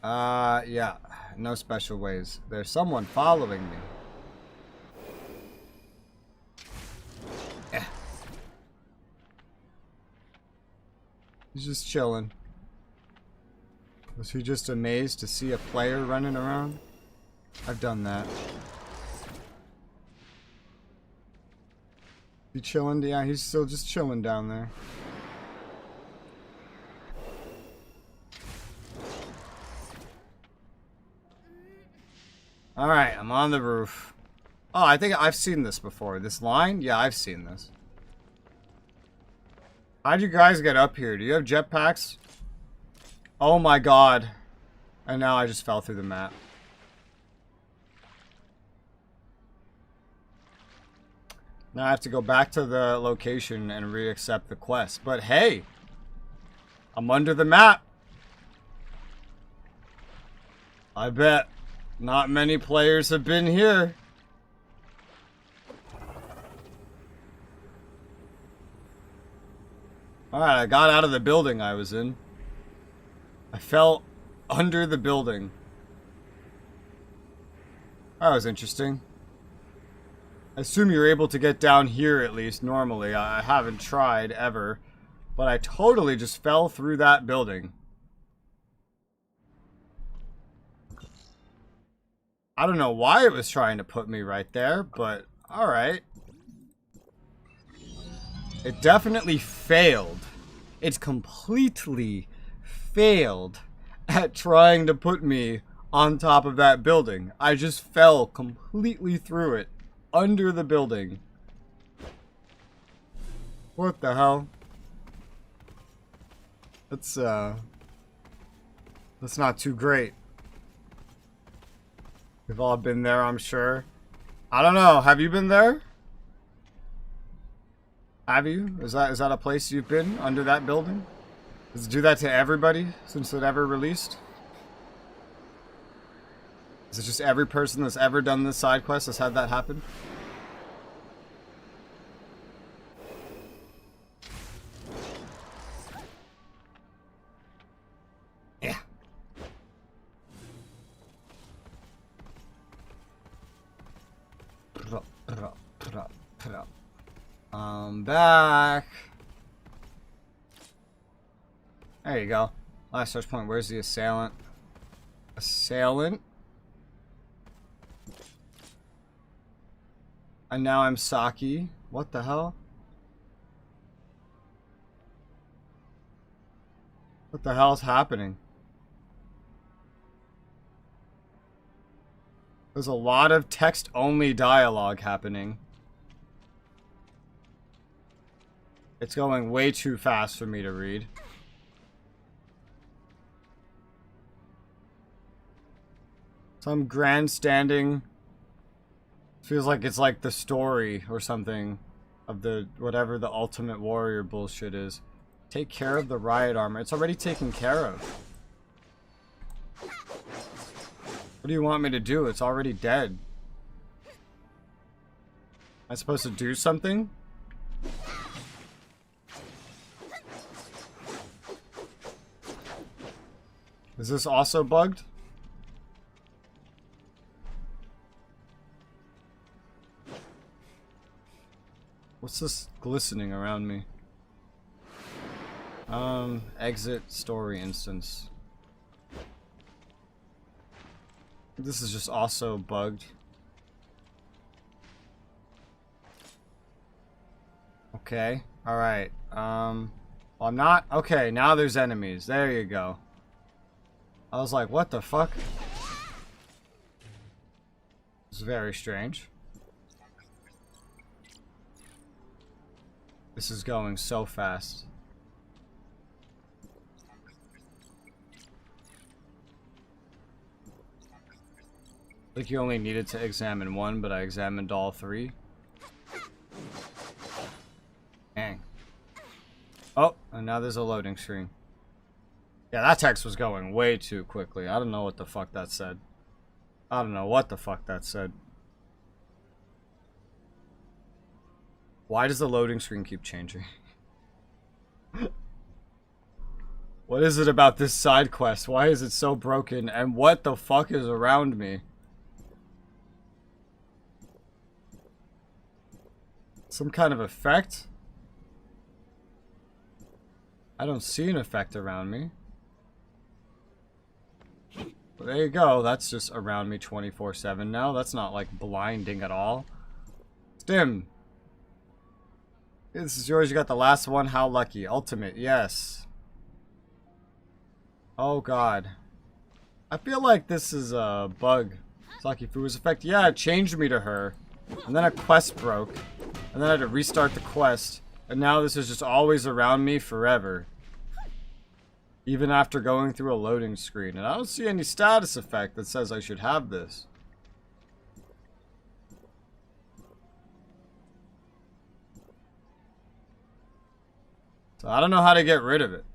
Yeah. No special ways. There's someone following me. He's just chilling. Was he just amazed to see a player running around? I've done that. He chilling? Yeah, he's still just chilling down there. Alright, I'm on the roof. Oh, I think I've seen this before. This line? Yeah, I've seen this. How'd you guys get up here? Do you have jetpacks? Oh my god. And now I just fell through the map. Now I have to go back to the location and re-accept the quest. But hey! I'm under the map! I bet not many players have been here. Alright, I got out of the building I was in. I fell under the building. That was interesting. I assume you're able to get down here at least normally. I haven't tried ever. But I totally just fell through that building. I don't know why it was trying to put me right there, but alright. It definitely failed. It's completely failed at trying to put me on top of that building. I just fell completely through it, under the building. What the hell? That's not too great. We've all been there, I'm sure. I don't know. Have you been there? Have you? Is that a place you've been? Under that building? Does it do that to everybody since it ever released? Is it just every person that's ever done this side quest has had that happen? Yeah. I'm back. There you go. Last search point. Where's the assailant? Assailant. And now I'm Saki. What the hell? What the hell's happening? There's a lot of text-only dialogue happening. It's going way too fast for me to read. Some grandstanding. Feels like it's like the story or something of the whatever the Ultimate Warrior bullshit is. Take care of the riot armor. It's already taken care of. What do you want me to do? It's already dead. Am I supposed to do something? Is this also bugged? What's this glistening around me? Exit story instance. This is just also bugged. Okay. Alright. Well, I'm not. Okay, now there's enemies. There you go. I was like, what the fuck? It's very strange. This is going so fast. I think you only needed to examine one, but I examined all three. Dang. Oh, and now there's a loading screen. Yeah, that text was going way too quickly. I don't know what the fuck that said. I don't know what the fuck that said. Why does the loading screen keep changing? What is it about this side quest? Why is it so broken? And what the fuck is around me? Some kind of effect? I don't see an effect around me. Well, there you go. That's just around me 24/7 now. That's not like blinding at all. Stim. This is yours. You got the last one. How lucky. Ultimate. Yes. Oh god. I feel like this is a bug. Saki Fuwa's effect. Yeah, it changed me to her. And then a quest broke. And then I had to restart the quest. And now this is just always around me forever. Even after going through a loading screen. And I don't see any status effect that says I should have this. So I don't know how to get rid of it.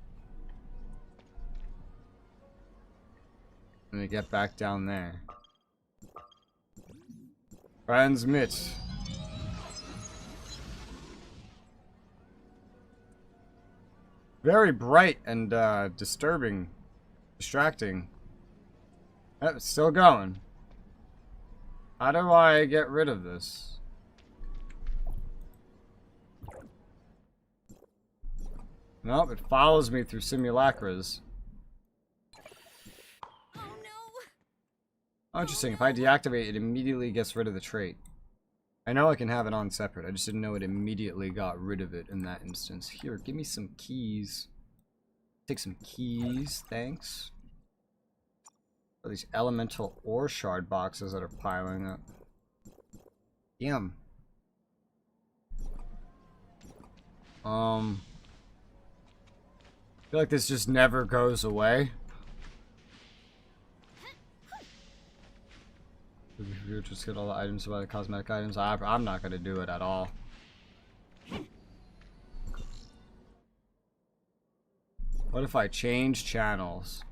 Let me get back down there. Transmit. Very bright and disturbing. Distracting. Yep, it's still going. How do I get rid of this? Nope, it follows me through simulacras. Oh no! Oh, interesting. If I deactivate, it immediately gets rid of the trait. I know I can have it on separate. I just didn't know it immediately got rid of it in that instance. Here, give me some keys. Take some keys, thanks. Oh, these elemental ore shard boxes that are piling up. Damn. I feel like this just never goes away. If you just get all the items by the cosmetic items, I'm not going to do it at all. What if I change channels?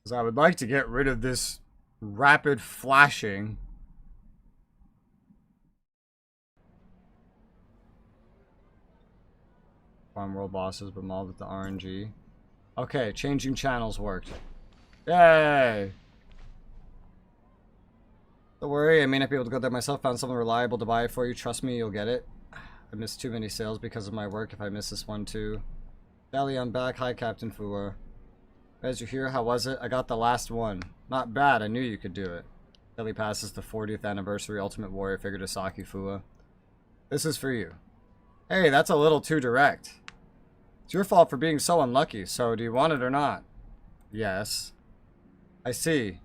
Because I would like to get rid of this rapid flashing. Farm world bosses, but mauled with the RNG. Okay, changing channels worked. Yay! Don't worry, I may not be able to go there myself. Found someone reliable to buy it for you. Trust me, you'll get it. I missed too many sales because of my work. If I miss this one too. Sally, I'm back. Hi, Captain Fuwa. As you hear, how was it? I got the last one. Not bad. I knew you could do it. Sally passes the 40th anniversary Ultimate Warrior figure to Saki Fuwa. This is for you. Hey, that's a little too direct. It's your fault for being so unlucky, so do you want it or not? Yes. I see.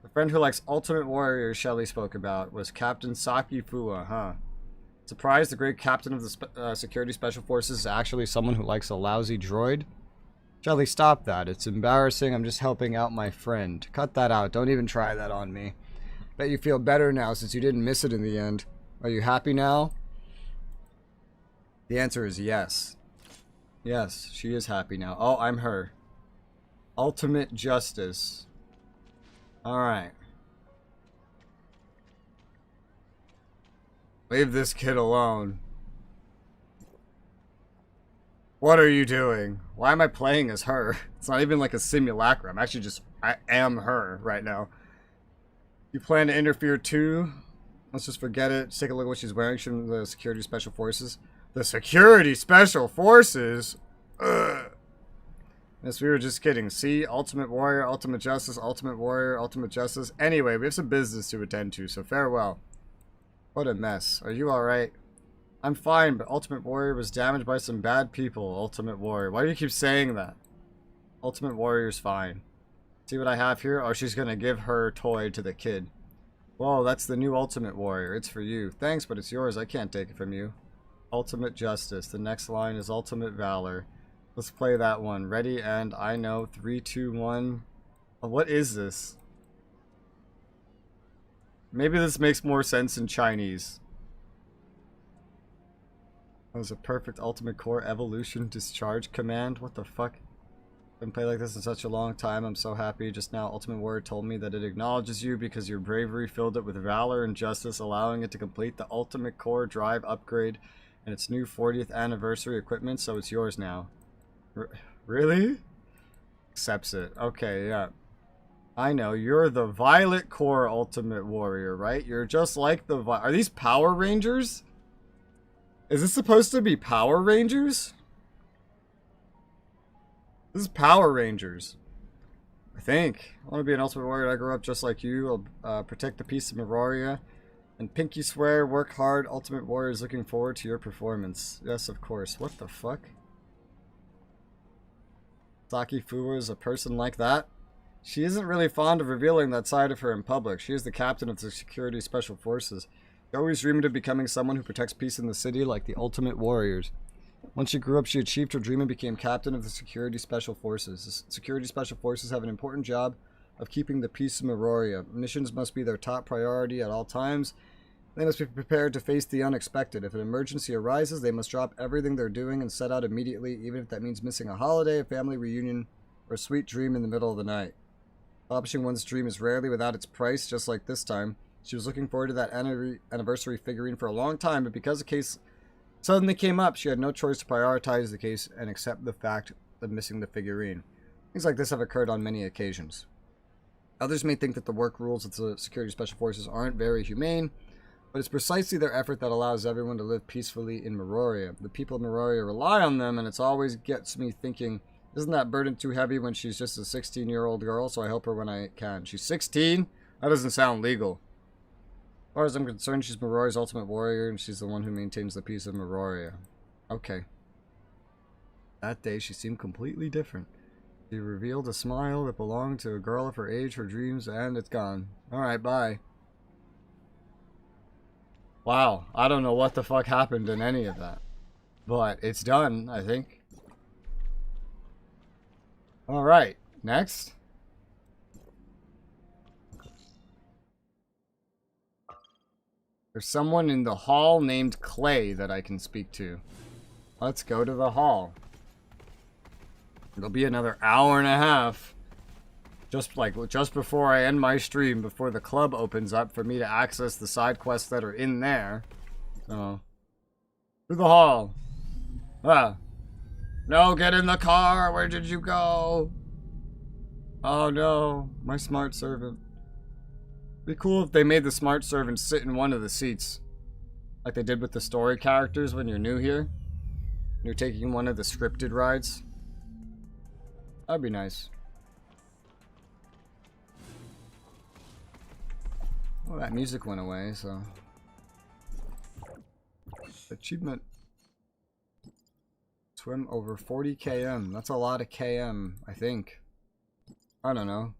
The friend who likes Ultimate Warrior Shelly spoke about was Captain Saki Fuwa, huh? Surprised the great captain of the security special forces is actually someone who likes a lousy droid? Shelly, stop that. It's embarrassing. I'm just helping out my friend. Cut that out. Don't even try that on me. Bet you feel better now since you didn't miss it in the end. Are you happy now? The answer is yes. Yes, she is happy now. Oh, I'm her. Ultimate justice. Alright. Leave this kid alone. What are you doing? Why am I playing as her? It's not even like a simulacra. I'm actually just... I am her right now. You plan to interfere too? Let's just forget it. Just take a look at what she's wearing. She's from the Security Special Forces. The Security Special Forces? Ugh. Yes, we were just kidding. See? Ultimate Warrior, Ultimate Justice, Ultimate Warrior, Ultimate Justice. Anyway, we have some business to attend to, so farewell. What a mess. Are you alright? I'm fine, but Ultimate Warrior was damaged by some bad people. Ultimate Warrior. Why do you keep saying that? Ultimate Warrior's fine. See what I have here? Oh, she's gonna give her toy to the kid. Whoa, that's the new Ultimate Warrior. It's for you. Thanks, but it's yours. I can't take it from you. Ultimate Justice. The next line is Ultimate Valor. Let's play that one. Ready, and I know. 3, 2, 1. Oh, what is this? Maybe this makes more sense in Chinese. That was a perfect Ultimate Core Evolution Discharge command. What the fuck? Been played like this in such a long time. I'm so happy. Just now, Ultimate Warrior told me that it acknowledges you because your bravery filled it with valor and justice, allowing it to complete the Ultimate Core Drive upgrade and its new 40th anniversary equipment, so it's yours now. Really? Accepts it. Okay, yeah. I know. You're the Violet Core Ultimate Warrior, right? You're just like the Are these Power Rangers? Is this supposed to be Power Rangers? This is Power Rangers. I think. I want to be an Ultimate Warrior. I grew up just like you. I'll protect the peace of Meroria. And Pinky swear, work hard. Ultimate Warrior is looking forward to your performance. Yes, of course. What the fuck? Saki Fuwa is a person like that? She isn't really fond of revealing that side of her in public. She is the captain of the security special forces. She always dreamed of becoming someone who protects peace in the city like the ultimate warriors. Once she grew up, she achieved her dream and became captain of the security special forces. The security special forces have an important job of keeping the peace in Meroria. Missions must be their top priority at all times. They must be prepared to face the unexpected. If an emergency arises, they must drop everything they're doing and set out immediately, even if that means missing a holiday, a family reunion, or a sweet dream in the middle of the night. Accomplishing one's dream is rarely without its price, just like this time. She was looking forward to that anniversary figurine for a long time, but because the case suddenly came up, she had no choice to prioritize the case and accept the fact of missing the figurine. Things like this have occurred on many occasions. Others may think that the work rules of the security special forces aren't very humane, but it's precisely their effort that allows everyone to live peacefully in Meroria. The people of Meroria rely on them, and it always gets me thinking, isn't that burden too heavy when she's just a 16-year-old girl, so I help her when I can. She's 16? That doesn't sound legal. As far as I'm concerned, she's Meroria's ultimate warrior, and she's the one who maintains the peace of Meroria. Okay. That day, she seemed completely different. She revealed a smile that belonged to a girl of her age, her dreams, and it's gone. Alright, bye. Wow, I don't know what the fuck happened in any of that. But it's done, I think. Alright, next. There's someone in the hall named Clay that I can speak to. Let's go to the hall. It'll be another hour and a half. Just before I end my stream, before the club opens up for me to access the side quests that are in there. So, to the hall. Ah. No, get in the car. Where did you go? Oh no, my smart servant. Be cool if they made the smart servant sit in one of the seats. Like they did with the story characters when you're new here. You're taking one of the scripted rides. That'd be nice. Well, that music went away, so... Achievement. Swim over 40 km. That's a lot of km, I think. I don't know.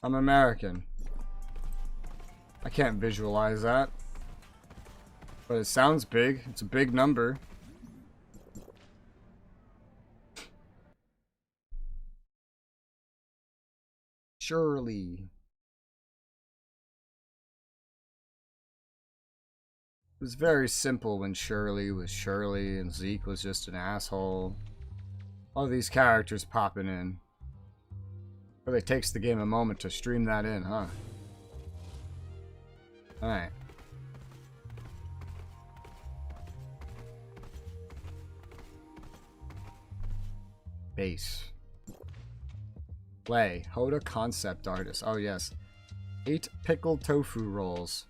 I'm American. I can't visualize that. But it sounds big. It's a big number. Shirley. It was very simple when Shirley was Shirley and Zeke was just an asshole. All these characters popping in. Really takes the game a moment to stream that in, huh? Alright. Base. Play. Hoda concept artist. Oh yes. 8 pickled tofu rolls.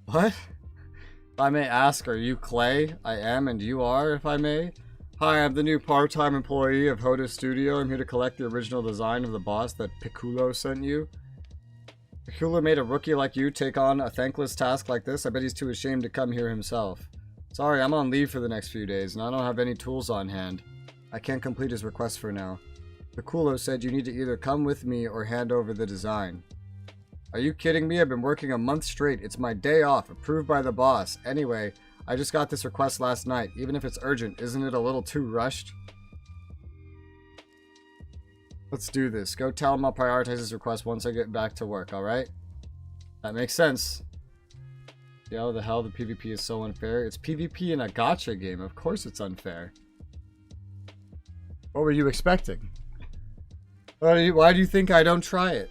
What? If I may ask, are you Clay? I am, and you are, if I may. Hi, I'm the new part-time employee of Hoda Studio. I'm here to collect the original design of the boss that Piccolo sent you. Piccolo made a rookie like you take on a thankless task like this. I bet he's too ashamed to come here himself. Sorry, I'm on leave for the next few days, and I don't have any tools on hand. I can't complete his request for now. Piccolo said you need to either come with me or hand over the design. Are you kidding me? I've been working a month straight. It's my day off, approved by the boss. Anyway, I just got this request last night. Even if it's urgent, isn't it a little too rushed? Let's do this. Go tell him I'll prioritize his request once I get back to work, alright? That makes sense. Yeah, what the hell? The PvP is so unfair. It's PvP in a gacha game. Of course it's unfair. What were you expecting? Why do you think I don't try it?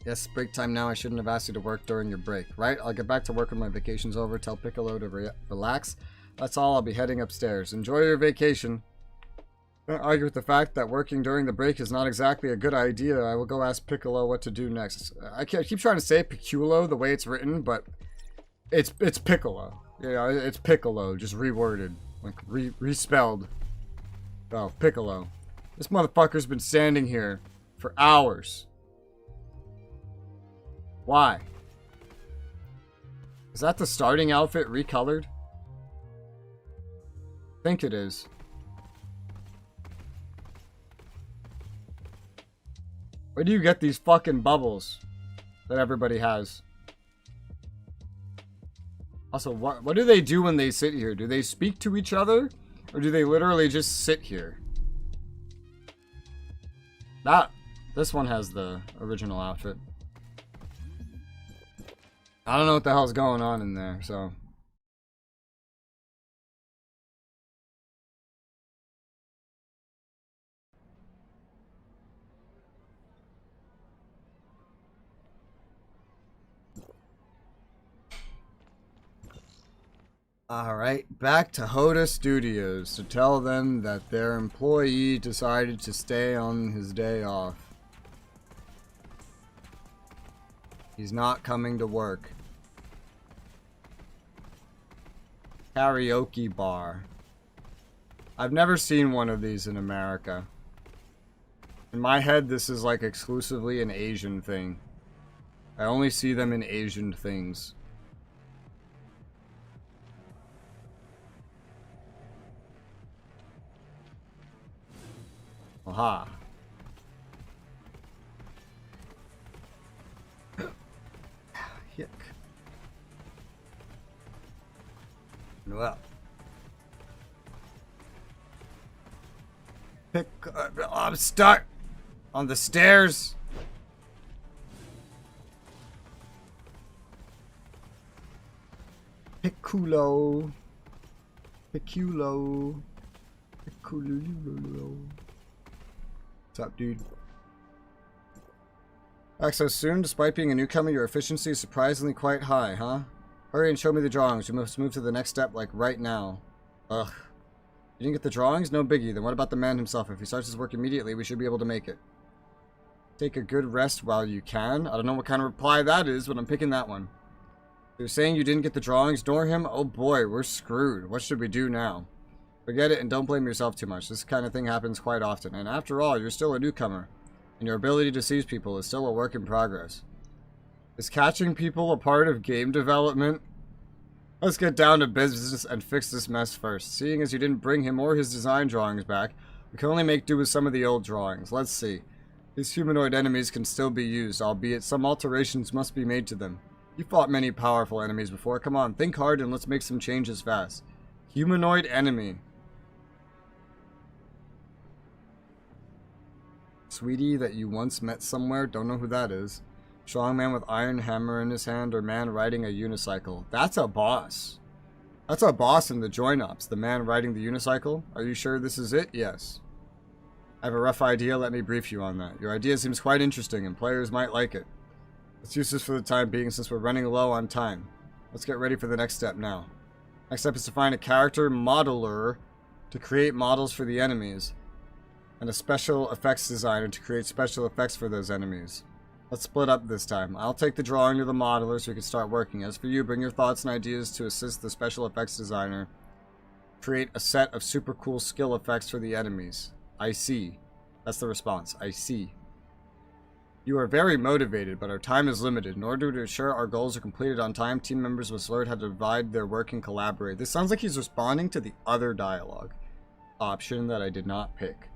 Yes, break time now. I shouldn't have asked you to work during your break. Right? I'll get back to work when my vacation's over. Tell Piccolo to relax. That's all. I'll be heading upstairs. Enjoy your vacation. Don't argue with the fact that working during the break is not exactly a good idea. I will go ask Piccolo what to do next. I keep trying to say Piccolo the way it's written, but it's Piccolo. Yeah, it's Piccolo, just reworded. Like, respelled. Oh, Piccolo. This motherfucker's been standing here for hours. Why? Is that the starting outfit recolored? think it is. Where do you get these fucking bubbles that everybody has? Also, what do they do when they sit here? Do they speak to each other? Or do they literally just sit here? This one has the original outfit. I don't know what the hell's going on in there, so... Alright, back to Hoda Studios to tell them that their employee decided to stay on his day off. He's not coming to work. Karaoke bar. I've never seen one of these in America. In my head, this is like exclusively an Asian thing. I only see them in Asian things. Aha. Yuck. Well. I'm stuck on the stairs. Piccolo. Piccolo. Piccolo. What's up, dude? Back so soon? Despite being a newcomer, your efficiency is surprisingly quite high, huh? Hurry and show me the drawings. We must move to the next step, like, right now. Ugh. You didn't get the drawings? No biggie. Then what about the man himself? If he starts his work immediately, we should be able to make it. Take a good rest while you can. I don't know what kind of reply that is, but I'm picking that one. You're saying you didn't get the drawings? Ignore him? Oh boy, we're screwed. What should we do now? Forget it and don't blame yourself too much. This kind of thing happens quite often. And after all, you're still a newcomer. And your ability to seize people is still a work in progress. Is catching people a part of game development? Let's get down to business and fix this mess first. Seeing as you didn't bring him or his design drawings back, we can only make do with some of the old drawings. Let's see. These humanoid enemies can still be used, albeit some alterations must be made to them. You fought many powerful enemies before. Come on, think hard and let's make some changes fast. Humanoid enemy. Sweetie that you once met somewhere, don't know who that is. Strong man with iron hammer in his hand, or man riding a unicycle. That's a boss. That's a boss in the join ups. The man riding the unicycle. Are you sure this is it? Yes. I have a rough idea. Let me brief you on that. Your idea seems quite interesting, and players might like it. Let's use this for the time being, since we're running low on time. Let's get ready for the next step now. Next step is to find a character modeler to create models for the enemies, and a special effects designer to create special effects for those enemies. Let's split up this time. I'll take the drawing to the modeler so we can start working. As for you, bring your thoughts and ideas to assist the special effects designer. Create a set of super cool skill effects for the enemies. I see. That's the response. I see. You are very motivated, but our time is limited. In order to ensure our goals are completed on time, team members must learn how to divide their work and collaborate. This sounds like he's responding to the other dialogue option that I did not pick.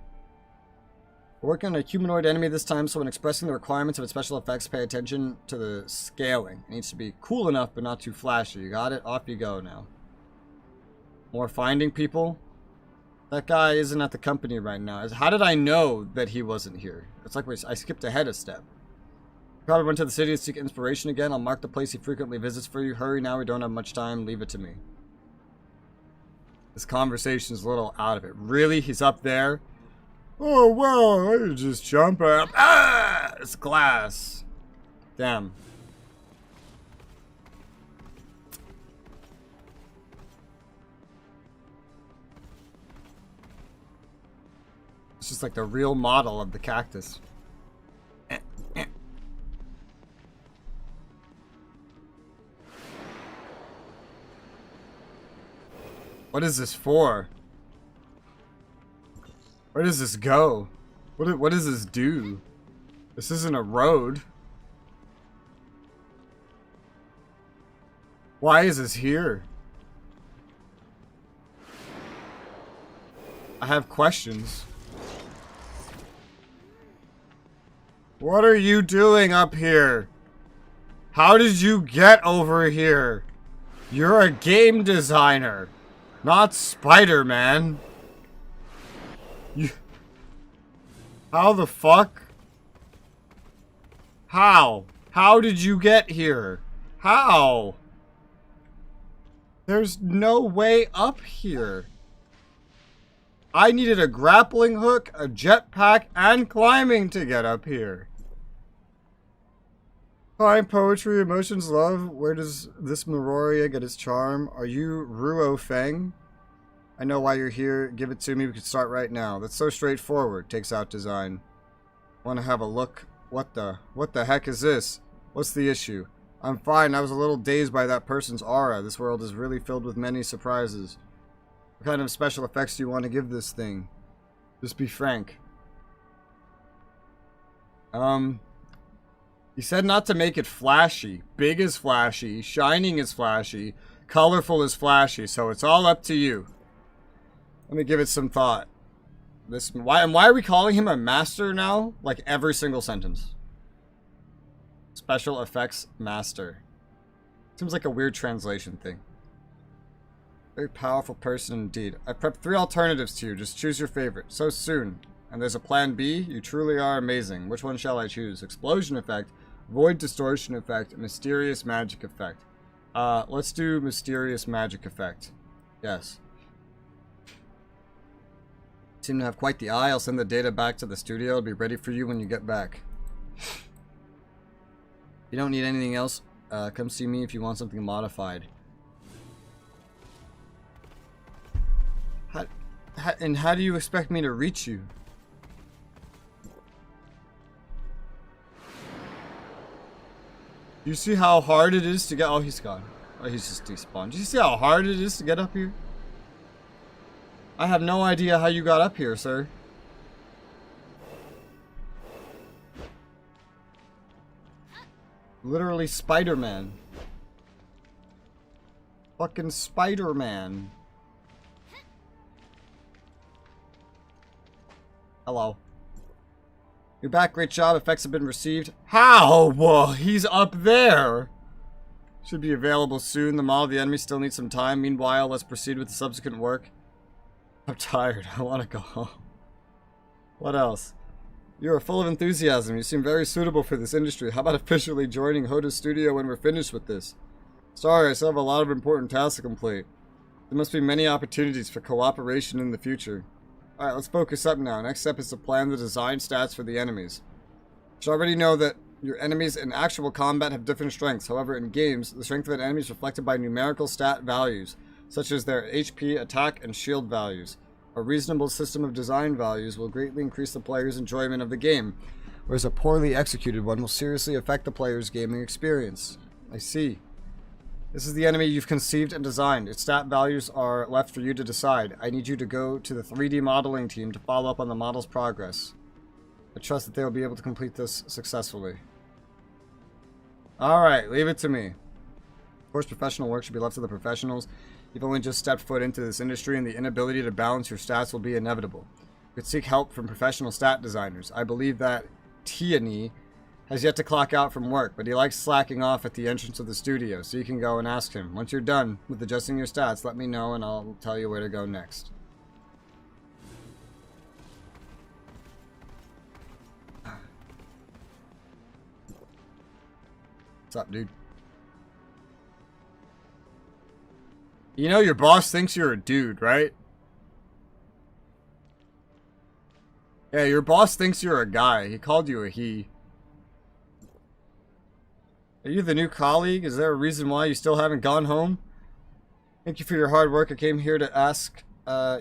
We're working on a humanoid enemy this time, so when expressing the requirements of its special effects, pay attention to the scaling. It needs to be cool enough, but not too flashy. You got it? Off you go now. More finding people? That guy isn't at the company right now. How did I know that he wasn't here? It's like I skipped ahead a step. Probably went to the city to seek inspiration again. I'll mark the place he frequently visits for you. Hurry now, we don't have much time. Leave it to me. This conversation's a little out of it. Really? He's up there? Oh, wow, I could just jump up. Ah! It's glass. Damn. It's just like the real model of the cactus. What is this for? Where does this go? What does this do? This isn't a road. Why is this here? I have questions. What are you doing up here? How did you get over here? You're a game designer, not Spider-Man. You... How the fuck? How? How did you get here? How? There's no way up here. I needed a grappling hook, a jetpack, and climbing to get up here. Fine poetry, emotions, love. Where does this Meroria get its charm? Are you Ruo Feng? I know why you're here. Give it to me. We can start right now. That's so straightforward. Takes out design. Want to have a look? What the heck is this? What's the issue? I'm fine. I was a little dazed by that person's aura. This world is really filled with many surprises. What kind of special effects do you want to give this thing? Just be frank. You said not to make it flashy. Big is flashy. Shining is flashy. Colorful is flashy. So it's all up to you. Let me give it some thought. Why are we calling him a master now? Like every single sentence. Special effects master. Seems like a weird translation thing. Very powerful person indeed. I prepped 3 alternatives to you. Just choose your favorite. So soon. And there's a plan B? You truly are amazing. Which one shall I choose? Explosion effect, void distortion effect, mysterious magic effect. Let's do mysterious magic effect. Yes. Seem to have quite the eye. I'll send the data back to the studio. It'll be ready for you when you get back. You don't need anything else. Come see me if you want something modified. How do you expect me to reach you? You see how hard it is to get... Oh, he's gone. Oh, he's just despawned. Do you see how hard it is to get up here? I have no idea how you got up here, sir. Literally Spider-Man. Fucking Spider-Man. Hello. You're back. Great job. Effects have been received. How? Whoa, he's up there. Should be available soon. The model of the enemy still needs some time. Meanwhile, let's proceed with the subsequent work. I'm tired. I want to go home. What else? You are full of enthusiasm. You seem very suitable for this industry. How about officially joining Hoda's studio when we're finished with this? Sorry, I still have a lot of important tasks to complete. There must be many opportunities for cooperation in the future. Alright, let's focus up now. Next step is to plan the design stats for the enemies. You should already know that your enemies in actual combat have different strengths. However, in games, the strength of an enemy is reflected by numerical stat values, such as their HP, attack, and shield values. A reasonable system of design values will greatly increase the player's enjoyment of the game, whereas a poorly executed one will seriously affect the player's gaming experience. I see. This is the enemy you've conceived and designed. Its stat values are left for you to decide. I need you to go to the 3D modeling team to follow up on the model's progress. I trust that they will be able to complete this successfully. Alright, leave it to me. Of course, professional work should be left to the professionals. You've only just stepped foot into this industry, and the inability to balance your stats will be inevitable. You could seek help from professional stat designers. I believe that Tiani has yet to clock out from work, but he likes slacking off at the entrance of the studio, so you can go and ask him. Once you're done with adjusting your stats, let me know and I'll tell you where to go next. What's up, dude? You know your boss thinks you're a dude, right? Yeah, your boss thinks you're a guy. He called you a he. Are you the new colleague? Is there a reason why you still haven't gone home? Thank you for your hard work. I came here to ask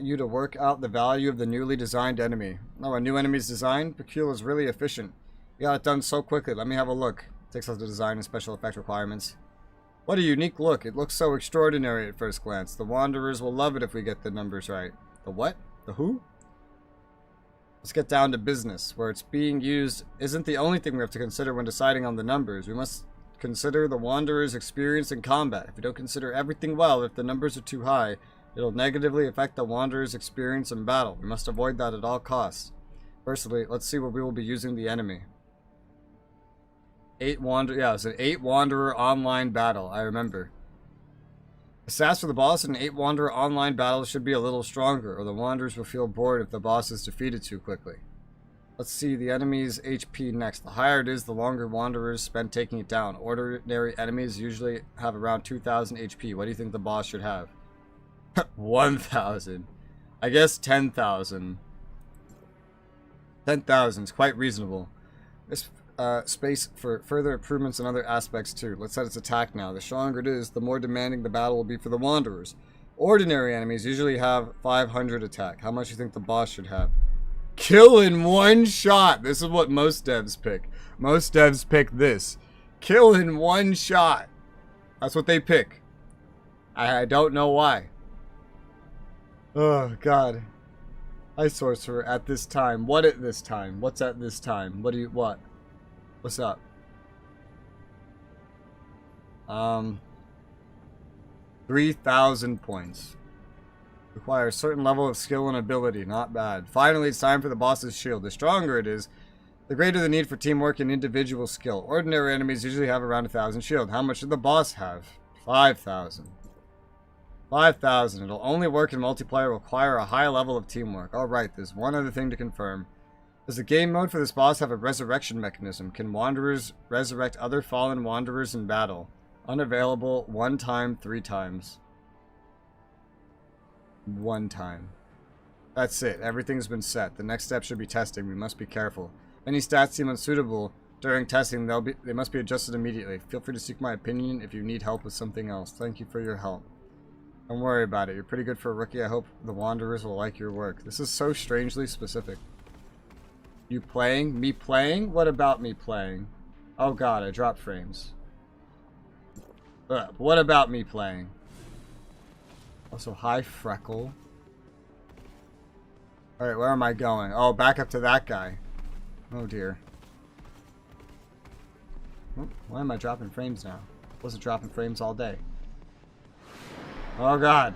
you to work out the value of the newly designed enemy. Oh, a new enemy's designed? Peculiar is really efficient. You got it done so quickly. Let me have a look. Takes out the design and special effect requirements. What a unique look. It looks so extraordinary at first glance. The Wanderers will love it if we get the numbers right. The what? The who? Let's get down to business. Where it's being used isn't the only thing we have to consider when deciding on the numbers. We must consider the Wanderer's experience in combat. If we don't consider everything well, if the numbers are too high, It'll negatively affect the Wanderer's experience in battle. We must avoid that at all costs. Firstly, let's see what we will be using the enemy. 8 Wanderer, yeah, it's an 8 Wanderer online battle, I remember. The stats for the boss in an 8 Wanderer online battle should be a little stronger, or the Wanderers will feel bored if the boss is defeated too quickly. Let's see the enemy's HP next. The higher it is, the longer Wanderers spend taking it down. Ordinary enemies usually have around 2,000 HP. What do you think the boss should have? 1,000. I guess 10,000. 10,000 is quite reasonable. This space for further improvements in other aspects too. Let's set its attack now. The stronger it is, the more demanding the battle will be for the Wanderers. Ordinary enemies usually have 500 attack. How much do you think the boss should have? Kill in one shot. This is what most devs pick. Most devs pick this. Kill in one shot. That's what they pick. I don't know why. Oh, God. Hi, Sorcerer. At this time. What at this time? What's at this time? What? What's up? 3,000 points. Require a certain level of skill and ability. Not bad. Finally, it's time for the boss's shield. The stronger it is, the greater the need for teamwork and individual skill. Ordinary enemies usually have around 1,000 shield. How much did the boss have? 5,000. 5,000. It'll only work in multiplayer, require a high level of teamwork. Alright, there's one other thing to confirm. Does the game mode for this boss have a resurrection mechanism? Can Wanderers resurrect other fallen Wanderers in battle? Unavailable 1 time, 3 times. 1 time. That's it. Everything's been set. The next step should be testing. We must be careful. If any stats seem unsuitable during testing, they must be adjusted immediately. Feel free to seek my opinion if you need help with something else. Thank you for your help. Don't worry about it. You're pretty good for a rookie. I hope the Wanderers will like your work. This is so strangely specific. You playing? Me playing? What about me playing? Oh god, I dropped frames. What about me playing? Also, hi, Freckle. Alright, where am I going? Oh, back up to that guy. Oh dear. Oh, why am I dropping frames now? Wasn't dropping frames all day. Oh god.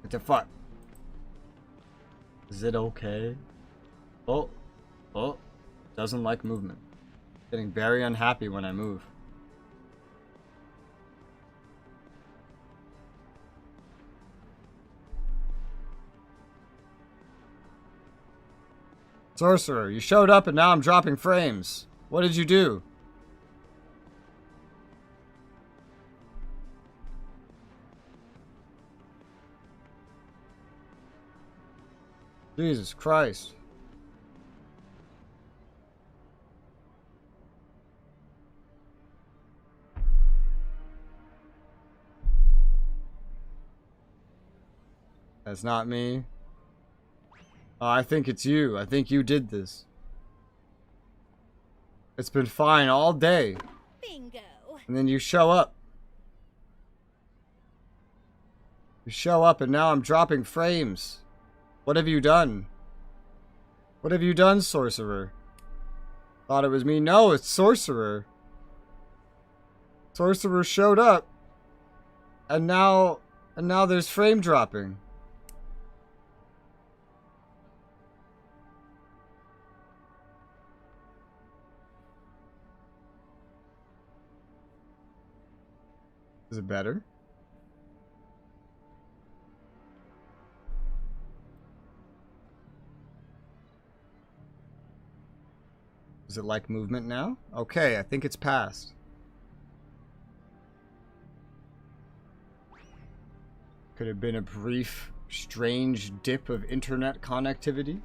What the fuck? Is it okay? Oh. Oh. Doesn't like movement. Getting very unhappy when I move. Sorcerer, you showed up and now I'm dropping frames. What did you do? Jesus Christ. That's not me. Oh, I think it's you. I think you did this. It's been fine all day. Bingo. And then you show up. You show up and now I'm dropping frames. What have you done? What have you done, Sorcerer? Thought it was me. No, it's Sorcerer. Sorcerer showed up. And now there's frame dropping. Is it better? Is it like movement now? Okay, I think it's passed. Could have been a brief, strange dip of internet connectivity.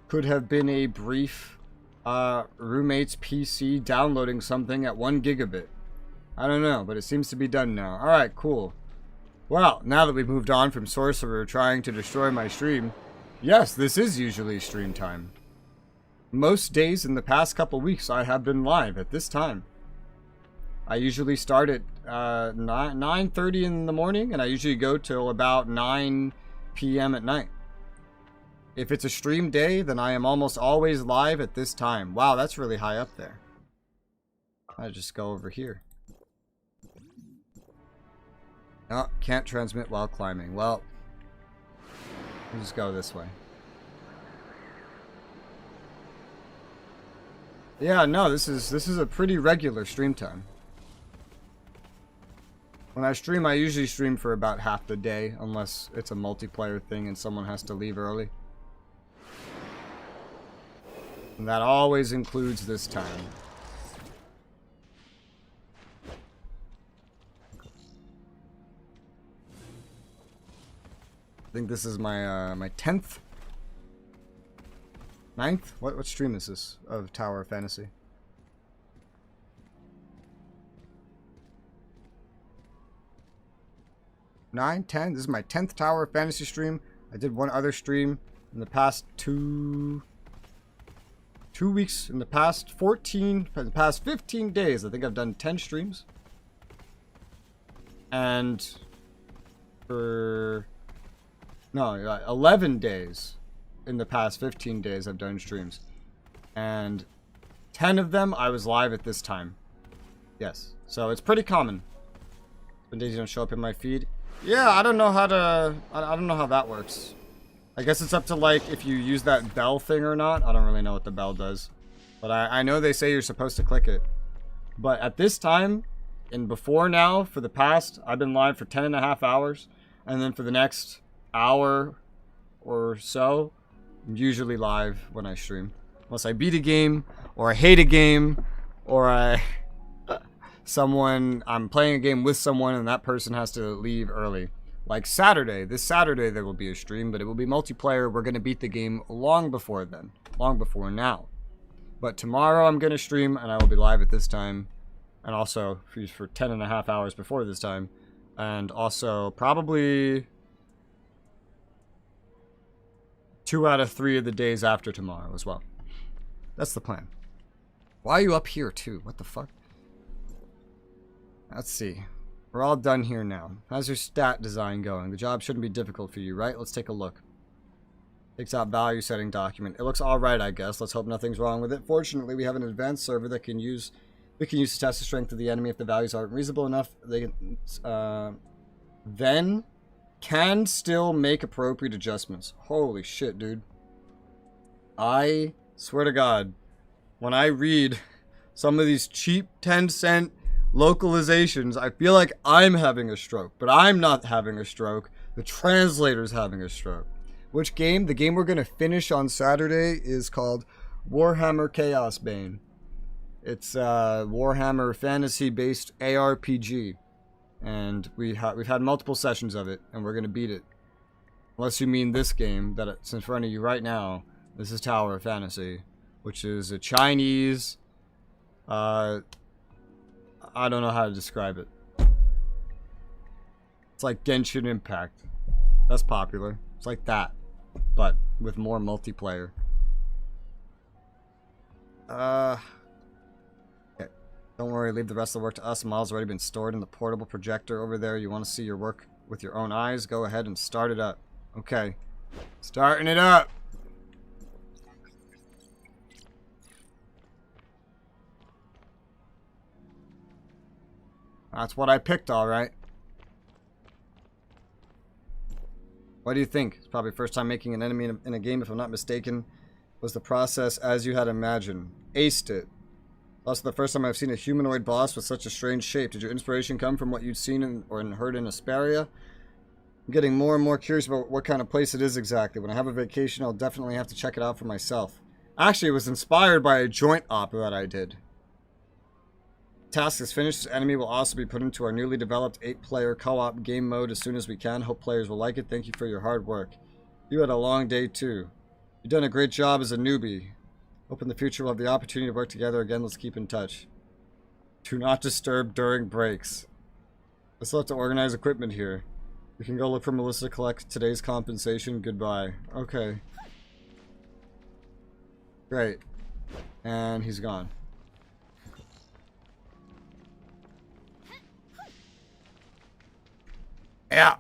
Could have been a brief roommate's PC downloading something at 1 gigabit. I don't know, but it seems to be done now. Alright, cool. Well, now that we've moved on from Sorcerer trying to destroy my stream, yes, this is usually stream time. Most days in the past couple weeks I have been live at this time. I usually start at 9:30 in the morning and I usually go till about 9 p.m. at night. If it's a stream day, then I am almost always live at this time. Wow, that's really high up there. I just go over here. Oh, can't transmit while climbing. Well, we'll just go this way. Yeah, no, this is a pretty regular stream time. When I stream, I usually stream for about half the day, unless it's a multiplayer thing and someone has to leave early. And that always includes this time. I think this is my my 10th? 9th? What stream is this of Tower of Fantasy? 9, 10? This is my 10th Tower of Fantasy stream. I did one other stream in the past two weeks. In the past 15 days. I think I've done 10 streams. And for 11 days in the past 15 days I've done streams. And 10 of them I was live at this time. Yes. So it's pretty common. When days don't show up in my feed. Yeah, I don't know how to... I don't know how that works. I guess it's up to, like, if you use that bell thing or not. I don't really know what the bell does. But I know they say you're supposed to click it. But at this time, and before now, for the past, I've been live for 10.5 hours. And then for the next hour or so, I'm usually live when I stream. Unless I beat a game, or I hate a game, or I'm playing a game with someone and that person has to leave early. Like Saturday. This Saturday there will be a stream, but it will be multiplayer. We're going to beat the game long before then. Long before now. But tomorrow I'm going to stream and I will be live at this time. And also for 10.5 hours before this time. And also probably 2 out of 3 of the days after tomorrow as well. That's the plan. Why are you up here too? What the fuck? Let's see. We're all done here now. How's your stat design going? The job shouldn't be difficult for you, right? Let's take a look. Takes out value setting document. It looks alright, I guess. Let's hope nothing's wrong with it. Fortunately, we have an advanced server that we can use to test the strength of the enemy. If the values aren't reasonable enough, they then can still make appropriate adjustments. Holy shit, dude. I swear to God, when I read some of these cheap 10-cent localizations, I feel like I'm having a stroke, but I'm not having a stroke. The translator's having a stroke. Which game? The game we're going to finish on Saturday is called Warhammer Chaos Bane. It's a Warhammer fantasy-based ARPG. And we've had multiple sessions of it, and we're going to beat it. Unless you mean this game that's in front of you right now. This is Tower of Fantasy, which is a Chinese... I don't know how to describe it. It's like Genshin Impact. That's popular. It's like that, but with more multiplayer. Okay. Don't worry, leave the rest of the work to us. The model's already been stored in the portable projector over there. You want to see your work with your own eyes? Go ahead and start it up. Okay. Starting it up! That's what I picked, alright. What do you think? It's probably first time making an enemy in a game, if I'm not mistaken. Was the process as you had imagined? Aced it. Also the first time I've seen a humanoid boss with such a strange shape. Did your inspiration come from what you'd seen or heard in Asperia? I'm getting more and more curious about what kind of place it is exactly. When I have a vacation, I'll definitely have to check it out for myself. Actually, it was inspired by a joint op that I did. Task is finished. This enemy will also be put into our newly developed 8-player co-op game mode as soon as we can. Hope players will like it. Thank you for your hard work. You had a long day too. You've done a great job as a newbie. Hope in the future we'll have the opportunity to work together again. Let's keep in touch. Do not disturb during breaks. I still have to organize equipment here. We can go look for Melissa to collect today's compensation. Goodbye. Okay. Great. And he's gone. Yeah.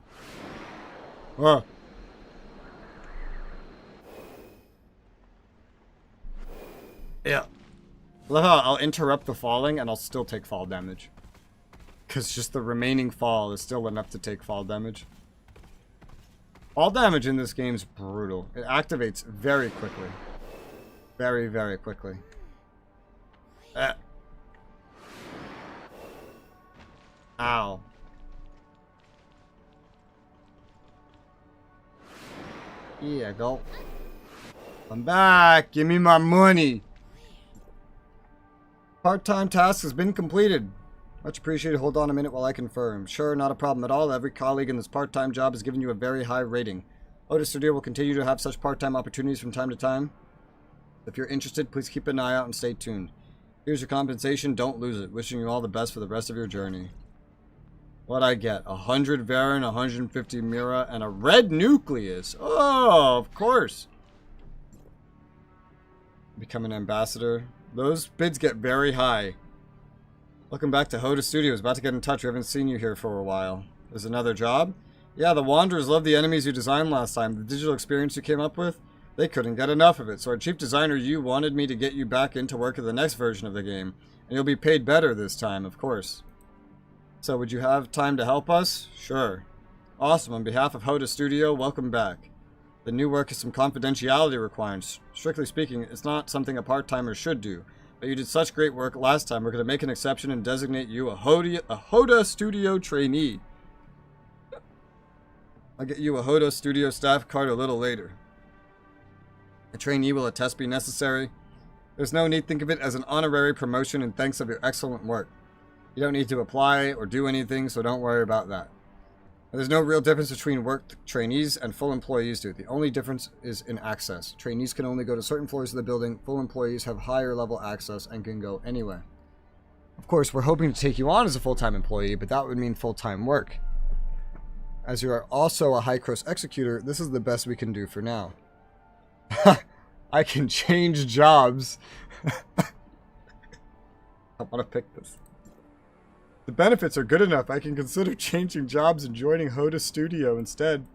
Whoa. Yeah. Love how I'll interrupt the falling and I'll still take fall damage. Because just the remaining fall is still enough to take fall damage. Fall damage in this game is brutal. It activates very quickly. Very, very quickly. Ow. Yeah, go. I'm back. Give me my money. Part-time task has been completed. Much appreciated. Hold on a minute while I confirm. Sure, not a problem at all. Every colleague in this part-time job has given you a very high rating. Otis Studio will continue to have such part-time opportunities from time to time. If you're interested, please keep an eye out and stay tuned. Here's your compensation. Don't lose it. Wishing you all the best for the rest of your journey. What'd I get? 100 Vera, 150 Mira, and a red nucleus. Oh, of course. Become an ambassador. Those bids get very high. Welcome back to Hoda Studios. About to get in touch. We haven't seen you here for a while. There's another job? Yeah, the Wanderers love the enemies you designed last time. The digital experience you came up with? They couldn't get enough of it. So our chief designer, you, wanted me to get you back into work at the next version of the game. And you'll be paid better this time, of course. So would you have time to help us? Sure. Awesome. On behalf of Hoda Studio, welcome back. The new work has some confidentiality requirements. Strictly speaking, it's not something a part-timer should do. But you did such great work last time, we're going to make an exception and designate you a Hoda Studio trainee. I'll get you a Hoda Studio staff card a little later. A trainee will a test be necessary? There's no need. Think of it as an honorary promotion and thanks of your excellent work. You don't need to apply or do anything, so don't worry about that. There's no real difference between work trainees and full employees do. The only difference is in access. Trainees can only go to certain floors of the building. Full employees have higher level access and can go anywhere. Of course, we're hoping to take you on as a full-time employee, but that would mean full-time work. As you are also a high-cross executor, this is the best we can do for now. I can change jobs. I want to pick this. The benefits are good enough. I can consider changing jobs and joining Hoda Studio instead.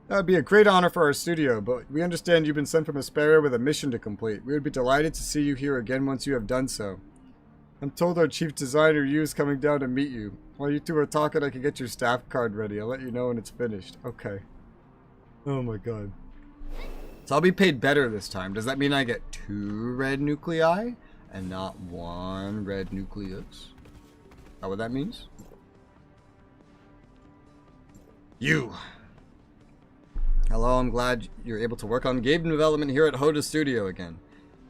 That would be a great honor for our studio, but we understand you've been sent from Asperia with a mission to complete. We would be delighted to see you here again once you have done so. I'm told our chief designer, Yu, is coming down to meet you. While you two are talking, I can get your staff card ready. I'll let you know when it's finished. Okay. Oh my god. So I'll be paid better this time. Does that mean I get 2 red nuclei and not 1 red nucleus? Is that what that means? You. Hello, I'm glad you're able to work on game development here at Hoda Studio again.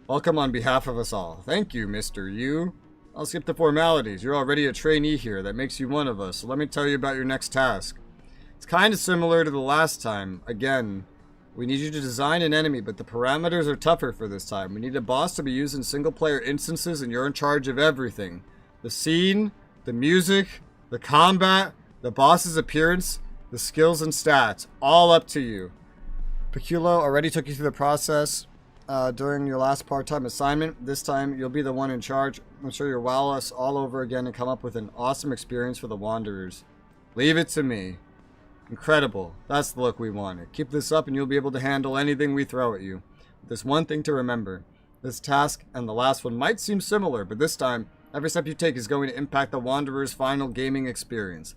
Welcome on behalf of us all. Thank you, Mr. Yu. I'll skip the formalities. You're already a trainee here. That makes you one of us. So let me tell you about your next task. It's kind of similar to the last time. Again, we need you to design an enemy, but the parameters are tougher for this time. We need a boss to be used in single-player instances, and you're in charge of everything. The scene, the music, the combat, the boss's appearance, the skills and stats. All up to you. Peculo already took you through the process during your last part-time assignment. This time, you'll be the one in charge. I'm sure you'll wow us all over again and come up with an awesome experience for the Wanderers. Leave it to me. Incredible. That's the look we wanted. Keep this up and you'll be able to handle anything we throw at you. There's one thing to remember. This task and the last one might seem similar, but this time, every step you take is going to impact the Wanderer's final gaming experience.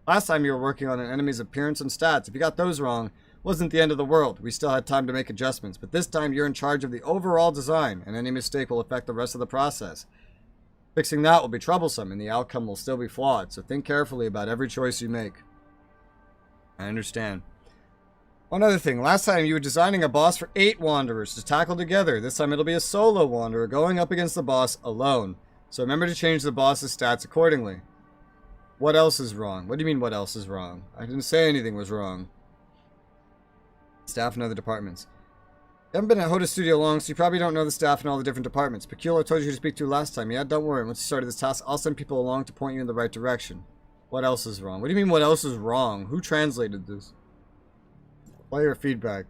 Last time you were working on an enemy's appearance and stats. If you got those wrong, it wasn't the end of the world. We still had time to make adjustments, but this time you're in charge of the overall design, and any mistake will affect the rest of the process. Fixing that will be troublesome, and the outcome will still be flawed, so think carefully about every choice you make. I understand. One other thing, last time you were designing a boss for 8 Wanderers to tackle together. This time it'll be a solo Wanderer going up against the boss alone. So remember to change the boss's stats accordingly. What else is wrong? What do you mean what else is wrong? I didn't say anything was wrong. Staff in other departments. You haven't been at Hoda Studio long, so you probably don't know the staff in all the different departments. Peculiar told you to speak to last time. Yeah, don't worry. Once you started this task, I'll send people along to point you in the right direction. What else is wrong? What do you mean what else is wrong? Who translated this? Player feedback.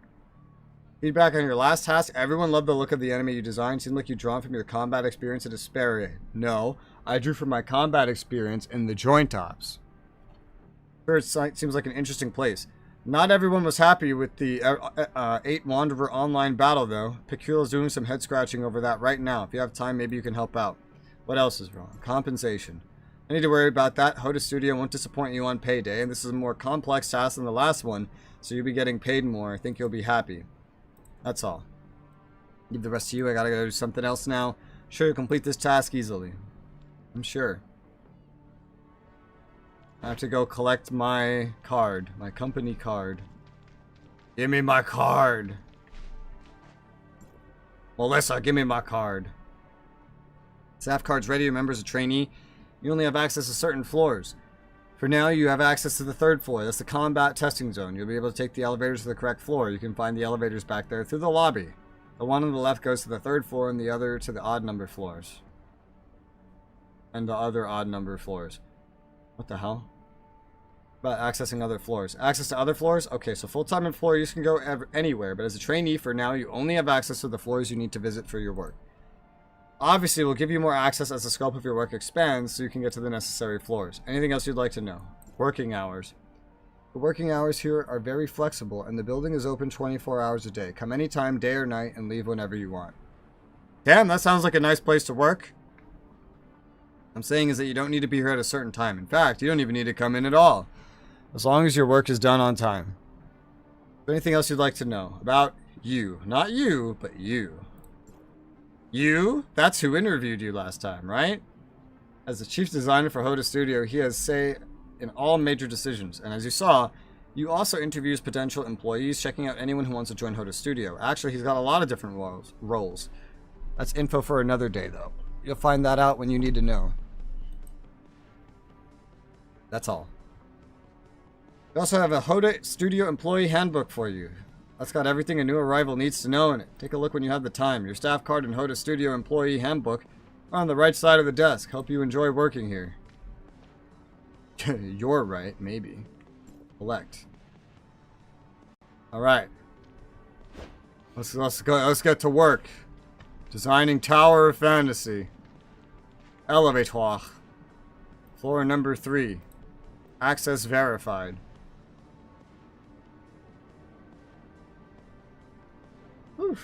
Feedback on your last task. Everyone loved the look of the enemy you designed. Seemed like you drawn from your combat experience at Asperia. No, I drew from my combat experience in the Joint Ops. Sure, it seems like an interesting place. Not everyone was happy with the 8 Wanderer online battle, though. Peculiar's doing some head scratching over that right now. If you have time, maybe you can help out. What else is wrong? Compensation. I need to worry about that. Hoda Studio won't disappoint you on payday, and this is a more complex task than the last one, so you'll be getting paid more. I think you'll be happy. That's all. Leave the rest to you. I gotta go do something else now. Sure, you'll complete this task easily. I'm sure. I have to go collect my card. My company card. Give me my card. Melissa, give me my card. Staff card's ready. Remember, as a trainee, you only have access to certain floors. For now, you have access to the 3rd floor. That's the combat testing zone. You'll be able to take the elevators to the correct floor. You can find the elevators back there through the lobby. The one on the left goes to the 3rd floor and the other to the odd number floors. And the other odd number floors. What the hell? About accessing other floors. Access to other floors? Okay, so full-time employee, you can go anywhere, but as a trainee, for now, you only have access to the floors you need to visit for your work. Obviously, we'll give you more access as the scope of your work expands, so you can get to the necessary floors. Anything else you'd like to know? Working hours. The working hours here are very flexible, and the building is open 24 hours a day. Come anytime, day or night, and leave whenever you want. Damn, that sounds like a nice place to work. I'm saying is that you don't need to be here at a certain time. In fact, you don't even need to come in at all. As long as your work is done on time. Anything else you'd like to know? About you. Not you, but you. You? That's who interviewed you last time, right? As the chief designer for Hoda Studio, he has say in all major decisions. And as you saw, you also interviews potential employees, checking out anyone who wants to join Hoda Studio. Actually, he's got a lot of different roles. That's info for another day, though. You'll find that out when you need to know. That's all. We also have a Hoda Studio employee handbook for you. That's got everything a new arrival needs to know in it. Take a look when you have the time. Your staff card and Hoda Studio employee handbook are on the right side of the desk. Hope you enjoy working here. You're right, maybe. Collect. Alright. Let's get to work. Designing Tower of Fantasy. Elevator. Floor number 3. Access verified. Whew.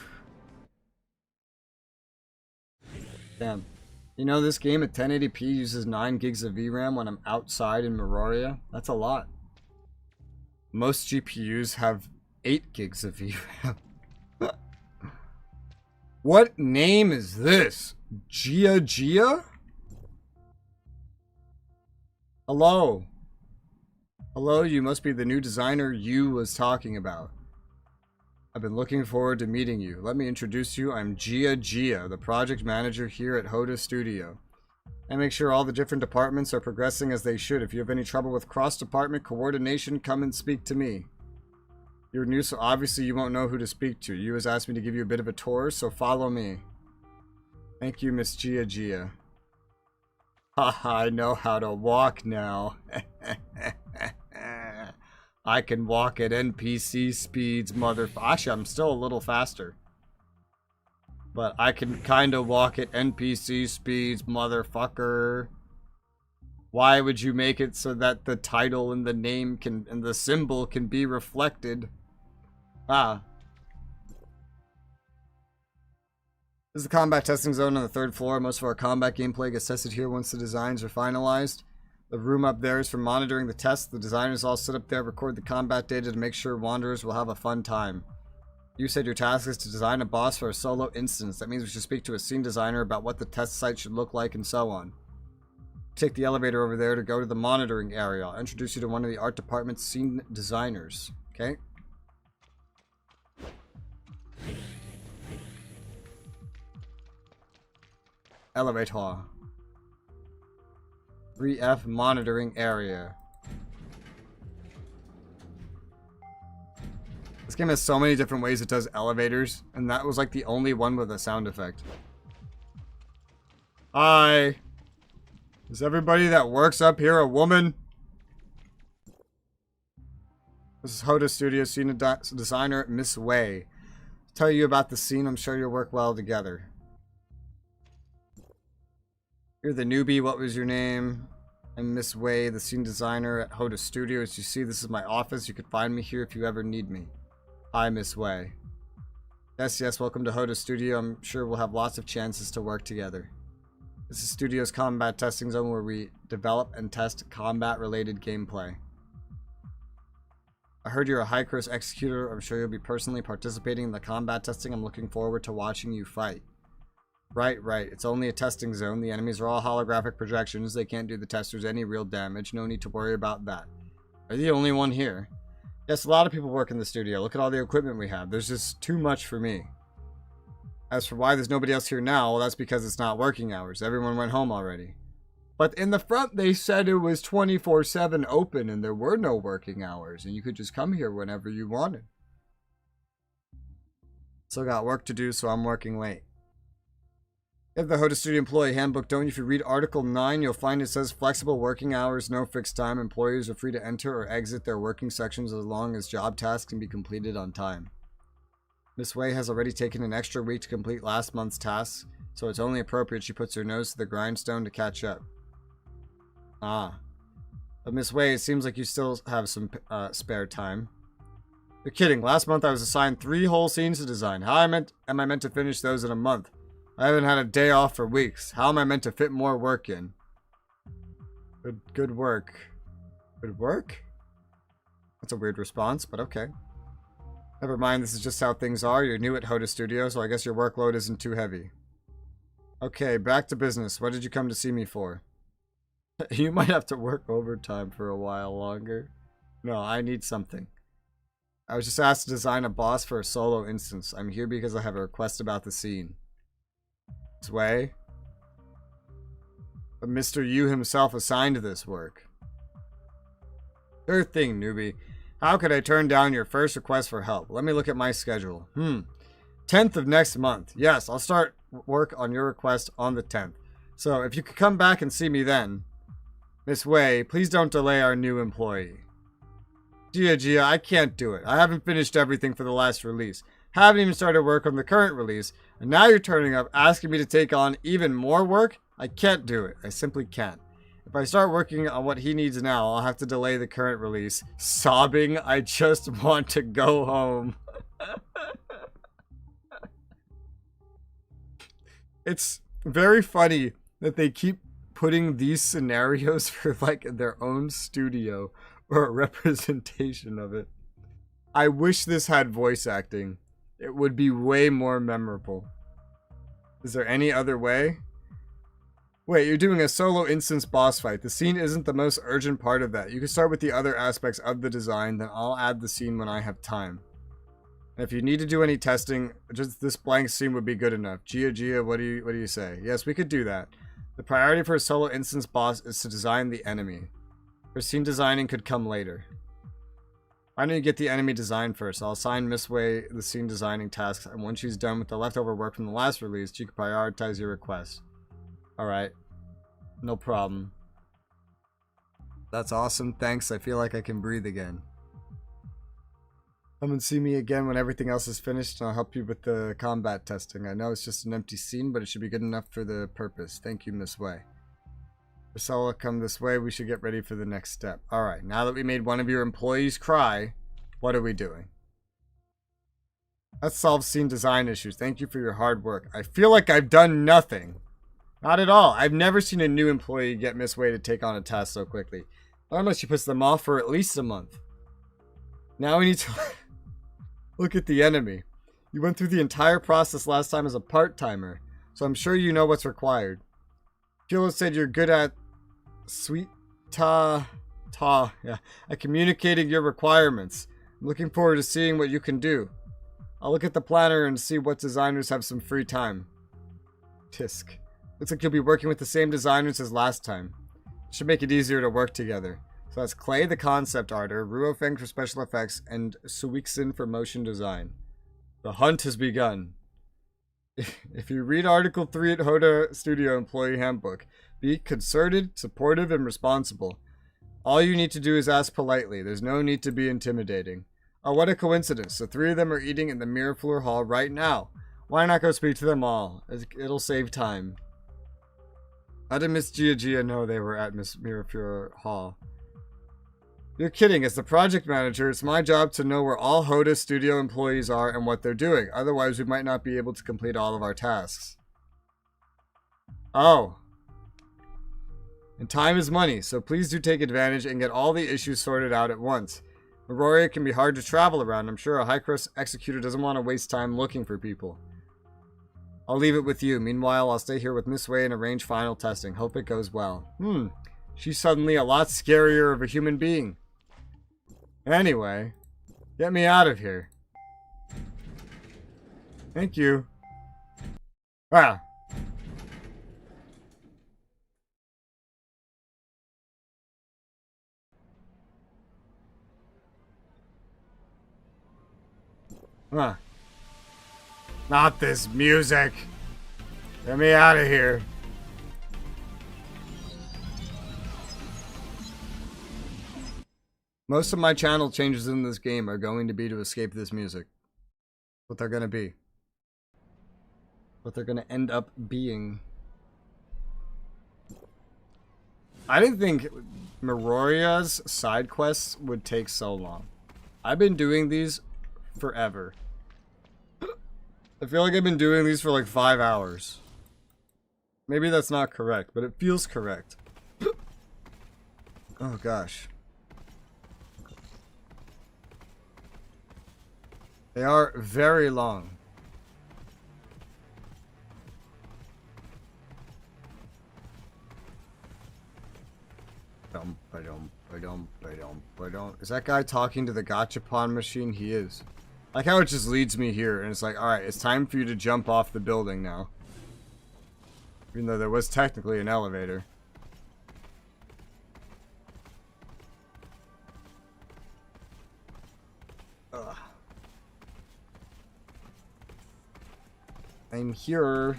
Damn. You know, this game at 1080p uses 9 gigs of VRAM when I'm outside in Meroria. That's a lot. Most GPUs have 8 gigs of VRAM. What name is this? Gia? Hello? Hello, you must be the new designer you was talking about. I've been looking forward to meeting you. Let me introduce you. I'm Gia, the project manager here at Hoda Studio. I make sure all the different departments are progressing as they should. If you have any trouble with cross-department coordination, come and speak to me. You're new, so obviously you won't know who to speak to. You has asked me to give you a bit of a tour, so follow me. Thank you, Miss Gia. Haha, I know how to walk now. I can walk at NPC speeds, Actually, I'm still a little faster. But I can kind of walk at NPC speeds, motherfucker. Why would you make it so that the title and the name and the symbol can be reflected? Ah. This is the combat testing zone on the 3rd floor. Most of our combat gameplay gets tested here once the designs are finalized. The room up there is for monitoring the tests. The designers all sit up there, record the combat data to make sure wanderers will have a fun time. You said your task is to design a boss for a solo instance. That means we should speak to a scene designer about what the test site should look like and so on. Take the elevator over there to go to the monitoring area. I'll introduce you to one of the art department's scene designers. Okay? Elevator. 3F monitoring area. This game has so many different ways it does elevators, and that was like the only one with a sound effect. Hi. Is everybody that works up here a woman? This is Hoda Studio scene designer Miss Way. To tell you about the scene, I'm sure you'll work well together. You're the newbie, what was your name? I'm Miss Way, the scene designer at Hoda Studio. As you see, this is my office. You can find me here if you ever need me. Hi, Miss Way. Yes, welcome to Hoda Studio. I'm sure we'll have lots of chances to work together. This is Studio's combat testing zone where we develop and test combat-related gameplay. I heard you're a high-course executor. I'm sure you'll be personally participating in the combat testing. I'm looking forward to watching you fight. Right. It's only a testing zone. The enemies are all holographic projections. They can't do the testers any real damage. No need to worry about that. Are you the only one here? Yes, a lot of people work in the studio. Look at all the equipment we have. There's just too much for me. As for why there's nobody else here now, well, that's because it's not working hours. Everyone went home already. But in the front, they said it was 24/7 open and there were no working hours. And you could just come here whenever you wanted. Still got work to do, so I'm working late. You have the Hoda Studio Employee Handbook, don't you? If you read Article 9, you'll find it says flexible working hours, no fixed time. Employees are free to enter or exit their working sections as long as job tasks can be completed on time. Miss Wei has already taken an extra week to complete last month's tasks, so it's only appropriate she puts her nose to the grindstone to catch up. Ah. But Miss Wei, it seems like you still have some spare time. You're kidding. Last month I was assigned 3 whole scenes to design. How am I meant to finish those in a month? I haven't had a day off for weeks. How am I meant to fit more work in? Good work. Good work? That's a weird response, but okay. Never mind, this is just how things are. You're new at Hoda Studio, so I guess your workload isn't too heavy. Okay, back to business. What did you come to see me for? You might have to work overtime for a while longer. No, I need something. I was just asked to design a boss for a solo instance. I'm here because I have a request about the scene. This way. But Mr. Yu himself assigned this work. Sure thing, newbie. How could I turn down your first request for help? Let me look at my schedule. 10th of next month. Yes, I'll start work on your request on the 10th. So if you could come back and see me then. Miss Wei, please don't delay our new employee. Gia, I can't do it. I haven't finished everything for the last release. Haven't even started work on the current release. And now you're turning up asking me to take on even more work? I can't do it. I simply can't. If I start working on what he needs now, I'll have to delay the current release. Sobbing, I just want to go home. It's very funny that they keep putting these scenarios for like their own studio or a representation of it. I wish this had voice acting. It would be way more memorable. Is there any other way? Wait, you're doing a solo instance boss fight. The scene isn't the most urgent part of that. You can start with the other aspects of the design, then I'll add the scene when I have time. And if you need to do any testing, just this blank scene would be good enough. Gia, what do you say? Yes, we could do that. The priority for a solo instance boss is to design the enemy. For scene designing could come later. Why don't you get the enemy design first? I'll assign Miss Wei the scene designing tasks, and once she's done with the leftover work from the last release, she can prioritize your request. Alright. No problem. That's awesome. Thanks. I feel like I can breathe again. Come and see me again when everything else is finished, and I'll help you with the combat testing. I know it's just an empty scene, but it should be good enough for the purpose. Thank you, Miss Wei. Resoula, come this way. We should get ready for the next step. Alright, now that we made one of your employees cry, what are we doing? Let's solve scene design issues. Thank you for your hard work. I feel like I've done nothing. Not at all. I've never seen a new employee get Miss Wei to take on a task so quickly. Normally she puts them off for at least a month. Now we need to look at the enemy. You went through the entire process last time as a part-timer, so I'm sure you know what's required. Kilo said you're good at at communicating your requirements. I'm looking forward to seeing what you can do. I'll look at the planner and see what designers have some free time. Tisk. Looks like you'll be working with the same designers as last time. It should make it easier to work together. So that's Clay the concept arter, Ruofeng for special effects, and Suixin for motion design. The hunt has begun. If you read Article 3 at Hoda Studio Employee Handbook, be concerted, supportive, and responsible. All you need to do is ask politely. There's no need to be intimidating. Oh, what a coincidence. The 3 of them are eating in the Mirror Floor Hall right now. Why not go speak to them all? It'll save time. How did Miss Gia know they were at Miss Mirror Floor Hall? You're kidding. As the project manager, it's my job to know where all Hoda Studio employees are and what they're doing. Otherwise, we might not be able to complete all of our tasks. Oh, And time is money, so please do take advantage and get all the issues sorted out at once. Aurora can be hard to travel around. I'm sure a high-cost executor doesn't want to waste time looking for people. I'll leave it with you. Meanwhile, I'll stay here with Miss Wei and arrange final testing. Hope it goes well. She's suddenly a lot scarier of a human being. Anyway, get me out of here. Thank you. Ah. Huh. Not this music. Get me out of here. Most of my channel changes in this game are going to be to escape this music. What they're going to be. What they're going to end up being. I didn't think Maroria's side quests would take so long. I've been doing these forever. I feel like I've been doing these for like 5 hours. Maybe that's not correct, but it feels correct. Oh gosh. They are very long. Is that guy talking to the gachapon machine? He is. Like how it just leads me here and it's like, alright, it's time for you to jump off the building now. Even though there was technically an elevator. Ugh. I'm here.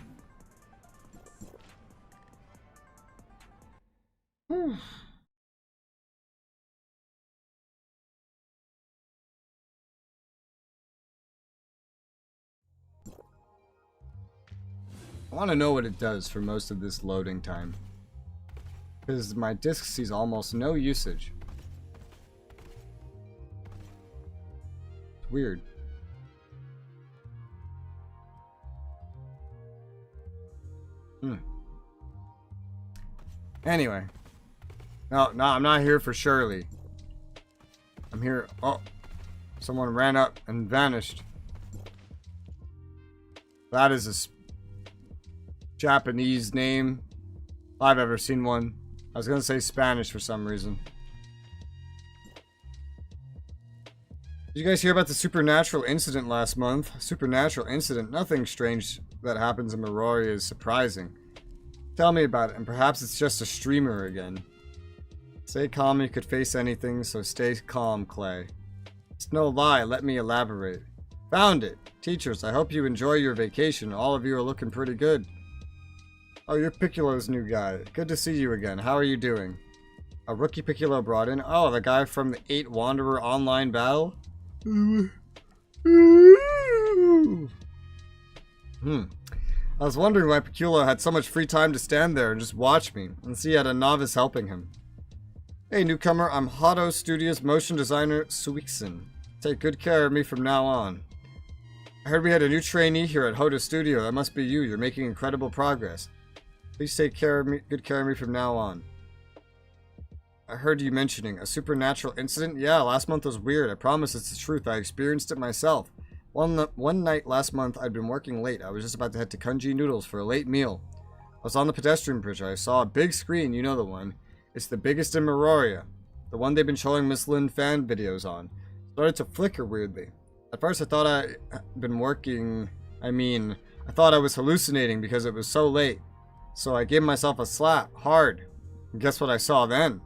I want to know what it does for most of this loading time. Because my disk sees almost no usage. It's weird. Anyway. No, I'm not here for Shirley. I'm here. Oh. Someone ran up and vanished. That is a Japanese name. If I've ever seen one. I was gonna say Spanish for some reason. Did you guys hear about the supernatural incident last month? Supernatural incident? Nothing strange that happens in Marori is surprising. Tell me about it, and perhaps it's just a streamer again. Stay calm, you could face anything, so stay calm, Clay. It's no lie, let me elaborate. Found it! Teachers, I hope you enjoy your vacation. All of you are looking pretty good. Oh, you're Piccolo's new guy. Good to see you again. How are you doing? A rookie Piccolo brought in? Oh, the guy from the 8 Wanderer online battle? I was wondering why Piccolo had so much free time to stand there and just watch me, and see he had a novice helping him. Hey newcomer, I'm Hotto Studios motion designer Suiksen. Take good care of me from now on. I heard we had a new trainee here at Hotto Studio. That must be you. You're making incredible progress. Please take good care of me from now on. I heard you mentioning a supernatural incident. Yeah, last month was weird. I promise it's the truth. I experienced it myself. One night last month, I'd been working late. I was just about to head to Kunji Noodles for a late meal. I was on the pedestrian bridge. I saw a big screen. You know the one. It's the biggest in Meroria. The one they've been showing Miss Lynn fan videos on. It started to flicker weirdly. At first, I thought I'd been working... I thought I was hallucinating because it was so late. So I gave myself a slap. Hard. And guess what I saw then?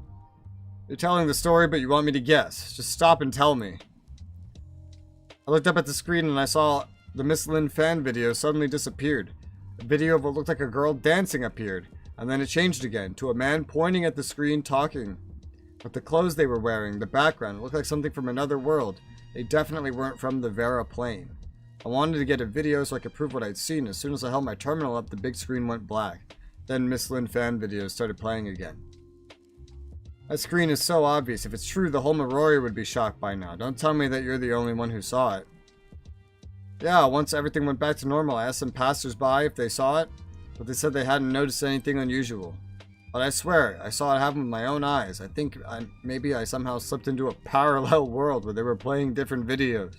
You're telling the story, but you want me to guess. Just stop and tell me. I looked up at the screen and I saw the Miss Lynn fan video suddenly disappeared. A video of what looked like a girl dancing appeared, and then it changed again to a man pointing at the screen talking. But the clothes they were wearing, the background, it looked like something from another world. They definitely weren't from the Vera plane. I wanted to get a video so I could prove what I'd seen. As soon as I held my terminal up, the big screen went black. Then Miss Lynn fan videos started playing again. That screen is so obvious. If it's true, the whole Marori would be shocked by now. Don't tell me that you're the only one who saw it. Yeah, once everything went back to normal, I asked some passers-by if they saw it, but they said they hadn't noticed anything unusual. But I swear, I saw it happen with my own eyes. I think maybe I somehow slipped into a parallel world where they were playing different videos.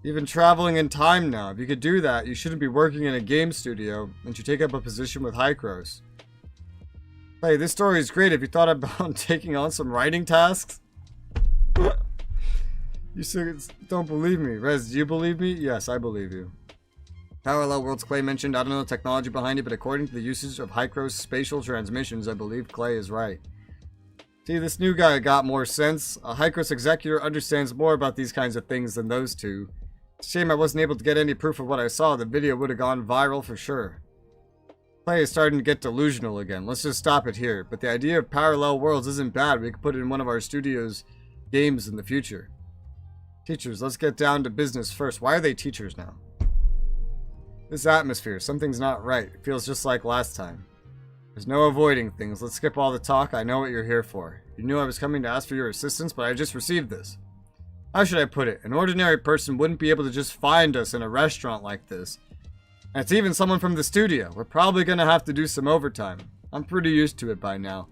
Even traveling in time now. If you could do that, you shouldn't be working in a game studio and should take up a position with Hycros. Hey, this story is great if you thought about taking on some writing tasks. You still don't believe me. Rez, do you believe me? Yes, I believe you. Parallel Worlds Clay mentioned, I don't know the technology behind it, but according to the usage of Hycros spatial transmissions, I believe Clay is right. See, this new guy got more sense. A Hycros executor understands more about these kinds of things than those two. It's a shame I wasn't able to get any proof of what I saw. The video would have gone viral for sure. Clay is starting to get delusional again. Let's just stop it here. But the idea of parallel worlds isn't bad. We could put it in one of our studio's games in the future. Teachers, let's get down to business first. Why are they teachers now? This atmosphere, something's not right. It feels just like last time. There's no avoiding things. Let's skip all the talk. I know what you're here for. You knew I was coming to ask for your assistance, but I just received this. How should I put it? An ordinary person wouldn't be able to just find us in a restaurant like this. And it's even someone from the studio. We're probably going to have to do some overtime. I'm pretty used to it by now.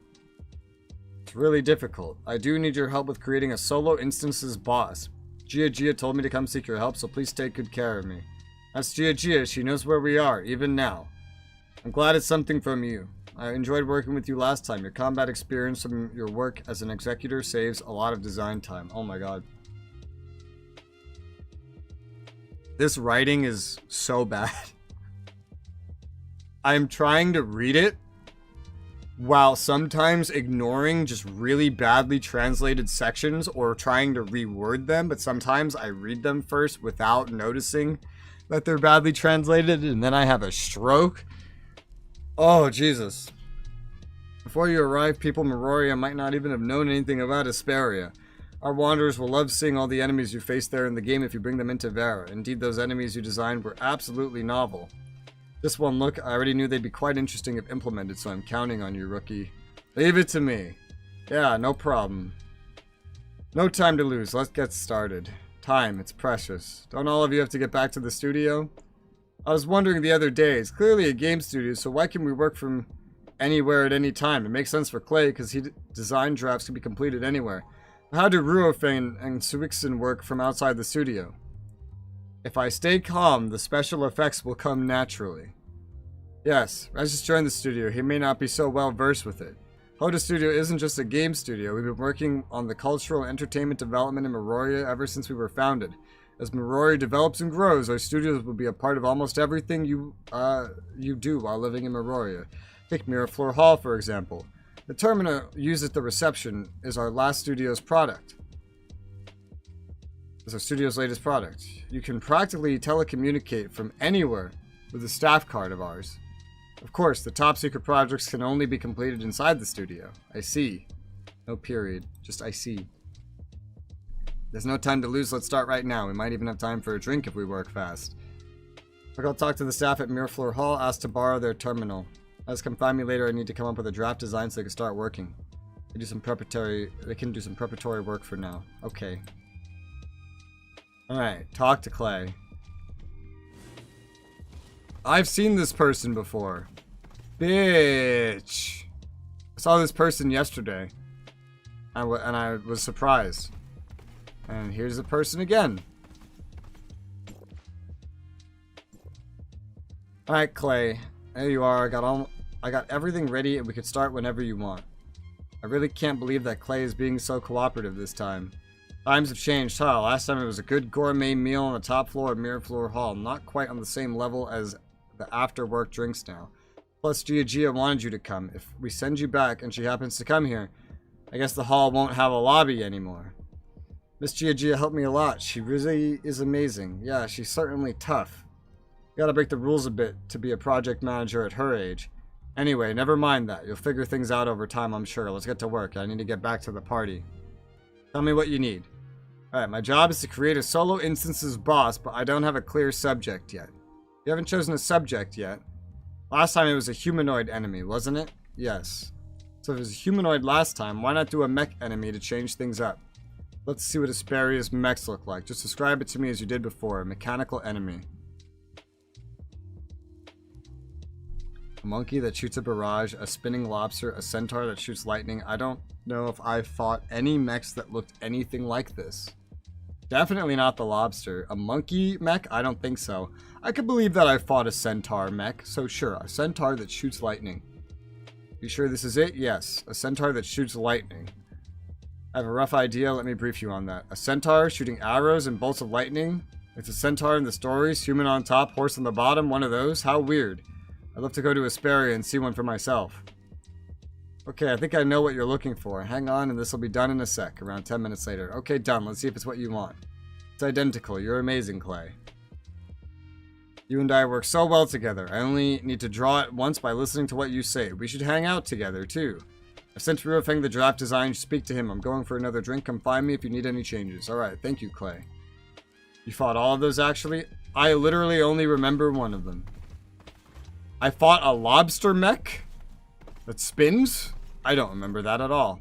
It's really difficult. I do need your help with creating a solo instance's boss. Gia told me to come seek your help, so please take good care of me. That's Gia. She knows where we are, even now. I'm glad it's something from you. I enjoyed working with you last time. Your combat experience from your work as an executor saves a lot of design time. Oh my god. This writing is so bad. I'm trying to read it while sometimes ignoring just really badly translated sections or trying to reword them, but sometimes I read them first without noticing that they're badly translated and then I have a stroke. Oh, Jesus. Before you arrived, people in Meroria might not even have known anything about Asperia. Our wanderers will love seeing all the enemies you face there in the game if you bring them into Vera. Indeed, those enemies you designed were absolutely novel. Just one look, I already knew they'd be quite interesting if implemented, so I'm counting on you, rookie. Leave it to me. Yeah, no problem. No time to lose, let's get started. Time, it's precious. Don't all of you have to get back to the studio? I was wondering the other day, it's clearly a game studio, so why can we work from anywhere at any time? It makes sense for Clay, because design drafts can be completed anywhere. How do Ruofane and Suixin work from outside the studio? If I stay calm, the special effects will come naturally. Yes, Rez just joined the studio. He may not be so well versed with it. Hoda Studio isn't just a game studio. We've been working on the cultural and entertainment development in Meroria ever since we were founded. As Meroria develops and grows, our studios will be a part of almost everything you do while living in Meroria. Take Miraflor Hall, for example. The terminal used at the reception is our last studio's product. It's our studio's latest product. You can practically telecommunicate from anywhere with a staff card of ours. Of course, the top secret projects can only be completed inside the studio. I see. No period. Just I see. There's no time to lose. Let's start right now. We might even have time for a drink if we work fast. I'll talk to the staff at Miraflor Hall, ask to borrow their terminal. Let's come find me later. I need to come up with a draft design so they can start working. They can do some preparatory work for now. Okay. Alright, talk to Clay. I've seen this person before. Bitch. I saw this person yesterday. And I was surprised. And here's the person again. Alright, Clay. There you are. I got everything ready and we could start whenever you want. I really can't believe that Clay is being so cooperative this time. Times have changed, huh? Last time it was a good gourmet meal on the top floor of Miraflor Hall. Not quite on the same level as the after-work drinks now. Plus, Gia wanted you to come. If we send you back and she happens to come here, I guess the hall won't have a lobby anymore. Miss Gia helped me a lot. She really is amazing. Yeah, she's certainly tough. You gotta break the rules a bit to be a project manager at her age. Anyway, never mind that. You'll figure things out over time, I'm sure. Let's get to work. I need to get back to the party. Tell me what you need. Alright, my job is to create a solo instance's boss, but I don't have a clear subject yet. You haven't chosen a subject yet. Last time it was a humanoid enemy, wasn't it? Yes. So if it was a humanoid last time, why not do a mech enemy to change things up? Let's see what Asperia's mechs look like. Just describe it to me as you did before. A mechanical enemy. A monkey that shoots a barrage, a spinning lobster, a centaur that shoots lightning. I don't know if I've fought any mechs that looked anything like this. Definitely not the lobster. A monkey mech? I don't think so. I could believe that I fought a centaur mech, so sure, a centaur that shoots lightning. You sure this is it? Yes, a centaur that shoots lightning. I have a rough idea, let me brief you on that. A centaur shooting arrows and bolts of lightning? It's a centaur in the stories, human on top, horse on the bottom, one of those? How weird. I'd love to go to Asperia and see one for myself. Okay, I think I know what you're looking for. Hang on, and this will be done in a sec, around 10 minutes later. Okay, done. Let's see if it's what you want. It's identical. You're amazing, Clay. You and I work so well together. I only need to draw it once by listening to what you say. We should hang out together, too. I've sent Ruofeng the draft design. Speak to him. I'm going for another drink. Come find me if you need any changes. Alright, thank you, Clay. You fought all of those, actually? I literally only remember one of them. I fought a lobster mech that spins? I don't remember that at all.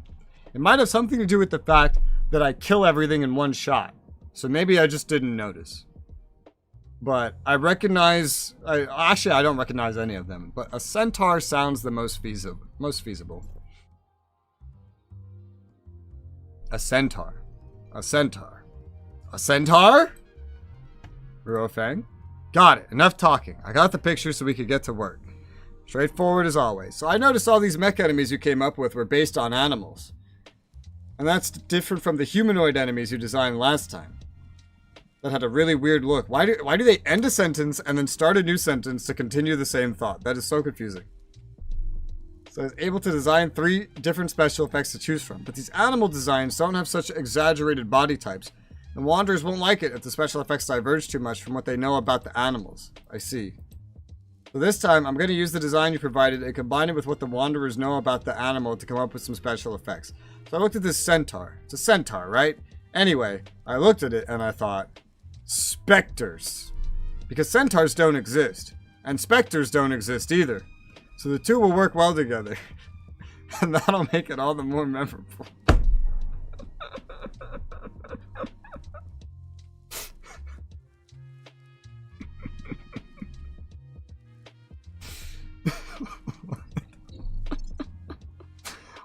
It might have something to do with the fact that I kill everything in one shot. So maybe I just didn't notice. But I recognize... actually, I don't recognize any of them. But a centaur sounds the most feasible. A centaur. A centaur. A centaur? Ruofeng? Got it. Enough talking. I got the picture so we could get to work. Straightforward as always. So I noticed all these mech enemies you came up with were based on animals. And that's different from the humanoid enemies you designed last time. That had a really weird look. Why do they end a sentence and then start a new sentence to continue the same thought? That is so confusing. So I was able to design 3 different special effects to choose from. But these animal designs don't have such exaggerated body types. And Wanderers won't like it if the special effects diverge too much from what they know about the animals. I see. So this time, I'm going to use the design you provided and combine it with what the Wanderers know about the animal to come up with some special effects. So I looked at this centaur. It's a centaur, right? Anyway, I looked at it and I thought, specters. Because centaurs don't exist. And specters don't exist either. So the two will work well together. And that'll make it all the more memorable.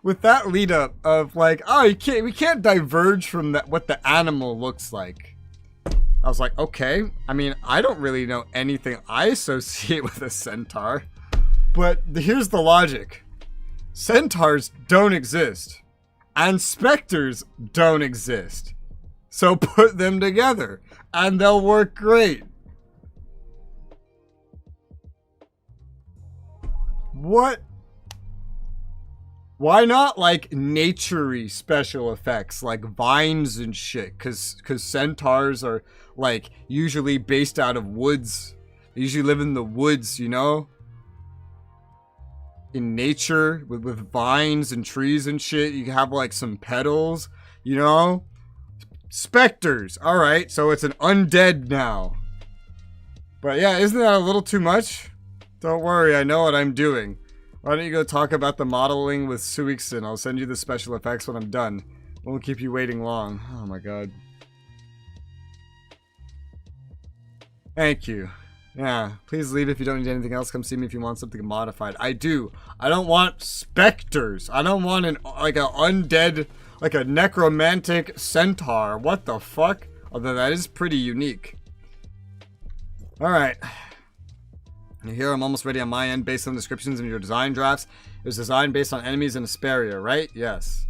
With that lead up of like, oh, we can't diverge from that what the animal looks like. I was like, okay. I mean, I don't really know anything I associate with a centaur, but here's the logic: centaurs don't exist, and specters don't exist. So put them together, and they'll work great. What? Why not like nature-y special effects like vines and shit? Cause centaurs are like usually based out of woods. They usually live in the woods, you know? In nature with vines and trees and shit. You have like some petals, you know? Specters. Alright, so it's an undead now. But yeah, isn't that a little too much? Don't worry, I know what I'm doing. Why don't you go talk about the modeling with Suixon? I'll send you the special effects when I'm done. Won't keep you waiting long. Oh my god. Thank you. Yeah, please leave if you don't need anything else. Come see me if you want something modified. I do. I don't want specters. I don't want an undead, like a necromantic centaur. What the fuck? Although that is pretty unique. Alright. Here, I'm almost ready on my end based on descriptions in your design drafts. It was designed based on enemies in Asperia, right? Yes.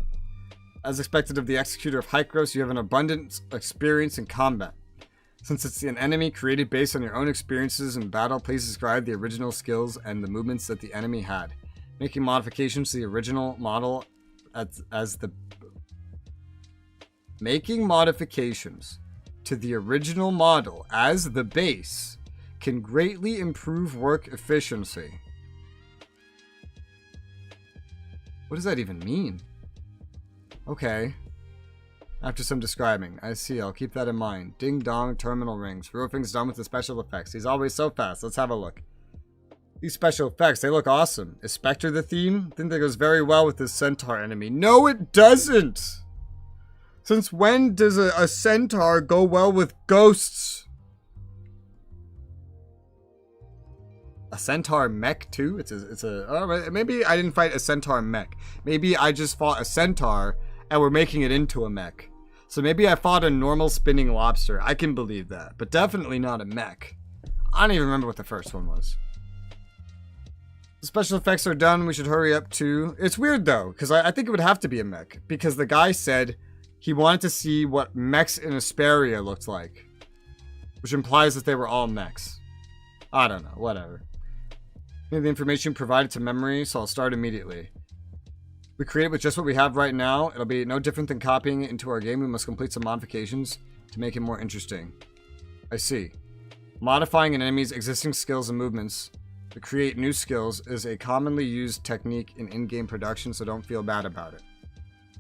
As expected of the Executor of Hykros, you have an abundant experience in combat. Since it's an enemy created based on your own experiences in battle, please describe the original skills and the movements that the enemy had. Making modifications to the original model Making modifications to the original model as the base can greatly improve work efficiency. What does that even mean? Okay. After some describing. I see, I'll keep that in mind. Ding dong, terminal rings. Ruofeng's done with the special effects. He's always so fast. Let's have a look. These special effects, they look awesome. Is Spectre the theme? I think that goes very well with this centaur enemy. No, it doesn't! Since when does a centaur go well with ghosts? A A centaur mech too? Oh, maybe I didn't fight a centaur mech. Maybe I just fought a centaur and we're making it into a mech. So maybe I fought a normal spinning lobster. I can believe that, but definitely not a mech. I don't even remember what the first one was. The special effects are done. We should hurry up too. It's weird though, because I think it would have to be a mech, because the guy said he wanted to see what mechs in Asperia looked like, which implies that they were all mechs. I don't know, whatever. Need the information provided to memory, so I'll start immediately. We create it with just what we have right now. It'll be no different than copying it into our game. We must complete some modifications to make it more interesting. I see. Modifying an enemy's existing skills and movements to create new skills is a commonly used technique in in-game production, so don't feel bad about it.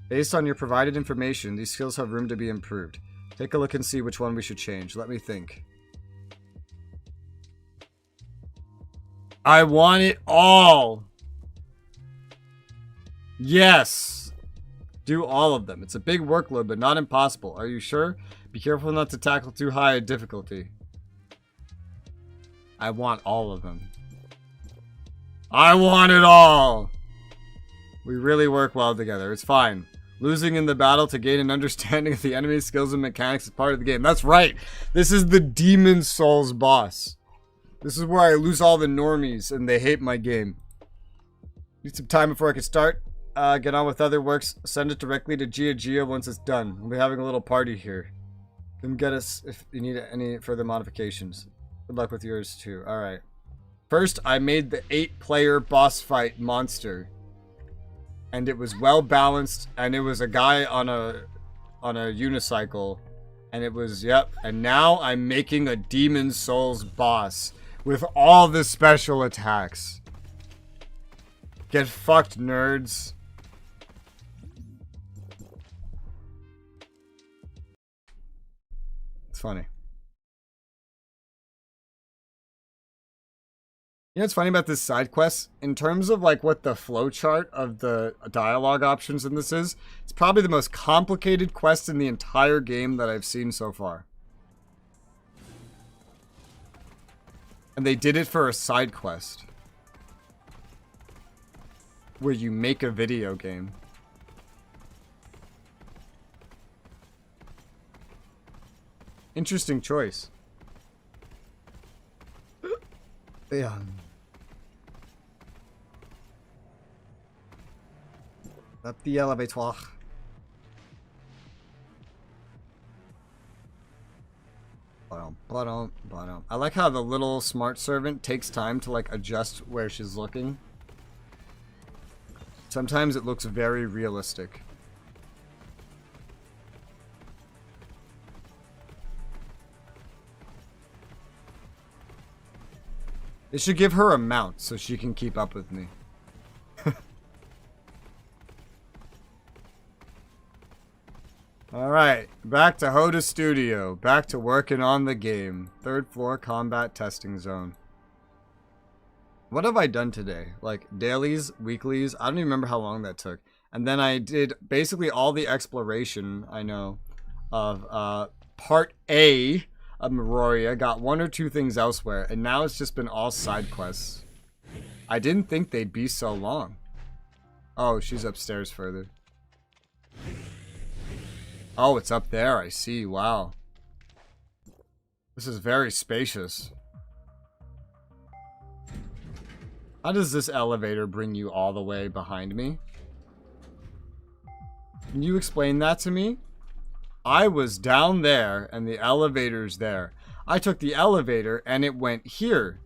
Based on your provided information, these skills have room to be improved. Take a look and see which one we should change. Let me think. I want it all! Yes! Do all of them. It's a big workload, but not impossible. Are you sure? Be careful not to tackle too high a difficulty. I want all of them. I want it all! We really work well together. It's fine. Losing in the battle to gain an understanding of the enemy's skills and mechanics is part of the game. That's right! This is the Demon Souls boss. This is where I lose all the normies and they hate my game. Need some time before I can start. Get on with other works. Send it directly to Gia once it's done. We'll be having a little party here. Come get us if you need any further modifications. Good luck with yours too. Alright. First, I made the 8-player boss fight monster. And it was well balanced, and it was a guy on a unicycle. And it was, yep. And now I'm making a Demon Souls boss with all the special attacks. Get fucked, nerds. It's funny. You know what's funny about this side quest? In terms of like what the flowchart of the dialogue options in this is, it's probably the most complicated quest in the entire game that I've seen so far. And they did it for a side quest. Where you make a video game. Interesting choice. Yeah. Up the elevator. I like how the little smart servant takes time to like adjust where she's looking. Sometimes it looks very realistic. They should give her a mount so she can keep up with me. Alright, back to Hoda Studio. Back to working on the game. 3rd floor combat testing zone. What have I done today? Like dailies, weeklies? I don't even remember how long that took. And then I did basically all the exploration, I know, of part A of Meroria. Got 1 or 2 things elsewhere. And now it's just been all side quests. I didn't think they'd be so long. Oh, she's upstairs further. Oh, it's up there. I see. Wow. This is very spacious. How does this elevator bring you all the way behind me? Can you explain that to me? I was down there and the elevator's there. I took the elevator and it went here.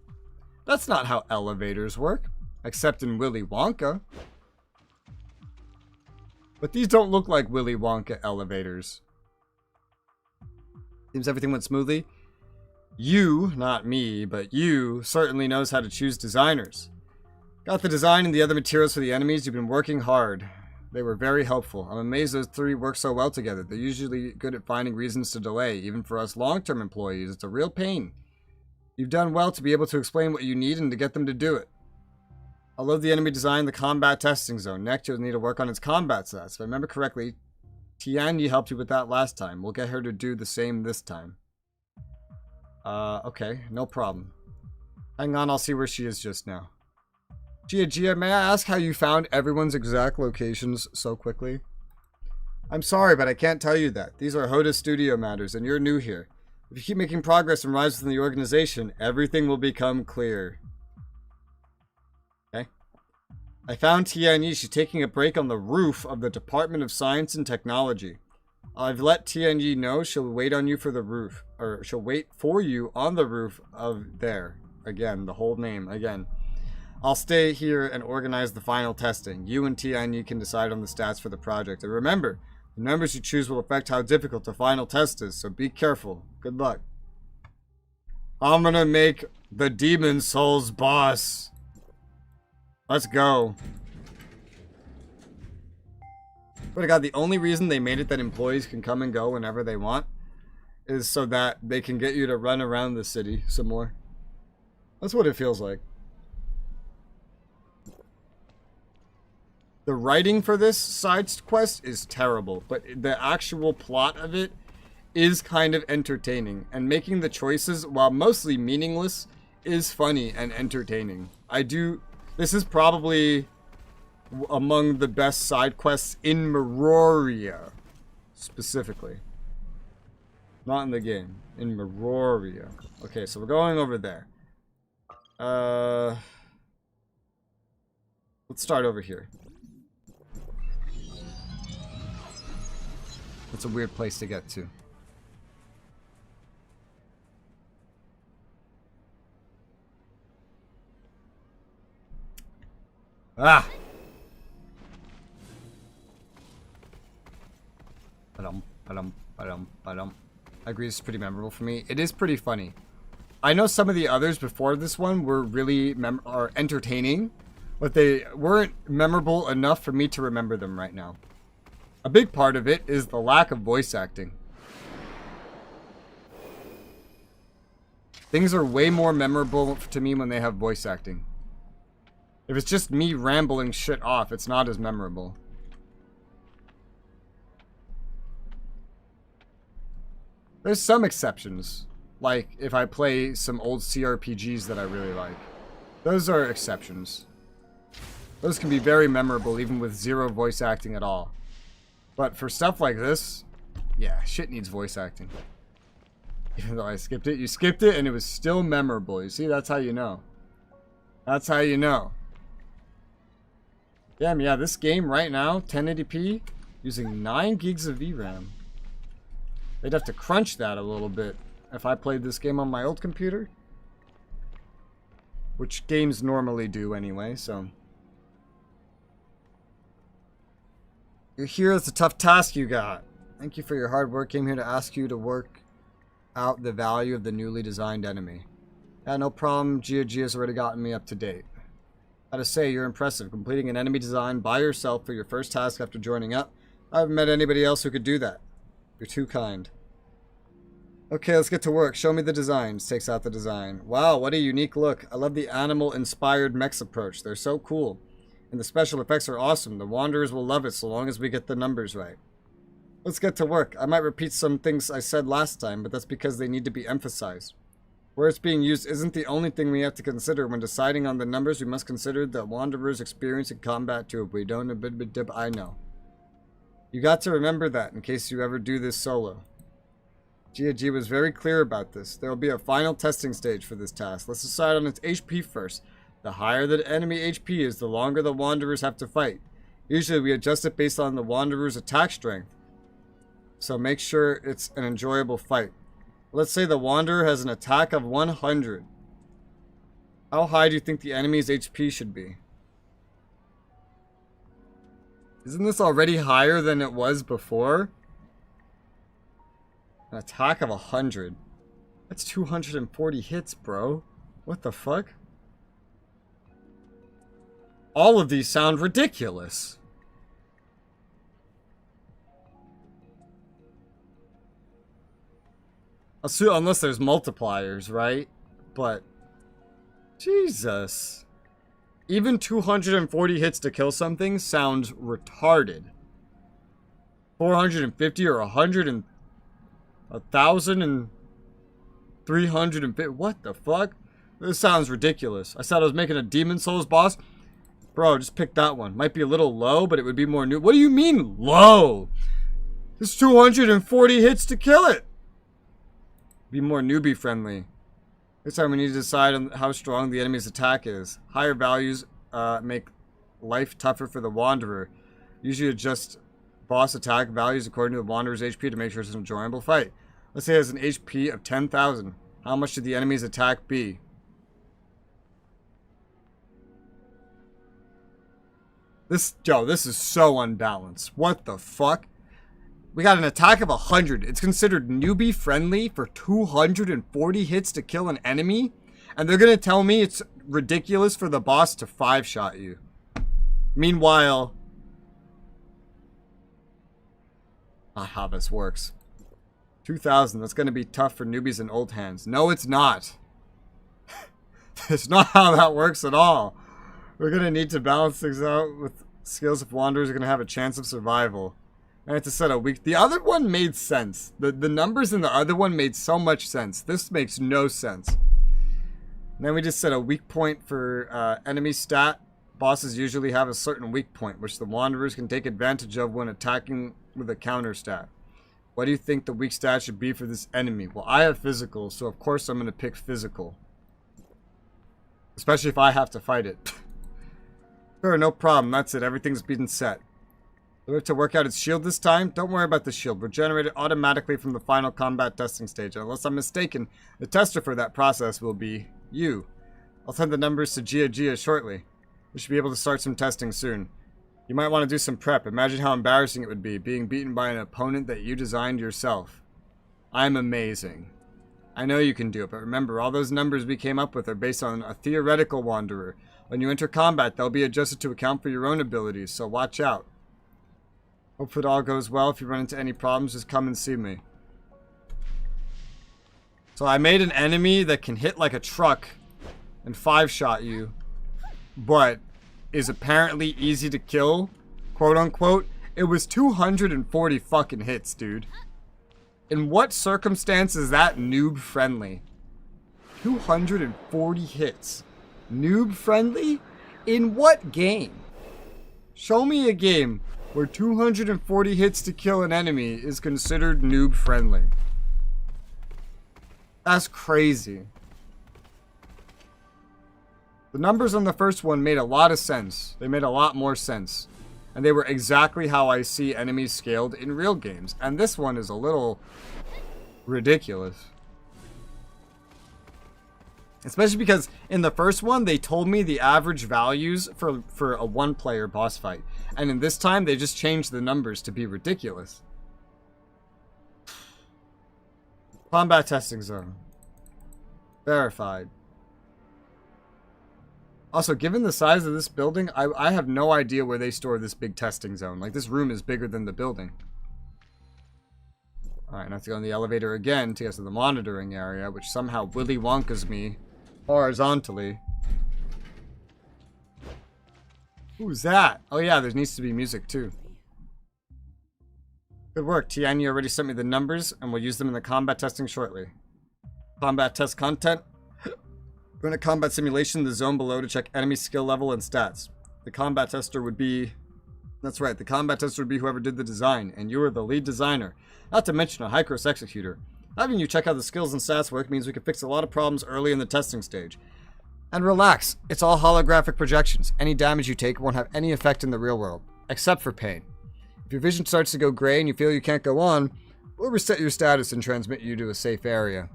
That's not how elevators work. Except in Willy Wonka. But these don't look like Willy Wonka elevators. Seems everything went smoothly. You, not me, but you, certainly knows how to choose designers. Got the design and the other materials for the enemies. You've been working hard. They were very helpful. I'm amazed those 3 work so well together. They're usually good at finding reasons to delay, even for us long-term employees. It's a real pain. You've done well to be able to explain what you need and to get them to do it. I love the enemy design, the combat testing zone. Next, you'll need to work on its combat stats. If I remember correctly, Tianyi helped you with that last time. We'll get her to do the same this time. Okay, no problem. Hang on, I'll see where she is just now. Gia, may I ask how you found everyone's exact locations so quickly? I'm sorry, but I can't tell you that. These are Hoda Studio matters, and you're new here. If you keep making progress and rise within the organization, everything will become clear. Okay. I found Tianyi. She's taking a break on the roof of the Department of Science and Technology. I've let Tianyi know she'll wait on you for the roof, or she'll wait for you on the roof of there. Again, the whole name, again. I'll stay here and organize the final testing. You and Tianyi can decide on the stats for the project. And remember, the numbers you choose will affect how difficult the final test is, so be careful. Good luck. I'm gonna make the Demon Souls boss. Let's go. But God, the only reason they made it that employees can come and go whenever they want is so that they can get you to run around the city some more. That's what it feels like. The writing for this side quest is terrible, but the actual plot of it is kind of entertaining. And making the choices, while mostly meaningless, is funny and entertaining. This is probably among the best side quests in Meroria, specifically. Not in the game, in Meroria. Okay, so we're going over there. Let's start over here. That's a weird place to get to. Ah! I agree, this is pretty memorable for me. It is pretty funny. I know some of the others before this one were really entertaining, but they weren't memorable enough for me to remember them right now. A big part of it is the lack of voice acting. Things are way more memorable to me when they have voice acting. If it's just me rambling shit off, it's not as memorable. There's some exceptions. Like, if I play some old CRPGs that I really like. Those are exceptions. Those can be very memorable even with zero voice acting at all. But for stuff like this, yeah, shit needs voice acting. Even though I skipped it, you skipped it and it was still memorable. You see, that's how you know. That's how you know. Damn, yeah, this game right now, 1080p, using 9 gigs of VRAM. They'd have to crunch that a little bit if I played this game on my old computer. Which games normally do anyway, so. You're here, it's a tough task you got. Thank you for your hard work. Came here to ask you to work out the value of the newly designed enemy. Yeah, no problem. Gia's already gotten me up to date. Gotta say, you're impressive. Completing an enemy design by yourself for your first task after joining up. I haven't met anybody else who could do that. You're too kind. Okay, let's get to work. Show me the designs. Takes out the design. Wow, what a unique look. I love the animal-inspired mechs approach. They're so cool. And the special effects are awesome. The Wanderers will love it so long as we get the numbers right. Let's get to work. I might repeat some things I said last time, but that's because they need to be emphasized. Where it's being used isn't the only thing we have to consider. When deciding on the numbers, we must consider the Wanderers' experience in combat too. If we don't, I know. You got to remember that in case you ever do this solo. Gia was very clear about this. There will be a final testing stage for this task. Let's decide on its HP first. The higher the enemy HP is, the longer the Wanderers have to fight. Usually we adjust it based on the Wanderers' attack strength. So make sure it's an enjoyable fight. Let's say the Wanderer has an attack of 100. How high do you think the enemy's HP should be? Isn't this already higher than it was before? An attack of 100. That's 240 hits, bro. What the fuck? All of these sound ridiculous. Unless there's multipliers, right? But Jesus. Even 240 hits to kill something sounds retarded. 450 or 100 and 1,000 and 350. What the fuck? This sounds ridiculous. I said I was making a Demon Souls boss. Bro, just pick that one. Might be a little low, but it would be more new. What do you mean, low? It's 240 hits to kill it. Be more newbie friendly. This time we need to decide on how strong the enemy's attack is. Higher values make life tougher for the Wanderer. Usually adjust boss attack values according to the Wanderer's HP to make sure it's an enjoyable fight. Let's say it has an HP of 10,000. How much should the enemy's attack be? This is so unbalanced. What the fuck? We got an attack of 100. It's considered newbie friendly for 240 hits to kill an enemy. And they're going to tell me it's ridiculous for the boss to 5-shot you. Meanwhile, how this works. 2,000. That's going to be tough for newbies and old hands. No, it's not. It's not how that works at all. We're going to need to balance things out with skills if Wanderers are going to have a chance of survival. I had to set a weak... The other one made sense. The numbers in the other one made so much sense. This makes no sense. And then we just set a weak point for enemy stat. Bosses usually have a certain weak point, which the Wanderers can take advantage of when attacking with a counter stat. What do you think the weak stat should be for this enemy? Well, I have physical, so of course I'm going to pick physical. Especially if I have to fight it. Sure, no problem. That's it. Everything's been set. Do we have to work out its shield this time? Don't worry about the shield. We're generated automatically from the final combat testing stage. Unless I'm mistaken, the tester for that process will be you. I'll send the numbers to Gia shortly. We should be able to start some testing soon. You might want to do some prep. Imagine how embarrassing it would be, being beaten by an opponent that you designed yourself. I'm amazing. I know you can do it, but remember, all those numbers we came up with are based on a theoretical Wanderer. When you enter combat, they'll be adjusted to account for your own abilities, so watch out. Hope it all goes well. If you run into any problems, just come and see me. So I made an enemy that can hit like a truck and 5-shot you, but is apparently easy to kill, quote unquote. It was 240 fucking hits, dude. In what circumstance is that noob friendly? 240 hits. Noob friendly? In what game? Show me a game where 240 hits to kill an enemy is considered noob friendly. That's crazy. The numbers on the first one made a lot of sense. They made a lot more sense. And they were exactly how I see enemies scaled in real games. And this one is a little ridiculous. Especially because in the first one, they told me the average values for a one-player boss fight. And in this time, they just changed the numbers to be ridiculous. Combat testing zone. Verified. Also, given the size of this building, I have no idea where they store this big testing zone. Like, this room is bigger than the building. Alright, now I have to go in the elevator again to get to the monitoring area, which somehow Willy Wonkas me horizontally. Who's that? Oh yeah, there needs to be music too. Good work, Tian. You already sent me the numbers, and we'll use them in the combat testing shortly. Combat test content. Run a combat simulation in the zone below to check enemy skill level and stats. The combat tester would be... That's right, the combat tester would be whoever did the design, and you are the lead designer. Not to mention a high-cross executor. Having you check how the skills and stats work means we can fix a lot of problems early in the testing stage. And relax, it's all holographic projections. Any damage you take won't have any effect in the real world, except for pain. If your vision starts to go gray and you feel you can't go on, we'll reset your status and transmit you to a safe area.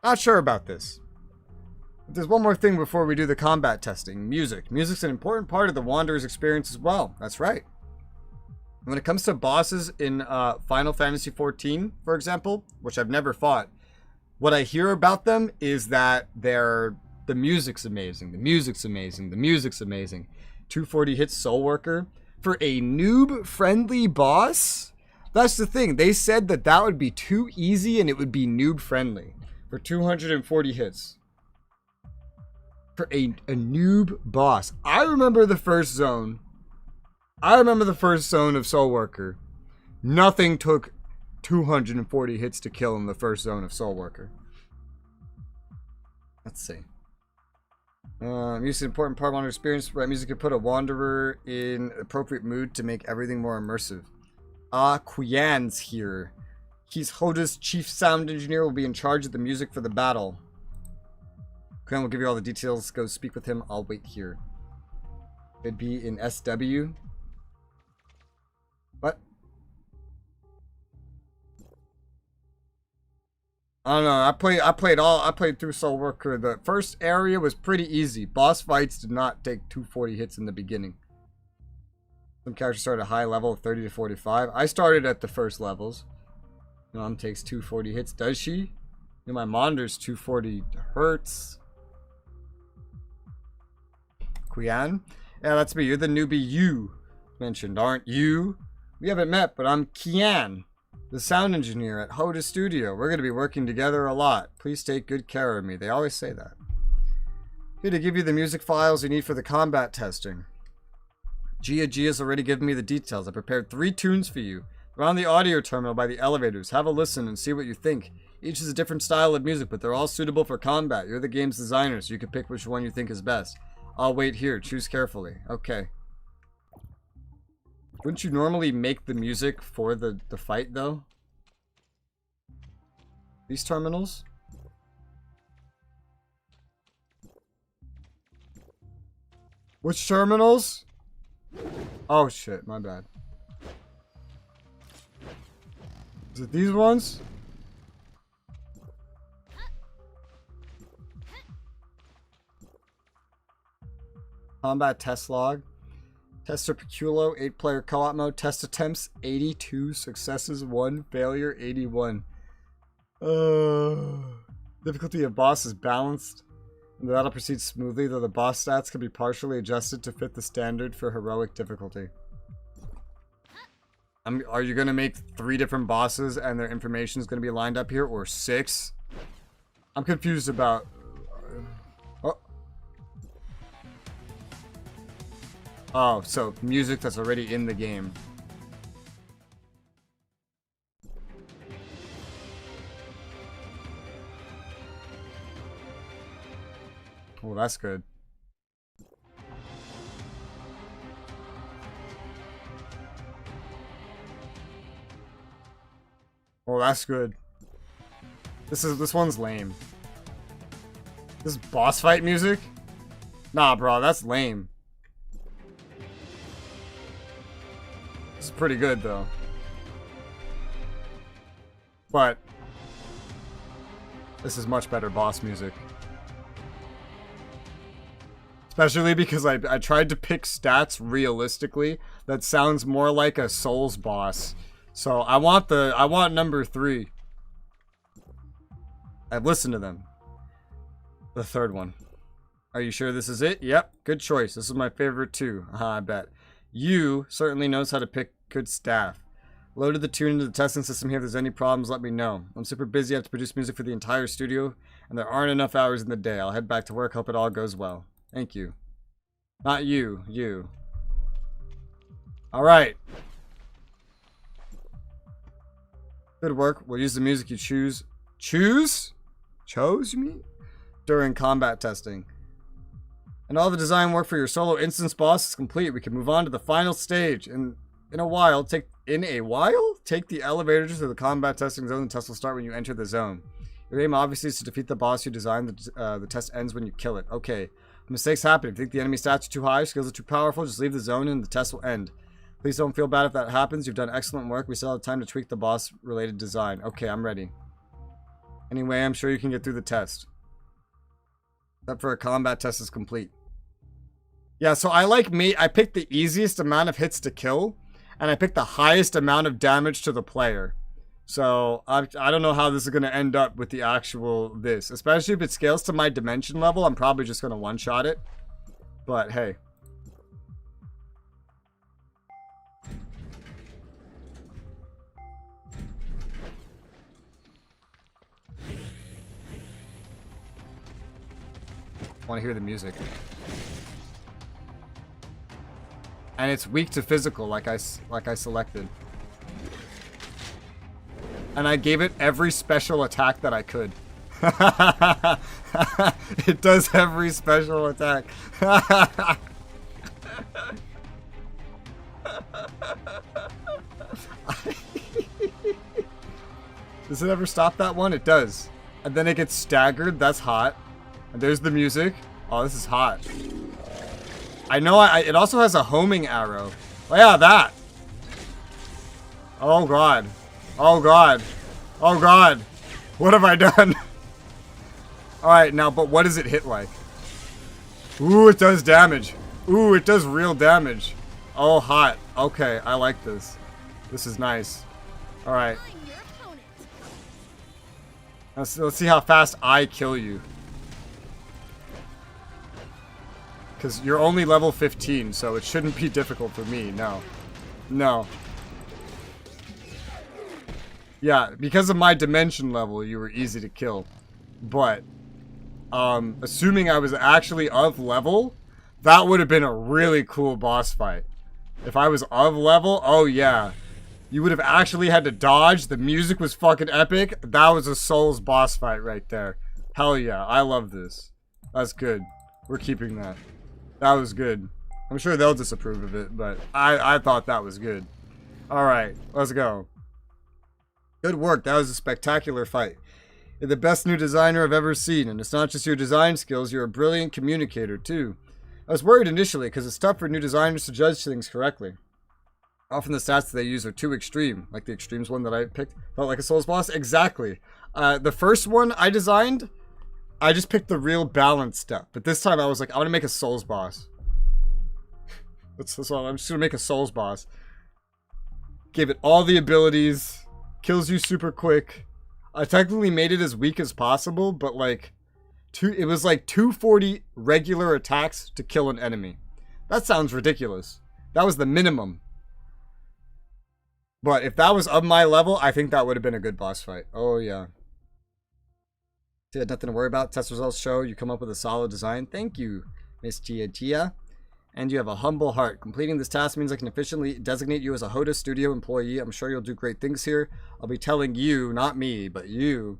Not sure about this. But there's one more thing before we do the combat testing. Music. Music's an important part of the Wanderer's experience as well. That's right. When it comes to bosses in Final Fantasy XIV, for example, which I've never fought, what I hear about them is that the music's amazing. The music's amazing. The music's amazing. 240 hits Soul Worker. For a noob-friendly boss? That's the thing. They said that that would be too easy and it would be noob-friendly. For 240 hits. For a noob boss. I remember the first zone. I remember the first zone of Soul Worker. Nothing took 240 hits to kill in the first zone of Soul Worker. Let's see. Music is an important part of Wanderer experience. Right, music can put a Wanderer in appropriate mood to make everything more immersive. Quian's here. He's Hoda's chief sound engineer, will be in charge of the music for the battle. Quian will give you all the details. Go speak with him. I'll wait here. It'd be in SW. What? I don't know. I played through Soul Worker. The first area was pretty easy. Boss fights did not take 240 hits in the beginning. Some characters start at a high level of 30 to 45. I started at the first levels. My mom takes 240 hits. Does she? My monitor's 240 hertz. Quian? Yeah, that's me. You're the newbie you mentioned, aren't you? We haven't met, but I'm Kian, the sound engineer at Hoda Studio. We're going to be working together a lot. Please take good care of me. They always say that. Here to give you the music files you need for the combat testing. Gia's already given me the details. I prepared 3 tunes for you. They're on the audio terminal by the elevators. Have a listen and see what you think. Each is a different style of music, but they're all suitable for combat. You're the game's designer, so you can pick which one you think is best. I'll wait here. Choose carefully. Okay. Wouldn't you normally make the music for the fight, though? These terminals? Which terminals? Oh shit, my bad. Is it these ones? Combat test log. Tester Peculo, 8-player co-op mode. Test attempts, 82. Successes, 1. Failure, 81. Difficulty of boss is balanced. And the battle proceeds smoothly, though the boss stats can be partially adjusted to fit the standard for heroic difficulty. Are you going to make 3 different bosses and their information is going to be lined up here? Or 6? I'm confused about... Oh, so music that's already in the game. Oh, that's good. Oh, that's good. This one's lame. This is boss fight music? Nah, bro, that's lame. This is pretty good though. But this is much better boss music. Especially because I tried to pick stats realistically that sounds more like a Souls boss. So I want number 3. I've listened to them. The third one. Are you sure this is it? Yep, good choice. This is my favorite too. I bet. You certainly knows how to pick good staff. Loaded the tune into the testing system here. If there's any problems, let me know. I'm super busy. I have to produce music for the entire studio, and there aren't enough hours in the day. I'll head back to work. Hope it all goes well. Thank you. Not you. You. Alright. Good work. We'll use the music you choose. Choose? Chose, you mean? During combat testing. And all the design work for your solo instance boss is complete. We can move on to the final stage. In a while, take the elevator to the combat testing zone. The test will start when you enter the zone. Your aim obviously is to defeat the boss you designed. The test ends when you kill it. Okay. Mistakes happen. If you think the enemy stats are too high, skills are too powerful, just leave the zone and the test will end. Please don't feel bad if that happens. You've done excellent work. We still have time to tweak the boss-related design. Okay, I'm ready. Anyway, I'm sure you can get through the test. Except for a combat test is complete. Yeah, so I picked the easiest amount of hits to kill, and I picked the highest amount of damage to the player. So, I don't know how this is going to end up with the actual this. Especially if it scales to my dimension level, I'm probably just going to one-shot it. But, hey. I want to hear the music. And it's weak to physical, like I selected. And I gave it every special attack that I could. It does every special attack. Does it ever stop that one? It does. And then it gets staggered. That's hot. And there's the music. Oh, this is hot. I know it also has a homing arrow. Oh yeah, that. Oh god. Oh god. Oh god. What have I done? Alright, now, but what does it hit like? Ooh, it does damage. Ooh, it does real damage. Oh, hot. Okay, I like this. This is nice. Alright. Let's see how fast I kill you. Because you're only level 15, so it shouldn't be difficult for me. No. No. Yeah, because of my dimension level, you were easy to kill. But, assuming I was actually of level, that would have been a really cool boss fight. If I was of level, oh yeah. You would have actually had to dodge. The music was fucking epic. That was a Souls boss fight right there. Hell yeah, I love this. That's good. We're keeping that. That was good. I'm sure they'll disapprove of it, but I thought that was good. Alright, let's go. Good work. That was a spectacular fight. You're the best new designer I've ever seen, and it's not just your design skills, you're a brilliant communicator, too. I was worried initially, because it's tough for new designers to judge things correctly. Often the stats they use are too extreme, like the extremes one that I picked. Felt like a Souls boss? Exactly. The first one I designed, I just picked the real balanced stuff. But this time I was like, I want to make a Souls boss. That's all. I'm just going to make a Souls boss. Gave it all the abilities. Kills you super quick. I technically made it as weak as possible, but like, it was like 240 regular attacks to kill an enemy. That sounds ridiculous. That was the minimum. But if that was of my level, I think that would have been a good boss fight. Oh, yeah. You had nothing to worry about. Test results show you come up with a solid design. Thank you, Miss Tia. And you have a humble heart. Completing this task means I can officially designate you as a Hoda Studio employee. I'm sure you'll do great things here. I'll be telling you, not me, but you,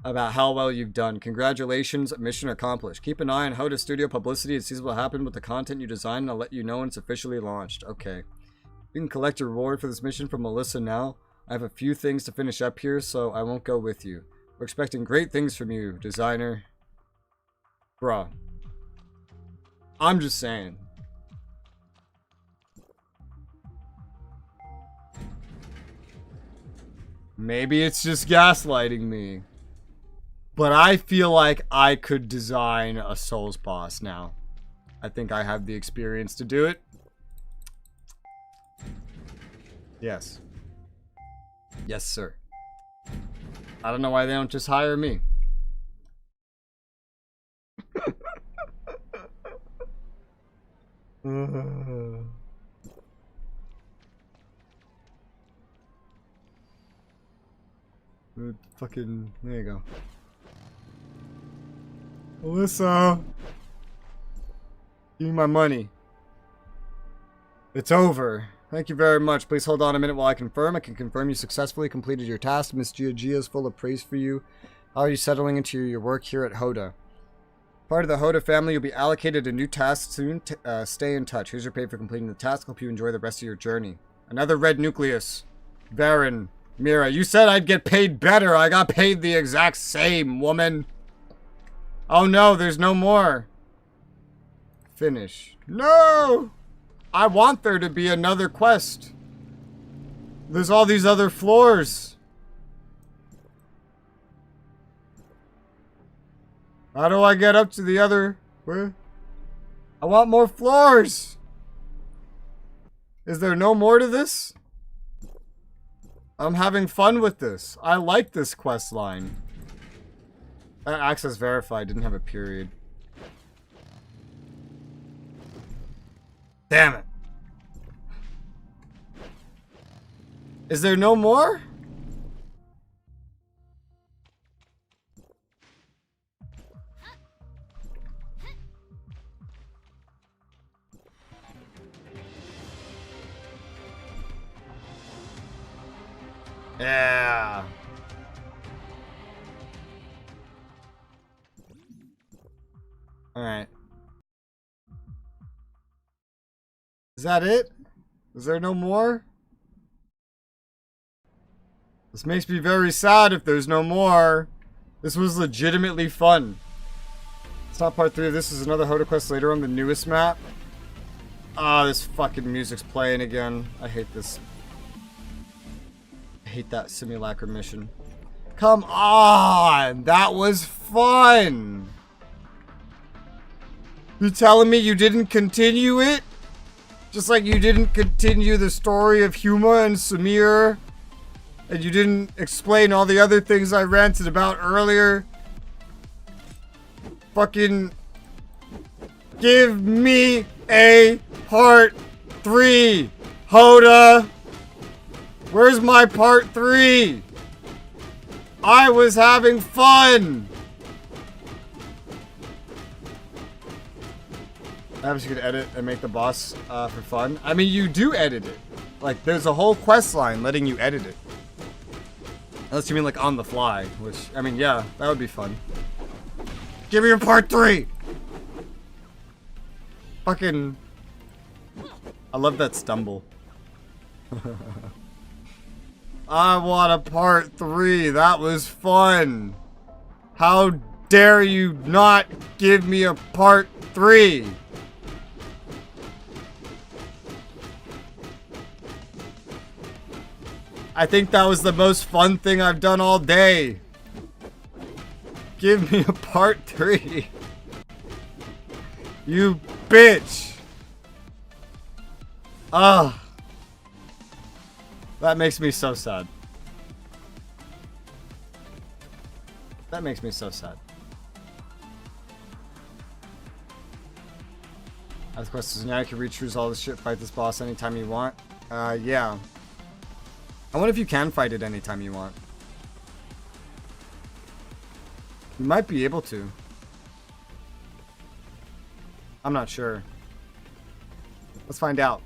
about how well you've done. Congratulations, mission accomplished. Keep an eye on Hoda Studio publicity and see what will happen with the content you design, and I'll let you know when it's officially launched. Okay. You can collect your reward for this mission from Melissa now. I have a few things to finish up here, so I won't go with you. We're expecting great things from you, designer. Bruh. I'm just saying. Maybe it's just gaslighting me. But I feel like I could design a Souls boss now. I think I have the experience to do it. Yes. Yes, sir. I don't know why they don't just hire me. Fucking, there you go. Alyssa! Give me my money. It's over. Thank you very much. Please hold on a minute while I confirm. I can confirm you successfully completed your task. Miss Gia is full of praise for you. How are you settling into your work here at Hoda? Part of the Hoda family, you'll be allocated a new task soon. Stay in touch. Here's your pay for completing the task. Hope you enjoy the rest of your journey. Another red nucleus. Baron. Mira, you said I'd get paid better. I got paid the exact same, woman. Oh no, there's no more. Finish. No! I want there to be another quest. There's all these other floors. How do I get up to the other... Where? I want more floors. Is there no more to this? I'm having fun with this. I like this quest line. Access verified didn't have a period. Damn it. Is there no more? Yeah. Alright. Is that it? Is there no more? This makes me very sad if there's no more. This was legitimately fun. It's not part 3 of this. Is another Hoda quest later on the newest map. Ah, this fucking music's playing again. I hate this. I hate that simulacra mission. Come on! That was fun! You telling me you didn't continue it? Just like you didn't continue the story of Huma and Samir? And you didn't explain all the other things I ranted about earlier? Fucking... give me a part 3! Hoda! Where's my part 3? I was having fun! Perhaps you could edit and make the boss for fun. I mean, you do edit it. Like, there's a whole quest line letting you edit it. Unless you mean like on the fly, which, I mean, yeah, that would be fun. Give me your part 3! Fucking... I love that stumble. I want a part 3. That was fun. How dare you not give me a part 3? I think that was the most fun thing I've done all day. Give me a part 3. You bitch. Ah. That makes me so sad. That makes me so sad. As the quest is now, you can re-choose all this shit, fight this boss anytime you want. Yeah. I wonder if you can fight it anytime you want. You might be able to. I'm not sure. Let's find out.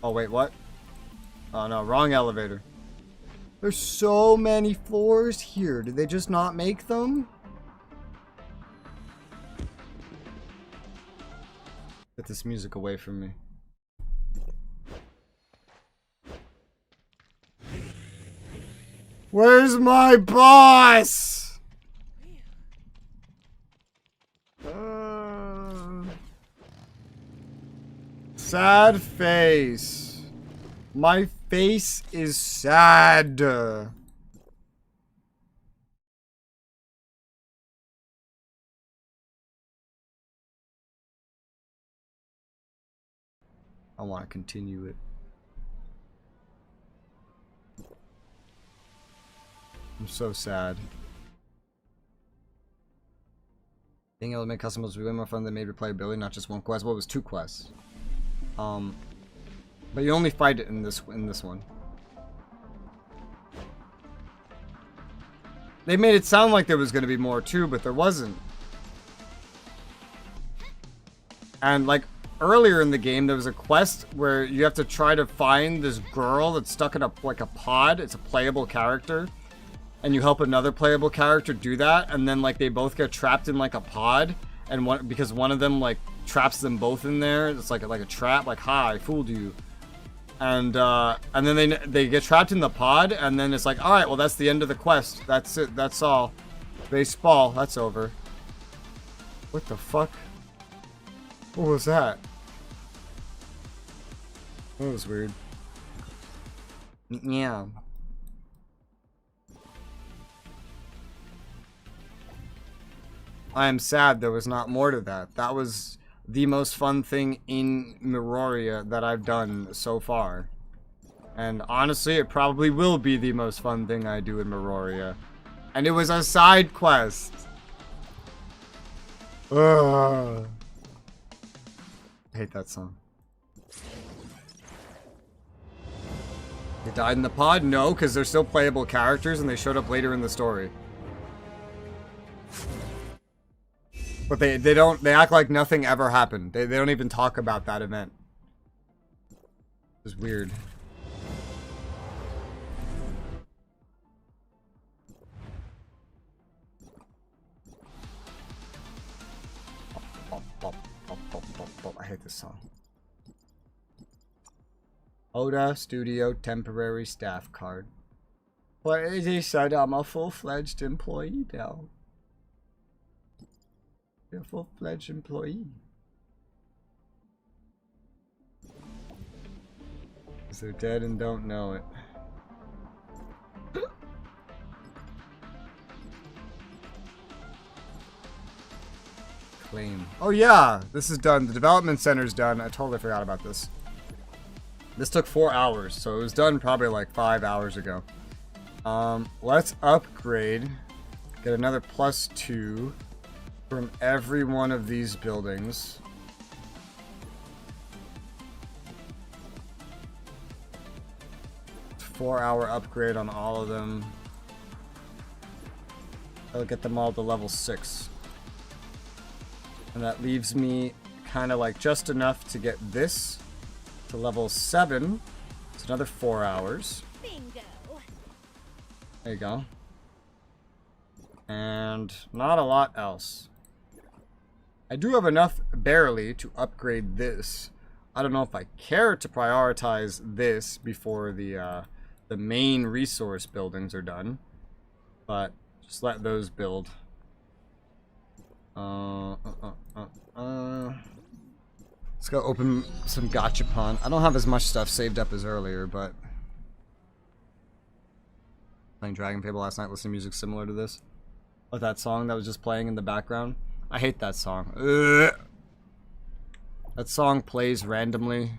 Oh, wait, what? Oh, no, wrong elevator. There's so many floors here. Did they just not make them? Get this music away from me. Where's my boss? Sad face. My face is sad. I want to continue it. I'm so sad. Being able to make customers way more fun than made replayability, not just one quest. Well, it was 2 quests. But you only fight it in this one. They made it sound like there was going to be more too, but there wasn't. And like earlier in the game, there was a quest where you have to try to find this girl that's stuck in a pod. It's a playable character. And you help another playable character do that, and then like they both get trapped in like a pod, and because one of them like traps them both in there. It's like a trap, like, ha, I fooled you. And then they get trapped in the pod, and then it's like, all right, well, that's the end of the quest. That's it. That's all. Baseball. That's over. What the fuck? What was that? That was weird. Yeah. I am sad there was not more to that. That was the most fun thing in Meroria that I've done so far. And honestly, it probably will be the most fun thing I do in Meroria. And it was a side quest. Ugh. I hate that song. They died in the pod? No, because they're still playable characters and they showed up later in the story. But they act like nothing ever happened. They don't even talk about that event. It's weird. I hate this song. Oda Studio temporary staff card. What is he said? I'm a full-fledged employee now. You're a full-fledged employee. Because they're dead and don't know it. Claim. Oh yeah, this is done. The development center's done. I totally forgot about this. This took 4 hours, so it was done probably like 5 hours ago. Let's upgrade. Get another +2 from every one of these buildings. Four-hour upgrade on all of them. I'll get them all to level 6. And that leaves me kind of like just enough to get this to level 7. It's another 4 hours. Bingo. There you go. And not a lot else. I do have enough barely to upgrade this. I don't know if I care to prioritize this before the main resource buildings are done, but just let those build. Let's go open some gachapon. I don't have as much stuff saved up as earlier, but playing Dragon Fable last night, listening to music similar to this. Like that song that was just playing in the background. I hate that song. Ugh. That song plays randomly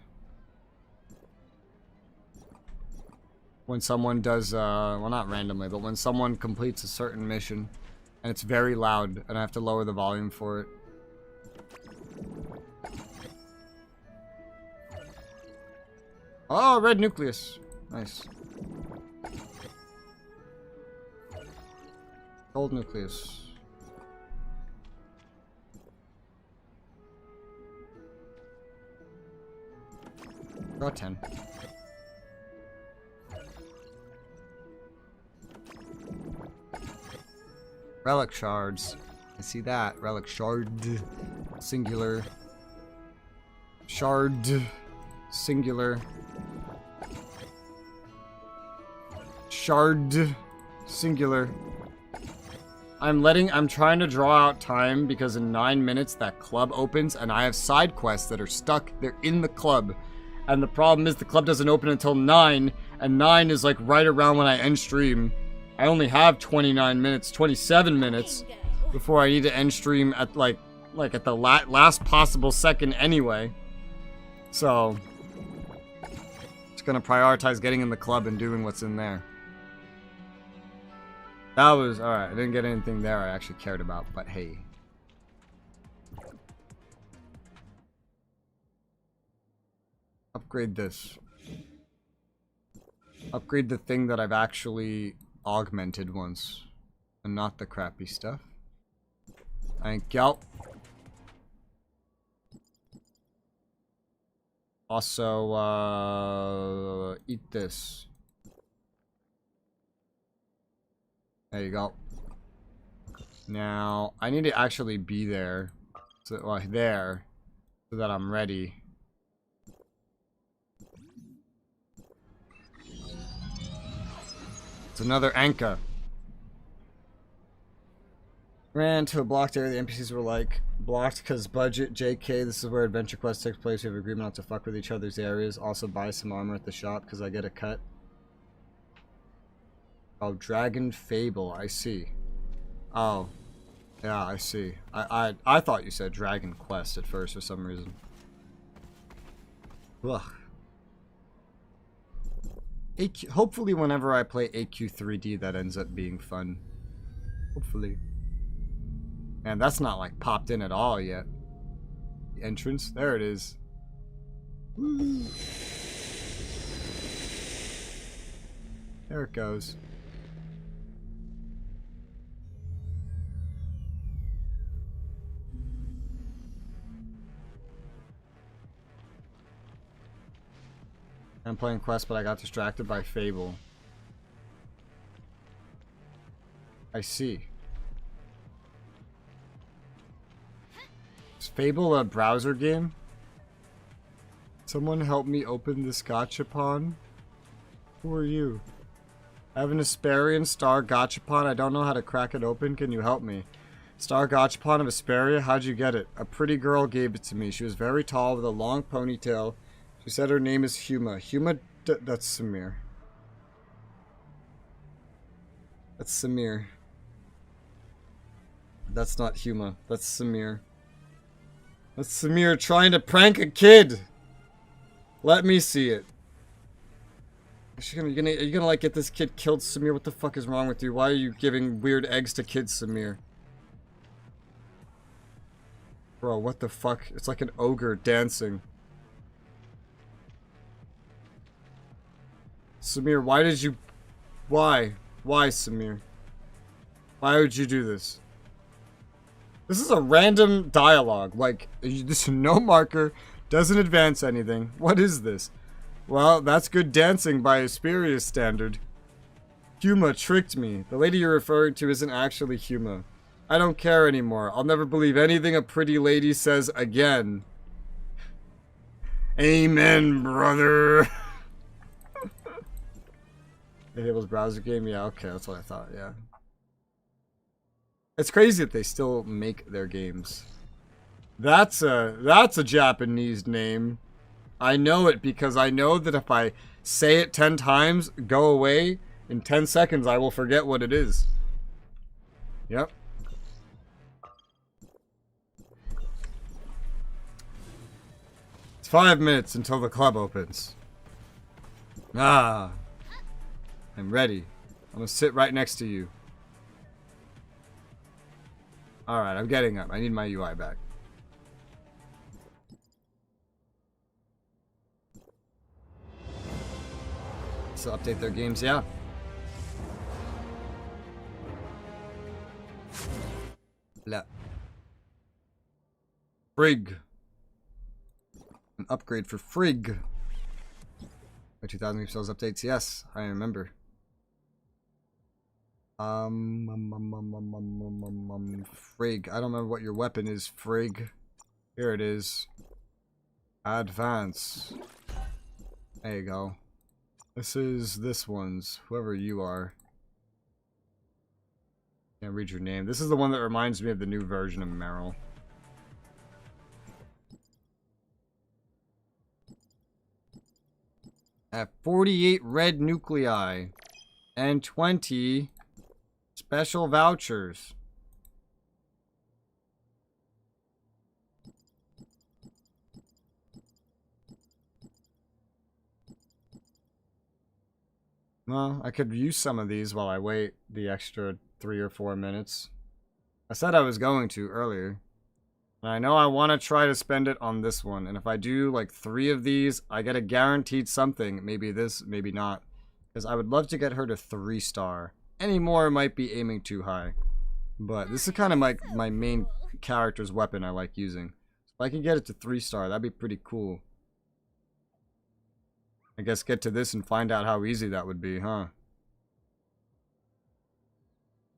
when someone does, well, not randomly, but when someone completes a certain mission, and it's very loud, and I have to lower the volume for it. Oh, red nucleus. Nice. Gold nucleus. Draw 10. Relic shards. I see that. Relic shard. Singular. Shard. Singular. Shard. Singular. I'm trying to draw out time because in 9 minutes that club opens and I have side quests that are stuck. They're in the club. And the problem is the club doesn't open until 9, and 9 is like right around when I end stream. I only have 29 minutes, 27 minutes before I need to end stream at like at the last possible second anyway. So, just gonna prioritize getting in the club and doing what's in there. That was, alright, I didn't get anything there I actually cared about, but hey. Upgrade this. Upgrade the thing that I've actually augmented once. And not the crappy stuff. Thank you. Also, eat this. There you go. Now, I need to actually be there. So, well, there. So that I'm ready. It's another Anka. Ran to a blocked area. The NPCs were like, blocked because budget, JK. This is where Adventure Quest takes place. We have agreement not to fuck with each other's areas. Also buy some armor at the shop because I get a cut. Oh, Dragon Fable. I see. Oh. Yeah, I see. I thought you said Dragon Quest at first for some reason. Ugh. Hopefully whenever I play AQ3D that ends up being fun. Hopefully. Man, that's not like popped in at all yet. The entrance, there it is. Woo. There it goes. I'm playing Quest, but I got distracted by Fable. I see. Fable a browser game? Someone help me open this gachapon? Who are you? I have an Asperian Star Gachapon. I don't know how to crack it open. Can you help me? Star Gachapon of Asperia? How'd you get it? A pretty girl gave it to me. She was very tall with a long ponytail. She said her name is Huma. Huma... that's Samir. That's Samir. That's not Huma. That's Samir. That's Samir trying to prank a kid! Let me see it. Are you gonna like get this kid killed, Samir? What the fuck is wrong with you? Why are you giving weird eggs to kids, Samir? Bro, what the fuck? It's like an ogre dancing. Samir, why did you... Why? Why, Samir? Why would you do this? This is a random dialogue. Like, this no marker, doesn't advance anything. What is this? Well, that's good dancing by Asperia's standard. Huma tricked me. The lady you're referring to isn't actually Huma. I don't care anymore. I'll never believe anything a pretty lady says again. Amen, brother. Fable's browser game? Yeah, okay, that's what I thought, yeah. It's crazy that they still make their games. That's a Japanese name. I know it because I know that if I say it 10 times, go away, in 10 seconds I will forget what it is. Yep. It's 5 minutes until the club opens. Ah. I'm ready. I'm gonna sit right next to you. Alright, I'm getting up. I need my UI back. So update their games, yeah. La. Frig. An upgrade for Frig. 2000 sales updates, yes, I remember. Frig. I don't remember what your weapon is, Frig. Here it is. Advance. There you go. This is this one's, whoever you are. Can't read your name. This is the one that reminds me of the new version of Meryl. At 48 red nuclei and 20 special vouchers. Well, I could use some of these while I wait the extra 3 or 4 minutes. I said I was going to earlier. And I know I want to try to spend it on this one. And if I do like 3 of these, I get a guaranteed something. Maybe this, maybe not. Because I would love to get her to 3-star. Any more might be aiming too high. But this is kind of my main character's weapon I like using. If I can get it to 3-star, that'd be pretty cool. I guess get to this and find out how easy that would be, huh?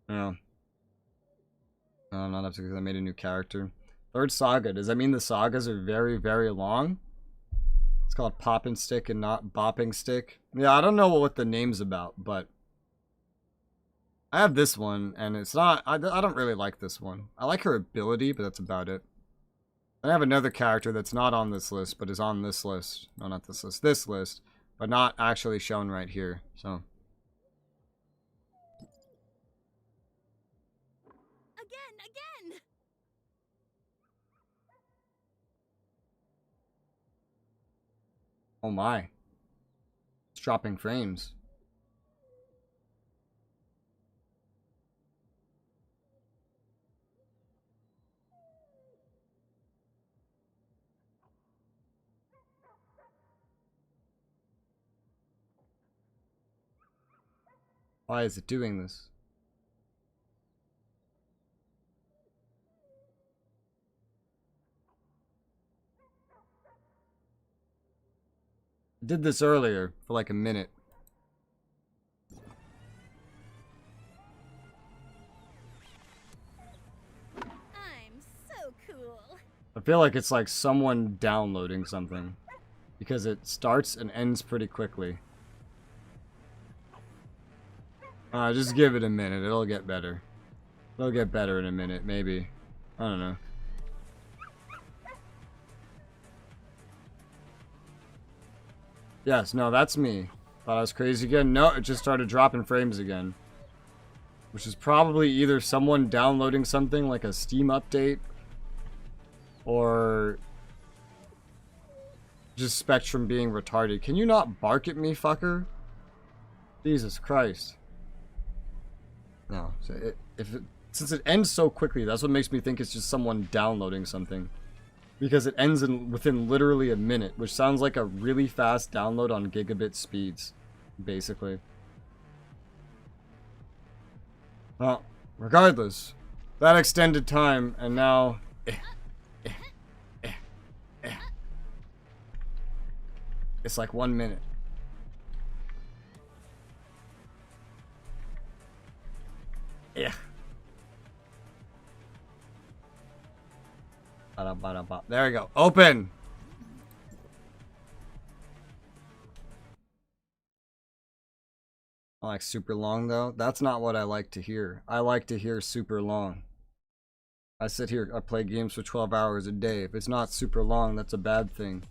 Yeah. No, not up to because I made a new character. 3rd saga. Does that mean the sagas are very, very long? It's called Pop and Stick and not Bopping Stick. Yeah, I don't know what the name's about, but I have this one, and it's not... I don't really like this one. I like her ability, but that's about it. I have another character that's not on this list, but is on this list. No, not this list. This list. But not actually shown right here, so... Again! Oh my. It's dropping frames. Why is it doing this? I did this earlier for like a minute. I'm so cool. The feel like it's like someone downloading something. Because it starts and ends pretty quickly. Just give it a minute. It'll get better. It'll get better in a minute, maybe. I don't know. Yes, no, that's me. Thought I was crazy again. No, it just started dropping frames again. Which is probably either someone downloading something like a Steam update. Or just Spectrum being retarded. Can you not bark at me, fucker? Jesus Christ. No. So since it ends so quickly, that's what makes me think it's just someone downloading something. Because it ends within literally a minute, which sounds like a really fast download on gigabit speeds, basically. Well, regardless, that extended time, and now... It's like 1 minute. Yeah. There we go. Open! I like super long though. That's not what I like to hear. I like to hear super long. I sit here, I play games for 12 hours a day. If it's not super long, that's a bad thing.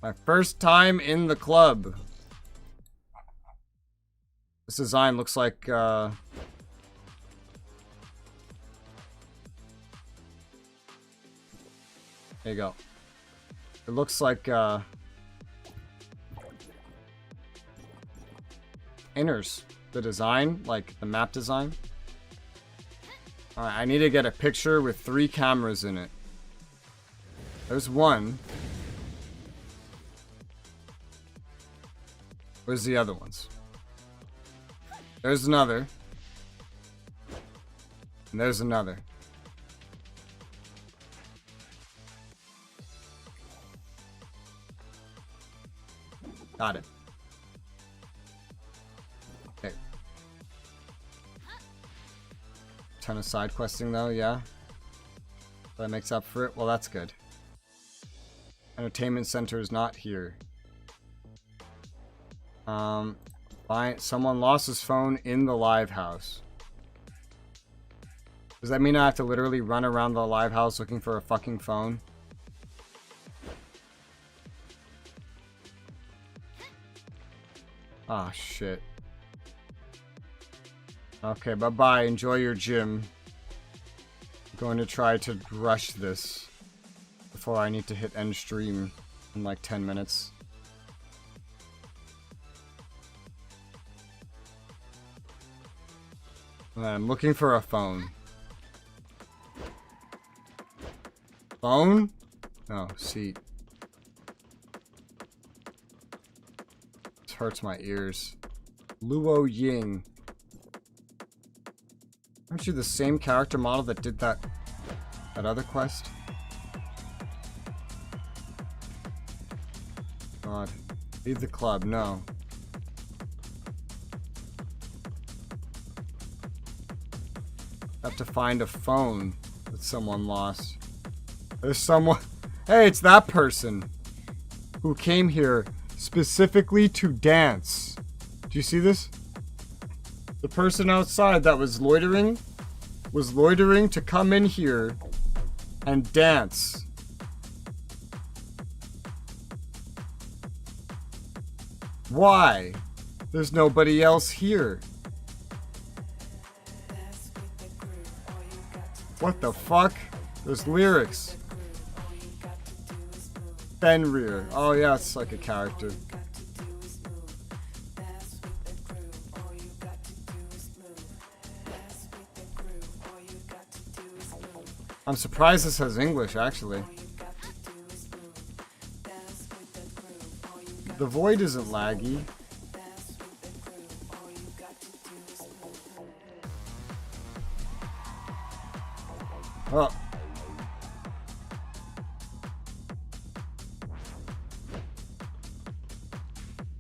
My first time in the club. This design looks like, there you go. It looks like, Innars. The design, like the map design. Alright, I need to get a picture with 3 cameras in it. There's one. Where's the other ones? There's another. And there's another. Got it. Okay. Ton of side questing though, yeah. That makes up for it. Well, that's good. Entertainment center is not here. Someone lost his phone in the live house. Does that mean I have to literally run around the live house looking for a fucking phone? Ah, shit. Okay, bye-bye. Enjoy your gym. I'm going to try to rush this before I need to hit end stream in like 10 minutes. I'm looking for a phone. Phone? No, seat. This hurts my ears. Luo Ying. Aren't you the same character model that did that other quest? God. Leave the club, no. Have to find a phone that someone lost. There's someone... Hey, it's that person who came here specifically to dance. Do you see this? The person outside that was loitering to come in here and dance. Why? There's nobody else here. What the fuck? There's lyrics. Fenrir. Oh yeah, it's like a character. I'm surprised this has English, actually. The void isn't laggy. Oh.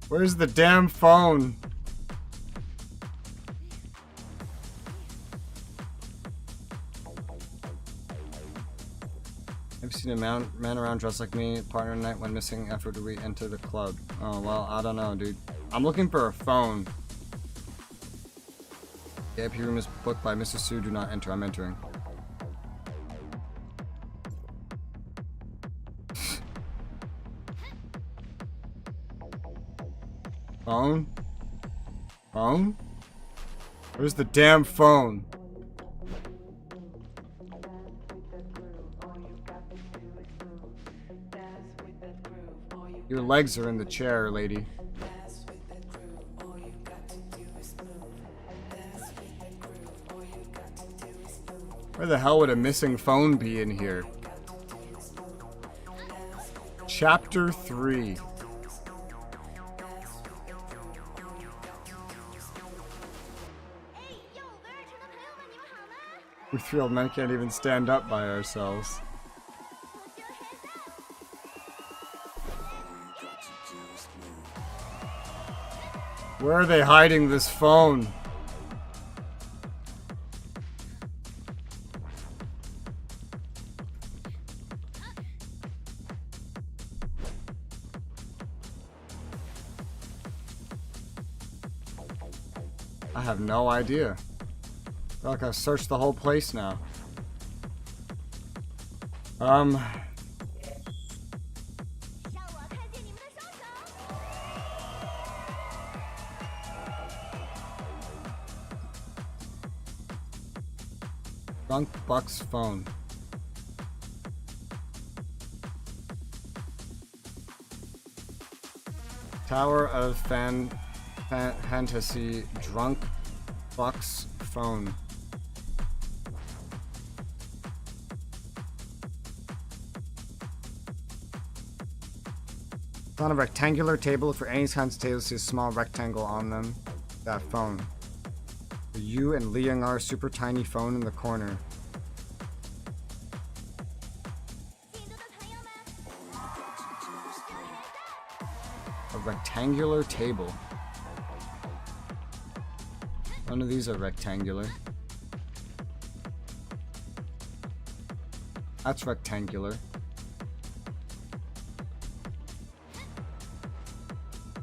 Where's the damn phone? I've seen seen a man around dressed like me. Partner night when missing. Effort to re-enter the club. Oh, well, I don't know, dude. I'm looking for a phone. The VIP room is booked by Mr. Sue. Do not enter. I'm entering. Phone? Phone? Where's the damn phone? Your legs are in the chair, lady. Where the hell would a missing phone be in here? Chapter 3. We 3 old men can't even stand up by ourselves. Where are they hiding this phone? I have no idea. I feel like I've searched the whole place now. Drunk Buck's phone. Tower of Fantasy. Drunk Buck's phone. It's on a rectangular table. For any kinds of tables, see a small rectangle on them. That phone. You and Leonar's super tiny phone in the corner. A rectangular table. None of these are rectangular. That's rectangular.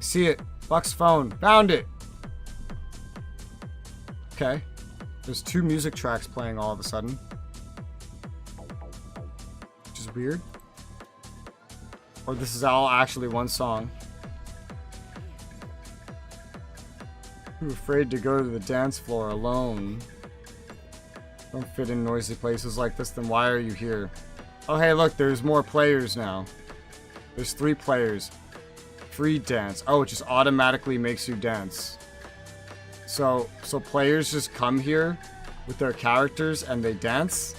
See it. Buck's phone. Found it. Okay. There's 2 music tracks playing all of a sudden. Which is weird. Or this is all actually one song. You're afraid to go to the dance floor alone. Don't fit in noisy places like this, then why are you here? Oh hey look, there's more players now. There's 3 players. Free dance. Oh, it just automatically makes you dance. So players just come here with their characters and they dance?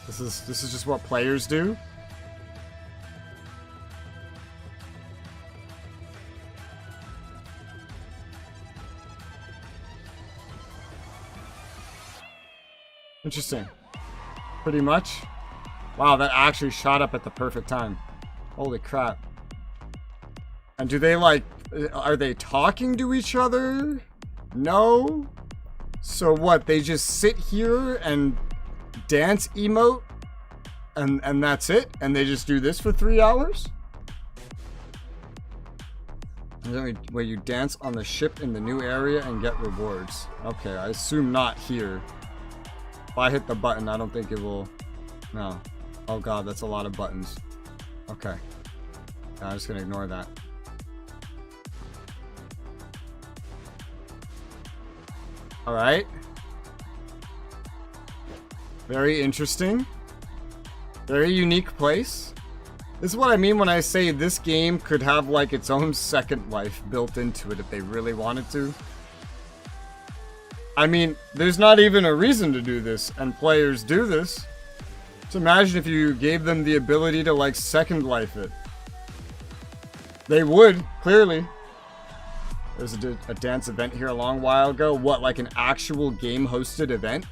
This is just what players do? Interesting. Pretty much. Wow, that actually shot up at the perfect time. Holy crap. And do they like, are they talking to each other? No? So what, they just sit here and dance emote? And that's it? And they just do this for 3 hours? Where you dance on the ship in the new area and get rewards. Okay, I assume not here. If I hit the button, I don't think it will... No. Oh god, that's a lot of buttons. Okay. I'm just gonna ignore that. Alright. Very interesting. Very unique place. This is what I mean when I say this game could have like its own second life built into it if they really wanted to. I mean, there's not even a reason to do this, and players do this. So imagine if you gave them the ability to like second life it. They would, clearly. There's a dance event here a long while ago. What, like an actual game hosted event?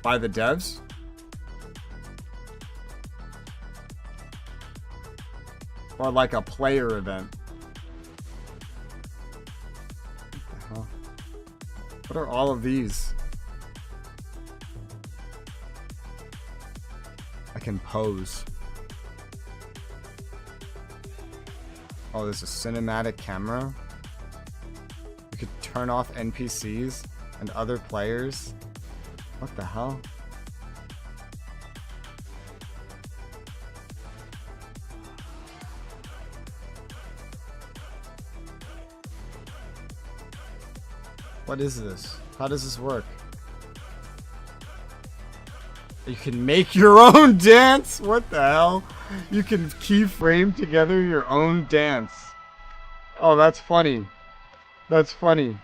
By the devs? Or like a player event? What the hell? What are all of these? can pose. Oh, there's a cinematic camera. You could turn off NPCs and other players. What the hell? What is this? How does this work? You can make your own dance? What the hell? You can keyframe together your own dance. Oh, that's funny. That's funny.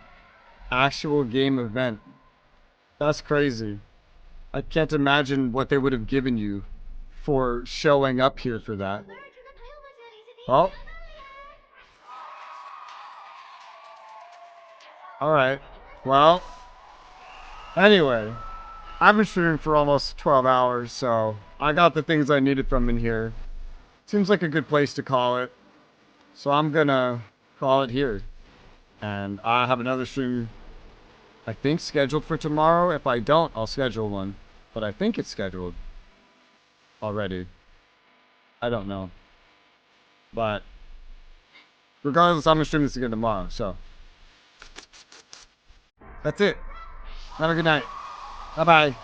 Actual game event. That's crazy. I can't imagine what they would have given you for showing up here for that. Oh. Alright. Well. Anyway. I've been streaming for almost 12 hours, so I got the things I needed from in here. Seems like a good place to call it. So I'm gonna call it here. And I have another stream, I think, scheduled for tomorrow. If I don't, I'll schedule one. But I think it's scheduled already. I don't know. But regardless, I'm gonna stream this again tomorrow, so. That's it. Have a good night. Bye-bye.